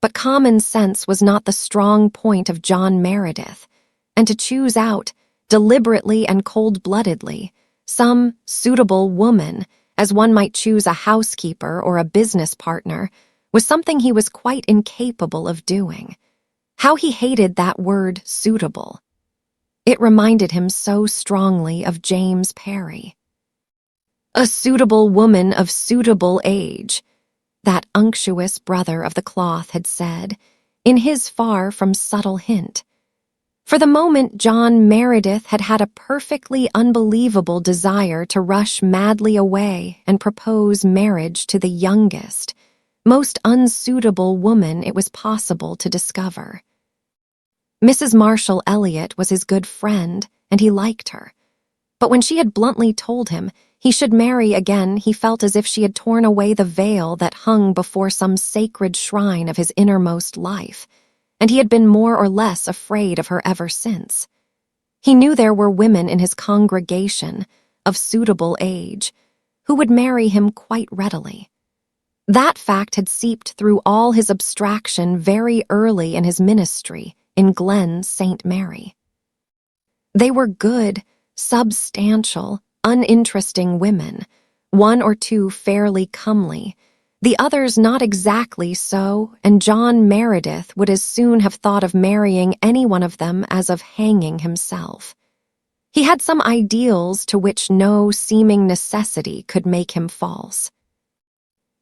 But common sense was not the strong point of John Meredith, and to choose out, deliberately and cold-bloodedly, some suitable woman, as one might choose a housekeeper or a business partner, was something he was quite incapable of doing. How he hated that word suitable. It reminded him so strongly of James Parry. A suitable woman of suitable age, that unctuous brother of the cloth had said, in his far from subtle hint. For the moment, John Meredith had had a perfectly unbelievable desire to rush madly away and propose marriage to the youngest, most unsuitable woman it was possible to discover. Mrs. Marshall Elliott was his good friend, and he liked her. But when she had bluntly told him he should marry again, he felt as if she had torn away the veil that hung before some sacred shrine of his innermost life, and he had been more or less afraid of her ever since. He knew there were women in his congregation, of suitable age, who would marry him quite readily. That fact had seeped through all his abstraction very early in his ministry in Glen St. Mary. They were good, substantial, uninteresting women, one or two fairly comely, the others not exactly so, and John Meredith would as soon have thought of marrying any one of them as of hanging himself. He had some ideals to which no seeming necessity could make him false.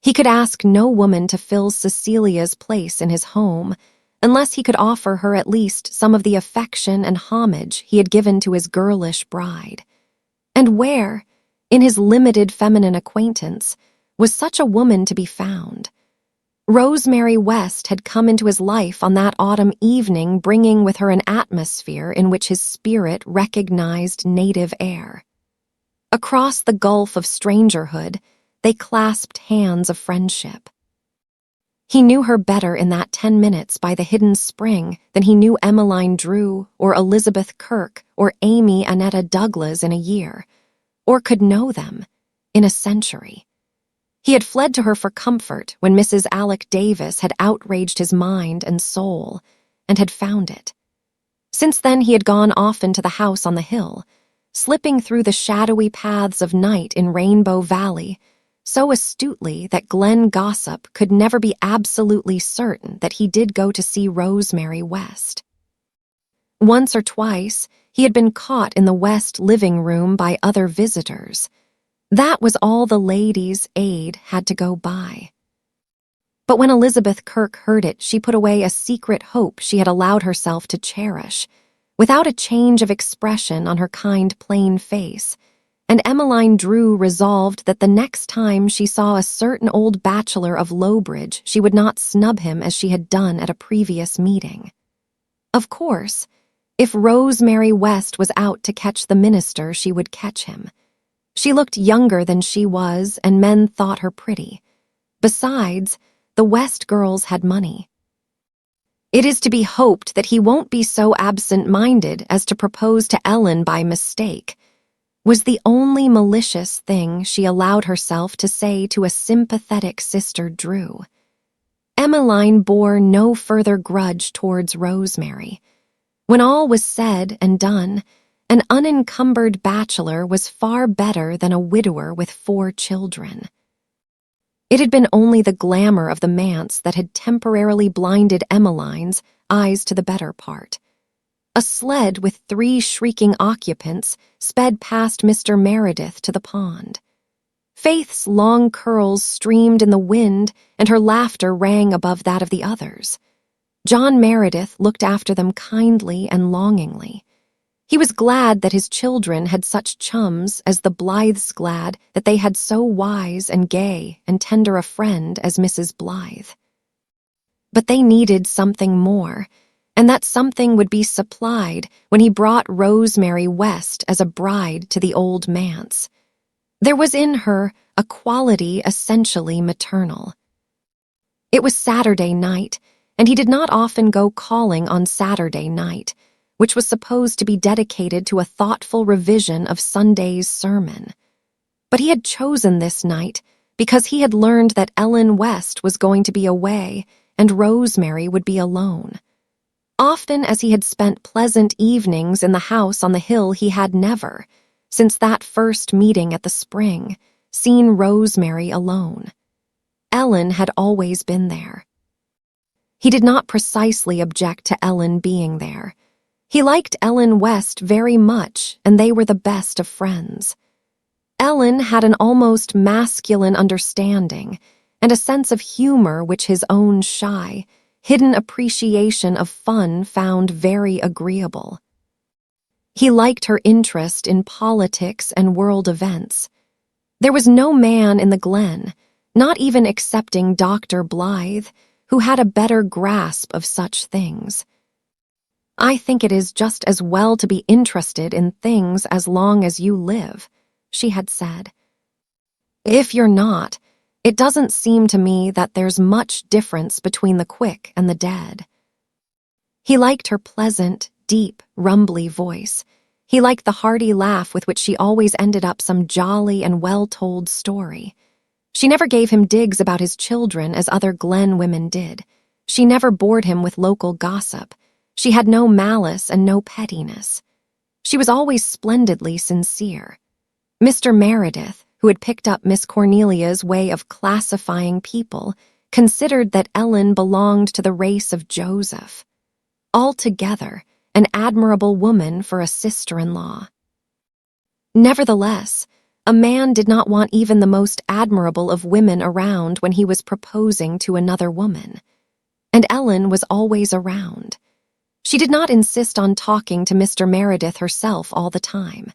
He could ask no woman to fill Cecilia's place in his home, unless he could offer her at least some of the affection and homage he had given to his girlish bride. And where, in his limited feminine acquaintance, was such a woman to be found? Rosemary West had come into his life on that autumn evening, bringing with her an atmosphere in which his spirit recognized native air. Across the gulf of strangerhood, they clasped hands of friendship. He knew her better in that 10 minutes by the hidden spring than he knew Emmeline Drew or Elizabeth Kirk or Amy Annetta Douglas in a year, or could know them in a century. He had fled to her for comfort when Mrs. Alec Davis had outraged his mind and soul, and had found it. Since then he had gone often to the house on the hill, slipping through the shadowy paths of night in Rainbow Valley, so astutely that Glen gossip could never be absolutely certain that he did go to see Rosemary West. Once or twice he had been caught in the West living room by other visitors. That was all the ladies' aid had to go by. But when Elizabeth Kirk heard it, she put away a secret hope she had allowed herself to cherish, without a change of expression on her kind, plain face, and Emmeline Drew resolved that the next time she saw a certain old bachelor of Lowbridge, she would not snub him as she had done at a previous meeting. Of course, if Rosemary West was out to catch the minister, she would catch him. She looked younger than she was, and men thought her pretty. Besides, the West girls had money. It is to be hoped that he won't be so absent-minded as to propose to Ellen by mistake, was the only malicious thing she allowed herself to say to a sympathetic sister Drew. Emmeline bore no further grudge towards Rosemary. When all was said and done, an unencumbered bachelor was far better than a widower with 4 children. It had been only the glamour of the manse that had temporarily blinded Emmeline's eyes to the better part. A sled with 3 shrieking occupants sped past Mr. Meredith to the pond. Faith's long curls streamed in the wind, and her laughter rang above that of the others. John Meredith looked after them kindly and longingly. He was glad that his children had such chums, as the Blythes glad that they had so wise and gay and tender a friend as Mrs. Blythe. But they needed something more, and that something would be supplied when he brought Rosemary West as a bride to the old manse. There was in her a quality essentially maternal. It was Saturday night, and he did not often go calling on Saturday night, which was supposed to be dedicated to a thoughtful revision of Sunday's sermon. But he had chosen this night because he had learned that Ellen West was going to be away and Rosemary would be alone. Often as he had spent pleasant evenings in the house on the hill, he had never, since that first meeting at the spring, seen Rosemary alone. Ellen had always been there. He did not precisely object to Ellen being there. He liked Ellen West very much, and they were the best of friends. Ellen had an almost masculine understanding and a sense of humor which his own shy, hidden appreciation of fun found very agreeable. He liked her interest in politics and world events. There was no man in the Glen, not even excepting Dr. Blythe, who had a better grasp of such things. I think it is just as well to be interested in things as long as you live, she had said. If you're not, it doesn't seem to me that there's much difference between the quick and the dead. He liked her pleasant, deep, rumbly voice. He liked the hearty laugh with which she always ended up some jolly and well-told story. She never gave him digs about his children as other Glen women did. She never bored him with local gossip. She had no malice and no pettiness. She was always splendidly sincere. Mr. Meredith, who had picked up Miss Cornelia's way of classifying people, considered that Ellen belonged to the race of Joseph. Altogether, an admirable woman for a sister-in-law. Nevertheless, a man did not want even the most admirable of women around when he was proposing to another woman. And Ellen was always around. She did not insist on talking to Mr. Meredith herself all the time.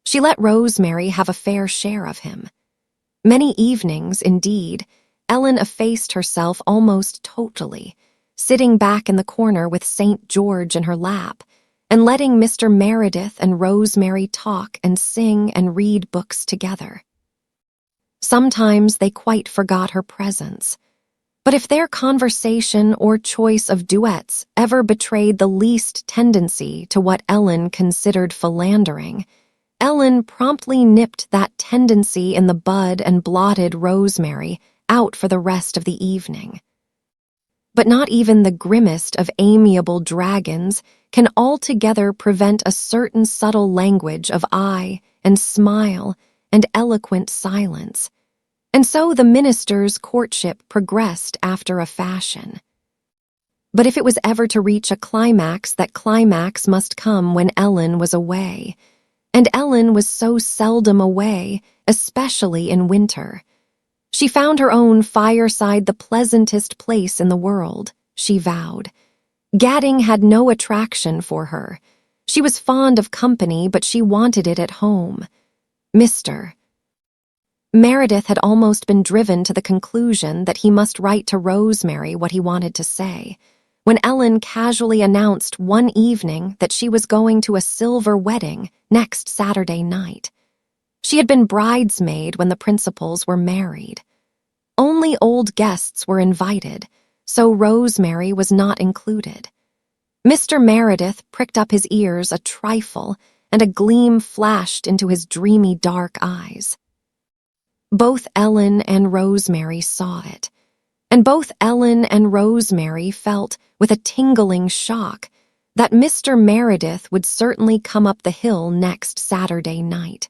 She let Rosemary have a fair share of him. Many evenings, indeed, Ellen effaced herself almost totally, sitting back in the corner with St. George in her lap, and letting Mr. Meredith and Rosemary talk and sing and read books together. Sometimes they quite forgot her presence. But if their conversation or choice of duets ever betrayed the least tendency to what Ellen considered philandering, Ellen promptly nipped that tendency in the bud and blotted Rosemary out for the rest of the evening. But not even the grimmest of amiable dragons can altogether prevent a certain subtle language of eye and smile and eloquent silence, and so the minister's courtship progressed after a fashion. But if it was ever to reach a climax, that climax must come when Ellen was away. And Ellen was so seldom away, especially in winter. She found her own fireside the pleasantest place in the world, she vowed. Gadding had no attraction for her. She was fond of company, but she wanted it at home. Mr. Meredith had almost been driven to the conclusion that he must write to Rosemary what he wanted to say, when Ellen casually announced one evening that she was going to a silver wedding next Saturday night. She had been bridesmaid when the principals were married. Only old guests were invited, so Rosemary was not included. Mr. Meredith pricked up his ears a trifle, and a gleam flashed into his dreamy dark eyes. Both Ellen and Rosemary saw it, and both Ellen and Rosemary felt, with a tingling shock, that Mr. Meredith would certainly come up the hill next Saturday night.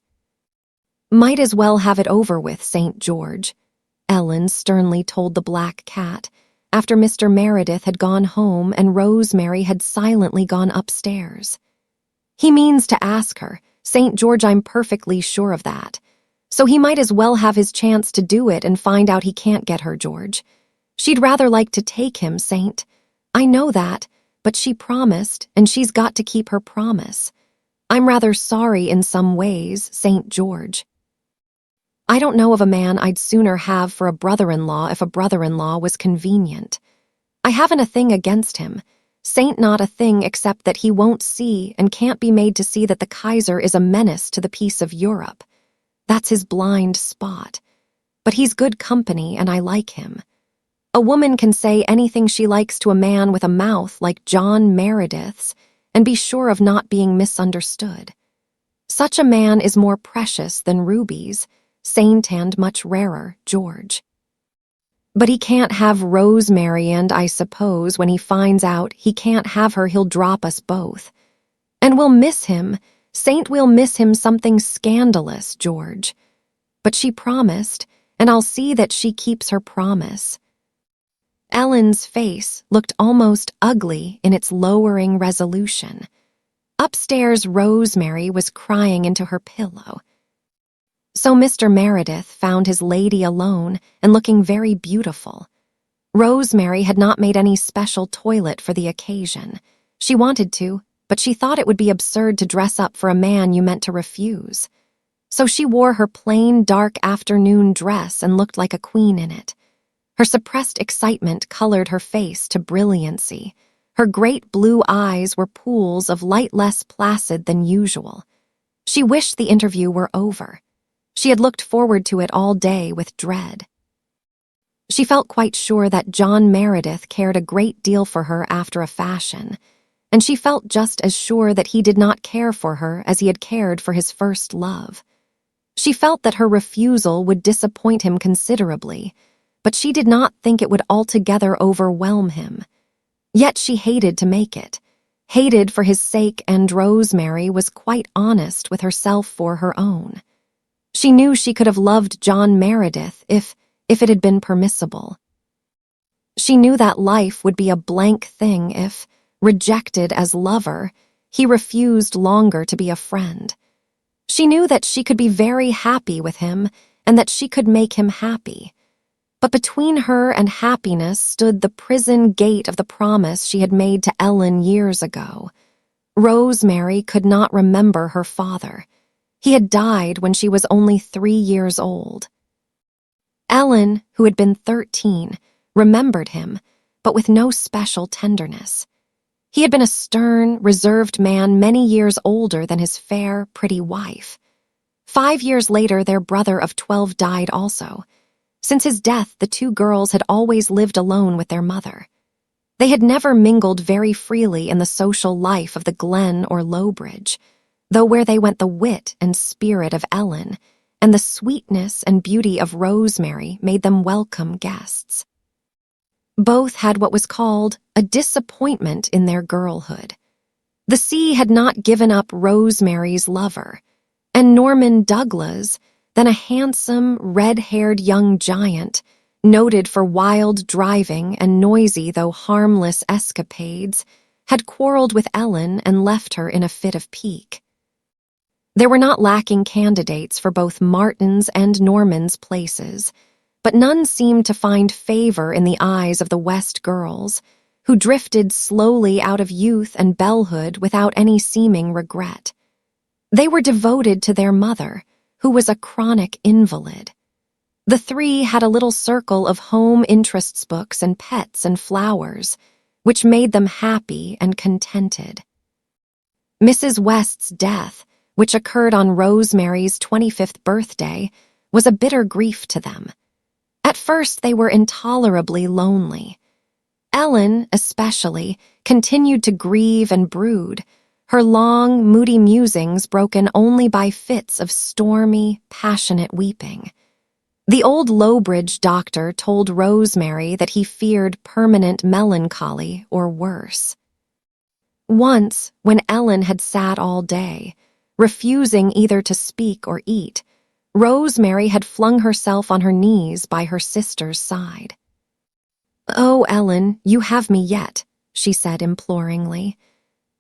Might as well have it over with, St. George, Ellen sternly told the black cat, after Mr. Meredith had gone home and Rosemary had silently gone upstairs. He means to ask her, St. George, I'm perfectly sure of that. So he might as well have his chance to do it and find out he can't get her, George. She'd rather like to take him, Saint. I know that, but she promised, and she's got to keep her promise. I'm rather sorry in some ways, St. George. I don't know of a man I'd sooner have for a brother-in-law if a brother-in-law was convenient. I haven't a thing against him. Saint not a thing except that he won't see and can't be made to see that the Kaiser is a menace to the peace of Europe. That's his blind spot. But he's good company and I like him. A woman can say anything she likes to a man with a mouth like John Meredith's and be sure of not being misunderstood. Such a man is more precious than rubies, Saint and much rarer, George. But he can't have Rosemary, and I suppose when he finds out he can't have her, he'll drop us both. And we'll miss him, Saint will miss him something scandalous, George. But she promised, and I'll see that she keeps her promise. Ellen's face looked almost ugly in its lowering resolution. Upstairs, Rosemary was crying into her pillow. So Mr. Meredith found his lady alone and looking very beautiful. Rosemary had not made any special toilet for the occasion. She wanted to, but she thought it would be absurd to dress up for a man you meant to refuse. So she wore her plain, dark afternoon dress and looked like a queen in it. Her suppressed excitement colored her face to brilliancy. Her great blue eyes were pools of light less placid than usual. She wished the interview were over. She had looked forward to it all day with dread. She felt quite sure that John Meredith cared a great deal for her after a fashion, and she felt just as sure that he did not care for her as he had cared for his first love. She felt that her refusal would disappoint him considerably, but she did not think it would altogether overwhelm him. Yet she hated to make it, hated for his sake, and Rosemary was quite honest with herself for her own. She knew she could have loved John Meredith if it had been permissible. She knew that life would be a blank thing if, rejected as lover, he refused longer to be a friend. She knew that she could be very happy with him and that she could make him happy. But between her and happiness stood the prison gate of the promise she had made to Ellen years ago. Rosemary could not remember her father. He had died when she was only 3 years old. Ellen, who had been 13, remembered him, but with no special tenderness. He had been a stern, reserved man many years older than his fair, pretty wife. 5 years later, their brother of 12 died also. Since his death, the two girls had always lived alone with their mother. They had never mingled very freely in the social life of the Glen or Lowbridge, though where they went the wit and spirit of Ellen and the sweetness and beauty of Rosemary made them welcome guests. Both had what was called a disappointment in their girlhood. The sea had not given up Rosemary's lover, and Norman Douglas, then a handsome, red-haired young giant, noted for wild driving and noisy though harmless escapades, had quarreled with Ellen and left her in a fit of pique. There were not lacking candidates for both Martin's and Norman's places, but none seemed to find favor in the eyes of the West girls, who drifted slowly out of youth and bellehood without any seeming regret. They were devoted to their mother, who was a chronic invalid. The three had a little circle of home interests books and pets and flowers, which made them happy and contented. Mrs. West's death, which occurred on Rosemary's 25th birthday, was a bitter grief to them. At first they were intolerably lonely. Ellen, especially, continued to grieve and brood, her long, moody musings broken only by fits of stormy, passionate weeping. The old Lowbridge doctor told Rosemary that he feared permanent melancholy or worse. Once, when Ellen had sat all day, refusing either to speak or eat, Rosemary had flung herself on her knees by her sister's side. "Oh, Ellen, you have me yet," she said imploringly.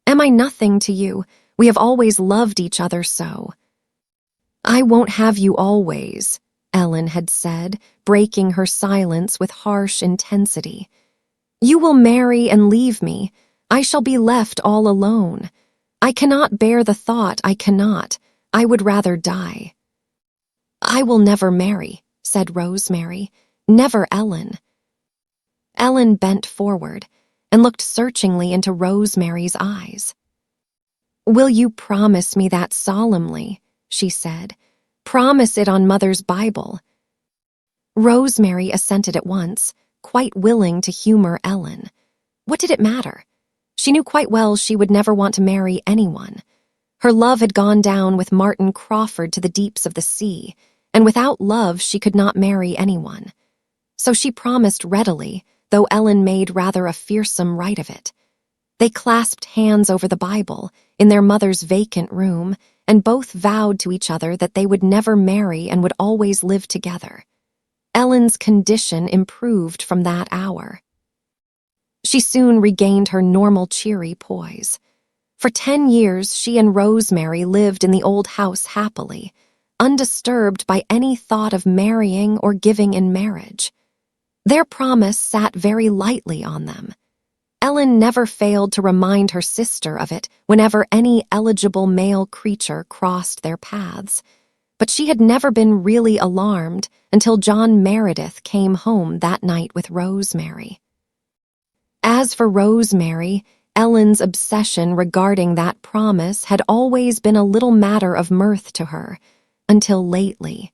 "Am I nothing to you? We have always loved each other so." "I won't have you always," Ellen had said, breaking her silence with harsh intensity. "You will marry and leave me. I shall be left all alone. I cannot bear the thought, I cannot. I would rather die." "I will never marry," said Rosemary. "Never, Ellen." Ellen bent forward and looked searchingly into Rosemary's eyes. "Will you promise me that solemnly?" she said. "Promise it on Mother's Bible." Rosemary assented at once, quite willing to humor Ellen. What did it matter? She knew quite well she would never want to marry anyone. Her love had gone down with Martin Crawford to the deeps of the sea, and without love she could not marry anyone. So she promised readily, though Ellen made rather a fearsome rite of it. They clasped hands over the Bible in their mother's vacant room, and both vowed to each other that they would never marry and would always live together. Ellen's condition improved from that hour. She soon regained her normal cheery poise. For 10 years she and Rosemary lived in the old house happily, undisturbed by any thought of marrying or giving in marriage. Their promise sat very lightly on them. Ellen never failed to remind her sister of it whenever any eligible male creature crossed their paths, but she had never been really alarmed until John Meredith came home that night with Rosemary. As for Rosemary, Ellen's obsession regarding that promise had always been a little matter of mirth to her, until lately.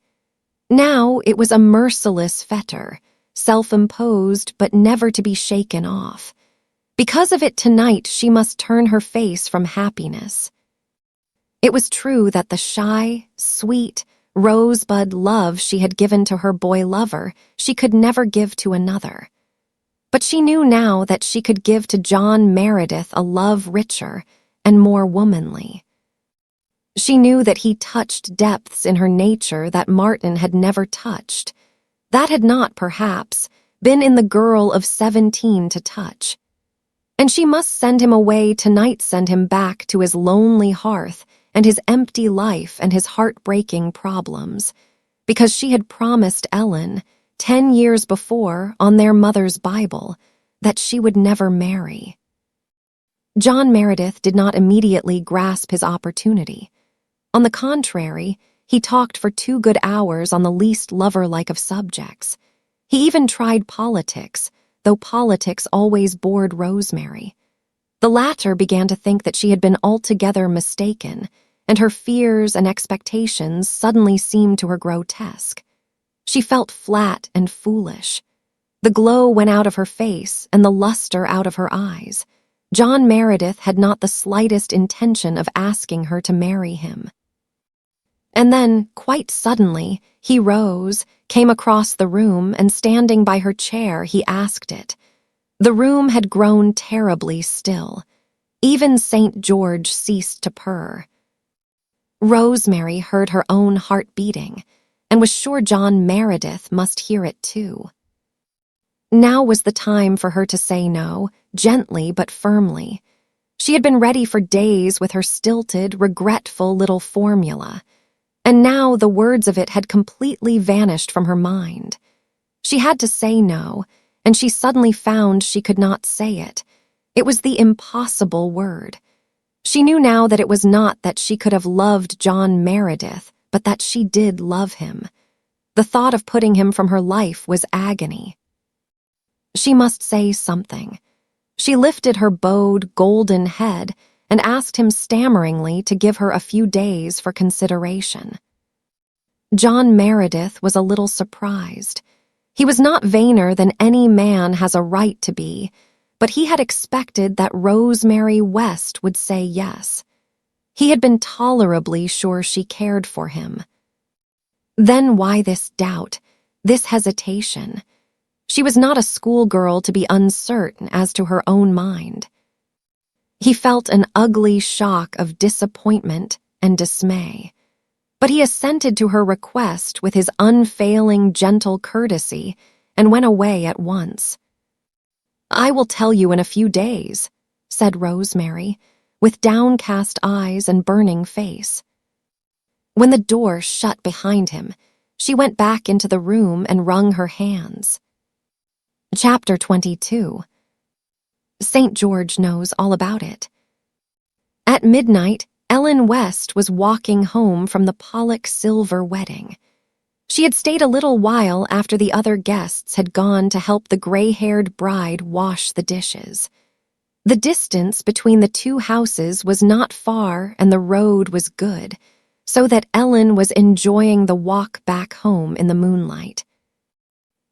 Now it was a merciless fetter, self-imposed but never to be shaken off. Because of it tonight she must turn her face from happiness. It was true that the shy, sweet, rosebud love she had given to her boy lover she could never give to another. But she knew now that she could give to John Meredith a love richer and more womanly. She knew that he touched depths in her nature that Martin had never touched. That had not, perhaps, been in the girl of 17 to touch. And she must send him away tonight, send him back to his lonely hearth and his empty life and his heartbreaking problems, because she had promised Ellen, 10 years before, on their mother's Bible, that she would never marry. John Meredith did not immediately grasp his opportunity. On the contrary, he talked for 2 good hours on the least lover-like of subjects. He even tried politics, though politics always bored Rosemary. The latter began to think that she had been altogether mistaken, and her fears and expectations suddenly seemed to her grotesque. She felt flat and foolish. The glow went out of her face and the luster out of her eyes. John Meredith had not the slightest intention of asking her to marry him. And then, quite suddenly, he rose, came across the room, and standing by her chair, he asked it. The room had grown terribly still. Even St. George ceased to purr. Rosemary heard her own heart beating, and was sure John Meredith must hear it too. Now was the time for her to say no, gently but firmly. She had been ready for days with her stilted, regretful little formula, and now the words of it had completely vanished from her mind. She had to say no, and she suddenly found she could not say it. It was the impossible word. She knew now that it was not that she could have loved John Meredith, but that she did love him. The thought of putting him from her life was agony. She must say something. She lifted her bowed, golden head and asked him stammeringly to give her a few days for consideration. John Meredith was a little surprised. He was not vainer than any man has a right to be, but he had expected that Rosemary West would say yes. He had been tolerably sure she cared for him. Then why this doubt, this hesitation? She was not a schoolgirl to be uncertain as to her own mind. He felt an ugly shock of disappointment and dismay, but he assented to her request with his unfailing gentle courtesy and went away at once. "I will tell you in a few days," said Rosemary, with downcast eyes and burning face. When the door shut behind him, she went back into the room and wrung her hands. Chapter 22. St. George knows all about it. At midnight, Ellen West was walking home from the Pollock Silver wedding. She had stayed a little while after the other guests had gone to help the gray-haired bride wash the dishes. The distance between the 2 houses was not far and the road was good, so that Ellen was enjoying the walk back home in the moonlight.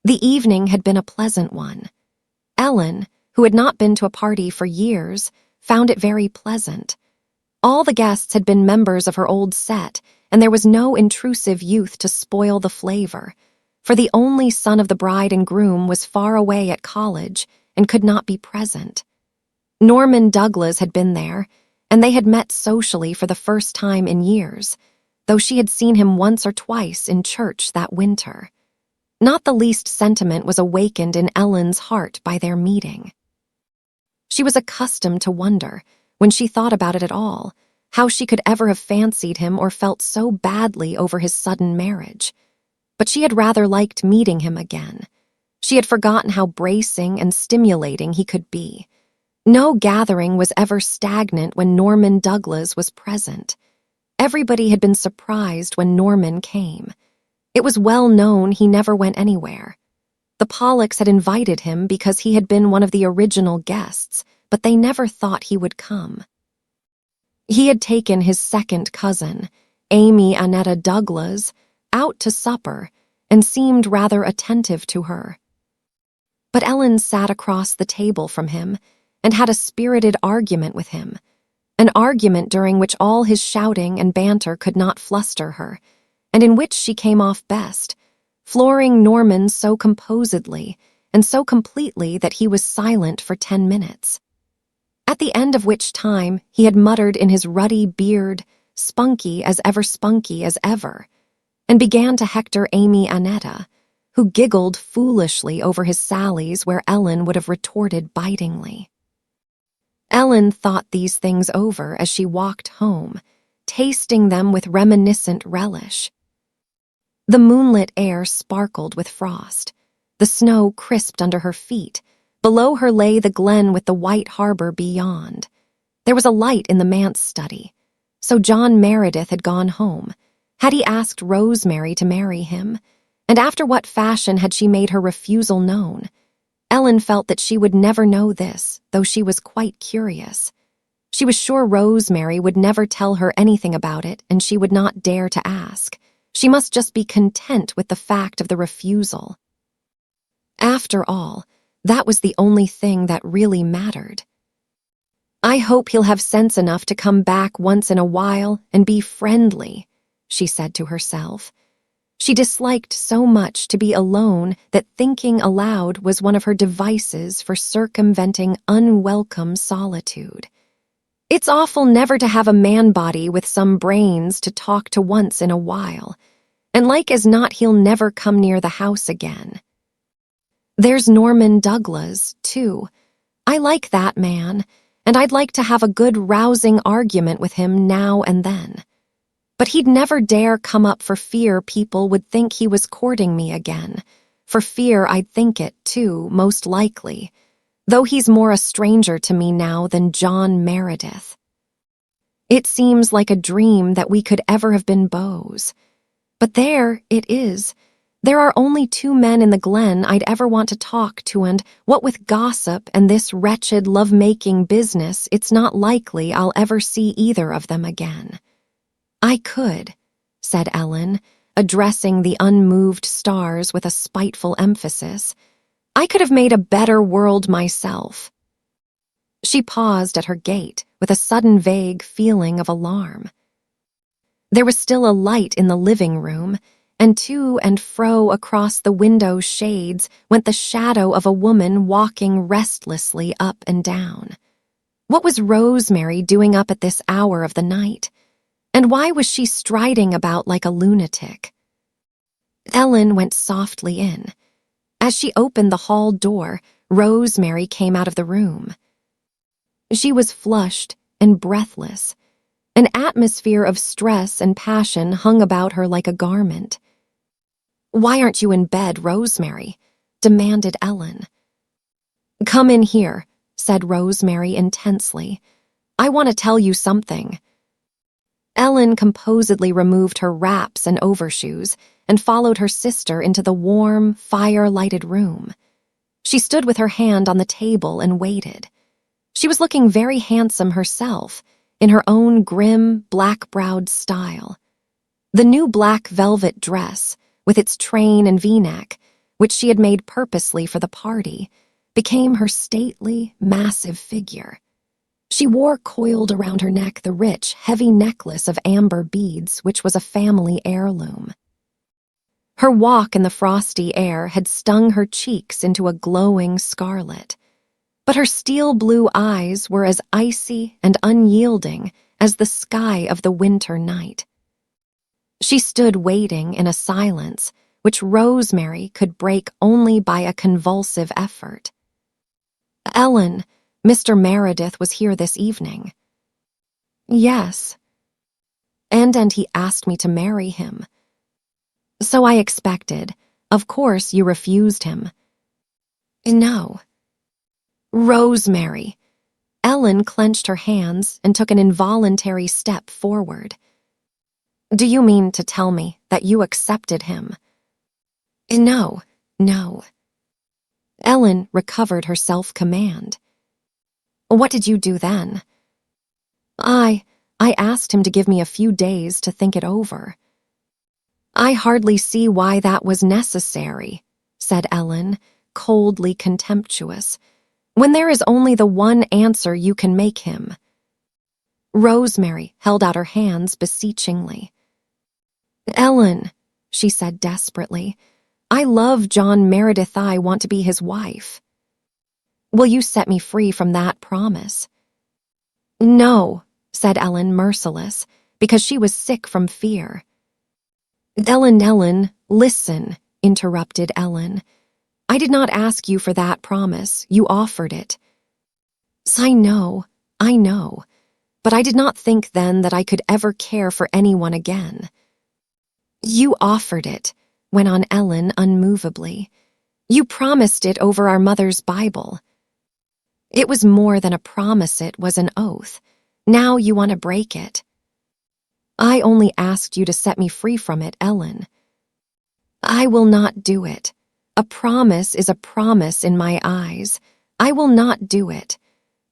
The evening had been a pleasant one. Ellen, who had not been to a party for years, found it very pleasant. All the guests had been members of her old set, and there was no intrusive youth to spoil the flavor, for the only son of the bride and groom was far away at college and could not be present. Norman Douglas had been there, and they had met socially for the first time in years, though she had seen him once or twice in church that winter. Not the least sentiment was awakened in Ellen's heart by their meeting. She was accustomed to wonder, when she thought about it at all, how she could ever have fancied him or felt so badly over his sudden marriage. But she had rather liked meeting him again. She had forgotten how bracing and stimulating he could be. No gathering was ever stagnant when Norman Douglas was present. Everybody had been surprised when Norman came. It was well known he never went anywhere. The Pollocks had invited him because he had been one of the original guests, but they never thought he would come. He had taken his second cousin, Amy Annetta Douglas, out to supper and seemed rather attentive to her. But Ellen sat across the table from him and had a spirited argument with him, an argument during which all his shouting and banter could not fluster her, and in which she came off best, flooring Norman so composedly and so completely that he was silent for 10 minutes. At the end of which time he had muttered in his ruddy beard, spunky as ever, and began to hector Amy Annetta, who giggled foolishly over his sallies where Ellen would have retorted bitingly. Ellen thought these things over as she walked home, tasting them with reminiscent relish. The moonlit air sparkled with frost. The snow crisped under her feet. Below her lay the glen with the white harbor beyond. There was a light in the manse study. So John Meredith had gone home. Had he asked Rosemary to marry him? And after what fashion had she made her refusal known? Ellen felt that she would never know this, though she was quite curious. She was sure Rosemary would never tell her anything about it, and she would not dare to ask. She must just be content with the fact of the refusal. After all, that was the only thing that really mattered. "I hope he'll have sense enough to come back once in a while and be friendly," she said to herself. She disliked so much to be alone that thinking aloud was one of her devices for circumventing unwelcome solitude. It's awful never to have a man-body with some brains to talk to once in a while, and like as not he'll never come near the house again. There's Norman Douglas, too. I like that man, and I'd like to have a good rousing argument with him now and then. But he'd never dare come up for fear people would think he was courting me again, for fear I'd think it, too, most likely, though he's more a stranger to me now than John Meredith. It seems like a dream that we could ever have been beaux. But there it is. There are only 2 men in the glen I'd ever want to talk to, and what with gossip and this wretched love-making business, it's not likely I'll ever see either of them again. "I could," said Ellen, addressing the unmoved stars with a spiteful emphasis. "I could have made a better world myself." She paused at her gate with a sudden vague feeling of alarm. There was still a light in the living room, and to and fro across the window shades went the shadow of a woman walking restlessly up and down. What was Rosemary doing up at this hour of the night? And why was she striding about like a lunatic? Ellen went softly in. As she opened the hall door, Rosemary came out of the room. She was flushed and breathless. An atmosphere of stress and passion hung about her like a garment. "Why aren't you in bed, Rosemary?" demanded Ellen. "Come in here," said Rosemary intensely. "I want to tell you something." Ellen composedly removed her wraps and overshoes and followed her sister into the warm, fire-lighted room. She stood with her hand on the table and waited. She was looking very handsome herself, in her own grim, black-browed style. The new black velvet dress, with its train and V-neck, which she had made purposely for the party, became her stately, massive figure. She wore coiled around her neck the rich, heavy necklace of amber beads, which was a family heirloom. Her walk in the frosty air had stung her cheeks into a glowing scarlet, but her steel-blue eyes were as icy and unyielding as the sky of the winter night. She stood waiting in a silence which Rosemary could break only by a convulsive effort. "Ellen, Mr. Meredith was here this evening." "Yes." And he asked me to marry him." "So I expected. Of course you refused him." "No." "Rosemary." Ellen clenched her hands and took an involuntary step forward. "Do you mean to tell me that you accepted him?" "No, no." Ellen recovered her self-command. What did you do then? I asked him to give me a few days to think it over. I hardly see why that was necessary, said Ellen, coldly contemptuous, when there is only the one answer you can make him. Rosemary held out her hands beseechingly. Ellen, she said desperately, I love John Meredith. I want to be his wife. Will you set me free from that promise? No, said Ellen, merciless, because she was sick from fear. Ellen, listen, interrupted Ellen. I did not ask you for that promise. You offered it. I know, but I did not think then that I could ever care for anyone again. You offered it, went on Ellen unmovably. You promised it over our mother's Bible. It was more than a promise, it was an oath. Now you want to break it. I only asked you to set me free from it, Ellen. I will not do it. A promise is a promise in my eyes. I will not do it.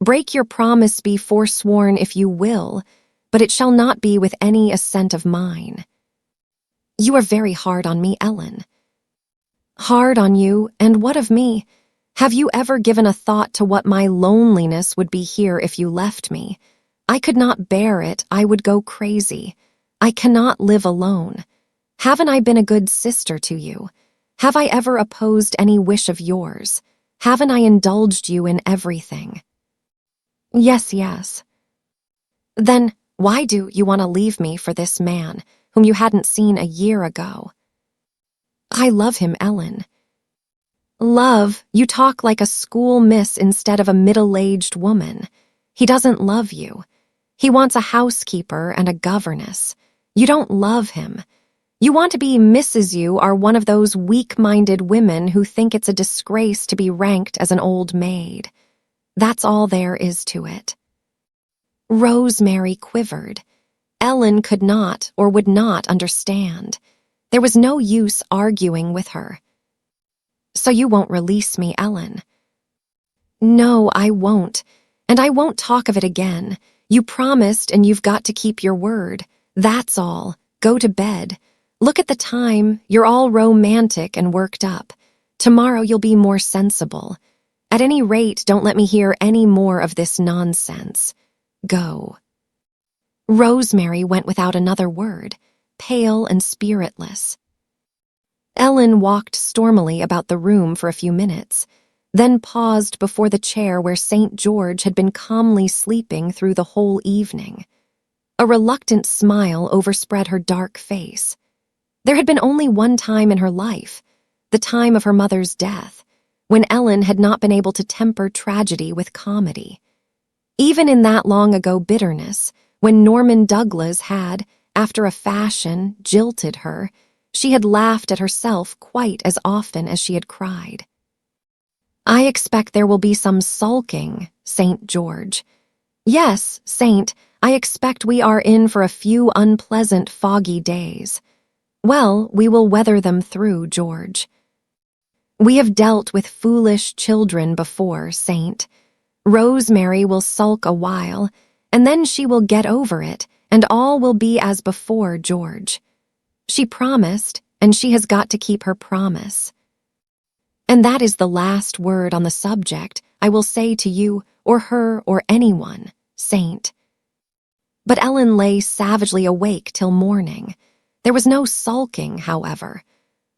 Break your promise, be forsworn if you will, but it shall not be with any assent of mine. You are very hard on me, Ellen. Hard on you, and what of me? Have you ever given a thought to what my loneliness would be here if you left me? I could not bear it, I would go crazy. I cannot live alone. Haven't I been a good sister to you? Have I ever opposed any wish of yours? Haven't I indulged you in everything? Yes. Then why do you want to leave me for this man, whom you hadn't seen a year ago? I love him, Ellen. Love, you talk like a school miss instead of a middle-aged woman. He doesn't love you. He wants a housekeeper and a governess. You don't love him. You want to be Mrs. You are one of those weak-minded women who think it's a disgrace to be ranked as an old maid. That's all there is to it. Rosemary quivered. Ellen could not or would not understand. There was no use arguing with her. So you won't release me, Ellen? No, I won't. And I won't talk of it again. You promised and you've got to keep your word. That's all. Go to bed. Look at the time. You're all romantic and worked up. Tomorrow you'll be more sensible. At any rate, don't let me hear any more of this nonsense. Go. Rosemary went without another word, pale and spiritless. Ellen walked stormily about the room for a few minutes, then paused before the chair where St. George had been calmly sleeping through the whole evening. A reluctant smile overspread her dark face. There had been only one time in her life, the time of her mother's death, when Ellen had not been able to temper tragedy with comedy. Even in that long-ago bitterness, when Norman Douglas had, after a fashion, jilted her, she had laughed at herself quite as often as she had cried. I expect there will be some sulking, St. George. Yes, Saint, I expect we are in for a few unpleasant foggy days. Well, we will weather them through, George. We have dealt with foolish children before, Saint. Rosemary will sulk a while, and then she will get over it, and all will be as before, George. She promised, and she has got to keep her promise. And that is the last word on the subject I will say to you or her or anyone, Saint. But Ellen lay savagely awake till morning. There was no sulking, however.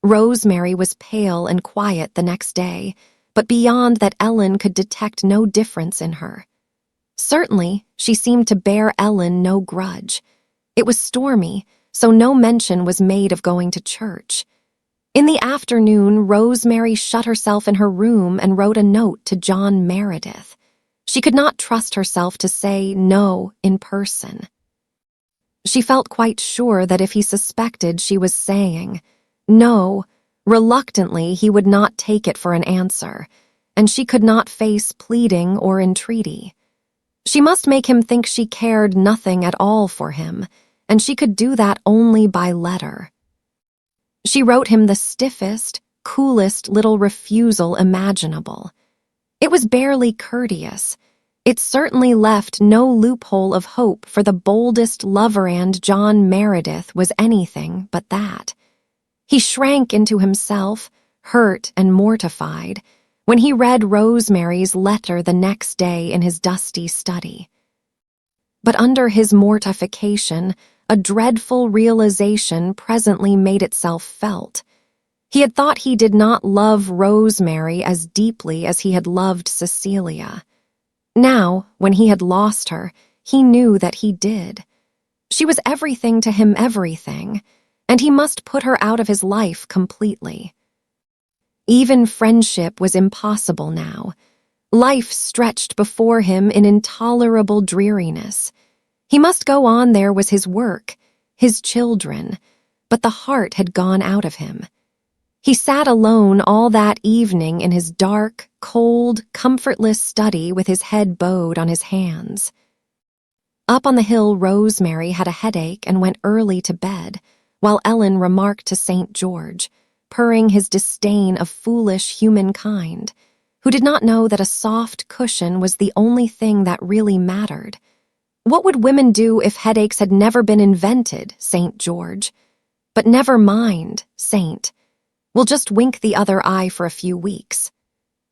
Rosemary was pale and quiet the next day, but beyond that Ellen could detect no difference in her. Certainly, she seemed to bear Ellen no grudge. It was stormy, so no mention was made of going to church. In the afternoon, Rosemary shut herself in her room and wrote a note to John Meredith. She could not trust herself to say no in person. She felt quite sure that if he suspected she was saying no, reluctantly he would not take it for an answer, and she could not face pleading or entreaty. She must make him think she cared nothing at all for him, and she could do that only by letter. She wrote him the stiffest, coolest little refusal imaginable. It was barely courteous. It certainly left no loophole of hope for the boldest lover, and John Meredith was anything but that. He shrank into himself, hurt and mortified, when he read Rosemary's letter the next day in his dusty study. But under his mortification, a dreadful realization presently made itself felt. He had thought he did not love Rosemary as deeply as he had loved Cecilia. Now, when he had lost her, he knew that he did. She was everything to him, everything, and he must put her out of his life completely. Even friendship was impossible now. Life stretched before him in intolerable dreariness. He must go on, there was his work, his children, but the heart had gone out of him. He sat alone all that evening in his dark, cold, comfortless study with his head bowed on his hands. Up on the hill, Rosemary had a headache and went early to bed, while Ellen remarked to St. George, purring his disdain of foolish humankind, who did not know that a soft cushion was the only thing that really mattered. What would women do if headaches had never been invented, St. George? But never mind, Saint. We'll just wink the other eye for a few weeks.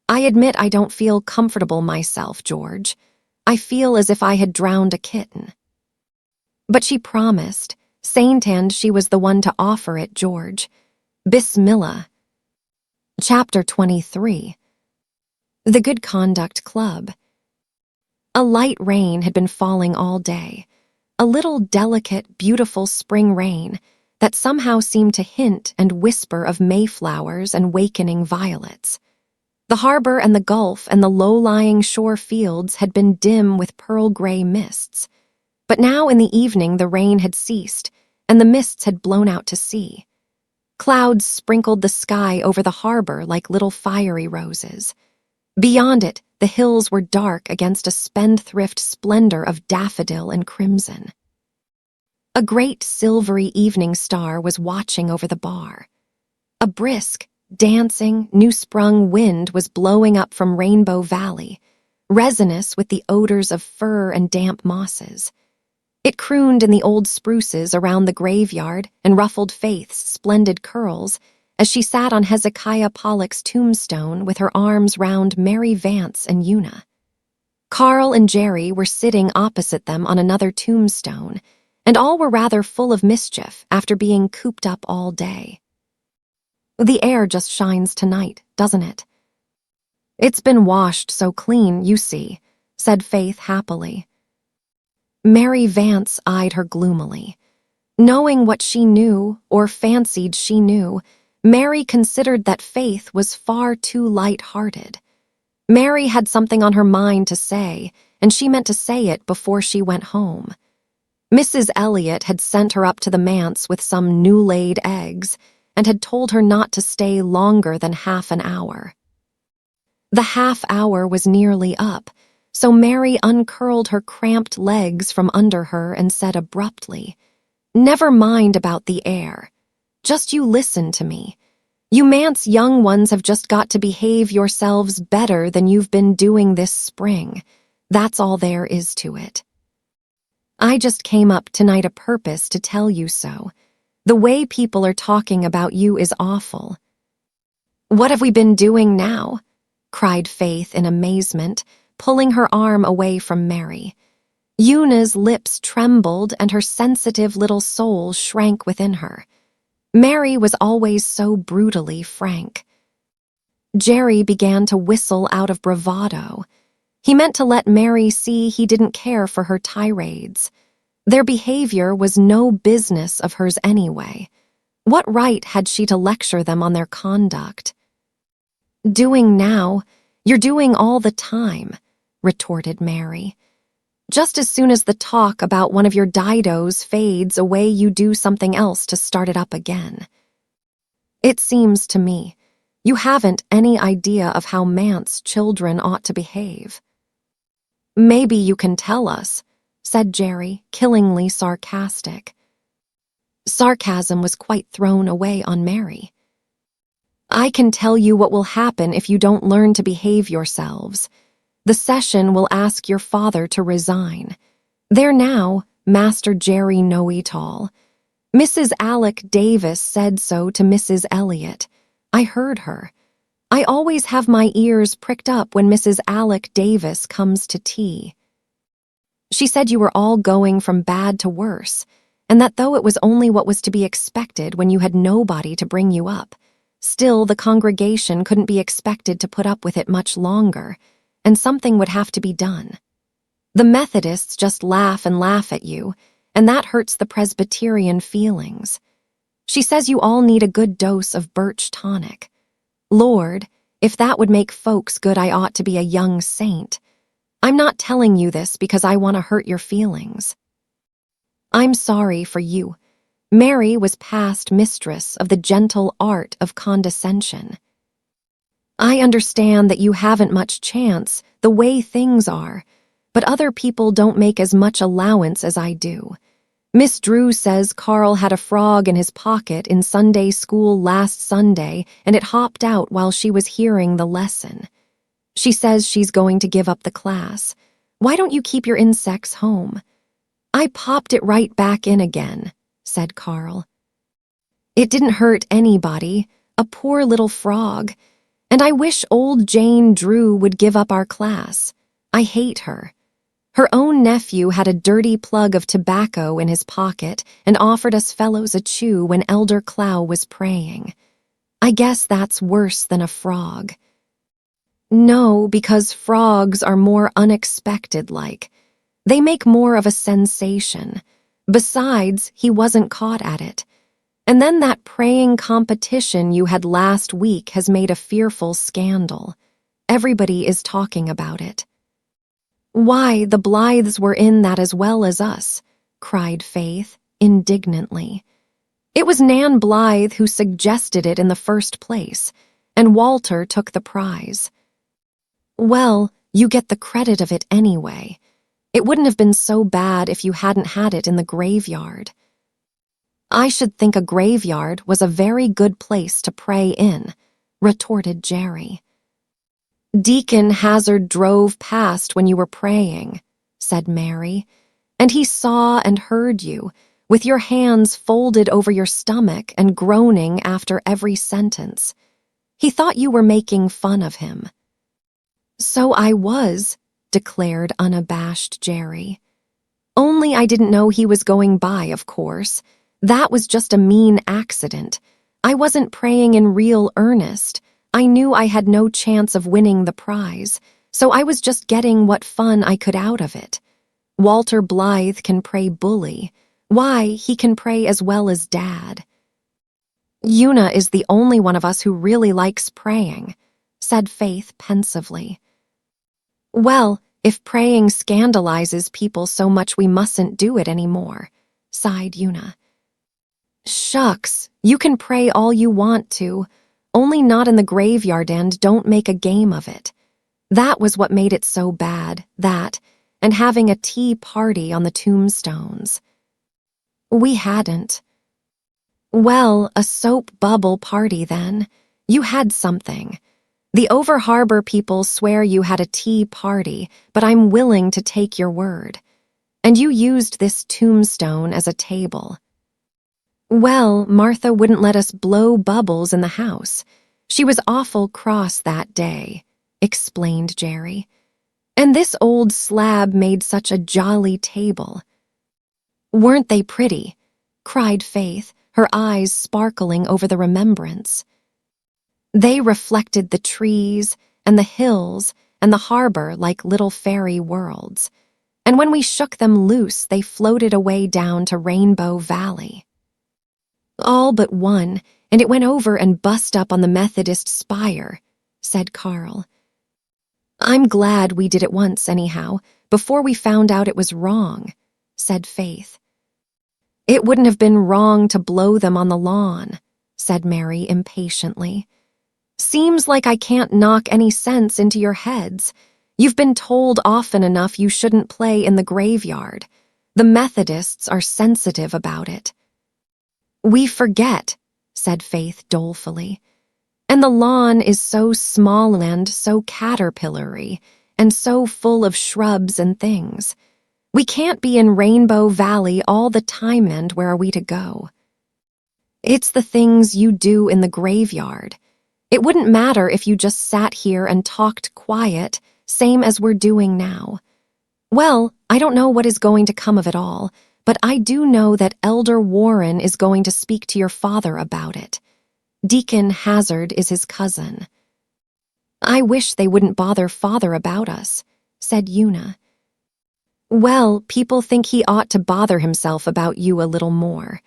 I admit I don't feel comfortable myself, George. I feel as if I had drowned a kitten. But she promised, Saint, and she was the one to offer it, George. Bismillah. Chapter 23. The Good Conduct Club. A light rain had been falling all day, a little delicate, beautiful spring rain that somehow seemed to hint and whisper of mayflowers and wakening violets. The harbor and the gulf and the low-lying shore fields had been dim with pearl-gray mists, but now in the evening the rain had ceased and the mists had blown out to sea. Clouds sprinkled the sky over the harbor like little fiery roses. Beyond it, the hills were dark against a spendthrift splendor of daffodil and crimson. A great silvery evening star was watching over the bar. A brisk, dancing, new-sprung wind was blowing up from Rainbow Valley, resinous with the odors of fir and damp mosses. It crooned in the old spruces around the graveyard and ruffled Faith's splendid curls as she sat on Hezekiah Pollock's tombstone with her arms round Mary Vance and Una. Carl and Jerry were sitting opposite them on another tombstone, and all were rather full of mischief after being cooped up all day. The air just shines tonight, doesn't it? It's been washed so clean, you see, said Faith happily. Mary Vance eyed her gloomily. Knowing what she knew, or fancied she knew, Mary considered that Faith was far too light-hearted. Mary had something on her mind to say, and she meant to say it before she went home. Mrs. Elliot had sent her up to the manse with some new-laid eggs, and had told her not to stay longer than half an hour. The half hour was nearly up, so Mary uncurled her cramped legs from under her and said abruptly, "Never mind about the air. Just you listen to me. You manse young ones have just got to behave yourselves better than you've been doing this spring. That's all there is to it. I just came up tonight a purpose to tell you so. The way people are talking about you is awful." "What have we been doing now?" cried Faith in amazement, pulling her arm away from Mary. Una's lips trembled and her sensitive little soul shrank within her. Mary was always so brutally frank. Jerry began to whistle out of bravado. He meant to let Mary see he didn't care for her tirades. Their behavior was no business of hers anyway. What right had she to lecture them on their conduct? "Doing now? You're doing all the time," retorted Mary. "Just as soon as the talk about one of your didos fades away, you do something else to start it up again. It seems to me you haven't any idea of how manse children ought to behave." "Maybe you can tell us," said Jerry, killingly sarcastic. Sarcasm was quite thrown away on Mary. I can tell you what will happen if you don't learn to behave yourselves. The session will ask your father to resign. There now, Master Jerry Know-It-All. Mrs. Alec Davis said so to Mrs. Elliot. I heard her. I always have my ears pricked up when Mrs. Alec Davis comes to tea. She said you were all going from bad to worse, and that though it was only what was to be expected when you had nobody to bring you up, still the congregation couldn't be expected to put up with it much longer, and something would have to be done. The Methodists just laugh and laugh at you, and that hurts the Presbyterian feelings. She says you all need a good dose of birch tonic. Lord, if that would make folks good, I ought to be a young saint. I'm not telling you this because I want to hurt your feelings. I'm sorry for you. Mary was past mistress of the gentle art of condescension. I understand that you haven't much chance, the way things are, but other people don't make as much allowance as I do. Miss Drew says Carl had a frog in his pocket in Sunday school last Sunday, and it hopped out while she was hearing the lesson. She says she's going to give up the class. Why don't you keep your insects home? I popped it right back in again, said Carl. It didn't hurt anybody, a poor little frog, and I wish old Jane Drew would give up our class. I hate her. Her own nephew had a dirty plug of tobacco in his pocket and offered us fellows a chew when Elder Clow was praying. I guess that's worse than a frog. No, because frogs are more unexpected-like. They make more of a sensation. Besides, he wasn't caught at it. And then that praying competition you had last week has made a fearful scandal. Everybody is talking about it. Why, the Blythes were in that as well as us, cried Faith, indignantly. It was Nan Blythe who suggested it in the first place, and Walter took the prize. Well, you get the credit of it anyway. It wouldn't have been so bad if you hadn't had it in the graveyard. I should think a graveyard was a very good place to pray in, retorted Jerry. Deacon Hazard drove past when you were praying, said Mary, and he saw and heard you, with your hands folded over your stomach and groaning after every sentence. He thought you were making fun of him. So I was, declared unabashed Jerry. Only I didn't know he was going by, of course. That was just a mean accident. I wasn't praying in real earnest. I knew I had no chance of winning the prize, so I was just getting what fun I could out of it. Walter Blythe can pray bully. Why, he can pray as well as Dad. Una is the only one of us who really likes praying, said Faith pensively. Well, if praying scandalizes people so much we mustn't do it anymore, sighed Una. Shucks, you can pray all you want to, only not in the graveyard, and don't make a game of it. That was what made it so bad, that, and having a tea party on the tombstones. We hadn't. Well, a soap bubble party then. You had something. The Over Harbor people swear you had a tea party, but I'm willing to take your word. And you used this tombstone as a table. Well, Martha wouldn't let us blow bubbles in the house. She was awful cross that day, explained Jerry. And this old slab made such a jolly table. Weren't they pretty? Cried Faith, her eyes sparkling over the remembrance. They reflected the trees and the hills and the harbor like little fairy worlds. And when we shook them loose, they floated away down to Rainbow Valley. All but one, and it went over and bust up on the Methodist spire, said Carl. I'm glad we did it once anyhow, before we found out it was wrong, said Faith. It wouldn't have been wrong to blow them on the lawn, said Mary impatiently. Seems like I can't knock any sense into your heads. You've been told often enough you shouldn't play in the graveyard. The Methodists are sensitive about it. We forget, said Faith dolefully. And the lawn is so small and so caterpillary, and so full of shrubs and things. We can't be in Rainbow Valley all the time, and where are we to go? It's the things you do in the graveyard. It wouldn't matter if you just sat here and talked quiet, same as we're doing now. Well, I don't know what is going to come of it all, but I do know that Elder Warren is going to speak to your father about it. Deacon Hazard is his cousin. I wish they wouldn't bother father about us, said Una. Well, people think he ought to bother himself about you a little more.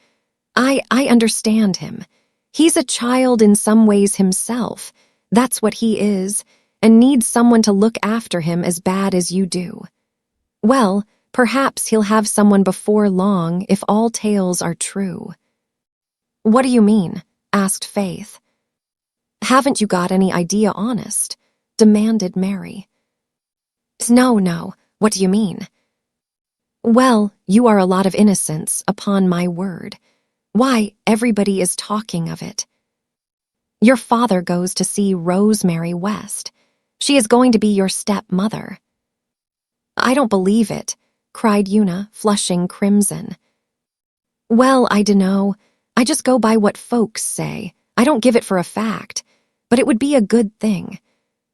I understand him. He's a child in some ways himself. That's what he is, and needs someone to look after him as bad as you do. Well, perhaps he'll have someone before long if all tales are true. What do you mean? Asked Faith. Haven't you got any idea, honest? Demanded Mary. No, what do you mean? Well, you are a lot of innocence, upon my word. Why, everybody is talking of it. Your father goes to see Rosemary West. She is going to be your stepmother. I don't believe it, cried Una, flushing crimson. Well, I dunno. I just go by what folks say. I don't give it for a fact. But it would be a good thing.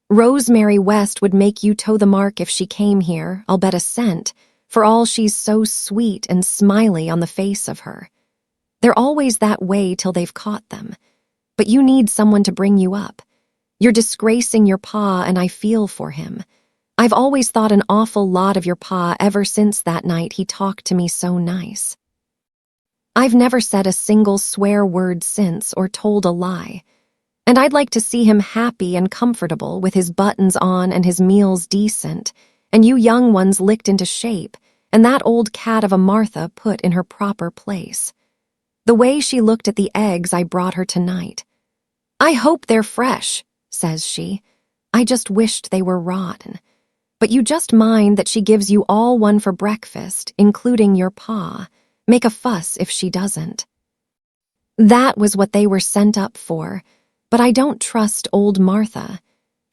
Rosemary West would make you toe the mark if she came here, I'll bet a cent, for all she's so sweet and smiley on the face of her. They're always that way till they've caught them. But you need someone to bring you up. You're disgracing your pa, and I feel for him. I've always thought an awful lot of your pa ever since that night he talked to me so nice. I've never said a single swear word since or told a lie. And I'd like to see him happy and comfortable with his buttons on and his meals decent, and you young ones licked into shape, and that old cat of a Martha put in her proper place. The way she looked at the eggs I brought her tonight. I hope they're fresh, says she. I just wished they were rotten. But you just mind that she gives you all one for breakfast, including your pa. Make a fuss if she doesn't. That was what they were sent up for, but I don't trust old Martha.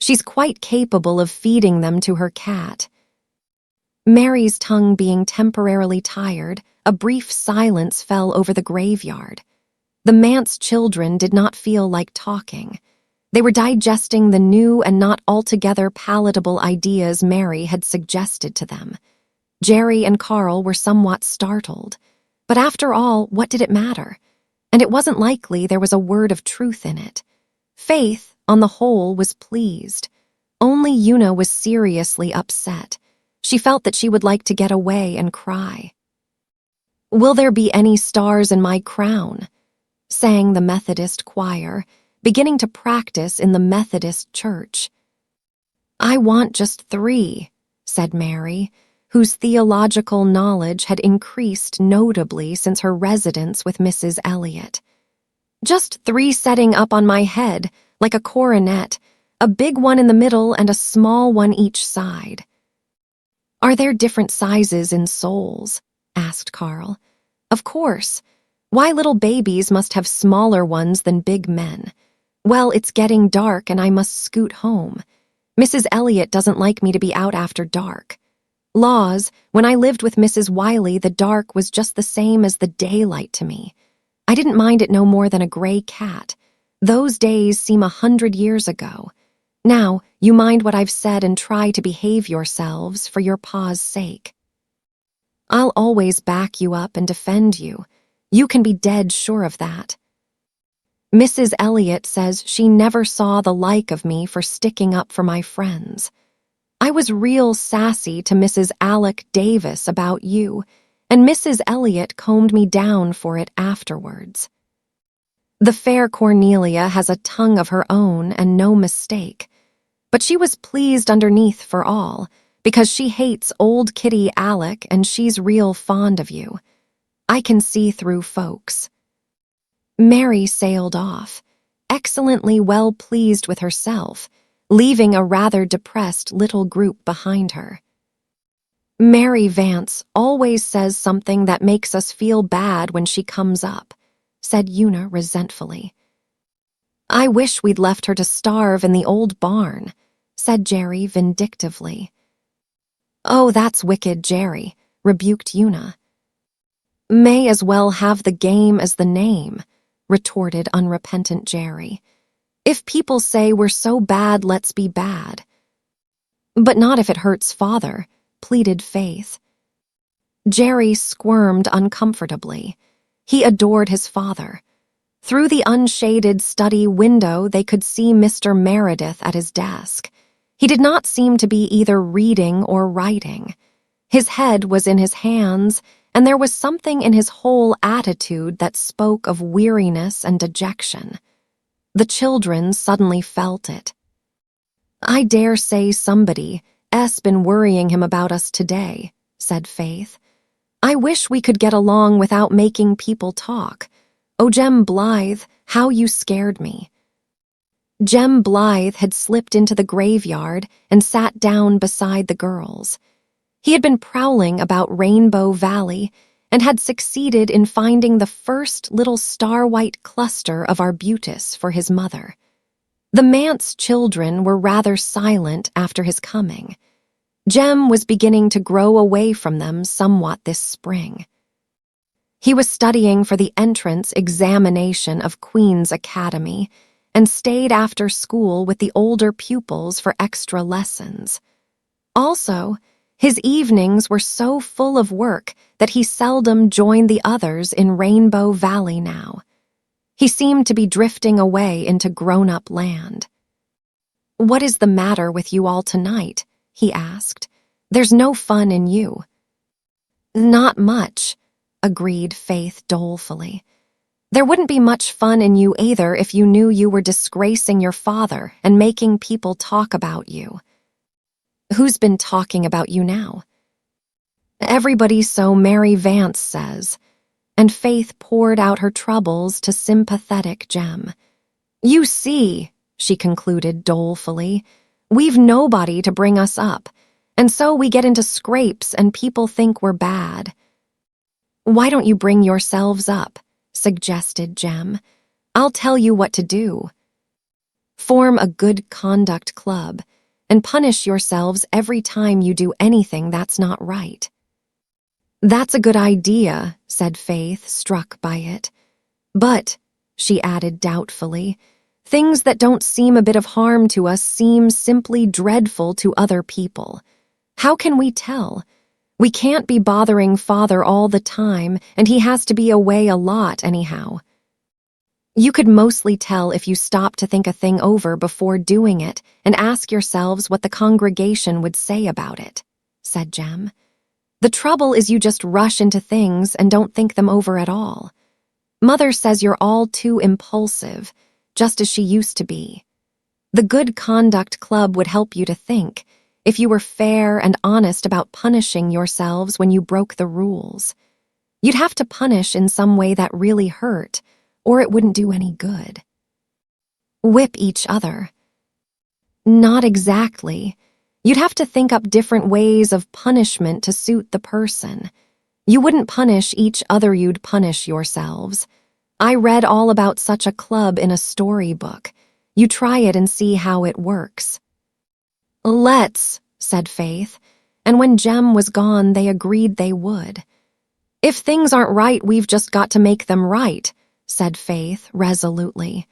She's quite capable of feeding them to her cat. Mary's tongue being temporarily tired, a brief silence fell over the graveyard. The manse children did not feel like talking. They were digesting the new and not altogether palatable ideas Mary had suggested to them. Jerry and Carl were somewhat startled. But after all, what did it matter? And it wasn't likely there was a word of truth in it. Faith, on the whole, was pleased. Only Una was seriously upset. She felt that she would like to get away and cry. Will there be any stars in my crown? Sang the Methodist choir, beginning to practice in the Methodist church. I want just 3, said Mary, whose theological knowledge had increased notably since her residence with Mrs. Elliot. Just 3 setting up on my head, like a coronet, a big one in the middle and a small one each side. Are there different sizes in souls? Asked Carl. Of course. Why little babies must have smaller ones than big men. Well, it's getting dark and I must scoot home. Mrs. Elliot doesn't like me to be out after dark. Laws, when I lived with Mrs. Wiley, the dark was just the same as the daylight to me. I didn't mind it no more than a gray cat. Those days seem 100 years ago. Now, you mind what I've said and try to behave yourselves for your pa's sake. I'll always back you up and defend you. You can be dead sure of that. Mrs. Elliot says she never saw the like of me for sticking up for my friends. I was real sassy to Mrs. Alec Davis about you, and Mrs. Elliot combed me down for it afterwards. The fair Cornelia has a tongue of her own and no mistake, but she was pleased underneath for all, because she hates old Kitty Alec and she's real fond of you. I can see through folks. Mary sailed off, excellently well pleased with herself, leaving a rather depressed little group behind her. Mary Vance always says something that makes us feel bad when she comes up, said Una resentfully. I wish we'd left her to starve in the old barn, said Jerry vindictively. Oh, that's wicked, Jerry, rebuked Una. May as well have the game as the name, retorted unrepentant Jerry. If people say we're so bad, let's be bad. But not if it hurts Father, pleaded Faith. Jerry squirmed uncomfortably. He adored his father. Through the unshaded study window, they could see Mr. Meredith at his desk. He did not seem to be either reading or writing. His head was in his hands, and there was something in his whole attitude that spoke of weariness and dejection. The children suddenly felt it. I dare say somebody's been worrying him about us today, said Faith. I wish we could get along without making people talk. Oh, Jem Blythe, how you scared me. Jem Blythe had slipped into the graveyard and sat down beside the girls. He had been prowling about Rainbow Valley and had succeeded in finding the first little star-white cluster of arbutus for his mother. The manse children were rather silent after his coming. Jem was beginning to grow away from them somewhat this spring. He was studying for the entrance examination of Queen's Academy and stayed after school with the older pupils for extra lessons. Also, his evenings were so full of work that he seldom joined the others in Rainbow Valley now. He seemed to be drifting away into grown-up land. What is the matter with you all tonight? He asked. There's no fun in you. Not much, agreed Faith dolefully. There wouldn't be much fun in you either if you knew you were disgracing your father and making people talk about you. Who's been talking about you now? Everybody, so Mary Vance says, and Faith poured out her troubles to sympathetic Jem. You see, she concluded dolefully, we've nobody to bring us up, and so we get into scrapes and people think we're bad. Why don't you bring yourselves up? Suggested Jem. I'll tell you what to do. Form a good conduct club and punish yourselves every time you do anything that's not right. That's a good idea, said Faith, struck by it. But, she added doubtfully, things that don't seem a bit of harm to us seem simply dreadful to other people. How can we tell? We can't be bothering Father all the time, and he has to be away a lot anyhow. You could mostly tell if you stop to think a thing over before doing it and ask yourselves what the congregation would say about it, said Jem. The trouble is you just rush into things and don't think them over at all. Mother says you're all too impulsive, just as she used to be. The Good Conduct Club would help you to think, if you were fair and honest about punishing yourselves when you broke the rules. You'd have to punish in some way that really hurt, or it wouldn't do any good. Whip each other. Not exactly. You'd have to think up different ways of punishment to suit the person. You wouldn't punish each other, you'd punish yourselves. I read all about such a club in a storybook. You try it and see how it works. Let's, said Faith, and when Jem was gone, they agreed they would. If things aren't right, we've just got to make them right, said Faith resolutely.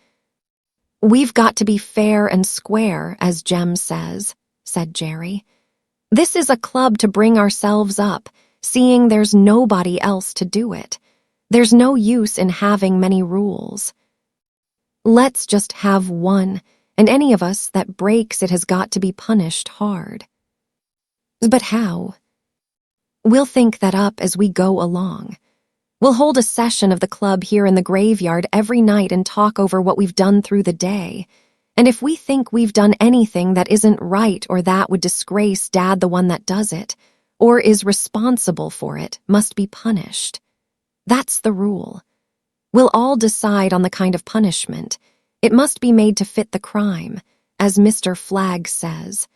We've got to be fair and square, as Jem says, said Jerry. This is a club to bring ourselves up, seeing there's nobody else to do it. There's no use in having many rules. Let's just have one, and any of us that breaks it has got to be punished hard. But how? We'll think that up as we go along. We'll hold a session of the club here in the graveyard every night and talk over what we've done through the day. And if we think we've done anything that isn't right or that would disgrace Dad, the one that does it, or is responsible for it, must be punished. That's the rule. We'll all decide on the kind of punishment. It must be made to fit the crime, as Mr. Flagg says.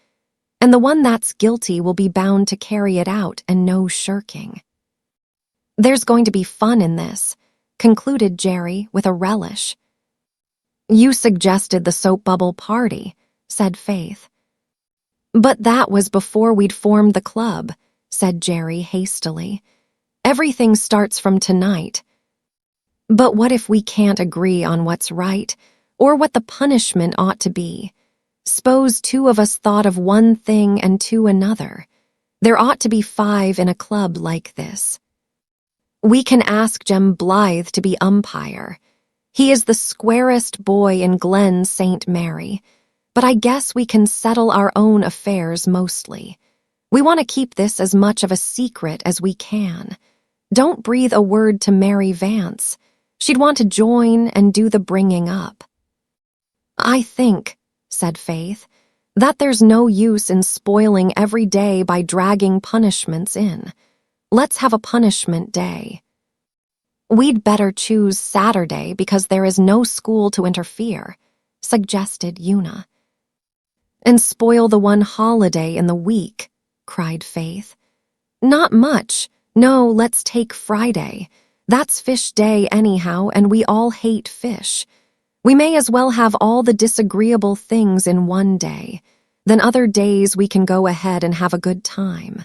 And the one that's guilty will be bound to carry it out and no shirking. There's going to be fun in this, concluded Jerry with a relish. You suggested the soap bubble party, said Faith. But that was before we'd formed the club, said Jerry hastily. Everything starts from tonight. But what if we can't agree on what's right, or what the punishment ought to be? S'pose two of us thought of one thing and two another. There ought to be 5 in a club like this. We can ask Jem Blythe to be umpire. He is the squarest boy in Glen St. Mary, but I guess we can settle our own affairs mostly. We want to keep this as much of a secret as we can. Don't breathe a word to Mary Vance. She'd want to join and do the bringing up. I think, said Faith, that there's no use in spoiling every day by dragging punishments in. Let's have a punishment day. We'd better choose Saturday because there is no school to interfere, suggested Una. And spoil the one holiday in the week, cried Faith. Not much. No, let's take Friday. That's fish day anyhow, and we all hate fish. We may as well have all the disagreeable things in one day. Then other days we can go ahead and have a good time.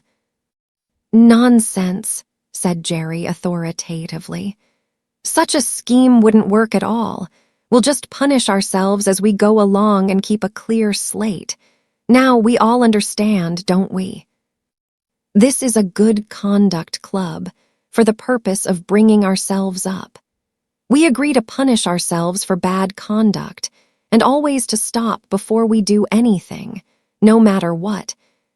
Nonsense, said Jerry authoritatively. Such a scheme wouldn't work at all. We'll just punish ourselves as we go along and keep a clear slate. Now we all understand, don't we? This is a good conduct club for the purpose of bringing ourselves up. We agree to punish ourselves for bad conduct and always to stop before we do anything, no matter what,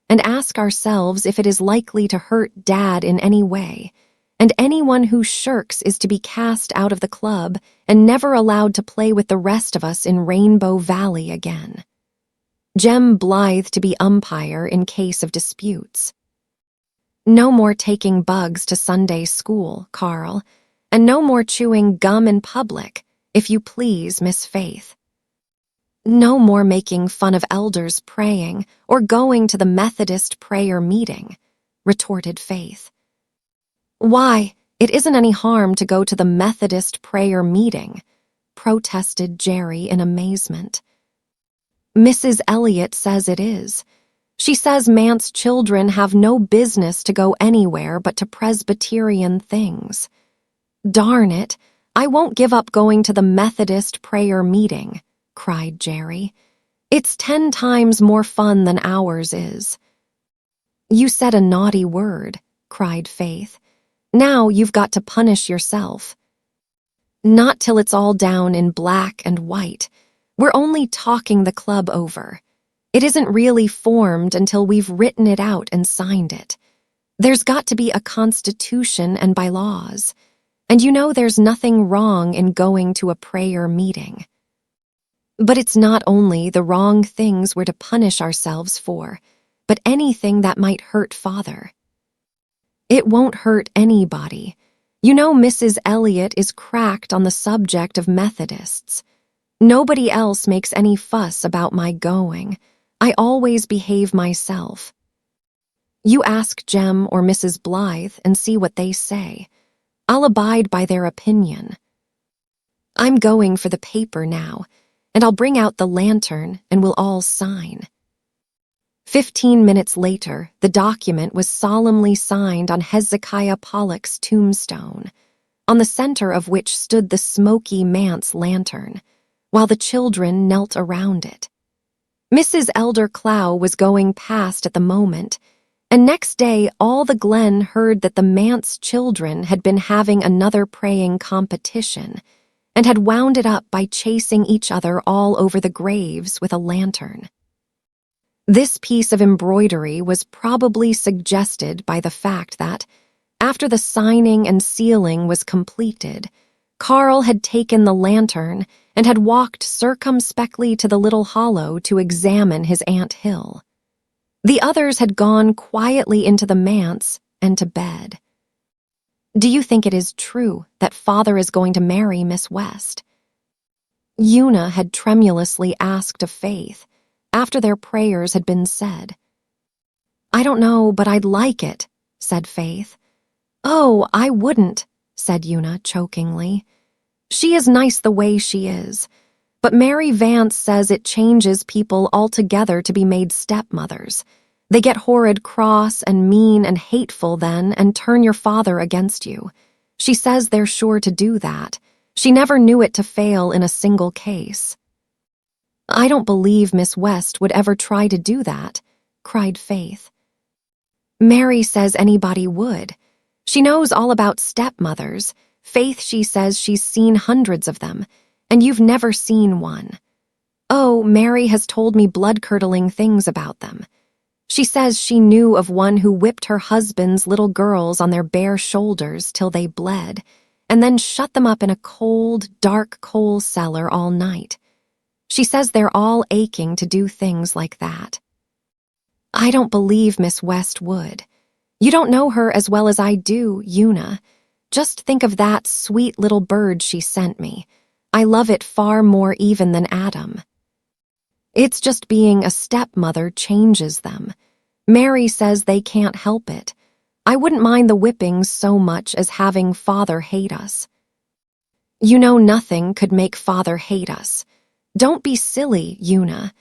and ask ourselves if it is likely to hurt Dad in any way, and anyone who shirks is to be cast out of the club and never allowed to play with the rest of us in Rainbow Valley again. Jem Blythe to be umpire in case of disputes. No more taking bugs to Sunday school, Carl, and no more chewing gum in public, if you please, Miss Faith. No more making fun of elders praying or going to the Methodist prayer meeting, retorted Faith. Why, it isn't any harm to go to the Methodist prayer meeting, protested Jerry in amazement. Mrs. Elliot says it is. She says Manse children have no business to go anywhere but to Presbyterian things. Darn it, I won't give up going to the Methodist prayer meeting, cried Jerry. It's 10 times more fun than ours is. You said a naughty word, cried Faith. Now you've got to punish yourself. Not till it's all down in black and white. We're only talking the club over. It isn't really formed until we've written it out and signed it. There's got to be a constitution and bylaws. And you know there's nothing wrong in going to a prayer meeting. But it's not only the wrong things we're to punish ourselves for, but anything that might hurt Father. It won't hurt anybody. You know Mrs. Elliot is cracked on the subject of Methodists. Nobody else makes any fuss about my going. I always behave myself. You ask Jem or Mrs. Blythe and see what they say. I'll abide by their opinion. I'm going for the paper now, and I'll bring out the lantern and we'll all sign. 15 minutes later, the document was solemnly signed on Hezekiah Pollock's tombstone, on the center of which stood the smoky manse lantern, while the children knelt around it. Mrs. Elder Clow was going past at the moment, and next day all the Glen heard that the manse children had been having another praying competition and had wound it up by chasing each other all over the graves with a lantern. This piece of embroidery was probably suggested by the fact that, after the signing and sealing was completed, Carl had taken the lantern and had walked circumspectly to the little hollow to examine his ant hill. The others had gone quietly into the manse and to bed. Do you think it is true that Father is going to marry Miss West? Una had tremulously asked of Faith, after their prayers had been said. I don't know, but I'd like it, said Faith. Oh, I wouldn't, said Una chokingly. She is nice the way she is. But Mary Vance says it changes people altogether to be made stepmothers. They get horrid, cross, and mean and hateful then and turn your father against you. She says they're sure to do that. She never knew it to fail in a single case. I don't believe Miss West would ever try to do that, cried Faith. Mary says anybody would. She knows all about stepmothers. Faith, she says she's seen hundreds of them, and you've never seen one. Oh, Mary has told me blood-curdling things about them. She says she knew of one who whipped her husband's little girls on their bare shoulders till they bled, and then shut them up in a cold, dark coal cellar all night. She says they're all aching to do things like that. I don't believe Miss West would. You don't know her as well as I do, Una. Just think of that sweet little bird she sent me. I love it far more even than Adam. It's just being a stepmother changes them. Mary says they can't help it. I wouldn't mind the whippings so much as having Father hate us. You know nothing could make Father hate us. Don't be silly, Una.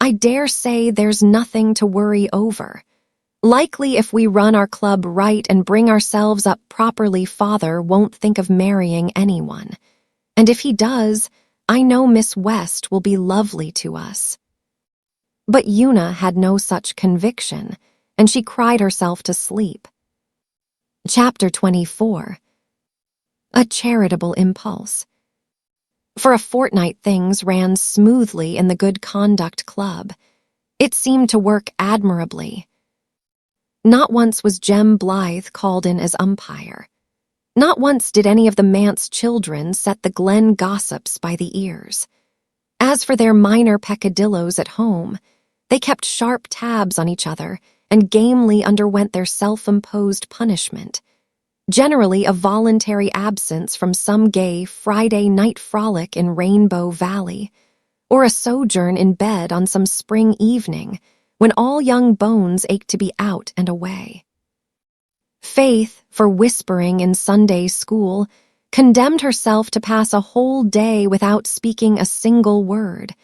I dare say there's nothing to worry over. Likely if we run our club right and bring ourselves up properly, Father won't think of marrying anyone. And if he does, I know Miss West will be lovely to us. But Una had no such conviction, and she cried herself to sleep. Chapter 24. A Charitable Impulse. For a fortnight things ran smoothly in the Good Conduct Club. It seemed to work admirably. Not once was Jem Blythe called in as umpire. Not once did any of the manse children set the Glen gossips by the ears. As for their minor peccadillos at home, they kept sharp tabs on each other and gamely underwent their self-imposed punishment, generally a voluntary absence from some gay Friday night frolic in Rainbow Valley, or a sojourn in bed on some spring evening when all young bones ached to be out and away. Faith, for whispering in Sunday school, condemned herself to pass a whole day without speaking a single word,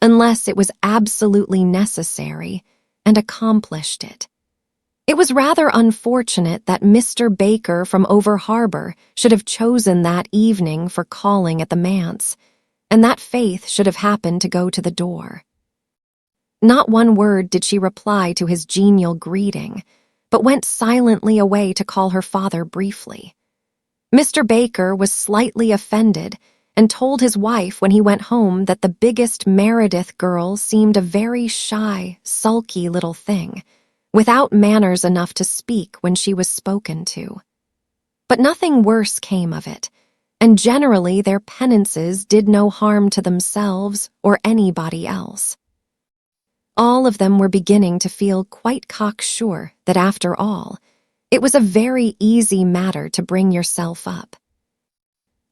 unless it was absolutely necessary, and accomplished it. It was rather unfortunate that Mr. Baker from Over Harbor should have chosen that evening for calling at the manse, and that Faith should have happened to go to the door. Not one word did she reply to his genial greeting, but went silently away to call her father briefly. Mr. Baker was slightly offended and told his wife when he went home that the biggest Meredith girl seemed a very shy, sulky little thing, without manners enough to speak when she was spoken to. But nothing worse came of it, and generally their penances did no harm to themselves or anybody else. All of them were beginning to feel quite cocksure that after all, it was a very easy matter to bring yourself up.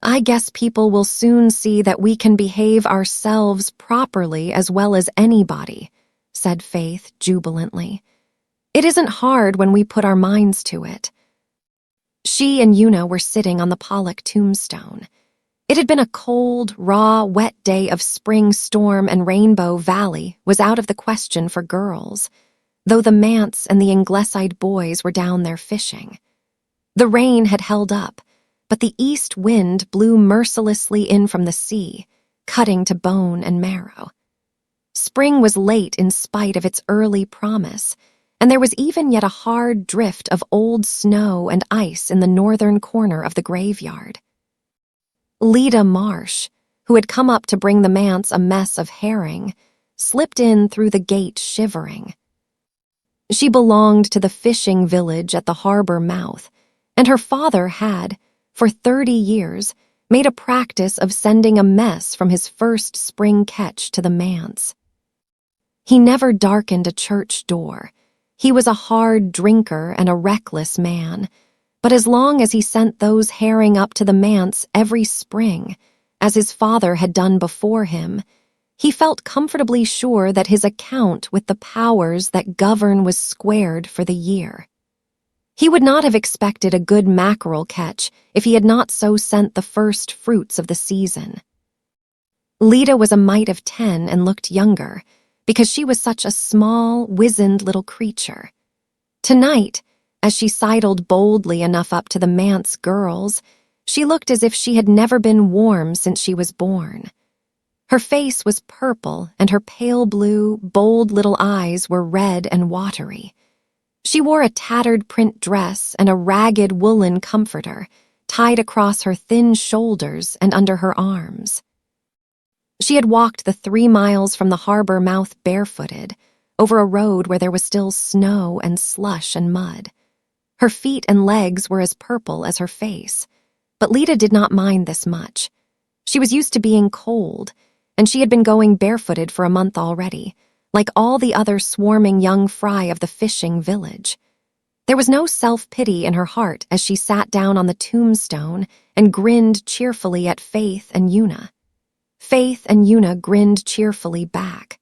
I guess people will soon see that we can behave ourselves properly as well as anybody, said Faith jubilantly. It isn't hard when we put our minds to it. She and Una were sitting on the Pollock tombstone. It had been a cold, raw, wet day of spring storm, and Rainbow Valley was out of the question for girls, though the manse and the Ingleside boys were down there fishing. The rain had held up, but the east wind blew mercilessly in from the sea, cutting to bone and marrow. Spring was late in spite of its early promise, and there was even yet a hard drift of old snow and ice in the northern corner of the graveyard. Leda Marsh, who had come up to bring the manse a mess of herring, slipped in through the gate shivering. She belonged to the fishing village at the harbor mouth, and her father had, for 30 years, made a practice of sending a mess from his first spring catch to the manse. He never darkened a church door. He was a hard drinker and a reckless man, but as long as he sent those herring up to the manse every spring, as his father had done before him, he felt comfortably sure that his account with the powers that govern was squared for the year. He would not have expected a good mackerel catch if he had not so sent the first fruits of the season. Lida was a mite of 10 and looked younger, because she was such a small, wizened little creature. Tonight, as she sidled boldly enough up to the manse girls, she looked as if she had never been warm since she was born. Her face was purple, and her pale blue, bold little eyes were red and watery. She wore a tattered print dress and a ragged woolen comforter, tied across her thin shoulders and under her arms. She had walked the 3 miles from the harbor mouth barefooted, over a road where there was still snow and slush and mud. Her feet and legs were as purple as her face, but Lida did not mind this much. She was used to being cold, and she had been going barefooted for a month already, like all the other swarming young fry of the fishing village. There was no self-pity in her heart as she sat down on the tombstone and grinned cheerfully at Faith and Una. Faith and Una grinned cheerfully back.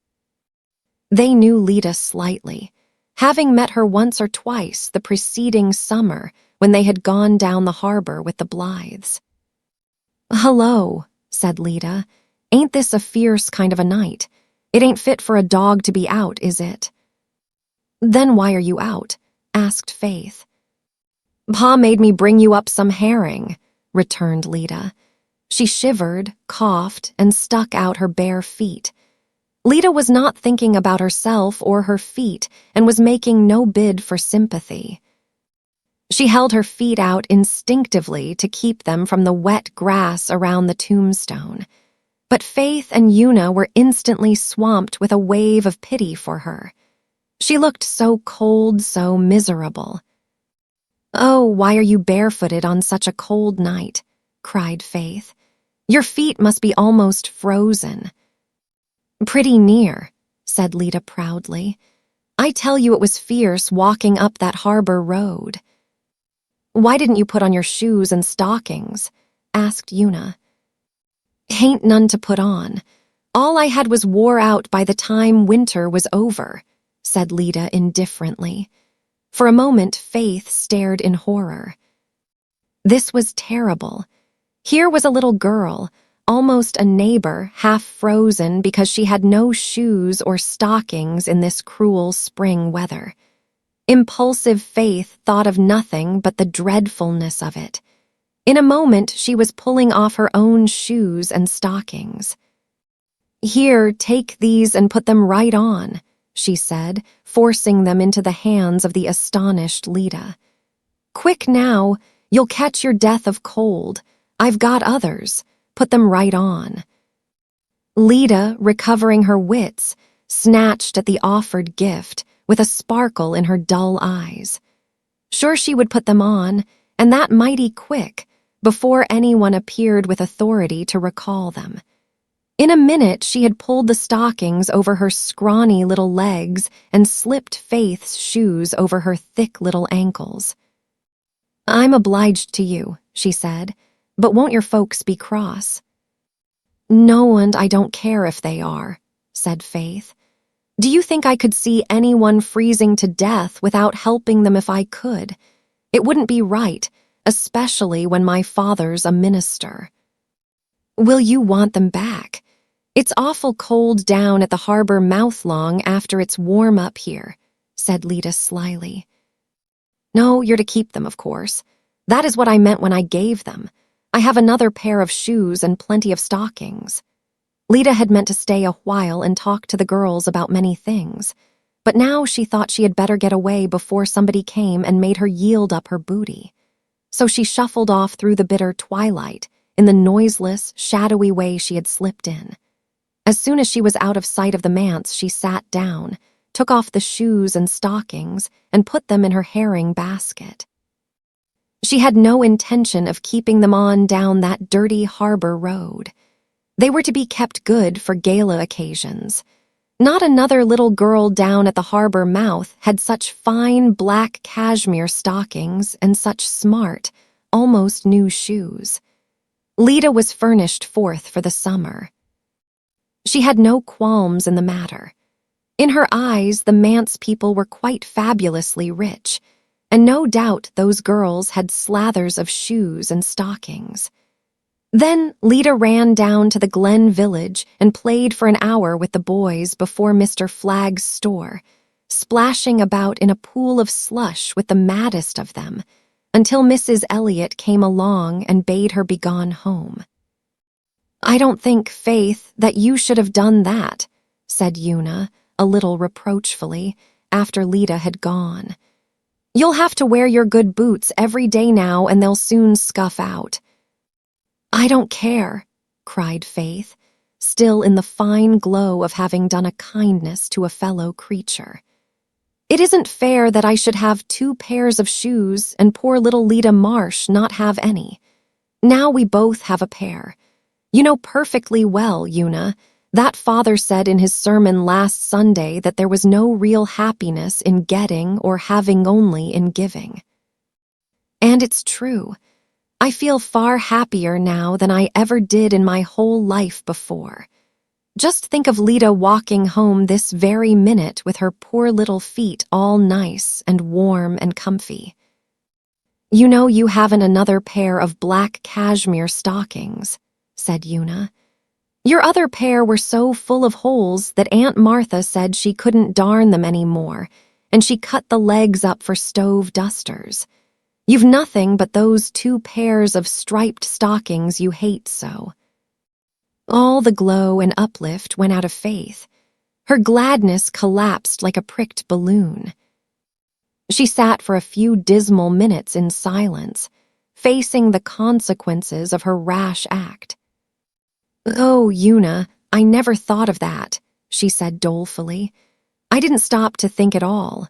They knew Lida slightly, having met her once or twice the preceding summer when they had gone down the harbor with the Blythes. "Hello," said Lida. "Ain't this a fierce kind of a night? It ain't fit for a dog to be out, is it?" "Then why are you out?" asked Faith. "Pa made me bring you up some herring," returned Lida. She shivered, coughed, and stuck out her bare feet. Lida was not thinking about herself or her feet and was making no bid for sympathy. She held her feet out instinctively to keep them from the wet grass around the tombstone. But Faith and Una were instantly swamped with a wave of pity for her. She looked so cold, so miserable. "Oh, why are you barefooted on such a cold night?" cried Faith. "Your feet must be almost frozen." "Pretty near," said Lida proudly. "I tell you it was fierce walking up that harbor road." "Why didn't you put on your shoes and stockings?" asked Una. "Hain't none to put on. All I had was wore out by the time winter was over," said Lida indifferently. For a moment, Faith stared in horror. This was terrible. Here was a little girl, almost a neighbor, half frozen because she had no shoes or stockings in this cruel spring weather. Impulsive Faith thought of nothing but the dreadfulness of it. In a moment, she was pulling off her own shoes and stockings. "Here, take these and put them right on," she said, forcing them into the hands of the astonished Lida. "Quick now, you'll catch your death of cold. I've got others. Put them right on." Lida, recovering her wits, snatched at the offered gift with a sparkle in her dull eyes. Sure she would put them on, and that mighty quick, before anyone appeared with authority to recall them. In a minute, she had pulled the stockings over her scrawny little legs and slipped Faith's shoes over her thick little ankles. "I'm obliged to you," she said, "but won't your folks be cross?" "No, and I don't care if they are," said Faith. "Do you think I could see anyone freezing to death without helping them if I could? It wouldn't be right, especially when my father's a minister." "Will you want them back? It's awful cold down at the harbor mouth long after it's warm up here," said Lida slyly. "No, you're to keep them, of course. That is what I meant when I gave them. I have another pair of shoes and plenty of stockings." Lida had meant to stay a while and talk to the girls about many things, but now she thought she had better get away before somebody came and made her yield up her booty. So she shuffled off through the bitter twilight in the noiseless, shadowy way she had slipped in. As soon as she was out of sight of the manse, she sat down, took off the shoes and stockings, and put them in her herring basket. She had no intention of keeping them on down that dirty harbor road. They were to be kept good for gala occasions. Not another little girl down at the harbor mouth had such fine black cashmere stockings and such smart, almost new shoes. Lida was furnished forth for the summer. She had no qualms in the matter. In her eyes, the manse people were quite fabulously rich, and no doubt those girls had slathers of shoes and stockings. Then Lita ran down to the Glen Village and played for an hour with the boys before Mr. Flagg's store, splashing about in a pool of slush with the maddest of them, until Mrs. Elliot came along and bade her be gone home. "I don't think, Faith, that you should have done that," said Una, a little reproachfully, after Lita had gone. "You'll have to wear your good boots every day now, and they'll soon scuff out." "I don't care," cried Faith, still in the fine glow of having done a kindness to a fellow creature. "It isn't fair that I should have 2 pairs of shoes and poor little Lita Marsh not have any. Now we both have a pair. You know perfectly well, Una, that father said in his sermon last Sunday that there was no real happiness in getting or having only in giving. And it's true. I feel far happier now than I ever did in my whole life before. Just think of Lita walking home this very minute with her poor little feet all nice and warm and comfy. You know you haven't another pair of black cashmere stockings," said Una. "Your other pair were so full of holes that Aunt Martha said she couldn't darn them any more, and she cut the legs up for stove dusters. You've nothing but those 2 pairs of striped stockings you hate so." All the glow and uplift went out of Faith. Her gladness collapsed like a pricked balloon. She sat for a few dismal minutes in silence, facing the consequences of her rash act. "Oh, Una, I never thought of that," she said dolefully. "I didn't stop to think at all.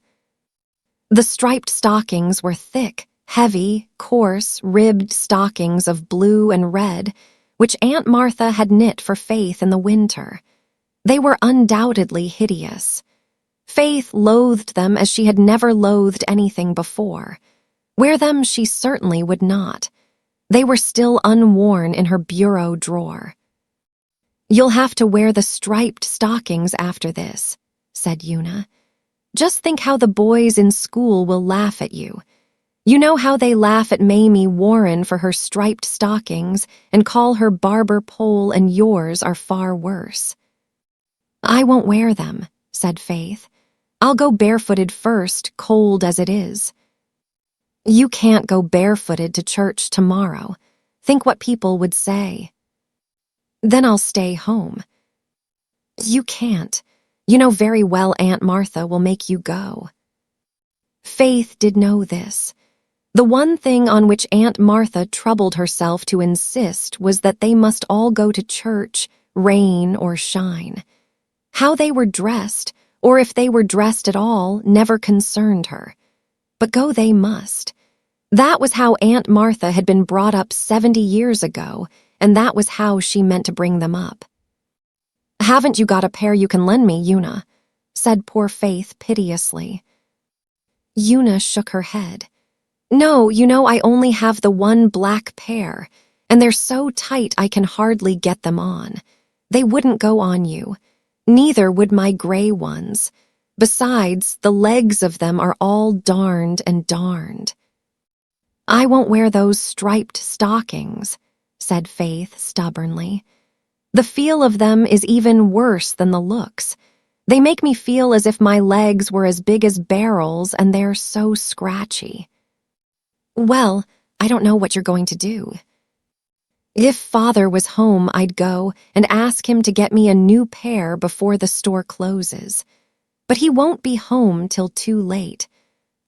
The striped stockings were thick, heavy, coarse, ribbed stockings of blue and red, which Aunt Martha had knit for Faith in the winter. They were undoubtedly hideous. Faith loathed them as she had never loathed anything before. Wear them she certainly would not. They were still unworn in her bureau drawer. "You'll have to wear the striped stockings after this," said Una. "Just think how the boys in school will laugh at you. You know how they laugh at Mamie Warren for her striped stockings and call her barber pole, and yours are far worse." "I won't wear them," said Faith. "I'll go barefooted first, cold as it is." "You can't go barefooted to church tomorrow. Think what people would say." "Then I'll stay home." "You can't. You know very well Aunt Martha will make you go." Faith did know this. The one thing on which Aunt Martha troubled herself to insist was that they must all go to church, rain or shine. How they were dressed, or if they were dressed at all, never concerned her. But go they must. That was how Aunt Martha had been brought up 70 years ago, and that was how she meant to bring them up. "Haven't you got a pair you can lend me, Una?" said poor Faith piteously. Una shook her head. "No, you know I only have the one black pair, and they're so tight I can hardly get them on. They wouldn't go on you. Neither would my gray ones. Besides, the legs of them are all darned and darned." "I won't wear those striped stockings," said Faith stubbornly. "The feel of them is even worse than the looks. They make me feel as if my legs were as big as barrels, and they're so scratchy." "Well, I don't know what you're going to do." "If Father was home, I'd go and ask him to get me a new pair before the store closes. But he won't be home till too late.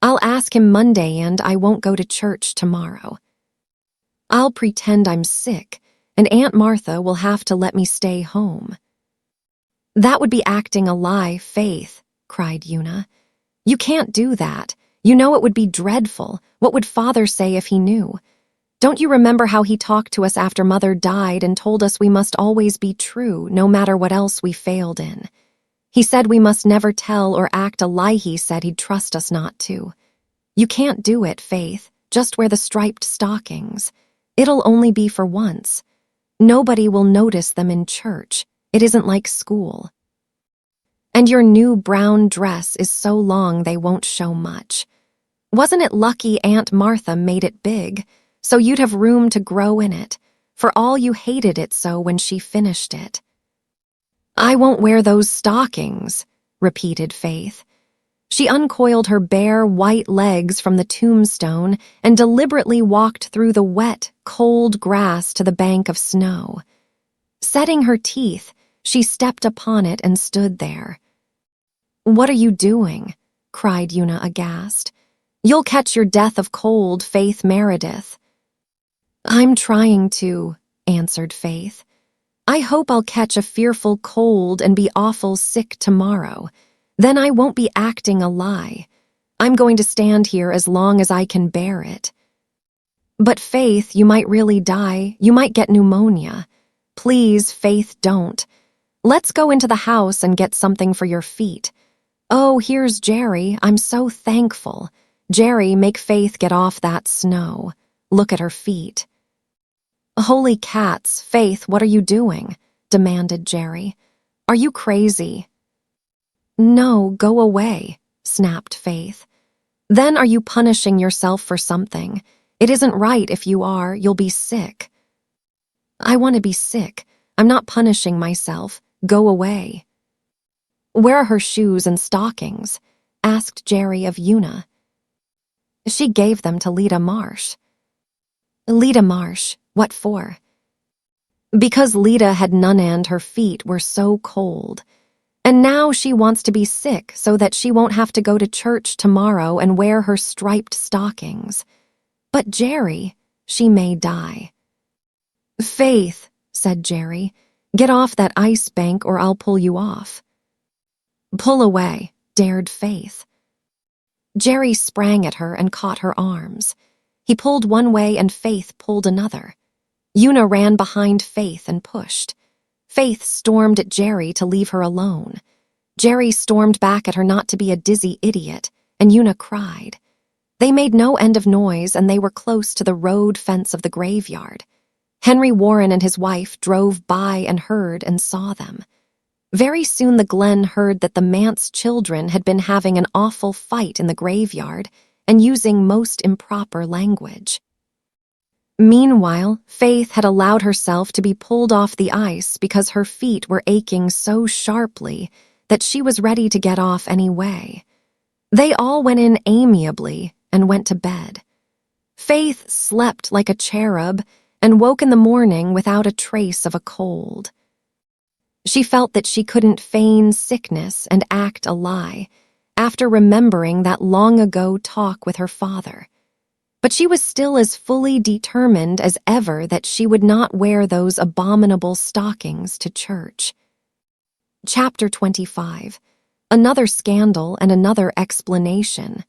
I'll ask him Monday, and I won't go to church tomorrow. I'll pretend I'm sick, and Aunt Martha will have to let me stay home." "That would be acting a lie, Faith," cried Una. "You can't do that. You know it would be dreadful. What would Father say if he knew? Don't you remember how he talked to us after Mother died and told us we must always be true, no matter what else we failed in? He said we must never tell or act a lie he said he'd trust us not to. You can't do it, Faith. Just wear the striped stockings. It'll only be for once. Nobody will notice them in church. It isn't like school. And your new brown dress is so long they won't show much. Wasn't it lucky Aunt Martha made it big, so you'd have room to grow in it? for all you hated it so when she finished it. "I won't wear those stockings," repeated Faith. She uncoiled her bare, white legs from the tombstone and deliberately walked through the wet, cold grass to the bank of snow. Setting her teeth, she stepped upon it and stood there. "What are you doing?" cried Una aghast. "You'll catch your death of cold, Faith Meredith." "I'm trying to," answered Faith. "I hope I'll catch a fearful cold and be awful sick tomorrow. Then I won't be acting a lie. I'm going to stand here as long as I can bear it." "But Faith, you might really die. You might get pneumonia." "Please, Faith, don't. Let's go into the house and get something for your feet. Oh, here's Jerry. I'm so thankful. Jerry, make Faith get off that snow. Look at her feet." "Holy cats, Faith, what are you doing?" demanded Jerry. "Are you crazy?" "No, go away," snapped Faith. "Then are you punishing yourself for something? It isn't right if you are. You'll be sick." "I want to be sick. I'm not punishing myself. Go away." "Where are her shoes and stockings?" asked Jerry of Una. "She gave them to Lita Marsh." "Lita Marsh? What for?" "Because Lita had none and her feet were so cold. And now she wants to be sick so that she won't have to go to church tomorrow and wear her striped stockings. But Jerry, she may die." "Faith," said Jerry, "get off that ice bank or I'll pull you off." "Pull away," dared Faith. Jerry sprang at her and caught her arms. He pulled one way and Faith pulled another. Una ran behind Faith and pushed. Faith stormed at Jerry to leave her alone. Jerry stormed back at her not to be a dizzy idiot, and Una cried. They made no end of noise, and they were close to the road fence of the graveyard. Henry Warren and his wife drove by and heard and saw them. Very soon the Glen heard that the manse children had been having an awful fight in the graveyard and using most improper language. Meanwhile, Faith had allowed herself to be pulled off the ice because her feet were aching so sharply that she was ready to get off anyway. They all went in amiably and went to bed. Faith slept like a cherub and woke in the morning without a trace of a cold. She felt that she couldn't feign sickness and act a lie after remembering that long-ago talk with her father. But she was still as fully determined as ever that she would not wear those abominable stockings to church. Chapter 25. Another Scandal and Another Explanation.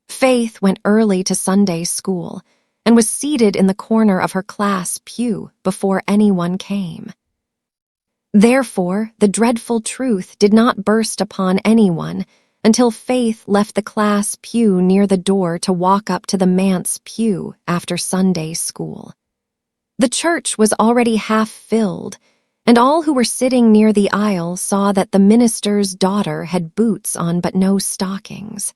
Faith went early to Sunday school and was seated in the corner of her class pew before anyone came. Therefore, the dreadful truth did not burst upon anyone until Faith left the class pew near the door to walk up to the manse pew after Sunday school. The church was already half filled, and all who were sitting near the aisle saw that the minister's daughter had boots on but no stockings.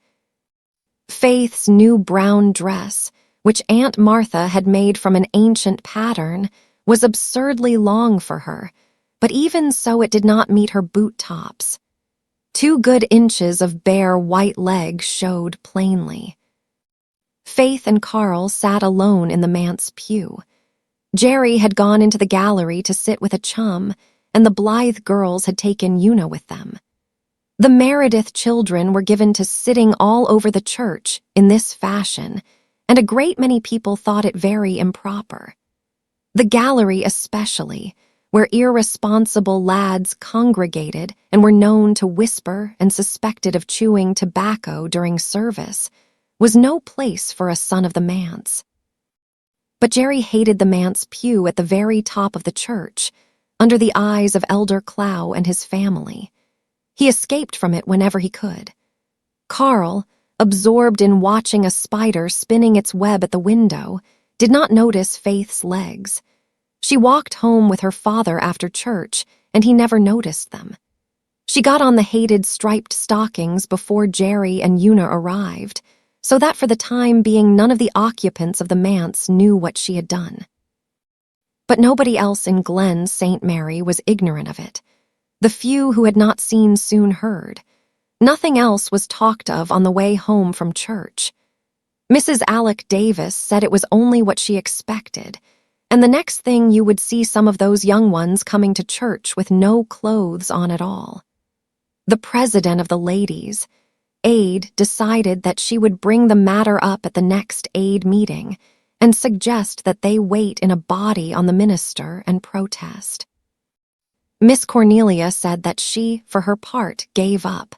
Faith's new brown dress, which Aunt Martha had made from an ancient pattern, was absurdly long for her, but even so it did not meet her boot tops. 2 good inches of bare white leg showed plainly. Faith and Carl sat alone in the manse pew. Jerry had gone into the gallery to sit with a chum, and the Blythe girls had taken Una with them. The Meredith children were given to sitting all over the church in this fashion, and a great many people thought it very improper. The gallery especially, where irresponsible lads congregated and were known to whisper and suspected of chewing tobacco during service, was no place for a son of the manse. But Jerry hated the manse pew at the very top of the church, under the eyes of Elder Clow and his family. He escaped from it whenever he could. Carl, absorbed in watching a spider spinning its web at the window, did not notice Faith's legs. She walked home with her father after church, and he never noticed them. She got on the hated striped stockings before Jerry and Una arrived, so that for the time being none of the occupants of the manse knew what she had done. But nobody else in Glen St. Mary was ignorant of it. The few who had not seen soon heard. Nothing else was talked of on the way home from church. Mrs. Alec Davis said it was only what she expected, and the next thing you would see some of those young ones coming to church with no clothes on at all. The president of the ladies, Aid, decided that she would bring the matter up at the next Aid meeting and suggest that they wait in a body on the minister and protest. Miss Cornelia said that she, for her part, gave up.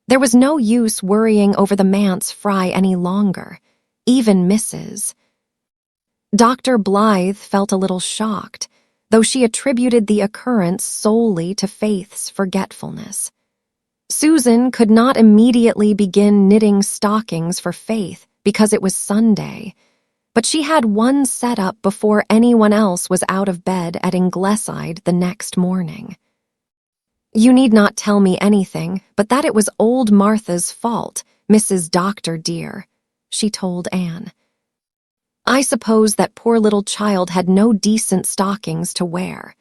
There was no use worrying over the manse fry any longer, even Mrs. Dr. Blythe felt a little shocked, though she attributed the occurrence solely to Faith's forgetfulness. Susan could not immediately begin knitting stockings for Faith because it was Sunday, but she had one set up before anyone else was out of bed at Ingleside the next morning. "You need not tell me anything but that it was old Martha's fault, Mrs. Doctor dear," she told Anne. "I suppose that poor little child had no decent stockings to wear.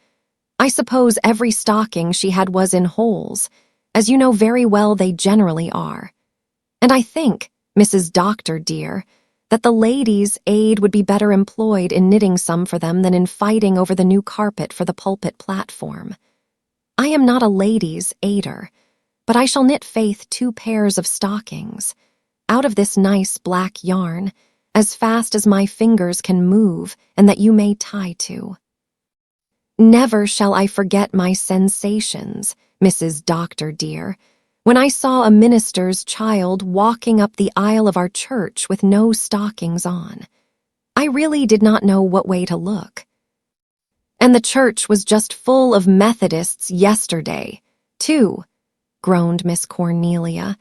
I suppose every stocking she had was in holes, as you know very well they generally are. And I think, Mrs. Doctor dear, that the ladies' aid would be better employed in knitting some for them than in fighting over the new carpet for the pulpit platform. I am not a ladies' aider, but I shall knit Faith 2 pairs of stockings, out of this nice black yarn, as fast as my fingers can move and that you may tie to. Never shall I forget my sensations, Mrs. Doctor dear, when I saw a minister's child walking up the aisle of our church with no stockings on. I really did not know what way to look. And the church was just full of Methodists yesterday, too," groaned Miss Cornelia,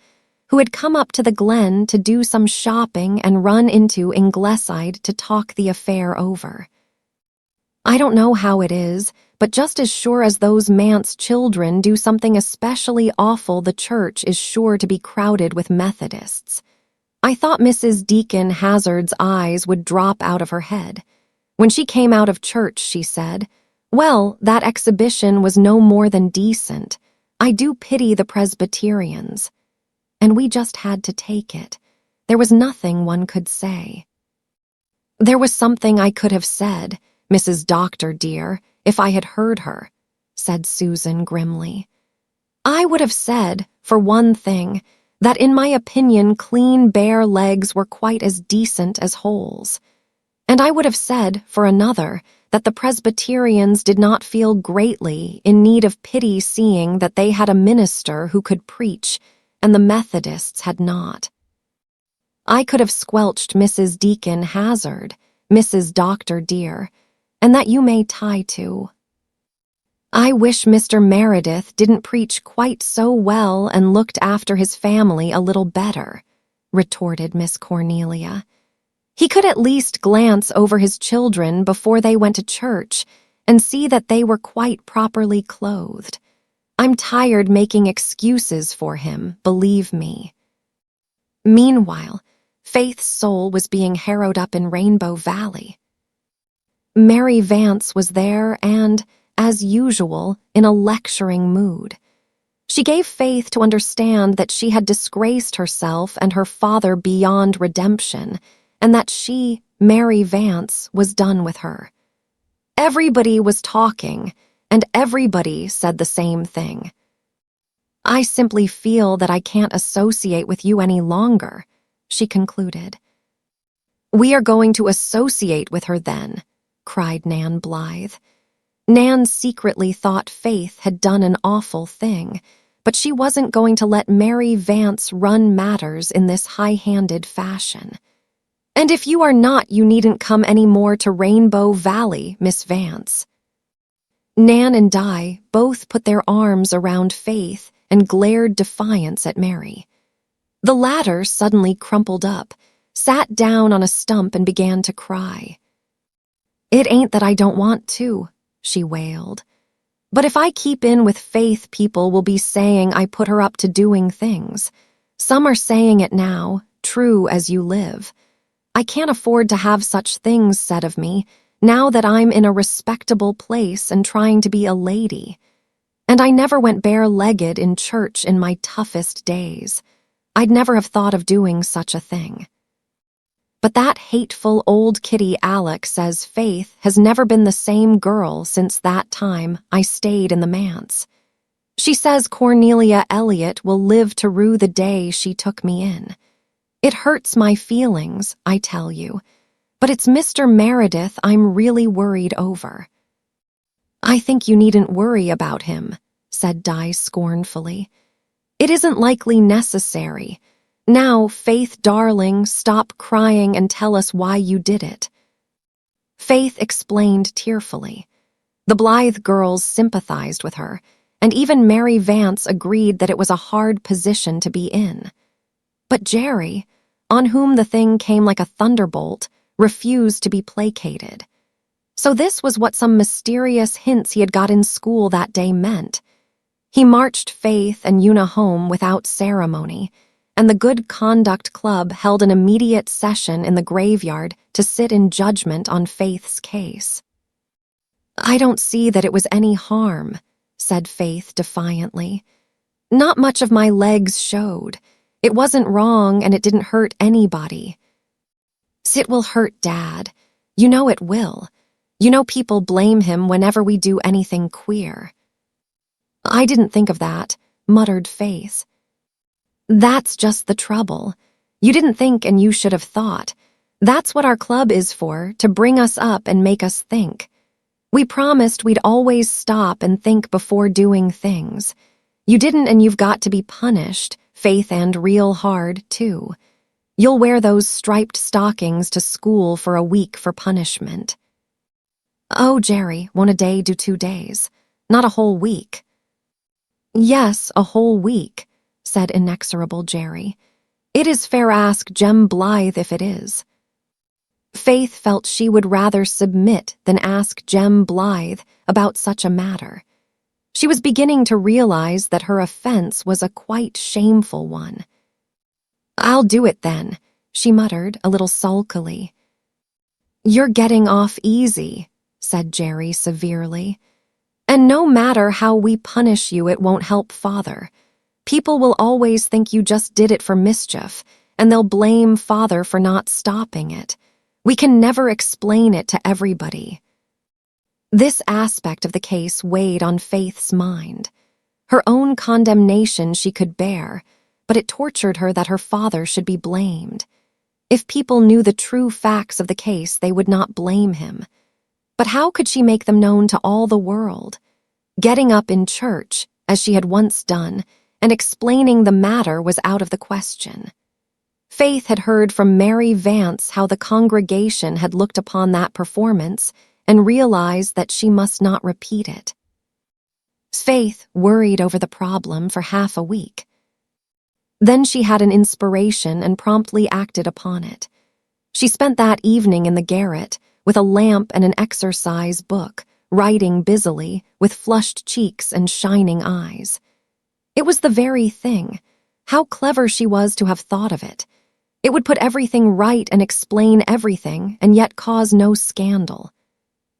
who had come up to the Glen to do some shopping and run into Ingleside to talk the affair over. "I don't know how it is, but just as sure as those manse children do something especially awful, the church is sure to be crowded with Methodists. I thought Mrs. Deacon Hazard's eyes would drop out of her head. When she came out of church, she said, 'Well, that exhibition was no more than decent. I do pity the Presbyterians.' And we just had to take it. There was nothing one could say." "There was something I could have said, Mrs. Doctor dear, if I had heard her," said Susan grimly. "I would have said, for one thing, that in my opinion clean bare legs were quite as decent as holes. And I would have said, for another, that the Presbyterians did not feel greatly in need of pity seeing that they had a minister who could preach, and the Methodists had not. I could have squelched Mrs. Deacon Hazard, Mrs. Doctor dear, and that you may tie to. I wish Mr. Meredith didn't preach quite so well and looked after his family a little better," retorted Miss Cornelia. "He could at least glance over his children before they went to church and see that they were quite properly clothed. I'm tired making excuses for him, believe me." Meanwhile, Faith's soul was being harrowed up in Rainbow Valley. Mary Vance was there and, as usual, in a lecturing mood. She gave Faith to understand that she had disgraced herself and her father beyond redemption, and that she, Mary Vance, was done with her. Everybody was talking, and everybody said the same thing. "I simply feel that I can't associate with you any longer," she concluded. "We are going to associate with her then," cried Nan Blythe. Nan secretly thought Faith had done an awful thing, but she wasn't going to let Mary Vance run matters in this high-handed fashion. "And if you are not, you needn't come any more to Rainbow Valley, Miss Vance." Nan and Di both put their arms around Faith and glared defiance at Mary. The latter suddenly crumpled up, sat down on a stump and began to cry. "It ain't that I don't want to," she wailed. "But if I keep in with Faith, people will be saying I put her up to doing things. Some are saying it now, true as you live. I can't afford to have such things said of me, now that I'm in a respectable place and trying to be a lady. And I never went bare-legged in church in my toughest days. I'd never have thought of doing such a thing. But that hateful old kitty Alex says Faith has never been the same girl since that time I stayed in the manse. She says Cornelia Elliott will live to rue the day she took me in. It hurts my feelings, I tell you, but it's Mr. Meredith I'm really worried over. I think you needn't worry about him, said Di scornfully. It isn't likely necessary. Now, Faith, darling, stop crying and tell us why you did it. Faith explained tearfully. The Blythe girls sympathized with her, and even Mary Vance agreed that it was a hard position to be in. But Jerry, on whom the thing came like a thunderbolt, refused to be placated. So this was what some mysterious hints he had got in school that day meant. He marched Faith and Una home without ceremony, and the Good Conduct Club held an immediate session in the graveyard to sit in judgment on Faith's case. I don't see that it was any harm, said Faith defiantly. Not much of my legs showed. It wasn't wrong and it didn't hurt anybody. It will hurt Dad. You know it will. You know people blame him whenever we do anything queer. I didn't think of that, muttered Faith. That's just the trouble. You didn't think and you should have thought. That's what our club is for, to bring us up and make us think. We promised we'd always stop and think before doing things. You didn't and you've got to be punished, Faith, and real hard, too. You'll wear those striped stockings to school for a week for punishment. Oh, Jerry, won't a day do 2 days? Not a whole week. Yes, a whole week, said inexorable Jerry. It is fair ask Jem Blythe if it is. Faith felt she would rather submit than ask Jem Blythe about such a matter. She was beginning to realize that her offense was a quite shameful one. I'll do it then, she muttered a little sulkily. You're getting off easy, said Jerry severely. And no matter how we punish you, it won't help Father. People will always think you just did it for mischief, and they'll blame Father for not stopping it. We can never explain it to everybody. This aspect of the case weighed on Faith's mind. Her own condemnation she could bear, but it tortured her that her father should be blamed. If people knew the true facts of the case, they would not blame him. But how could she make them known to all the world? Getting up in church, as she had once done, and explaining the matter was out of the question. Faith had heard from Mary Vance how the congregation had looked upon that performance and realized that she must not repeat it. Faith worried over the problem for half a week. Then she had an inspiration and promptly acted upon it. She spent that evening in the garret, with a lamp and an exercise book, writing busily, with flushed cheeks and shining eyes. It was the very thing. How clever she was to have thought of it. It would put everything right and explain everything, and yet cause no scandal.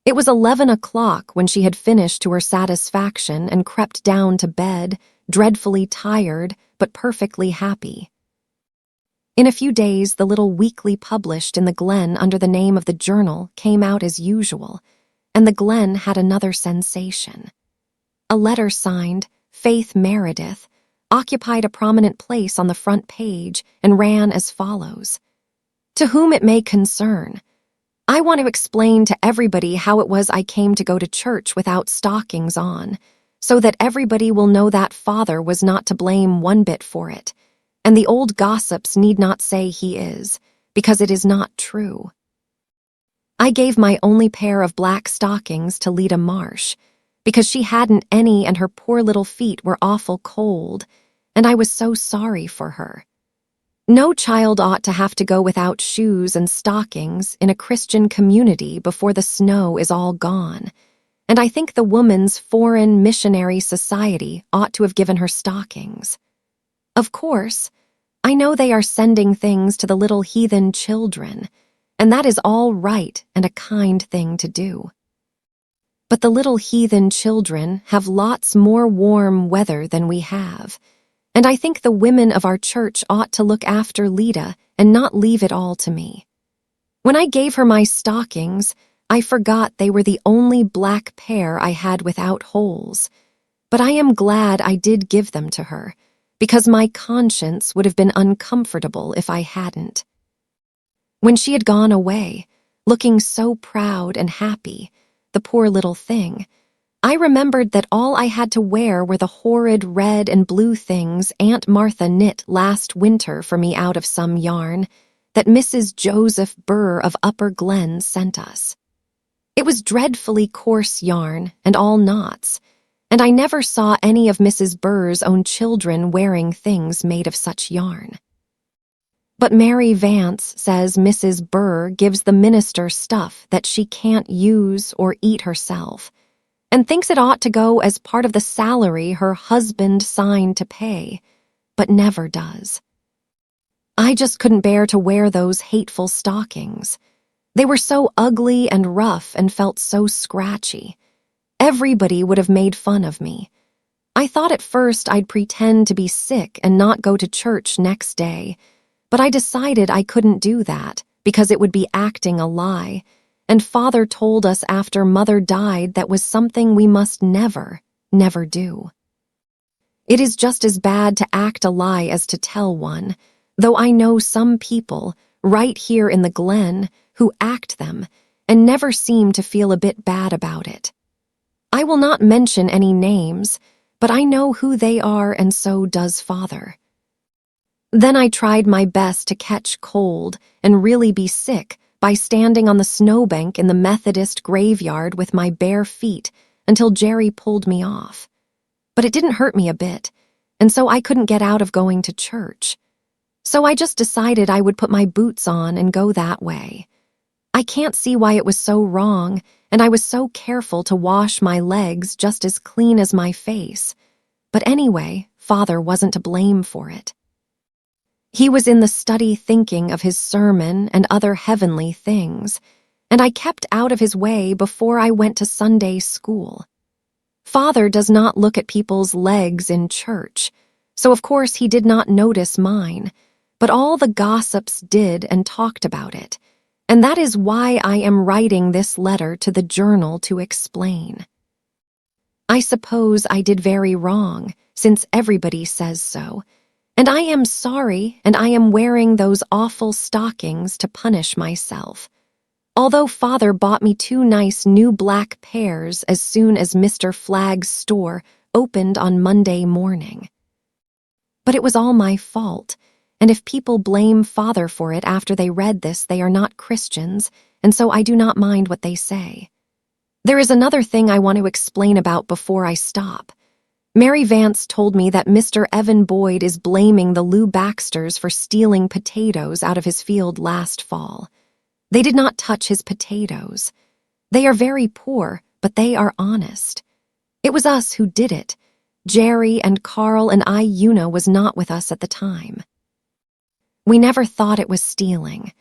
It was 11 o'clock when she had finished to her satisfaction and crept down to bed, dreadfully tired, but perfectly happy. In a few days, the little weekly published in the Glen under the name of the Journal came out as usual, and the Glen had another sensation. A letter signed Faith Meredith occupied a prominent place on the front page and ran as follows. To whom it may concern, I want to explain to everybody how it was I came to go to church without stockings on, so that everybody will know that Father was not to blame one bit for it, and the old gossips need not say he is, because it is not true. I gave my only pair of black stockings to Lita Marsh, because she hadn't any and her poor little feet were awful cold, and I was so sorry for her. No child ought to have to go without shoes and stockings in a Christian community before the snow is all gone, and I think the Woman's Foreign Missionary Society ought to have given her stockings. Of course, I know they are sending things to the little heathen children, and that is all right and a kind thing to do. But the little heathen children have lots more warm weather than we have, and I think the women of our church ought to look after Lida and not leave it all to me. When I gave her my stockings, I forgot they were the only black pair I had without holes, but I am glad I did give them to her, because my conscience would have been uncomfortable if I hadn't. When she had gone away, looking so proud and happy, the poor little thing, I remembered that all I had to wear were the horrid red and blue things Aunt Martha knit last winter for me out of some yarn that Mrs. Joseph Burr of Upper Glen sent us. It was dreadfully coarse yarn and all knots, and I never saw any of Mrs. Burr's own children wearing things made of such yarn. But Mary Vance says Mrs. Burr gives the minister stuff that she can't use or eat herself, and thinks it ought to go as part of the salary her husband signed to pay, but never does. I just couldn't bear to wear those hateful stockings. They were so ugly and rough and felt so scratchy. Everybody would have made fun of me. I thought at first I'd pretend to be sick and not go to church next day, but I decided I couldn't do that because it would be acting a lie, and Father told us after Mother died that was something we must never, never do. It is just as bad to act a lie as to tell one, though I know some people, right here in the Glen, who act them and never seem to feel a bit bad about it. I will not mention any names, but I know who they are, and so does Father. Then I tried my best to catch cold and really be sick by standing on the snowbank in the Methodist graveyard with my bare feet until Jerry pulled me off. But it didn't hurt me a bit, and so I couldn't get out of going to church. So I just decided I would put my boots on and go that way. I can't see why it was so wrong, and I was so careful to wash my legs just as clean as my face. But anyway, Father wasn't to blame for it. He was in the study thinking of his sermon and other heavenly things, and I kept out of his way before I went to Sunday school. Father does not look at people's legs in church, so of course he did not notice mine, but all the gossips did and talked about it, and that is why I am writing this letter to the journal to explain. I suppose I did very wrong, since everybody says so, and I am sorry, and I am wearing those awful stockings to punish myself. Although Father bought me 2 nice new black pairs as soon as Mr. Flagg's store opened on Monday morning. But it was all my fault, and if people blame Father for it after they read this, they are not Christians, and so I do not mind what they say. There is another thing I want to explain about before I stop. Mary Vance told me that Mr. Evan Boyd is blaming the Lou Baxters for stealing potatoes out of his field last fall. They did not touch his potatoes. They are very poor, but they are honest. It was us who did it. Jerry and Carl and Una was not with us at the time. We never thought it was stealing.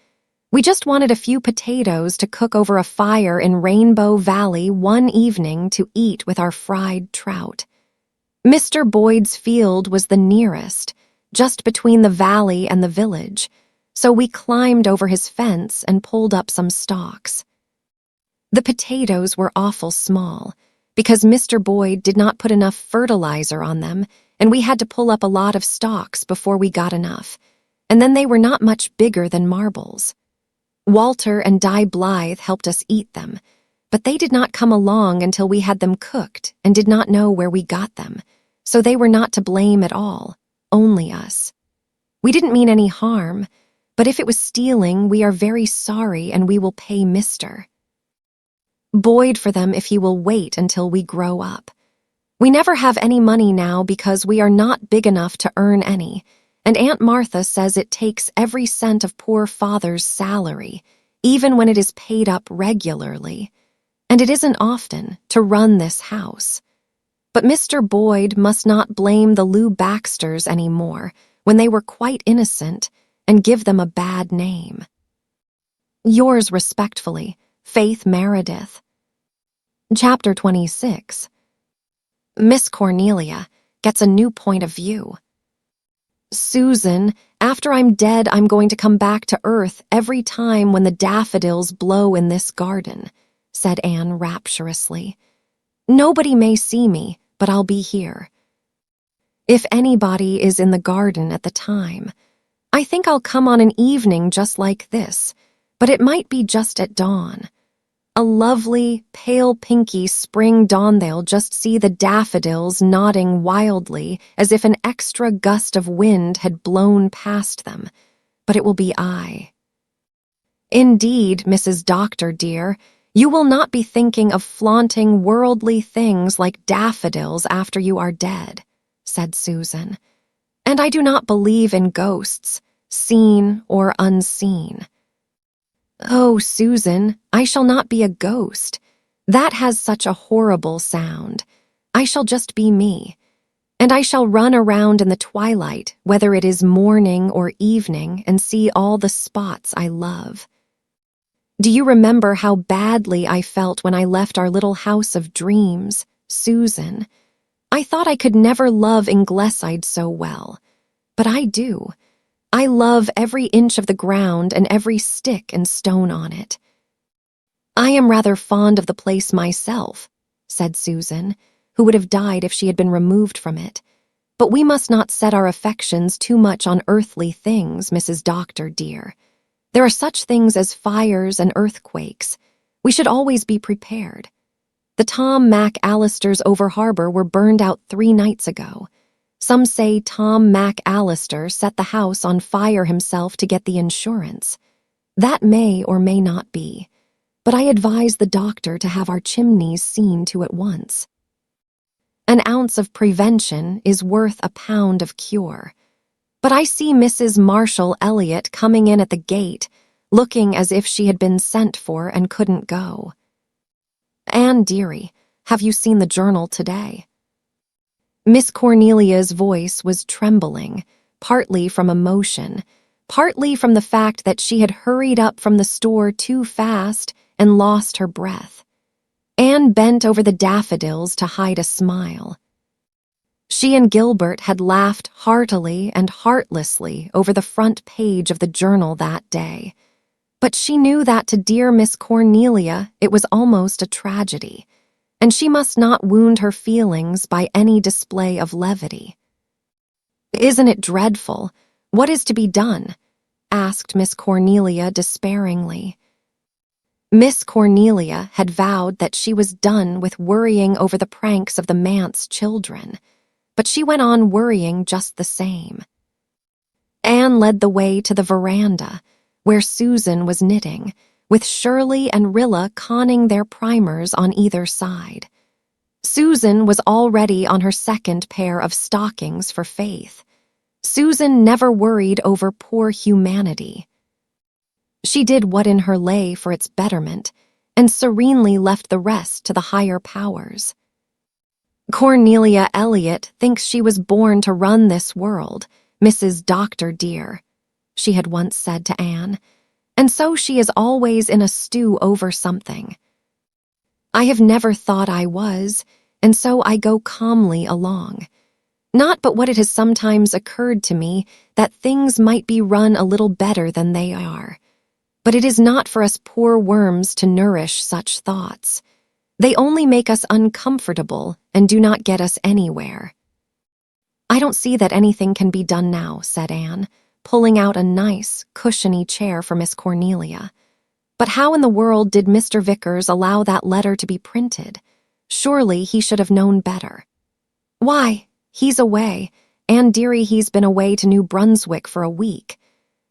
We just wanted a few potatoes to cook over a fire in Rainbow Valley one evening to eat with our fried trout. Mr. Boyd's field was the nearest, just between the valley and the village, so we climbed over his fence and pulled up some stalks. The potatoes were awful small, because Mr. Boyd did not put enough fertilizer on them, and we had to pull up a lot of stalks before we got enough, and then they were not much bigger than marbles. Walter and Di Blythe helped us eat them, but they did not come along until we had them cooked and did not know where we got them, so they were not to blame at all, only us. We didn't mean any harm, but if it was stealing, we are very sorry and we will pay Mr. Boyd for them if he will wait until we grow up. We never have any money now because we are not big enough to earn any, and Aunt Martha says it takes every cent of poor Father's salary, even when it is paid up regularly, and it isn't often, to run this house. But Mr. Boyd must not blame the Lou Baxters anymore when they were quite innocent and give them a bad name. Yours respectfully, Faith Meredith. Chapter 26. Miss Cornelia gets a new point of view. Susan, after I'm dead, I'm going to come back to earth every time when the daffodils blow in this garden, said Anne rapturously. Nobody may see me, but I'll be here. If anybody is in the garden at the time, I think I'll come on an evening just like this, but it might be just at dawn. A lovely, pale pinky spring dawn. They'll just see the daffodils nodding wildly as if an extra gust of wind had blown past them, but it will be I. Indeed, Mrs. Doctor dear, you will not be thinking of flaunting worldly things like daffodils after you are dead, said Susan. And I do not believe in ghosts, seen or unseen. Oh, Susan, I shall not be a ghost. That has such a horrible sound. I shall just be me. And I shall run around in the twilight, whether it is morning or evening, and see all the spots I love. Do you remember how badly I felt when I left our little house of dreams, Susan? I thought I could never love Ingleside so well. But I do. I love every inch of the ground and every stick and stone on it. I am rather fond of the place myself, said Susan, who would have died if she had been removed from it. But we must not set our affections too much on earthly things, Mrs. Doctor dear. There are such things as fires and earthquakes. We should always be prepared. The Tom McAllisters over harbor were burned out 3 nights ago. Some say Tom McAllister set the house on fire himself to get the insurance. That may or may not be, but I advise the doctor to have our chimneys seen to at once. An ounce of prevention is worth a pound of cure. But I see Mrs. Marshall Elliott coming in at the gate, looking as if she had been sent for and couldn't go. Anne dearie, have you seen the journal today? Miss Cornelia's voice was trembling, partly from emotion, partly from the fact that she had hurried up from the store too fast and lost her breath. Anne bent over the daffodils to hide a smile. She and Gilbert had laughed heartily and heartlessly over the front page of the journal that day, but she knew that to dear Miss Cornelia it was almost a tragedy, and she must not wound her feelings by any display of levity. "Isn't it dreadful? What is to be done?" asked Miss Cornelia despairingly. Miss Cornelia had vowed that she was done with worrying over the pranks of the manse children, but she went on worrying just the same. Anne led the way to the veranda, where Susan was knitting, with Shirley and Rilla conning their primers on either side. Susan was already on her second pair of stockings for Faith. Susan never worried over poor humanity. She did what in her lay for its betterment, and serenely left the rest to the higher powers. "Cornelia Elliott thinks she was born to run this world, Mrs. Doctor dear," she had once said to Anne, "and so she is always in a stew over something. I have never thought I was, and so I go calmly along. Not but what it has sometimes occurred to me that things might be run a little better than they are. But it is not for us poor worms to nourish such thoughts. They only make us uncomfortable and do not get us anywhere." "I don't see that anything can be done now," said Anne, pulling out a nice, cushiony chair for Miss Cornelia. "But how in the world did Mr. Vickers allow that letter to be printed? Surely he should have known better." "Why, he's away, Anne dearie, he's been away to New Brunswick for a week.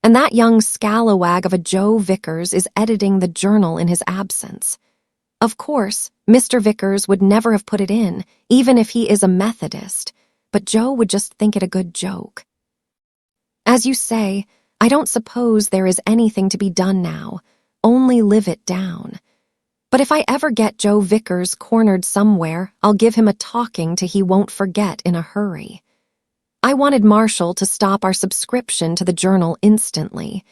And that young scalawag of a Joe Vickers is editing the journal in his absence. Of course, Mr. Vickers would never have put it in, even if he is a Methodist, but Joe would just think it a good joke. As you say, I don't suppose there is anything to be done now, only live it down. But if I ever get Joe Vickers cornered somewhere, I'll give him a talking till he won't forget in a hurry. I wanted Marshall to stop our subscription to the journal instantly,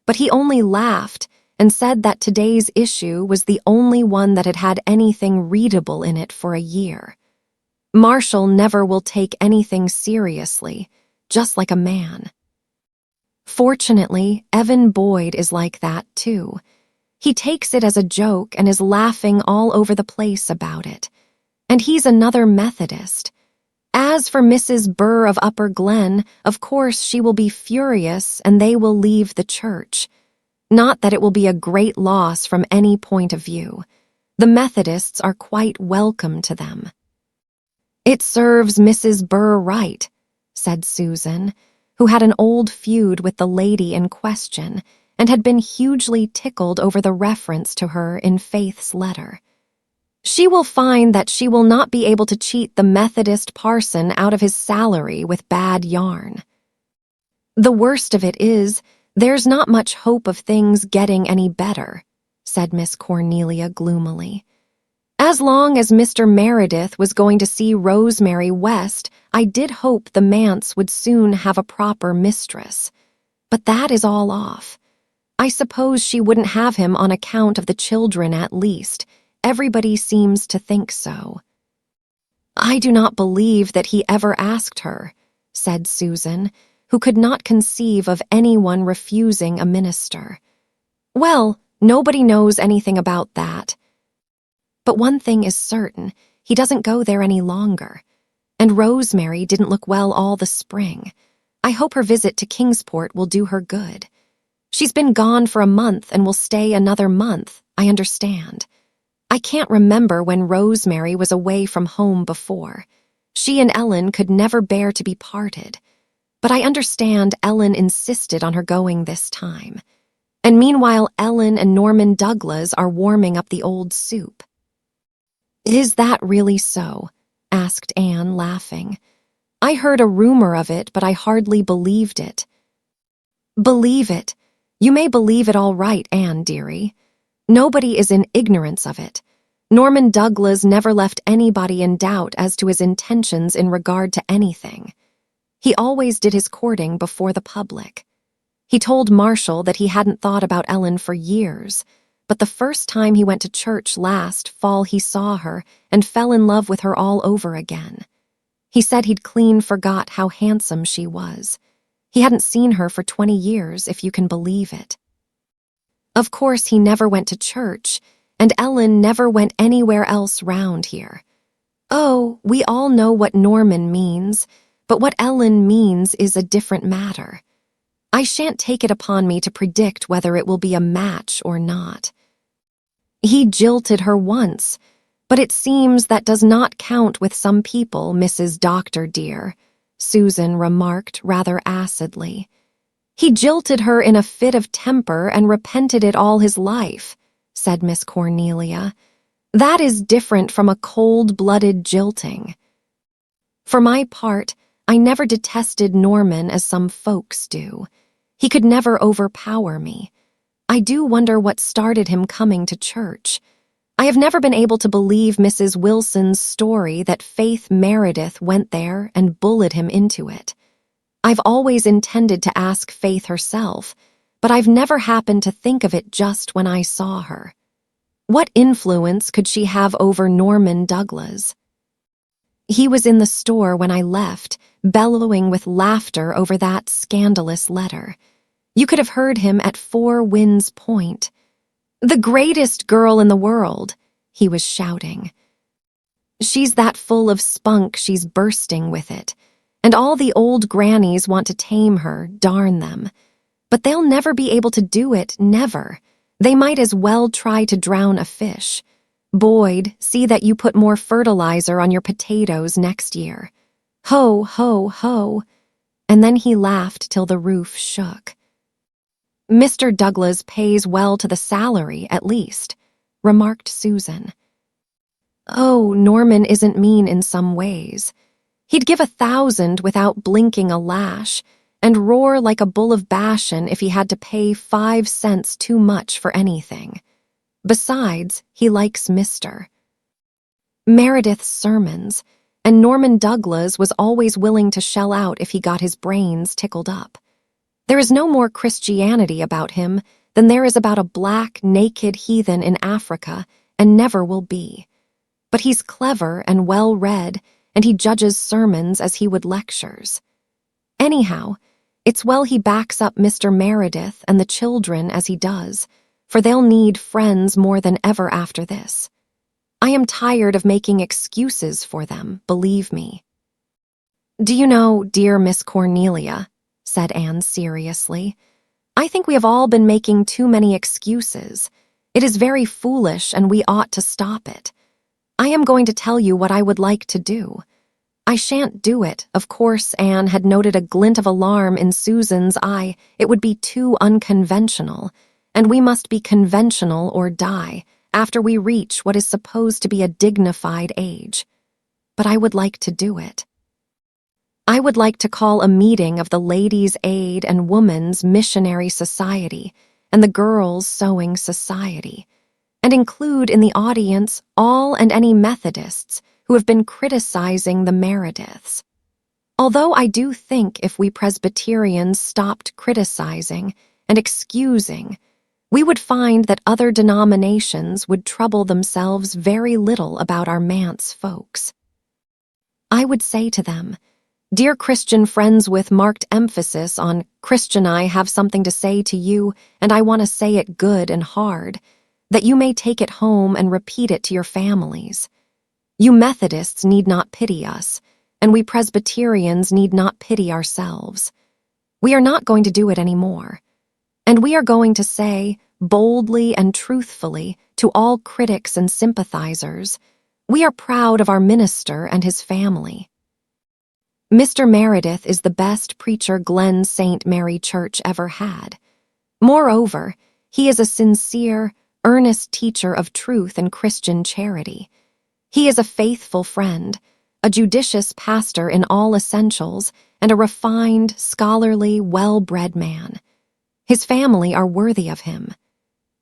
but he only laughed and said that today's issue was the only one that had had anything readable in it for a year. Marshall never will take anything seriously, just like a man. Fortunately, Evan Boyd is like that too. He takes it as a joke and is laughing all over the place about it. And he's another Methodist. As for Mrs. Burr of Upper Glen, of course she will be furious and they will leave the church. Not that it will be a great loss from any point of view. The Methodists are quite welcome to them. It serves Mrs. Burr right, said Susan, who had an old feud with the lady in question and had been hugely tickled over the reference to her in Faith's letter. She will find that she will not be able to cheat the Methodist parson out of his salary with bad yarn. The worst of it is, there's not much hope of things getting any better, said Miss Cornelia gloomily. As long as Mr. Meredith was going to see Rosemary West, I did hope the manse would soon have a proper mistress. But that is all off. I suppose she wouldn't have him on account of the children at least. Everybody seems to think so. I do not believe that he ever asked her, said Susan, who could not conceive of anyone refusing a minister. Well, nobody knows anything about that. But one thing is certain, he doesn't go there any longer. And Rosemary didn't look well all the spring. I hope her visit to Kingsport will do her good. She's been gone for a month and will stay another month, I understand. I can't remember when Rosemary was away from home before. She and Ellen could never bear to be parted. But I understand Ellen insisted on her going this time. And meanwhile, Ellen and Norman Douglas are warming up the old soup. Is that really so? Asked Anne, laughing. I heard a rumor of it, but I hardly believed it. Believe it. You may believe it all right, Anne, dearie. Nobody is in ignorance of it. Norman Douglas never left anybody in doubt as to his intentions in regard to anything. He always did his courting before the public. He told Marshall that he hadn't thought about Ellen for years, but the first time he went to church last fall he saw her and fell in love with her all over again. He said he'd clean forgot how handsome she was. He hadn't seen her for 20 years, if you can believe it. Of course, he never went to church, and Ellen never went anywhere else round here. Oh, we all know what Norman means, but what Ellen means is a different matter. I shan't take it upon me to predict whether it will be a match or not. He jilted her once, but it seems that does not count with some people, Mrs. Doctor dear, Susan remarked rather acidly. He jilted her in a fit of temper and repented it all his life, said Miss Cornelia. That is different from a cold-blooded jilting. For my part, I never detested Norman as some folks do. He could never overpower me. I do wonder what started him coming to church. I have never been able to believe Mrs. Wilson's story that Faith Meredith went there and bullied him into it. I've always intended to ask Faith herself, but I've never happened to think of it just when I saw her. What influence could she have over Norman Douglas? He was in the store when I left, bellowing with laughter over that scandalous letter. You could have heard him at Four Winds Point. The greatest girl in the world, he was shouting. She's that full of spunk she's bursting with it, and all the old grannies want to tame her, darn them. But they'll never be able to do it, never. They might as well try to drown a fish. Boyd, see that you put more fertilizer on your potatoes next year. Ho, ho, ho. And then he laughed till the roof shook. Mr. Douglas pays well to the salary, at least, remarked Susan. Oh, Norman isn't mean in some ways. He'd give 1,000 without blinking a lash, and roar like a bull of Bashan if he had to pay 5 cents too much for anything. Besides, he likes Mr. Meredith's sermons, and Norman Douglas was always willing to shell out if he got his brains tickled up. There is no more Christianity about him than there is about a black, naked heathen in Africa, and never will be. But he's clever and well-read, and he judges sermons as he would lectures. Anyhow, it's well he backs up Mr. Meredith and the children as he does, for they'll need friends more than ever after this. I am tired of making excuses for them, believe me. Do you know, dear Miss Cornelia, said Anne seriously, I think we have all been making too many excuses. It is very foolish and we ought to stop it. I am going to tell you what I would like to do. I shan't do it. Of course, Anne had noted a glint of alarm in Susan's eye. It would be too unconventional, and we must be conventional or die after we reach what is supposed to be a dignified age. But I would like to do it. I would like to call a meeting of the Ladies' Aid and Women's Missionary Society and the Girls' Sewing Society, and include in the audience all and any Methodists who have been criticizing the Merediths. Although I do think if we Presbyterians stopped criticizing and excusing, we would find that other denominations would trouble themselves very little about our manse folks. I would say to them, dear Christian friends, with marked emphasis on Christian, I have something to say to you, and I want to say it good and hard, that you may take it home and repeat it to your families. You Methodists need not pity us, and we Presbyterians need not pity ourselves. We are not going to do it anymore, and we are going to say, boldly and truthfully, to all critics and sympathizers, we are proud of our minister and his family. Mr. Meredith is the best preacher Glen St. Mary Church ever had. Moreover, he is a sincere, earnest teacher of truth and Christian charity. He is a faithful friend, a judicious pastor in all essentials, and a refined, scholarly, well-bred man. His family are worthy of him.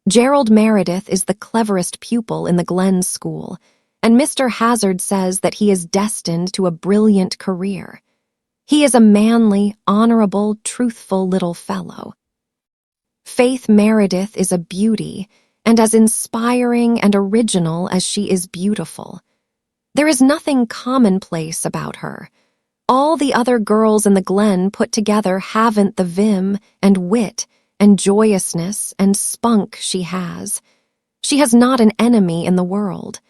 Gerald Meredith is the cleverest pupil in the Glen School, and Mr. Hazard says that he is destined to a brilliant career. He is a manly, honorable, truthful little fellow. Faith Meredith is a beauty, and as inspiring and original as she is beautiful. There is nothing commonplace about her. All the other girls in the Glen put together haven't the vim and wit and joyousness and spunk she has. She has not an enemy in the world.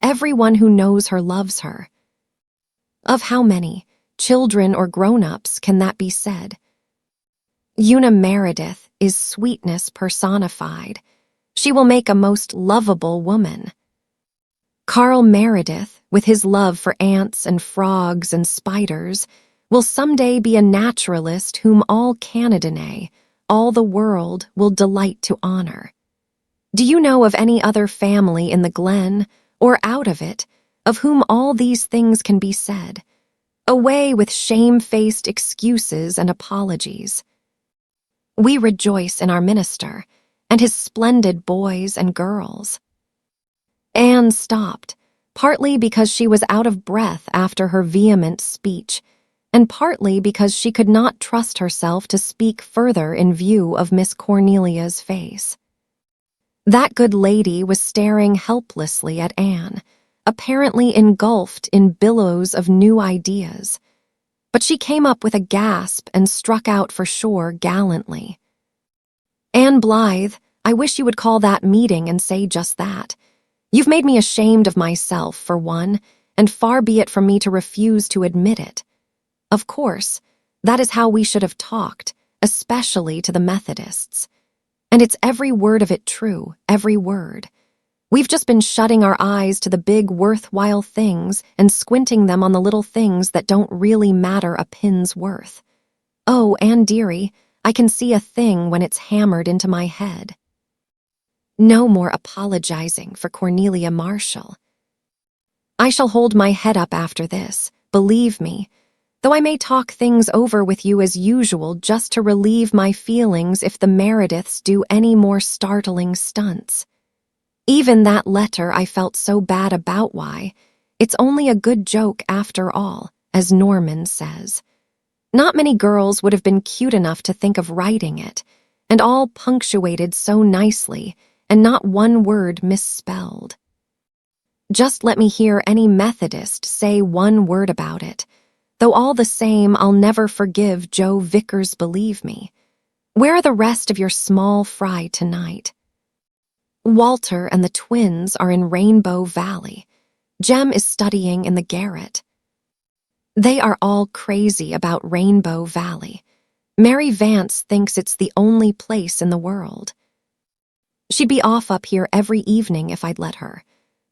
Everyone who knows her loves her. Of how many, children or grown-ups, can that be said? Una Meredith is sweetness personified. She will make a most lovable woman. Carl Meredith, with his love for ants and frogs and spiders, will someday be a naturalist whom all Canada, all the world, will delight to honor. Do you know of any other family in the Glen, or out of it, of whom all these things can be said? Away with shame-faced excuses and apologies. We rejoice in our minister, and his splendid boys and girls. Anne stopped, partly because she was out of breath after her vehement speech, and partly because she could not trust herself to speak further in view of Miss Cornelia's face. That good lady was staring helplessly at Anne, apparently engulfed in billows of new ideas. But she came up with a gasp and struck out for shore gallantly. Anne Blythe, I wish you would call that meeting and say just that. You've made me ashamed of myself, for one, and far be it from me to refuse to admit it. Of course, that is how we should have talked, especially to the Methodists. And it's every word of it true, every word. We've just been shutting our eyes to the big worthwhile things and squinting them on the little things that don't really matter a pin's worth. Oh, Anne dearie, I can see a thing when it's hammered into my head. No more apologizing for Cornelia Marshall. I shall hold my head up after this, believe me, though I may talk things over with you as usual just to relieve my feelings if the Merediths do any more startling stunts. Even that letter I felt so bad about, why, it's only a good joke after all, as Norman says. Not many girls would have been cute enough to think of writing it, and all punctuated so nicely, and not one word misspelled. Just let me hear any Methodist say one word about it, though all the same I'll never forgive Joe Vickers, believe me. Where are the rest of your small fry tonight? Walter and the twins are in Rainbow Valley. Jem is studying in the garret. They are all crazy about Rainbow Valley. Mary Vance thinks it's the only place in the world. She'd be off up here every evening if I'd let her,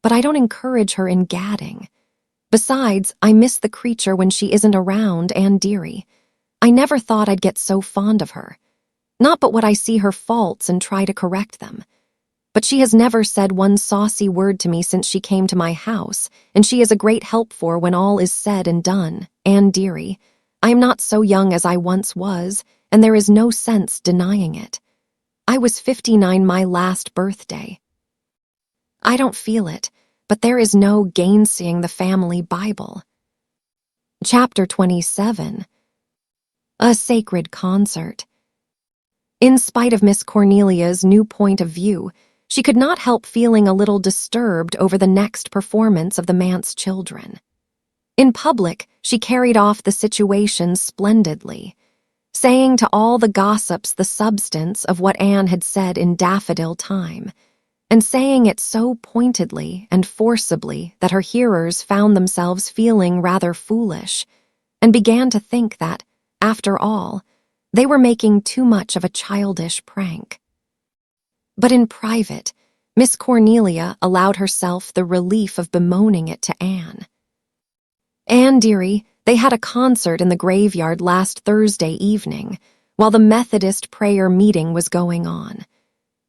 but I don't encourage her in gadding. Besides, I miss the creature when she isn't around, Anne dearie. I never thought I'd get so fond of her. Not but what I see her faults and try to correct them. But she has never said one saucy word to me since she came to my house, and she is a great help for when all is said and done, Anne dearie. I am not so young as I once was, and there is no sense denying it. I was 59 my last birthday. I don't feel it, but there is no gainsaying the family Bible. Chapter 27. A Sacred Concert. In spite of Miss Cornelia's new point of view, she could not help feeling a little disturbed over the next performance of the manse children. In public, she carried off the situation splendidly, saying to all the gossips the substance of what Anne had said in Daffodil Time, and saying it so pointedly and forcibly that her hearers found themselves feeling rather foolish, and began to think that, after all, they were making too much of a childish prank. But in private, Miss Cornelia allowed herself the relief of bemoaning it to Anne. Anne dearie, they had a concert in the graveyard last Thursday evening, while the Methodist prayer meeting was going on.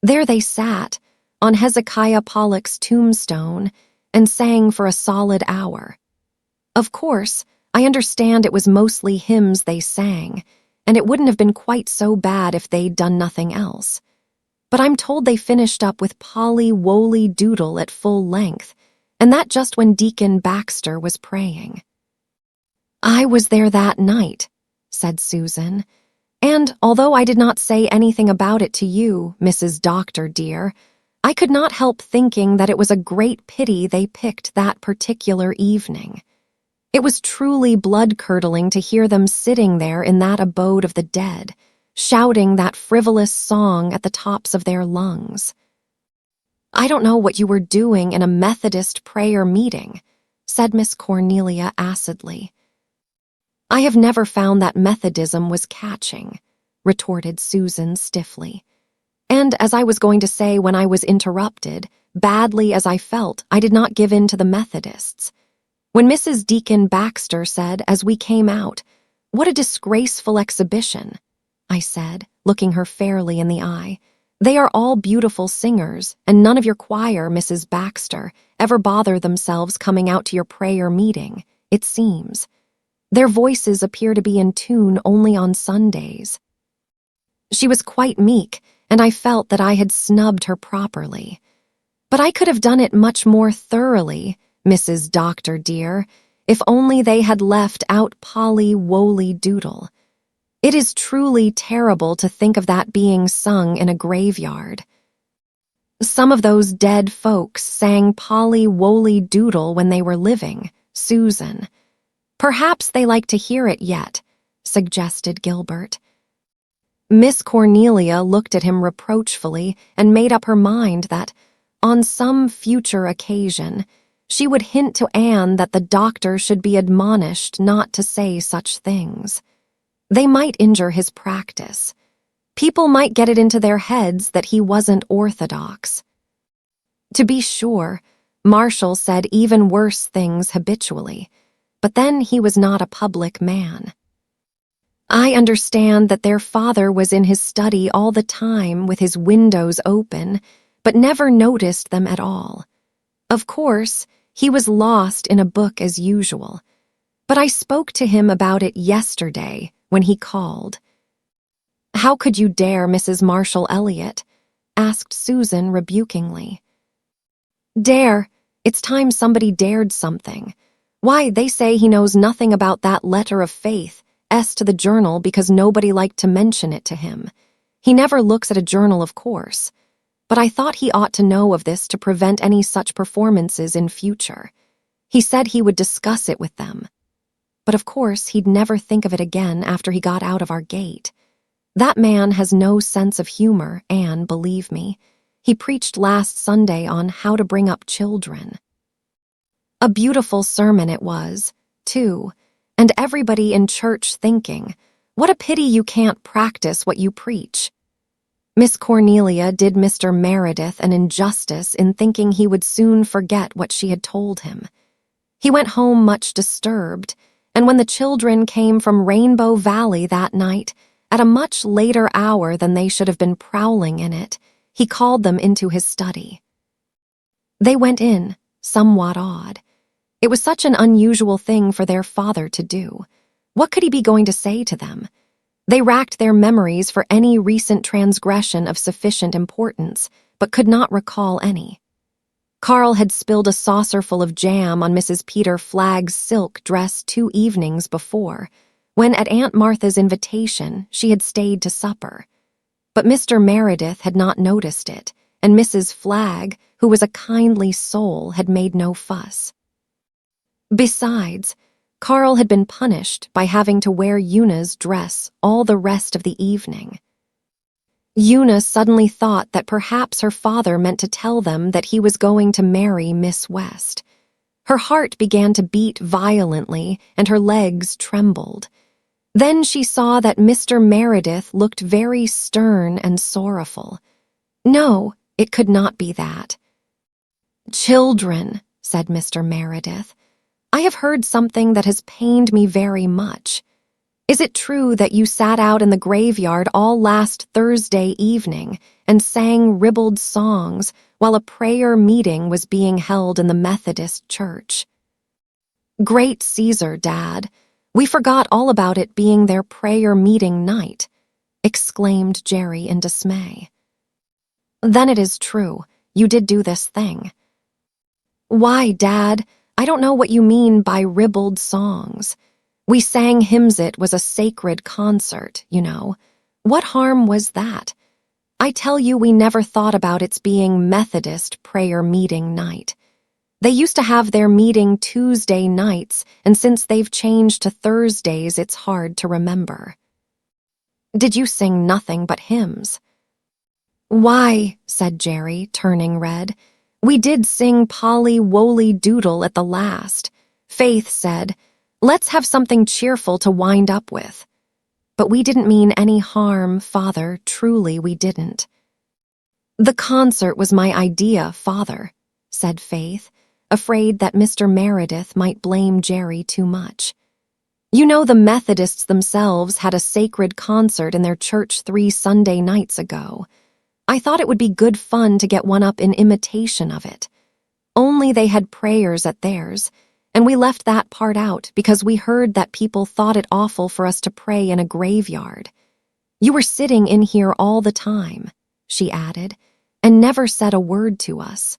There they sat, on Hezekiah Pollock's tombstone, and sang for a solid hour. Of course, I understand it was mostly hymns they sang, and it wouldn't have been quite so bad if they'd done nothing else. But I'm told they finished up with Polly Woolly Doodle at full length, and that just when Deacon Baxter was praying. I was there that night, said Susan, and although I did not say anything about it to you, Mrs. Doctor dear, I could not help thinking that it was a great pity they picked that particular evening. It was truly blood-curdling to hear them sitting there in that abode of the dead, shouting that frivolous song at the tops of their lungs. I don't know what you were doing in a Methodist prayer meeting, said Miss Cornelia acidly. I have never found that Methodism was catching, retorted Susan stiffly. And as I was going to say when I was interrupted, badly as I felt, I did not give in to the Methodists. When Mrs. Deacon Baxter said, as we came out, "What a disgraceful exhibition," I said, looking her fairly in the eye. They are all beautiful singers, and none of your choir, Mrs. Baxter, ever bother themselves coming out to your prayer meeting, it seems. Their voices appear to be in tune only on Sundays. She was quite meek, and I felt that I had snubbed her properly. But I could have done it much more thoroughly, Mrs. Doctor dear, if only they had left out Polly Woolly Doodle. It is truly terrible to think of that being sung in a graveyard. Some of those dead folks sang Polly Woolly Doodle when they were living, Susan. Perhaps they like to hear it yet, suggested Gilbert. Miss Cornelia looked at him reproachfully and made up her mind that, on some future occasion, she would hint to Anne that the doctor should be admonished not to say such things. They might injure his practice. People might get it into their heads that he wasn't orthodox. To be sure, Marshall said even worse things habitually, but then he was not a public man. I understand that their father was in his study all the time with his windows open, but never noticed them at all. Of course, he was lost in a book as usual, but I spoke to him about it yesterday when he called. How could you dare, Mrs. Marshall Elliott? Asked Susan rebukingly. Dare? It's time somebody dared something. Why, they say he knows nothing about that letter of faith, S to the Journal, because nobody liked to mention it to him. He never looks at a journal, of course, but I thought he ought to know of this to prevent any such performances in future. He said he would discuss it with them. But of course, he'd never think of it again after he got out of our gate. That man has no sense of humor, Anne, believe me. He preached last Sunday on how to bring up children. A beautiful sermon it was, too, and everybody in church thinking, what a pity you can't practice what you preach. Miss Cornelia did Mr. Meredith an injustice in thinking he would soon forget what she had told him. He went home much disturbed, and when the children came from Rainbow Valley that night, at a much later hour than they should have been prowling in it, he called them into his study. They went in, somewhat awed. It was such an unusual thing for their father to do. What could he be going to say to them? They racked their memories for any recent transgression of sufficient importance, but could not recall any. Carl had spilled a saucerful of jam on Mrs. Peter Flagg's silk dress 2 evenings before, when at Aunt Martha's invitation she had stayed to supper. But Mr. Meredith had not noticed it, and Mrs. Flagg, who was a kindly soul, had made no fuss. Besides, Carl had been punished by having to wear Una's dress all the rest of the evening. Una suddenly thought that perhaps her father meant to tell them that he was going to marry Miss West. Her heart began to beat violently, and her legs trembled. Then she saw that Mr. Meredith looked very stern and sorrowful. No, it could not be that. "Children," said Mr. Meredith, "I have heard something that has pained me very much. Is it true that you sat out in the graveyard all last Thursday evening and sang ribald songs while a prayer meeting was being held in the Methodist church?" "Great Caesar, Dad, we forgot all about it being their prayer meeting night," exclaimed Jerry in dismay. "Then it is true, you did do this thing." "Why, Dad, I don't know what you mean by ribald songs. We sang hymns. It was a sacred concert, you know. What harm was that? I tell you, we never thought about its being Methodist prayer meeting night. They used to have their meeting Tuesday nights, and since they've changed to Thursdays, it's hard to remember." "Did you sing nothing but hymns?" "Why," said Jerry, turning red, "we did sing Polly Woly Doodle at the last. Faith said, 'Let's have something cheerful to wind up with.' But we didn't mean any harm, Father, truly we didn't." "The concert was my idea, Father," said Faith, afraid that Mr. Meredith might blame Jerry too much. "You know the Methodists themselves had a sacred concert in their church 3 Sunday nights ago. I thought it would be good fun to get one up in imitation of it. Only they had prayers at theirs, and we left that part out because we heard that people thought it awful for us to pray in a graveyard. You were sitting in here all the time," she added, "and never said a word to us."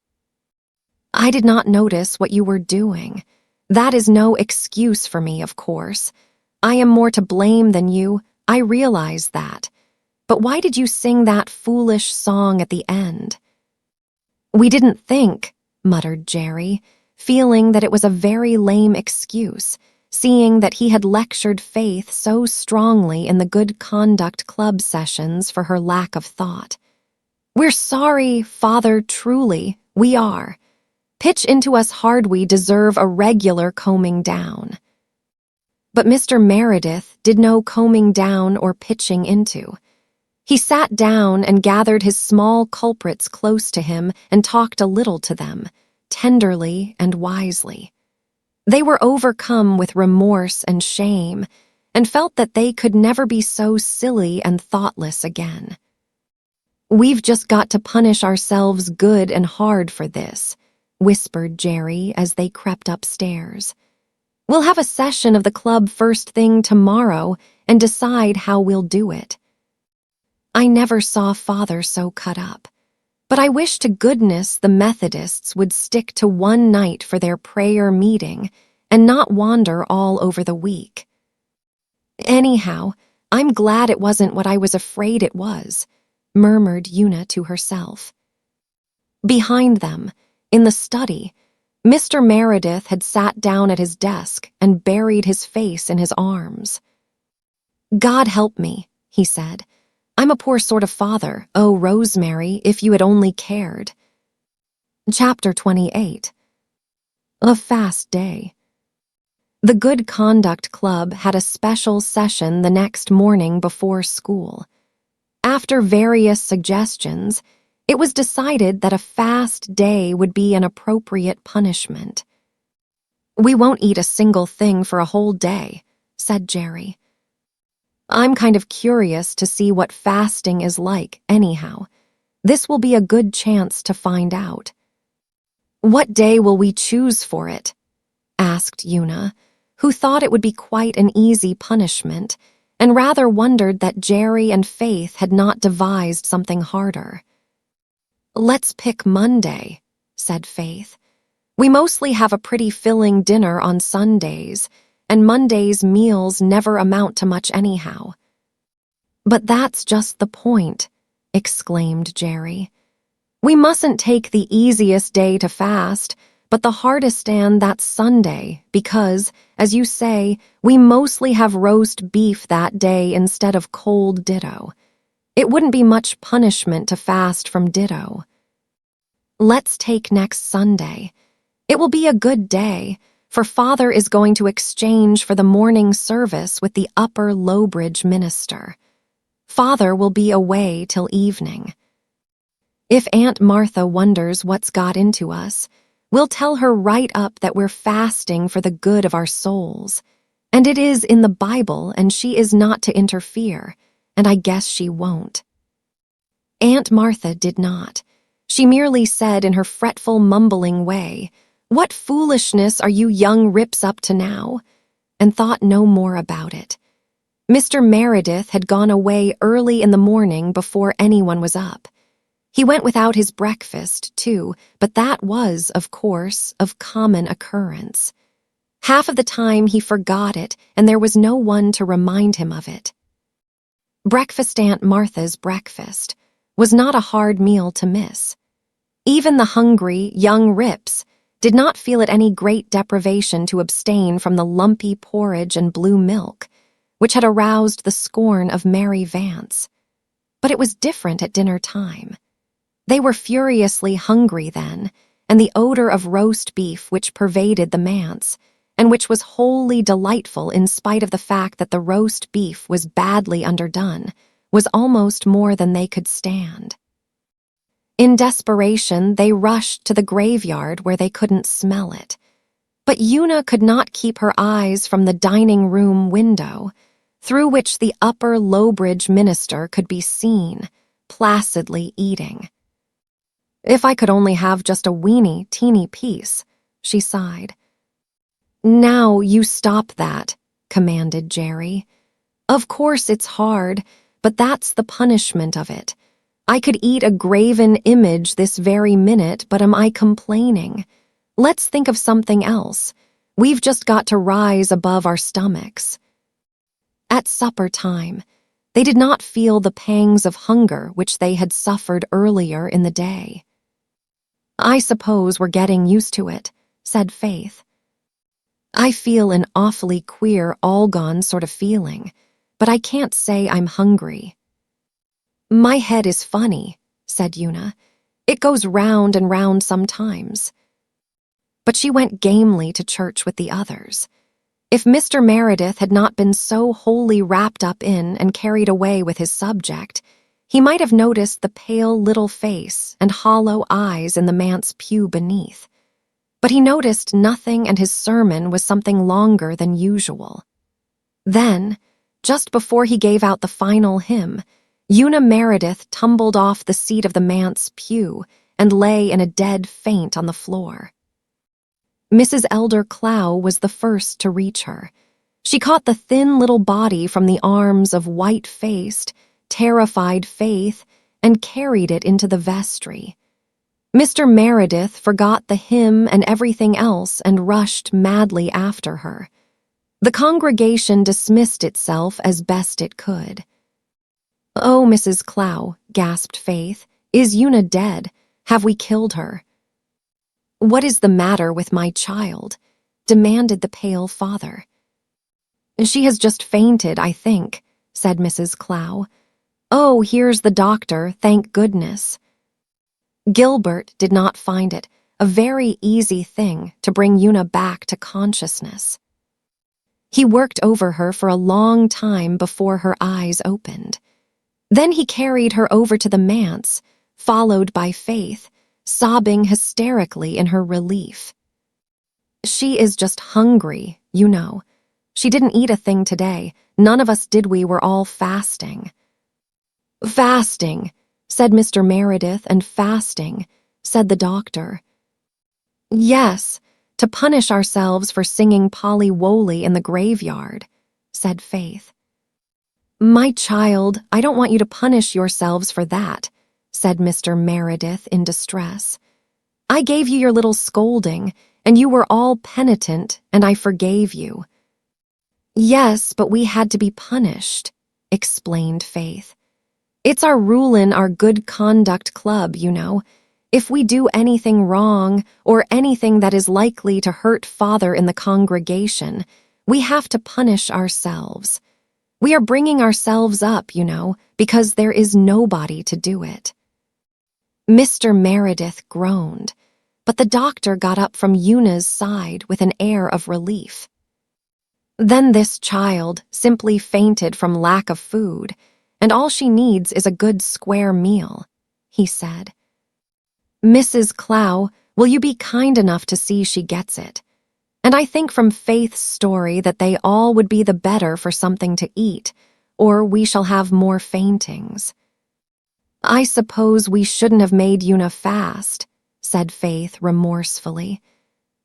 "I did not notice what you were doing. That is no excuse for me, of course. I am more to blame than you, I realize that. But why did you sing that foolish song at the end?" "We didn't think," muttered Jerry, feeling that it was a very lame excuse, seeing that he had lectured Faith so strongly in the Good Conduct Club sessions for her lack of thought. "We're sorry, Father, truly, we are. Pitch into us hard, we deserve a regular combing down." But Mr. Meredith did no combing down or pitching into. He sat down and gathered his small culprits close to him and talked a little to them, tenderly and wisely. They were overcome with remorse and shame, and felt that they could never be so silly and thoughtless again. "We've just got to punish ourselves good and hard for this," whispered Jerry as they crept upstairs. "We'll have a session of the club first thing tomorrow and decide how we'll do it." I never saw Father so cut up, but I wish to goodness the Methodists would stick to one night for their prayer meeting and not wander all over the week. Anyhow, I'm glad it wasn't what I was afraid it was. murmured Una to herself. Behind them, in the study, Mr. Meredith had sat down at his desk and buried his face in his arms. "God help me," he said. "I'm a poor sort of father. Oh, Rosemary, if you had only cared." Chapter 28. A Fast Day. The Good Conduct Club had a special session the next morning before school. After various suggestions, it was decided that a fast day would be an appropriate punishment. "We won't eat a single thing for a whole day," said Jerry. "I'm kind of curious to see what fasting is like, anyhow. This will be a good chance to find out." "What day will we choose for it?" asked Una, who thought it would be quite an easy punishment, and rather wondered that Jerry and Faith had not devised something harder. "Let's pick Monday," said Faith. "We mostly have a pretty filling dinner on Sundays, and Monday's meals never amount to much anyhow." "But that's just the point," exclaimed Jerry. "We mustn't take the easiest day to fast, but the hardest, and that's Sunday, because, as you say, we mostly have roast beef that day instead of cold ditto. It wouldn't be much punishment to fast from ditto." "Let's take next Sunday. It will be a good day, for Father is going to exchange for the morning service with the Upper Lowbridge minister. Father will be away till evening. If Aunt Martha wonders what's got into us, we'll tell her right up that we're fasting for the good of our souls. And it is in the Bible, and she is not to interfere, and I guess she won't." Aunt Martha did not. She merely said in her fretful, mumbling way, "What foolishness are you young rips up to now?" and thought no more about it. Mr. Meredith had gone away early in the morning before anyone was up. He went without his breakfast, too, but that was, of course, of common occurrence. Half of the time he forgot it, and there was no one to remind him of it. Breakfast Aunt Martha's breakfast was not a hard meal to miss. Even the hungry, young rips did not feel it any great deprivation to abstain from the lumpy porridge and blue milk, which had aroused the scorn of Mary Vance. But it was different at dinner time. They were furiously hungry then, and the odor of roast beef which pervaded the manse, and which was wholly delightful in spite of the fact that the roast beef was badly underdone, was almost more than they could stand. In desperation, they rushed to the graveyard where they couldn't smell it. But Una could not keep her eyes from the dining-room window, through which the Upper Lowbridge minister could be seen, placidly eating. "If I could only have just a teeny piece," she sighed. "Now you stop that," commanded Jerry. "Of course it's hard, but that's the punishment of it. I could eat a graven image this very minute, but am I complaining? Let's think of something else. We've just got to rise above our stomachs." At supper time, they did not feel the pangs of hunger which they had suffered earlier in the day. "I suppose we're getting used to it," said Faith. "I feel an awfully queer, all-gone sort of feeling, but I can't say I'm hungry." "My head is funny," said Una. "It goes round and round sometimes." But she went gamely to church with the others. If Mr. Meredith had not been so wholly wrapped up in and carried away with his subject, he might have noticed the pale little face and hollow eyes in the manse pew beneath. But he noticed nothing, and his sermon was something longer than usual. Then, just before he gave out the final hymn, Una Meredith tumbled off the seat of the manse pew and lay in a dead faint on the floor. Mrs. Elder Clow was the first to reach her. She caught the thin little body from the arms of white-faced, terrified Faith and carried it into the vestry. Mr. Meredith forgot the hymn and everything else and rushed madly after her. The congregation dismissed itself as best it could. "Oh, Mrs. Clow," gasped Faith, "is Una dead? Have we killed her?" "What is the matter with my child?" demanded the pale father. "She has just fainted, I think," said Mrs. Clow. "Oh, here's the doctor, thank goodness." Gilbert did not find it a very easy thing to bring Una back to consciousness. He worked over her for a long time before her eyes opened. Then he carried her over to the manse, followed by Faith, sobbing hysterically in her relief. "She is just hungry, you know. She didn't eat a thing today. None of us did. We were all fasting." "Fasting," said Mr. Meredith, "and fasting," said the doctor. "Yes, to punish ourselves for singing Polly Woley in the graveyard," said Faith. "My child, I don't want you to punish yourselves for that," said Mr. Meredith in distress. "I gave you your little scolding, and you were all penitent, and I forgave you." "Yes, but we had to be punished," explained Faith. "It's our rule in our Good Conduct Club, you know. If we do anything wrong or anything that is likely to hurt Father in the congregation, we have to punish ourselves. We are bringing ourselves up, you know, because there is nobody to do it." Mr. Meredith groaned, but the doctor got up from Una's side with an air of relief. "Then this child simply fainted from lack of food, and all she needs is a good square meal," he said. "Mrs. Clow, will you be kind enough to see she gets it? And I think from Faith's story that they all would be the better for something to eat, or we shall have more faintings." "I suppose we shouldn't have made Una fast," said Faith remorsefully.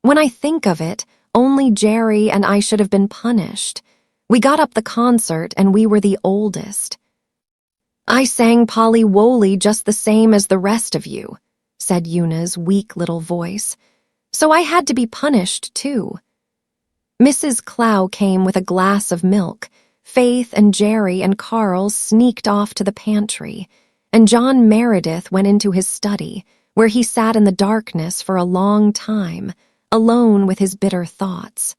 "When I think of it, only Jerry and I should have been punished. We got up the concert and we were the oldest." "I sang Polly Woley just the same as the rest of you," said Una's weak little voice. "So I had to be punished, too." Mrs. Clow came with a glass of milk. Faith and Jerry and Carl sneaked off to the pantry, and John Meredith went into his study, where he sat in the darkness for a long time, alone with his bitter thoughts.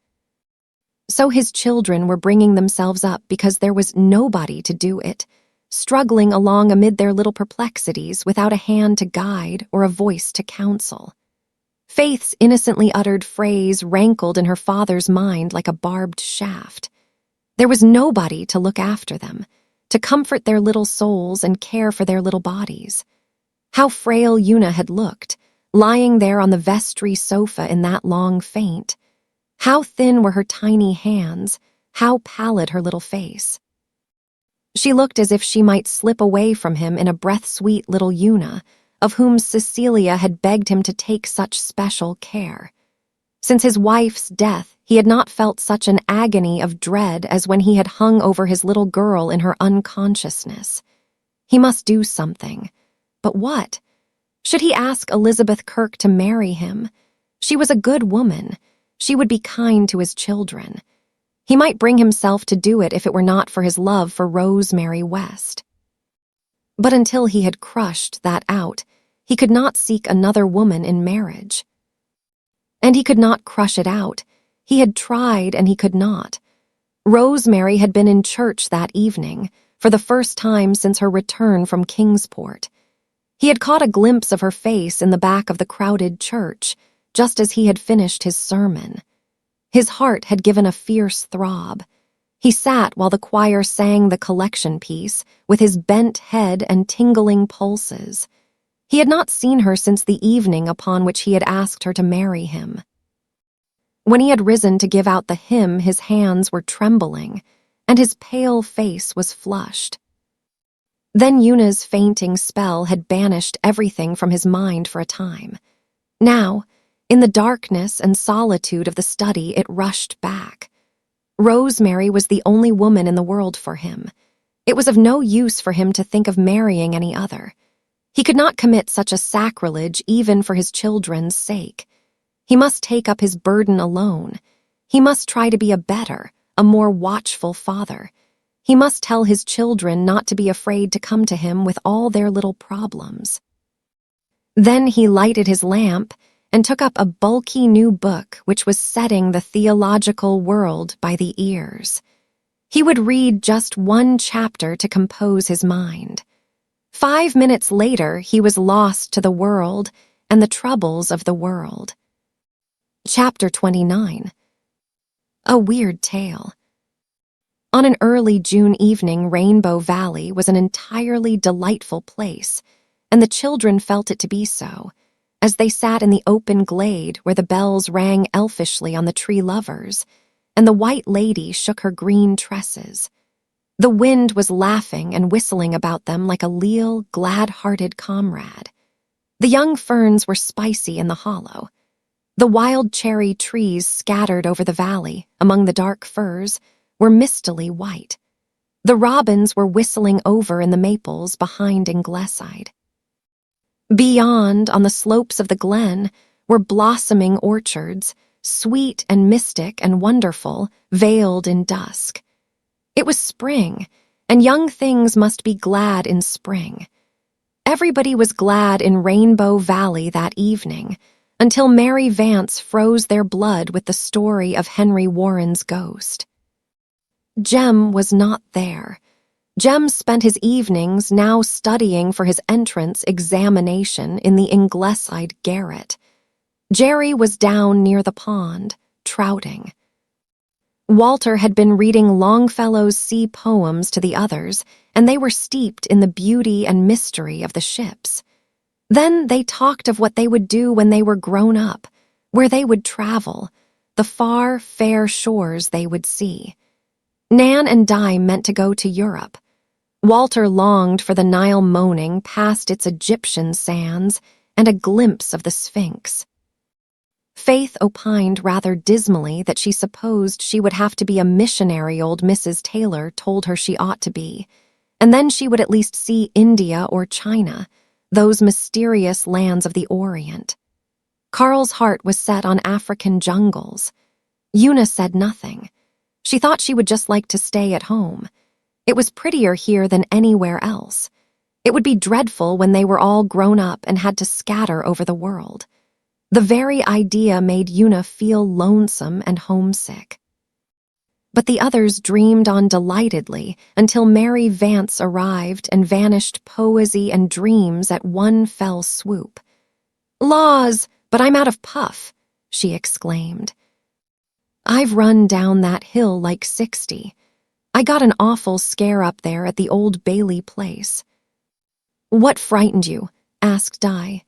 So his children were bringing themselves up because there was nobody to do it, struggling along amid their little perplexities without a hand to guide or a voice to counsel. Faith's innocently uttered phrase rankled in her father's mind like a barbed shaft. There was nobody to look after them, to comfort their little souls and care for their little bodies. How frail Una had looked, lying there on the vestry sofa in that long faint. How thin were her tiny hands, how pallid her little face. She looked as if she might slip away from him in a breath-sweet little Una, of whom Cecilia had begged him to take such special care. Since his wife's death, he had not felt such an agony of dread as when he had hung over his little girl in her unconsciousness. He must do something. But what? Should he ask Elizabeth Kirk to marry him? She was a good woman. She would be kind to his children. He might bring himself to do it if it were not for his love for Rosemary West. But until he had crushed that out, he could not seek another woman in marriage. And he could not crush it out. He had tried and he could not. Rosemary had been in church that evening, for the first time since her return from Kingsport. He had caught a glimpse of her face in the back of the crowded church, just as he had finished his sermon. His heart had given a fierce throb. He sat while the choir sang the collection piece, with his bent head and tingling pulses. He had not seen her since the evening upon which he had asked her to marry him. When he had risen to give out the hymn, his hands were trembling, and his pale face was flushed. Then Una's fainting spell had banished everything from his mind for a time. Now, in the darkness and solitude of the study, it rushed back. Rosemary was the only woman in the world for him. It was of no use for him to think of marrying any other. He could not commit such a sacrilege even for his children's sake. He must take up his burden alone. He must try to be a better, a more watchful father. He must tell his children not to be afraid to come to him with all their little problems. Then he lighted his lamp and took up a bulky new book which was setting the theological world by the ears. He would read just one chapter to compose his mind. 5 minutes later, he was lost to the world and the troubles of the world. Chapter 29. A Weird Tale. On an early June evening, Rainbow Valley was an entirely delightful place, and the children felt it to be so, as they sat in the open glade where the bells rang elfishly on the tree lovers, and the white lady shook her green tresses. The wind was laughing and whistling about them like a leal, glad-hearted comrade. The young ferns were spicy in the hollow. The wild cherry trees scattered over the valley, among the dark firs, were mistily white. The robins were whistling over in the maples behind Ingleside. Beyond, on the slopes of the glen, were blossoming orchards, sweet and mystic and wonderful, veiled in dusk. It was spring, and young things must be glad in spring. Everybody was glad in Rainbow Valley that evening, until Mary Vance froze their blood with the story of Henry Warren's ghost. Jem was not there. Jem spent his evenings now studying for his entrance examination in the Ingleside garret. Jerry was down near the pond, trouting. Walter had been reading Longfellow's sea poems to the others, and they were steeped in the beauty and mystery of the ships. Then they talked of what they would do when they were grown up, where they would travel, the far, fair shores they would see. Nan and Di meant to go to Europe. Walter longed for the Nile moaning past its Egyptian sands and a glimpse of the Sphinx. Faith opined rather dismally that she supposed she would have to be a missionary old Mrs. Taylor told her she ought to be, and then she would at least see India or China, those mysterious lands of the Orient. Carl's heart was set on African jungles. Una said nothing. She thought she would just like to stay at home. It was prettier here than anywhere else. It would be dreadful when they were all grown up and had to scatter over the world. The very idea made Una feel lonesome and homesick. But the others dreamed on delightedly until Mary Vance arrived and vanished poesy and dreams at one fell swoop. "Laws, but I'm out of puff," she exclaimed. "I've run down that hill like 60. I got an awful scare up there at the old Bailey place." "What frightened you?" asked Di.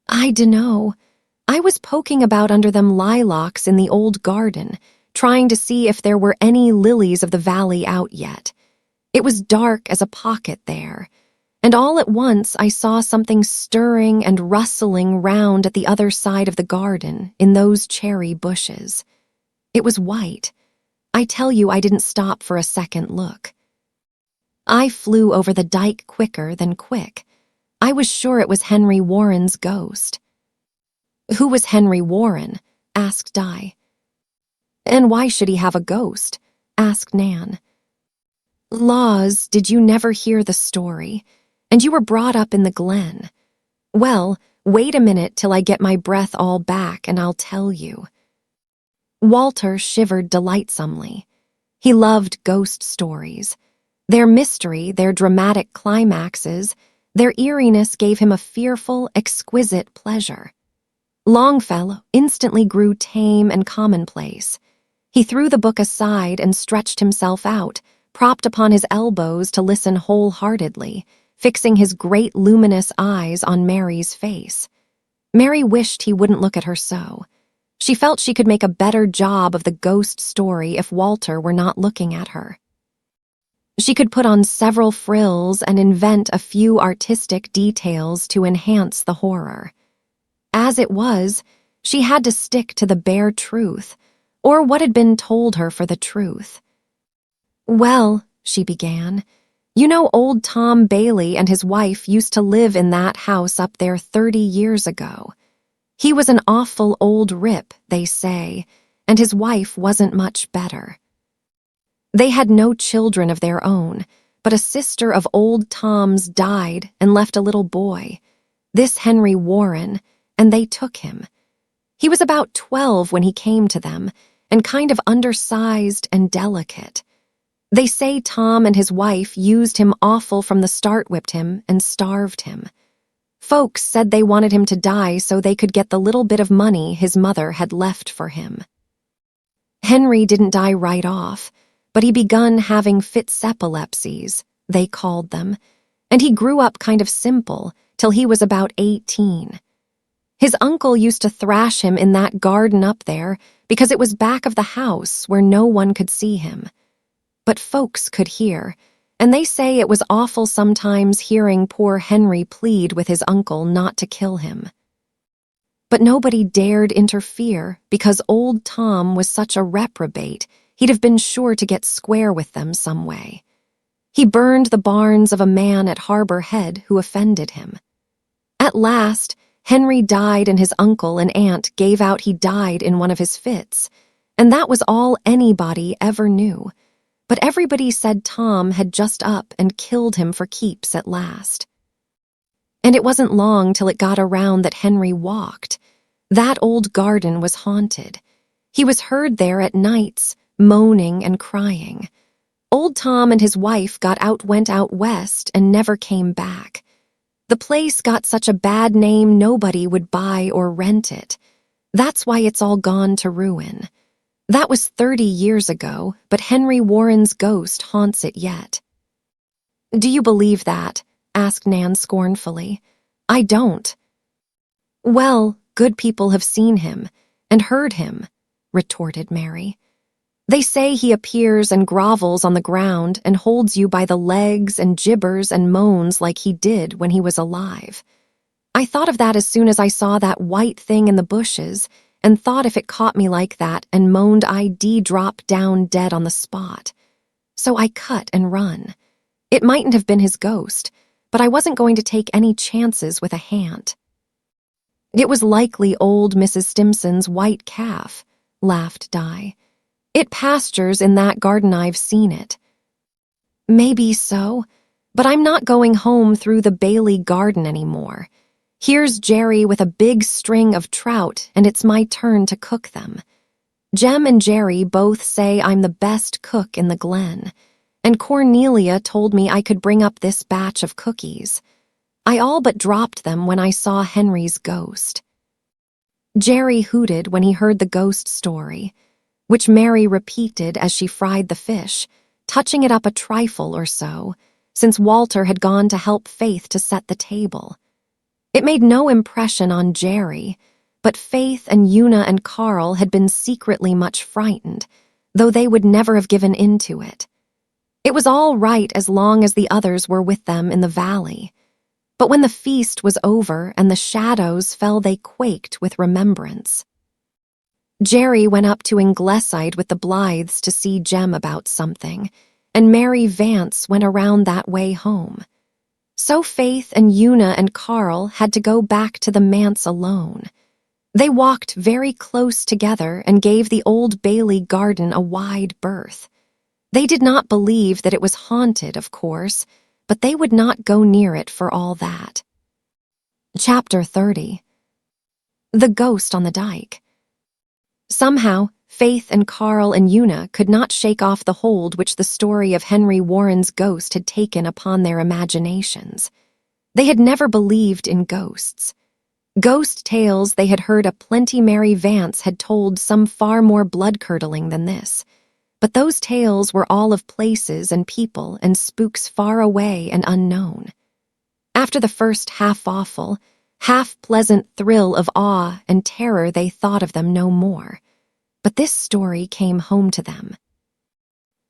"I dunno. I was poking about under them lilacs in the old garden, trying to see if there were any lilies of the valley out yet. It was dark as a pocket there, and all at once I saw something stirring and rustling round at the other side of the garden in those cherry bushes. It was white. I tell you I didn't stop for a second look. I flew over the dike quicker than quick. I was sure it was Henry Warren's ghost." "Who was Henry Warren?" asked Di. "And why should he have a ghost?" asked Nan. "Laws, did you never hear the story? And you were brought up in the glen. Well, wait a minute till I get my breath all back and I'll tell you." Walter shivered delightsomely. He loved ghost stories. Their mystery, their dramatic climaxes, their eeriness gave him a fearful, exquisite pleasure. Longfellow instantly grew tame and commonplace. He threw the book aside and stretched himself out, propped upon his elbows to listen wholeheartedly, fixing his great luminous eyes on Mary's face. Mary wished he wouldn't look at her so. She felt she could make a better job of the ghost story if Walter were not looking at her. She could put on several frills and invent a few artistic details to enhance the horror. As it was, she had to stick to the bare truth, or what had been told her for the truth. "Well," she began, "you know old Tom Bailey and his wife used to live in that house up there 30 years ago. He was an awful old rip, they say, and his wife wasn't much better." They had no children of their own, but a sister of old Tom's died and left a little boy, this Henry Warren, and they took him. He was about 12 when he came to them, and kind of undersized and delicate. They say Tom and his wife used him awful from the start, whipped him, and starved him. Folks said they wanted him to die so they could get the little bit of money his mother had left for him. Henry didn't die right off, but he begun having fits epilepsies, they called them, and he grew up kind of simple till he was about 18. His uncle used to thrash him in that garden up there because it was back of the house where no one could see him. But folks could hear, and they say it was awful sometimes hearing poor Henry plead with his uncle not to kill him. But nobody dared interfere because old Tom was such a reprobate, he'd have been sure to get square with them some way. He burned the barns of a man at Harbor Head who offended him. At last, Henry died and his uncle and aunt gave out he died in one of his fits, and that was all anybody ever knew. But everybody said Tom had just up and killed him for keeps at last. And it wasn't long till it got around that Henry walked. That old garden was haunted. He was heard there at nights, moaning and crying. Old Tom and his wife went out west and never came back. The place got such a bad name nobody would buy or rent it. That's why it's all gone to ruin. That was 30 years ago, but Henry Warren's ghost haunts it yet. "Do you believe that?" asked Nan scornfully. "I don't." "Well, good people have seen him and heard him," retorted Mary. "They say he appears and grovels on the ground and holds you by the legs and gibbers and moans like he did when he was alive. I thought of that as soon as I saw that white thing in the bushes and thought if it caught me like that and moaned I'd drop down dead on the spot. So I cut and run. It mightn't have been his ghost, but I wasn't going to take any chances with a hant." "It was likely old Mrs. Stimson's white calf," laughed Di. "It pastures in that garden, I've seen it." "Maybe so, but I'm not going home through the Bailey garden anymore. Here's Jerry with a big string of trout, and it's my turn to cook them. Jem and Jerry both say I'm the best cook in the Glen, and Cornelia told me I could bring up this batch of cookies. I all but dropped them when I saw Henry's ghost." Jerry hooted when he heard the ghost story, which Mary repeated as she fried the fish, touching it up a trifle or so, since Walter had gone to help Faith to set the table. It made no impression on Jerry, but Faith and Una and Carl had been secretly much frightened, though they would never have given in to it. It was all right as long as the others were with them in the valley. But when the feast was over and the shadows fell, they quaked with remembrance. Jerry went up to Ingleside with the Blythes to see Jem about something, and Mary Vance went around that way home. So Faith and Una and Carl had to go back to the manse alone. They walked very close together and gave the old Bailey garden a wide berth. They did not believe that it was haunted, of course, but they would not go near it for all that. Chapter 30. The Ghost on the Dike. Somehow, Faith and Carl and Una could not shake off the hold which the story of Henry Warren's ghost had taken upon their imaginations. They had never believed in ghosts. Ghost tales they had heard aplenty Mary Vance had told, some far more blood-curdling than this. But those tales were all of places and people and spooks far away and unknown. After the first half-awful, half-pleasant thrill of awe and terror, they thought of them no more. But this story came home to them.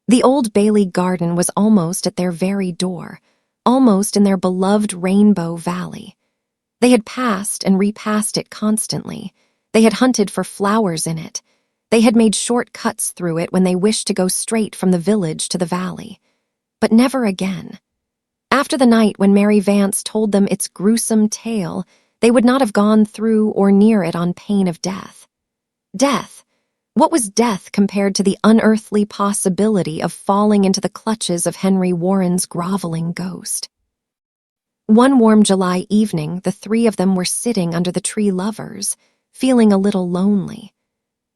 The old Bailey garden was almost at their very door, almost in their beloved Rainbow Valley. They had passed and repassed it constantly. They had hunted for flowers in it. They had made short cuts through it when they wished to go straight from the village to the valley. But never again. After the night when Mary Vance told them its gruesome tale, they would not have gone through or near it on pain of death. Death, What was death compared to the unearthly possibility of falling into the clutches of Henry Warren's groveling ghost? One warm July evening, the three of them were sitting under the tree lovers, feeling a little lonely.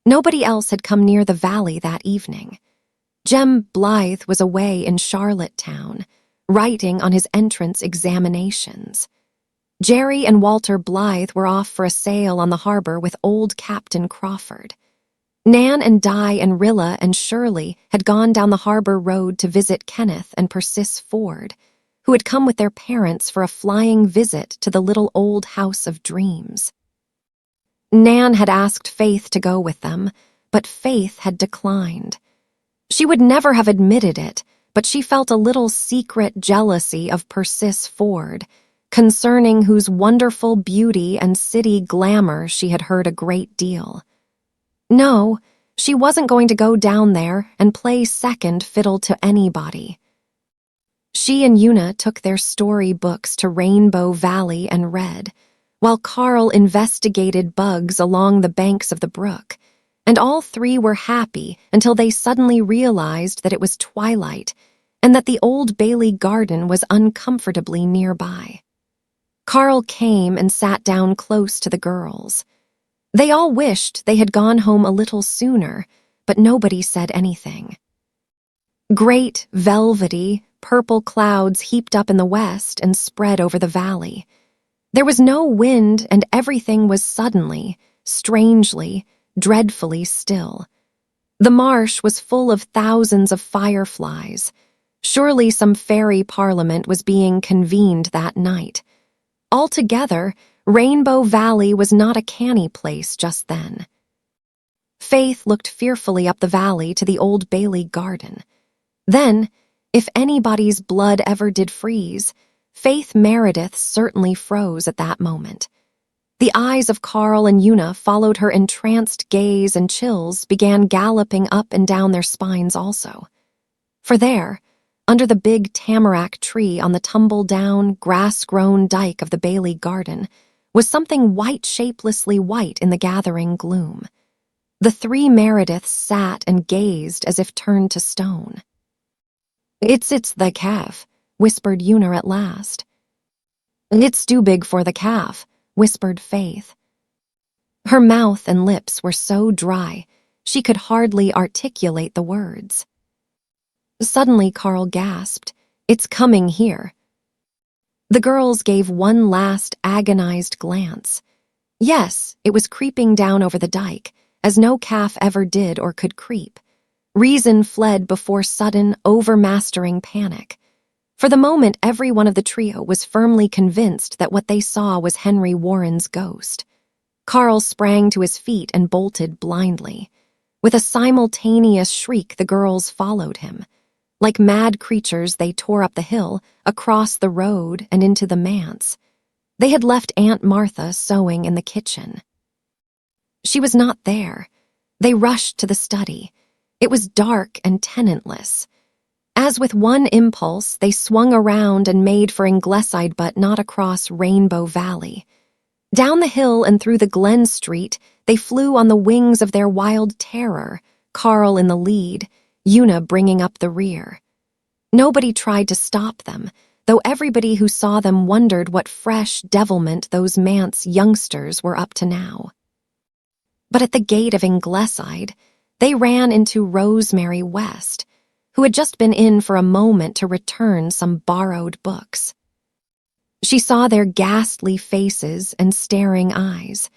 Nobody else had come near the valley that evening. Jem Blythe was away in Charlottetown, writing on his entrance examinations. Jerry and Walter Blythe were off for a sail on the harbor with old Captain Crawford. Nan and Di and Rilla and Shirley had gone down the harbor road to visit Kenneth and Persis Ford, who had come with their parents for a flying visit to the little old house of dreams. Nan had asked Faith to go with them, but Faith had declined. She would never have admitted it, but she felt a little secret jealousy of Persis Ford, concerning whose wonderful beauty and city glamour she had heard a great deal. No, she wasn't going to go down there and play second fiddle to anybody. She and Una took their story books to Rainbow Valley and read, while Carl investigated bugs along the banks of the brook, and all three were happy until they suddenly realized that it was twilight and that the Old Bailey garden was uncomfortably nearby. Carl came and sat down close to the girls. They all wished they had gone home a little sooner, but nobody said anything. Great, velvety, purple clouds heaped up in the west and spread over the valley. There was no wind, and everything was suddenly, strangely, dreadfully still. The marsh was full of thousands of fireflies. Surely some fairy parliament was being convened that night. Altogether, Rainbow Valley was not a canny place just then. Faith looked fearfully up the valley to the Old Bailey garden. Then, if anybody's blood ever did freeze, Faith Meredith certainly froze at that moment. The eyes of Carl and Una followed her entranced gaze, and chills began galloping up and down their spines also. For there, under the big tamarack tree on the tumble-down, grass-grown dike of the Bailey garden, was something white, shapelessly white in the gathering gloom. The three Merediths sat and gazed as if turned to stone. It's the calf," whispered Una at last. "It's too big for the calf," whispered Faith. Her mouth and lips were so dry, she could hardly articulate the words. Suddenly Carl gasped, "It's coming here." The girls gave one last agonized glance. Yes, it was creeping down over the dike, as no calf ever did or could creep. Reason fled before sudden, overmastering panic. For the moment, every one of the trio was firmly convinced that what they saw was Henry Warren's ghost. Carl sprang to his feet and bolted blindly. With a simultaneous shriek, the girls followed him. Like mad creatures, they tore up the hill, across the road, and into the manse. They had left Aunt Martha sewing in the kitchen. She was not there. They rushed to the study. It was dark and tenantless. As with one impulse, they swung around and made for Ingleside, but not across Rainbow Valley. Down the hill and through the Glen Street, they flew on the wings of their wild terror, Carl in the lead, Una bringing up the rear. Nobody tried to stop them, though everybody who saw them wondered what fresh devilment those manse youngsters were up to now. But at the gate of Ingleside, they ran into Rosemary West, who had just been in for a moment to return some borrowed books. She saw their ghastly faces and staring eyes.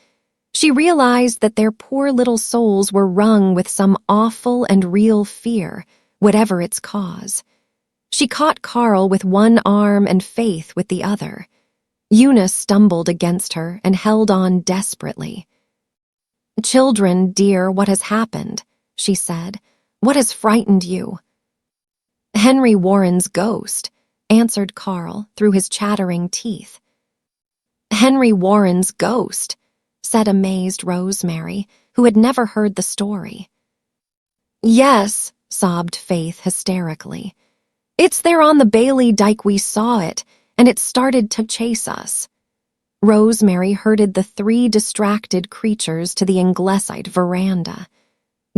She realized that their poor little souls were wrung with some awful and real fear, whatever its cause. She caught Carl with one arm and Faith with the other. Una stumbled against her and held on desperately. "Children, dear, what has happened?" she said. "What has frightened you?" "Henry Warren's ghost," answered Carl through his chattering teeth. "Henry Warren's ghost," said amazed Rosemary, who had never heard the story. "Yes," sobbed Faith hysterically. "It's there on the Bailey dike. We saw it, and it started to chase us." Rosemary herded the three distracted creatures to the Ingleside veranda.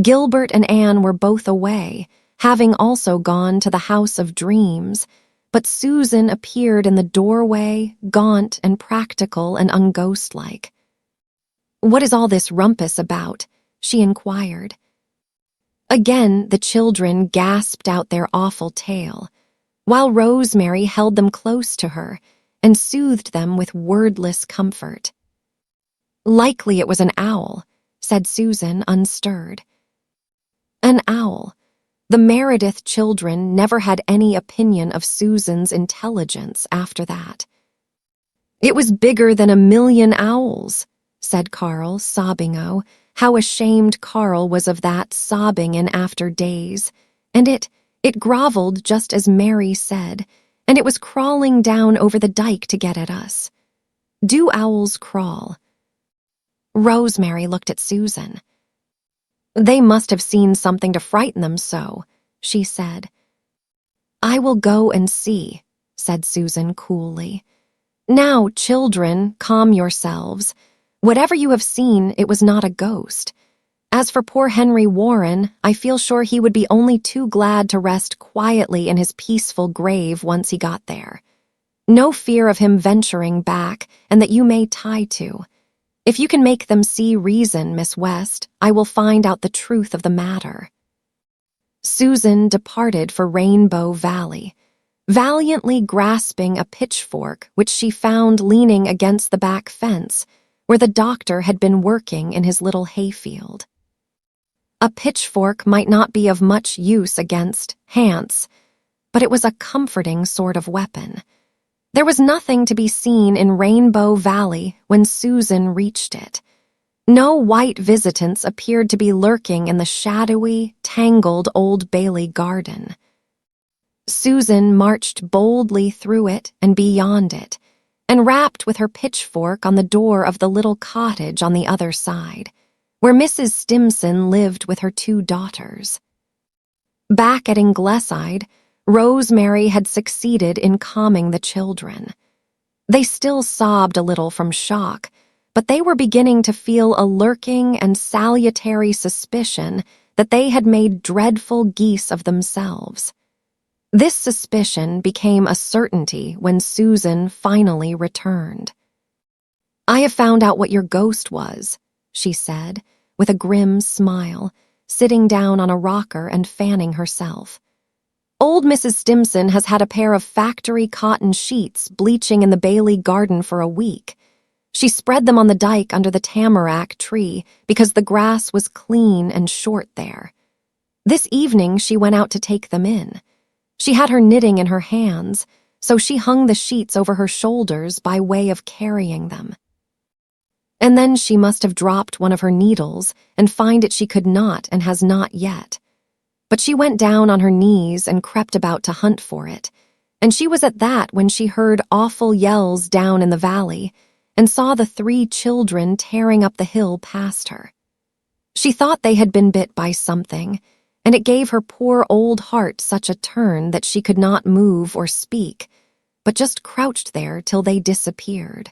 Gilbert and Anne were both away, having also gone to the House of Dreams, but Susan appeared in the doorway, gaunt and practical and unghostlike. "What is all this rumpus about?" she inquired. Again the children gasped out their awful tale, while Rosemary held them close to her and soothed them with wordless comfort. "Likely it was an owl," said Susan, unstirred. An owl. The Meredith children never had any opinion of Susan's intelligence after that. "It was bigger than 1,000,000 owls," said Carl, sobbing. Oh, how ashamed Carl was of that, sobbing in after days. And it groveled just as Mary said, and it was crawling down over the dike to get at us. Do owls crawl? Rosemary looked at Susan. "They must have seen something to frighten them so," she said. "I will go and see," said Susan coolly. "Now, children, calm yourselves. Whatever you have seen, it was not a ghost. As for poor Henry Warren, I feel sure he would be only too glad to rest quietly in his peaceful grave once he got there. No fear of him venturing back, and that you may tie to. If you can make them see reason, Miss West, I will find out the truth of the matter." Susan departed for Rainbow Valley, valiantly grasping a pitchfork which she found leaning against the back fence, where the doctor had been working in his little hayfield. A pitchfork might not be of much use against Hants, but it was a comforting sort of weapon. There was nothing to be seen in Rainbow Valley when Susan reached it. No white visitants appeared to be lurking in the shadowy, tangled Old Bailey garden. Susan marched boldly through it and beyond it, and rapped with her pitchfork on the door of the little cottage on the other side, where Mrs. Stimson lived with her 2 daughters. Back at Ingleside, Rosemary had succeeded in calming the children. They still sobbed a little from shock, but they were beginning to feel a lurking and salutary suspicion that they had made dreadful geese of themselves. This suspicion became a certainty when Susan finally returned. "I have found out what your ghost was," she said, with a grim smile, sitting down on a rocker and fanning herself. "Old Mrs. Stimson has had a pair of factory cotton sheets bleaching in the Bailey garden for a week. She spread them on the dike under the tamarack tree because the grass was clean and short there. This evening she went out to take them in. She had her knitting in her hands, so she hung the sheets over her shoulders by way of carrying them. And then she must have dropped one of her needles and find it she could not and has not yet. But she went down on her knees and crept about to hunt for it, and she was at that when she heard awful yells down in the valley and saw the 3 children tearing up the hill past her. She thought they had been bit by something, and it gave her poor old heart such a turn that she could not move or speak, but just crouched there till they disappeared.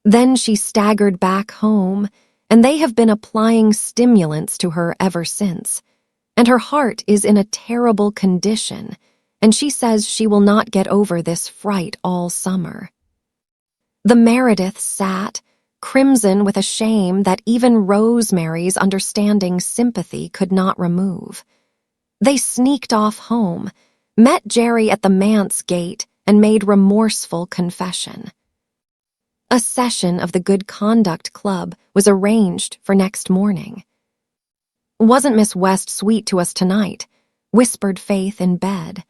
Then she staggered back home, and they have been applying stimulants to her ever since, and her heart is in a terrible condition, and she says she will not get over this fright all summer. The Merediths sat, crimson with a shame that even Rosemary's understanding sympathy could not remove. They sneaked off home, met Jerry at the manse gate, and made remorseful confession. A session of the Good Conduct Club was arranged for next morning. "Wasn't Miss West sweet to us tonight?" whispered Faith in bed.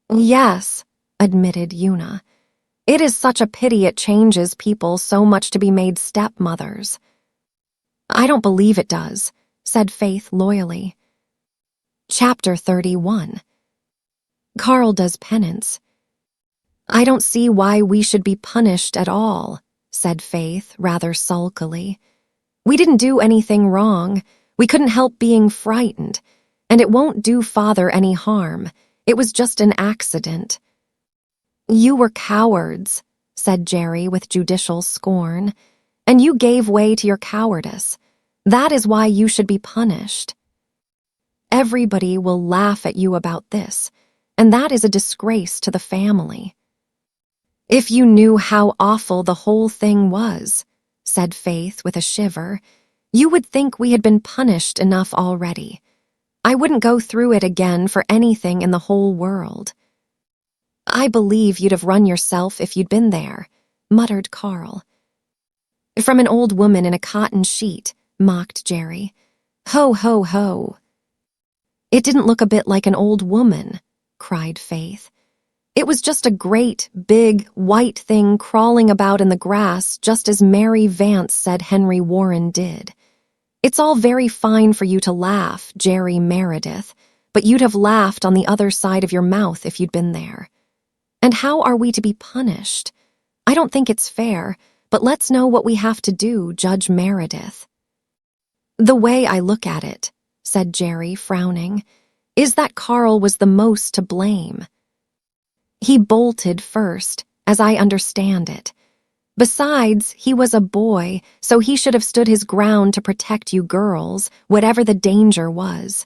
"Yes," admitted Una. "It is such a pity it changes people so much to be made stepmothers." "I don't believe it does," said Faith loyally. Chapter 31. Carl does penance. "I don't see why we should be punished at all," said Faith rather sulkily. "We didn't do anything wrong. We couldn't help being frightened, and it won't do Father any harm. It was just an accident." "You were cowards," said Jerry with judicial scorn, "and you gave way to your cowardice. That is why you should be punished. Everybody will laugh at you about this, and that is a disgrace to the family. If you knew how awful the whole thing was, said Faith with a shiver, you would think we had been punished enough already. I wouldn't go through it again for anything in the whole world. I believe you'd have run yourself if you'd been there, muttered Carl. From an old woman in a cotton sheet, mocked Jerry. Ho, ho, ho. It didn't look a bit like an old woman, cried Faith. It was just a great, big, white thing crawling about in the grass just as Mary Vance said Henry Warren did. It's all very fine for you to laugh, Jerry Meredith, but you'd have laughed on the other side of your mouth if you'd been there. And how are we to be punished? I don't think it's fair, but let's know what we have to do, Judge Meredith. The way I look at it, said Jerry, frowning, is that Carl was the most to blame. He bolted first, as I understand it. Besides, he was a boy, so he should have stood his ground to protect you girls, whatever the danger was.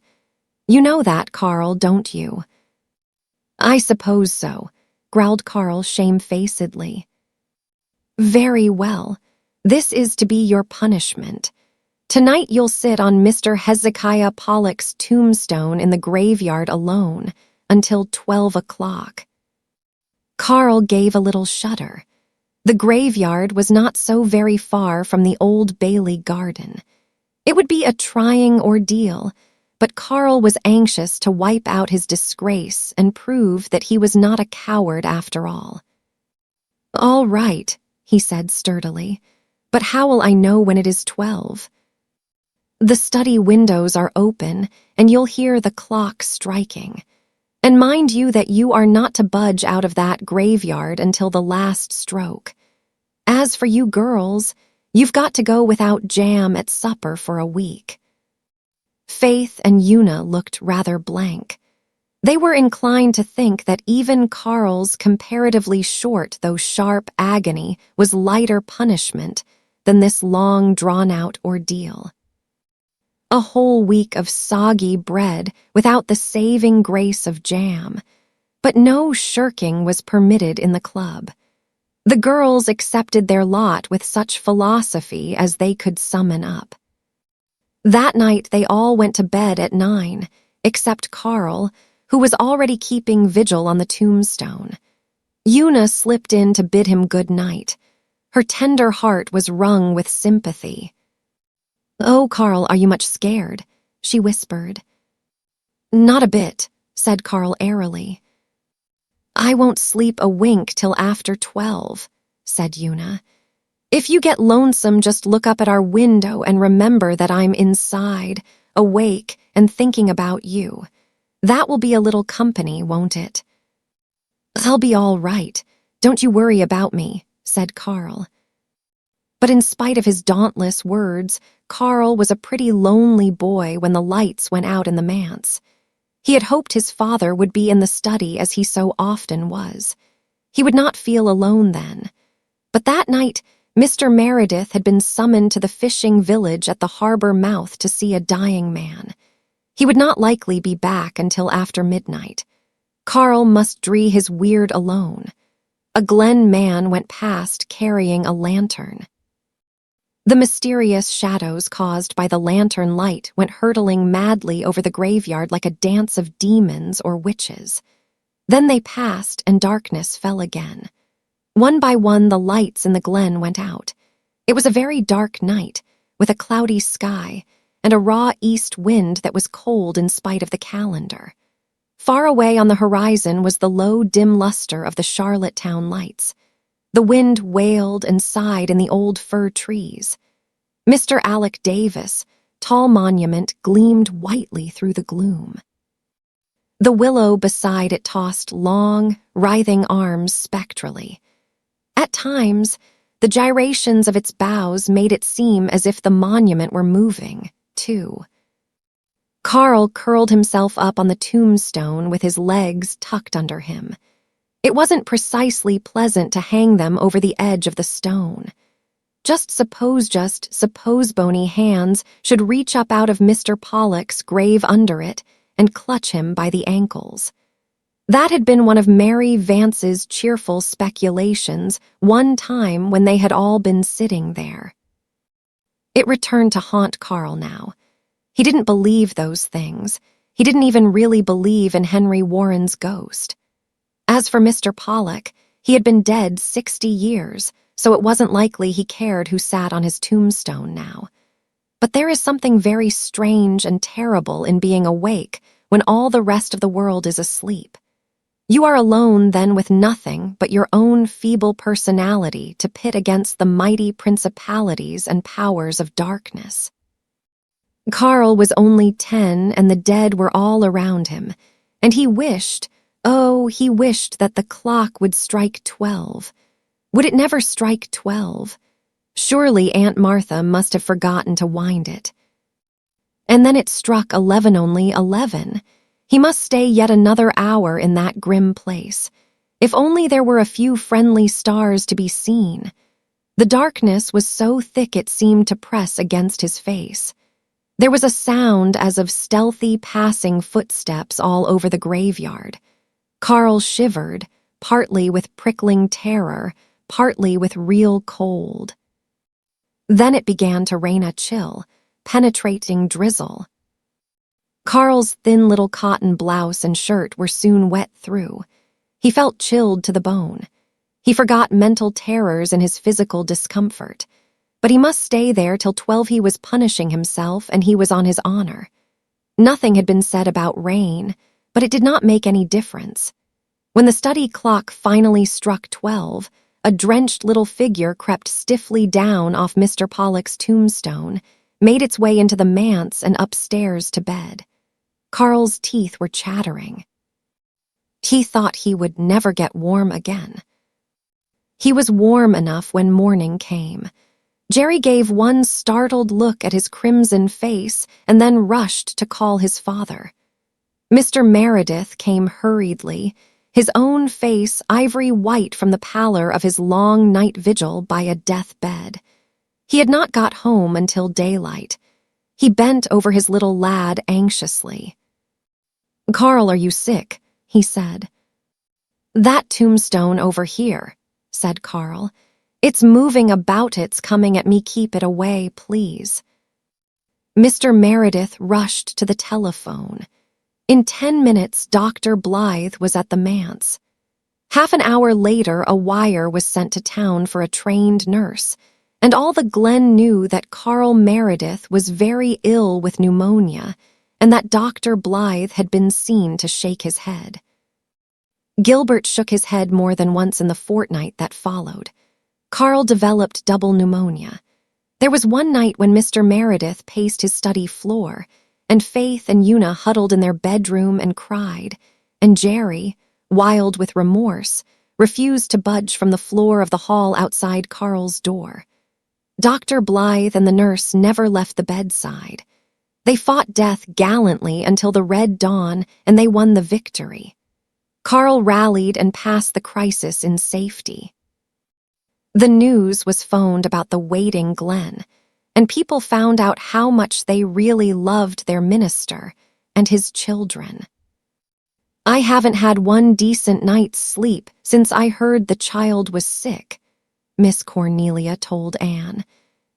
You know that, Carl, don't you? I suppose so, growled Carl shamefacedly. Very well. This is to be your punishment. Tonight you'll sit on Mr. Hezekiah Pollock's tombstone in the graveyard alone until 12 o'clock. Carl gave a little shudder. The graveyard was not so very far from the Old Bailey garden. It would be a trying ordeal, but Carl was anxious to wipe out his disgrace and prove that he was not a coward after all. All right, he said sturdily, but how will I know when it is 12? The study windows are open, and you'll hear the clock striking. And mind you that you are not to budge out of that graveyard until the last stroke. As for you girls, you've got to go without jam at supper for a week. Faith and Una looked rather blank. They were inclined to think that even Carl's comparatively short though sharp agony was lighter punishment than this long drawn-out ordeal. A whole week of soggy bread without the saving grace of jam, but no shirking was permitted in the club. The girls accepted their lot with such philosophy as they could summon up. That night they all went to bed at 9, except Carl, who was already keeping vigil on the tombstone. Una slipped in to bid him good night. Her tender heart was wrung with sympathy. "Oh, Carl, are you much scared?" she whispered. "Not a bit," said Carl airily. "I won't sleep a wink till after 12, said Una. "If you get lonesome, just look up at our window and remember that I'm inside, awake and thinking about you. That will be a little company, won't it?" "I'll be all right. Don't you worry about me," said Carl. But in spite of his dauntless words, Carl was a pretty lonely boy when the lights went out in the manse. He had hoped his father would be in the study as he so often was. He would not feel alone then. But that night, Mr. Meredith had been summoned to the fishing village at the harbor mouth to see a dying man. He would not likely be back until after midnight. Carl must dree his weird alone. A Glen man went past carrying a lantern. The mysterious shadows caused by the lantern light went hurtling madly over the graveyard like a dance of demons or witches. Then they passed and darkness fell again. One by one the lights in the glen went out. It was a very dark night, with a cloudy sky and a raw east wind that was cold in spite of the calendar. Far away on the horizon was the low, dim luster of the Charlottetown lights. The wind wailed and sighed in the old fir trees. Mr. Alec Davis, tall monument, gleamed whitely through the gloom. The willow beside it tossed long, writhing arms spectrally. At times, the gyrations of its boughs made it seem as if the monument were moving, too. Carl curled himself up on the tombstone with his legs tucked under him. It wasn't precisely pleasant to hang them over the edge of the stone. Just suppose bony hands should reach up out of Mr. Pollock's grave under it and clutch him by the ankles. That had been one of Mary Vance's cheerful speculations one time when they had all been sitting there. It returned to haunt Carl now. He didn't believe those things. He didn't even really believe in Henry Warren's ghost. As for Mr. Pollock, he had been dead 60 years, so it wasn't likely he cared who sat on his tombstone now. But there is something very strange and terrible in being awake when all the rest of the world is asleep. You are alone then with nothing but your own feeble personality to pit against the mighty principalities and powers of darkness. Carl was only 10 and the dead were all around him, and he wished that the clock would strike 12. Would it never strike 12? Surely Aunt Martha must have forgotten to wind it. And then it struck 11 only 11. He must stay yet another hour in that grim place. If only there were a few friendly stars to be seen. The darkness was so thick it seemed to press against his face. There was a sound as of stealthy passing footsteps all over the graveyard. Carl shivered, partly with prickling terror, partly with real cold. Then it began to rain a chill, penetrating drizzle. Carl's thin little cotton blouse and shirt were soon wet through. He felt chilled to the bone. He forgot mental terrors in his physical discomfort. But he must stay there till 12. He was punishing himself, and he was on his honor. Nothing had been said about rain, but it did not make any difference. When the study clock finally struck 12, a drenched little figure crept stiffly down off Mr. Pollock's tombstone, made its way into the manse and upstairs to bed. Carl's teeth were chattering. He thought he would never get warm again. He was warm enough when morning came. Jerry gave one startled look at his crimson face and then rushed to call his father. Mr. Meredith came hurriedly, his own face ivory white from the pallor of his long night vigil by a death bed. He had not got home until daylight. He bent over his little lad anxiously. "Carl, are you sick?" he said. "That tombstone over here," said Carl. "It's moving about, it's coming at me, keep it away, please." Mr. Meredith rushed to the telephone. In 10 minutes, Dr. Blythe was at the manse. Half an hour later, a wire was sent to town for a trained nurse, and all the Glen knew that Carl Meredith was very ill with pneumonia, and that Dr. Blythe had been seen to shake his head. Gilbert shook his head more than once in the fortnight that followed. Carl developed double pneumonia. There was one night when Mr. Meredith paced his study floor, and Faith and Una huddled in their bedroom and cried, and Jerry, wild with remorse, refused to budge from the floor of the hall outside Carl's door. Dr. Blythe and the nurse never left the bedside. They fought death gallantly until the red dawn, and they won the victory. Carl rallied and passed the crisis in safety. The news was phoned about the waiting Glen, and people found out how much they really loved their minister and his children. "I haven't had one decent night's sleep since I heard the child was sick," Miss Cornelia told Anne.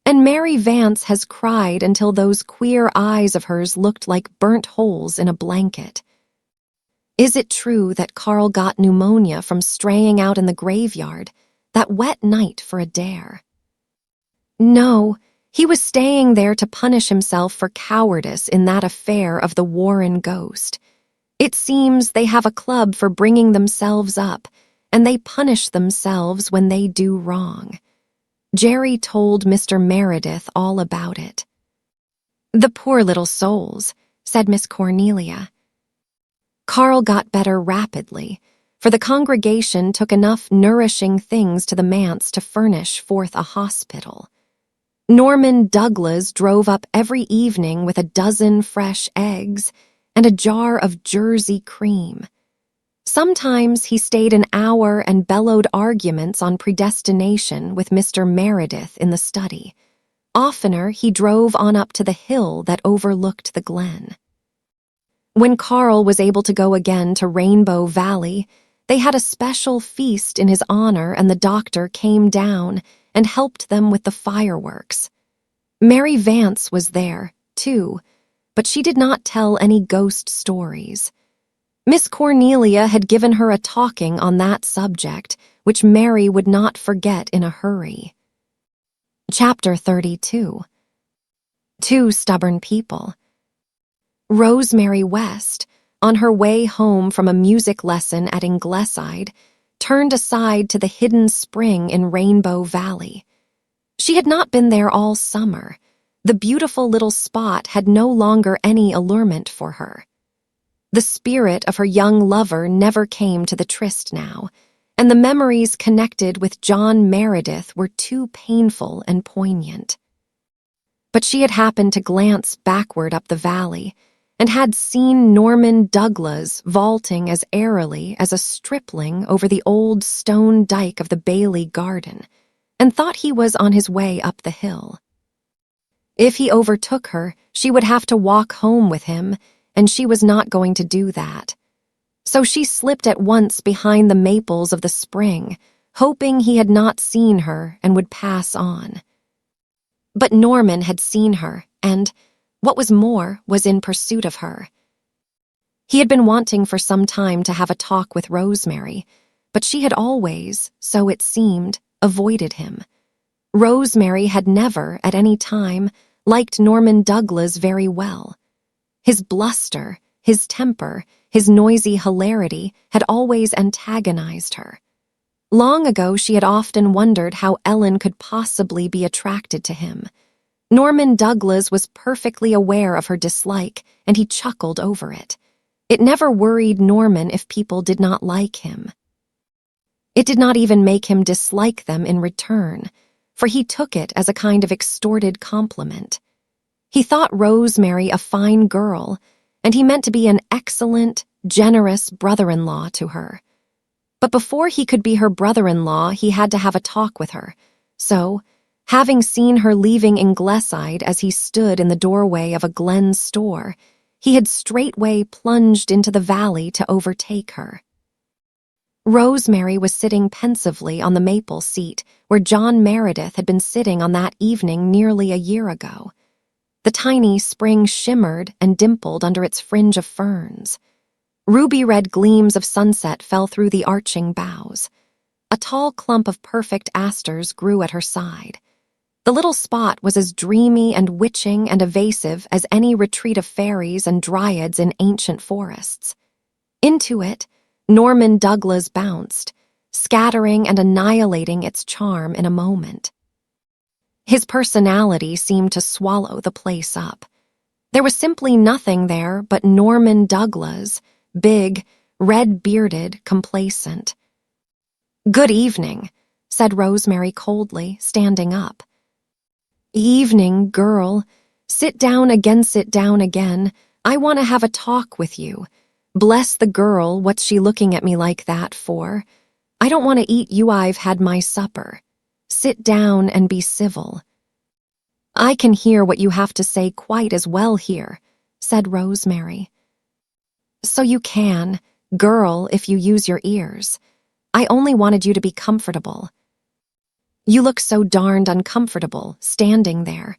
"And Mary Vance has cried until those queer eyes of hers looked like burnt holes in a blanket." "Is it true that Carl got pneumonia from straying out in the graveyard that wet night for a dare?" "No, he was staying there to punish himself for cowardice in that affair of the Warren ghost. It seems they have a club for bringing themselves up, and they punish themselves when they do wrong." Jerry told Mr. Meredith all about it. "The poor little souls," said Miss Cornelia. Carl got better rapidly, for the congregation took enough nourishing things to the manse to furnish forth a hospital. Norman Douglas drove up every evening with a dozen fresh eggs and a jar of Jersey cream. Sometimes he stayed an hour and bellowed arguments on predestination with Mr. Meredith in the study. Oftener, he drove on up to the hill that overlooked the glen. When Carl was able to go again to Rainbow Valley, they had a special feast in his honor, and the doctor came down and helped them with the fireworks. Mary Vance was there, too, but she did not tell any ghost stories. Miss Cornelia had given her a talking on that subject, which Mary would not forget in a hurry. Chapter 32. Two Stubborn People. Rosemary West, on her way home from a music lesson at Ingleside, turned aside to the hidden spring in Rainbow Valley. She had not been there all summer. The beautiful little spot had no longer any allurement for her. The spirit of her young lover never came to the tryst now, and the memories connected with John Meredith were too painful and poignant. But she had happened to glance backward up the valley, and had seen Norman Douglas vaulting as airily as a stripling over the old stone dike of the Bailey garden, and thought he was on his way up the hill. If he overtook her, she would have to walk home with him, and she was not going to do that. So she slipped at once behind the maples of the spring, hoping he had not seen her and would pass on. But Norman had seen her, and, what was more, was in pursuit of her. He had been wanting for some time to have a talk with Rosemary, but she had always, so it seemed, avoided him. Rosemary had never, at any time, liked Norman Douglas very well. His bluster, his temper, his noisy hilarity had always antagonized her. Long ago she had often wondered how Ellen could possibly be attracted to him. Norman Douglas was perfectly aware of her dislike, and he chuckled over it. It never worried Norman if people did not like him. It did not even make him dislike them in return, for he took it as a kind of extorted compliment. He thought Rosemary a fine girl, and he meant to be an excellent, generous brother-in-law to her. But before he could be her brother-in-law, he had to have a talk with her. So, having seen her leaving Ingleside as he stood in the doorway of a Glen store, he had straightway plunged into the valley to overtake her. Rosemary was sitting pensively on the maple seat where John Meredith had been sitting on that evening nearly a year ago. The tiny spring shimmered and dimpled under its fringe of ferns. Ruby-red gleams of sunset fell through the arching boughs. A tall clump of perfect asters grew at her side. The little spot was as dreamy and witching and evasive as any retreat of fairies and dryads in ancient forests. Into it, Norman Douglas bounced, scattering and annihilating its charm in a moment. His personality seemed to swallow the place up. There was simply nothing there but Norman Douglas, big, red-bearded, complacent. "Good evening," said Rosemary coldly, standing up. "Evening, girl. Sit down again. I want to have a talk with you. Bless the girl, what's she looking at me like that for? I don't want to eat you, I've had my supper. Sit down and be civil." "I can hear what you have to say quite as well here," said Rosemary. "So you can, girl, if you use your ears. I only wanted you to be comfortable. You look so darned uncomfortable, standing there.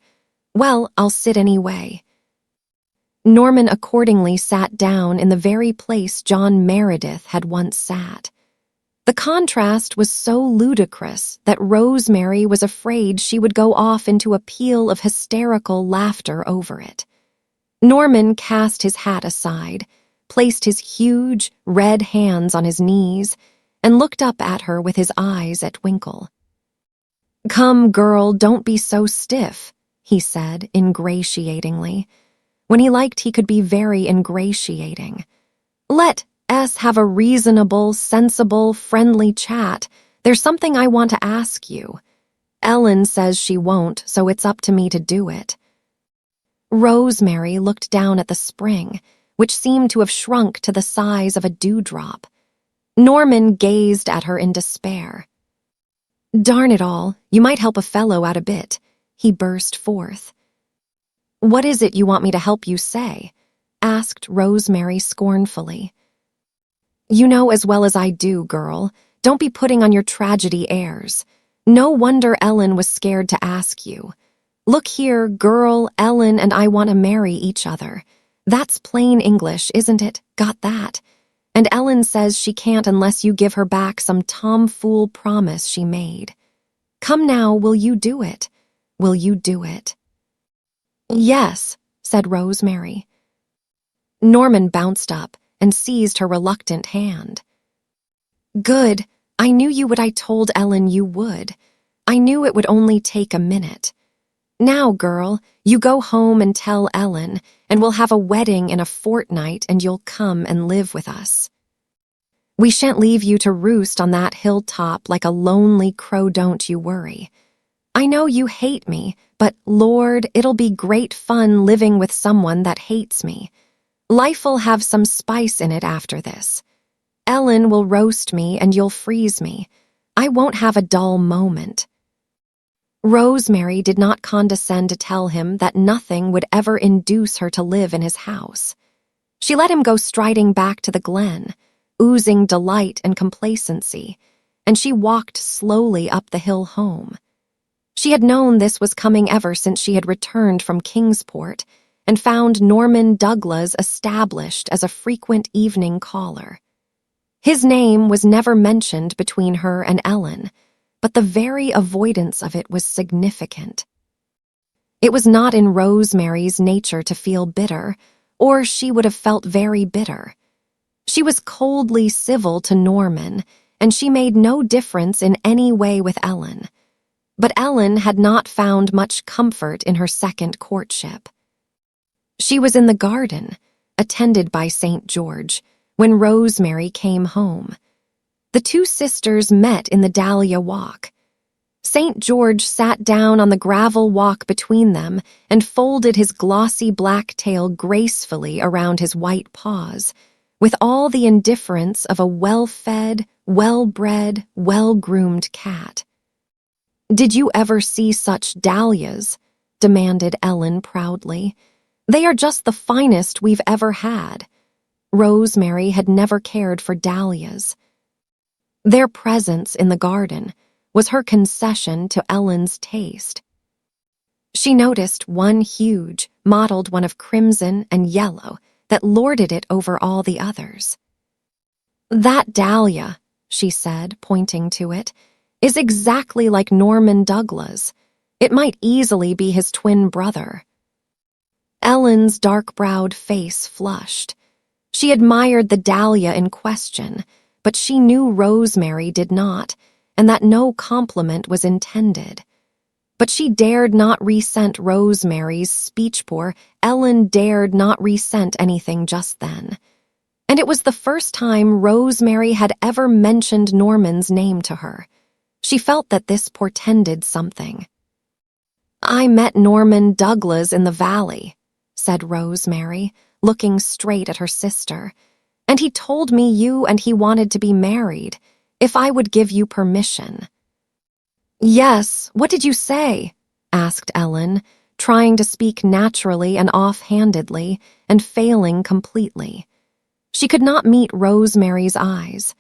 Well, I'll sit anyway." Norman accordingly sat down in the very place John Meredith had once sat. The contrast was so ludicrous that Rosemary was afraid she would go off into a peal of hysterical laughter over it. Norman cast his hat aside, placed his huge, red hands on his knees, and looked up at her with his eyes at twinkle. "Come, girl, don't be so stiff," he said ingratiatingly. When he liked, he could be very ingratiating. "Let us have a reasonable, sensible, friendly chat. There's something I want to ask you. Ellen says she won't, so it's up to me to do it." Rosemary looked down at the spring, which seemed to have shrunk to the size of a dewdrop. Norman gazed at her in despair. "Darn it all, you might help a fellow out a bit," he burst forth. "What is it you want me to help you say?" asked Rosemary scornfully. "You know as well as I do, girl. Don't be putting on your tragedy airs. No wonder Ellen was scared to ask you. Look here, girl, Ellen and I want to marry each other. That's plain English, isn't it? Got that? And Ellen says she can't unless you give her back some tomfool promise she made. Come now, will you do it? Will you do it?" "Yes," said Rosemary. Norman bounced up and seized her reluctant hand. "Good. I knew you would. I told Ellen you would. I knew it would only take a minute. Now, girl, you go home and tell Ellen, and we'll have a wedding in a fortnight and you'll come and live with us. We shan't leave you to roost on that hilltop like a lonely crow, don't you worry. I know you hate me, but Lord, it'll be great fun living with someone that hates me. Life'll have some spice in it after this. Ellen will roast me and you'll freeze me. I won't have a dull moment." Rosemary did not condescend to tell him that nothing would ever induce her to live in his house. She let him go striding back to the glen, oozing delight and complacency, and she walked slowly up the hill home. She had known this was coming ever since she had returned from Kingsport and found Norman Douglas established as a frequent evening caller. His name was never mentioned between her and Ellen, but the very avoidance of it was significant. It was not in Rosemary's nature to feel bitter, or she would have felt very bitter. She was coldly civil to Norman, and she made no difference in any way with Ellen. But Ellen had not found much comfort in her second courtship. She was in the garden, attended by St. George, when Rosemary came home. The two sisters met in the Dahlia Walk. St. George sat down on the gravel walk between them and folded his glossy black tail gracefully around his white paws, with all the indifference of a well-fed, well-bred, well-groomed cat. "Did you ever see such dahlias?" demanded Ellen proudly. "They are just the finest we've ever had." Rosemary had never cared for dahlias. Their presence in the garden was her concession to Ellen's taste. She noticed one huge, mottled one of crimson and yellow that lorded it over all the others. "That dahlia," she said, pointing to it, "is exactly like Norman Douglas. It might easily be his twin brother." Ellen's dark-browed face flushed. She admired the dahlia in question, but she knew Rosemary did not, and that no compliment was intended. But she dared not resent Rosemary's speech. Poor Ellen dared not resent anything just then. And it was the first time Rosemary had ever mentioned Norman's name to her. She felt that this portended something. "I met Norman Douglas in the valley," said Rosemary, looking straight at her sister, "and he told me you and he wanted to be married, if I would give you permission." "Yes, what did you say?" asked Ellen, trying to speak naturally and offhandedly, and failing completely. She could not meet Rosemary's eyes.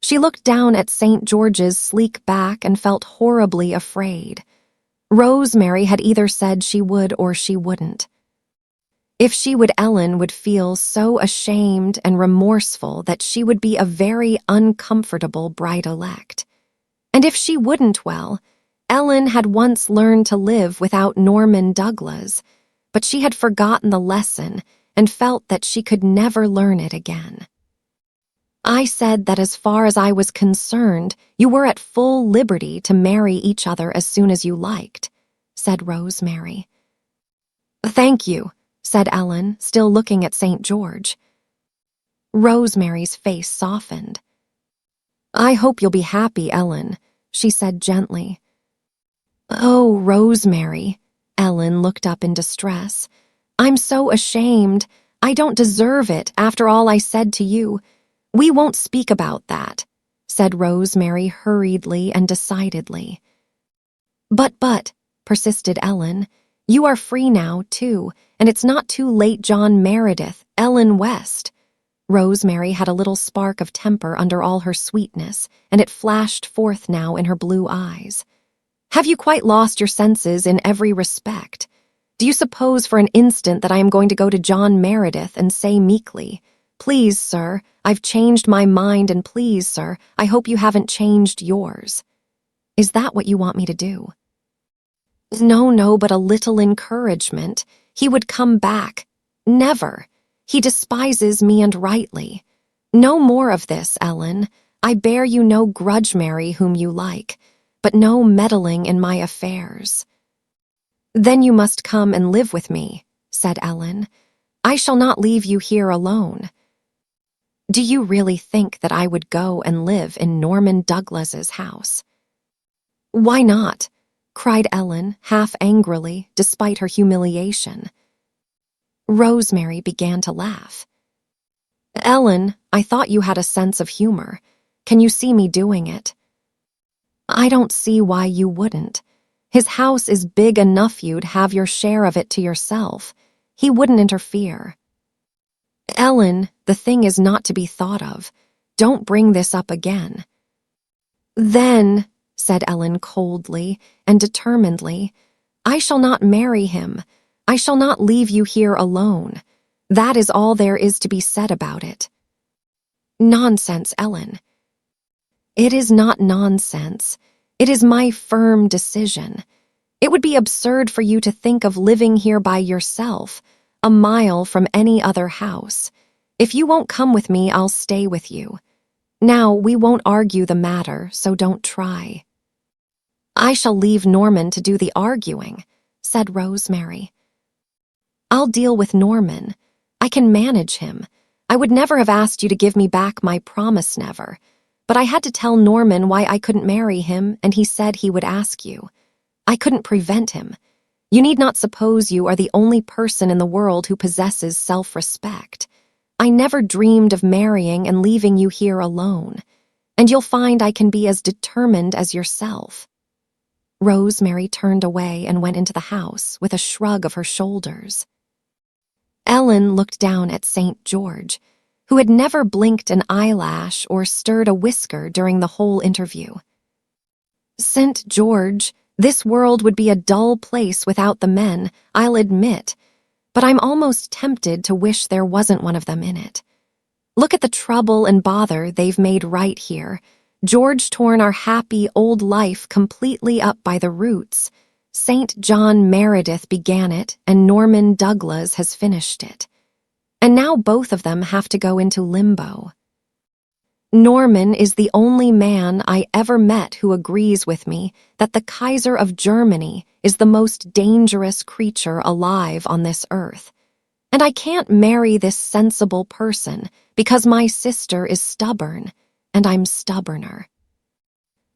She looked down at St. George's sleek back and felt horribly afraid. Rosemary had either said she would or she wouldn't. If she would, Ellen would feel so ashamed and remorseful that she would be a very uncomfortable bride-elect. And if she wouldn't, well, Ellen had once learned to live without Norman Douglas, but she had forgotten the lesson and felt that she could never learn it again. "I said that as far as I was concerned, you were at full liberty to marry each other as soon as you liked," said Rosemary. "Thank you," said Ellen, still looking at St. George. Rosemary's face softened. "I hope you'll be happy, Ellen," she said gently. "Oh, Rosemary," Ellen looked up in distress. "I'm so ashamed. I don't deserve it after all I said to you. "We won't speak about that," said Rosemary hurriedly and decidedly. But, persisted Ellen, "you are free now, too, and it's not too late. John Meredith, Ellen West." Rosemary had a little spark of temper under all her sweetness, and it flashed forth now in her blue eyes. "Have you quite lost your senses in every respect? Do you suppose for an instant that I am going to go to John Meredith and say meekly, 'Please, sir, I've changed my mind, and please, sir, I hope you haven't changed yours'? Is that what you want me to do?" No, but a little encouragement. He would come back. Never. He despises me, and rightly. No more of this, Ellen. I bear you no grudge. Marry whom you like, but no meddling in my affairs. "Then you must come and live with me," said Ellen. "I shall not leave you here alone." "Do you really think that I would go and live in Norman Douglas's house?" "Why not?" cried Ellen, half angrily, despite her humiliation. Rosemary began to laugh. "Ellen, I thought you had a sense of humor. Can you see me doing it?" "I don't see why you wouldn't. His house is big enough. You'd have your share of it to yourself. He wouldn't interfere." "Ellen, the thing is not to be thought of. Don't bring this up again." "Then," said Ellen coldly and determinedly, "I shall not marry him. I shall not leave you here alone. That is all there is to be said about it." "Nonsense, Ellen." "It is not nonsense. It is my firm decision. It would be absurd for you to think of living here by yourself, a mile from any other house. If you won't come with me, I'll stay with you. Now, we won't argue the matter, so don't try." "I shall leave Norman to do the arguing," said Rosemary. "I'll deal with Norman. I can manage him. I would never have asked you to give me back my promise, never. But I had to tell Norman why I couldn't marry him, and he said he would ask you. I couldn't prevent him. You need not suppose you are the only person in the world who possesses self-respect. I never dreamed of marrying and leaving you here alone. And you'll find I can be as determined as yourself." Rosemary turned away and went into the house with a shrug of her shoulders. Ellen looked down at St. George, who had never blinked an eyelash or stirred a whisker during the whole interview. "St. George, this world would be a dull place without the men, I'll admit, but I'm almost tempted to wish there wasn't one of them in it. Look at the trouble and bother they've made right here. George torn our happy old life completely up by the roots. St. John Meredith began it, and Norman Douglas has finished it. And now both of them have to go into limbo. Norman is the only man I ever met who agrees with me that the Kaiser of Germany is the most dangerous creature alive on this earth. And I can't marry this sensible person because my sister is stubborn, and I'm stubborner.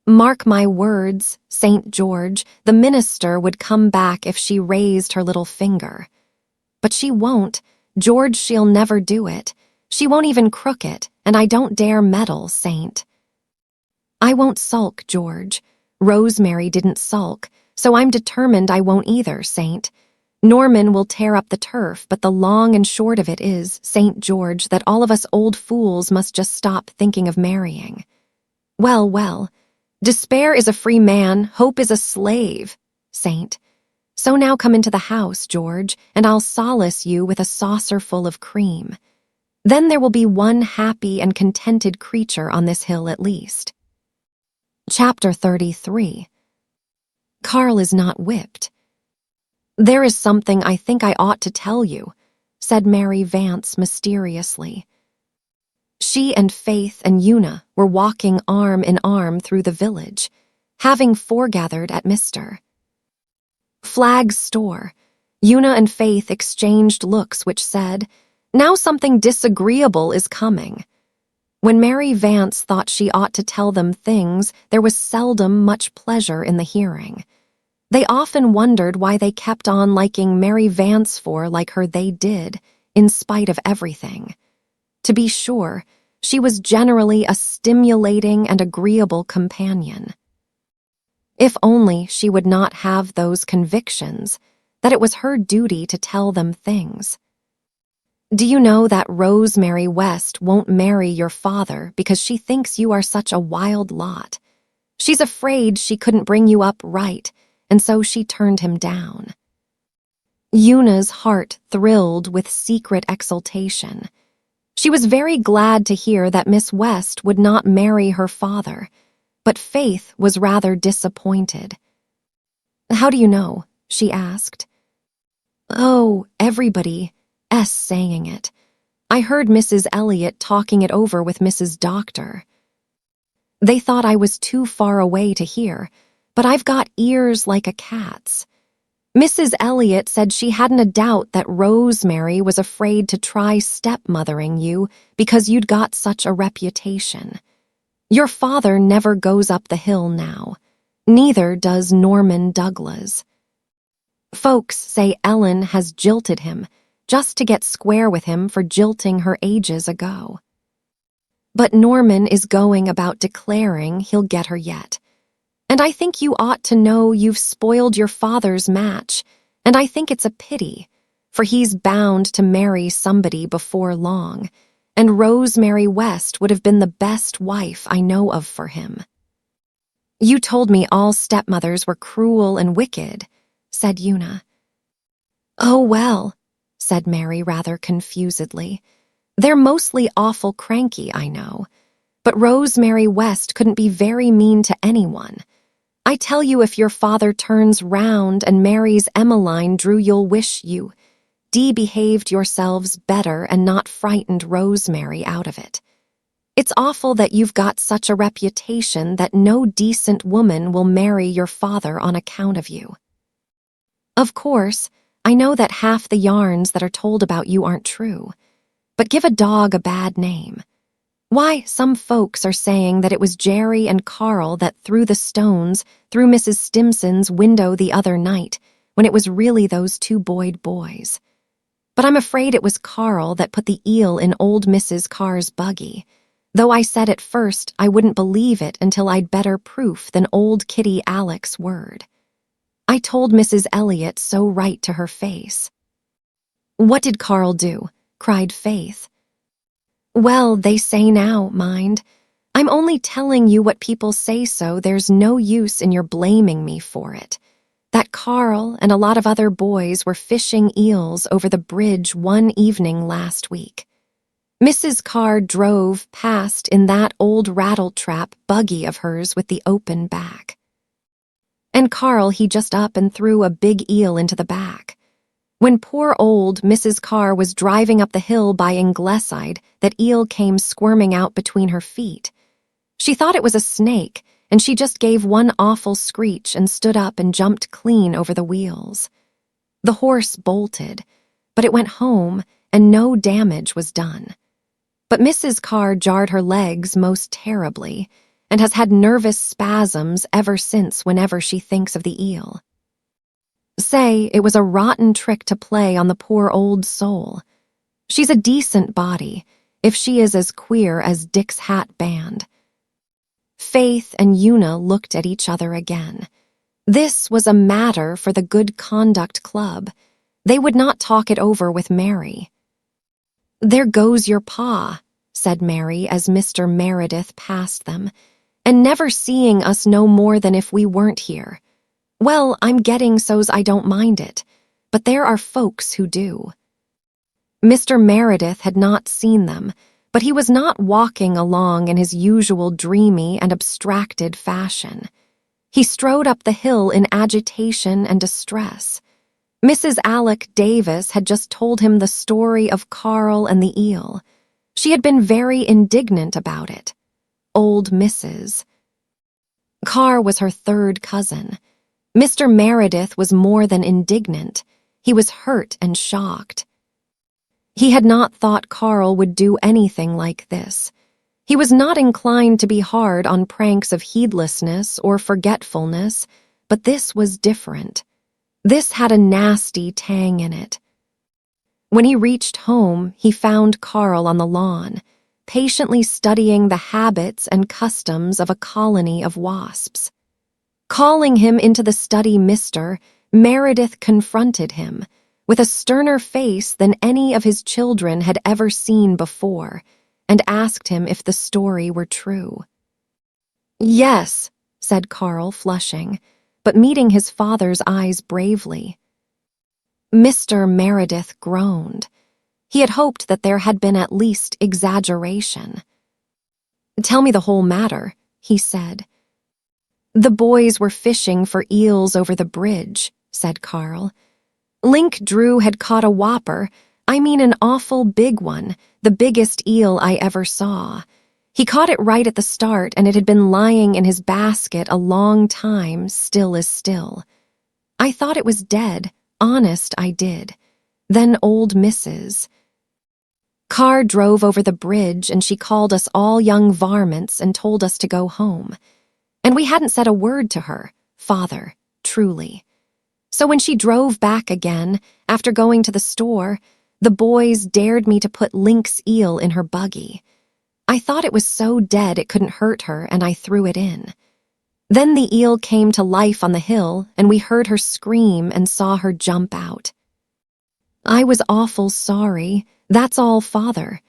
Mark my words, St. George, the minister would come back if she raised her little finger. But she won't. George, she'll never do it. She won't even crook it, and I don't dare meddle, Saint. I won't sulk, George. Rosemary didn't sulk, so I'm determined I won't either, Saint. Norman will tear up the turf, but the long and short of it is, St. George, that all of us old fools must just stop thinking of marrying. Well, despair is a free man, hope is a slave, Saint. So now come into the house, George, and I'll solace you with a saucer full of cream. Then there will be one happy and contented creature on this hill at least. Chapter 33. Carl is not whipped. There is something I think I ought to tell you, said Mary Vance mysteriously. She and Faith and Una were walking arm in arm through the village, having foregathered at Mr. Flagg's store. Una and Faith exchanged looks which said, "Now something disagreeable is coming." When Mary Vance thought she ought to tell them things, there was seldom much pleasure in the hearing. They often wondered why they kept on liking Mary Vance for like her they did, in spite of everything. To be sure, She was generally a stimulating and agreeable companion. If only she would not have those convictions that it was her duty to tell them things. Do you know that Rosemary West won't marry your father because she thinks you are such a wild lot? She's afraid she couldn't bring you up right, and so she turned him down. Una's heart thrilled with secret exultation. She was very glad to hear that Miss West would not marry her father, but Faith was rather disappointed. "How do you know?" she asked. "Oh, everybody saying it. I heard Mrs. Elliot talking it over with Mrs. Doctor. They thought I was too far away to hear, but I've got ears like a cat's. Mrs. Elliot said she hadn't a doubt that Rosemary was afraid to try stepmothering you because you'd got such a reputation. Your father never goes up the hill now. Neither does Norman Douglas. Folks say Ellen has jilted him just to get square with him for jilting her ages ago. But Norman is going about declaring he'll get her yet. And I think you ought to know you've spoiled your father's match, and I think it's a pity, for he's bound to marry somebody before long, and Rosemary West would have been the best wife I know of for him." "You told me all stepmothers were cruel and wicked," said Una. "Oh, well," said Mary rather confusedly. "They're mostly awful cranky, I know. But Rosemary West couldn't be very mean to anyone. I tell you, if your father turns round and marries Emmeline Drew, you'll wish you behaved yourselves better and not frightened Rosemary out of it. It's awful that you've got such a reputation that no decent woman will marry your father on account of you. Of course, I know that half the yarns that are told about you aren't true, but give a dog a bad name. Why, some folks are saying that it was Jerry and Carl that threw the stones through Mrs. Stimson's window the other night, when it was really those two Boyd boys. But I'm afraid it was Carl that put the eel in old Mrs. Carr's buggy, though I said at first I wouldn't believe it until I'd better proof than old Kitty Alec's word. I told Mrs. Elliot so right to her face." "What did Carl do?" cried Faith. "Well, they say now, mind. I'm only telling you what people say, so there's no use in your blaming me for it. That Carl and a lot of other boys were fishing eels over the bridge one evening last week. Mrs. Carr drove past in that old rattletrap buggy of hers with the open back. And Carl, he just up and threw a big eel into the back. When poor old Mrs. Carr was driving up the hill by Ingleside, that eel came squirming out between her feet. She thought it was a snake, and she just gave one awful screech and stood up and jumped clean over the wheels. The horse bolted, but it went home and no damage was done. But Mrs. Carr jarred her legs most terribly and has had nervous spasms ever since whenever she thinks of the eel. Say, it was a rotten trick to play on the poor old soul. She's a decent body, if she is as queer as Dick's hat band." Faith and Una looked at each other again. This was a matter for the Good Conduct Club. They would not talk it over with Mary. "There goes your pa," said Mary as Mr. Meredith passed them, "and never seeing us no more than if we weren't here. Well, I'm getting so's I don't mind it, but there are folks who do." Mr. Meredith had not seen them, but he was not walking along in his usual dreamy and abstracted fashion. He strode up the hill in agitation and distress. Mrs. Alec Davis had just told him the story of Carl and the eel. She had been very indignant about it. Old Mrs. Carr was her third cousin. Mr. Meredith was more than indignant. He was hurt and shocked. He had not thought Carl would do anything like this. He was not inclined to be hard on pranks of heedlessness or forgetfulness, but this was different. This had a nasty tang in it. When he reached home, he found Carl on the lawn. patiently studying the habits and customs of a colony of wasps. Calling him into the study, Meredith confronted him, with a sterner face than any of his children had ever seen before, and asked him if the story were true. "Yes," said Carl, flushing, but meeting his father's eyes bravely. Mr. Meredith groaned. He had hoped that there had been at least exaggeration. "Tell me the whole matter," he said. "The boys were fishing for eels over the bridge," said Carl. "Link Drew had caught a whopper, I mean an awful big one, the biggest eel I ever saw. He caught it right at the start, and it had been lying in his basket a long time, still as still. I thought it was dead, honest I did. Then old Mrs. Carr drove over the bridge, and she called us all young varmints and told us to go home. And we hadn't said a word to her, father, truly. So when she drove back again, after going to the store, the boys dared me to put Link's eel in her buggy. I thought it was so dead it couldn't hurt her, and I threw it in. Then the eel came to life on the hill, and we heard her scream and saw her jump out. I was awful sorry, that's all, father.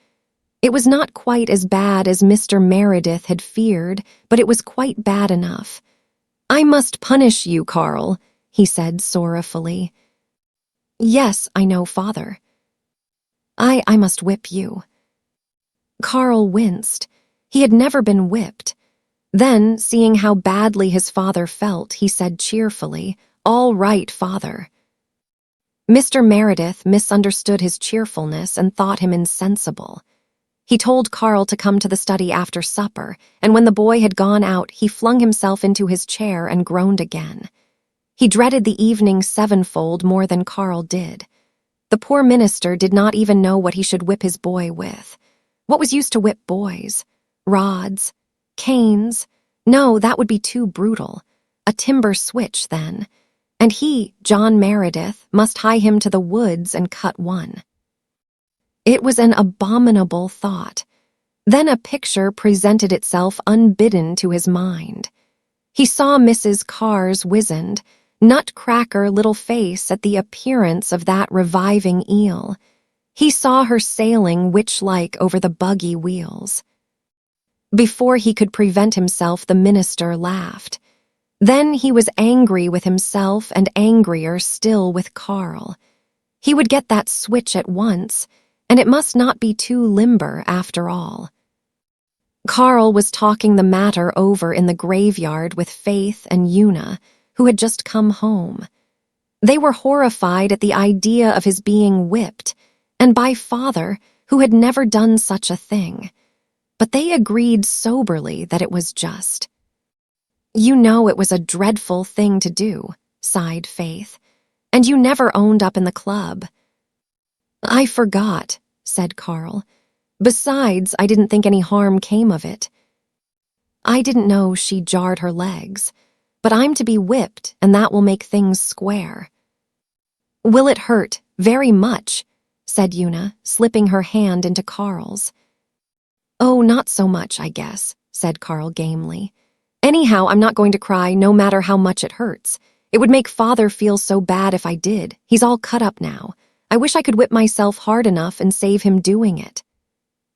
It was not quite as bad as Mr. Meredith had feared, but it was quite bad enough. I must punish you, Carl, he said sorrowfully. Yes, I know, father. I must whip you. Carl winced. He had never been whipped. Then, seeing how badly his father felt, he said cheerfully, All right, father. Mr. Meredith misunderstood his cheerfulness and thought him insensible. He told Carl to come to the study after supper, and when the boy had gone out, he flung himself into his chair and groaned again. He dreaded the evening sevenfold more than Carl did. The poor minister did not even know what he should whip his boy with. What was used to whip boys? Rods? Canes? No, that would be too brutal. A timber switch, then. And he, John Meredith, must hie him to the woods and cut one. It was an abominable thought. Then a picture presented itself unbidden to his mind. He saw Mrs. Carr's wizened, nutcracker little face at the appearance of that reviving eel. He saw her sailing witch-like over the buggy wheels. Before he could prevent himself, the minister laughed. Then he was angry with himself and angrier still with Carl. He would get that switch at once, and it must not be too limber after all. Carl was talking the matter over in the graveyard with Faith and Una, who had just come home. They were horrified at the idea of his being whipped, and by father, who had never done such a thing. But they agreed soberly that it was just. You know it was a dreadful thing to do, sighed Faith, and you never owned up in the club. I forgot, said Carl. Besides, I didn't think any harm came of it. I didn't know she jarred her legs, but I'm to be whipped, and that will make things square. Will it hurt very much? Said Una, slipping her hand into Carl's. Oh, not so much, I guess, said Carl gamely. Anyhow, I'm not going to cry no matter how much it hurts. It would make father feel so bad if I did. He's all cut up now. I wish I could whip myself hard enough and save him doing it.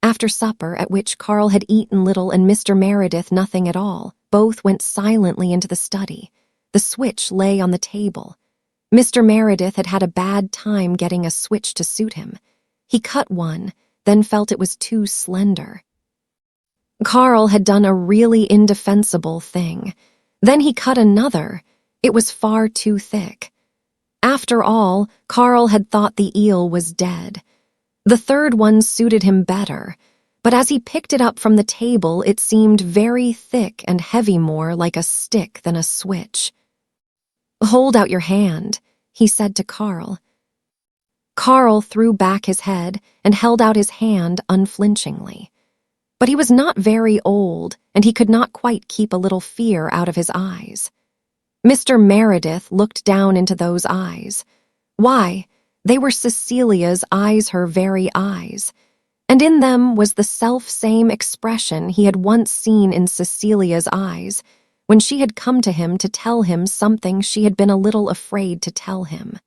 After supper, at which Carl had eaten little and Mr. Meredith nothing at all, both went silently into the study. The switch lay on the table. Mr. Meredith had had a bad time getting a switch to suit him. He cut one, then felt it was too slender. Carl had done a really indefensible thing. Then he cut another. It was far too thick. After all, Carl had thought the eel was dead. The third one suited him better, but as he picked it up from the table, it seemed very thick and heavy, more like a stick than a switch. Hold out your hand, he said to Carl. Carl threw back his head and held out his hand unflinchingly. But he was not very old, and he could not quite keep a little fear out of his eyes. Mr. Meredith looked down into those eyes. Why, they were Cecilia's eyes, her very eyes. and in them was the self-same expression he had once seen in Cecilia's eyes when she had come to him to tell him something she had been a little afraid to tell him.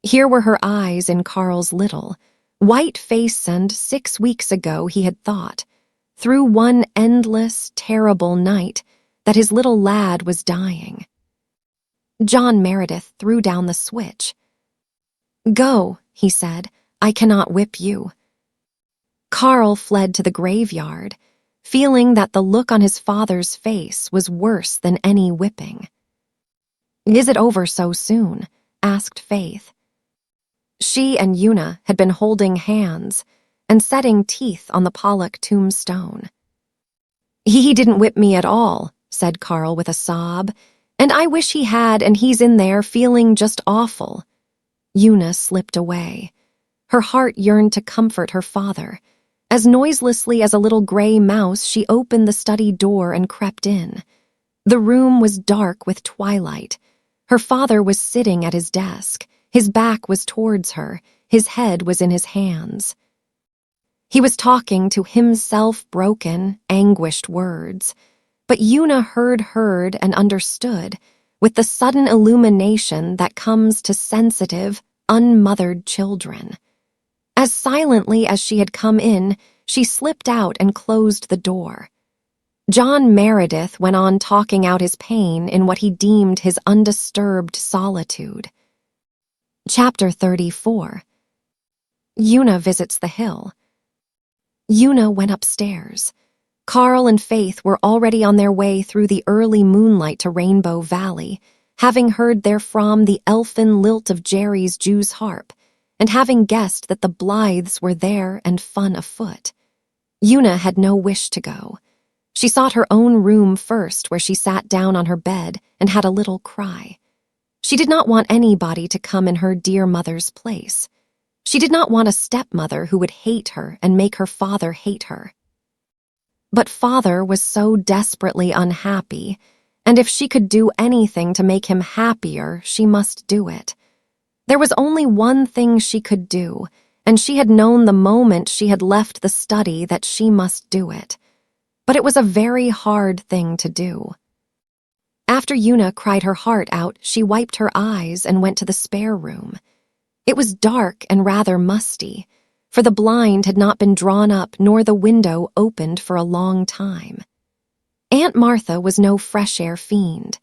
Here were her eyes in Carl's little, white face, and 6 weeks ago he had thought, through one endless, terrible night, that his little lad was dying. John Meredith threw down the switch. "Go," he said, "I cannot whip you." Carl fled to the graveyard, feeling that the look on his father's face was worse than any whipping. "Is it over so soon?" asked Faith. She and Una had been holding hands and setting teeth on the Pollock tombstone. "He didn't whip me at all," said Carl with a sob, "and I wish he had, and he's in there feeling just awful." Una slipped away. Her heart yearned to comfort her father. As noiselessly as a little gray mouse, she opened the study door and crept in. The room was dark with twilight. Her father was sitting at his desk. His back was towards her. His head was in his hands. He was talking to himself broken, anguished words. But Una heard and understood, with the sudden illumination that comes to sensitive, unmothered children. As silently as she had come in, she slipped out and closed the door. John Meredith went on talking out his pain in what he deemed his undisturbed solitude. Chapter 34. Una visits the hill. Una went upstairs. Carl and Faith were already on their way through the early moonlight to Rainbow Valley, having heard therefrom the elfin lilt of Jerry's Jew's harp, and having guessed that the Blythes were there and fun afoot. Una had no wish to go. She sought her own room first, where she sat down on her bed and had a little cry. She did not want anybody to come in her dear mother's place. She did not want a stepmother who would hate her and make her father hate her. But father was so desperately unhappy, and if she could do anything to make him happier, she must do it. There was only one thing she could do, and she had known the moment she had left the study that she must do it. But it was a very hard thing to do. After Una cried her heart out, she wiped her eyes and went to the spare room. It was dark and rather musty, for the blind had not been drawn up nor the window opened for a long time. Aunt Martha was no fresh air fiend,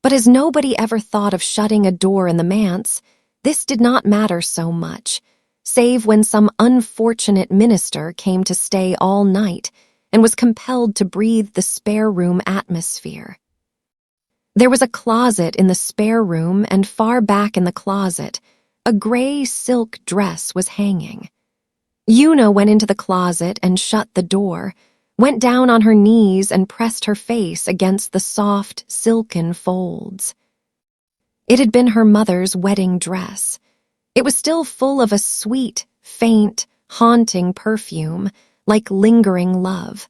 but as nobody ever thought of shutting a door in the manse, this did not matter so much, save when some unfortunate minister came to stay all night and was compelled to breathe the spare room atmosphere. There was a closet in the spare room, and far back in the closet, a gray silk dress was hanging. Una went into the closet and shut the door, went down on her knees and pressed her face against the soft, silken folds. It had been her mother's wedding dress. It was still full of a sweet, faint, haunting perfume, like lingering love.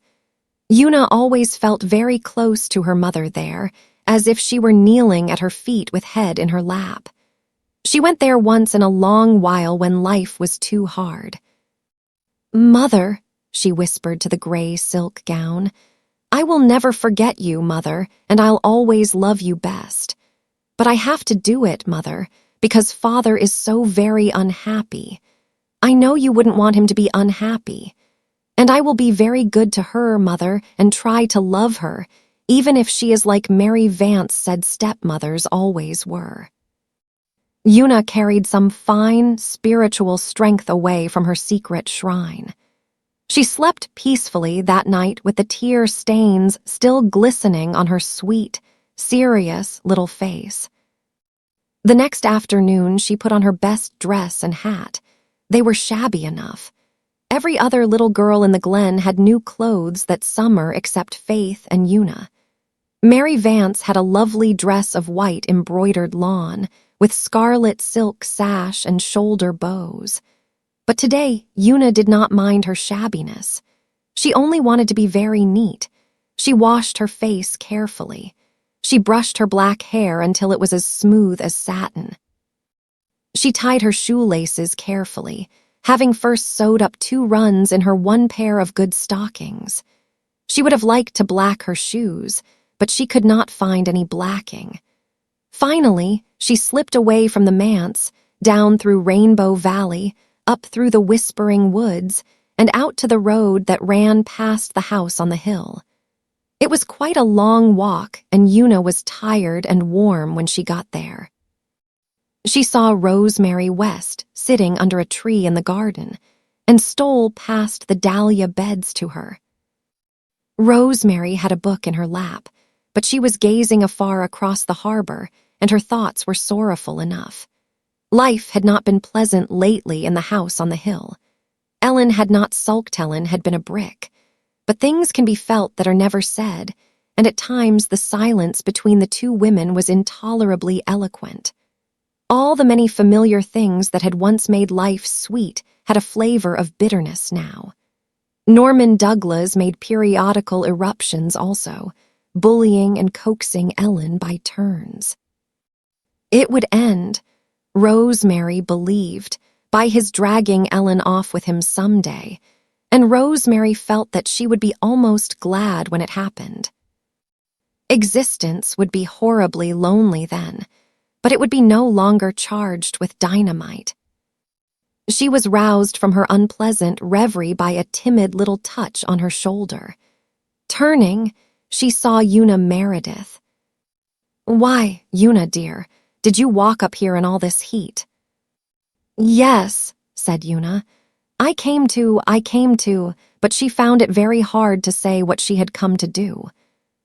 Una always felt very close to her mother there, as if she were kneeling at her feet with head in her lap. She went there once in a long while when life was too hard. "Mother," she whispered to the gray silk gown, "I will never forget you, Mother, and I'll always love you best. But I have to do it, Mother, because Father is so very unhappy. I know you wouldn't want him to be unhappy. And I will be very good to her, Mother, and try to love her, even if she is like Mary Vance said stepmothers always were." Una carried some fine, spiritual strength away from her secret shrine. She slept peacefully that night with the tear stains still glistening on her sweet, serious little face. The next afternoon she put on her best dress and hat. They were shabby enough. Every other little girl in the Glen had new clothes that summer except Faith and Una. Mary Vance had a lovely dress of white embroidered lawn, with scarlet silk sash and shoulder bows. But today, Una did not mind her shabbiness. She only wanted to be very neat. She washed her face carefully. She brushed her black hair until it was as smooth as satin. She tied her shoelaces carefully, having first sewed up 2 runs in her one pair of good stockings. She would have liked to black her shoes, but she could not find any blacking. Finally, she slipped away from the manse, down through Rainbow Valley, up through the whispering woods, and out to the road that ran past the house on the hill. It was quite a long walk, and Una was tired and warm when she got there. She saw Rosemary West sitting under a tree in the garden, and stole past the dahlia beds to her. Rosemary had a book in her lap, but she was gazing afar across the harbor, and her thoughts were sorrowful enough. Life had not been pleasant lately in the house on the hill. Ellen had not sulked. Ellen had been a brick. But things can be felt that are never said, and at times the silence between the 2 women was intolerably eloquent. All the many familiar things that had once made life sweet had a flavor of bitterness now. Norman Douglas made periodical eruptions also, bullying and coaxing Ellen by turns. It would end, Rosemary believed, by his dragging Ellen off with him someday, and Rosemary felt that she would be almost glad when it happened. Existence would be horribly lonely then, but it would be no longer charged with dynamite. She was roused from her unpleasant reverie by a timid little touch on her shoulder. Turning, she saw Una Meredith. "Why, Una, dear, did you walk up here in all this heat?" "Yes," said Una. I came to, but she found it very hard to say what she had come to do.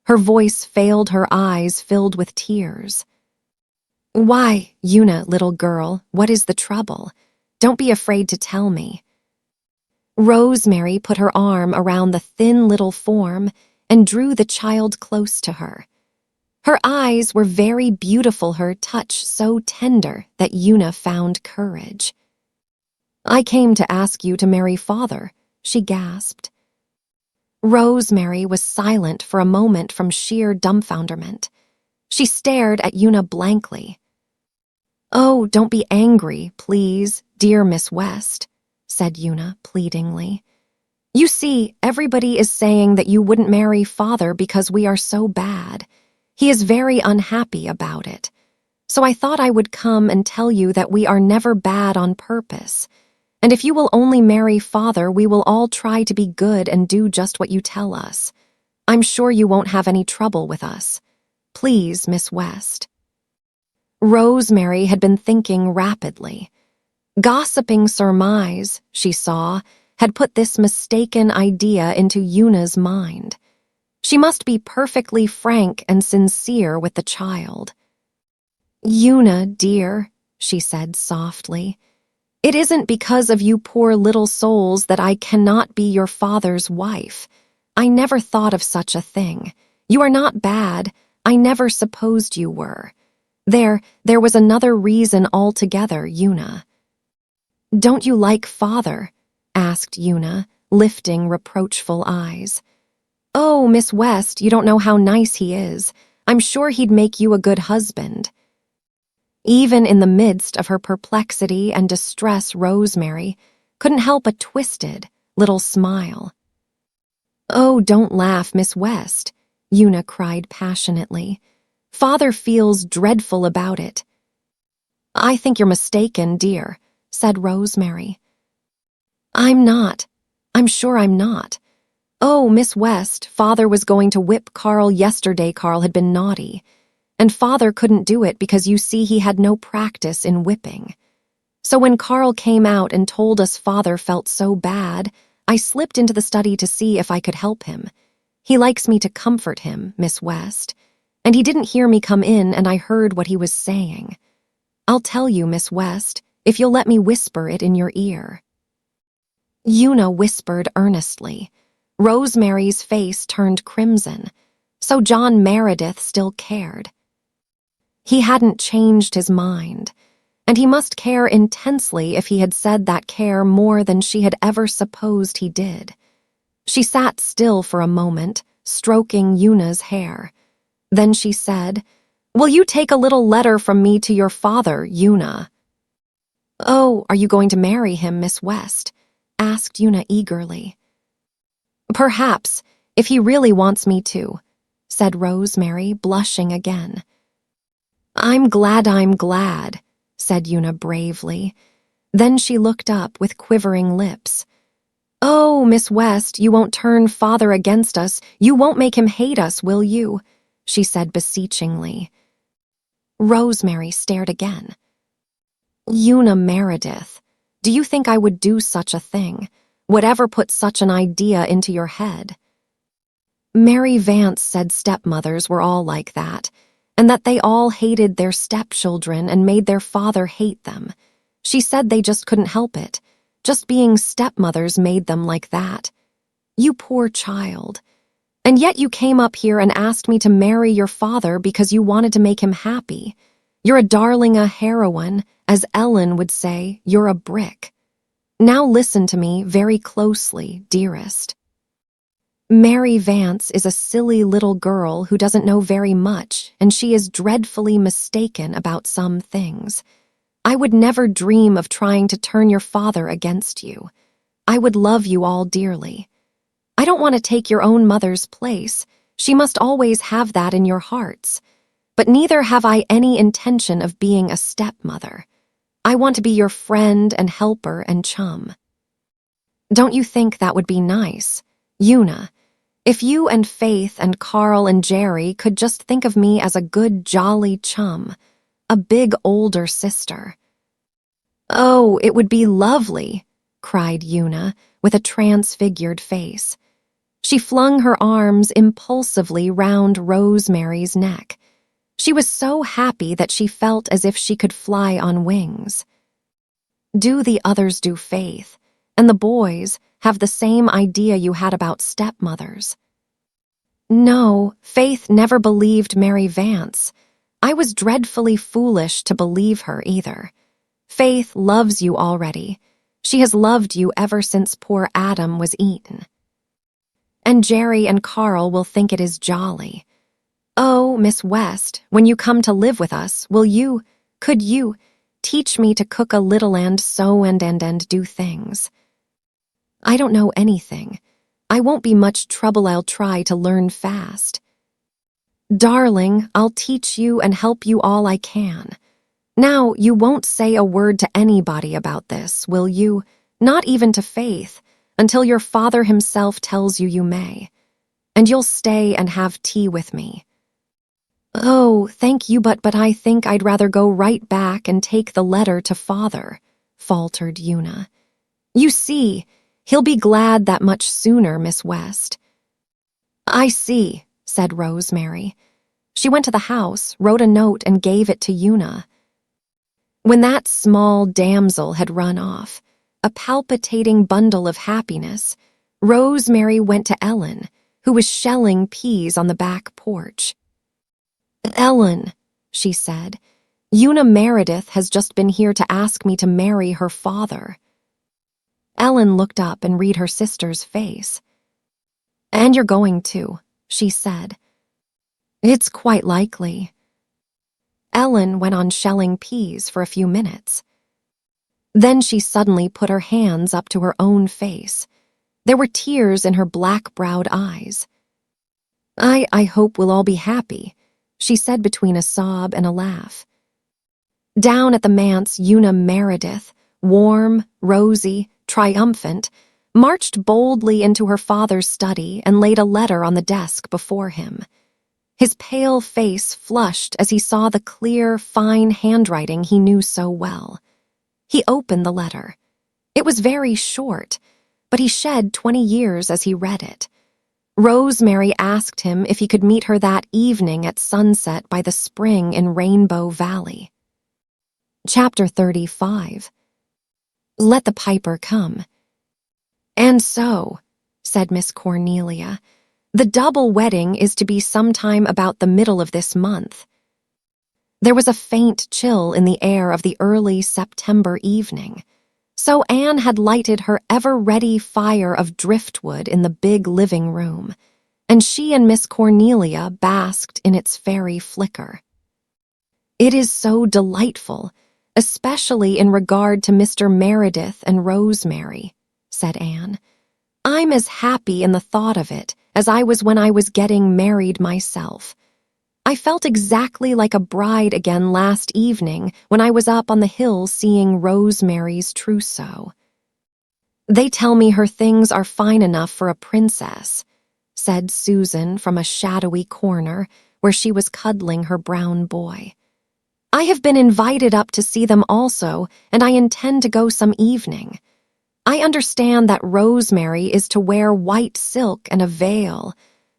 Her voice failed, her eyes filled with tears. "Why, Una, little girl, what is the trouble? Don't be afraid to tell me." Rosemary put her arm around the thin little form and drew the child close to her. Her eyes were very beautiful, her touch so tender that Una found courage. "I came to ask you to marry Father," she gasped. Rosemary was silent for a moment from sheer dumbfounderment. She stared at Una blankly. "Oh, don't be angry, please, dear Miss West," said Una pleadingly. "You see, everybody is saying that you wouldn't marry Father because we are so bad. He is very unhappy about it. So I thought I would come and tell you that we are never bad on purpose. And if you will only marry Father, we will all try to be good and do just what you tell us. I'm sure you won't have any trouble with us. Please, Miss West." Rosemary had been thinking rapidly. Gossiping surmise, she saw, had put this mistaken idea into Una's mind. She must be perfectly frank and sincere with the child. "Una, dear," she said softly, "it isn't because of you poor little souls that I cannot be your father's wife. I never thought of such a thing. You are not bad. I never supposed you were. There was another reason altogether, Una." "Don't you like Father?" asked Una, lifting reproachful eyes. "Oh, Miss West, you don't know how nice he is. I'm sure he'd make you a good husband." Even in the midst of her perplexity and distress, Rosemary couldn't help a twisted little smile. "Oh, don't laugh, Miss West," Una cried passionately. "Father feels dreadful about it." "I think you're mistaken, dear," said Rosemary. "I'm not. I'm sure I'm not. Oh, Miss West, Father was going to whip Carl yesterday. Carl had been naughty. And Father couldn't do it because you see he had no practice in whipping. So when Carl came out and told us Father felt so bad, I slipped into the study to see if I could help him. He likes me to comfort him, Miss West. And he didn't hear me come in, and I heard what he was saying. I'll tell you, Miss West, if you'll let me whisper it in your ear." Una whispered earnestly. Rosemary's face turned crimson. So John Meredith still cared. He hadn't changed his mind, and he must care intensely if he had said that care more than she had ever supposed he did. She sat still for a moment, stroking Una's hair. Then she said, "Will you take a little letter from me to your father, Una?" "Oh, are you going to marry him, Miss West?" asked Una eagerly. "Perhaps, if he really wants me to," said Rosemary, blushing again. I'm glad," said Una bravely. Then she looked up with quivering lips. "Oh, Miss West, you won't turn father against us. You won't make him hate us, will you?" she said beseechingly. Rosemary stared again. "Una Meredith, do you think I would do such a thing? Whatever put such an idea into your head?" Mary Vance said stepmothers were all like that, and that they all hated their stepchildren and made their father hate them. She said they just couldn't help it. Just being stepmothers made them like that. You poor child. And yet you came up here and asked me to marry your father because you wanted to make him happy. You're a darling, a heroine. As Ellen would say, you're a brick. Now listen to me very closely, dearest. Mary Vance is a silly little girl who doesn't know very much, and she is dreadfully mistaken about some things. I would never dream of trying to turn your father against you. I would love you all dearly. I don't want to take your own mother's place. She must always have that in your hearts. But neither have I any intention of being a stepmother. I want to be your friend and helper and chum. Don't you think that would be nice? Una, if you and Faith and Carl and Jerry could just think of me as a good, jolly chum, a big older sister. Oh, it would be lovely, cried Una, with a transfigured face. She flung her arms impulsively round Rosemary's neck. She was so happy that she felt as if she could fly on wings. Do the others do, Faith, and the boys have the same idea you had about stepmothers? No, Faith never believed Mary Vance. I was dreadfully foolish to believe her either. Faith loves you already. She has loved you ever since poor Adam was eaten. And Jerry and Carl will think it is jolly. Oh, Miss West, when you come to live with us, could you, teach me to cook a little and sew and do things? I don't know anything. I won't be much trouble. I'll try to learn fast. Darling, I'll teach you and help you all I can. Now, you won't say a word to anybody about this, will you? Not even to Faith, until your father himself tells you you may. And you'll stay and have tea with me. Oh, thank you, but I think I'd rather go right back and take the letter to father, faltered Una. You see, he'll be glad that much sooner, Miss West. I see, said Rosemary. She went to the house, wrote a note, and gave it to Una. When that small damsel had run off, a palpitating bundle of happiness, Rosemary went to Ellen, who was shelling peas on the back porch. Ellen, she said, Una Meredith has just been here to ask me to marry her father. Ellen looked up and read her sister's face. And you're going to, she said. It's quite likely. Ellen went on shelling peas for a few minutes. Then she suddenly put her hands up to her own face. There were tears in her black-browed eyes. I hope we'll all be happy, she said between a sob and a laugh. Down at the manse, Una Meredith, warm, rosy, triumphant, marched boldly into her father's study and laid a letter on the desk before him. His pale face flushed as he saw the clear, fine handwriting he knew so well. He opened the letter. It was very short, but he shed 20 years as he read it. Rosemary asked him if he could meet her that evening at sunset by the spring in Rainbow Valley. Chapter 35. Let the piper come. And so, said Miss Cornelia, the double wedding is to be sometime about the middle of this month. There was a faint chill in the air of the early September evening, so Anne had lighted her ever-ready fire of driftwood in the big living room, and she and Miss Cornelia basked in its fairy flicker. It is so delightful, especially in regard to Mr. Meredith and Rosemary," said Anne. "I'm as happy in the thought of it as I was when I was getting married myself. I felt exactly like a bride again last evening when I was up on the hill seeing Rosemary's trousseau." "They tell me her things are fine enough for a princess," said Susan from a shadowy corner where she was cuddling her brown boy. "I have been invited up to see them also, and I intend to go some evening. I understand that Rosemary is to wear white silk and a veil,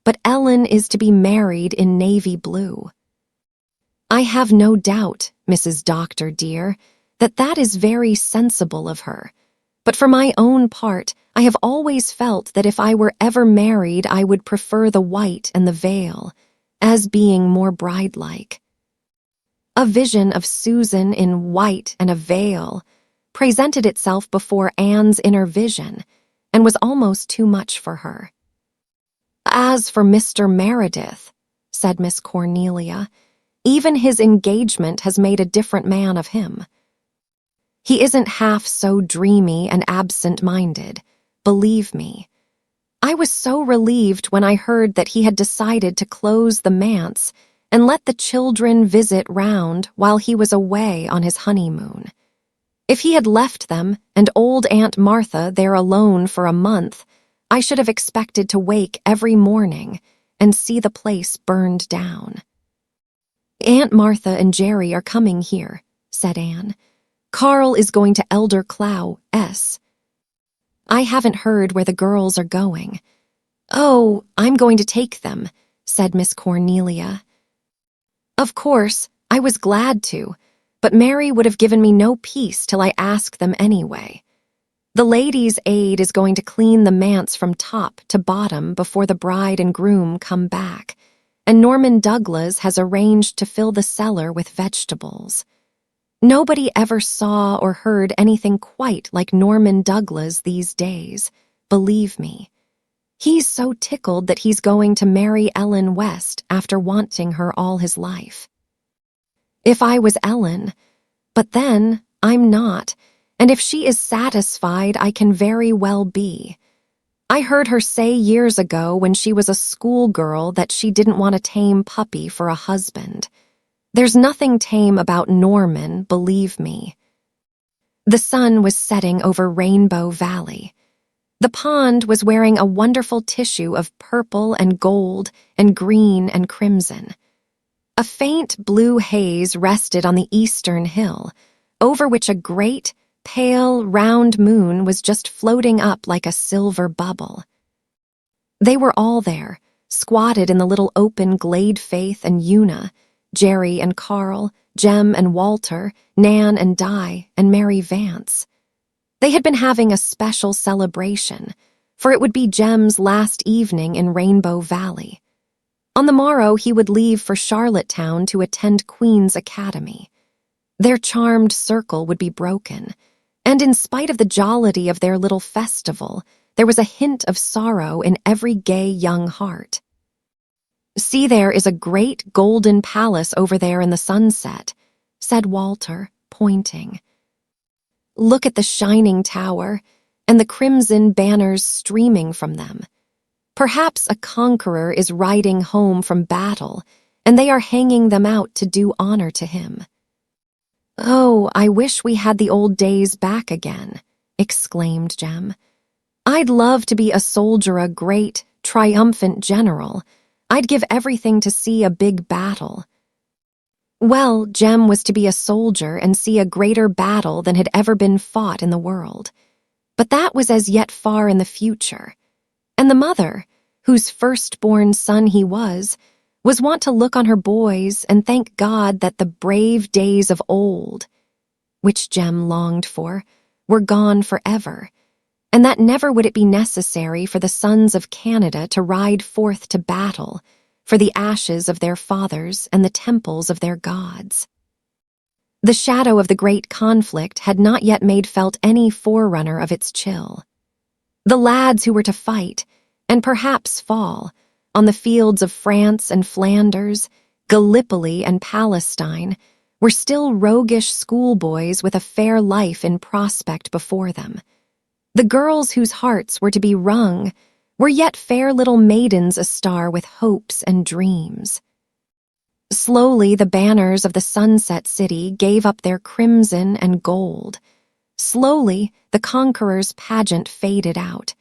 but Ellen is to be married in navy blue." "I have no doubt, Mrs. Doctor dear, that is very sensible of her. But for my own part, I have always felt that if I were ever married, I would prefer the white and the veil, as being more bride-like." A vision of Susan in white and a veil presented itself before Anne's inner vision and was almost too much for her. "As for Mr. Meredith," said Miss Cornelia, "even his engagement has made a different man of him. He isn't half so dreamy and absent-minded, believe me. I was so relieved when I heard that he had decided to close the manse and let the children visit round while he was away on his honeymoon. If he had left them and old Aunt Martha there alone for a month, I should have expected to wake every morning and see the place burned down." "Aunt Martha and Jerry are coming here," said Anne. "Carl is going to Elder Clow, S. I haven't heard where the girls are going." "Oh, I'm going to take them," said Miss Cornelia. "Of course, I was glad to, but Mary would have given me no peace till I asked them anyway. The ladies' aid is going to clean the manse from top to bottom before the bride and groom come back, and Norman Douglas has arranged to fill the cellar with vegetables. Nobody ever saw or heard anything quite like Norman Douglas these days, believe me. He's so tickled that he's going to marry Ellen West after wanting her all his life. If I was Ellen, but then I'm not, and if she is satisfied, I can very well be. I heard her say years ago when she was a schoolgirl that she didn't want a tame puppy for a husband. There's nothing tame about Norman, believe me." The sun was setting over Rainbow Valley. The pond was wearing a wonderful tissue of purple and gold and green and crimson. A faint blue haze rested on the eastern hill, over which a great, pale, round moon was just floating up like a silver bubble. They were all there, squatted in the little open glade. Faith and Una, Jerry and Carl, Jem and Walter, Nan and Di, and Mary Vance. They had been having a special celebration, for it would be Jem's last evening in Rainbow Valley. On the morrow he would leave for Charlottetown to attend Queen's Academy. Their charmed circle would be broken, and in spite of the jollity of their little festival, there was a hint of sorrow in every gay young heart. "See, there is a great golden palace over there in the sunset," said Walter, pointing. "Look at the shining tower, and the crimson banners streaming from them. Perhaps a conqueror is riding home from battle, and they are hanging them out to do honor to him." "Oh, I wish we had the old days back again," exclaimed Jem. "I'd love to be a soldier, a great, triumphant general. I'd give everything to see a big battle." Well, Jem was to be a soldier and see a greater battle than had ever been fought in the world. But that was as yet far in the future. And the mother, whose firstborn son he was wont to look on her boys and thank God that the brave days of old, which Jem longed for, were gone forever, and that never would it be necessary for the sons of Canada to ride forth to battle for the ashes of their fathers and the temples of their gods. The shadow of the great conflict had not yet made felt any forerunner of its chill. The lads who were to fight, and perhaps fall, on the fields of France and Flanders, Gallipoli and Palestine, were still roguish schoolboys with a fair life in prospect before them. The girls whose hearts were to be wrung were yet fair little maidens astar with hopes and dreams. Slowly the banners of the sunset city gave up their crimson and gold. Slowly the conqueror's pageant faded out.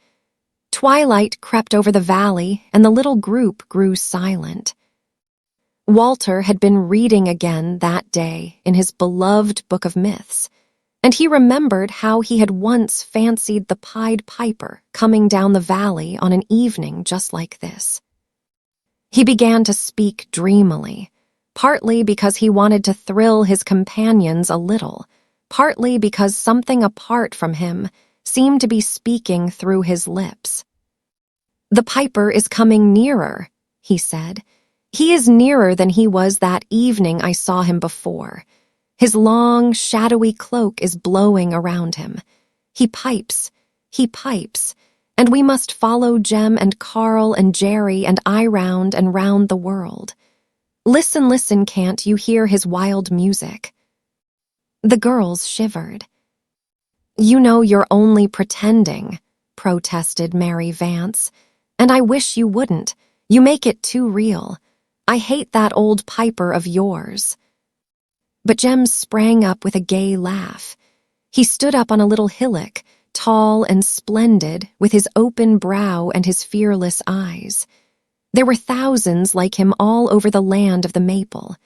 Twilight crept over the valley, and the little group grew silent. Walter had been reading again that day in his beloved book of myths, and he remembered how he had once fancied the Pied Piper coming down the valley on an evening just like this. He began to speak dreamily, partly because he wanted to thrill his companions a little, partly because something apart from him seemed to be speaking through his lips. "The piper is coming nearer," he said. "He is nearer than he was that evening I saw him before. His long, shadowy cloak is blowing around him. He pipes, and we must follow Jem and Carl and Jerry and I round and round the world. Listen, listen, can't you hear his wild music?" The girls shivered. "You know you're only pretending," protested Mary Vance, "and I wish you wouldn't. You make it too real. I hate that old piper of yours." But Jem sprang up with a gay laugh. He stood up on a little hillock, tall and splendid, with his open brow and his fearless eyes. There were thousands like him all over the land of the maple.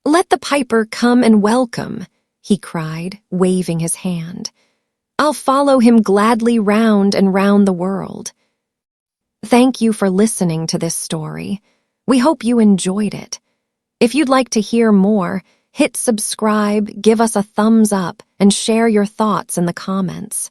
"Let the piper come and welcome," he cried, waving his hand. "I'll follow him gladly round and round the world." Thank you for listening to this story. We hope you enjoyed it. If you'd like to hear more, hit subscribe, give us a thumbs up, and share your thoughts in the comments.